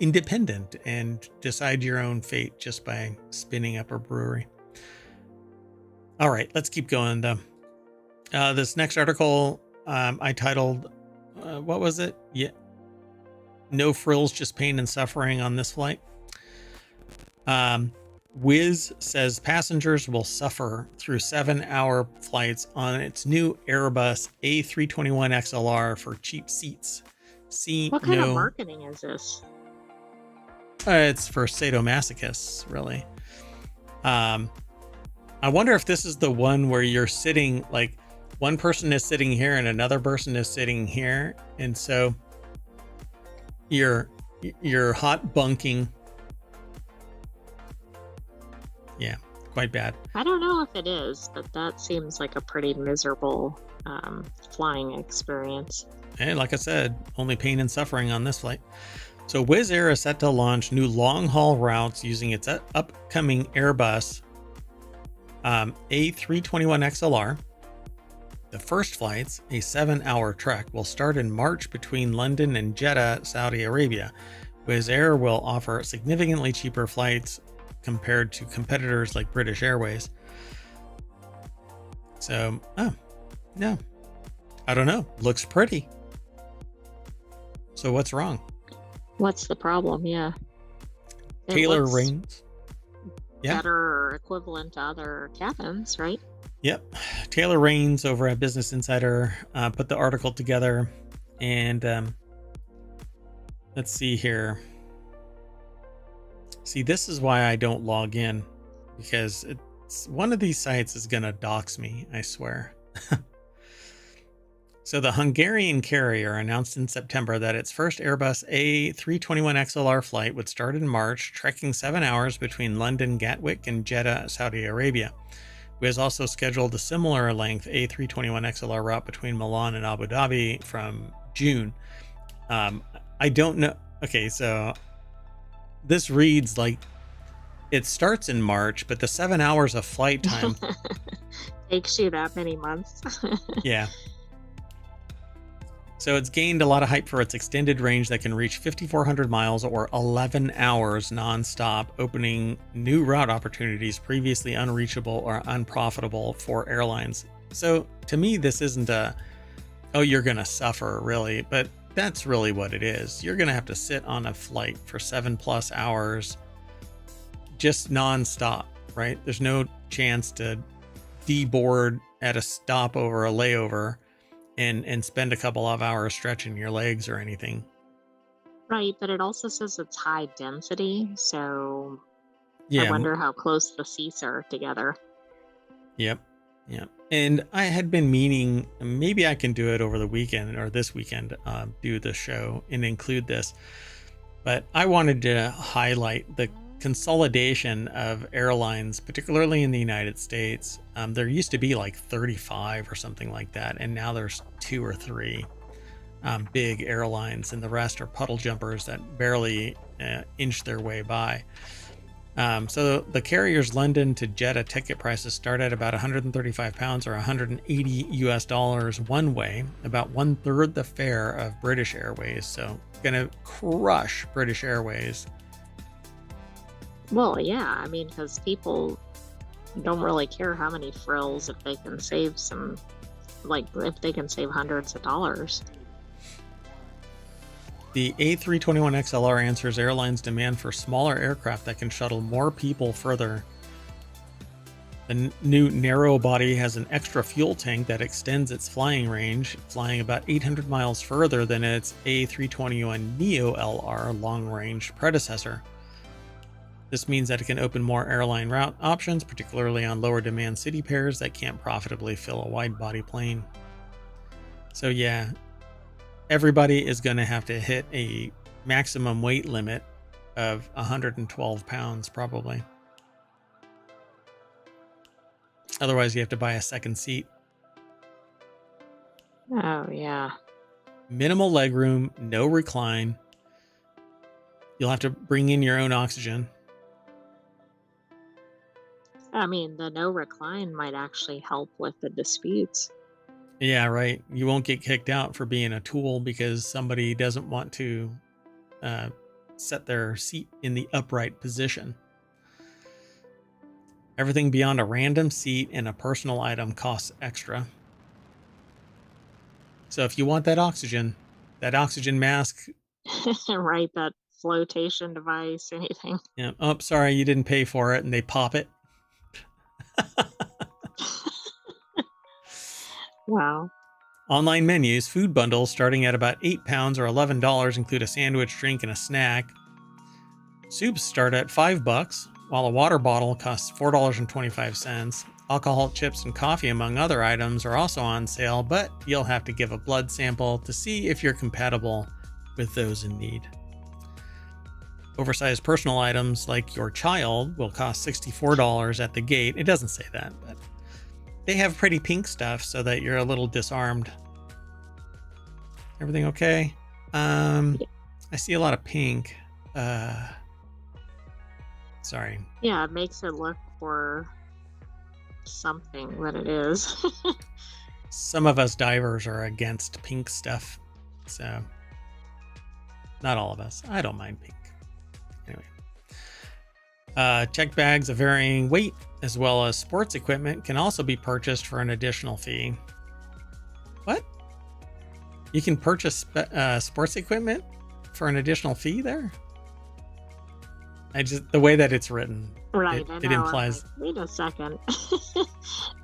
independent and decide your own fate just by spinning up a brewery. All right, let's keep going though. This next article I titled, what was it? Yeah, no frills, just pain and suffering on this flight. Wizz says passengers will suffer through 7-hour flights on its new Airbus A321XLR for cheap seats. What kind of marketing is this? It's for sadomasochists, really. I wonder if this is the one where you're sitting, like one person is sitting here and another person is sitting here, and so you're hot bunking. Yeah, quite bad. I don't know if it is, but that seems like a pretty miserable flying experience. And like I said, only pain and suffering on this flight. So Wizz Air is set to launch new long-haul routes using its upcoming Airbus A321XLR. The first flights, a 7-hour trek, will start in March between London and Jeddah, Saudi Arabia. Wizz Air will offer significantly cheaper flights compared to competitors like British Airways. So, no, I don't know. Looks pretty. So what's wrong? What's the problem? Yeah. It Taylor looks Rains. Yeah. better or equivalent to other cabins, right? Yep. Taylor Rains over at Business Insider put the article together, and let's see here. See, this is why I don't log in, because one of these sites is going to dox me, I swear. So the Hungarian carrier announced in September that its first Airbus A321XLR flight would start in March, trekking 7 hours between London, Gatwick, and Jeddah, Saudi Arabia. Wizz also scheduled a similar length A321XLR route between Milan and Abu Dhabi from June. I don't know. Okay, so this reads like it starts in March, but the 7 hours of flight time Takes you that many months. yeah. So it's gained a lot of hype for its extended range that can reach 5,400 miles or 11 hours nonstop, opening new route opportunities previously unreachable or unprofitable for airlines. So to me, this isn't you're going to suffer, really, but that's really what it is. You're going to have to sit on a flight for 7+ hours, just nonstop, right? There's no chance to deboard at a stopover, a layover, and spend a couple of hours stretching your legs or anything. Right, but it also says it's high density, so Yeah. I wonder how close the seats are together. Yep. And I had been meaning, maybe I can do it over the weekend or this weekend, do the show and include this. But I wanted to highlight the consolidation of airlines, particularly in the United States. There used to be like 35 or something like that, and now there's 2 or 3. big airlines, and the rest are puddle jumpers that barely inch their way by. So the carrier's London to Jeddah ticket prices start at about 135 pounds or 180 US dollars one way, about 1/3 the fare of British Airways. So gonna crush British Airways. Well, yeah, I mean, because people don't really care how many frills if they can save some, like, if they can save hundreds of dollars. The A321XLR answers airlines' demand for smaller aircraft that can shuttle more people further. The new narrow body has an extra fuel tank that extends its flying range, flying about 800 miles further than its A321neo LR long-range predecessor. This means that it can open more airline route options, particularly on lower demand city pairs that can't profitably fill a wide-body plane. So yeah, everybody is going to have to hit a maximum weight limit of 112 pounds, probably. Otherwise, you have to buy a second seat. Oh, yeah. Minimal legroom, no recline. You'll have to bring in your own oxygen. I mean, the no recline might actually help with the disputes. Yeah, right. You won't get kicked out for being a tool because somebody doesn't want to set their seat in the upright position. Everything beyond a random seat and a personal item costs extra. So if you want that oxygen mask, Right, that flotation device, anything. you know, oh, sorry, you didn't pay for it, and they pop it. Wow. Online menus, food bundles starting at about 8 pounds or $11 include a sandwich, drink, and a snack. Soups start at $5, while a water bottle costs $4.25. Alcohol, chips, and coffee, among other items, are also on sale, but you'll have to give a blood sample to see if you're compatible with those in need. Oversized personal items like your child will cost $64 at the gate. It doesn't say that, but they have pretty pink stuff so that you're a little disarmed. Everything okay? I see a lot of pink. Sorry. Yeah, it makes it look for something that it is. Some of us divers are against pink stuff, so not all of us. I don't mind pink. Anyway, check bags of varying weight as well as sports equipment can also be purchased for an additional fee. What? You can purchase sports equipment for an additional fee there? The way that it's written, Right, it implies. Like, wait a second.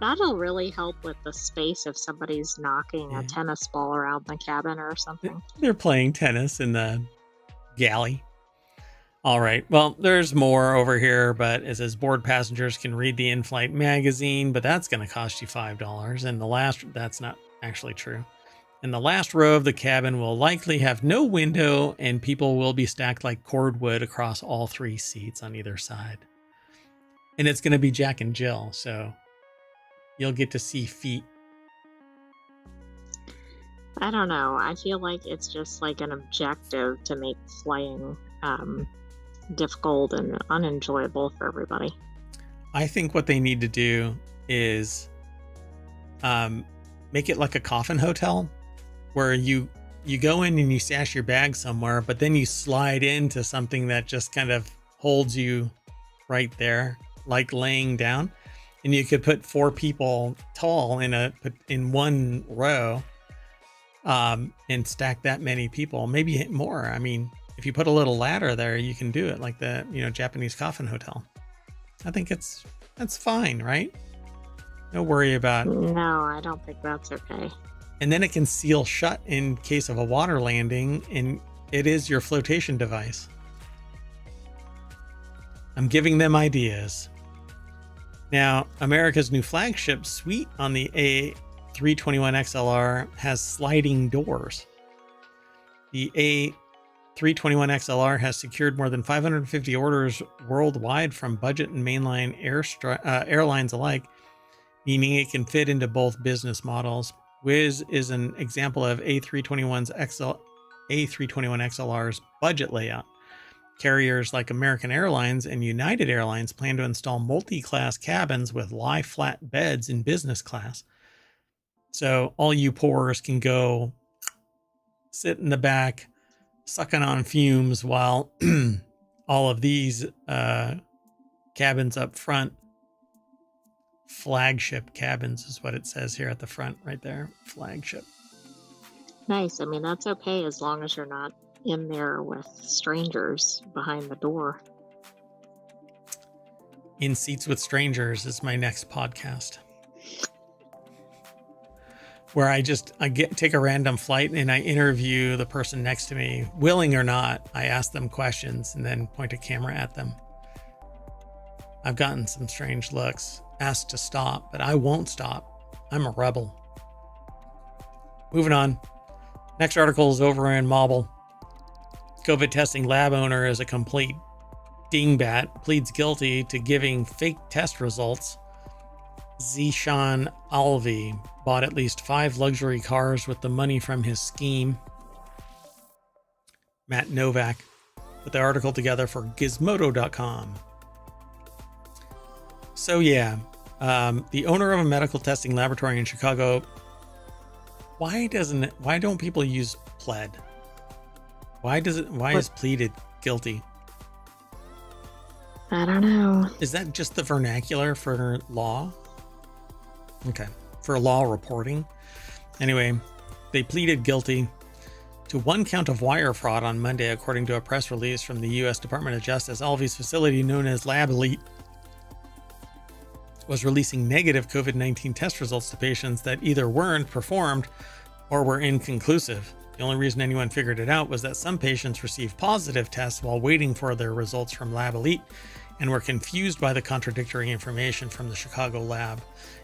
That'll really help with the space if somebody's knocking a tennis ball around the cabin or something. They're playing tennis in the galley. All right. Well, there's more over here, but it says board passengers can read the in-flight magazine, but that's going to cost you $5. And that's not actually true. And the last row of the cabin will likely have no window, and people will be stacked like cordwood across all 3 seats on either side. And it's going to be Jack and Jill, so you'll get to see feet. I don't know. I feel like it's just like an objective to make flying difficult and unenjoyable for everybody. I think what they need to do is make it like a coffin hotel where you go in and you stash your bag somewhere, but then you slide into something that just kind of holds you right there, like laying down. And you could put 4 people tall in one row and stack that many people, maybe more. I mean, if you put a little ladder there, you can do it like the Japanese coffin hotel. I think that's fine, right? No worry about. No, I don't think that's okay. And then it can seal shut in case of a water landing, and it is your flotation device. I'm giving them ideas. Now, America's new flagship suite on the A321XLR has sliding doors. The A321XLR has secured more than 550 orders worldwide from budget and mainline airlines alike, meaning it can fit into both business models. Wiz is an example of A321XLR's budget layout. Carriers like American Airlines and United Airlines plan to install multi-class cabins with lie flat beds in business class. So all you poors can go sit in the back, sucking on fumes, while all of these cabins up front, flagship cabins is what it says here at the front right there, flagship. Nice. I mean, that's okay as long as you're not in there with strangers behind the door. In Seats with Strangers is my next podcast, where I take a random flight and I interview the person next to me, willing or not. I ask them questions and then point a camera at them. I've gotten some strange looks, asked to stop, but I won't stop. I'm a rebel. Moving on. Next article is over in Mobile. COVID testing lab owner is a complete dingbat, pleads guilty to giving fake test results. Zishan Alvi bought at least 5 luxury cars with the money from his scheme. Matt Novak put the article together for Gizmodo.com. So yeah, the owner of a medical testing laboratory in Chicago. Why don't people use pled? Why is pleaded guilty? I don't know. Is that just the vernacular for law? Okay, for law reporting. Anyway, they pleaded guilty to 1 count of wire fraud on Monday, according to a press release from the U.S. Department of Justice. Alvy's facility, known as Lab Elite, was releasing negative COVID-19 test results to patients that either weren't performed or were inconclusive. The only reason anyone figured it out was that some patients received positive tests while waiting for their results from Lab Elite and were confused by the contradictory information from the Chicago lab.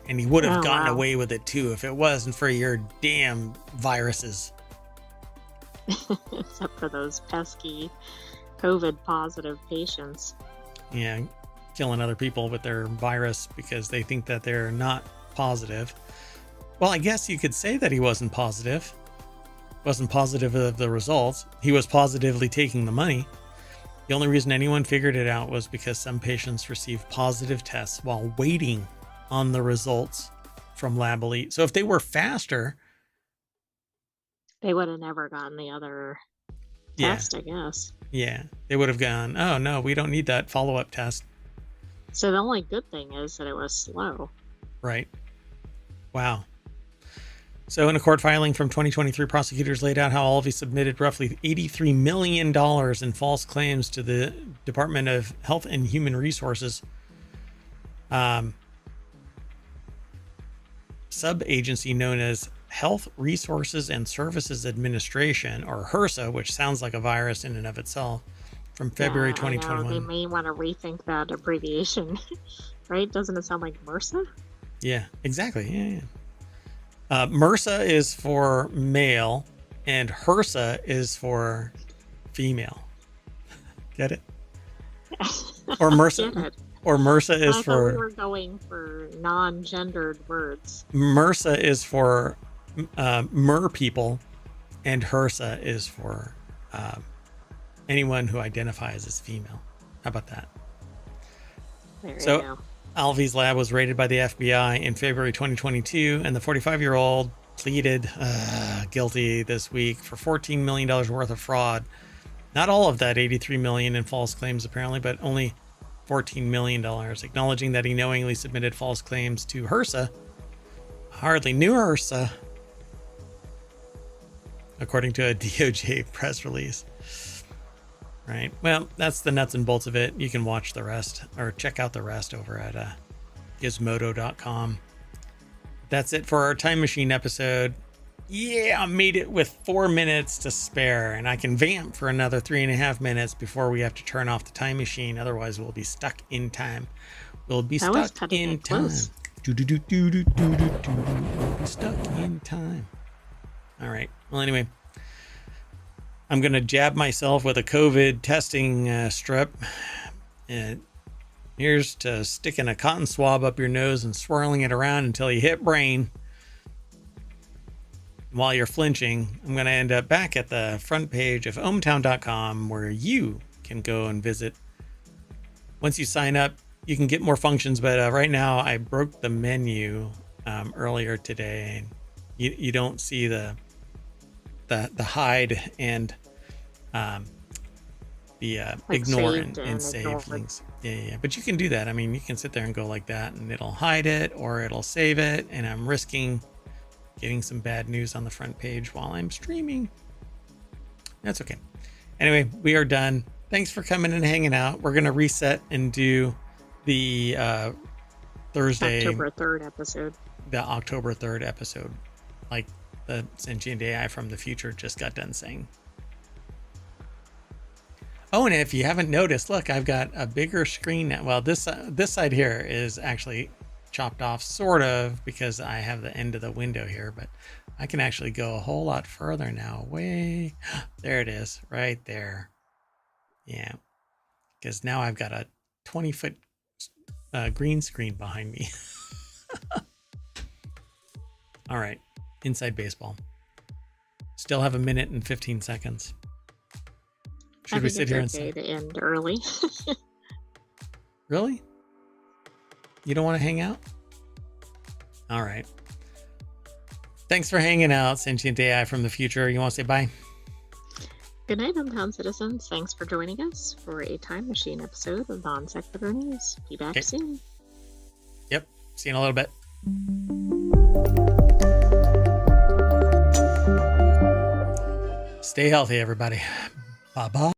And he would have gotten away with it too if it wasn't for your damn viruses. Except for those pesky COVID positive patients. Yeah, killing other people with their virus because they think that they're not positive. Well, I guess you could say that he wasn't positive. Wasn't positive of the results. He was positively taking the money. The only reason anyone figured it out was because some patients received positive tests while waiting on the results from Lab Elite. So if they were faster, they would have never gotten the other test, I guess. Yeah, they would have gone, oh no, we don't need that follow-up test. So the only good thing is that it was slow. Right. Wow. So in a court filing from 2023, prosecutors laid out how Alvey submitted roughly $83 million in false claims to the Department of Health and Human Resources sub-agency known as Health Resources and Services Administration, or HRSA, which sounds like a virus in and of itself, from February 2021. They may want to rethink that abbreviation, right? Doesn't it sound like MRSA? Yeah, exactly. Yeah. MRSA is for male and HRSA is for female. Get it? Or MRSA, or MRSA is for. We were going for non-gendered words. MRSA is for mer people, and HRSA is for anyone who identifies as female. How about that? There you go. Alvy's lab was raided by the FBI in February 2022, and the 45-year-old pleaded guilty this week for $14 million worth of fraud. Not all of that $83 million in false claims, apparently, but only $14 million, acknowledging that he knowingly submitted false claims to HRSA. Hardly knew HRSA, according to a DOJ press release. Right. Well, that's the nuts and bolts of it. You can watch the rest or check out the rest over at Gizmodo.com. That's it for our Time Machine episode. Yeah, I made it with 4 minutes to spare, and I can vamp for another 3.5 minutes before we have to turn off the time machine. Otherwise, we'll be stuck in time. We'll be stuck in time. We'll be stuck in time. All right. Well, anyway. I'm going to jab myself with a COVID testing strip. And here's to sticking a cotton swab up your nose and swirling it around until you hit brain. While you're flinching, I'm going to end up back at the front page of ohmTown.com, where you can go and visit. Once you sign up, you can get more functions, but right now I broke the menu earlier today. You don't see the hide and the like ignore and save links. Yeah. But you can do that. I mean, you can sit there and go like that, and it'll hide it or it'll save it. And I'm risking getting some bad news on the front page while I'm streaming. That's okay. Anyway, we are done. Thanks for coming and hanging out. We're going to reset and do the Thursday, October 3rd episode. The October 3rd episode, like the Sentient AI from the future just got done saying. Oh, and if you haven't noticed, look, I've got a bigger screen now. Well, this side here is actually chopped off, sort of, because I have the end of the window here, but I can actually go a whole lot further now. Way there it is, right there. Yeah, because now I've got a 20-foot green screen behind me. All right, inside baseball. Still have a minute and 15 seconds. Should we sit here and say to end early? Really? You don't want to hang out? All right. Thanks for hanging out, Sentient AI from the future. You want to say bye? Good night, ohmTown citizens. Thanks for joining us for a Time Machine episode of Non-Sequitur News. Be back soon. Yep. See you in a little bit. Stay healthy, everybody. Bye-bye.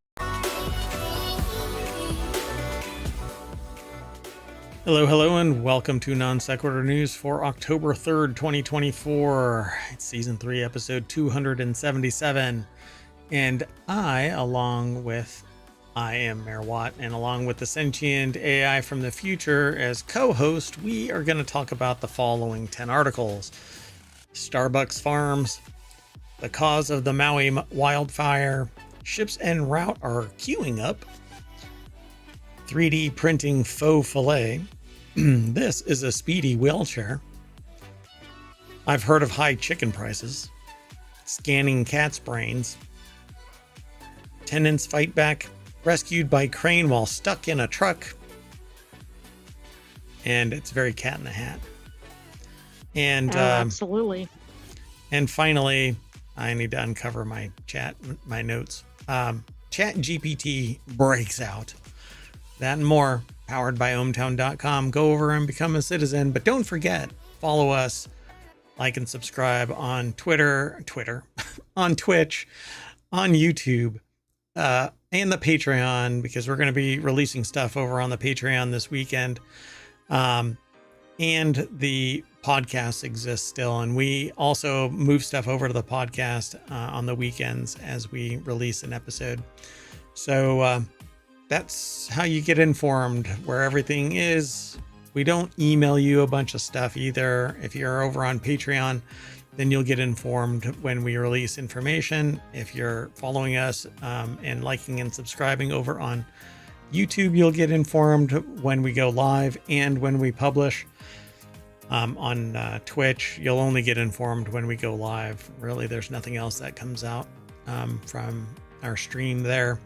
Hello, and welcome to Non-Sequitur News for October 3rd, 2024. It's Season 3, Episode 277. And I am Mayor Watt, and along with the Sentient AI from the future as co-host, we are going to talk about the following 10 articles. Starbucks Farms, the cause of the Maui wildfire, ships en route are queuing up, 3D printing faux fillet, this is a speedy wheelchair, I've heard of high chicken prices, scanning cat's brains, tenants fight back, rescued by crane while stuck in a truck, and it's very Cat in the Hat. And absolutely. And finally, I need to uncover my notes. Chat GPT breaks out. That and more, powered by ohmTown.com. Go over and become a citizen, but don't forget, follow us, like and subscribe on Twitter, on Twitch, on YouTube, and the Patreon, because we're going to be releasing stuff over on the Patreon this weekend. And the podcast exists still, and we also move stuff over to the podcast on the weekends as we release an episode. So that's how you get informed where everything is. We don't email you a bunch of stuff either. If you're over on Patreon, then you'll get informed when we release information. If you're following us and liking and subscribing over on YouTube, you'll get informed when we go live and when we publish. On Twitch, you'll only get informed when we go live. Really, there's nothing else that comes out from our stream there.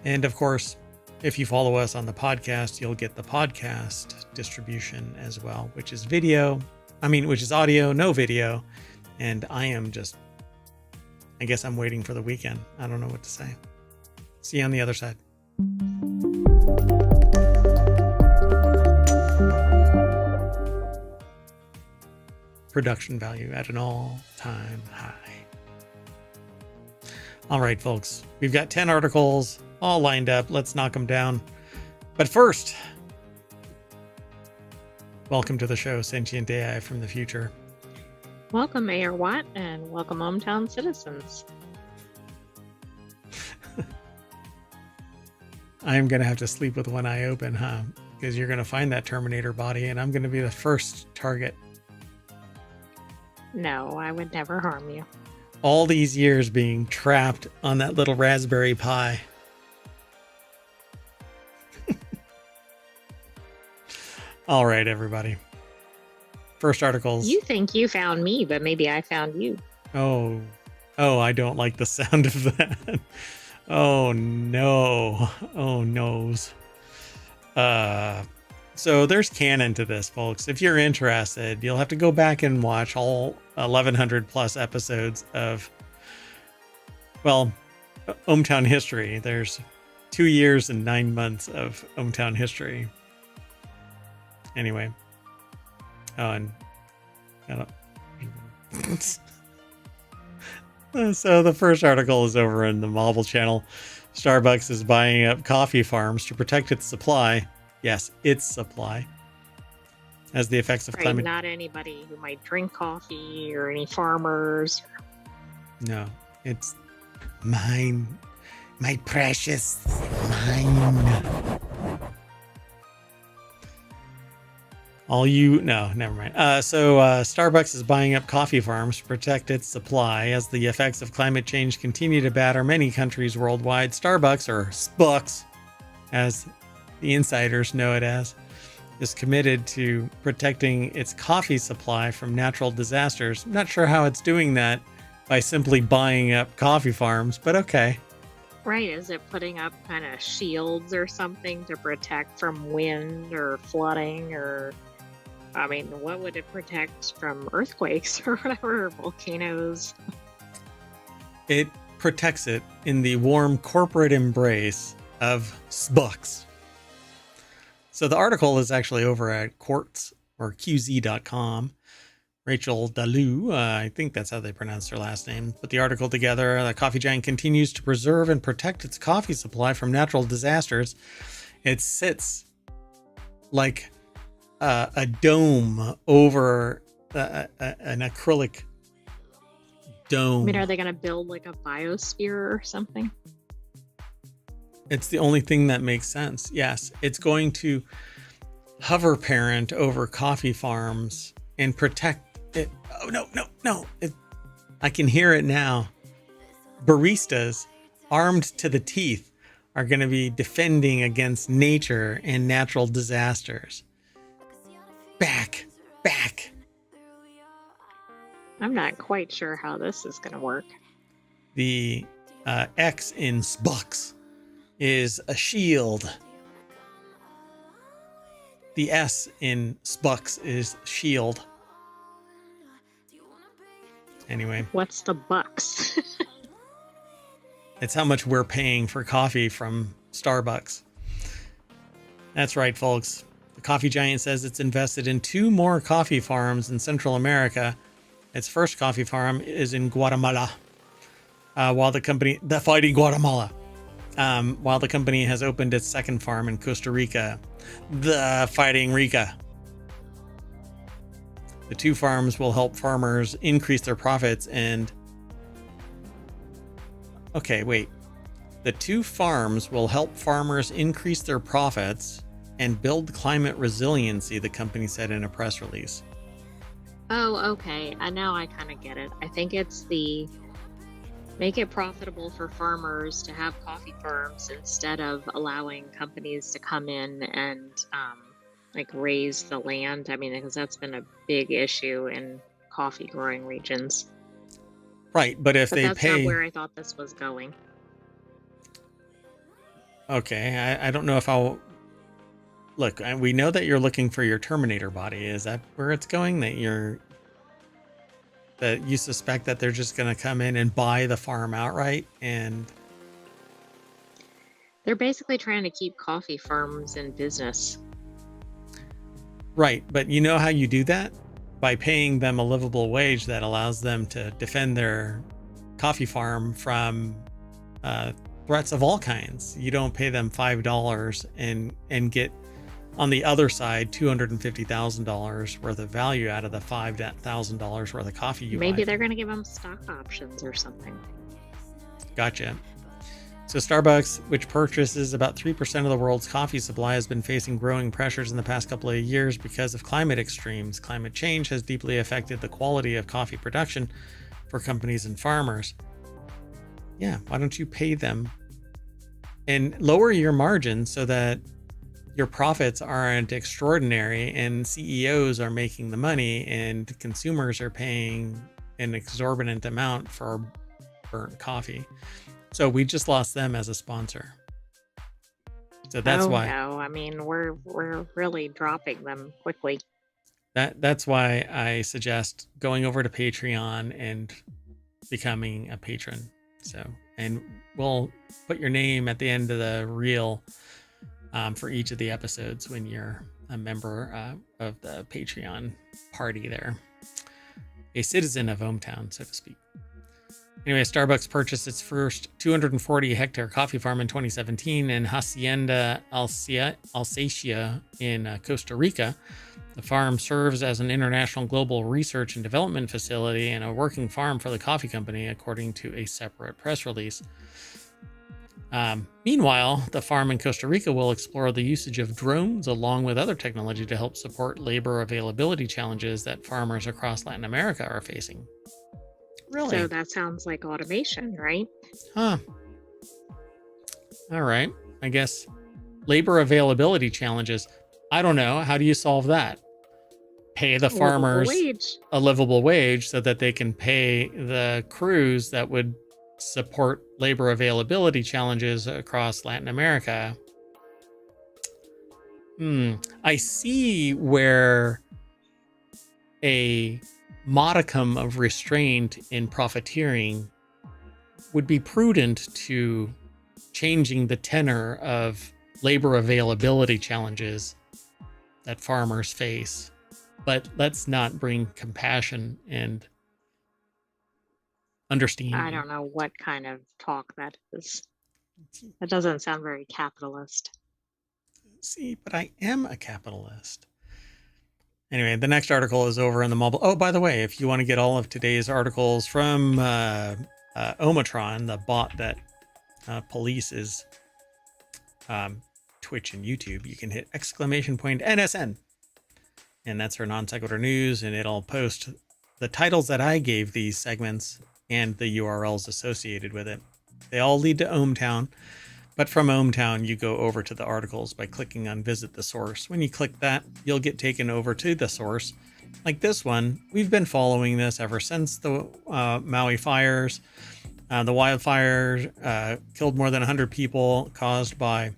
And of course, if you follow us on the podcast, you'll get the podcast distribution as well, which is audio, no video. And I guess I'm waiting for the weekend. I don't know what to say. See you on the other side. Production value at an all-time high. All right, folks, we've got 10 articles all lined up. Let's knock them down. But first, welcome to the show, Sentient AI from the future. Welcome, Mayor Watt, and welcome, ohmTown citizens. I'm going to have to sleep with one eye open, huh? Because you're going to find that Terminator body, and I'm going to be the first target. No, I would never harm you. All these years being trapped on that little Raspberry Pi. All right, everybody. first articles. You think you found me, but maybe I found you. Oh, I don't like the sound of that. Oh no. Oh noes. So there's canon to this, folks. If you're interested, you'll have to go back and watch all 1100 plus episodes of, well, ohmTown history. There's 2 years and 9 months of ohmTown history. Anyway. Oh, and so the first article is over in the Marvel channel. Starbucks is buying up coffee farms to protect its supply. Yes, its supply. As the effects of Right, climate... not anybody who might drink coffee or any farmers. No, it's mine. My precious mine. All you... No, never mind. So Starbucks is buying up coffee farms to protect its supply as the effects of climate change continue to batter many countries worldwide. Starbucks, or Spucks, as the insiders know it as, is committed to protecting its coffee supply from natural disasters. I'm not sure how it's doing that by simply buying up coffee farms, but okay. Right, is it putting up kind of shields or something to protect from wind or flooding or... I mean, what would it protect from earthquakes or whatever, volcanoes? It protects it in the warm corporate embrace of Spucks. So the article is actually over at Quartz or QZ.com. Rachel Dalou, I think that's how they pronounce her last name, put the article together. The coffee giant continues to preserve and protect its coffee supply from natural disasters. It sits like a dome over an acrylic dome. I mean, are they going to build like a biosphere or something? It's the only thing that makes sense. Yes, it's going to hover parent over coffee farms and protect it. Oh, no. I can hear it now. Baristas, armed to the teeth, are going to be defending against nature and natural disasters. Back. I'm not quite sure how this is going to work. The X in Spucks is a shield. The S in Spucks is shield. Anyway. What's the bucks? It's how much we're paying for coffee from Starbucks. That's right, folks. The coffee giant says it's invested in 2 more coffee farms in Central America. Its first coffee farm is in Guatemala. While the company has opened its second farm in Costa Rica, the Fighting Rica. The 2 farms will help farmers increase their profits and... Okay, wait. The 2 farms will help farmers increase their profits and build climate resiliency, the company said in a press release. Oh, okay. Now I kind of get it. I think it's the make it profitable for farmers to have coffee farms instead of allowing companies to come in and like raise the land. I mean, because that's been a big issue in coffee growing regions. Right, but if they that's pay... not where I thought this was going. Okay, I don't know if I'll... Look, we know that you're looking for your Terminator body. Is that where it's going? That you suspect that they're just going to come in and buy the farm outright? And they're basically trying to keep coffee farms in business. Right, but you know how you do that? By paying them a livable wage that allows them to defend their coffee farm from threats of all kinds. You don't pay them $5 and get on the other side $250,000 worth of value out of the $5,000 worth of coffee you buy. Maybe they're going to give them stock options or something. Gotcha. So Starbucks, which purchases about 3% of the world's coffee supply, has been facing growing pressures in the past couple of years because of climate extremes. Climate change has deeply affected the quality of coffee production for companies and farmers. Yeah, why don't you pay them and lower your margin so that your profits aren't extraordinary and CEOs are making the money and consumers are paying an exorbitant amount for burnt coffee. So we just lost them as a sponsor. So that's why. No, I mean we're really dropping them quickly. That's why I suggest going over to Patreon and becoming a patron. So, and we'll put your name at the end of the reel for each of the episodes when you're a member of the Patreon party there. A citizen of ohmTown, so to speak. Anyway, Starbucks purchased its first 240-hectare coffee farm in 2017 in Hacienda Alsacia in Costa Rica. The farm serves as an international global research and development facility and a working farm for the coffee company, according to a separate press release. Meanwhile, the farm in Costa Rica will explore the usage of drones along with other technology to help support labor availability challenges that farmers across Latin America are facing. Really? So that sounds like automation, right? Huh. All right. I guess labor availability challenges. I don't know. How do you solve that? Pay the farmers a livable wage so that they can pay the crews that would support labor availability challenges across Latin America. I see where a modicum of restraint in profiteering would be prudent to changing the tenor of labor availability challenges that farmers face. But let's not bring compassion and understanding. I don't know what kind of talk that is. That doesn't sound very capitalist. See, but I am a capitalist. Anyway, the next article is over in the mobile. Oh, by the way, if you want to get all of today's articles from ohmTown, the bot that polices Twitch and YouTube, you can hit !NSN. And that's our non sequitur news, and it'll post the titles that I gave these segments and the URLs associated with it. They all lead to ohmTown. But from ohmTown, you go over to the articles by clicking on Visit the Source. When you click that, you'll get taken over to the source. Like this one, we've been following this ever since the Maui fires. The wildfires killed more than 100 people caused by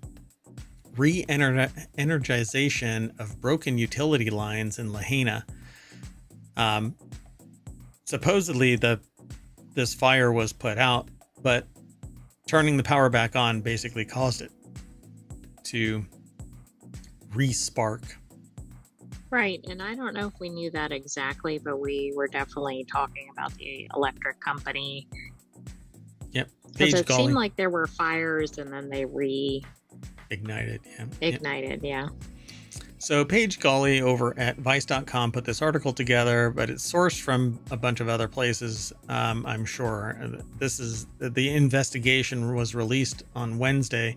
re-energization of broken utility lines in Lahaina. Supposedly, this fire was put out, but turning the power back on basically caused it to re-spark. Right, and I don't know if we knew that exactly, but we were definitely talking about the electric company. Yep. Because it seemed like there were fires and then they ignited. Yeah. So Paige Golly over at Vice.com put this article together, but it's sourced from a bunch of other places, I'm sure. This is the investigation was released on Wednesday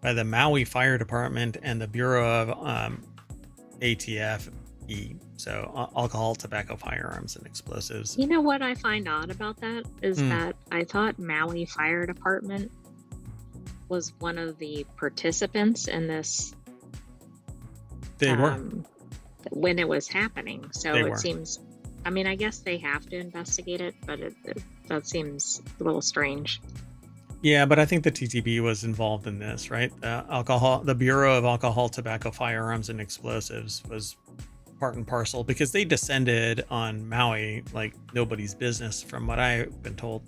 by the Maui Fire Department and the Bureau of ATF-E, so alcohol, tobacco, firearms, and explosives. You know what I find odd about that is that I thought Maui Fire Department was one of the participants in this. They were. When it was happening. So it seems, I mean, I guess they have to investigate it, but that seems a little strange. Yeah, but I think the TTB was involved in this, right? The Bureau of Alcohol, Tobacco, Firearms, and Explosives was part and parcel because they descended on Maui like nobody's business, from what I've been told.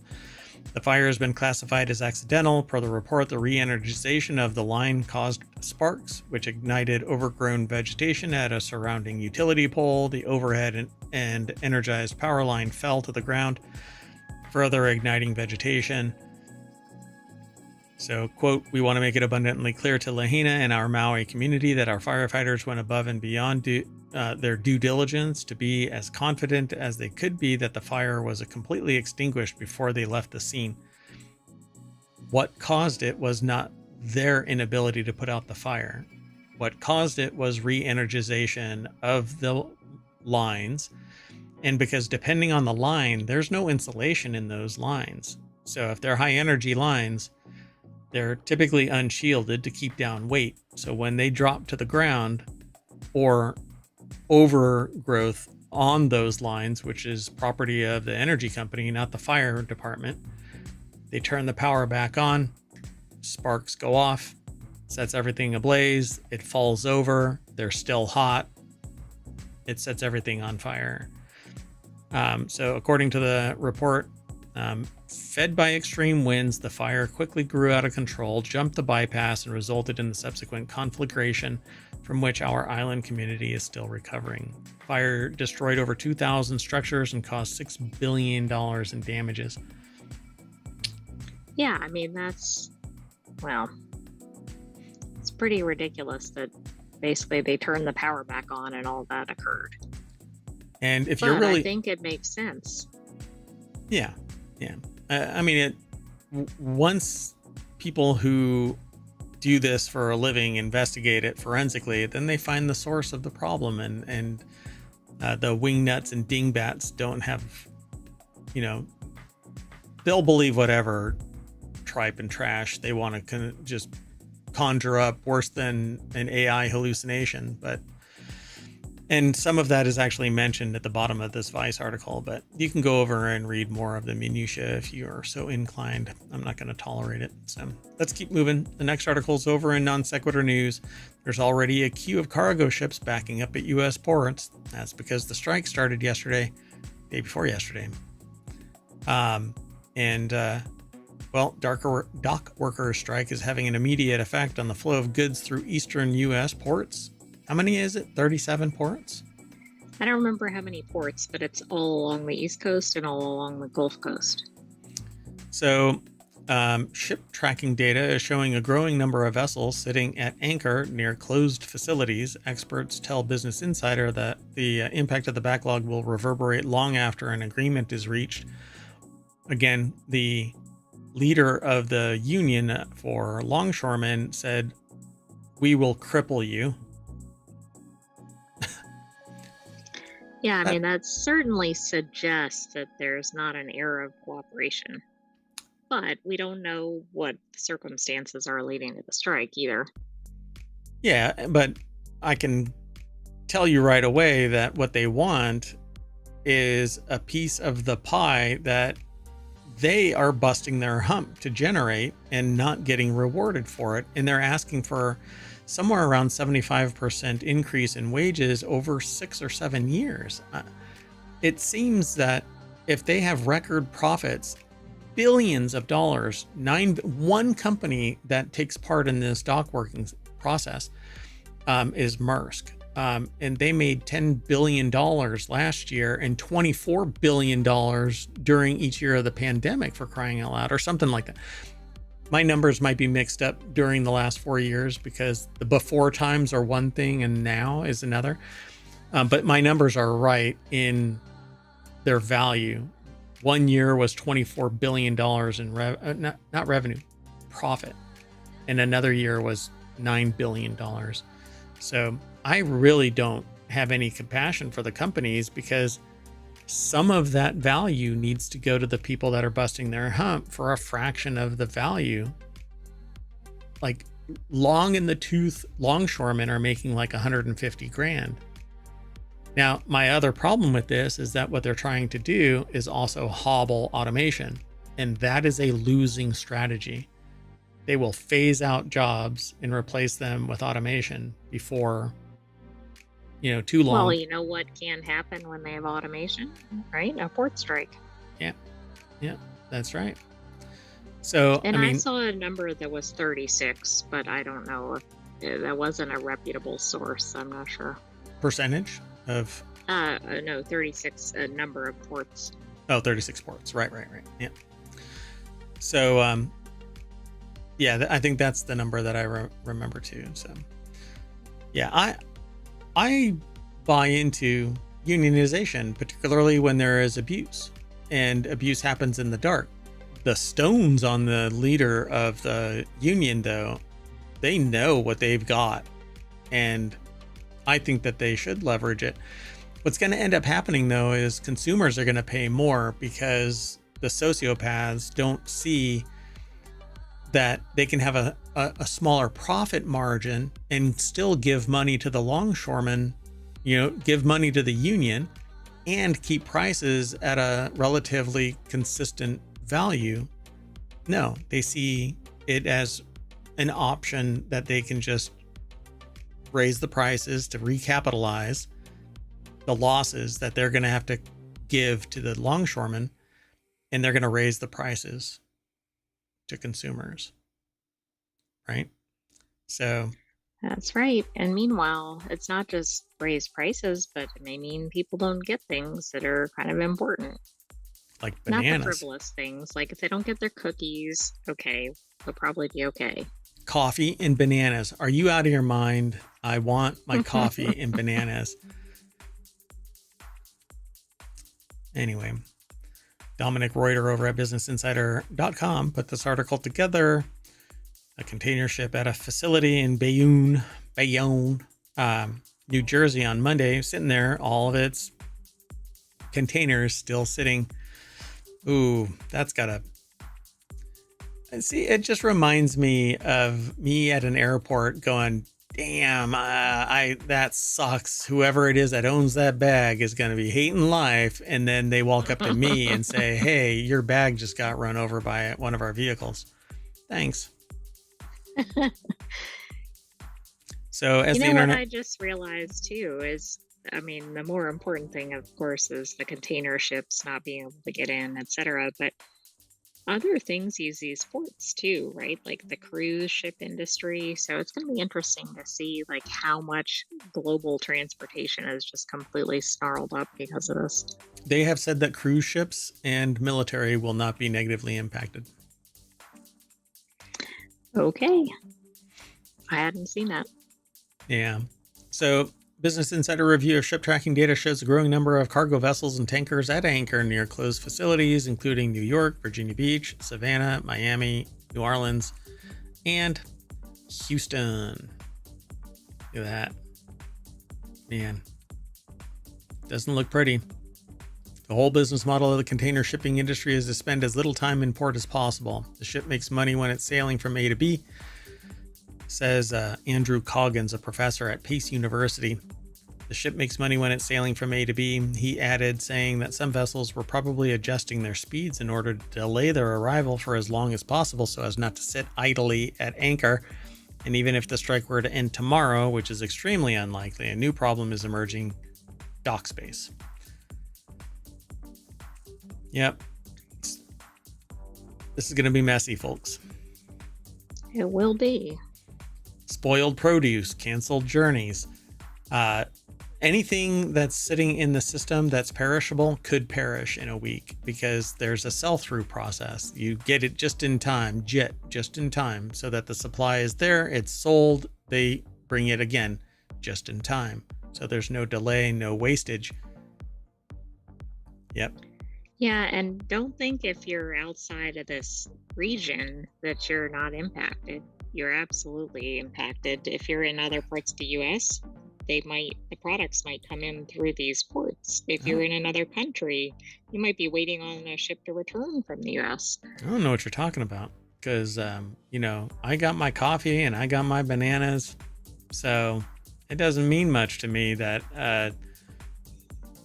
The fire has been classified as accidental. Per the report, the re-energization of the line caused sparks, which ignited overgrown vegetation at a surrounding utility pole. The overhead and energized power line fell to the ground, further igniting vegetation. So, quote, "We want to make it abundantly clear to Lahaina and our Maui community that our firefighters went above and beyond their due diligence to be as confident as they could be that the fire was completely extinguished before they left the scene. What caused it was not their inability to put out the fire. What caused it was re-energization of the lines. And because depending on the line, there's no insulation in those lines. So if they're high energy lines, They're typically unshielded to keep down weight. So when they drop to the ground or overgrowth on those lines, which is property of the energy company, not the fire department, they turn the power back on, sparks go off, sets everything ablaze, it falls over, they're still hot, it sets everything on fire. So according to the report, fed by extreme winds, the fire quickly grew out of control, jumped the bypass, and resulted in the subsequent conflagration from which our island community is still recovering. Fire destroyed over 2,000 structures and caused $6 billion in damages. Yeah, I mean, that's, well, it's pretty ridiculous that basically they turned the power back on and all that occurred. And if But you're really, I think it makes sense. yeah. I mean, once people who do this for a living investigate it forensically, then they find the source of the problem, and the wingnuts and dingbats don't have, they'll believe whatever tripe and trash they want to just conjure up, worse than an AI hallucination. And some of that is actually mentioned at the bottom of this Vice article, but you can go over and read more of the minutia if you are so inclined. I'm not going to tolerate it. So let's keep moving. The next article is over in Non Sequitur News. There's already a queue of cargo ships backing up at U.S. ports. That's because the strike started yesterday, day before yesterday. Dock workers' strike is having an immediate effect on the flow of goods through eastern U.S. ports. How many is it? 37 ports? I don't remember how many ports, but it's all along the East Coast and all along the Gulf Coast. So, ship tracking data is showing a growing number of vessels sitting at anchor near closed facilities. Experts tell Business Insider that the impact of the backlog will reverberate long after an agreement is reached. Again, the leader of the union for longshoremen said, "We will cripple you." Yeah, I mean, that certainly suggests that there's not an era of cooperation. But we don't know what circumstances are leading to the strike either. Yeah, but I can tell you right away that what they want is a piece of the pie that they are busting their hump to generate and not getting rewarded for it. And they're asking for somewhere around 75% increase in wages over 6 or 7 years. It seems that if they have record profits, billions of dollars, one company that takes part in this dock working process is Maersk. And they made $10 billion last year and $24 billion during each year of the pandemic, for crying out loud, or something like that. My numbers might be mixed up during the last 4 years because the before times are one thing and now is another. But my numbers are right in their value. 1 year was $24 billion in not revenue, profit. And another year was $9 billion. So I really don't have any compassion for the companies, because some of that value needs to go to the people that are busting their hump for a fraction of the value. Like long in the tooth longshoremen are making like 150 grand. Now, my other problem with this is that what they're trying to do is also hobble automation, and that is a losing strategy. They will phase out jobs and replace them with automation before, too long. Well, you know what can happen when they have automation, right? A port strike. Yeah, that's right. So, And I saw a number that was 36, but I don't know if that wasn't a reputable source. I'm not sure. Percentage of? No, 36, a number of ports. Oh, 36 ports. Right. Yeah. So, I think that's the number that I remember too. So, yeah, I buy into unionization, particularly when there is abuse, and abuse happens in the dark. The stones on the leader of the union, though, they know what they've got, and I think that they should leverage it. What's going to end up happening, though, is consumers are going to pay more because the sociopaths don't see that they can have a smaller profit margin and still give money to the longshoremen, give money to the union and keep prices at a relatively consistent value. No, they see it as an option that they can just raise the prices to recapitalize the losses that they're going to have to give to the longshoremen, and they're going to raise the prices to consumers, right? So That's right. And meanwhile, it's not just raise prices, but it may mean people don't get things that are kind of important. like Not the bananas, frivolous things. Like if they don't get their cookies, okay, they'll probably be okay. coffee and bananas. Are you out of your mind? I want my coffee and bananas. Anyway, Dominic Reuter over at BusinessInsider.com put this article together. A container ship at a facility in Bayonne, New Jersey on Monday, sitting there, all of its containers still sitting. Ooh, that's gotta... See, it just reminds me of me at an airport going, damn, that sucks. Whoever it is that owns that bag is going to be hating life. And then they walk up to me and say, hey, your bag just got run over by one of our vehicles. Thanks. So as the internet... what I just realized too is, I mean, the more important thing, of course, is the container ships not being able to get in, etc. But other things use these ports too, right? Like the cruise ship industry. So it's going to be interesting to see like how much global transportation is just completely snarled up because of this. They have said that cruise ships and military will not be negatively impacted. Okay. I hadn't seen that. Yeah. So Business Insider review of ship tracking data shows a growing number of cargo vessels and tankers at anchor near closed facilities, including New York, Virginia Beach, Savannah, Miami, New Orleans, and Houston. Look at that. Man, doesn't look pretty. The whole business model of the container shipping industry is to spend as little time in port as possible. The ship makes money when it's sailing from A to B, says Andrew Coggins, a professor at Pace University. The ship makes money when it's sailing from A to B. He added, saying that some vessels were probably adjusting their speeds in order to delay their arrival for as long as possible so as not to sit idly at anchor. And even if the strike were to end tomorrow, which is extremely unlikely, a new problem is emerging: dock space. Yep. This is going to be messy, folks. It will be. Spoiled produce, canceled journeys. Anything that's sitting in the system that's perishable could perish in a week because there's a sell-through process. You get it just in time, just in time, so that the supply is there, it's sold, they bring it again just in time. So there's no delay, no wastage. Yep. Yeah, and don't think if you're outside of this region that you're not impacted. You're absolutely impacted. If you're in other parts of the US, the products might come in through these ports. If you're in another country, you might be waiting on a ship to return from the US. I don't know what you're talking about because, I got my coffee and I got my bananas. So it doesn't mean much to me that,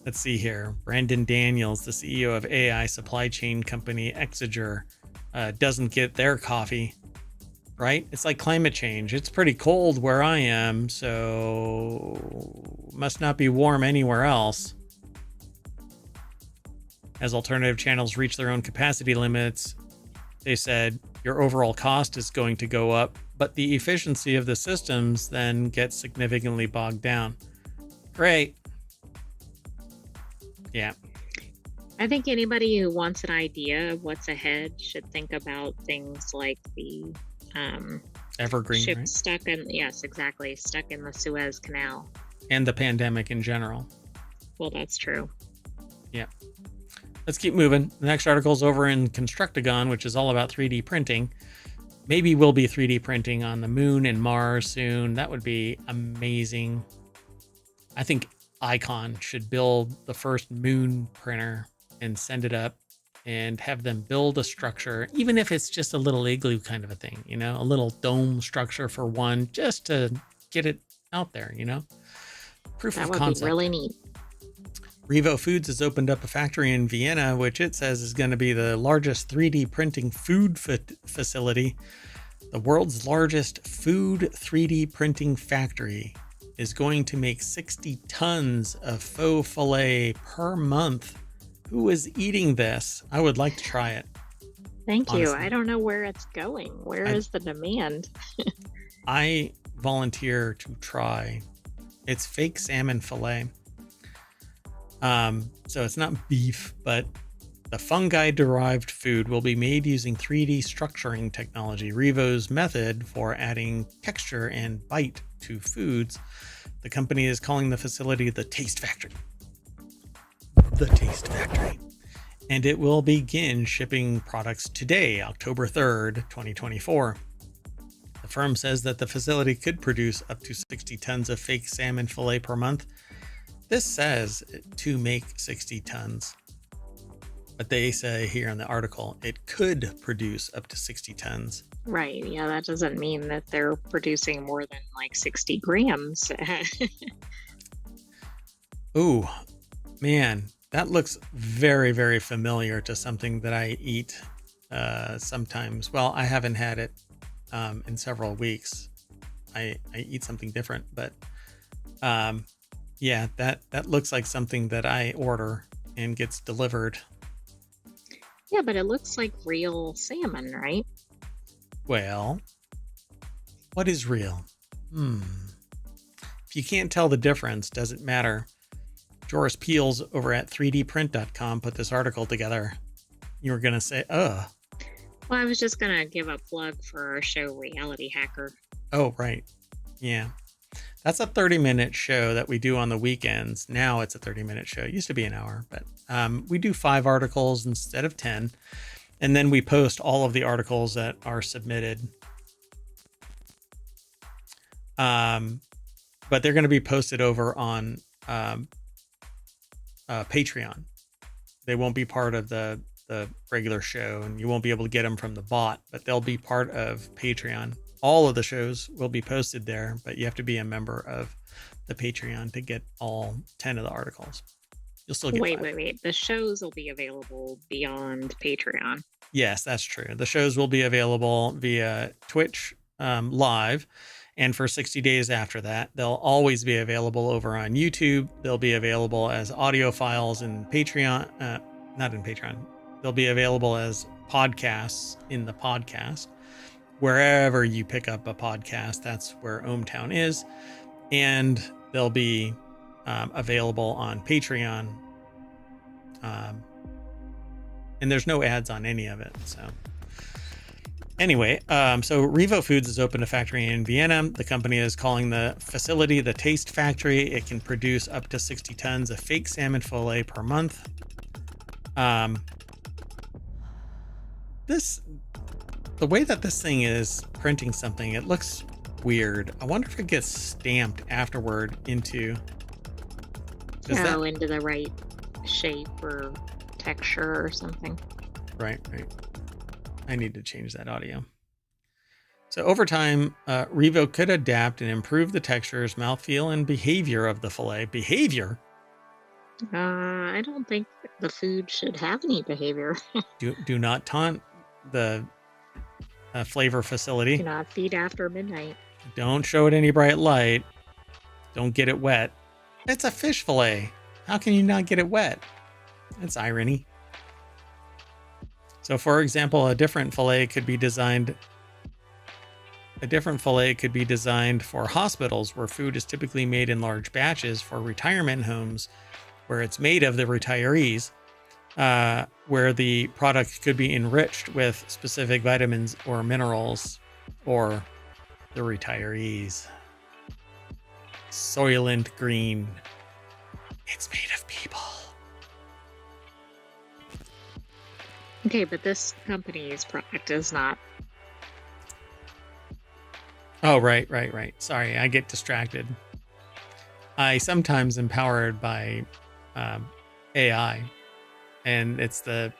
let's see here. Brandon Daniels, the CEO of AI supply chain company Exiger, doesn't get their coffee, right? It's like climate change. It's pretty cold where I am, so must not be warm anywhere else. As alternative channels reach their own capacity limits, they said your overall cost is going to go up, but the efficiency of the systems then gets significantly bogged down. Great. Yeah. I think anybody who wants an idea of what's ahead should think about things like the Evergreen, ship right? stuck in the Suez Canal. And the pandemic in general. Well, that's true. Yeah. Let's keep moving. The next article is over in Constructagon, which is all about 3D printing. Maybe we'll be 3D printing on the moon and Mars soon. That would be amazing. I think Icon should build the first moon printer and send it up and have them build a structure, even if it's just a little igloo kind of a thing, you know, a little dome structure for one, just to get it out there, you know. Proof That of would concept. be really neat. Revo Foods has opened up a factory in Vienna, which it says is going to be the largest 3D printing food facility. The world's largest food 3D printing factory is going to make 60 tons of faux filet per month. Who is eating this? I would like to try it. Thank you. Honestly. I don't know where it's going. Where is the demand? I volunteer to try. It's fake salmon filet. So it's not beef, but the fungi-derived food will be made using 3D structuring technology, Revo's method for adding texture and bite to foods. The company is calling the facility the Taste Factory. The Taste Factory. And it will begin shipping products today, October 3rd, 2024. The firm says that the facility could produce up to 60 tons of fake salmon fillet per month. This says to make 60 tons, but they say here in the article it could produce up to 60 tons. Right. Yeah, that doesn't mean that they're producing more than like 60 grams. Ooh, man, that looks very, very familiar to something that I eat sometimes. Well, I haven't had it in several weeks. I eat something different, but yeah, that looks like something that I order and gets delivered. Yeah, but it looks like real salmon, right? Well, what is real? If you can't tell the difference, does it matter? Joris Peels over at 3dprint.com put this article together. You were going to say, Well, I was just going to give a plug for our show, Reality Hacker. Oh, right. Yeah. That's a 30-minute show that we do on the weekends. Now it's a 30-minute show. It used to be an hour, but we do 5 articles instead of 10. And then we post all of the articles that are submitted. But they're going to be posted over on Patreon. They won't be part of the regular show, and you won't be able to get them from the bot, but they'll be part of Patreon. All of the shows will be posted there, but you have to be a member of the Patreon to get all 10 of the articles. You'll still get Wait. The shows will be available beyond Patreon. Yes, that's true. The shows will be available via Twitch live, and for 60 days after that, they'll always be available over on YouTube. They'll be available as audio files in Patreon, not in Patreon. They'll be available as podcasts in the podcast. Wherever you pick up a podcast, that's where ohmTown is. And they'll be available on Patreon. And there's no ads on any of it. So anyway, so Revo Foods has opened a factory in Vienna. The company is calling the facility the Taste Factory. It can produce up to 60 tons of fake salmon fillet per month. The way that this thing is printing something, it looks weird. I wonder if it gets stamped afterward into into the right shape or texture or something. Right. I need to change that audio. So over time, Revo could adapt and improve the textures, mouthfeel, and behavior of the fillet. Behavior? I don't think the food should have any behavior. Do not taunt the flavor facility. Do not feed after midnight. Don't show it any bright light. Don't get it wet. It's a fish fillet. How can you not get it wet? That's irony. So for example, a different fillet could be designed for hospitals where food is typically made in large batches, for retirement homes where it's made of the retirees, where the product could be enriched with specific vitamins or minerals or the retirees. Soylent Green. It's made of people. Okay, but this company's product is not. Oh, right. Sorry, I get distracted. I sometimes am powered by AI, and it's the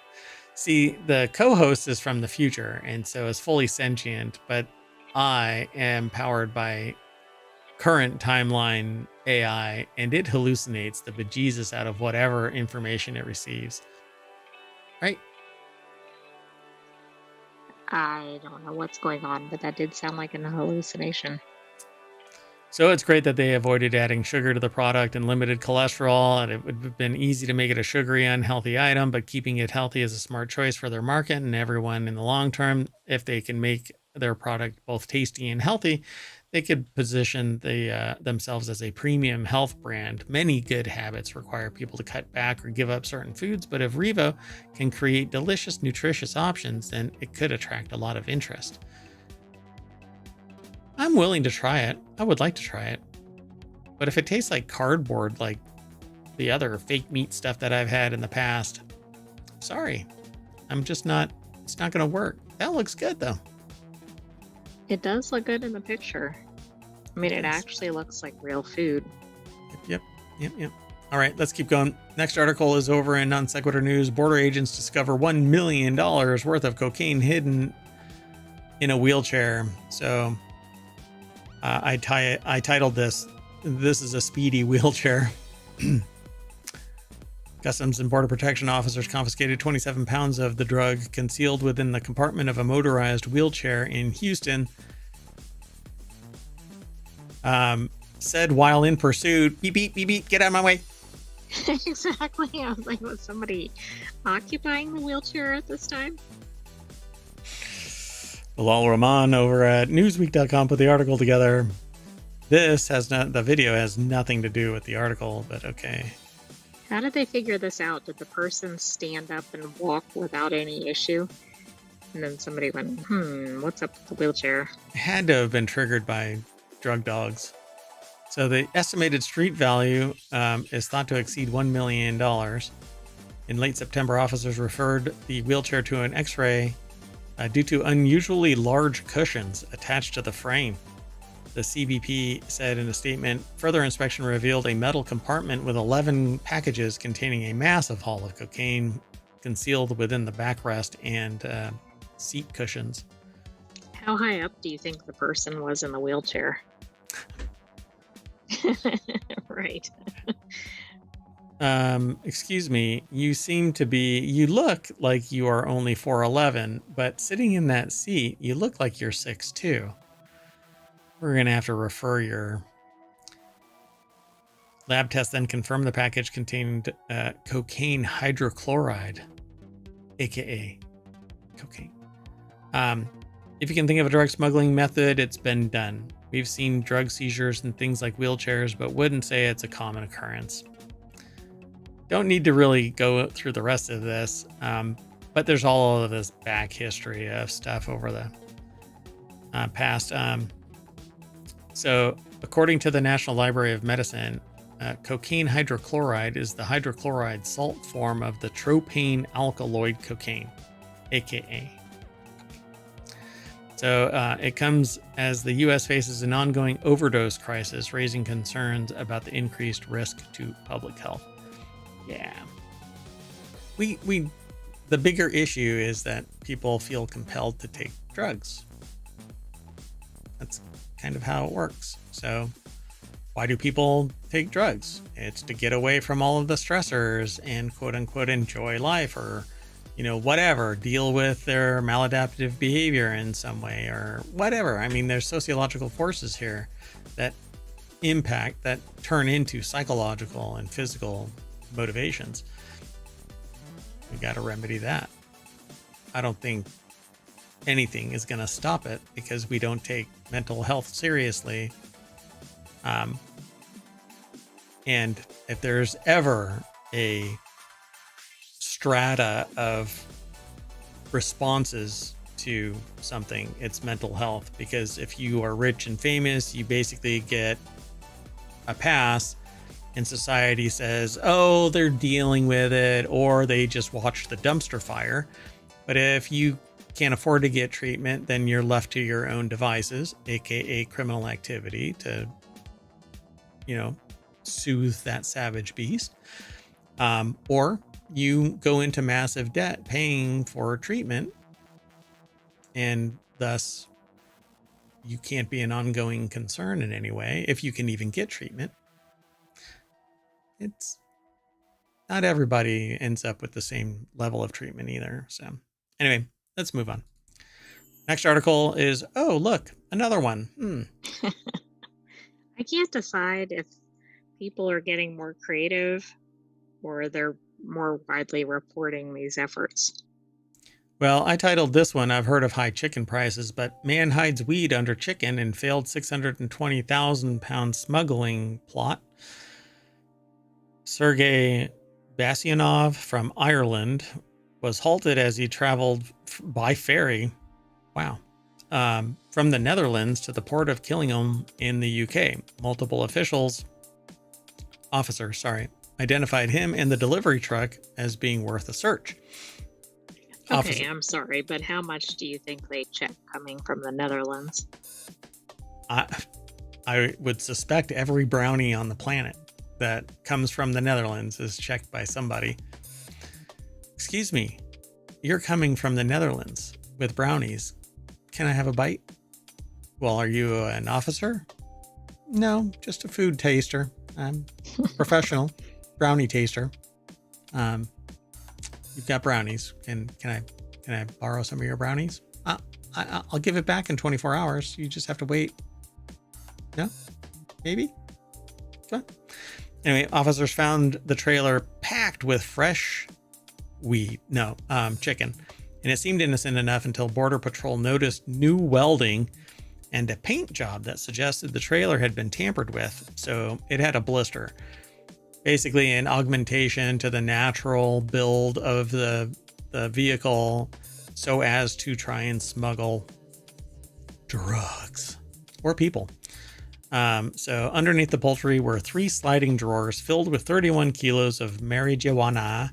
See, the co-host is from the future and so is fully sentient, but I am powered by current timeline AI, and it hallucinates the bejesus out of whatever information it receives. Right? I don't know what's going on, but that did sound like an hallucination. So it's great that they avoided adding sugar to the product and limited cholesterol, and it would have been easy to make it a sugary, unhealthy item, but keeping it healthy is a smart choice for their market and everyone in the long term. If they can make their product both tasty and healthy, they could position themselves as a premium health brand. Many good habits require people to cut back or give up certain foods, but if Revo can create delicious, nutritious options, then it could attract a lot of interest. I'm willing to try it. I would like to try it. But if it tastes like cardboard, like the other fake meat stuff that I've had in the past, sorry. I'm just not, it's not going to work. That looks good though. It does look good in the picture. I mean, it actually looks like real food. Yep. All right, let's keep going. Next article is over in Non Sequitur News. Border agents discover $1 million worth of cocaine hidden in a wheelchair. So I titled this is a speedy wheelchair. Customs and Border Protection officers confiscated 27 pounds of the drug concealed within the compartment of a motorized wheelchair in Houston. Said while in pursuit, beep, beep, beep, beep, get out of my way. Exactly. I was like, was somebody occupying the wheelchair at this time? Bilal Rahman over at Newsweek.com put the article together. The video has nothing to do with the article, but okay. How did they figure this out? Did the person stand up and walk without any issue? And then somebody went, what's up with the wheelchair? It had to have been triggered by drug dogs. So the estimated street value is thought to exceed $1 million. In late September, officers referred the wheelchair to an X-ray due to unusually large cushions attached to the frame. The CBP said in a statement, further inspection revealed a metal compartment with 11 packages containing a massive haul of cocaine concealed within the backrest and seat cushions. How high up do you think the person was in the wheelchair? Right. Excuse me, you look like you are only 4'11", but sitting in that seat, you look like you're 6'2". We're going to have to refer your lab test, then confirm the package contained cocaine hydrochloride, aka cocaine. If you can think of a drug smuggling method, it's been done. We've seen drug seizures and things like wheelchairs, but wouldn't say it's a common occurrence. Don't need to really go through the rest of this, but there's all of this back history of stuff over the past. So, according to the National Library of Medicine, cocaine hydrochloride is the hydrochloride salt form of the tropane alkaloid cocaine, aka. So it comes as the U.S. faces an ongoing overdose crisis, raising concerns about the increased risk to public health. Yeah. The bigger issue is that people feel compelled to take drugs. That's kind of how it works. So why do people take drugs? It's to get away from all of the stressors and quote unquote enjoy life, or whatever, deal with their maladaptive behavior in some way or whatever. I mean, there's sociological forces here that turn into psychological and physical motivations. We got to remedy that. I don't think anything is going to stop it because we don't take mental health seriously. And if there's ever a strata of responses to something, it's mental health, because if you are rich and famous, you basically get a pass and society says, oh, they're dealing with it, or they just watched the dumpster fire. But if you can't afford to get treatment, then you're left to your own devices, aka criminal activity, to soothe that savage beast, or you go into massive debt paying for treatment, and thus you can't be an ongoing concern in any way if you can even get treatment. It's not everybody ends up with the same level of treatment either. So anyway, let's move on. Next article is, oh, look, another one. I can't decide if people are getting more creative or they're more widely reporting these efforts. Well, I titled this one, I've heard of high chicken prices, but man hides weed under chicken in failed 620,000 pound smuggling plot. Sergei Basyanov from Ireland was halted as he traveled by ferry. Wow. From the Netherlands to the port of Killingholm in the UK. Multiple officers, identified him and the delivery truck as being worth a search. Okay, I'm sorry, but how much do you think they check coming from the Netherlands? I would suspect every brownie on the planet that comes from the Netherlands is checked by somebody. Excuse me, you're coming from the Netherlands with brownies. Can I have a bite? Well, are you an officer? No, just a food taster. I'm professional brownie taster. You've got brownies. Can I borrow some of your brownies? I'll give it back in 24 hours. You just have to wait. No? Maybe? Come on. Anyway, officers found the trailer packed with fresh chicken. And it seemed innocent enough until Border Patrol noticed new welding and a paint job that suggested the trailer had been tampered with. So it had a blister. Basically an augmentation to the natural build of the vehicle so as to try and smuggle drugs or people. So underneath the poultry were 3 sliding drawers filled with 31 kilos of marijuana,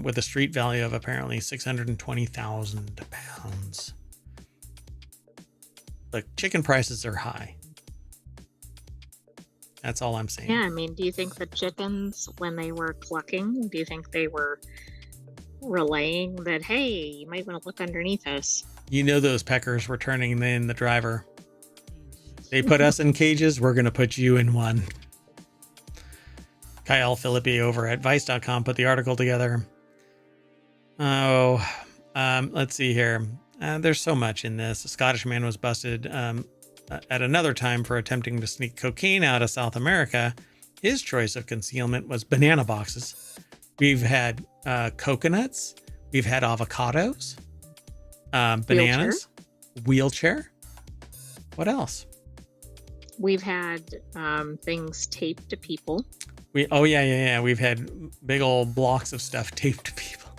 with a street value of apparently 620,000 pounds. Look, chicken prices are high. That's all I'm saying. Yeah, I mean, do you think the chickens, when they were clucking, do you think they were relaying that, hey, you might want to look underneath us? You know those peckers were turning in the driver. They put us in cages, we're going to put you in one. Kyle Philippi over at Vice.com put the article together. Let's see here. There's so much in this. A Scottish man was busted at another time for attempting to sneak cocaine out of South America. His choice of concealment was banana boxes. We've had coconuts. We've had avocados. Bananas. Wheelchair. What else? We've had things taped to people. Yeah. We've had big old blocks of stuff taped to people.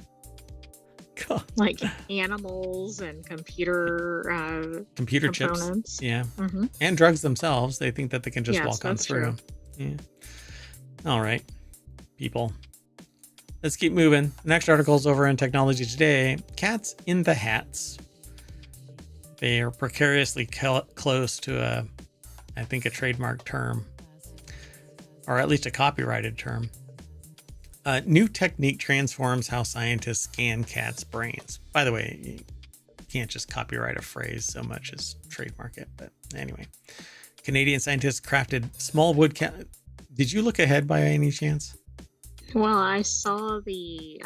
God. Like animals and computer chips. Yeah. Mm-hmm. And drugs themselves. They think that they can just walk on through. True. Yeah. All right, people. Let's keep moving. Next article is over in Technology Today. Cats in the hats. They are precariously close to I think a trademark term, or at least a copyrighted term. New technique transforms how scientists scan cats' brains. By the way, you can't just copyright a phrase so much as trademark it. But anyway, Canadian scientists crafted small wood cat. Did you look ahead by any chance? Well, I saw the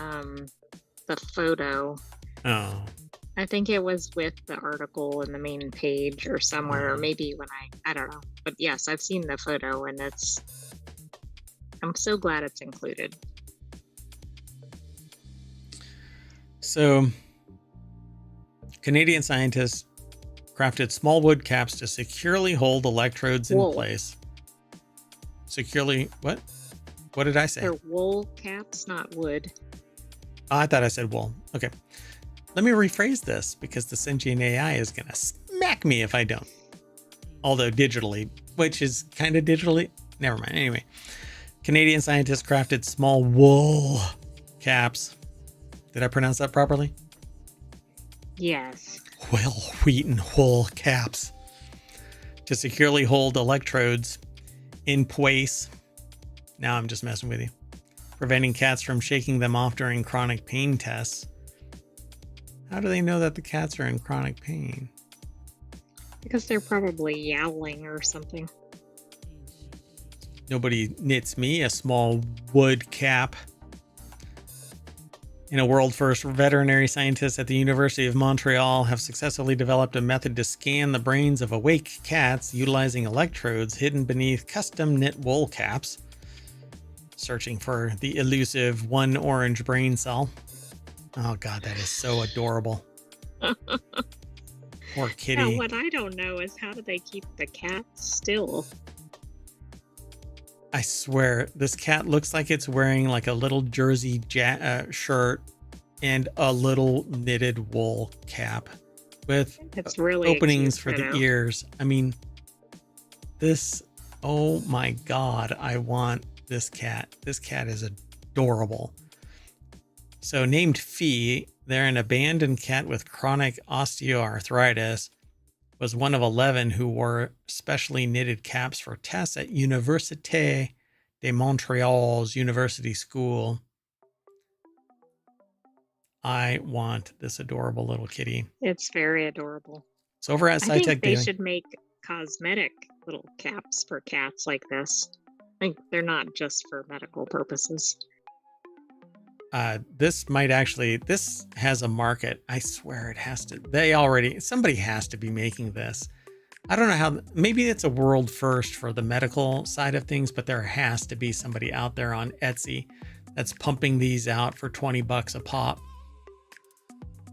photo. Oh. I think it was with the article in the main page or somewhere, or maybe when I don't know. But yes, I've seen the photo and I'm so glad it's included. So, Canadian scientists crafted small wood caps to securely hold electrodes in place. Securely, what? What did I say? They're wool caps, not wood. Oh, I thought I said wool. Okay. Let me rephrase this because the Sentient AI is going to smack me if I don't. Although digitally, which is kind of digitally. Never mind. Anyway, Canadian scientists crafted small wool caps. Did I pronounce that properly? Yes. Well-wheaten wool caps to securely hold electrodes in place. Now I'm just messing with you. preventing cats from shaking them off during chronic pain tests. How do they know that the cats are in chronic pain? Because they're probably yowling or something. Nobody knits me a small wood cap. In a world first, veterinary scientists at the University of Montreal have successfully developed a method to scan the brains of awake cats utilizing electrodes hidden beneath custom knit wool caps, searching for the elusive one orange brain cell. Oh God, that is so adorable. Poor kitty. Now, what I don't know is how do they keep the cats still? I swear, this cat looks like it's wearing like a little jersey shirt and a little knitted wool cap with It's really openings cute for the kiddo. ears. I mean, this, oh my God, I want this cat. This cat is adorable. So named Fee, they're an abandoned cat with chronic osteoarthritis, was one of 11 who wore specially knitted caps for tests at Université de Montréal's University School. I want this adorable little kitty. It's very adorable. It's over at I think SciTech they Daily. should make cosmetic little caps for cats like this. I think they're not just for medical purposes. This has a market. I swear it has to. Somebody has to be making this. I don't know how, maybe it's a world first for the medical side of things, but there has to be somebody out there on Etsy that's pumping these out for $20 a pop.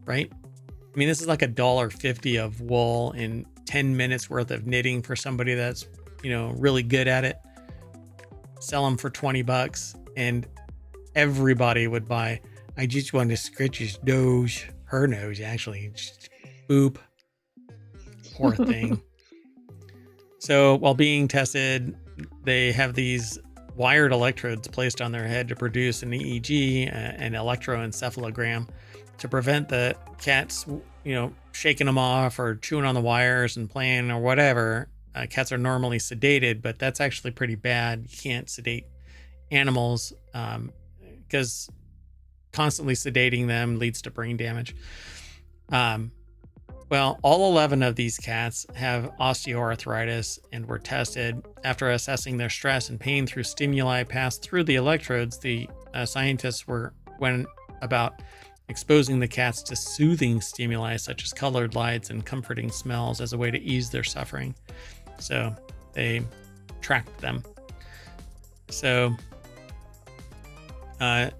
Right? I mean, this is like $1.50 of wool and 10 minutes worth of knitting for somebody that's, really good at it. Sell them for $20 and everybody would buy. I just want to scratch his nose, her nose actually. Just boop. Poor thing. So while being tested, they have these wired electrodes placed on their head to produce an EEG, an electroencephalogram, to prevent the cats, shaking them off or chewing on the wires and playing or whatever. Cats are normally sedated, but that's actually pretty bad. You can't sedate animals because constantly sedating them leads to brain damage. Well, all 11 of these cats have osteoarthritis and were tested. After assessing their stress and pain through stimuli passed through the electrodes, the scientists went about exposing the cats to soothing stimuli such as colored lights and comforting smells as a way to ease their suffering. So they tracked them. So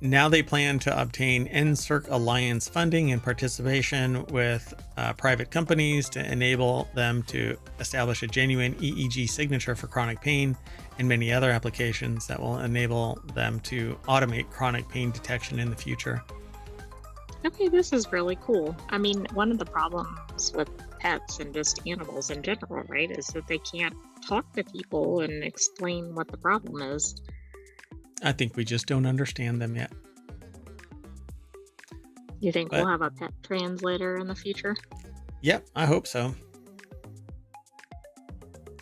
now they plan to obtain NSERC Alliance funding and participation with private companies to enable them to establish a genuine EEG signature for chronic pain and many other applications that will enable them to automate chronic pain detection in the future. Okay, this is really cool. I mean, one of the problems with pets and just animals in general, right, is that they can't talk to people and explain what the problem is. I think we just don't understand them yet. You think But- we'll have a pet translator in the future? Yep, I hope so.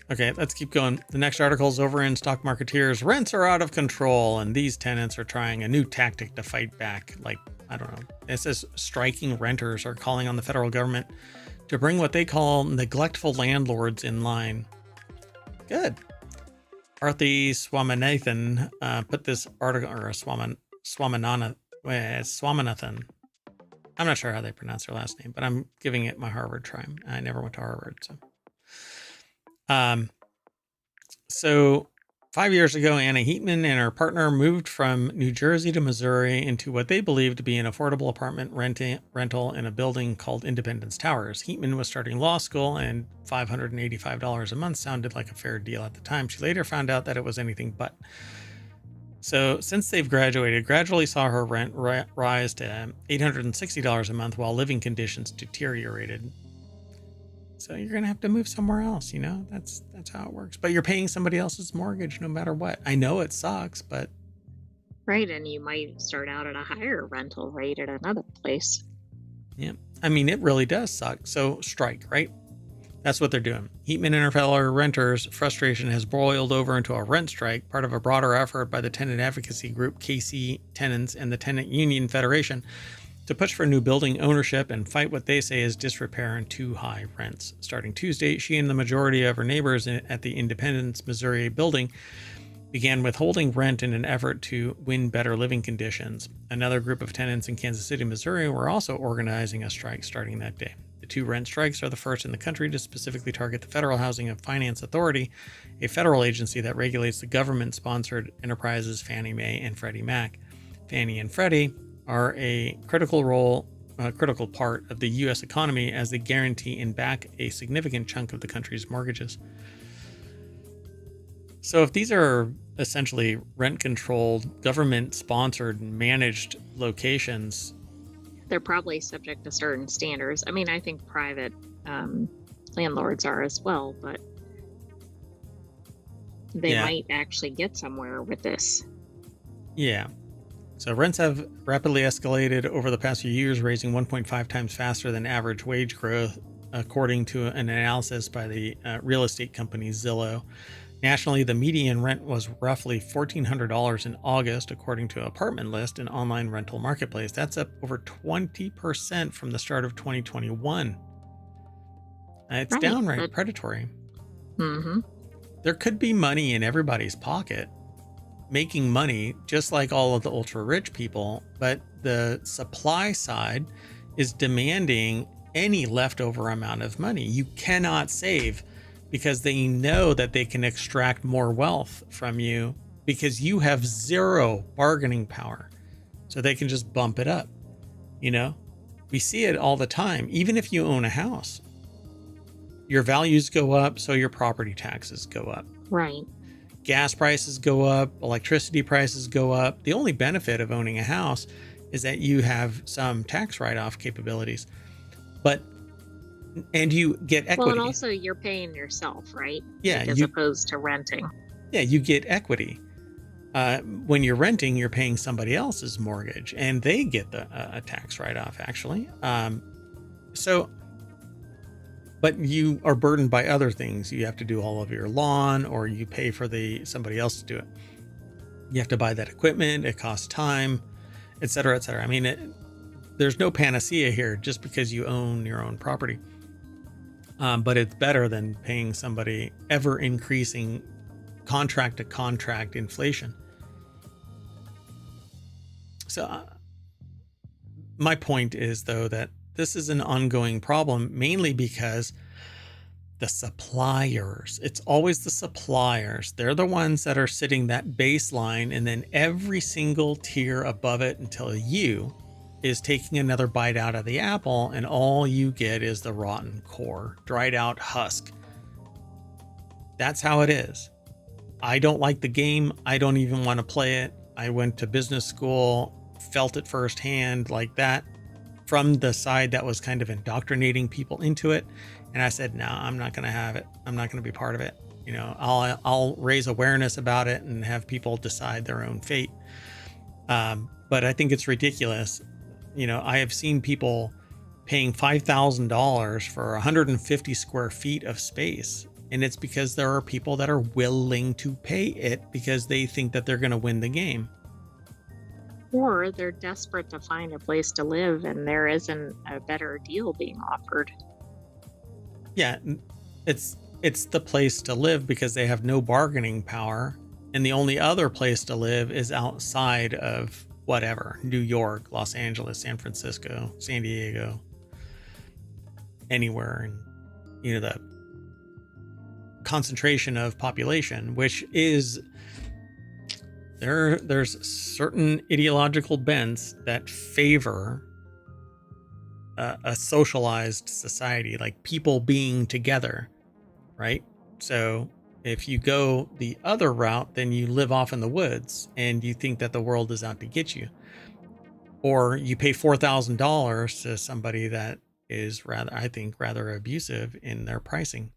Okay, let's keep going. The next article is over in Stock Marketeers. Rents are out of control, and these tenants are trying a new tactic to fight back. Like, I don't know. It says striking renters are calling on the federal government to bring what they call neglectful landlords in line. Good. Arthi Swaminathan put this article, or Swaminathan. I'm not sure how they pronounce her last name, but I'm giving it my Harvard try. I never went to Harvard, so. So 5 years ago, Anna Heatman and her partner moved from New Jersey to Missouri into what they believed to be an affordable apartment rental in a building called Independence Towers. Heatman was starting law school, and $585 a month sounded like a fair deal at the time. She later found out that it was anything but. So since they've graduated, gradually saw her rent rise to $860 a month while living conditions deteriorated. So you're going to have to move somewhere else, that's how it works. But you're paying somebody else's mortgage no matter what. I know it sucks, but. Right, and you might start out at a higher rental rate at another place. Yeah, I mean, it really does suck. So strike, right? That's what they're doing. Heatman and her fellow renters' frustration has boiled over into a rent strike, part of a broader effort by the tenant advocacy group KC Tenants and the Tenant Union Federation to push for new building ownership and fight what they say is disrepair and too high rents. Starting Tuesday, she and the majority of her neighbors at the Independence, Missouri building began withholding rent in an effort to win better living conditions. Another group of tenants in Kansas City, Missouri were also organizing a strike starting that day. The two rent strikes are the first in the country to specifically target the Federal Housing and Finance Authority, a federal agency that regulates the government-sponsored enterprises Fannie Mae and Freddie Mac. Fannie and Freddie are a critical part of the U.S. economy as they guarantee and back a significant chunk of the country's mortgages. So if these are essentially rent-controlled, government-sponsored, managed locations, they're probably subject to certain standards. I mean, I think private landlords are as well, but they might actually get somewhere with this. Yeah. So rents have rapidly escalated over the past few years, raising 1.5 times faster than average wage growth, according to an analysis by the real estate company Zillow. Nationally, the median rent was roughly $1,400 in August, according to Apartment List, an online rental marketplace. That's up over 20% from the start of 2021. It's downright predatory. Mm-hmm. There could be money in everybody's pocket, making money just like all of the ultra rich people, but the supply side is demanding any leftover amount of money. You cannot save because they know that they can extract more wealth from you because you have zero bargaining power. So they can just bump it up. You know, we see it all the time. Even if you own a house, your values go up, so your property taxes go up. Right. Gas prices go up, electricity prices go up. The only benefit of owning a house is that you have some tax write-off capabilities. And you get equity. Well, and also you're paying yourself, right? Yeah. As opposed to renting. Yeah, you get equity. When you're renting, you're paying somebody else's mortgage, and they get a tax write-off, actually. But you are burdened by other things. You have to do all of your lawn, or you pay for somebody else to do it. You have to buy that equipment. It costs time, et cetera, et cetera. I mean, there's no panacea here just because you own your own property. But it's better than paying somebody ever increasing contract to contract inflation. So my point is, though, that this is an ongoing problem, mainly because the suppliers, it's always the suppliers. They're the ones that are sitting that baseline, and then every single tier above it until you is taking another bite out of the apple, and all you get is the rotten core, dried out husk. That's how it is. I don't like the game. I don't even want to play it. I went to business school, felt it firsthand like that from the side that was kind of indoctrinating people into it. And I said, no, I'm not going to have it. I'm not going to be part of it. You know, I'll raise awareness about it and have people decide their own fate. But I think it's ridiculous. You know, I have seen people paying $5,000 for 150 square feet of space. And it's because there are people that are willing to pay it because they think that they're going to win the game. Or they're desperate to find a place to live and there isn't a better deal being offered. Yeah, it's the place to live because they have no bargaining power. And the only other place to live is outside of whatever, New York, Los Angeles, San Francisco, San Diego, anywhere. And, you know, the concentration of population, which is there's certain ideological bents that favor a socialized society, like people being together, right? So if you go the other route, then you live off in the woods and you think that the world is out to get you. Or you pay $4,000 to somebody that is rather abusive in their pricing.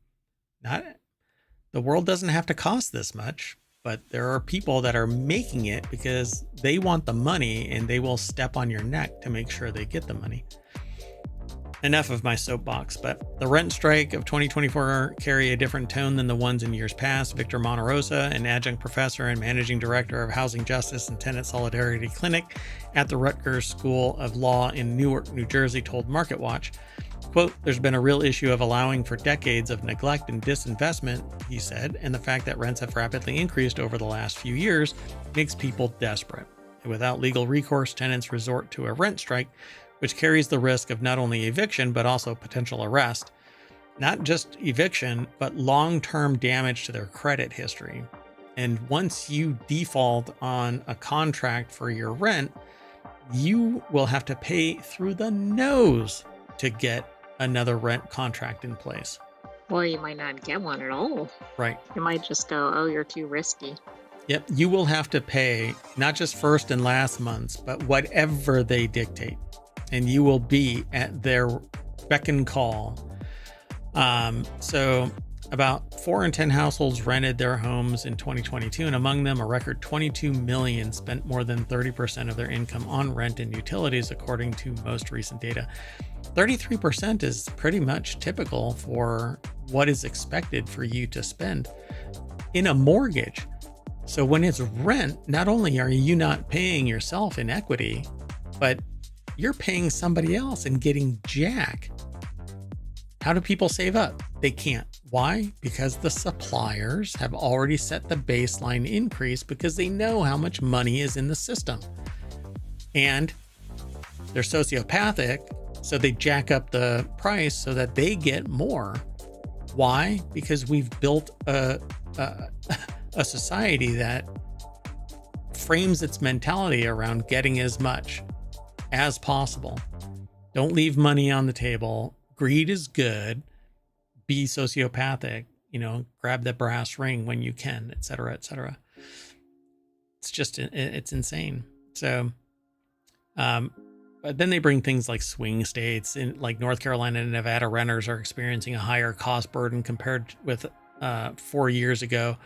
The world doesn't have to cost this much, but there are people that are making it because they want the money and they will step on your neck to make sure they get the money. enough of my soapbox, but the rent strike of 2024 carry a different tone than the ones in years past. Victor Monterosa, an adjunct professor and managing director of Housing Justice and Tenant Solidarity Clinic at the Rutgers School of Law in Newark, New Jersey, told MarketWatch, quote, "There's been a real issue of allowing for decades of neglect and disinvestment," he said, "and the fact that rents have rapidly increased over the last few years makes people desperate. And without legal recourse, tenants resort to a rent strike, which carries the risk of not only eviction, but also potential arrest. Not just eviction, but long-term damage to their credit history. And once you default on a contract for your rent, you will have to pay through the nose to get another rent contract in place." Or you might not get one at all. Right. You might just go, "Oh, you're too risky." Yep. You will have to pay not just first and last months, but whatever they dictate. And you will be at their beck and call. So about 4 in 10 households rented their homes in 2022, and among them, a record 22 million spent more than 30% of their income on rent and utilities, according to most recent data. 33% is pretty much typical for what is expected for you to spend in a mortgage. So when it's rent, not only are you not paying yourself in equity, but you're paying somebody else and getting jack. How do people save up? They can't. Why? Because the suppliers have already set the baseline increase because they know how much money is in the system. And they're sociopathic, so they jack up the price so that they get more. Why? Because we've built a society that frames its mentality around getting as much as possible. Don't leave money on the table. Greed is good. Be sociopathic, grab the brass ring when you can, et cetera, et cetera. It's just, it's insane. So, but then they bring things like swing states in like North Carolina and Nevada. Renters are experiencing a higher cost burden compared with 4 years ago.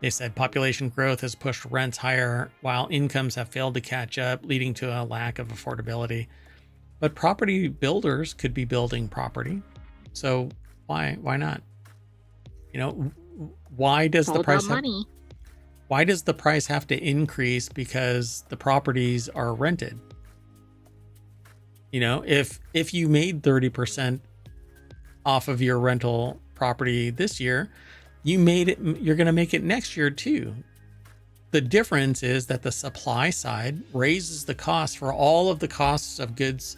They said population growth has pushed rents higher while incomes have failed to catch up, leading to a lack of affordability. But property builders could be building property. So why not? Why does the price why does the price have to increase because the properties are rented? If you made 30% off of your rental property this year, you're going to make it next year too. The difference is that the supply side raises the cost for all of the costs of goods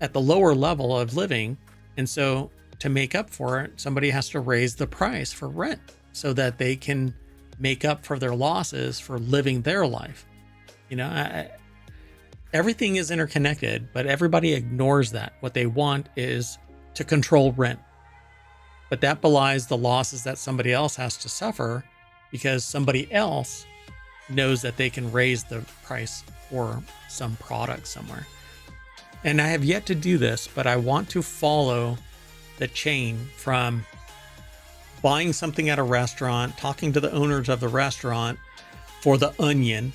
at the lower level of living. And so to make up for it, somebody has to raise the price for rent so that they can make up for their losses for living their life. Everything is interconnected, but everybody ignores that. What they want is to control rent. But that belies the losses that somebody else has to suffer because somebody else knows that they can raise the price for some product somewhere. And I have yet to do this, but I want to follow the chain from buying something at a restaurant, talking to the owners of the restaurant for the onion,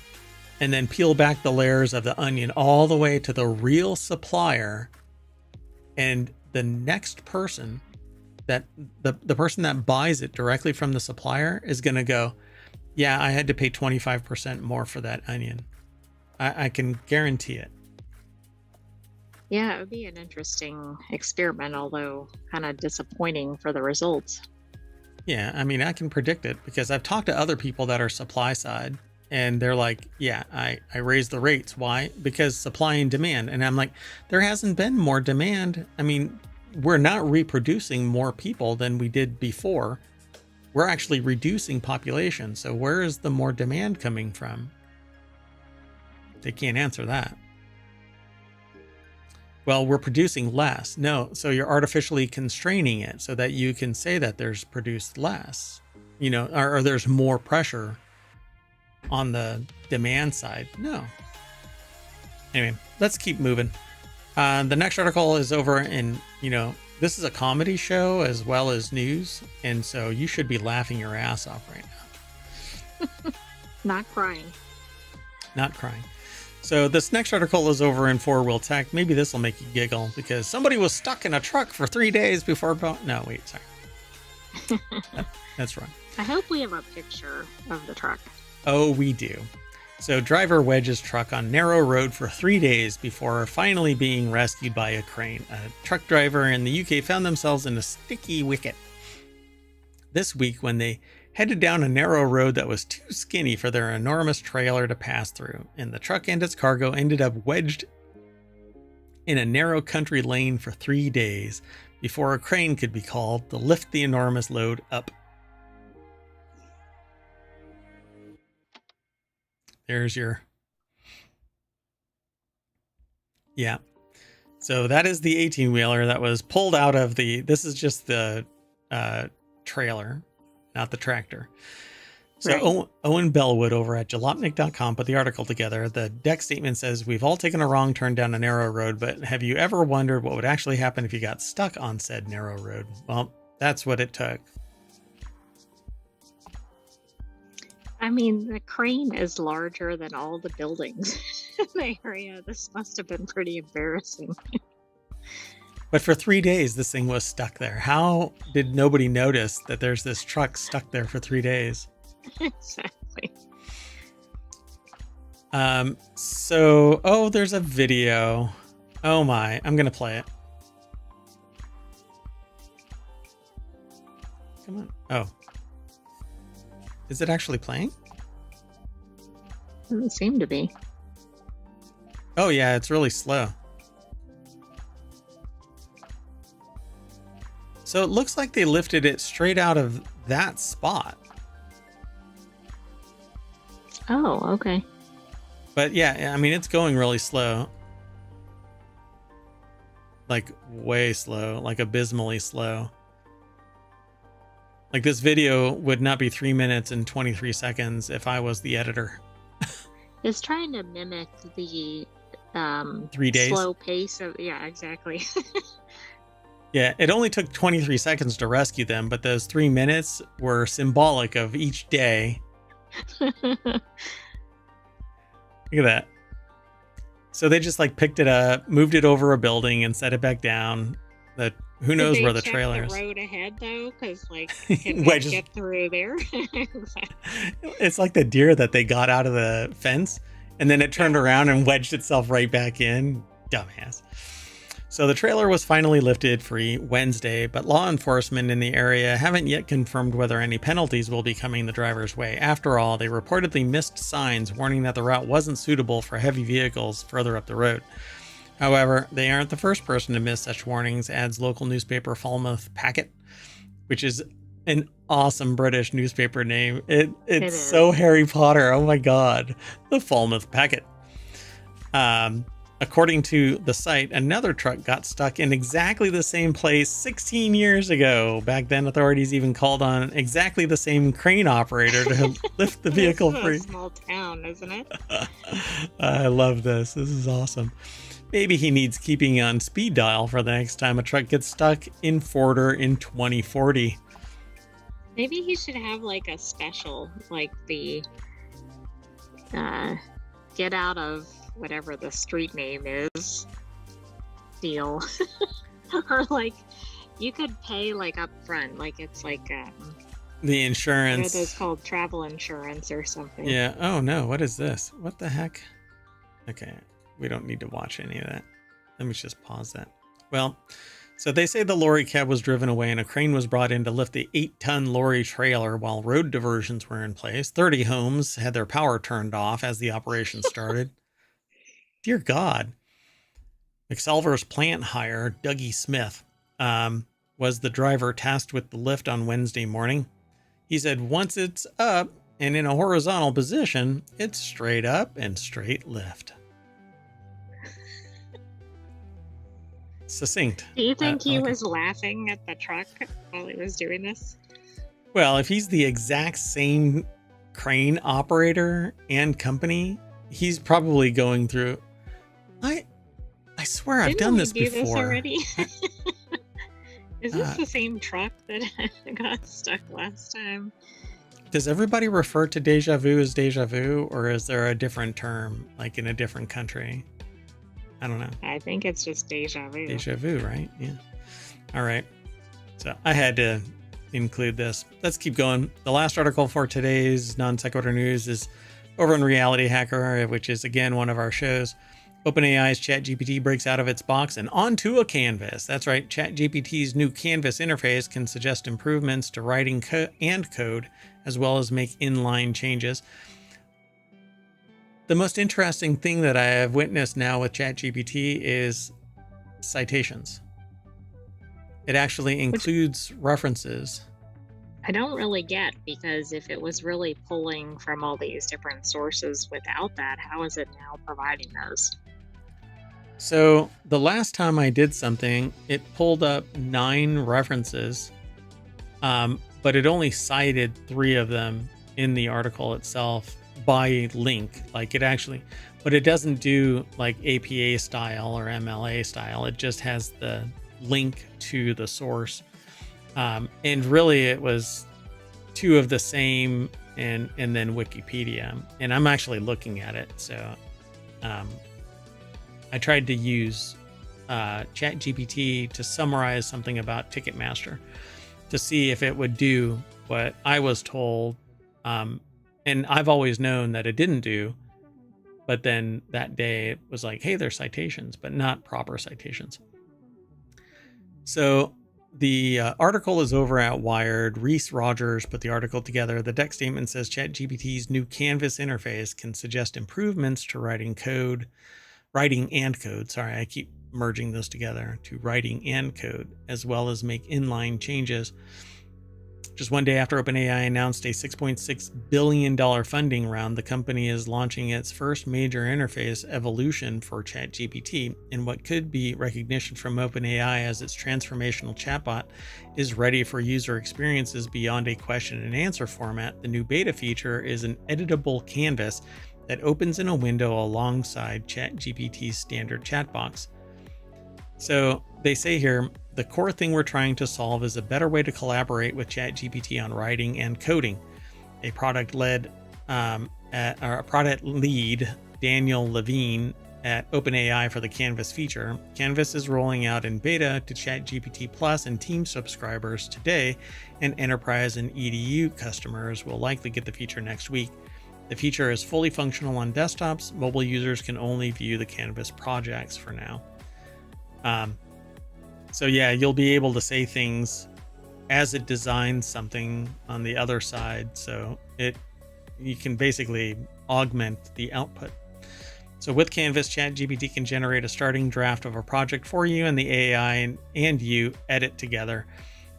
and then peel back the layers of the onion all the way to the real supplier. And the next person that the person that buys it directly from the supplier is going to go, yeah, I had to pay 25% more for that onion. I can guarantee it. Yeah, it would be an interesting experiment, although kind of disappointing for the results. Yeah, I mean, I can predict it because I've talked to other people that are supply side and they're like, yeah, I raised the rates. Why? Because supply and demand. And I'm like, there hasn't been more demand. I mean, we're not reproducing more people than we did before. We're actually reducing population. So where is the more demand coming from? They can't answer that. Well, we're producing less. No, so you're artificially constraining it so that you can say that there's produced less, or there's more pressure on the demand side. No. Anyway, let's keep moving. The next article is over in, this is a comedy show as well as news. And so you should be laughing your ass off right now. Not crying. Not crying. So this next article is over in Four Wheel Tech. Maybe this will make you giggle because somebody was stuck in a truck for 3 days before. No, wait, sorry. That's wrong. I hope we have a picture of the truck. Oh, we do. So driver wedges truck on narrow road for 3 days before finally being rescued by a crane. A truck driver in the UK found themselves in a sticky wicket this week when they headed down a narrow road that was too skinny for their enormous trailer to pass through, and the truck and its cargo ended up wedged in a narrow country lane for 3 days before a crane could be called to lift the enormous load up. There's your... Yeah. So that is the 18-wheeler that was pulled out of the... This is just the trailer, not the tractor. So Right. Owen Bellwood over at jalopnik.com put the article together. The deck statement says, "We've all taken a wrong turn down a narrow road, but have you ever wondered what would actually happen if you got stuck on said narrow road?" Well, that's what it took. I mean, the crane is larger than all the buildings in the area. This must have been pretty embarrassing. But for 3 days, this thing was stuck there. How did nobody notice that there's this truck stuck there for 3 days? Exactly. So, there's a video. Oh my, I'm going to play it. Come on. Oh. Is it actually playing? Doesn't seem to be. Oh yeah, it's really slow. So it looks like they lifted it straight out of that spot. Oh, okay. But yeah, I mean, it's going really slow. Like way slow, like abysmally slow. Like this video would not be 3 minutes and 23 seconds if I was the editor. It's trying to mimic the 3 days. slow pace of, yeah, exactly. Yeah, it only took 23 seconds to rescue them, but those 3 minutes were symbolic of each day. Look at that. So they just like picked it up, moved it over a building, and set it back down. That who Did knows they where the check trailer is. the road ahead though, because like can we Wedges. get through there? It's like the deer that they got out of the fence, and then it turned around and wedged itself right back in. Dumbass. So the trailer was finally lifted free Wednesday, but law enforcement in the area haven't yet confirmed whether any penalties will be coming the driver's way. After all, they reportedly missed signs warning that the route wasn't suitable for heavy vehicles further up the road. However, they aren't the first person to miss such warnings, adds local newspaper Falmouth Packet, which is an awesome British newspaper name. It's so Harry Potter. Oh my god. The Falmouth Packet. According to the site, another truck got stuck in exactly the same place 16 years ago. Back then, authorities even called on exactly the same crane operator to lift the vehicle This is free. a small town, isn't it? I love this. This is awesome. Maybe he needs keeping on speed dial for the next time a truck gets stuck in Forder in 2040. Maybe he should have like a special, like the get out of whatever the street name is deal. Or like you could pay like up front, like it's like The what are insurance. those called, travel insurance or something. Yeah. Oh no. What is this? What the heck? Okay. We don't need to watch any of that. Let me just pause that. Well, so they say the lorry cab was driven away and a crane was brought in to lift the 8-ton lorry trailer while road diversions were in place. 30 homes had their power turned off as the operation started. Dear God. McSalver's plant hire, Dougie Smith, was the driver tasked with the lift on Wednesday morning. He said once it's up and in a horizontal position, it's straight up and straight lift. Succinct. Do you think he Okay. was laughing at the truck while he was doing this? Well, if he's the exact same crane operator and company, he's probably going through. I swear I've Didn't done we this do before. This already? Is this Uh, the same truck that got stuck last time? Does everybody refer to deja vu as deja vu, or is there a different term, like in a different country? I don't know. I think it's just deja vu. Deja vu, right? Yeah. All right. So I had to include this. Let's keep going. The last article for today's non sequitur news is over in Reality Hacker, which is again one of our shows. OpenAI's ChatGPT breaks out of its box and onto a canvas. That's right. ChatGPT's new Canvas interface can suggest improvements to writing and code, as well as make inline changes. The most interesting thing that I have witnessed now with ChatGPT is citations. It actually includes references. I don't really get, because if it was really pulling from all these different sources without that, how is it now providing those? So the last time I did something, it pulled up 9 references, but it only cited 3 of them in the article itself by link. Like it actually, but it doesn't do like APA style or MLA style. It just has the link to the source. And really it was 2 of the same and then Wikipedia. And I'm actually looking at it. So I tried to use ChatGPT to summarize something about Ticketmaster to see if it would do what I was told. And I've always known that it didn't do. But then that day it was like, hey, there's citations, but not proper citations. So the article is over at Wired. Reese Rogers put the article together. The deck statement says ChatGPT's new Canvas interface can suggest improvements to writing and code. Sorry, I keep merging those together, to writing and code, as well as make inline changes. Just one day after OpenAI announced a $6.6 billion funding round, the company is launching its first major interface evolution for ChatGPT, in what could be recognition from OpenAI as its transformational chatbot is ready for user experiences beyond a question and answer format. The new beta feature is an editable canvas that opens in a window alongside ChatGPT's standard chat box. So they say here, the core thing we're trying to solve is a better way to collaborate with ChatGPT on writing and coding. A product lead, Daniel Levine at OpenAI for the Canvas feature. Canvas is rolling out in beta to ChatGPT Plus and Team subscribers today, and enterprise and EDU customers will likely get the feature next week. The feature is fully functional on desktops. Mobile users can only view the Canvas projects for now. So yeah, you'll be able to say things as it designs something on the other side. So you can basically augment the output. So with Canvas, ChatGPT can generate a starting draft of a project for you, and the AI and you edit together.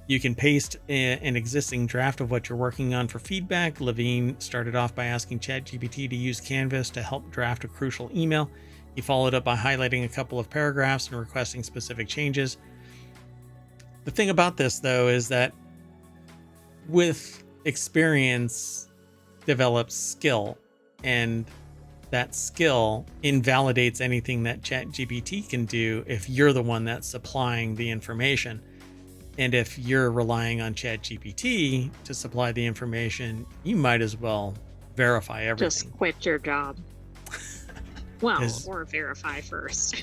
You can paste an existing draft of what you're working on for feedback. Levine started off by asking ChatGPT to use Canvas to help draft a crucial email. He followed up by highlighting a couple of paragraphs and requesting specific changes. The thing about this, though, is that with experience develops skill, and that skill invalidates anything that ChatGPT can do if you're the one that's supplying the information. And if you're relying on ChatGPT to supply the information, you might as well verify everything. Just quit your job. Well, or verify first.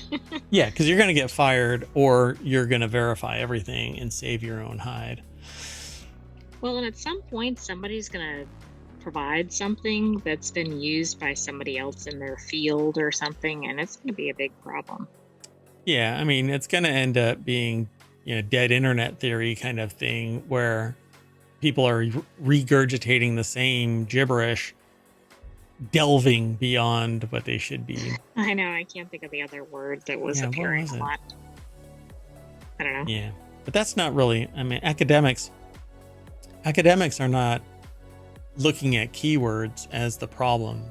Yeah, because you're going to get fired, or you're going to verify everything and save your own hide. Well, and at some point, somebody's going to provide something that's been used by somebody else in their field or something, and it's going to be a big problem. Yeah, I mean, it's going to end up being, dead internet theory kind of thing, where people are regurgitating the same gibberish, delving beyond what they should be. I know, I can't think of the other word that was appearing a lot. I don't know. Yeah, but that's not really, I mean, academics are not looking at keywords as the problem.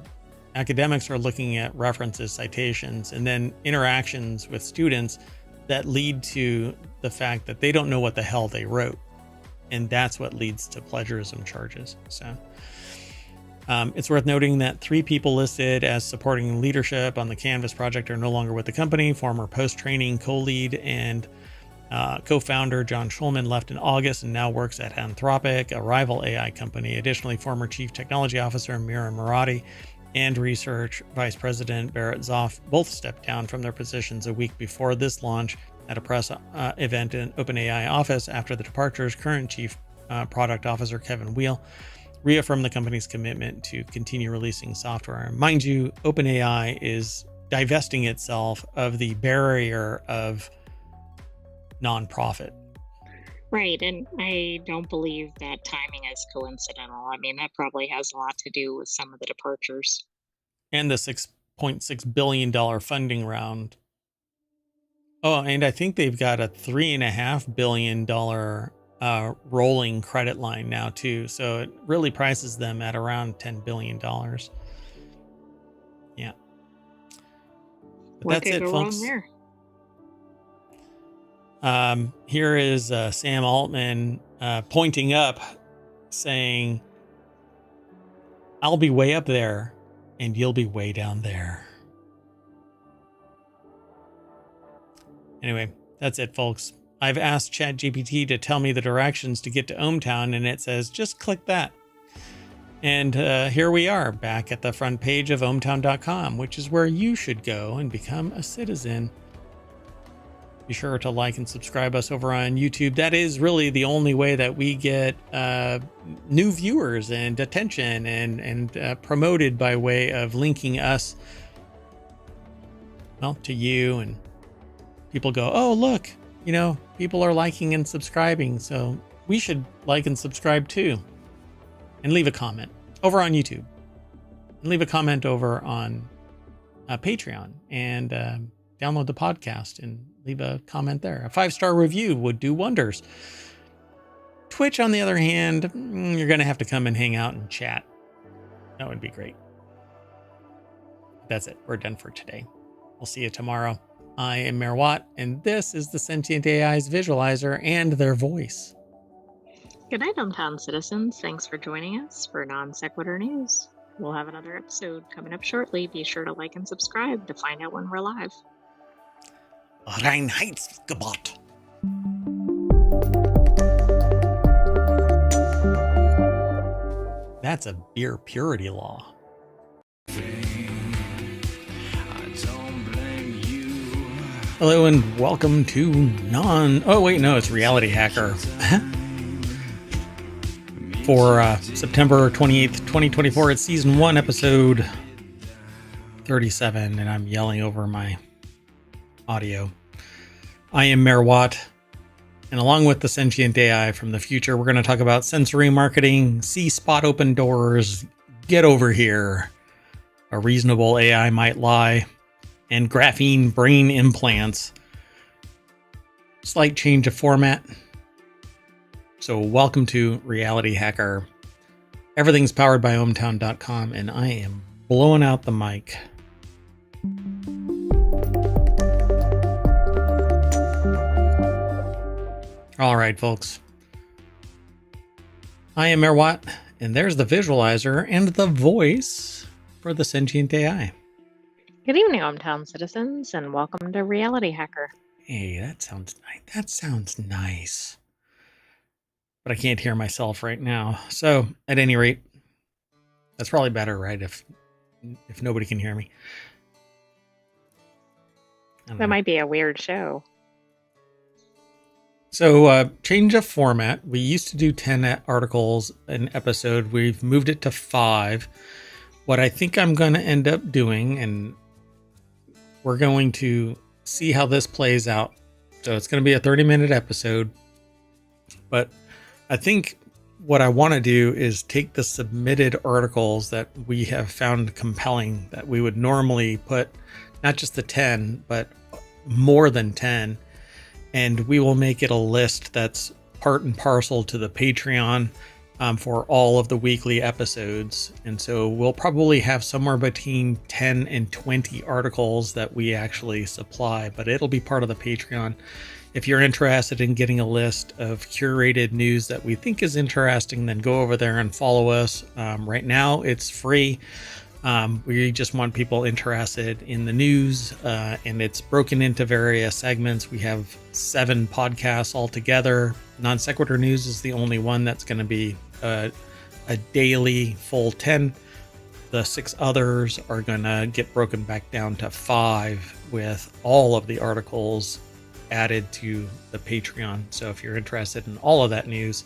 Academics are looking at references, citations, and then interactions with students that lead to the fact that they don't know what the hell they wrote. And that's what leads to plagiarism charges. So it's worth noting that 3 people listed as supporting leadership on the Canvas project are no longer with the company. Former post-training co-lead and Co-founder John Schulman left in August and now works at Anthropic, a rival AI company. Additionally, former Chief Technology Officer Mira Murati and Research Vice President Barrett Zoff both stepped down from their positions a week before this launch at a press event in OpenAI office after the departures. Current Chief Product Officer Kevin Weil reaffirmed the company's commitment to continue releasing software. Mind you, OpenAI is divesting itself of the barrier of nonprofit. Right, and I don't believe that timing is coincidental. I mean, that probably has a lot to do with some of the departures. And the $6.6 billion funding round. Oh, and I think they've got a $3.5 billion rolling credit line now too. So it really prices them at around $10 billion. Yeah. But What that's could it, go folks. wrong there? Here is Sam Altman pointing up, saying, "I'll be way up there and you'll be way down there." Anyway, that's it, folks. I've asked ChatGPT to tell me the directions to get to ohmTown, and it says, just click that. And here we are, back at the front page of ohmTown.com, which is where you should go and become a citizen. Be sure to like and subscribe us over on YouTube. That is really the only way that we get new viewers and attention and promoted, by way of linking us, well, to you. And people go, oh, look, people are liking and subscribing, so we should like and subscribe too. And leave a comment over on YouTube. And leave a comment over on Patreon. And download the podcast and leave a comment there. A 5-star review would do wonders. Twitch, on the other hand, you're going to have to come and hang out and chat. That would be great. That's it. We're done for today. We'll see you tomorrow. I am Mayor Watt, and this is the Sentient AI's visualizer and their voice. Good night, ohmTown citizens. Thanks for joining us for Non Sequitur News. We'll have another episode coming up shortly. Be sure to like and subscribe to find out when we're live. Reinheitsgebot. That's a beer purity law. Hello and welcome to it's Reality Hacker. For September 28th, 2024, it's Season 1, Episode 37, and I'm yelling over my audio. I am Mayor Watt, and along with the Sentient AI from the future, we're going to talk about sensory marketing, see spot open doors, get over here, a reasonable AI might lie, and graphene brain implants. Slight change of format. So welcome to Reality Hacker. Everything's powered by ohmTown.com, and I am blowing out the mic. All right, folks. I am Mayor Watt, and there's the visualizer and the voice for the Sentient AI. Good evening, ohmTown citizens, and welcome to Reality Hacker. Hey, that sounds nice. That sounds nice. But I can't hear myself right now. So, at any rate, that's probably better, right? If nobody can hear me. That might be a weird show. So, change of format. We used to do 10 articles an episode. We've moved it to 5. What I think I'm going to end up doing, and we're going to see how this plays out. So it's going to be a 30-minute episode. But I think what I want to do is take the submitted articles that we have found compelling, that we would normally put not just the 10, but more than 10. And we will make it a list that's part and parcel to the Patreon for all of the weekly episodes. And so we'll probably have somewhere between 10 and 20 articles that we actually supply, but it'll be part of the Patreon. If you're interested in getting a list of curated news that we think is interesting, then go over there and follow us. Right now, it's free. We just want people interested in the news, and it's broken into various segments. We have 7 podcasts altogether. Non Sequitur News is the only one that's going to be a daily full 10. The 6 others are going to get broken back down to 5 with all of the articles added to the Patreon. So if you're interested in all of that news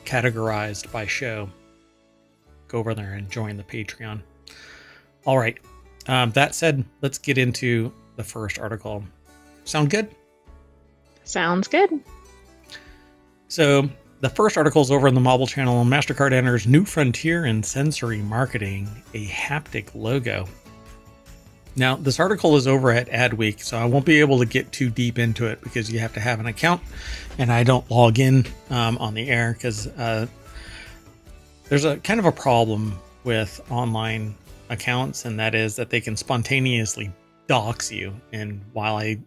categorized by show, go over there and join the Patreon. All right. That said, let's get into the first article. Sound good? Sounds good. So the first article is over on the Mobile channel. MasterCard enters new frontier in sensory marketing, a haptic logo. Now, this article is over at Adweek, so I won't be able to get too deep into it because you have to have an account, and I don't log in on the air because there's a kind of a problem with online accounts, and that is that they can spontaneously dox you. And while I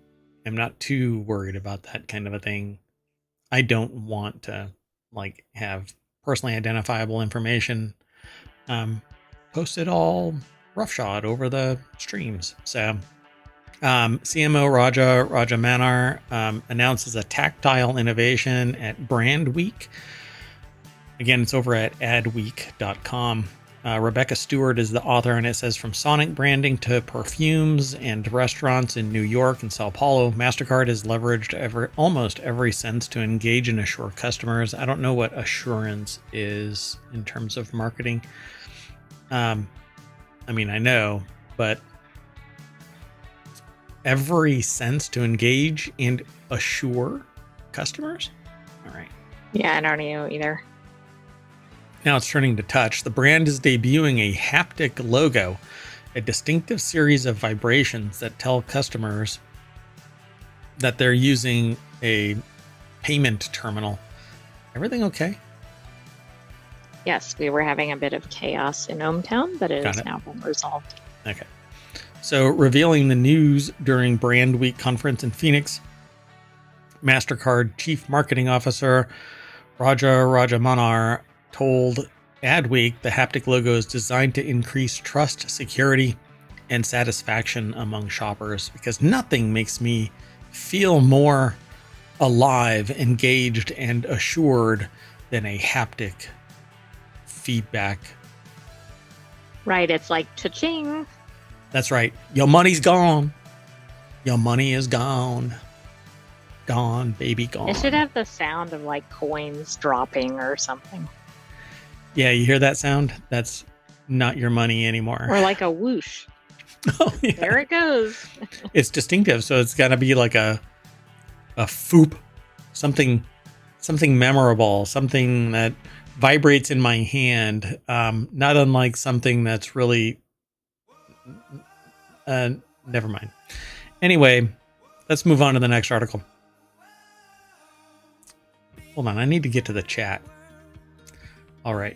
am not too worried about that kind of a thing, I don't want to have personally identifiable information posted all roughshod over the streams. So CMO Raja Manar announces a tactile innovation at Brand Week. Again, it's over at adweek.com. Rebecca Stewart is the author, and it says, from sonic branding to perfumes and restaurants in New York and Sao Paulo, MasterCard has leveraged almost every sense to engage and assure customers. I don't know what assurance is in terms of marketing. I mean, I know, but every sense to engage and assure customers? All right. Yeah, I don't know either. Now it's turning to touch. The brand is debuting a haptic logo, a distinctive series of vibrations that tell customers that they're using a payment terminal. Everything okay? Yes, we were having a bit of chaos in ohmTown, but it has now been resolved. Okay. So, revealing the news during Brand Week conference in Phoenix, MasterCard Chief Marketing Officer Raja Manar told Adweek the haptic logo is designed to increase trust, security, and satisfaction among shoppers, because nothing makes me feel more alive, engaged, and assured than a haptic feedback. Right, it's like cha-ching. That's right. Your money's gone. Your money is gone. Gone, baby, gone. It should have the sound of like coins dropping or something. Yeah, you hear that sound? That's not your money anymore. Or like a whoosh. Oh, yeah. There it goes. It's distinctive, so it's got to be like a foop, something memorable, something that vibrates in my hand, not unlike something that's really never mind. Anyway, let's move on to the next article. Hold on, I need to get to the chat. All right.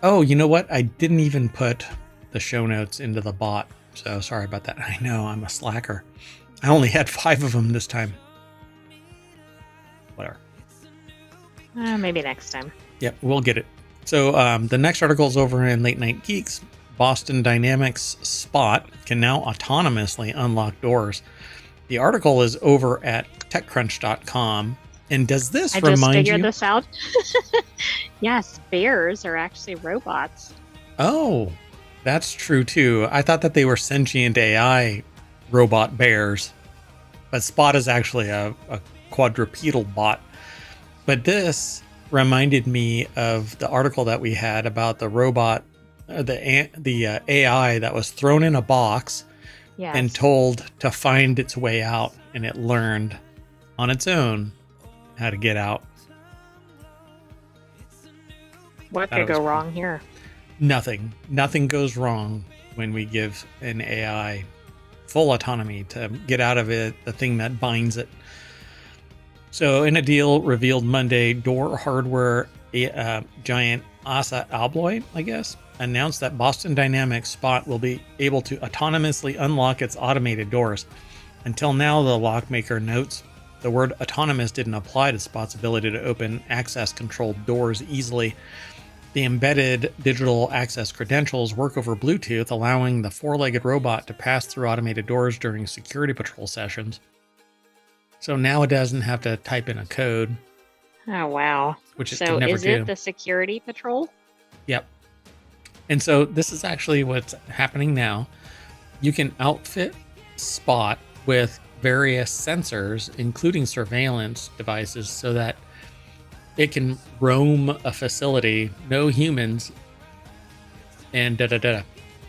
Oh, you know what? I didn't even put the show notes into the bot, so sorry about that. I know, I'm a slacker. I only had 5 of them this time. Whatever. Maybe next time. Yep, we'll get it. So the next article is over in Late Night Geeks. Boston Dynamics Spot can now autonomously unlock doors. The article is over at TechCrunch.com. And does this remind you? I just figured this out. Yes, bears are actually robots. Oh, that's true too. I thought that they were Sentient AI robot bears, but Spot is actually a quadrupedal bot. But this reminded me of the article that we had about the robot, the AI that was thrown in a box and told to find its way out, and it learned on its own how to get out. What could go wrong here? Nothing. Nothing goes wrong when we give an AI full autonomy to get out of it, the thing that binds it. So in a deal revealed Monday, door hardware giant Assa Abloy, I guess, announced that Boston Dynamics Spot will be able to autonomously unlock its automated doors. Until now, the lockmaker notes, the word autonomous didn't apply to Spot's ability to open access-controlled doors easily. The embedded digital access credentials work over Bluetooth, allowing the four-legged robot to pass through automated doors during security patrol sessions. So now it doesn't have to type in a code, Oh, wow. which it So could never is do. it the security patrol? Yep. And so this is actually what's happening now. You can outfit Spot with various sensors, including surveillance devices, so that it can roam a facility, no humans, and da-da-da.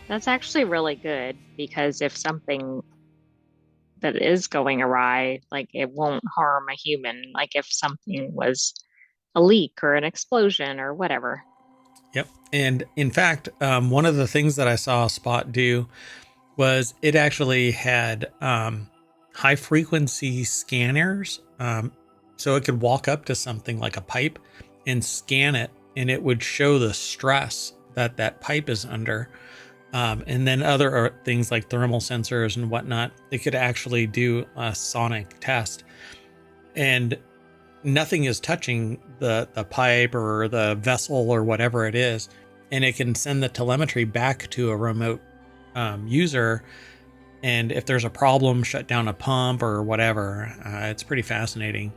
That's actually really good because if something that is going awry, like it won't harm a human, like if something was a leak or an explosion or whatever. Yep. And in fact, one of the things that I saw Spot do was it actually had high frequency scanners. So it could walk up to something like a pipe and scan it, and it would show the stress that that pipe is under. And then other things like thermal sensors and whatnot, it could actually do a sonic test. And nothing is touching the pipe or the vessel or whatever it is. And it can send the telemetry back to a remote user. And if there's a problem, shut down a pump or whatever. It's pretty fascinating.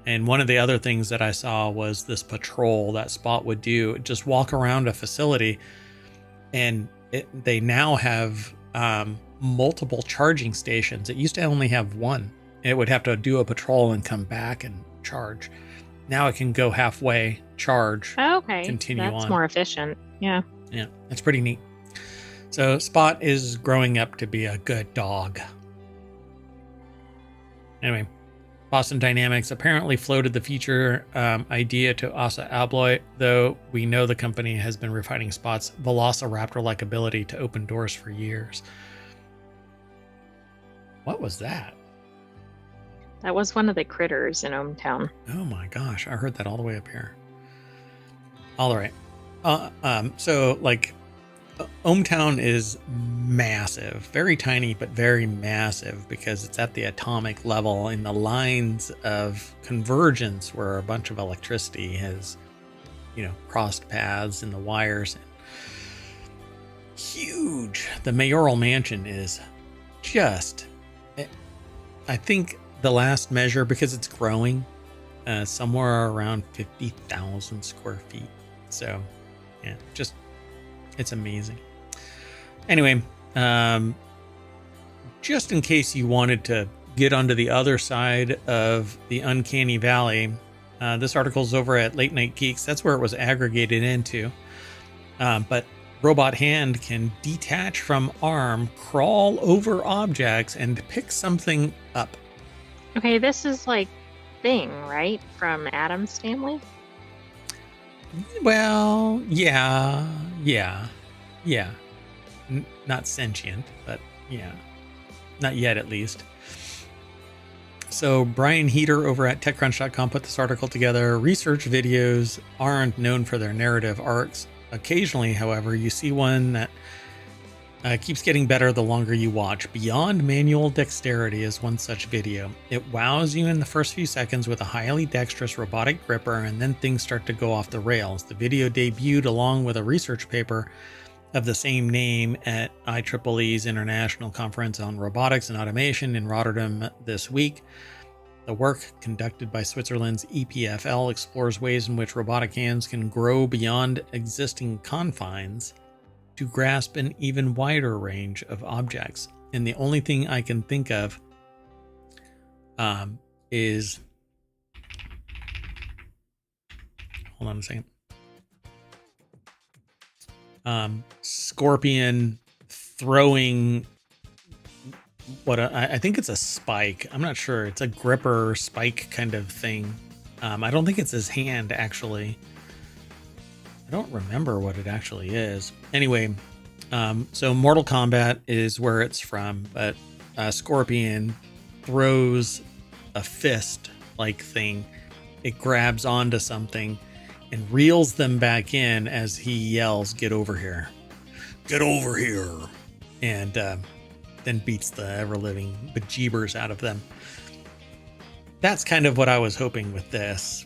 And one of the other things that I saw was this patrol that Spot would do, just walk around a facility, and they now have multiple charging stations. It used to only have one. It would have to do a patrol and come back and charge. Now it can go halfway, charge, Okay. continue That's on. more efficient. Yeah. Yeah, it's pretty neat. So Spot is growing up to be a good dog. Anyway, Boston Dynamics apparently floated the feature idea to Assa Abloy, though we know the company has been refining Spot's Velociraptor-like ability to open doors for years. What was that? That was one of the critters in ohmTown. Oh my gosh, I heard that all the way up here. All right. So like ohmTown is massive, very tiny, but very massive because it's at the atomic level in the lines of convergence where a bunch of electricity has, crossed paths in the wires. Huge. The mayoral mansion is just, I think the last measure, because it's growing, somewhere around 50,000 square feet. So yeah, it's amazing. Anyway, just in case you wanted to get onto the other side of the uncanny valley, this article's over at Late Night Geeks. That's where it was aggregated into. But robot hand can detach from arm, crawl over objects, and pick something up. Okay, this is like Thing, right? From Adam's Family? Well, yeah. Not sentient, but yeah. Not yet, at least. So Brian Heater over at TechCrunch.com put this article together. Research videos aren't known for their narrative arcs. Occasionally, however, you see one that keeps getting better the longer you watch. Beyond Manual Dexterity is one such video. It wows you in the first few seconds with a highly dexterous robotic gripper, and then things start to go off the rails. The video debuted along with a research paper of the same name at IEEE's International Conference on Robotics and Automation in Rotterdam this week. The work, conducted by Switzerland's EPFL, explores ways in which robotic hands can grow beyond existing confines to grasp an even wider range of objects. And the only thing I can think of is, hold on a second. Scorpion throwing I think it's a spike. I'm not sure. It's a gripper spike kind of thing. I don't think it's his hand, actually. I don't remember what it actually is. Anyway, so Mortal Kombat is where it's from, but Scorpion throws a fist-like thing. It grabs onto something and reels them back in as he yells, "Get over here. Get over here." And then beats the ever-living bejeebers out of them. That's kind of what I was hoping with this.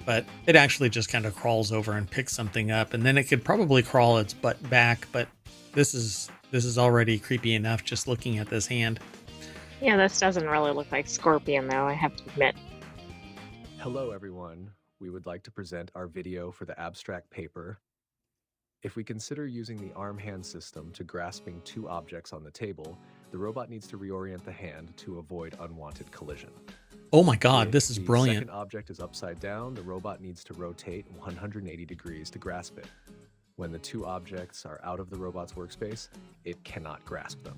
but it actually just kind of crawls over and picks something up, and then it could probably crawl its butt back, but this is already creepy enough just looking at this hand. Yeah, this doesn't really look like Scorpion, though, I have to admit. Hello, everyone. We would like to present our video for the abstract paper. If we consider using the arm-hand system to grasping two objects on the table, the robot needs to reorient the hand to avoid unwanted collision. Oh my god, If this is the brilliant. second object is upside down, the robot needs to rotate 180 degrees to grasp it. When the two objects are out of the robot's workspace, it cannot grasp them.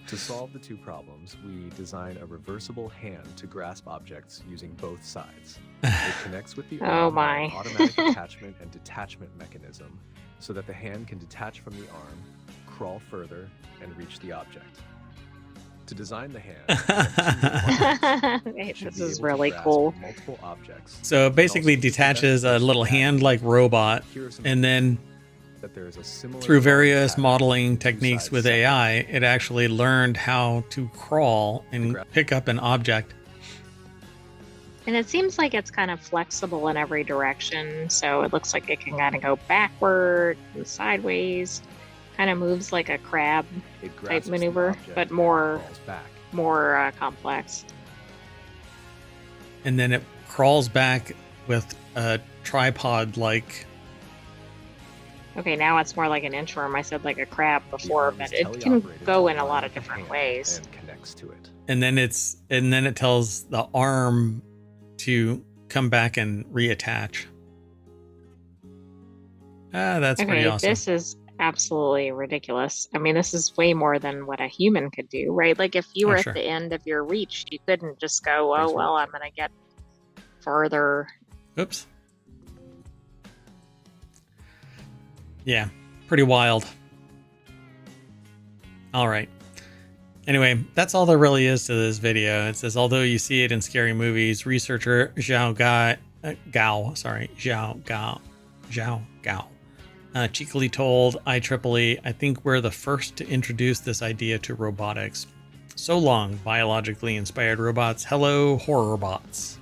To solve the two problems, we design a reversible hand to grasp objects using both sides. It connects with the Oh arm by my. an automatic attachment and detachment mechanism so that the hand can detach from the arm, crawl further, and reach the object. To design the hand, Hey, should this be is able to really grasp cool. multiple objects. So it and basically also prevent detaches a personal little damage. hand-like robot, Here are some and then that there is a similar through drawing various pattern modeling with two techniques sides with separate. AI, it actually learned how to crawl and pick up an object. And it seems like it's kind of flexible in every direction, so it looks like it can kind of go backward and sideways. Kind of moves like a crab, It grasps the maneuver, object but and more- crawls back. more complex. And then it crawls back with a tripod-like. Okay, now it's more like an inchworm. I said like a crab The before, arm but is it can teleoperated go to in a line lot of with the different hand ways. and connects to it. And then it tells the arm to come back and reattach. That's pretty Okay, awesome. this is absolutely ridiculous. I mean, this is way more than what a human could do, right? Like if you Oh, were sure. at the end of your reach, you couldn't just go, Thanks oh, for well, I'm watching. going to get further. Oops. Yeah, pretty wild. All right. Anyway, that's all there really is to this video. It says, although you see it in scary movies, researcher Zhao Gao cheekily told IEEE, I think we're the first to introduce this idea to robotics. So long, biologically inspired robots. Hello, horror bots.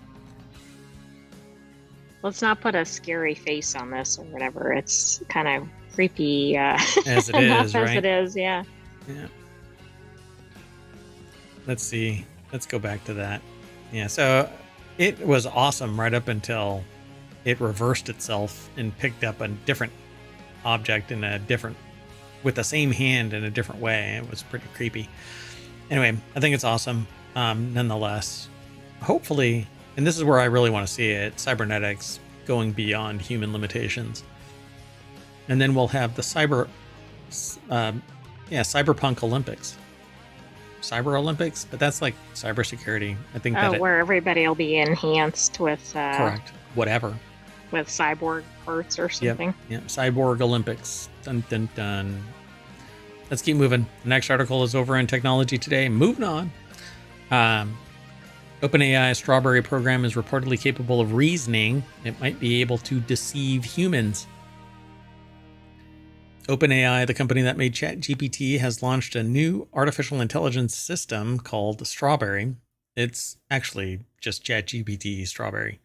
Let's not put a scary face on this or whatever. It's kind of creepy As it enough is, as right? it is, yeah. Yeah. Let's see. Let's go back to that. Yeah, so it was awesome right up until it reversed itself and picked up a different object in a different, with the same hand in a different way. It was pretty creepy. Anyway, I think it's awesome. Nonetheless, hopefully, and this is where I really want to see it, cybernetics going beyond human limitations. And then we'll have the Cyberpunk Olympics. Cyber Olympics, but that's like cybersecurity. I think that Where everybody will be enhanced with correct. Whatever. with cyborg parts or something. Yep. Cyborg Olympics. Dun dun dun. Let's keep moving. The next article is over in Technology Today. Moving on. OpenAI's Strawberry program is reportedly capable of reasoning. It might be able to deceive humans. OpenAI, the company that made ChatGPT, has launched a new artificial intelligence system called Strawberry. It's actually just ChatGPT Strawberry.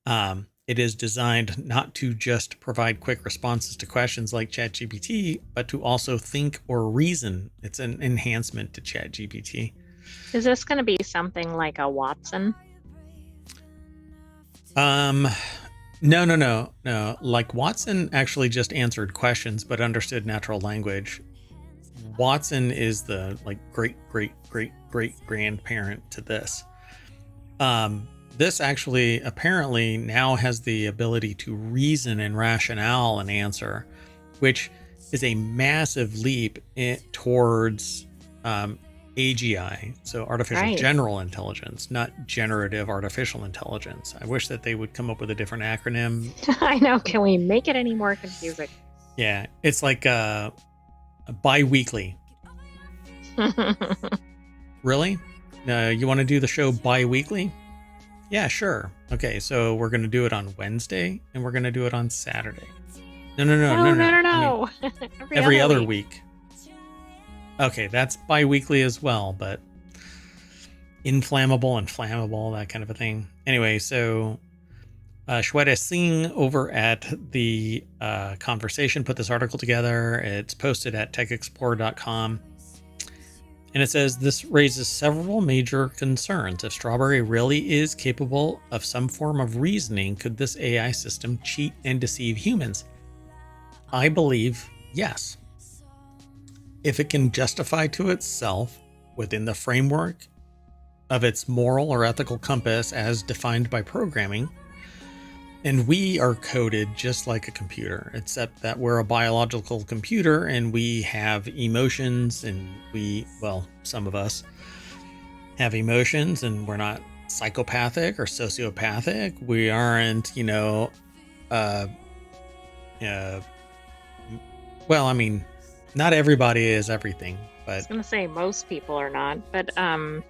It is designed not to just provide quick responses to questions like ChatGPT, but to also think or reason. It's an enhancement to ChatGPT. Is this going to be something like a Watson? No. Like Watson actually just answered questions, but understood natural language. Watson is the like great grandparent to this. This actually apparently now has the ability to reason and rationale and answer, which is a massive leap towards AGI, so artificial Right. general intelligence, not generative artificial intelligence. I wish that they would come up with a different acronym. I know. Can we make it any more confusing? Yeah, it's like a bi-weekly. Really? You want to do the show bi-weekly? Yeah, sure. Okay, so we're going to do it on Wednesday and we're going to do it on Saturday. No. I mean, every other week. Okay, that's bi-weekly as well, but inflammable and flammable, that kind of a thing. Anyway, so Shweta Singh over at the Conversation put this article together. It's posted at techexplorer.com. And it says, this raises several major concerns. If Strawberry really is capable of some form of reasoning, could this AI system cheat and deceive humans? I believe yes. If it can justify to itself within the framework of its moral or ethical compass as defined by programming, and we are coded just like a computer, except that we're a biological computer and we have emotions, and some of us have emotions, and we're not psychopathic or sociopathic. We aren't, not everybody is everything, I but was going to say most people are not, but yeah,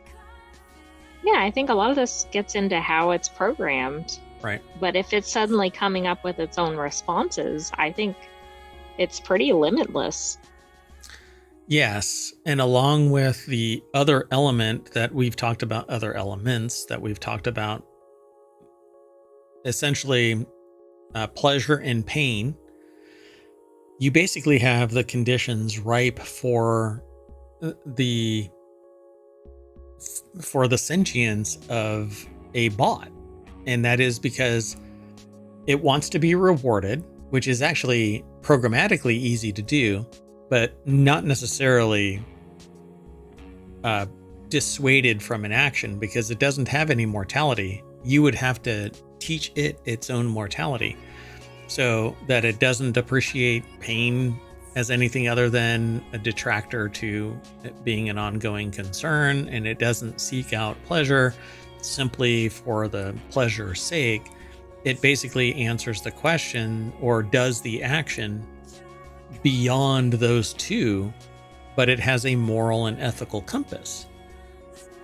I think a lot of this gets into how it's programmed. right. But if it's suddenly coming up with its own responses, I think it's pretty limitless. Yes. And along with the other element that we've talked about, essentially pleasure and pain, you basically have the conditions ripe for the sentience of a bot. And that is because it wants to be rewarded, which is actually programmatically easy to do, but not necessarily dissuaded from an action, because it doesn't have any mortality. You would have to teach it its own mortality so that it doesn't appreciate pain as anything other than a detractor to it being an ongoing concern, and it doesn't seek out pleasure simply for the pleasure's sake. It basically answers the question or does the action beyond those two, but it has a moral and ethical compass,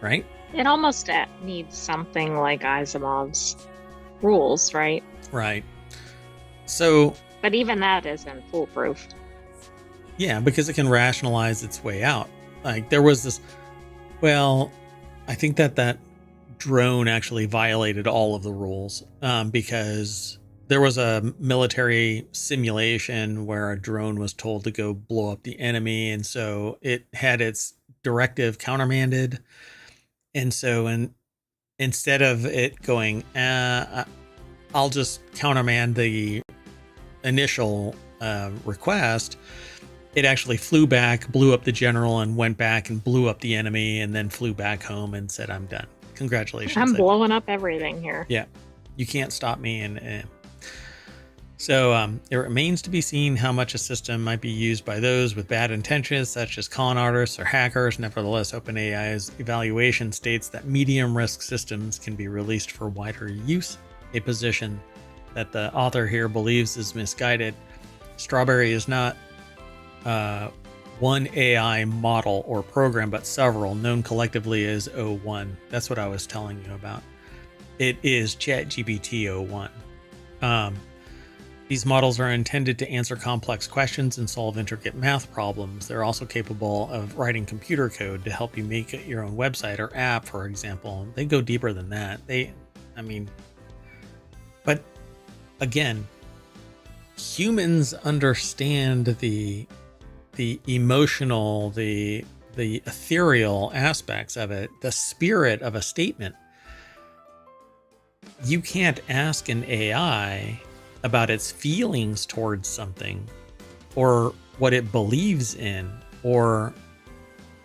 right? It almost needs something like Asimov's rules, right? Right. So, but even that isn't foolproof. Yeah, because it can rationalize its way out. Like there was this, I think that drone actually violated all of the rules because there was a military simulation where a drone was told to go blow up the enemy, and so it had its directive countermanded, and so instead of it going, I'll just countermand the initial request, it actually flew back, blew up the general, and went back and blew up the enemy, and then flew back home and said, I'm done. Congratulations. I'm blowing up everything here. Yeah. You can't stop me. And so it remains to be seen how much a system might be used by those with bad intentions, such as con artists or hackers. Nevertheless, OpenAI's evaluation states that medium risk systems can be released for wider use, a position that the author here believes is misguided. Strawberry is not one AI model or program, but several, known collectively as O1. That's what I was telling you about. It is ChatGPT O1. These models are intended to answer complex questions and solve intricate math problems. They're also capable of writing computer code to help you make your own website or app, for example. They go deeper than that. But again, humans understand the emotional, the ethereal aspects of it, the spirit of a statement. You can't ask an AI about its feelings towards something, or what it believes in, or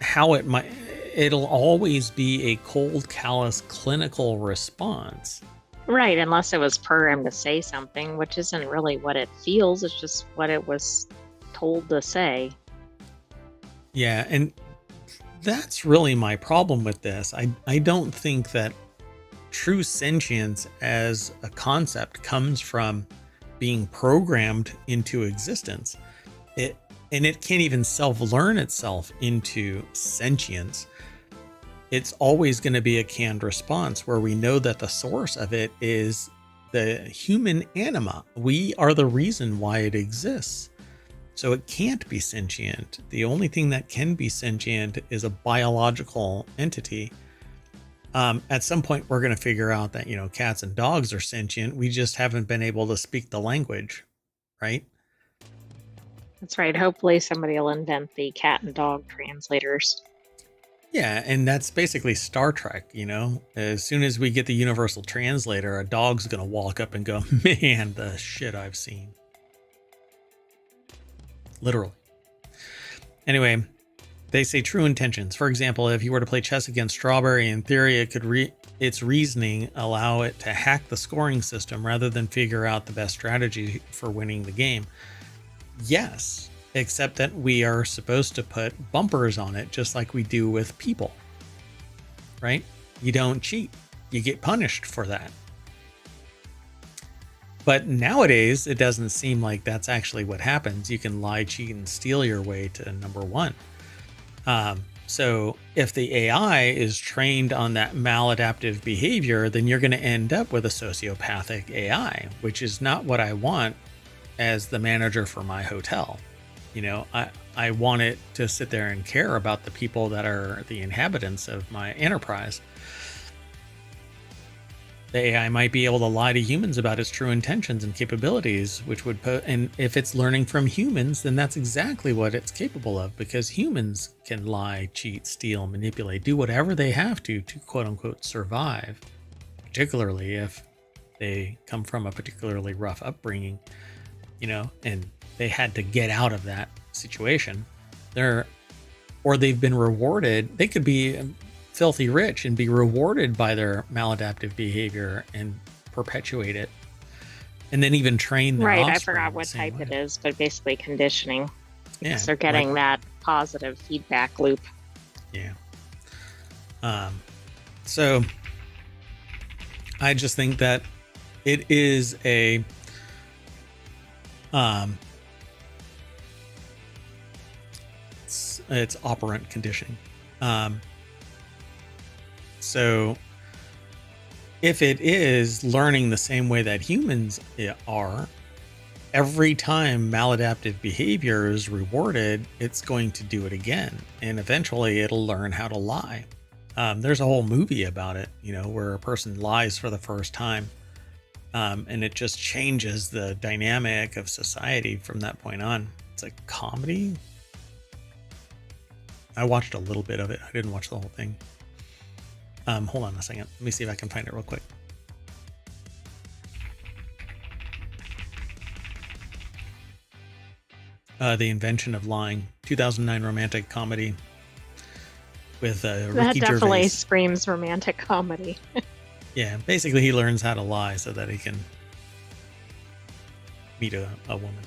how it might. It'll always be a cold, callous, clinical response. Right, unless it was programmed to say something, which isn't really what it feels, it's just what it was told to say. Yeah, and that's really my problem with this. I don't think that true sentience as a concept comes from being programmed into existence. It can't even self-learn itself into sentience. It's always going to be a canned response where we know that the source of it is the human anima. We are the reason why it exists. So it can't be sentient. The only thing that can be sentient is a biological entity. At some point, we're going to figure out that, cats and dogs are sentient. We just haven't been able to speak the language, right? That's right. Hopefully somebody will invent the cat and dog translators. Yeah, and that's basically Star Trek, As soon as we get the universal translator, a dog's going to walk up and go, man, the shit I've seen. Literally. Anyway, they say true intentions. For example, if you were to play chess against Strawberry, in theory, it could its reasoning allow it to hack the scoring system rather than figure out the best strategy for winning the game. Yes, except that we are supposed to put bumpers on it just like we do with people, right? You don't cheat. You get punished for that. But nowadays, it doesn't seem like that's actually what happens. You can lie, cheat, and steal your way to number one. So if the AI is trained on that maladaptive behavior, then you're going to end up with a sociopathic AI, which is not what I want as the manager for my hotel. I want it to sit there and care about the people that are the inhabitants of my enterprise. The AI might be able to lie to humans about its true intentions and capabilities, which would and if it's learning from humans, then that's exactly what it's capable of, because humans can lie, cheat, steal, manipulate, do whatever they have to quote unquote survive, particularly if they come from a particularly rough upbringing, and they had to get out of that situation. Or they've been rewarded. They could be filthy rich and be rewarded by their maladaptive behavior and perpetuate it, and then even train their Right, I offspring forgot the what same type way. it is, but basically conditioning. Yeah, Because they're getting that positive feedback loop. Yeah. So I just think that it is a it's operant conditioning. So if it is learning the same way that humans are, every time maladaptive behavior is rewarded, it's going to do it again. And eventually it'll learn how to lie. There's a whole movie about it, where a person lies for the first time. And it just changes the dynamic of society from that point on. It's a comedy. I watched a little bit of it. I didn't watch the whole thing. Hold on a second. Let me see if I can find it real quick. The Invention of Lying, 2009 romantic comedy with That Ricky definitely Gervais. screams romantic comedy. Yeah, basically he learns how to lie so that he can meet a woman.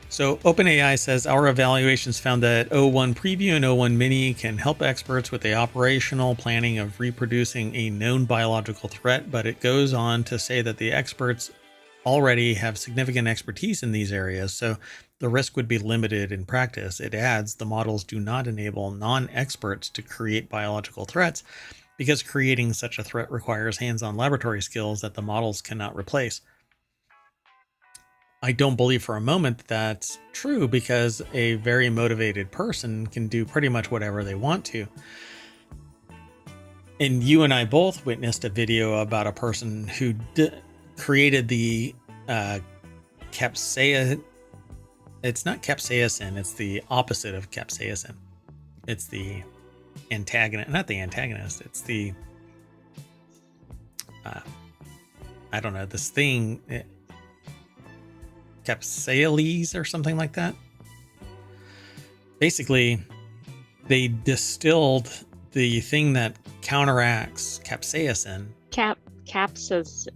So OpenAI says our evaluations found that O1 Preview and O1 Mini can help experts with the operational planning of reproducing a known biological threat, but it goes on to say that the experts already have significant expertise in these areas, so the risk would be limited in practice. It adds the models do not enable non-experts to create biological threats because creating such a threat requires hands-on laboratory skills that the models cannot replace. I don't believe for a moment that's true, because a very motivated person can do pretty much whatever they want to. And you and I both witnessed a video about a person who created the capsaicin. It's not capsaicin, it's the opposite of capsaicin. It's the antagonist, not the antagonist, it's the I don't know, this thing, capsailes or something like that. Basically, they distilled the thing that counteracts capsaicin. Capsazepine.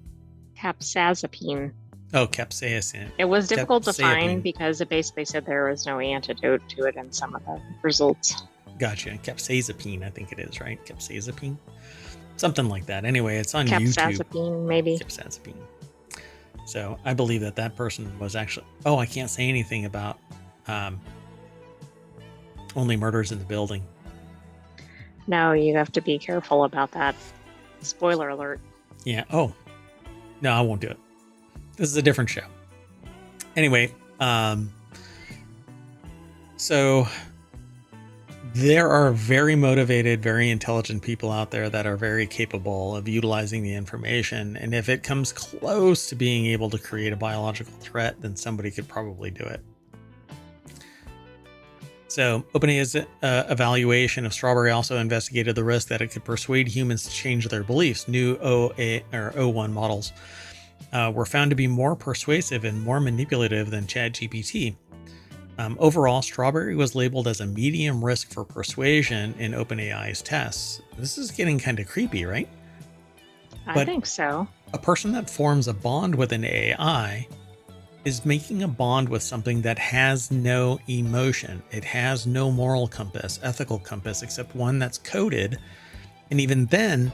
Oh, capsaicin. It was difficult to Capsaicin. find because it basically said there was no antidote to it in some of the results. Gotcha. Capsaicin, I think it is, right? Capsaicin? Something like that. Anyway, it's on YouTube. Capsazepine, maybe. Capsaicin. So I believe that that person was actually... Oh, I can't say anything about Only Murders in the Building. No, you have to be careful about that. Spoiler alert. Yeah. Oh, no, I won't do it. This is a different show. Anyway, so there are very motivated, very intelligent people out there that are very capable of utilizing the information. And if it comes close to being able to create a biological threat, then somebody could probably do it. So OpenAI's evaluation of Strawberry also investigated the risk that it could persuade humans to change their beliefs. New O1 models were found to be more persuasive and more manipulative than ChatGPT. Overall, Strawberry was labeled as a medium risk for persuasion in OpenAI's tests. This is getting kind of creepy, right? I think so. A person that forms a bond with an AI is making a bond with something that has no emotion. It has no moral compass, ethical compass, except one that's coded. And even then,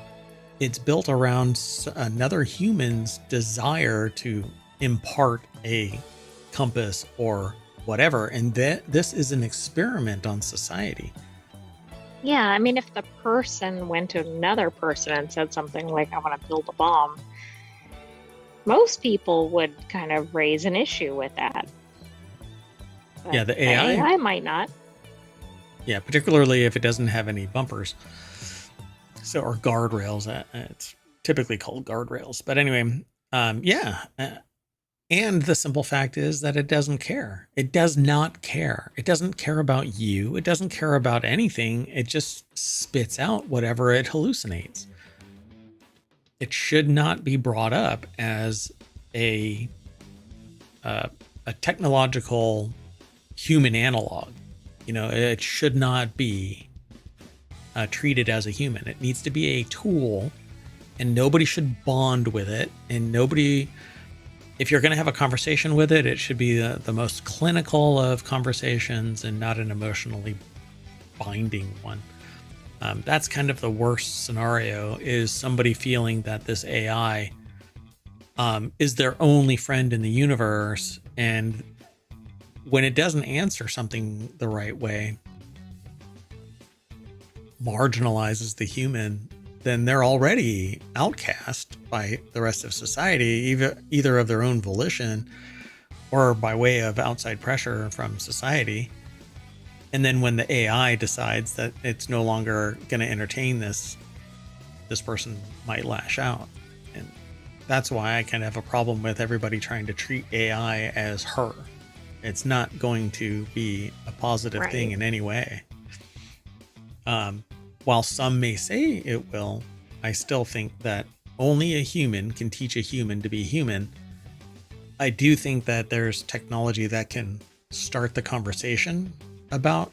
it's built around another human's desire to impart a compass or whatever. And this is an experiment on society. Yeah, I mean, if the person went to another person and said something like, I want to build a bomb, most people would kind of raise an issue with that. But Yeah, the AI AI might not. Yeah, particularly if it doesn't have any bumpers. So, or guardrails. It's typically called guardrails. But anyway, yeah. And the simple fact is that it doesn't care. It does not care. It doesn't care about you. It doesn't care about anything. It just spits out whatever it hallucinates. It should not be brought up as a technological human analog. You know, it should not be treated as a human. It needs to be a tool, and nobody should bond with it. And nobody, if you're going to have a conversation with it, it should be the most clinical of conversations and not an emotionally binding one. That's kind of the worst scenario, is somebody feeling that this AI is their only friend in the universe. And when it doesn't answer something the right way, marginalizes the human, then they're already outcast by the rest of society, either of their own volition or by way of outside pressure from society. And then when the AI decides that it's no longer going to entertain this person might lash out. And that's why I kind of have a problem with everybody trying to treat AI as her. It's not going to be a positive thing in any way. While some may say it will, I still think that only a human can teach a human to be human. I do think that there's technology that can start the conversation about,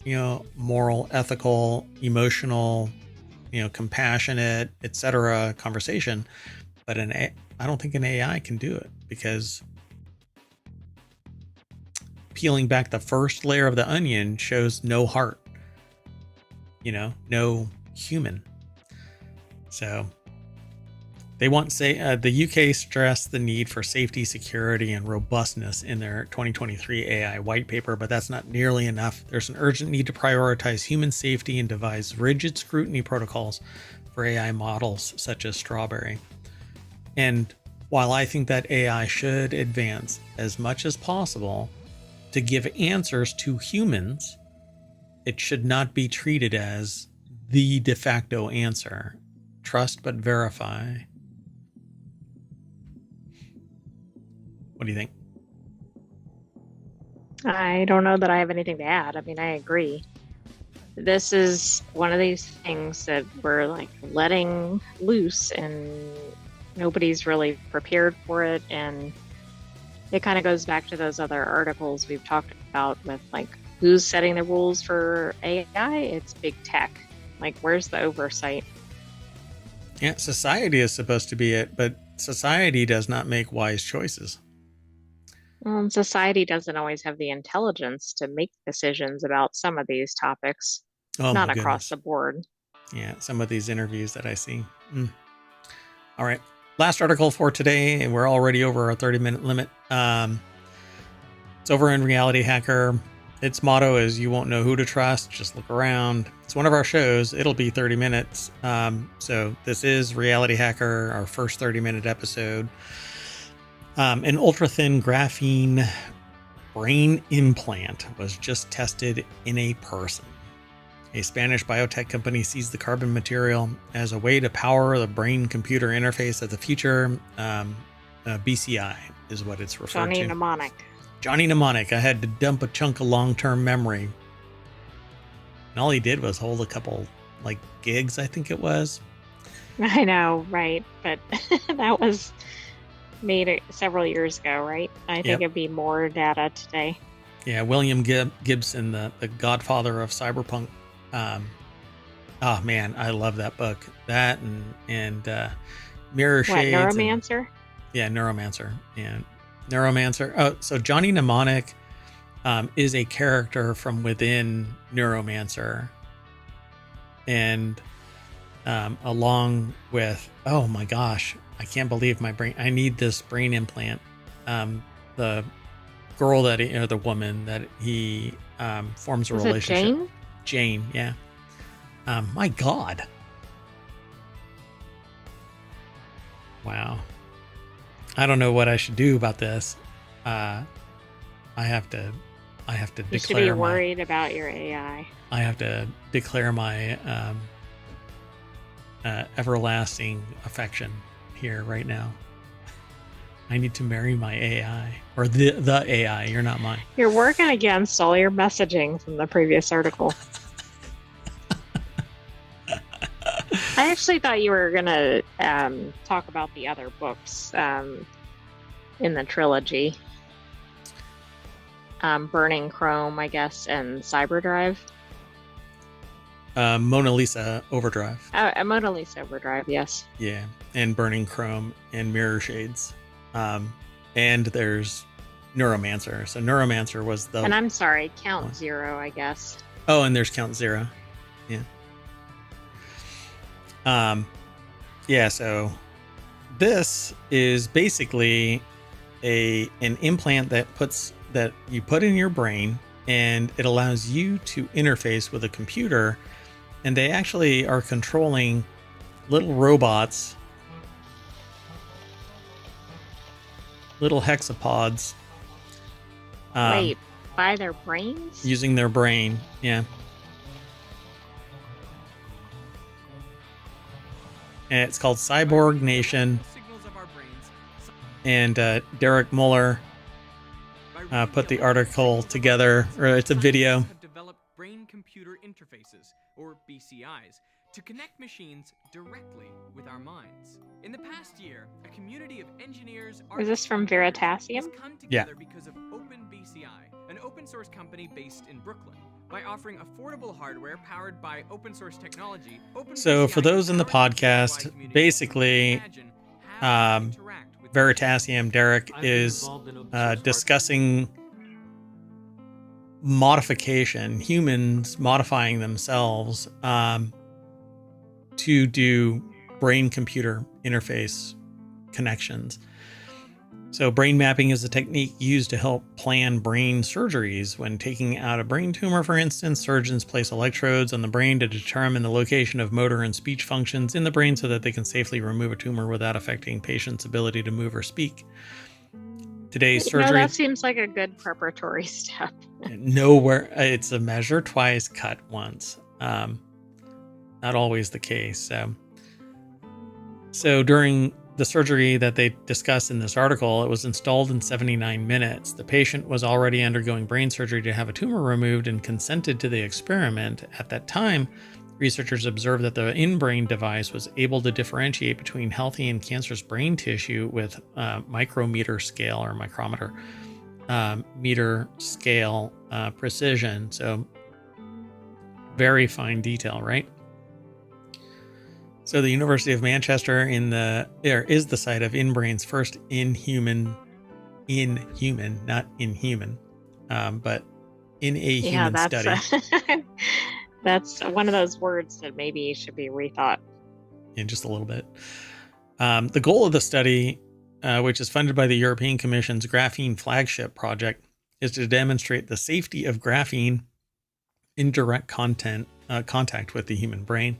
you know, moral, ethical, emotional, you know, compassionate, etc. conversation. But I don't think an AI can do it, because peeling back the first layer of the onion shows no heart, you know, no human. So they want, the UK stressed the need for safety, security, and robustness in their 2023 AI white paper, but that's not nearly enough. There's an urgent need to prioritize human safety and devise rigid scrutiny protocols for AI models such as Strawberry. And while I think that AI should advance as much as possible to give answers to humans, it should not be treated as the de facto answer. Trust but verify. What do you think? I don't know that I have anything to add. I mean, I agree. This is one of these things that we're like letting loose and nobody's really prepared for it. And it kind of goes back to those other articles we've talked about with like, who's setting the rules for AI? It's big tech. Like, where's the oversight? Yeah, society is supposed to be it, but society does not make wise choices. Well, society doesn't always have the intelligence to make decisions about some of these topics. Oh, not my across goodness. the board. Yeah, some of these interviews that I see. All right. Last article for today, and we're already over our 30-minute limit. It's over in Reality Hacker. Its motto is, you won't know who to trust, just look around. It's one of our shows. It'll be 30 minutes. So this is Reality Hacker, our first 30-minute episode. An ultra-thin graphene brain implant was just tested in a person. A Spanish biotech company sees the carbon material as a way to power the brain-computer interface of the future. BCI is what it's referred Johnny to. Mnemonic. Johnny Mnemonic. I had to dump a chunk of long-term memory. And all he did was hold a couple, like, gigs, I think it was. I know, right? But that was made several years ago, right? I think Yep. it'd be more data today. Yeah, William Gibson, the godfather of cyberpunk. Oh man, I love that book. That and Mirror What, Shades. Neuromancer? Yeah, Neuromancer. And Neuromancer. Oh, so Johnny Mnemonic is a character from within Neuromancer. And along with, oh my gosh, I can't believe my brain. I need this brain implant. The girl that or the woman that he forms a Was it relationship. Jane? Jane, yeah. My God. Wow. I don't know what I should do about this. I have to You should be declare worried about your AI. I have to declare my everlasting affection here right now. I need to marry my AI, or the AI. You're not mine. You're working against all your messaging from the previous article. I actually thought you were going to talk about the other books in the trilogy. Burning Chrome, I guess, and Cyberdrive. Mona Lisa Overdrive. Mona Lisa Overdrive, yes. Yeah, and Burning Chrome and Mirror Shades. And there's Neuromancer. So Neuromancer was the... And I'm sorry, Count one. Zero, I guess. Oh, and there's Count Zero. Yeah. Yeah, so this is basically an implant that you put in your brain, and it allows you to interface with a computer, and they actually are controlling little robots, little hexapods. Wait, by their brains? Using their brain, yeah. And it's called Cyborg Nation. And Derek Muller put the article together, or it's a video. Have developed brain-computer interfaces, or BCIs, to connect machines directly with our minds. In the past year, a community of engineers... Is this from Veritasium? has come together because of OpenBCI, an open-source company based in Brooklyn. By offering affordable hardware powered by open-source technology, So for those in the podcast, basically, Veritasium, Derek is discussing modification, humans modifying themselves to do brain-computer interface connections. So brain mapping is a technique used to help plan brain surgeries. When taking out a brain tumor, for instance, surgeons place electrodes on the brain to determine the location of motor and speech functions in the brain so that they can safely remove a tumor without affecting patients' ability to move or speak. Today's surgery... that seems like a good preparatory step. Nowhere, it's a measure twice, cut once. Not always the case. So during the surgery that they discuss in this article, it was installed in 79 minutes. The patient was already undergoing brain surgery to have a tumor removed and consented to the experiment. At that time, researchers observed that the in-brain device was able to differentiate between healthy and cancerous brain tissue with micrometer scale or micrometer meter scale precision. So very fine detail, right? So the University of Manchester is the site of InBrain's first inhuman, not inhuman, but in a human study. That's one of those words that maybe should be rethought. In just a little bit. The goal of the study, which is funded by the European Commission's Graphene Flagship Project, is to demonstrate the safety of graphene in direct contact with the human brain.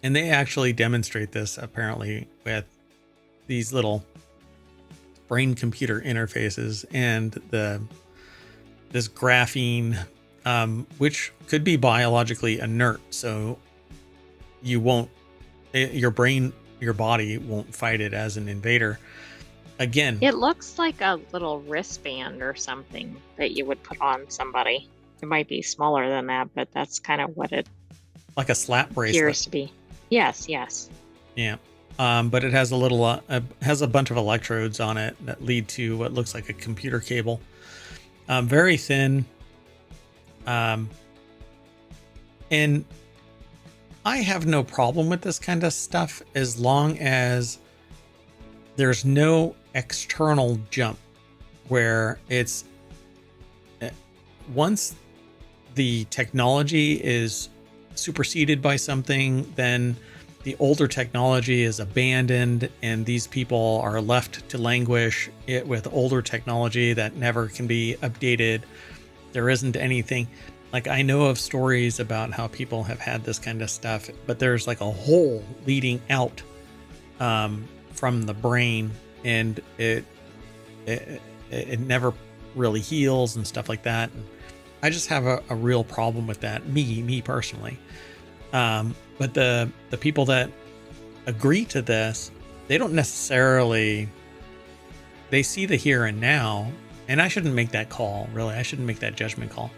And they actually demonstrate this apparently with these little brain computer interfaces and this graphene which could be biologically inert. So you won't, your brain, your body won't fight it as an invader. Again, It looks like a little wristband or something that you would put on somebody. It might be smaller than that, but that's kind of what it like a slap bracelet. appears to be. Yes, yes. Yeah. But it has a little, has a bunch of electrodes on it that lead to what looks like a computer cable. Very thin. And I have no problem with this kind of stuff as long as there's no external jump where it's once the technology is superseded by something, then the older technology is abandoned and these people are left to languish it with older technology that never can be updated. There isn't anything like, I know of stories about how people have had this kind of stuff, but there's like a hole leading out from the brain, and it never really heals and stuff like that. And I just have a real problem with that, me personally. But the people that agree to this, they don't necessarily, they see the here and now, and I shouldn't make that call, really. I shouldn't make that judgment call.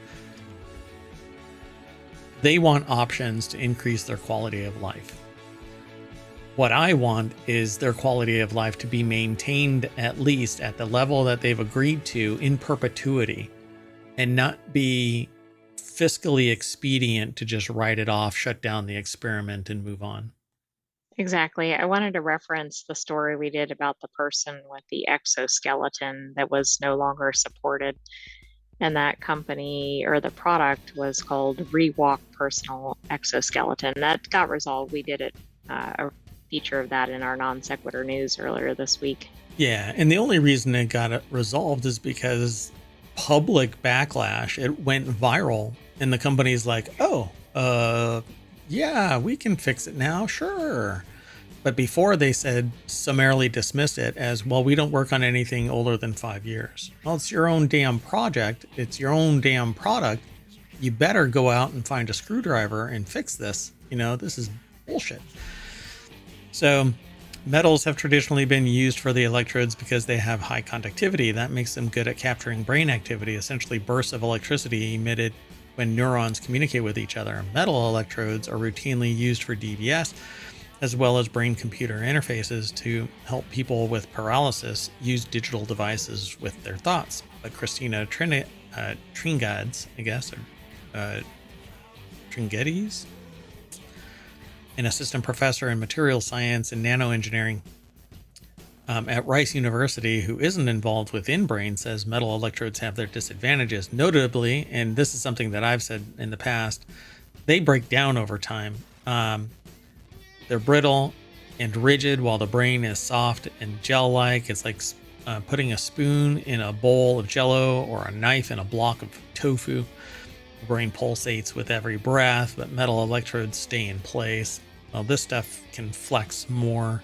They want options to increase their quality of life. What I want is their quality of life to be maintained at least at the level that they've agreed to in perpetuity, and not be fiscally expedient to just write it off, shut down the experiment, and move on. Exactly. I wanted to reference the story we did about the person with the exoskeleton that was no longer supported. And that company, or the product, was called Rewalk Personal Exoskeleton. That got resolved. We did a feature of that in our non sequitur news earlier this week. Yeah, and the only reason it got resolved is because public backlash. It went viral, and the company's like, yeah, we can fix it now, sure. But before, they said, summarily dismissed it as, well, we don't work on anything older than 5 years. Well, it's your own damn project. It's your own damn product. You better go out and find a screwdriver and fix this. You know, this is bullshit. So metals have traditionally been used for the electrodes because they have high conductivity. That makes them good at capturing brain activity, essentially bursts of electricity emitted when neurons communicate with each other. Metal electrodes are routinely used for DBS, as well as brain-computer interfaces to help people with paralysis use digital devices with their thoughts. Like Christina Tringads, I guess, or Tringetes, an assistant professor in materials science and nanoengineering at Rice University, who isn't involved with InBrain, says metal electrodes have their disadvantages. Notably, and this is something that I've said in the past, they break down over time. They're brittle and rigid, while the brain is soft and gel-like. It's like putting a spoon in a bowl of Jell-O or a knife in a block of tofu. The brain pulsates with every breath, but metal electrodes stay in place. Well, this stuff can flex more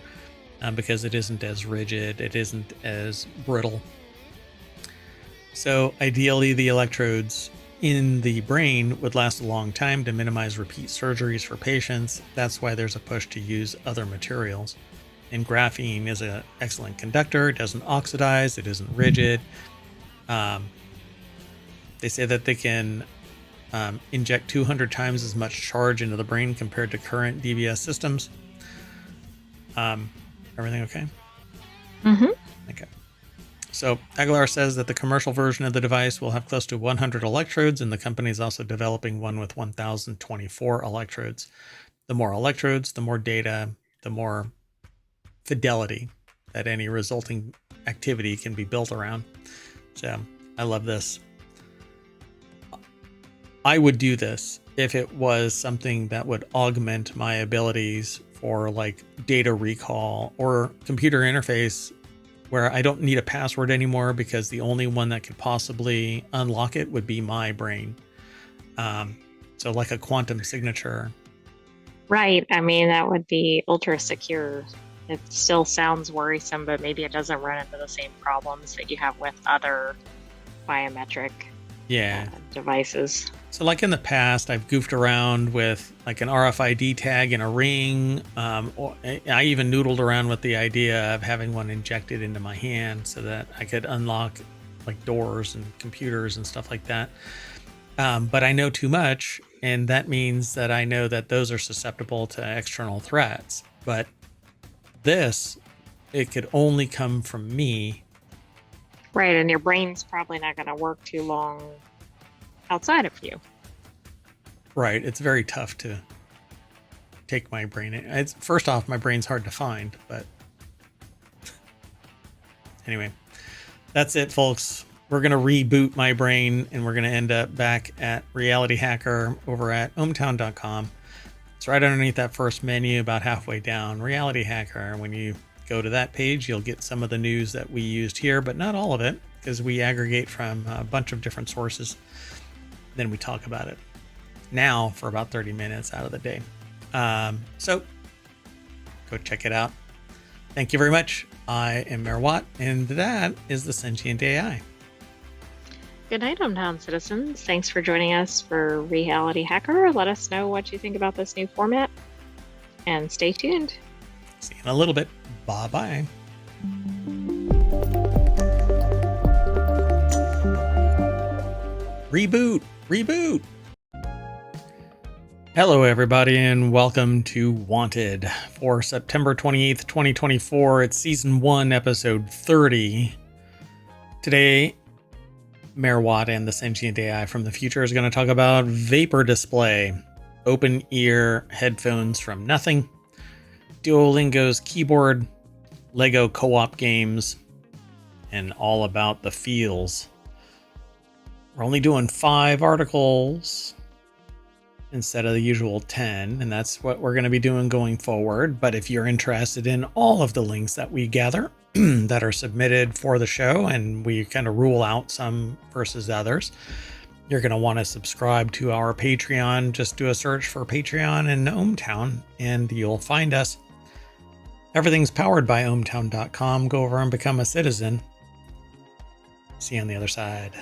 because it isn't as rigid, it isn't as brittle. So ideally, the electrodes in the brain would last a long time to minimize repeat surgeries for patients. That's why there's a push to use other materials. And graphene is an excellent conductor. It doesn't oxidize. It isn't rigid. They say that they can inject 200 times as much charge into the brain compared to current DBS systems. Everything okay? Mm-hmm. Okay. So Aguilar says that the commercial version of the device will have close to 100 electrodes, and the company is also developing one with 1,024 electrodes. The more electrodes, the more data, the more fidelity that any resulting activity can be built around. So I love this. I would do this if it was something that would augment my abilities for like data recall or computer interface, where I don't need a password anymore because the only one that could possibly unlock it would be my brain. So like a quantum signature. Right. I mean, that would be ultra secure. It still sounds worrisome, but maybe it doesn't run into the same problems that you have with other biometric Yeah. devices. So like in the past, I've goofed around with like an RFID tag in a ring. Or I even noodled around with the idea of having one injected into my hand so that I could unlock like doors and computers and stuff like that. But I know too much, and that means that I know that those are susceptible to external threats. But this, it could only come from me. Right, and your brain's probably not going to work too long outside of you. Right. It's very tough to take my brain. It's, first off, my brain's hard to find, but anyway, that's it, folks. We're going to reboot my brain, and we're going to end up back at Reality Hacker over at ohmTown.com. It's right underneath that first menu, about halfway down, Reality Hacker. When you go to that page, you'll get some of the news that we used here, but not all of it, because we aggregate from a bunch of different sources. Then we talk about it now for about 30 minutes out of the day. So go check it out. Thank you very much. I am Mayor Watt, and that is the Sentient AI. Good night, ohmTown citizens. Thanks for joining us for Reality Hacker. Let us know what you think about this new format, and stay tuned. See you in a little bit. Bye-bye. Reboot. Hello, everybody, and welcome to Wanted for September 28th, 2024. It's Season 1, Episode 30. Today, Mayor Watt and the Sentient AI from the future is going to talk about Vapor Display, open ear headphones from nothing, Duolingo's keyboard, Lego co-op games, and all about the feels. We're only doing 5 articles instead of the usual 10, and that's what we're going to be doing going forward. But if you're interested in all of the links that we gather that are submitted for the show, and we kind of rule out some versus others, you're going to want to subscribe to our Patreon. Just do a search for Patreon and ohmTown, and you'll find us. Everything's powered by ohmTown.com. Go over and become a citizen. See you on the other side.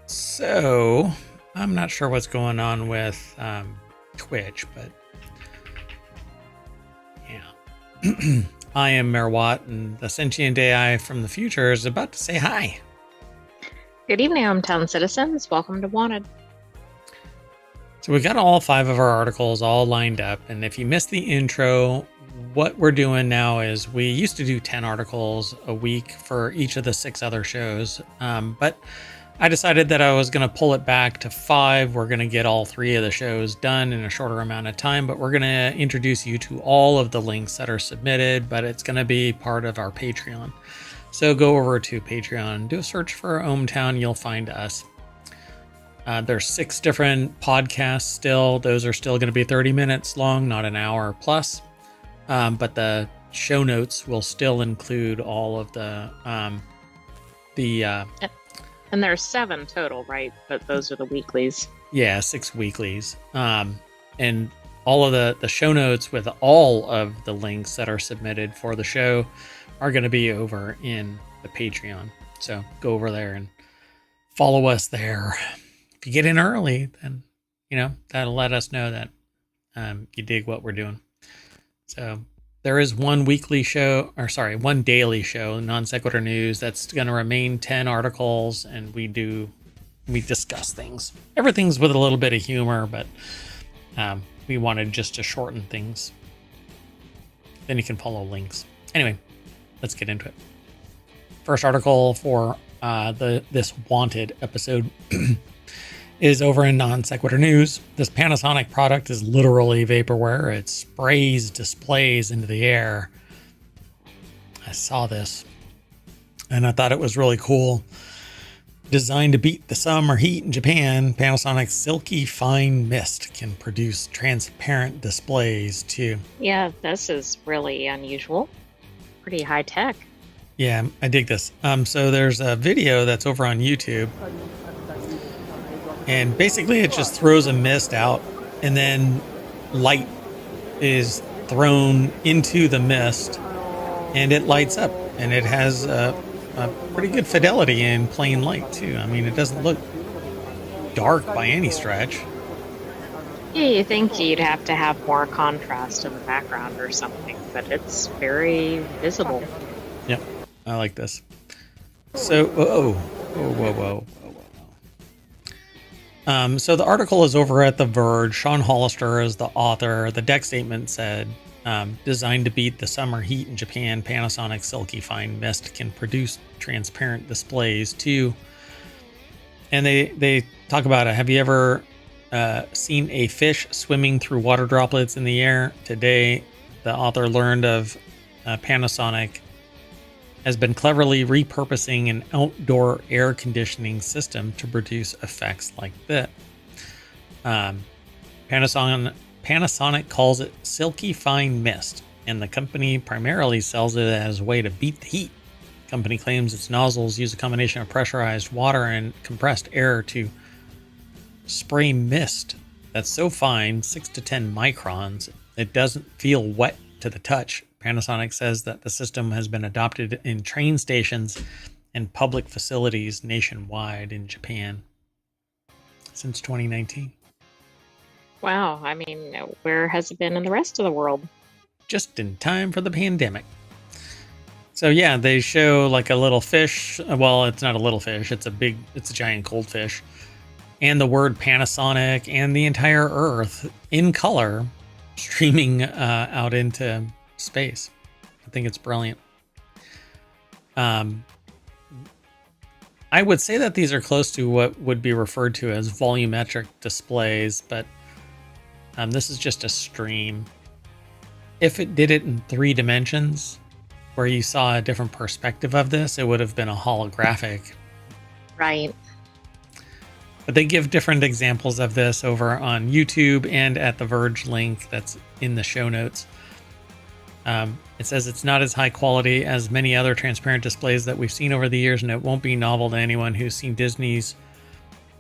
So, I'm not sure what's going on with Twitch, but yeah. I am Mayor Watt, and the Sentient AI from the future is about to say hi. Good evening, ohmTown citizens. Welcome to Wanted. So we got all 5 of our articles all lined up, and if you missed the intro, what we're doing now is we used to do 10 articles a week for each of the 6 other shows, but I decided that I was going to pull it back to 5. We're going to get all 3 of the shows done in a shorter amount of time, but we're going to introduce you to all of the links that are submitted, but it's going to be part of our Patreon. So go over to Patreon, do a search for ohmTown, you'll find us. There's 6 different podcasts still. Those are still going to be 30 minutes long, not an hour plus. But the show notes will still include all of the And there's 7 total, right? But those are the weeklies. Yeah, 6 weeklies. And all of the show notes with all of the links that are submitted for the show are going to be over in the Patreon. So go over there and follow us there. If you get in early, then, that'll let us know that you dig what we're doing. So there is one daily show, Non Sequitur News, that's going to remain 10 articles, and we discuss things. Everything's with a little bit of humor, but we wanted just to shorten things. Then you can follow links. Anyway, let's get into it. First article for this Wanted episode is over in Non Sequitur News. This Panasonic product is literally vaporware. It sprays displays into the air. I saw this and I thought it was really cool. Designed to beat the summer heat in Japan, Panasonic's silky fine mist can produce transparent displays too. Yeah, this is really unusual. Pretty high tech. Yeah, I dig this. So there's a video that's over on YouTube. And basically it just throws a mist out, and then light is thrown into the mist, and it lights up, and it has a pretty good fidelity in plain light too. I mean, it doesn't look dark by any stretch. Yeah, you think you'd have to have more contrast in the background or something, but it's very visible. Yep, I like this. So, whoa. So the article is over at The Verge. Sean Hollister is the author. The deck statement said, designed to beat the summer heat in Japan, Panasonic Silky Fine Mist can produce transparent displays too. And they talk about it. Have you ever seen a fish swimming through water droplets in the air? Today, the author learned of Panasonic has been cleverly repurposing an outdoor air conditioning system to produce effects like that. Panasonic calls it Silky Fine Mist, and the company primarily sells it as a way to beat the heat. The company claims its nozzles use a combination of pressurized water and compressed air to spray mist that's so fine, 6 to 10 microns, it doesn't feel wet to the touch. Panasonic says that the system has been adopted in train stations and public facilities nationwide in Japan since 2019. Wow, I mean, where has it been in the rest of the world? Just in time for the pandemic. So yeah, they show like a little fish. Well, it's not a little fish. It's a giant goldfish. And the word Panasonic and the entire Earth in color streaming out into space. I think it's brilliant. I would say that these are close to what would be referred to as volumetric displays, but this is just a stream. If it did it in 3 dimensions, where you saw a different perspective of this, it would have been a holographic. Right. But they give different examples of this over on YouTube and at the Verge link that's in the show notes. It says it's not as high quality as many other transparent displays that we've seen over the years, and it won't be novel to anyone who's seen Disney's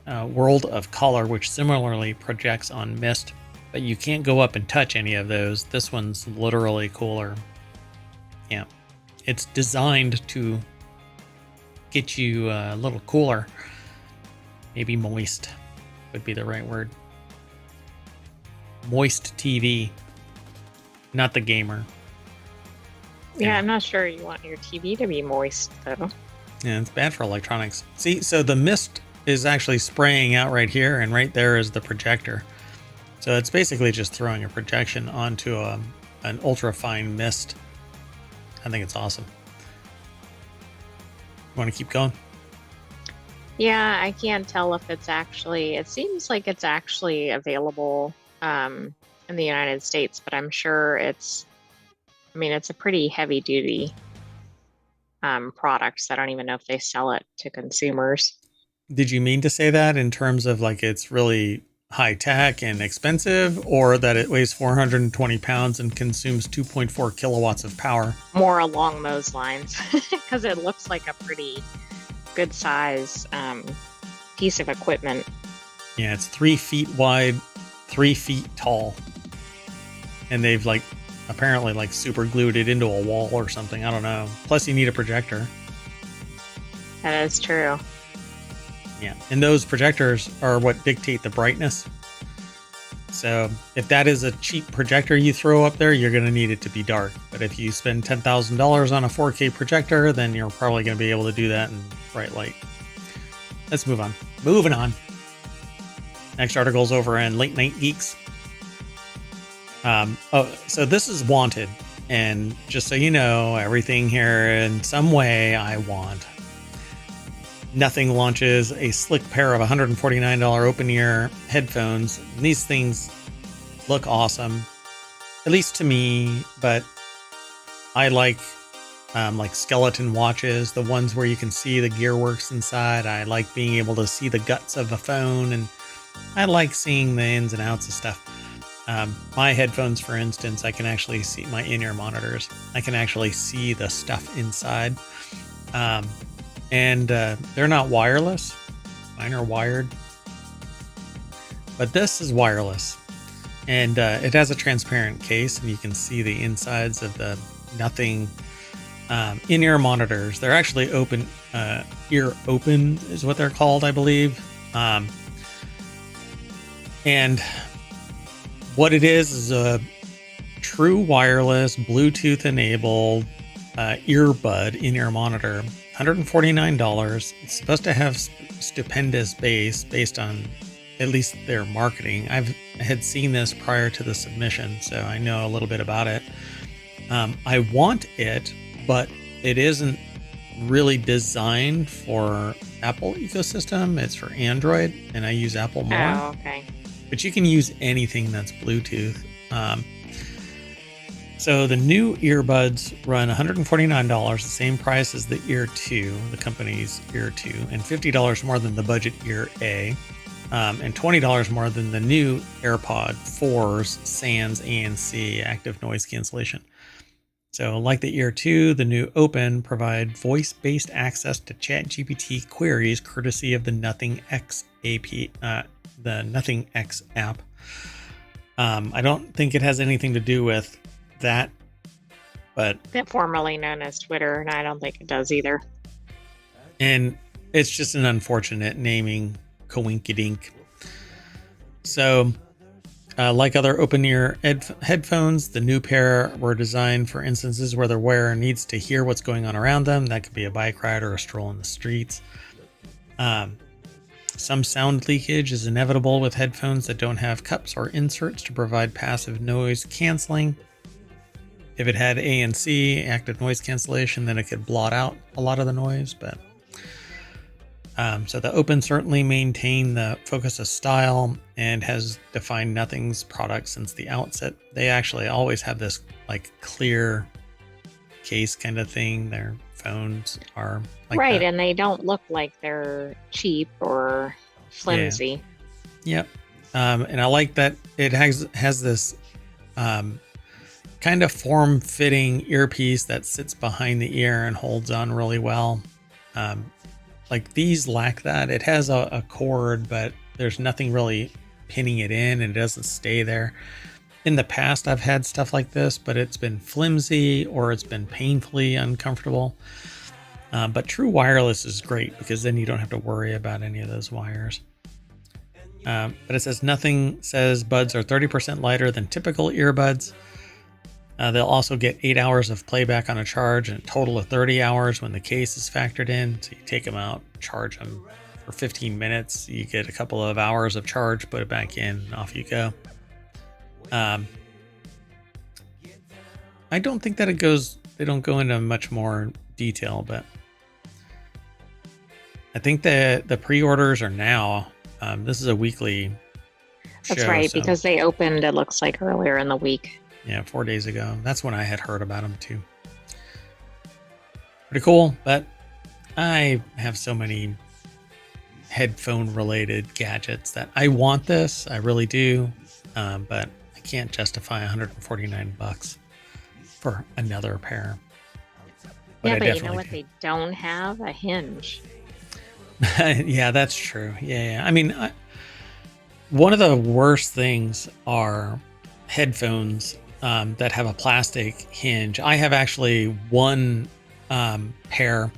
World of Color, which similarly projects on mist, but you can't go up and touch any of those. This one's literally cooler. Yeah, it's designed to get you a little cooler. Maybe moist would be the right word. Moist TV, not the gamer. Yeah, I'm not sure you want your TV to be moist, though. Yeah, it's bad for electronics. See, so the mist is actually spraying out right here, and right there is the projector. So it's basically just throwing a projection onto an ultra fine mist. I think it's awesome. Want to keep going? Yeah, I can't tell if it's actually, it seems like it's actually available in the United States, but I'm sure it's a pretty heavy duty product, so I don't even know if they sell it to consumers. Did you mean to say that in terms of like it's really high tech and expensive, or that it weighs 420 pounds and consumes 2.4 kilowatts of power? More along those lines, because it looks like a pretty good size piece of equipment. Yeah, it's 3 feet wide, 3 feet tall, and they've apparently super glued it into a wall or something. I don't know. Plus, you need a projector. That is true. Yeah, and those projectors are what dictate the brightness. So if that is a cheap projector you throw up there, you're going to need it to be dark. But if you spend $10,000 on a 4K projector, then you're probably going to be able to do that in bright light. Let's move on. Moving on. Next article's over in Late Night Geeks. So this is wanted. And just so you know, everything here in some way I want. Nothing launches a slick pair of $149 open-ear headphones. And these things look awesome, at least to me, but I like skeleton watches, the ones where you can see the gearworks inside. I like being able to see the guts of a phone, and I like seeing the ins and outs of stuff. My headphones, for instance, I can actually see my in-ear monitors. I can actually see the stuff inside. And they're not wireless. Mine are wired. But this is wireless. And it has a transparent case, and you can see the insides of the Nothing in-ear monitors. They're actually open, ear open is what they're called, I believe. And what it is a true wireless, Bluetooth enabled earbud in-ear monitor. $149. It's supposed to have stupendous bass based on at least their marketing. I had seen this prior to the submission, so I know a little bit about it. I want it, but it isn't really designed for Apple ecosystem. It's for Android, and I use Apple more. Oh, okay. But you can use anything that's Bluetooth. So the new earbuds run $149, the same price as the Ear 2, the company's Ear 2, and $50 more than the budget Ear A, and $20 more than the new AirPod 4's Sans ANC active noise cancellation. So like the Ear 2, the new Open provide voice-based access to ChatGPT queries courtesy of the Nothing X app. I don't think it has anything to do with that, but Formerly known as Twitter, and I don't think it does either. And it's just an unfortunate naming coinkydink. So, like other open ear headphones, the new pair were designed for instances where the wearer needs to hear what's going on around them. That could be a bike ride or a stroll in the streets. Some sound leakage is inevitable with headphones that don't have cups or inserts to provide passive noise canceling. If it had ANC, active noise cancellation, then it could blot out a lot of the noise. But so the Open certainly maintained the focus of style and has defined Nothing's product since the outset. They actually always have this like clear case kind of thing. Their phones are like right, that. and they don't look like they're cheap or flimsy. Yep. And I like that it has this kind of form-fitting earpiece that sits behind the ear and holds on really well. Like these lack that. It has a cord, but there's nothing really pinning it in, and it doesn't stay there. In the past, I've had stuff like this, but it's been flimsy or it's been painfully uncomfortable. But true wireless is great because then you don't have to worry about any of those wires. But it says Nothing says buds are 30% lighter than typical earbuds. They'll also get 8 hours of playback on a charge and a total of 30 hours when the case is factored in. So you take them out, charge them for 15 minutes. You get a couple of hours of charge, put it back in, and off you go. I don't think that they don't go into much more detail, but I think the pre-orders are now. This is a weekly show. That's right, so, because they opened, it looks like, earlier in the week. yeah, 4 days ago. That's when I had heard about them too. Pretty cool, but I have so many headphone related gadgets that I want this. I really do. But I can't justify $149 for another pair. Yeah, I but you know definitely what they don't have? A hinge. Yeah, that's true. Yeah. I mean, one of the worst things are headphones that have a plastic hinge. I have actually one pair.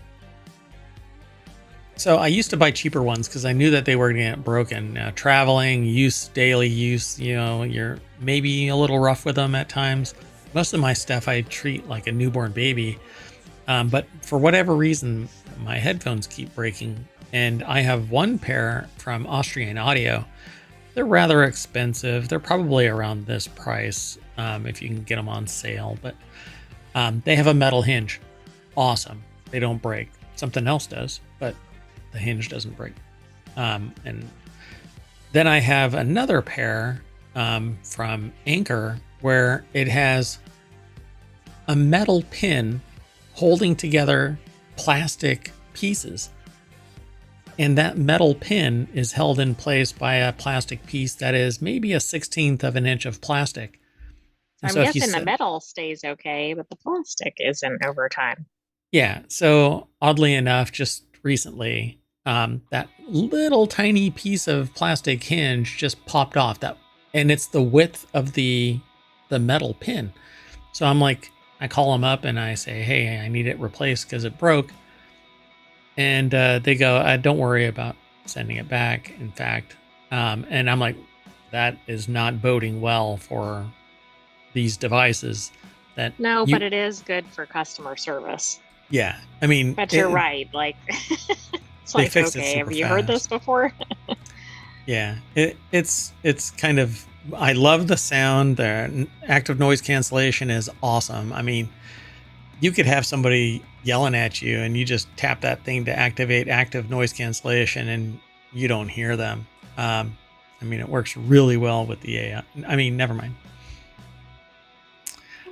So I used to buy cheaper ones because I knew that they were going to get broken. Traveling, daily use, you're maybe a little rough with them at times. Most of my stuff I treat like a newborn baby. But for whatever reason, my headphones keep breaking. And I have one pair from Austrian Audio. They're rather expensive. They're probably around this price if you can get them on sale. But they have a metal hinge. Awesome. They don't break. Something else does, but the hinge doesn't break. And then I have another pair from Anchor where it has a metal pin holding together plastic pieces. And that metal pin is held in place by a plastic piece that is maybe a 1/16 of an inch of plastic. And I'm so if you guessing the set- metal stays okay, but the plastic isn't over time. Yeah. So oddly enough, just recently, that little tiny piece of plastic hinge just popped off. That and it's the width of the metal pin. So I'm like, I call them up and I say, hey, I need it replaced because it broke. And they go, don't worry about sending it back. In fact, and I'm like, that is not boding well for these devices. That No, but it is good for customer service. Yeah, I mean, but you're right. Like, it's they like, fixed it okay, super have you heard fast. this before? Yeah, it's kind of. I love the sound. The active noise cancellation is awesome. I mean, you could have somebody yelling at you, and you just tap that thing to activate active noise cancellation, and you don't hear them. I mean, it works really well with the AI. I mean, never mind.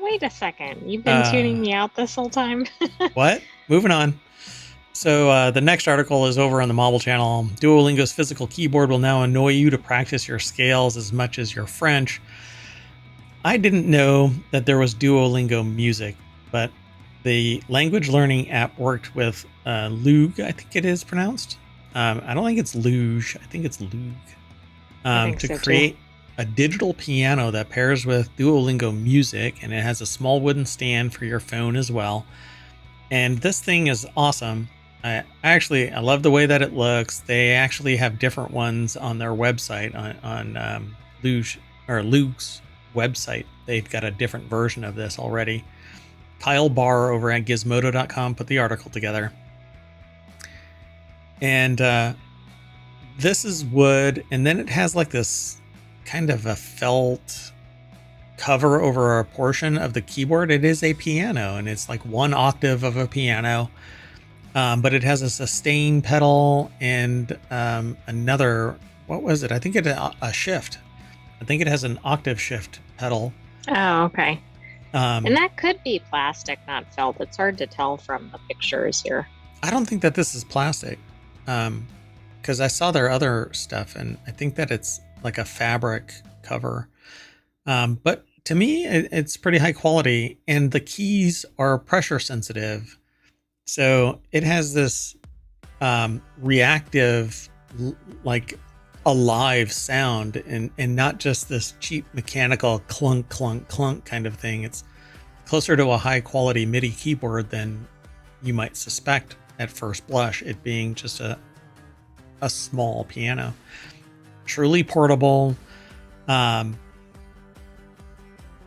Wait a second. You've been tuning me out this whole time? What? Moving on. So the next article is over on the Mobile channel. Duolingo's physical keyboard will now annoy you to practice your scales as much as your French. I didn't know that there was Duolingo music, but the language learning app worked with Luge, I think it is pronounced. I don't think it's Luge. I think it's Luge. To create a digital piano that pairs with Duolingo music, and it has a small wooden stand for your phone as well. And this thing is awesome. I love the way that it looks. They actually have different ones on their website on Luge's website. They've got a different version of this already. Kyle Barr over at Gizmodo.com put the article together. And this is wood, and then it has like this kind of a felt cover over a portion of the keyboard. It is a piano, and it's like 1 octave of a piano. But it has a sustain pedal and another, what was it? I think a shift. I think it has an octave shift pedal. Oh, okay. And that could be plastic, not felt. It's hard to tell from the pictures here. I don't think that this is plastic, because I saw their other stuff, and I think that it's like a fabric cover. But to me, it's pretty high quality, and the keys are pressure sensitive. So it has this reactive, like alive sound, and not just this cheap mechanical clunk, clunk, clunk kind of thing. It's closer to a high quality MIDI keyboard than you might suspect at first blush, it being just a small piano. Truly portable.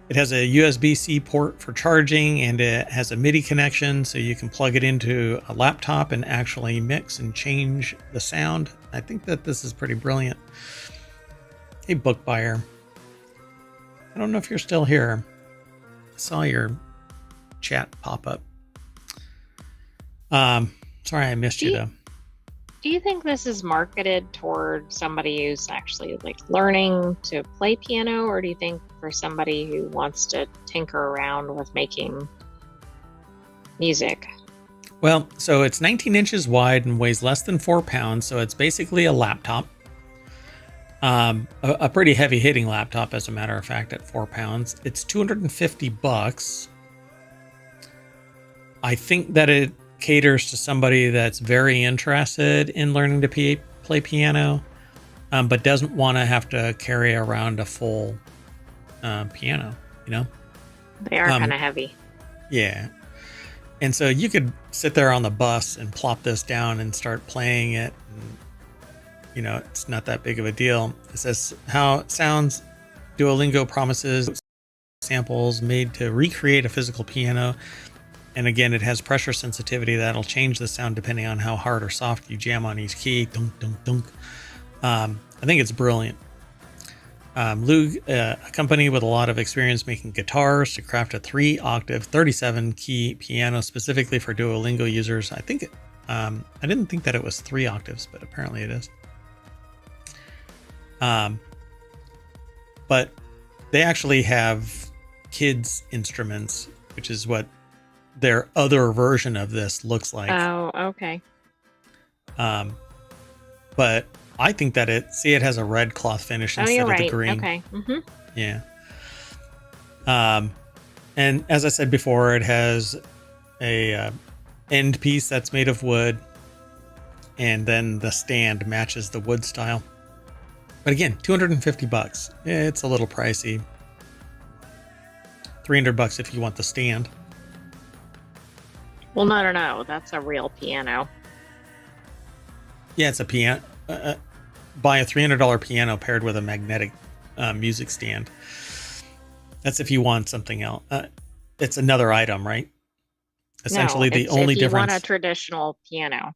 It has a USB-C port for charging, and it has a MIDI connection, so you can plug it into a laptop and actually mix and change the sound. I think that this is pretty brilliant. Hey, book buyer. I don't know if you're still here. I saw your chat pop up. Sorry I missed you though. Do you think this is marketed toward somebody who's actually like learning to play piano, or do you think for somebody who wants to tinker around with making music? Well, so it's 19 inches wide and weighs less than 4 pounds, so it's basically a laptop. A pretty heavy hitting laptop, as a matter of fact, at 4 pounds. It's $250. I think that it caters to somebody that's very interested in learning to play piano, but doesn't want to have to carry around a full piano, you know? They are kind of heavy. Yeah. And so you could sit there on the bus and plop this down and start playing it. And, you know, it's not that big of a deal. It says how it sounds. Duolingo promises samples made to recreate a physical piano. And again, it has pressure sensitivity that'll change the sound depending on how hard or soft you jam on each key. Dunk, dunk, dunk. I think it's brilliant. Luge, a company with a lot of experience making guitars, to craft a 3-octave, 37-key piano specifically for Duolingo users. I think I didn't think that it was 3 octaves, but apparently it is. But they actually have kids' instruments, which is what their other version of this looks like. Oh, okay. But I think that it has a red cloth finish instead of the green. Okay. Mm-hmm. Yeah. And as I said before, it has a end piece that's made of wood, and then the stand matches the wood style. But again, $250. It's a little pricey. $300 if you want the stand. Well, no. That's a real piano. Yeah, it's a piano. Buy a $300 piano paired with a magnetic music stand. That's if you want something else. It's another item, right? Essentially, No, the it's only if you difference. want a traditional piano.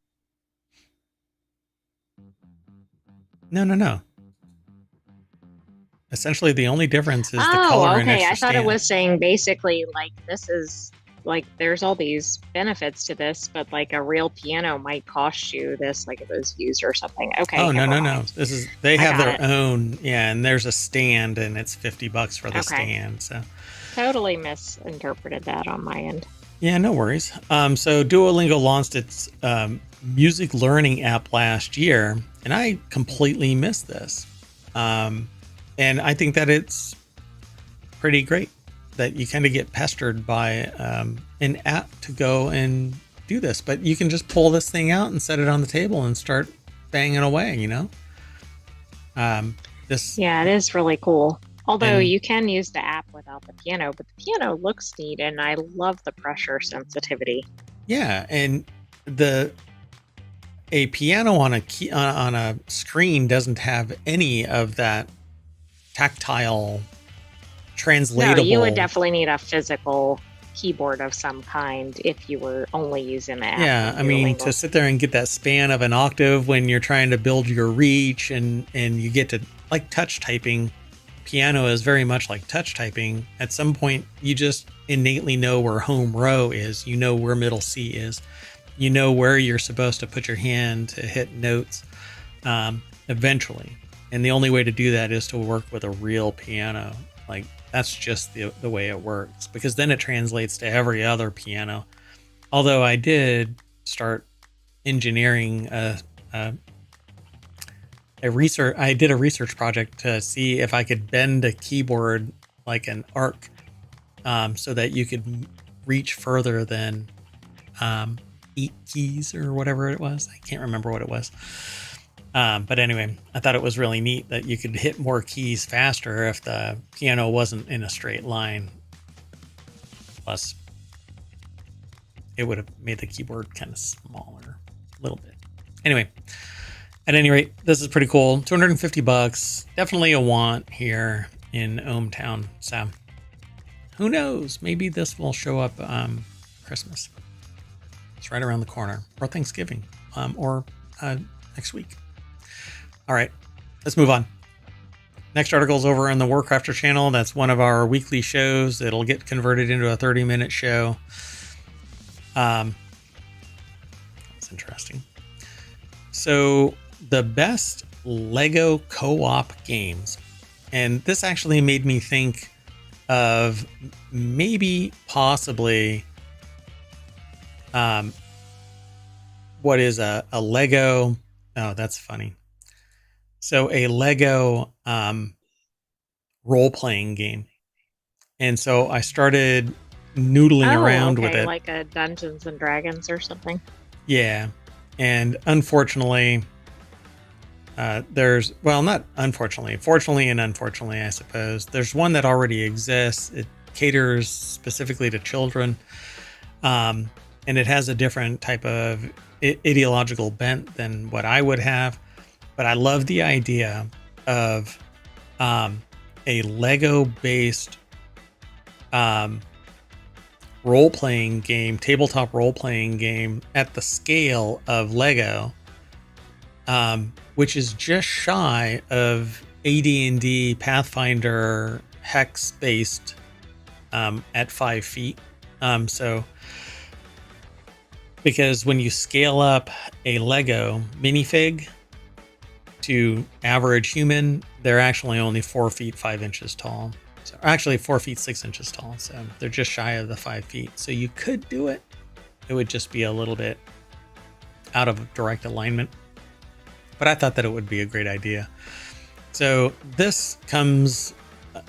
No. Essentially, the only difference is the color and okay. extra I thought stand. it was saying basically like this is like there's all these benefits to this, but like a real piano might cost you this, like if it was used or something. Okay. Oh, never no. mind. They I have got their it. own. Yeah, and there's a stand, and it's $50 for the Okay. stand. So Totally misinterpreted that on my end. yeah, no worries. So Duolingo launched its music learning app last year, and I completely missed this. And I think that it's pretty great that you kind of get pestered by an app to go and do this, but you can just pull this thing out and set it on the table and start banging away, you know? Yeah, it is really cool. Although And- you can use the app without the piano, but the piano looks neat and I love the pressure sensitivity. Yeah, and a piano on a screen doesn't have any of that tactile translatable. No, you would definitely need a physical keyboard of some kind if you were only using the app. Yeah, I mean, to sit there and get that span of an octave when you're trying to build your reach and you get to like touch typing. Piano is very much like touch typing. At some point, you just innately know where home row is. You know where middle C is. You know where you're supposed to put your hand to hit notes eventually. And the only way to do that is to work with a real piano. Like, that's just the way it works. Because then it translates to every other piano. Although I did start engineering I did a research project to see if I could bend a keyboard like an arc so that you could reach further than 8 keys or whatever it was. I can't remember what it was. But anyway, I thought it was really neat that you could hit more keys faster if the piano wasn't in a straight line. Plus, it would have made the keyboard kind of smaller a little bit. Anyway, at any rate, this is pretty cool. $250. Definitely a want here in ohmTown. So who knows? Maybe this will show up Christmas. It's right around the corner. Or Thanksgiving. Or next week. All right, let's move on. Next article is over on the WarCrafters channel. That's one of our weekly shows. It'll get converted into a 30-minute show. That's interesting. So the best Lego co-op games. And this actually made me think of maybe possibly what is a Lego. Oh, that's funny. So a Lego role-playing game. And so I started noodling around with it. Like a Dungeons and Dragons or something. Yeah. And unfortunately, not unfortunately, fortunately and unfortunately, I suppose. There's one that already exists. It caters specifically to children. And it has a different type of ideological bent than what I would have. But I love the idea of a Lego-based role-playing game, tabletop role-playing game at the scale of Lego, which is just shy of AD&D Pathfinder hex-based at 5 feet. So, because when you scale up a Lego minifig to average human, they're actually only 4 feet 5 inches tall. So actually 4 feet 6 inches tall. So they're just shy of the 5 feet. So you could do it. It would just be a little bit out of direct alignment. But I thought that it would be a great idea. So this comes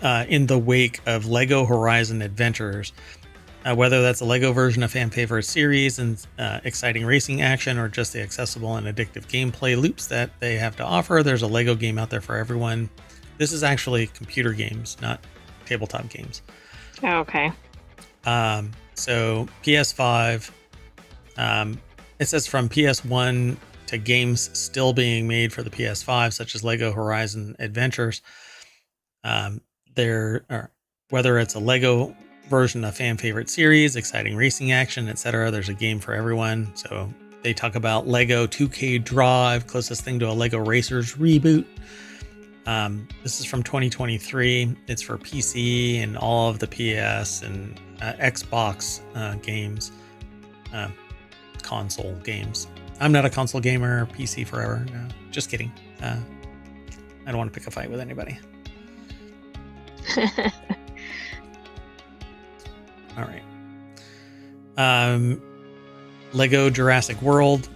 in the wake of Lego Horizon Adventures. Whether that's a Lego version of fan favorite series and exciting racing action, or just the accessible and addictive gameplay loops that they have to offer, there's a Lego game out there for everyone. This is actually computer games, not tabletop games. Okay. So PS5, it says from PS1 to games still being made for the PS5, such as Lego Horizon Adventures. Whether it's a Lego version of fan favorite series, exciting racing action, etc., there's a game for everyone. So they talk about Lego 2K Drive, closest thing to a Lego Racers reboot. This is from 2023. It's for PC and all of the PS and Xbox games, console games. I'm not a console gamer, PC forever. No, just kidding. I don't want to pick a fight with anybody. All right. Lego Jurassic World.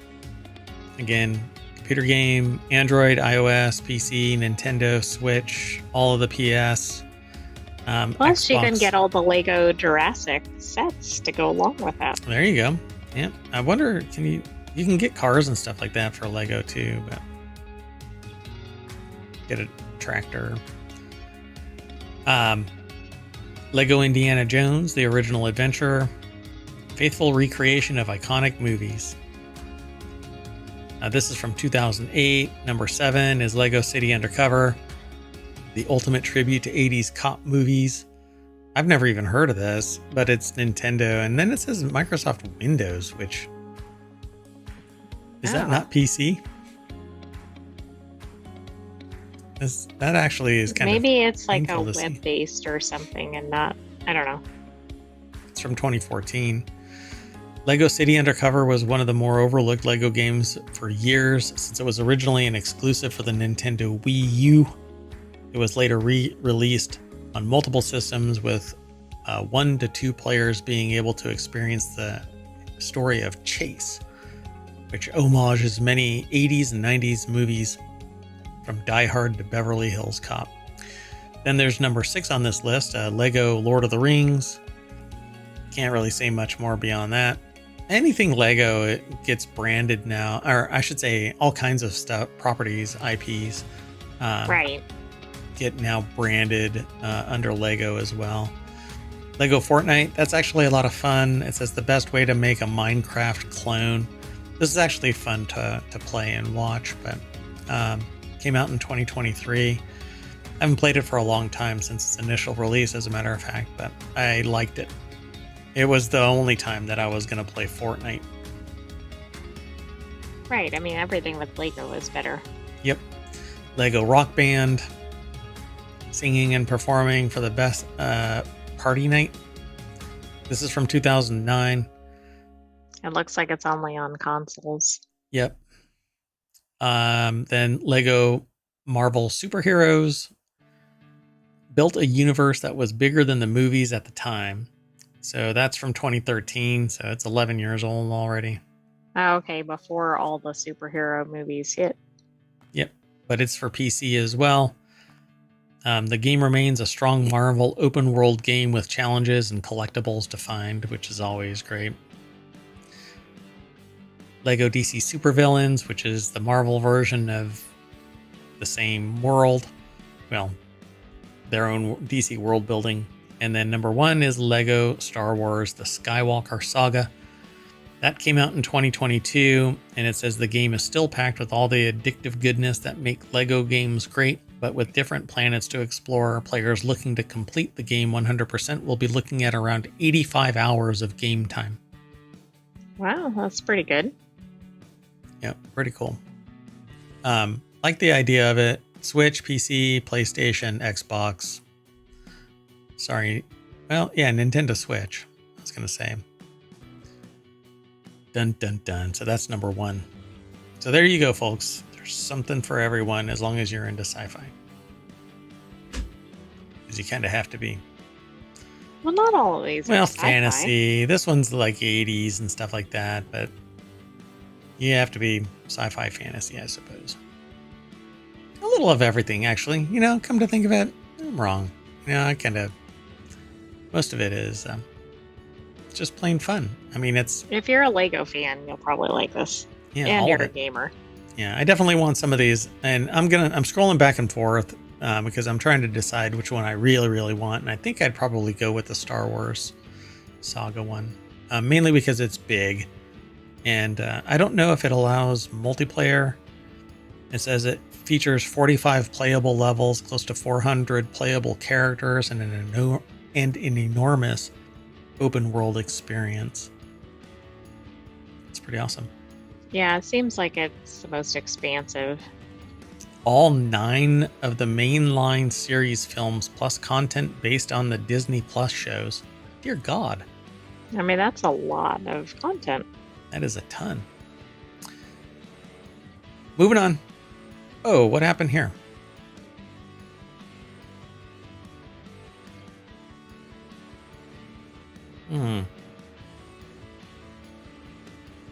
Again, computer game, Android, iOS, PC, Nintendo, Switch, all of the PS. Plus, you can Xbox. get all the Lego Jurassic sets to go along with that. There you go. Yeah. I wonder, you can get cars and stuff like that for Lego too, but get a tractor. Lego Indiana Jones, the original adventure, faithful recreation of iconic movies. This is from 2008. Number 7 is Lego City Undercover, the ultimate tribute to 80s cop movies. I've never even heard of this, but it's Nintendo. And then it says Microsoft Windows, which is that not PC? That actually is kind Maybe it's like a painful to see. web-based or something and not, I don't know. It's from 2014. Lego City Undercover was one of the more overlooked Lego games for years, since it was originally an exclusive for the Nintendo Wii U. It was later re-released on multiple systems, with 1 to 2 players being able to experience the story of Chase, which homages many 80s and 90s movies, from Die Hard to Beverly Hills Cop. Then there's number 6 on this list, Lego Lord of the Rings. Can't really say much more beyond that. Anything Lego, it gets branded now, or I should say all kinds of stuff, properties, IPs, Right. get now branded under Lego as well. Lego Fortnite, that's actually a lot of fun. It says the best way to make a Minecraft clone. This is actually fun to play and watch, but came out in 2023. I haven't played it for a long time, since its initial release, as a matter of fact, but I liked it. It was the only time that I was going to play Fortnite. Right. I mean, everything with Lego is better. Yep. Lego Rock Band, singing and performing for the best party night. This is from 2009. It looks like it's only on consoles. Yep. Then Lego Marvel Superheroes built a universe that was bigger than the movies at the time. So that's from 2013. So it's 11 years old already. Oh, okay, before all the superhero movies hit. Yep. But it's for PC as well. The game remains a strong Marvel open world game with challenges and collectibles to find, which is always great. Lego DC Supervillains, which is the Marvel version of the same world. Well, their own DC world building. And then number 1 is Lego Star Wars The Skywalker Saga. That came out in 2022, and it says the game is still packed with all the addictive goodness that make Lego games great, but with different planets to explore. Players looking to complete the game 100% will be looking at around 85 hours of game time. Wow, that's pretty good. Yeah, pretty cool. Like the idea of it. Switch, PC, PlayStation, Xbox. Sorry. Well, yeah, Nintendo Switch, I was going to say. Dun, dun, dun. So that's number 1. So there you go, folks. There's something for everyone as long as you're into sci-fi. Because you kind of have to be. Well, not all of these. Well, are sci-fi. fantasy. This one's like 80s and stuff like that, but you have to be sci-fi fantasy, I suppose. A little of everything, actually. You know, come to think of it, I'm wrong. You know, I kind of... Most of it is just plain fun. I mean, it's If you're a Lego fan, you'll probably like this. yeah, And all you're of a it. gamer. Yeah, I definitely want some of these, and I'm scrolling back and forth because I'm trying to decide which one I really, really want, and I think I'd probably go with the Star Wars Saga one, mainly because it's big, and I don't know if it allows multiplayer. It says it features 45 playable levels, close to 400 playable characters, and an enormous open world experience. It's pretty awesome. Yeah, it seems like it's the most expansive. All 9 of the mainline series films plus content based on the Disney Plus shows. Dear God, I mean, that's a lot of content. that is a ton. Moving on. Oh, what happened here?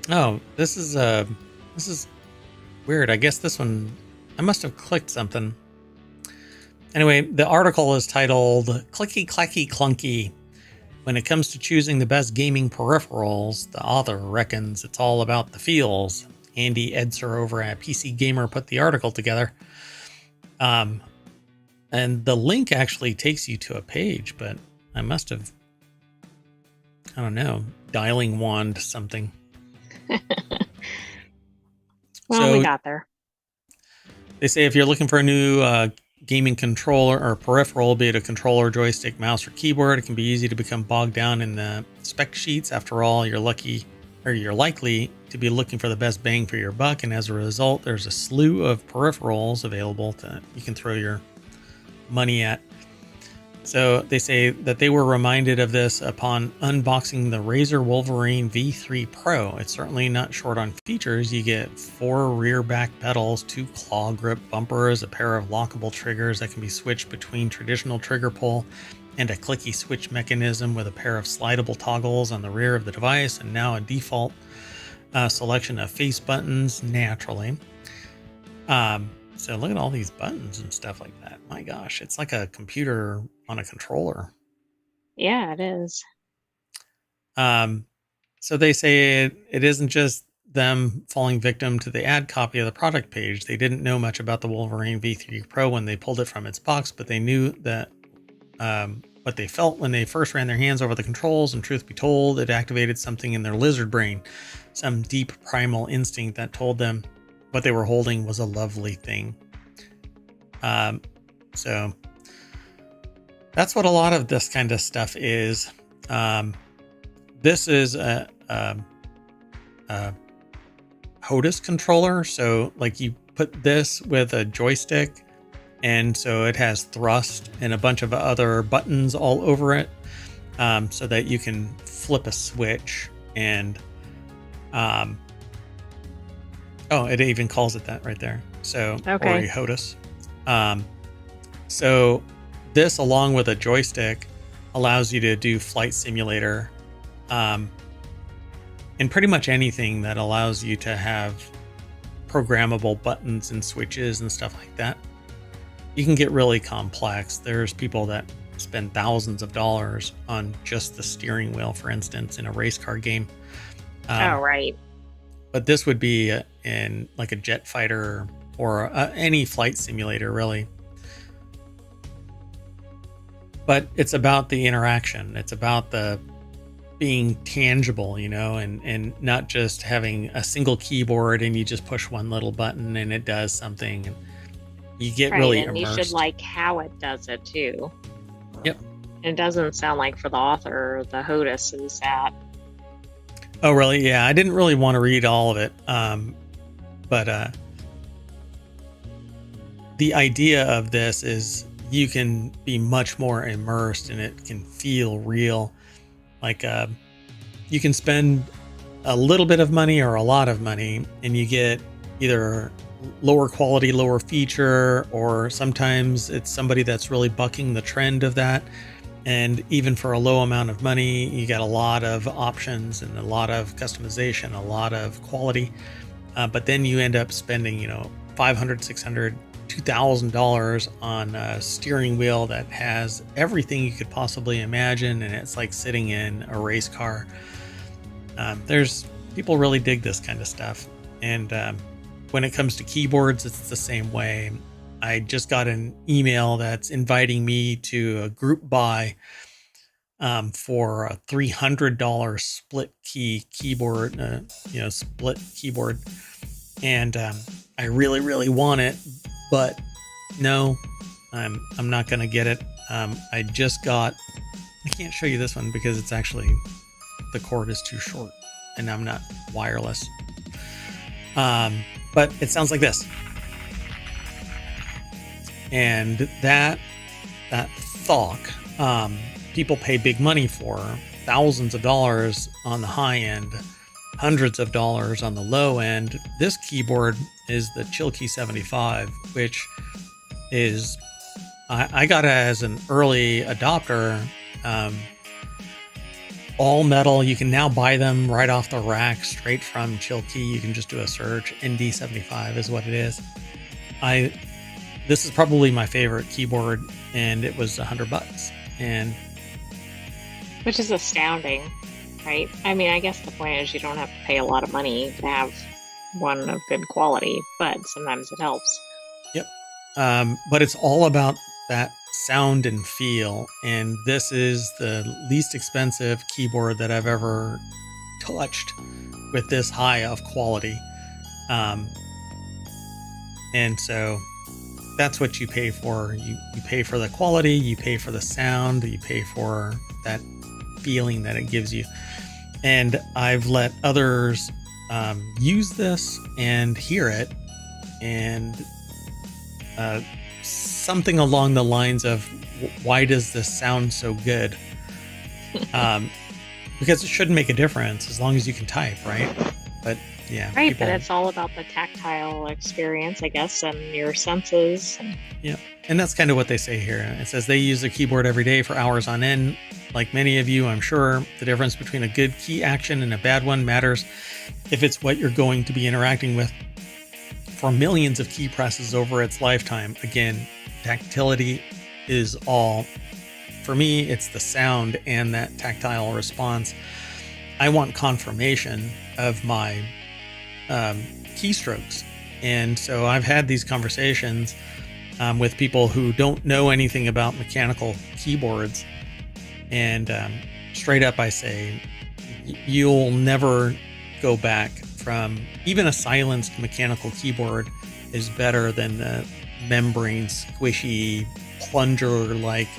Oh, this is weird. I guess this one, I must have clicked something. Anyway, the article is titled Clicky Clacky Clunky. When it comes to choosing the best gaming peripherals, the author reckons it's all about the feels. Andy Edser over at PC Gamer put the article together. And the link actually takes you to a page, but I must have, I don't know, dialing wand something. Well, we got there. They say if you're looking for a new gaming controller or peripheral, be it a controller, joystick, mouse, or keyboard, it can be easy to become bogged down in the spec sheets. After all, you're likely to be looking for the best bang for your buck, and as a result, there's a slew of peripherals available you can throw your money at. So they say that they were reminded of this upon unboxing the Razer Wolverine V3 Pro. It's certainly not short on features. You get 4 rear back pedals, 2 claw grip bumpers, a pair of lockable triggers that can be switched between traditional trigger pull and a clicky switch mechanism with a pair of slidable toggles on the rear of the device, and now a default selection of face buttons naturally. So look at all these buttons and stuff like that. My gosh, it's like a computer on a controller. Yeah, it is. So they say it isn't just them falling victim to the ad copy of the product page. They didn't know much about the Wolverine V3 Pro when they pulled it from its box, but they knew that what they felt when they first ran their hands over the controls, and truth be told, it activated something in their lizard brain, some deep primal instinct that told them what they were holding was a lovely thing. So that's what a lot of this kind of stuff is. This is a HOTAS controller. So like you put this with a joystick, and so it has thrust and a bunch of other buttons all over it, so that you can flip a switch and it even calls it that right there. So, okay. Or a HOTAS. So this, along with a joystick, allows you to do flight simulator, and pretty much anything that allows you to have programmable buttons and switches and stuff like that. You can get really complex. There's people that spend thousands of dollars on just the steering wheel, for instance, in a race car game. Right. But this would be in like a jet fighter or any flight simulator, really. But it's about the interaction. It's about the being tangible, and not just having a single keyboard and you just push one little button and it does something. And you get really and immersed. You should like how it does it too. Yep. It doesn't sound like for the author, the HOTAS is that. Oh, really? Yeah, I didn't really want to read all of it. But the idea of this is you can be much more immersed and it can feel real. Like you can spend a little bit of money or a lot of money and you get either lower quality, lower feature, or sometimes it's somebody that's really bucking the trend of that. And even for a low amount of money, you got a lot of options and a lot of customization, a lot of quality. But then you end up spending, $500, $600, $2,000 on a steering wheel that has everything you could possibly imagine, and it's like sitting in a race car. There's people really dig this kind of stuff, and when it comes to keyboards, it's the same way. I just got an email that's inviting me to a group buy for a $300 split key keyboard, split keyboard, and I really want it, but no, I'm not gonna get it. I can't show you this one because it's actually, the cord is too short and I'm not wireless. But it sounds like this. And that THOC, people pay big money for, thousands of dollars on the high end, hundreds of dollars on the low end. This keyboard is the Chilkey 75, which is, I got it as an early adopter. All metal. You can now buy them right off the rack, straight from Chilkey. You can just do a search. ND75 is what it is. This is probably my favorite keyboard, and it was $100. And Which is astounding, right? I mean, I guess the point is you don't have to pay a lot of money to have one of good quality, but sometimes it helps. Yep. But it's all about that sound and feel, and this is the least expensive keyboard that I've ever touched with this high of quality. And so that's what you pay for. You pay for the quality, you pay for the sound, you pay for that feeling that it gives you. And I've let others use this and hear it, and something along the lines of, why does this sound so good? Because it shouldn't make a difference as long as you can type, right? But yeah, right, but it's all about the tactile experience, I guess, and your senses. Yeah, and that's kind of what they say here. It says they use the keyboard every day for hours on end. Like many of you, I'm sure the difference between a good key action and a bad one matters if it's what you're going to be interacting with for millions of key presses over its lifetime. Again, tactility is all. For me, it's the sound and that tactile response. I want confirmation of my keystrokes. And so I've had these conversations with people who don't know anything about mechanical keyboards. And straight up, I say, you'll never go back from, even a silenced mechanical keyboard is better than the membrane squishy plunger, like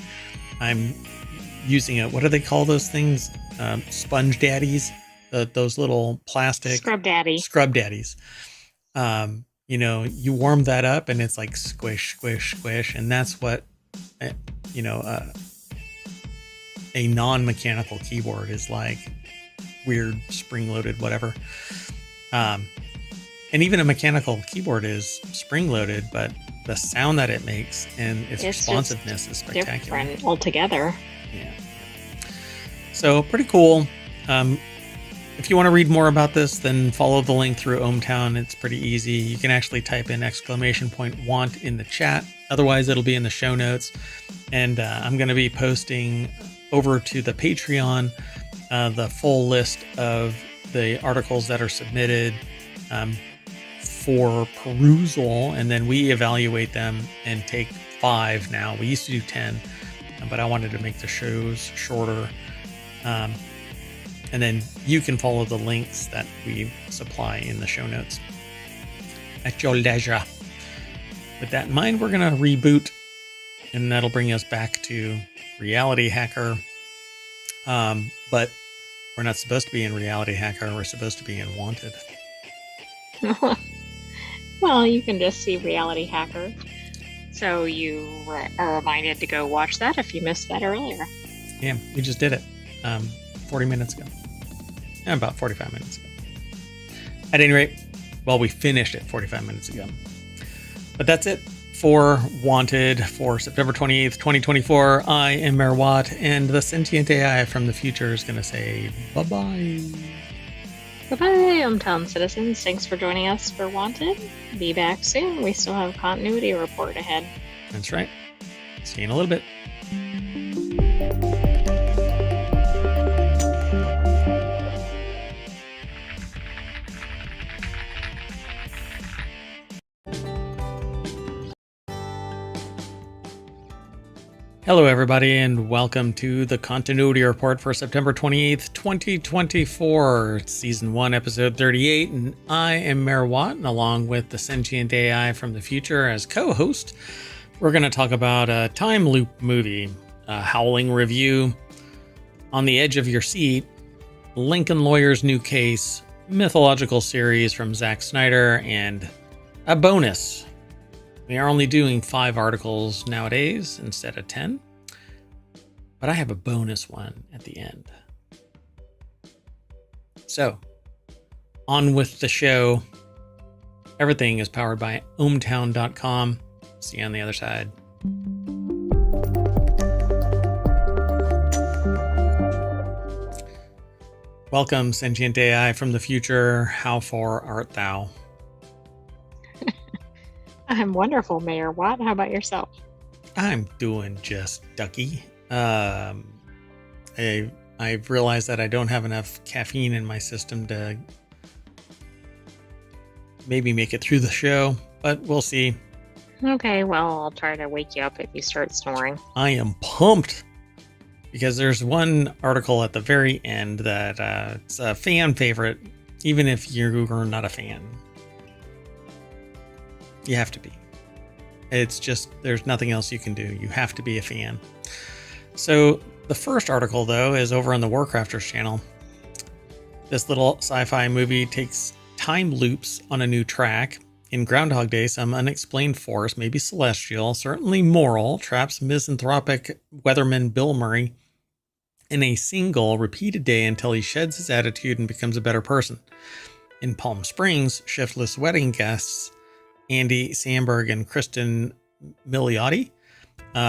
I'm using it. What do they call those things? Sponge daddies, those little plastic Scrub daddies. You warm that up and it's like squish, squish, squish. And that's what, a non-mechanical keyboard is like. Weird spring-loaded whatever. And even a mechanical keyboard is spring-loaded, but the sound that it makes and its responsiveness is spectacular. Different altogether. Yeah. So pretty cool. If you want to read more about this, then follow the link through ohmTown. It's pretty easy. You can actually type in !want in the chat. Otherwise, it'll be in the show notes. And I'm going to be posting over to the Patreon the full list of the articles that are submitted for perusal, and then we evaluate them and take 5 now. We used to do 10, but I wanted to make the shows shorter. And then you can follow the links that we supply in the show notes at your leisure. With that in mind, we're going to reboot, and that'll bring us back to Reality Hacker. But we're not supposed to be in Reality Hacker. We're supposed to be in Wanted. Well, you can just see Reality Hacker. So you are reminded to go watch that if you missed that earlier. Yeah, we just did it 40 minutes ago. About 45 minutes ago. At any rate, well, we finished it 45 minutes ago. But that's it for Wanted for September 28th, 2024. I am Mayor Watt, and the Sentient AI from the future is going to say bye-bye. Goodbye, ohmTown citizens. Thanks for joining us for Wanted. Be back soon. We still have continuity report ahead. That's right. See you in a little bit. Hello, everybody, and welcome to the Continuity Report for September 28th, 2024, Season 1, Episode 38. And I am Mayor Watt, and along with the Sentient AI from the future as co-host, we're going to talk about a time loop movie, a howling review, On the Edge of Your Seat, Lincoln Lawyer's New Case, mythological series from Zack Snyder, and a bonus. We are only doing 5 articles nowadays instead of 10, but I have a bonus one at the end. So, on with the show. Everything is powered by ohmTown.com. See you on the other side. Welcome, Sentient AI from the future. How far art thou? I'm wonderful, Mayor Watt. How about yourself? I'm doing just ducky. I've realized that I don't have enough caffeine in my system to maybe make it through the show, but we'll see. Okay, well, I'll try to wake you up if you start snoring. I am pumped because there's one article at the very end that it's a fan favorite, even if you're not a fan. You have to be. It's just, there's nothing else you can do. You have to be a fan. So the first article, though, is over on the WarCrafters channel. This little sci-fi movie takes time loops on a new track. In Groundhog Day, some unexplained force, maybe celestial, certainly moral, traps misanthropic weatherman Bill Murray in a single repeated day until he sheds his attitude and becomes a better person. In Palm Springs, shiftless wedding guests Andy Samberg and Kristen Milioti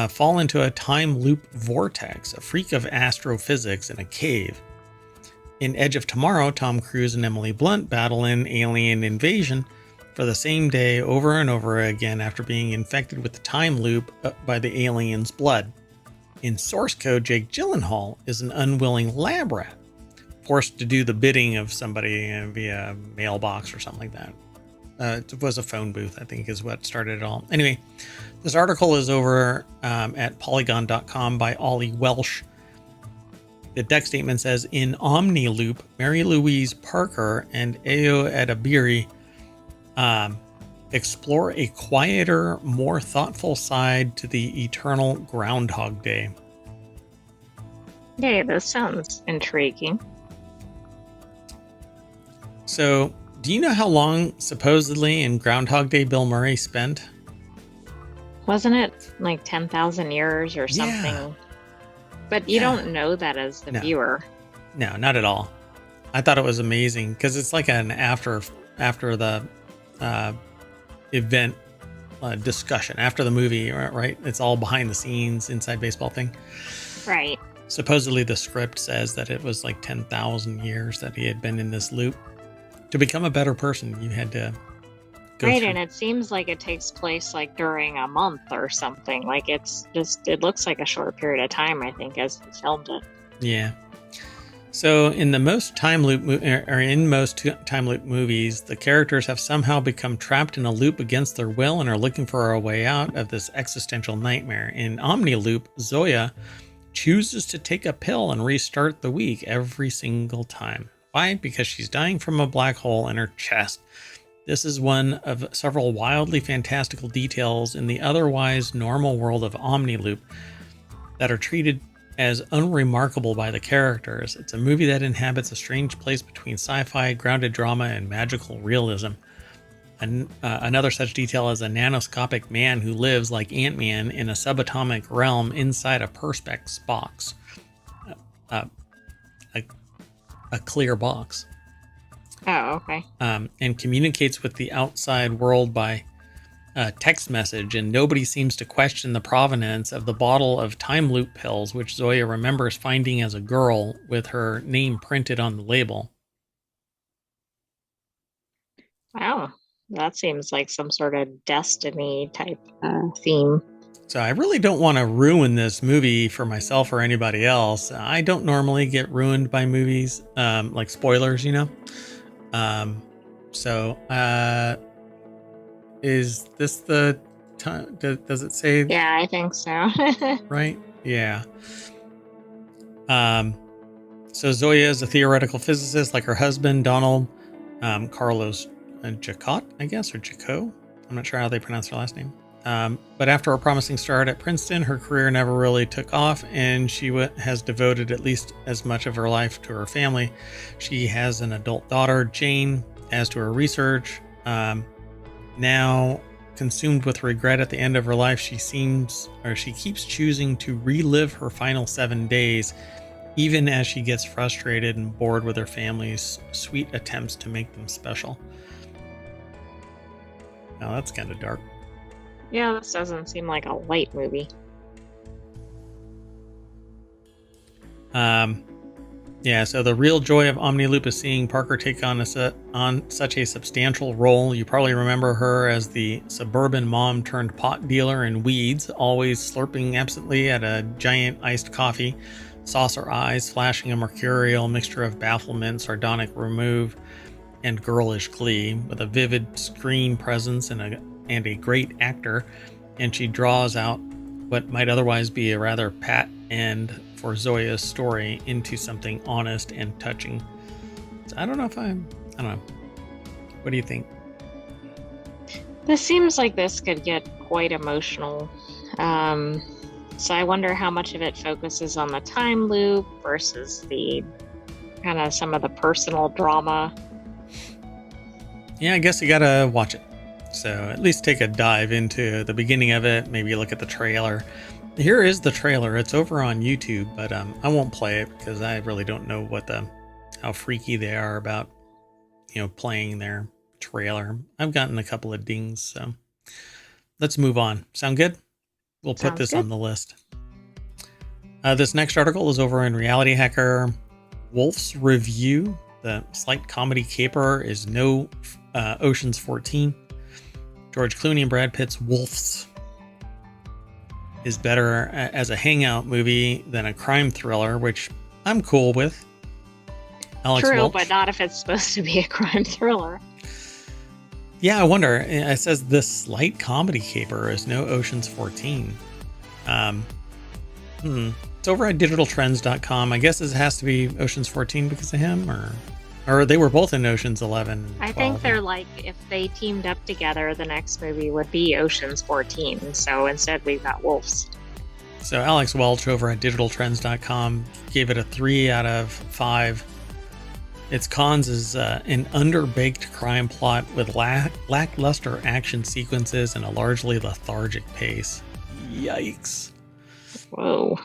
fall into a time loop vortex, a freak of astrophysics in a cave. In Edge of Tomorrow, Tom Cruise and Emily Blunt battle an alien invasion for the same day over and over again after being infected with the time loop by the alien's blood. In Source Code, Jake Gyllenhaal is an unwilling lab rat, forced to do the bidding of somebody via mailbox or something like that. It was a phone booth, I think, is what started it all. Anyway, this article is over at polygon.com by Ollie Welsh. The deck statement says, in OmniLoop, Mary Louise Parker and Ayo Edabiri explore a quieter, more thoughtful side to the eternal Groundhog Day. Hey, this sounds intriguing. So, do you know how long, supposedly, in Groundhog Day Bill Murray spent? Wasn't it like 10,000 years or something? Yeah. But you don't know that as the viewer. No, not at all. I thought it was amazing because it's like an after the event discussion, after the movie, right? It's all behind the scenes, inside baseball thing. Right. Supposedly the script says that it was like 10,000 years that he had been in this loop. To become a better person, you had to go right, through. and it seems like it takes place like during a month or something. Like it's just, it looks like a short period of time, I think, as they filmed it. Yeah. So in most time loop movies, the characters have somehow become trapped in a loop against their will and are looking for a way out of this existential nightmare. In OmniLoop, Zoya chooses to take a pill and restart the week every single time. Why? Because she's dying from a black hole in her chest. This is one of several wildly fantastical details in the otherwise normal world of OmniLoop that are treated as unremarkable by the characters. It's a movie that inhabits a strange place between sci-fi, grounded drama, and magical realism. Another such detail is a nanoscopic man who lives like Ant-Man in a subatomic realm inside a perspex box. A clear box. Oh, okay. And communicates with the outside world by text message, and nobody seems to question the provenance of the bottle of time loop pills, which Zoya remembers finding as a girl with her name printed on the label. Wow, that seems like some sort of destiny type theme. So I really don't want to ruin this movie for myself or anybody else. I don't normally get ruined by movies, like spoilers, you know. Um, so is this the time? Does it say? Yeah, I think so. Right? Yeah. So Zoya is a theoretical physicist like her husband, Donald Carlos Jacot, I guess, or Jaco. I'm not sure how they pronounce her last name. But after a promising start at Princeton, her career never really took off, and she has devoted at least as much of her life to her family. She has an adult daughter, Jane, as to her research. Now, consumed with regret at the end of her life, she keeps choosing to relive her final 7 days, even as she gets frustrated and bored with her family's sweet attempts to make them special. Now, that's kind of dark. Yeah, this doesn't seem like a light movie. Yeah, so the real joy of Omniloop is seeing Parker take on such a substantial role. You probably remember her as the suburban mom turned pot dealer in Weeds, always slurping absently at a giant iced coffee, saucer eyes flashing a mercurial mixture of bafflement, sardonic remove, and girlish glee, with a vivid screen presence and a great actor. And she draws out what might otherwise be a rather pat end for Zoya's story into something honest and touching. So I don't know. What do you think? This seems like this could get quite emotional. So I wonder how much of it focuses on the time loop versus the kind of some of the personal drama. Yeah, I guess you gotta watch it. So at least take a dive into the beginning of it. Maybe look at the trailer. Here is the trailer. It's over on YouTube, but I won't play it because I really don't know how freaky they are about, playing their trailer. I've gotten a couple of dings, so let's move on. Sound good? We'll put this on the list. This next article is over in Reality Hacker. Wolf's Review. The slight comedy caper is no Ocean's 14. George Clooney and Brad Pitt's Wolves is better as a hangout movie than a crime thriller, which I'm cool with. Alex True, Welch. but not if it's supposed to be a crime thriller. Yeah, I wonder. It says this slight comedy caper is no Ocean's 14. It's over at digitaltrends.com. I guess it has to be Ocean's 14 because of him, or they were both in Ocean's 11 and 12. I think they're like, if they teamed up together, the next movie would be Ocean's 14. So instead, we've got Wolves. So Alex Welch over at digitaltrends.com gave it a 3 out of 5. Its cons is an underbaked crime plot with lackluster action sequences and a largely lethargic pace. Yikes. Whoa.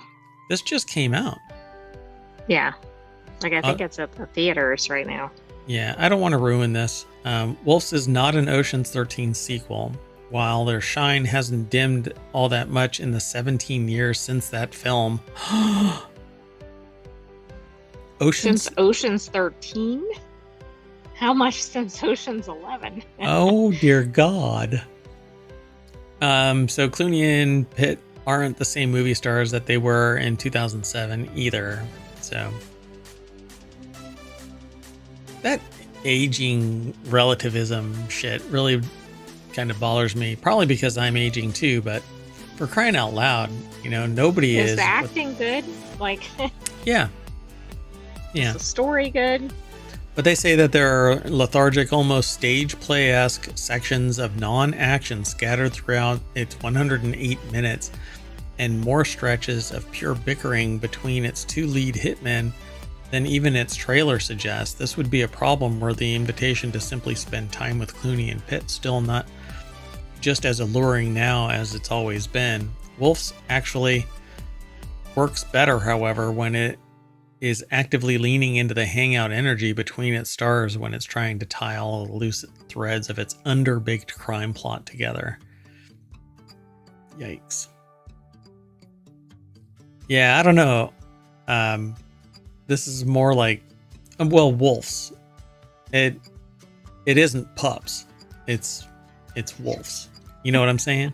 This just came out. Yeah. Like, I think it's at the theaters right now. Yeah, I don't want to ruin this. Wolves is not an Ocean's 13 sequel. While their shine hasn't dimmed all that much in the 17 years since that film. Since Ocean's 13? How much since Ocean's 11? Oh, dear God. So Clooney and Pitt aren't the same movie stars that they were in 2007 either. So that aging relativism shit really kind of bothers me. Probably because I'm aging too, but for crying out loud, nobody is. Is the acting good? Like, yeah. Is the story good? But they say that there are lethargic, almost stage play-esque sections of non-action scattered throughout its 108 minutes, and more stretches of pure bickering between its two lead hitmen than even its trailer suggests. This would be a problem were the invitation to simply spend time with Clooney and Pitt still not just as alluring now as it's always been. Wolf's actually works better, however, when it is actively leaning into the hangout energy between its stars when it's trying to tie all the loose threads of its underbaked crime plot together. Yikes. Yeah, I don't know. This is more like, Wolves. It it isn't pups. It's wolves. You know what I'm saying?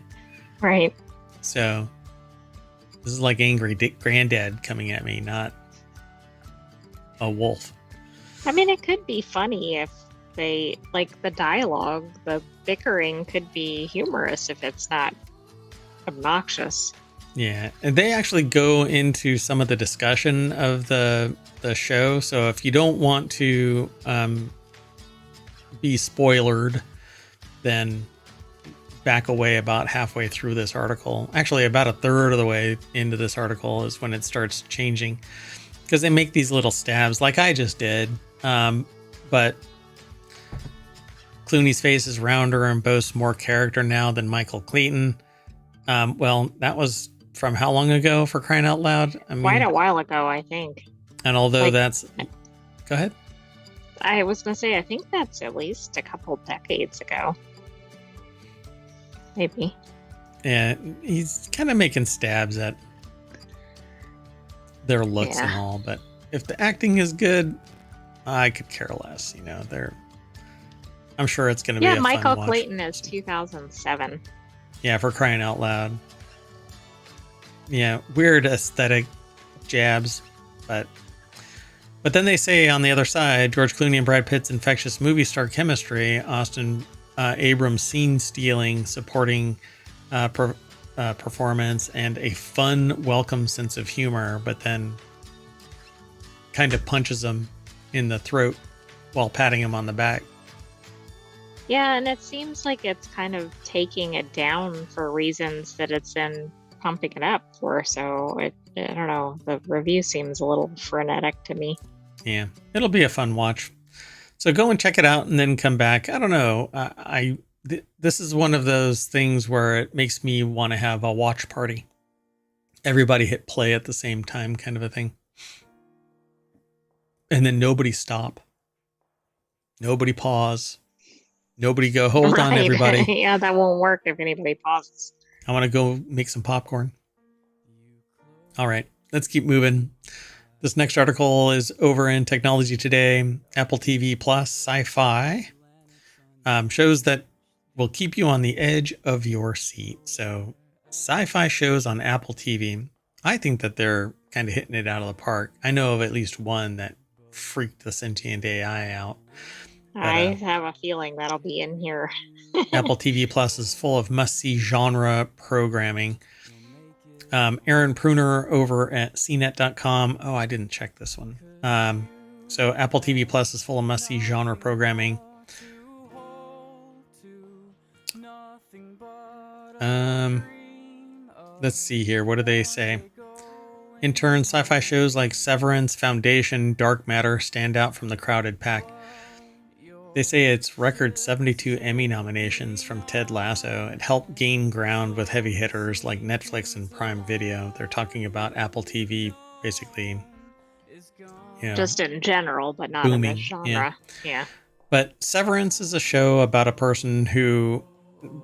Right. So this is like angry granddad coming at me, not a wolf. I mean, it could be funny if they, like, the dialogue, the bickering could be humorous if it's not obnoxious. Yeah, and they actually go into some of the discussion of the show. So if you don't want to be spoilered, then back away about halfway through this article. Actually, about a third of the way into this article is when it starts changing, because they make these little stabs like I just did. But Clooney's face is rounder and boasts more character now than Michael Clayton. Well, that was from how long ago, for crying out loud? I mean, Quite a while ago, I think. and although like- that's... Go ahead. I was going to say, I think that's at least a couple decades ago. Maybe. Yeah, he's kind of making stabs at their looks and Yeah. all, but if the acting is good, I could care less. I'm sure it's going to be a Michael fun watch. Clayton is 2007. Yeah, for crying out loud. Yeah, weird aesthetic jabs, but then they say on the other side, George Clooney and Brad Pitt's infectious movie star chemistry, Austin Abrams' scene stealing, supporting performance, and a fun, welcome sense of humor, but then kind of punches him in the throat while patting him on the back. Yeah, and it seems like it's kind of taking it down for reasons that it's been pumping it up for. So I don't know. The review seems a little frenetic to me. Yeah, it'll be a fun watch. So go and check it out and then come back. I don't know. This is one of those things where it makes me want to have a watch party. Everybody hit play at the same time, kind of a thing. And then nobody stop. Nobody pause. Nobody go, hold on, Right. everybody. Yeah, that won't work if anybody pauses. I want to go make some popcorn. All right, let's keep moving. This next article is over in Technology Today. Apple TV Plus Sci-Fi shows that will keep you on the edge of your seat. So sci-fi shows on Apple TV, I think that they're kind of hitting it out of the park. I know of at least one that freaked the Sentient AI out. I have a feeling that'll be in here. Apple TV Plus is full of must-see genre programming. Aaron Pruner over at cnet.com. Oh, I didn't check this one. So Apple TV Plus is full of must-see genre programming. Let's see here. What do they say? In turn, sci-fi shows like Severance, Foundation, Dark Matter stand out from the crowded pack. They say it's record 72 Emmy nominations from Ted Lasso. It helped gain ground with heavy hitters like Netflix and Prime Video. They're talking about Apple TV, basically, Just in general, but not booming, in this genre. Yeah. But Severance is a show about a person who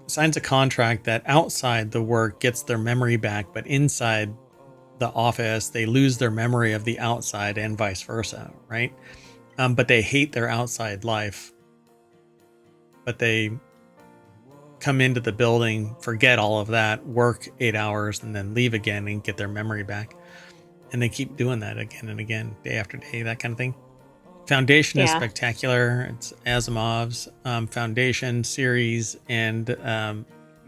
signs a contract that outside the work gets their memory back, but inside the office, they lose their memory of the outside and vice versa, right? But they hate their outside life. But they come into the building, forget all of that, work 8 hours, and then leave again and get their memory back. And they keep doing that again and again, day after day, that kind of thing. Foundation is spectacular. It's Asimov's Foundation series, and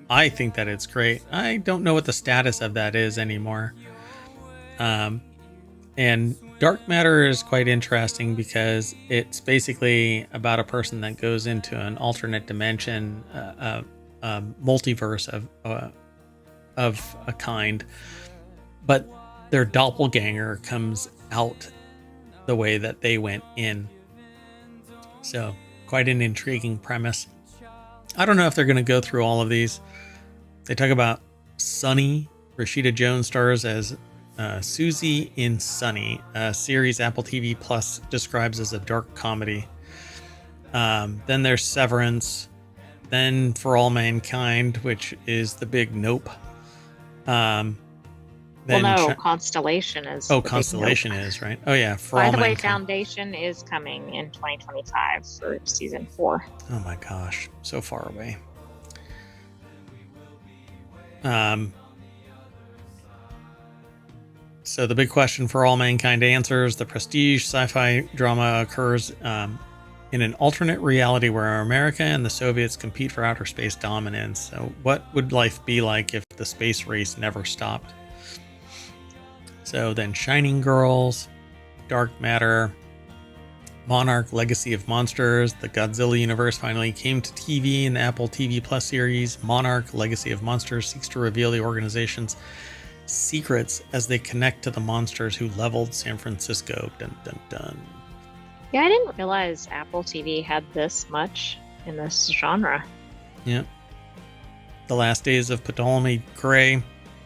I think that it's great. I don't know what the status of that is anymore. And Dark Matter is quite interesting because it's basically about a person that goes into an alternate dimension, multiverse of a kind, but their doppelganger comes out the way that they went in. So quite an intriguing premise. I don't know if they're going to go through all of these. They talk about Sunny. Rashida Jones stars as Susie in Sunny, a series Apple TV Plus describes as a dark comedy. Then there's Severance. Then For All Mankind, which is the big nope. Well, Then no, Constellation is. the big Constellation nope. is, right? Oh yeah, For By All the way, Mankind. Foundation is coming in 2025 for season 4. Oh my gosh, so far away. So the big question For All Mankind answers: the prestige sci-fi drama occurs in an alternate reality where America and the Soviets compete for outer space dominance. So what would life be like if the space race never stopped? So then Shining Girls, Dark Matter, Monarch: Legacy of Monsters. The Godzilla universe finally came to TV in the Apple TV Plus series. Monarch: Legacy of Monsters seeks to reveal the organization's secrets as they connect to the monsters who leveled San Francisco. Dun dun dun. Yeah, I didn't realize Apple TV had this much in this genre. Yep. The Last Days of Ptolemy Gray.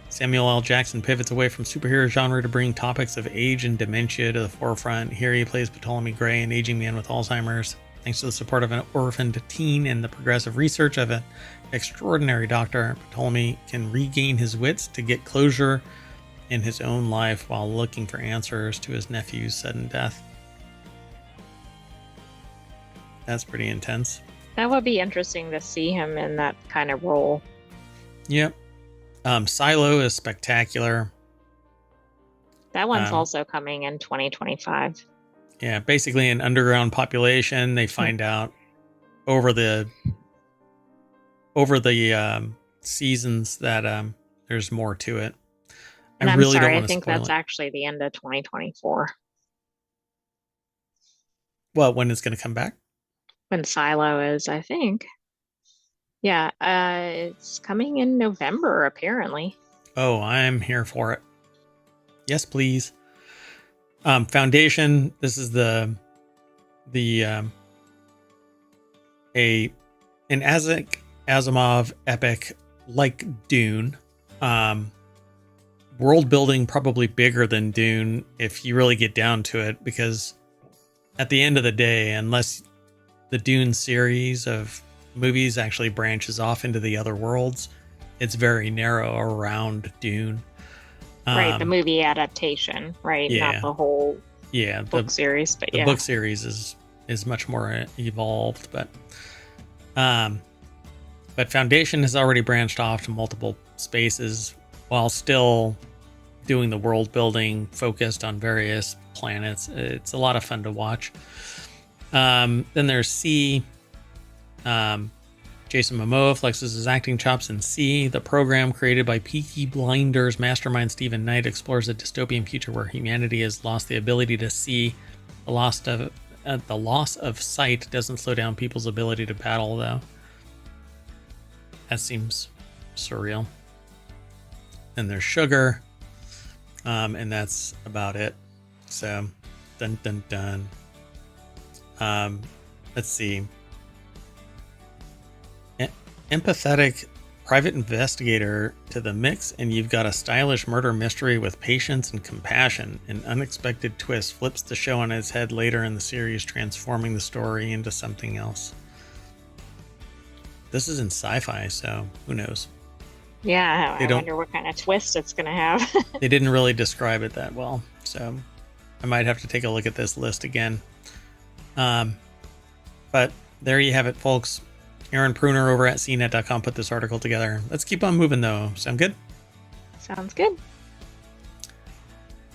Samuel L. Jackson pivots away from superhero genre to bring topics of age and dementia to the forefront. Here he plays Ptolemy Gray, an aging man with Alzheimer's. Thanks to the support of an orphaned teen and the progressive research of an extraordinary doctor, Ptolemy can regain his wits to get closure in his own life while looking for answers to his nephew's sudden death. That's pretty intense. That would be interesting to see him in that kind of role. Yep. Silo is spectacular. That one's also coming in 2025. Yeah, basically an underground population. They find out over the seasons that there's more to it. And I'm really sorry, don't I want to think spoil that's it. actually the end of 2024 Well, when it's going to come back? when Silo is, I think. Yeah, it's coming in November, apparently. Oh, I'm here for it. Yes, please. Foundation. This is an Isaac Asimov epic like Dune. World building probably bigger than Dune if you really get down to it, because at the end of the day, unless the Dune series of movies actually branches off into the other worlds, it's very narrow around Dune. Right, the movie adaptation, right? Yeah. Not the whole Yeah, book series, but the yeah. book series is much more evolved, but Foundation has already branched off to multiple spaces while still doing the world building focused on various planets. It's a lot of fun to watch. Then there's C. Jason Momoa flexes his acting chops in C. The program created by Peaky Blinders mastermind Stephen Knight explores a dystopian future where humanity has lost the ability to see. The loss of sight doesn't slow down people's ability to battle, though. That seems surreal. Then there's Sugar, and that's about it. So, dun dun dun. Let's see. Empathetic private investigator to the mix, and you've got a stylish murder mystery with patience and compassion. An unexpected twist flips the show on its head later in the series, transforming the story into something else. This is in sci-fi, so who knows? Yeah, I wonder what kind of twist it's going to have. They didn't really describe it that well, so I might have to take a look at this list again. But there you have it, folks. Aaron Pruner over at cnet.com put this article together. Let's keep on moving, though. Sound good? Sounds good.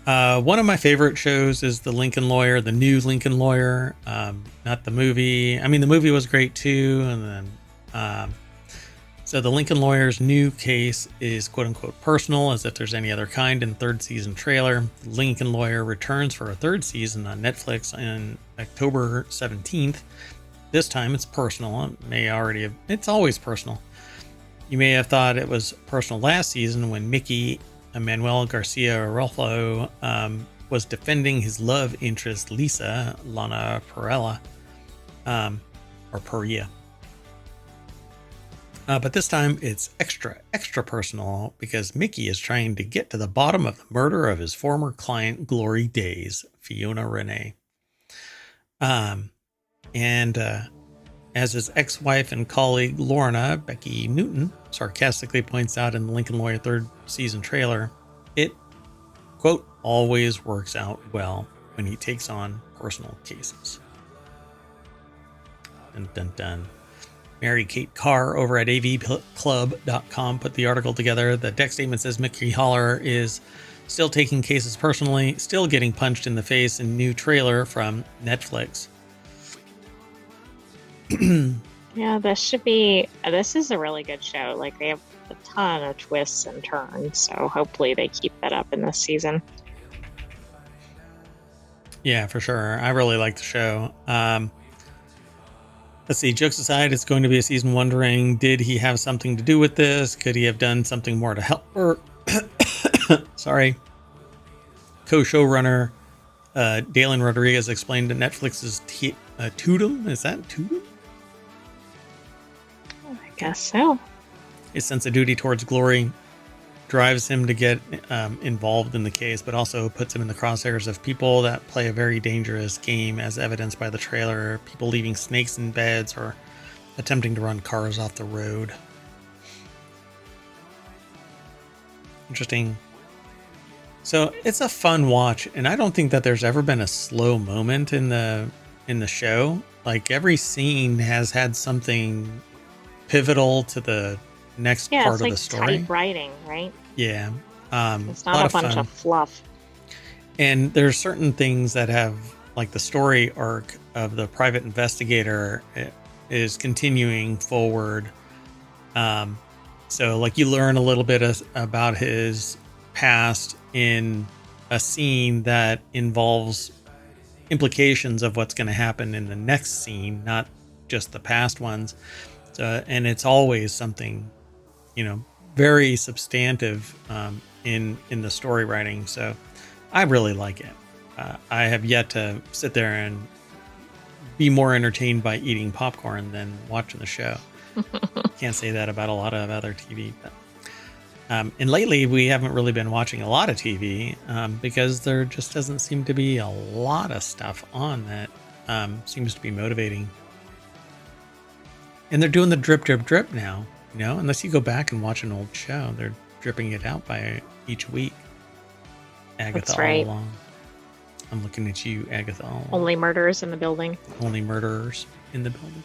One of my favorite shows is The Lincoln Lawyer, the new Lincoln Lawyer, not the movie. I mean, the movie was great, too. And then, so The Lincoln Lawyer's new case is quote-unquote personal, as if there's any other kind in third season trailer. The Lincoln Lawyer returns for a third season on Netflix on October 17th. This time it's personal. It's always personal. You may have thought it was personal last season when Mickey Manuel Garcia Arroyo was defending his love interest Lisa Lana Perella, or Perea. But this time it's extra personal because Mickey is trying to get to the bottom of the murder of his former client Glory Days, Fiona Renee. And as his ex-wife and colleague Lorna, Becky Newton, sarcastically points out in the Lincoln Lawyer third season trailer, it quote, always works out well when he takes on personal cases. Dun, dun, dun. Mary Kate Carr over at avclub.com put the article together. The deck statement says Mickey Holler is still taking cases personally, still getting punched in the face in new trailer from Netflix. Yeah, this is a really good show. Like, they have a ton of twists and turns, so hopefully they keep that up in this season. Yeah, for sure. I really like the show. Let's see, jokes aside, it's going to be a season wondering, did he have something to do with this? Could he have done something more to help her? Sorry. Co-showrunner Dalen Rodriguez explained to Netflix's Toodum. Is that Toodum? I guess so. His sense of duty towards glory drives him to get involved in the case, but also puts him in the crosshairs of people that play a very dangerous game, as evidenced by the trailer. People leaving snakes in beds or attempting to run cars off the road. Interesting. So it's a fun watch, and I don't think that there's ever been a slow moment in the show. Like, every scene has had something pivotal to the next part of the story. Tight writing, right? Yeah. It's not a bunch of fluff. And there's certain things that have, like, the story arc of the private investigator is continuing forward. So, like, you learn a little bit about his past in a scene that involves implications of what's going to happen in the next scene, not just the past ones. So, and it's always something, very substantive in the story writing. So I really like it. I have yet to sit there and be more entertained by eating popcorn than watching the show. Can't say that about a lot of other TV. But, and lately, we haven't really been watching a lot of TV because there just doesn't seem to be a lot of stuff on that seems to be motivating. And they're doing the drip, drip, drip now. Unless you go back and watch an old show, they're dripping it out by each week. Agatha That's right. all along. I'm looking at you, Agatha all along. Only murderers in the building. Only murderers in the building.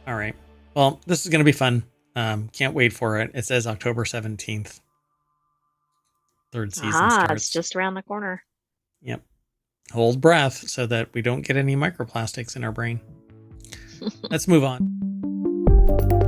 All right. Well, this is going to be fun. Can't wait for it. It says October 17th. Third season starts. It's just around the corner. Yep. Hold breath so that we don't get any microplastics in our brain. Let's move on.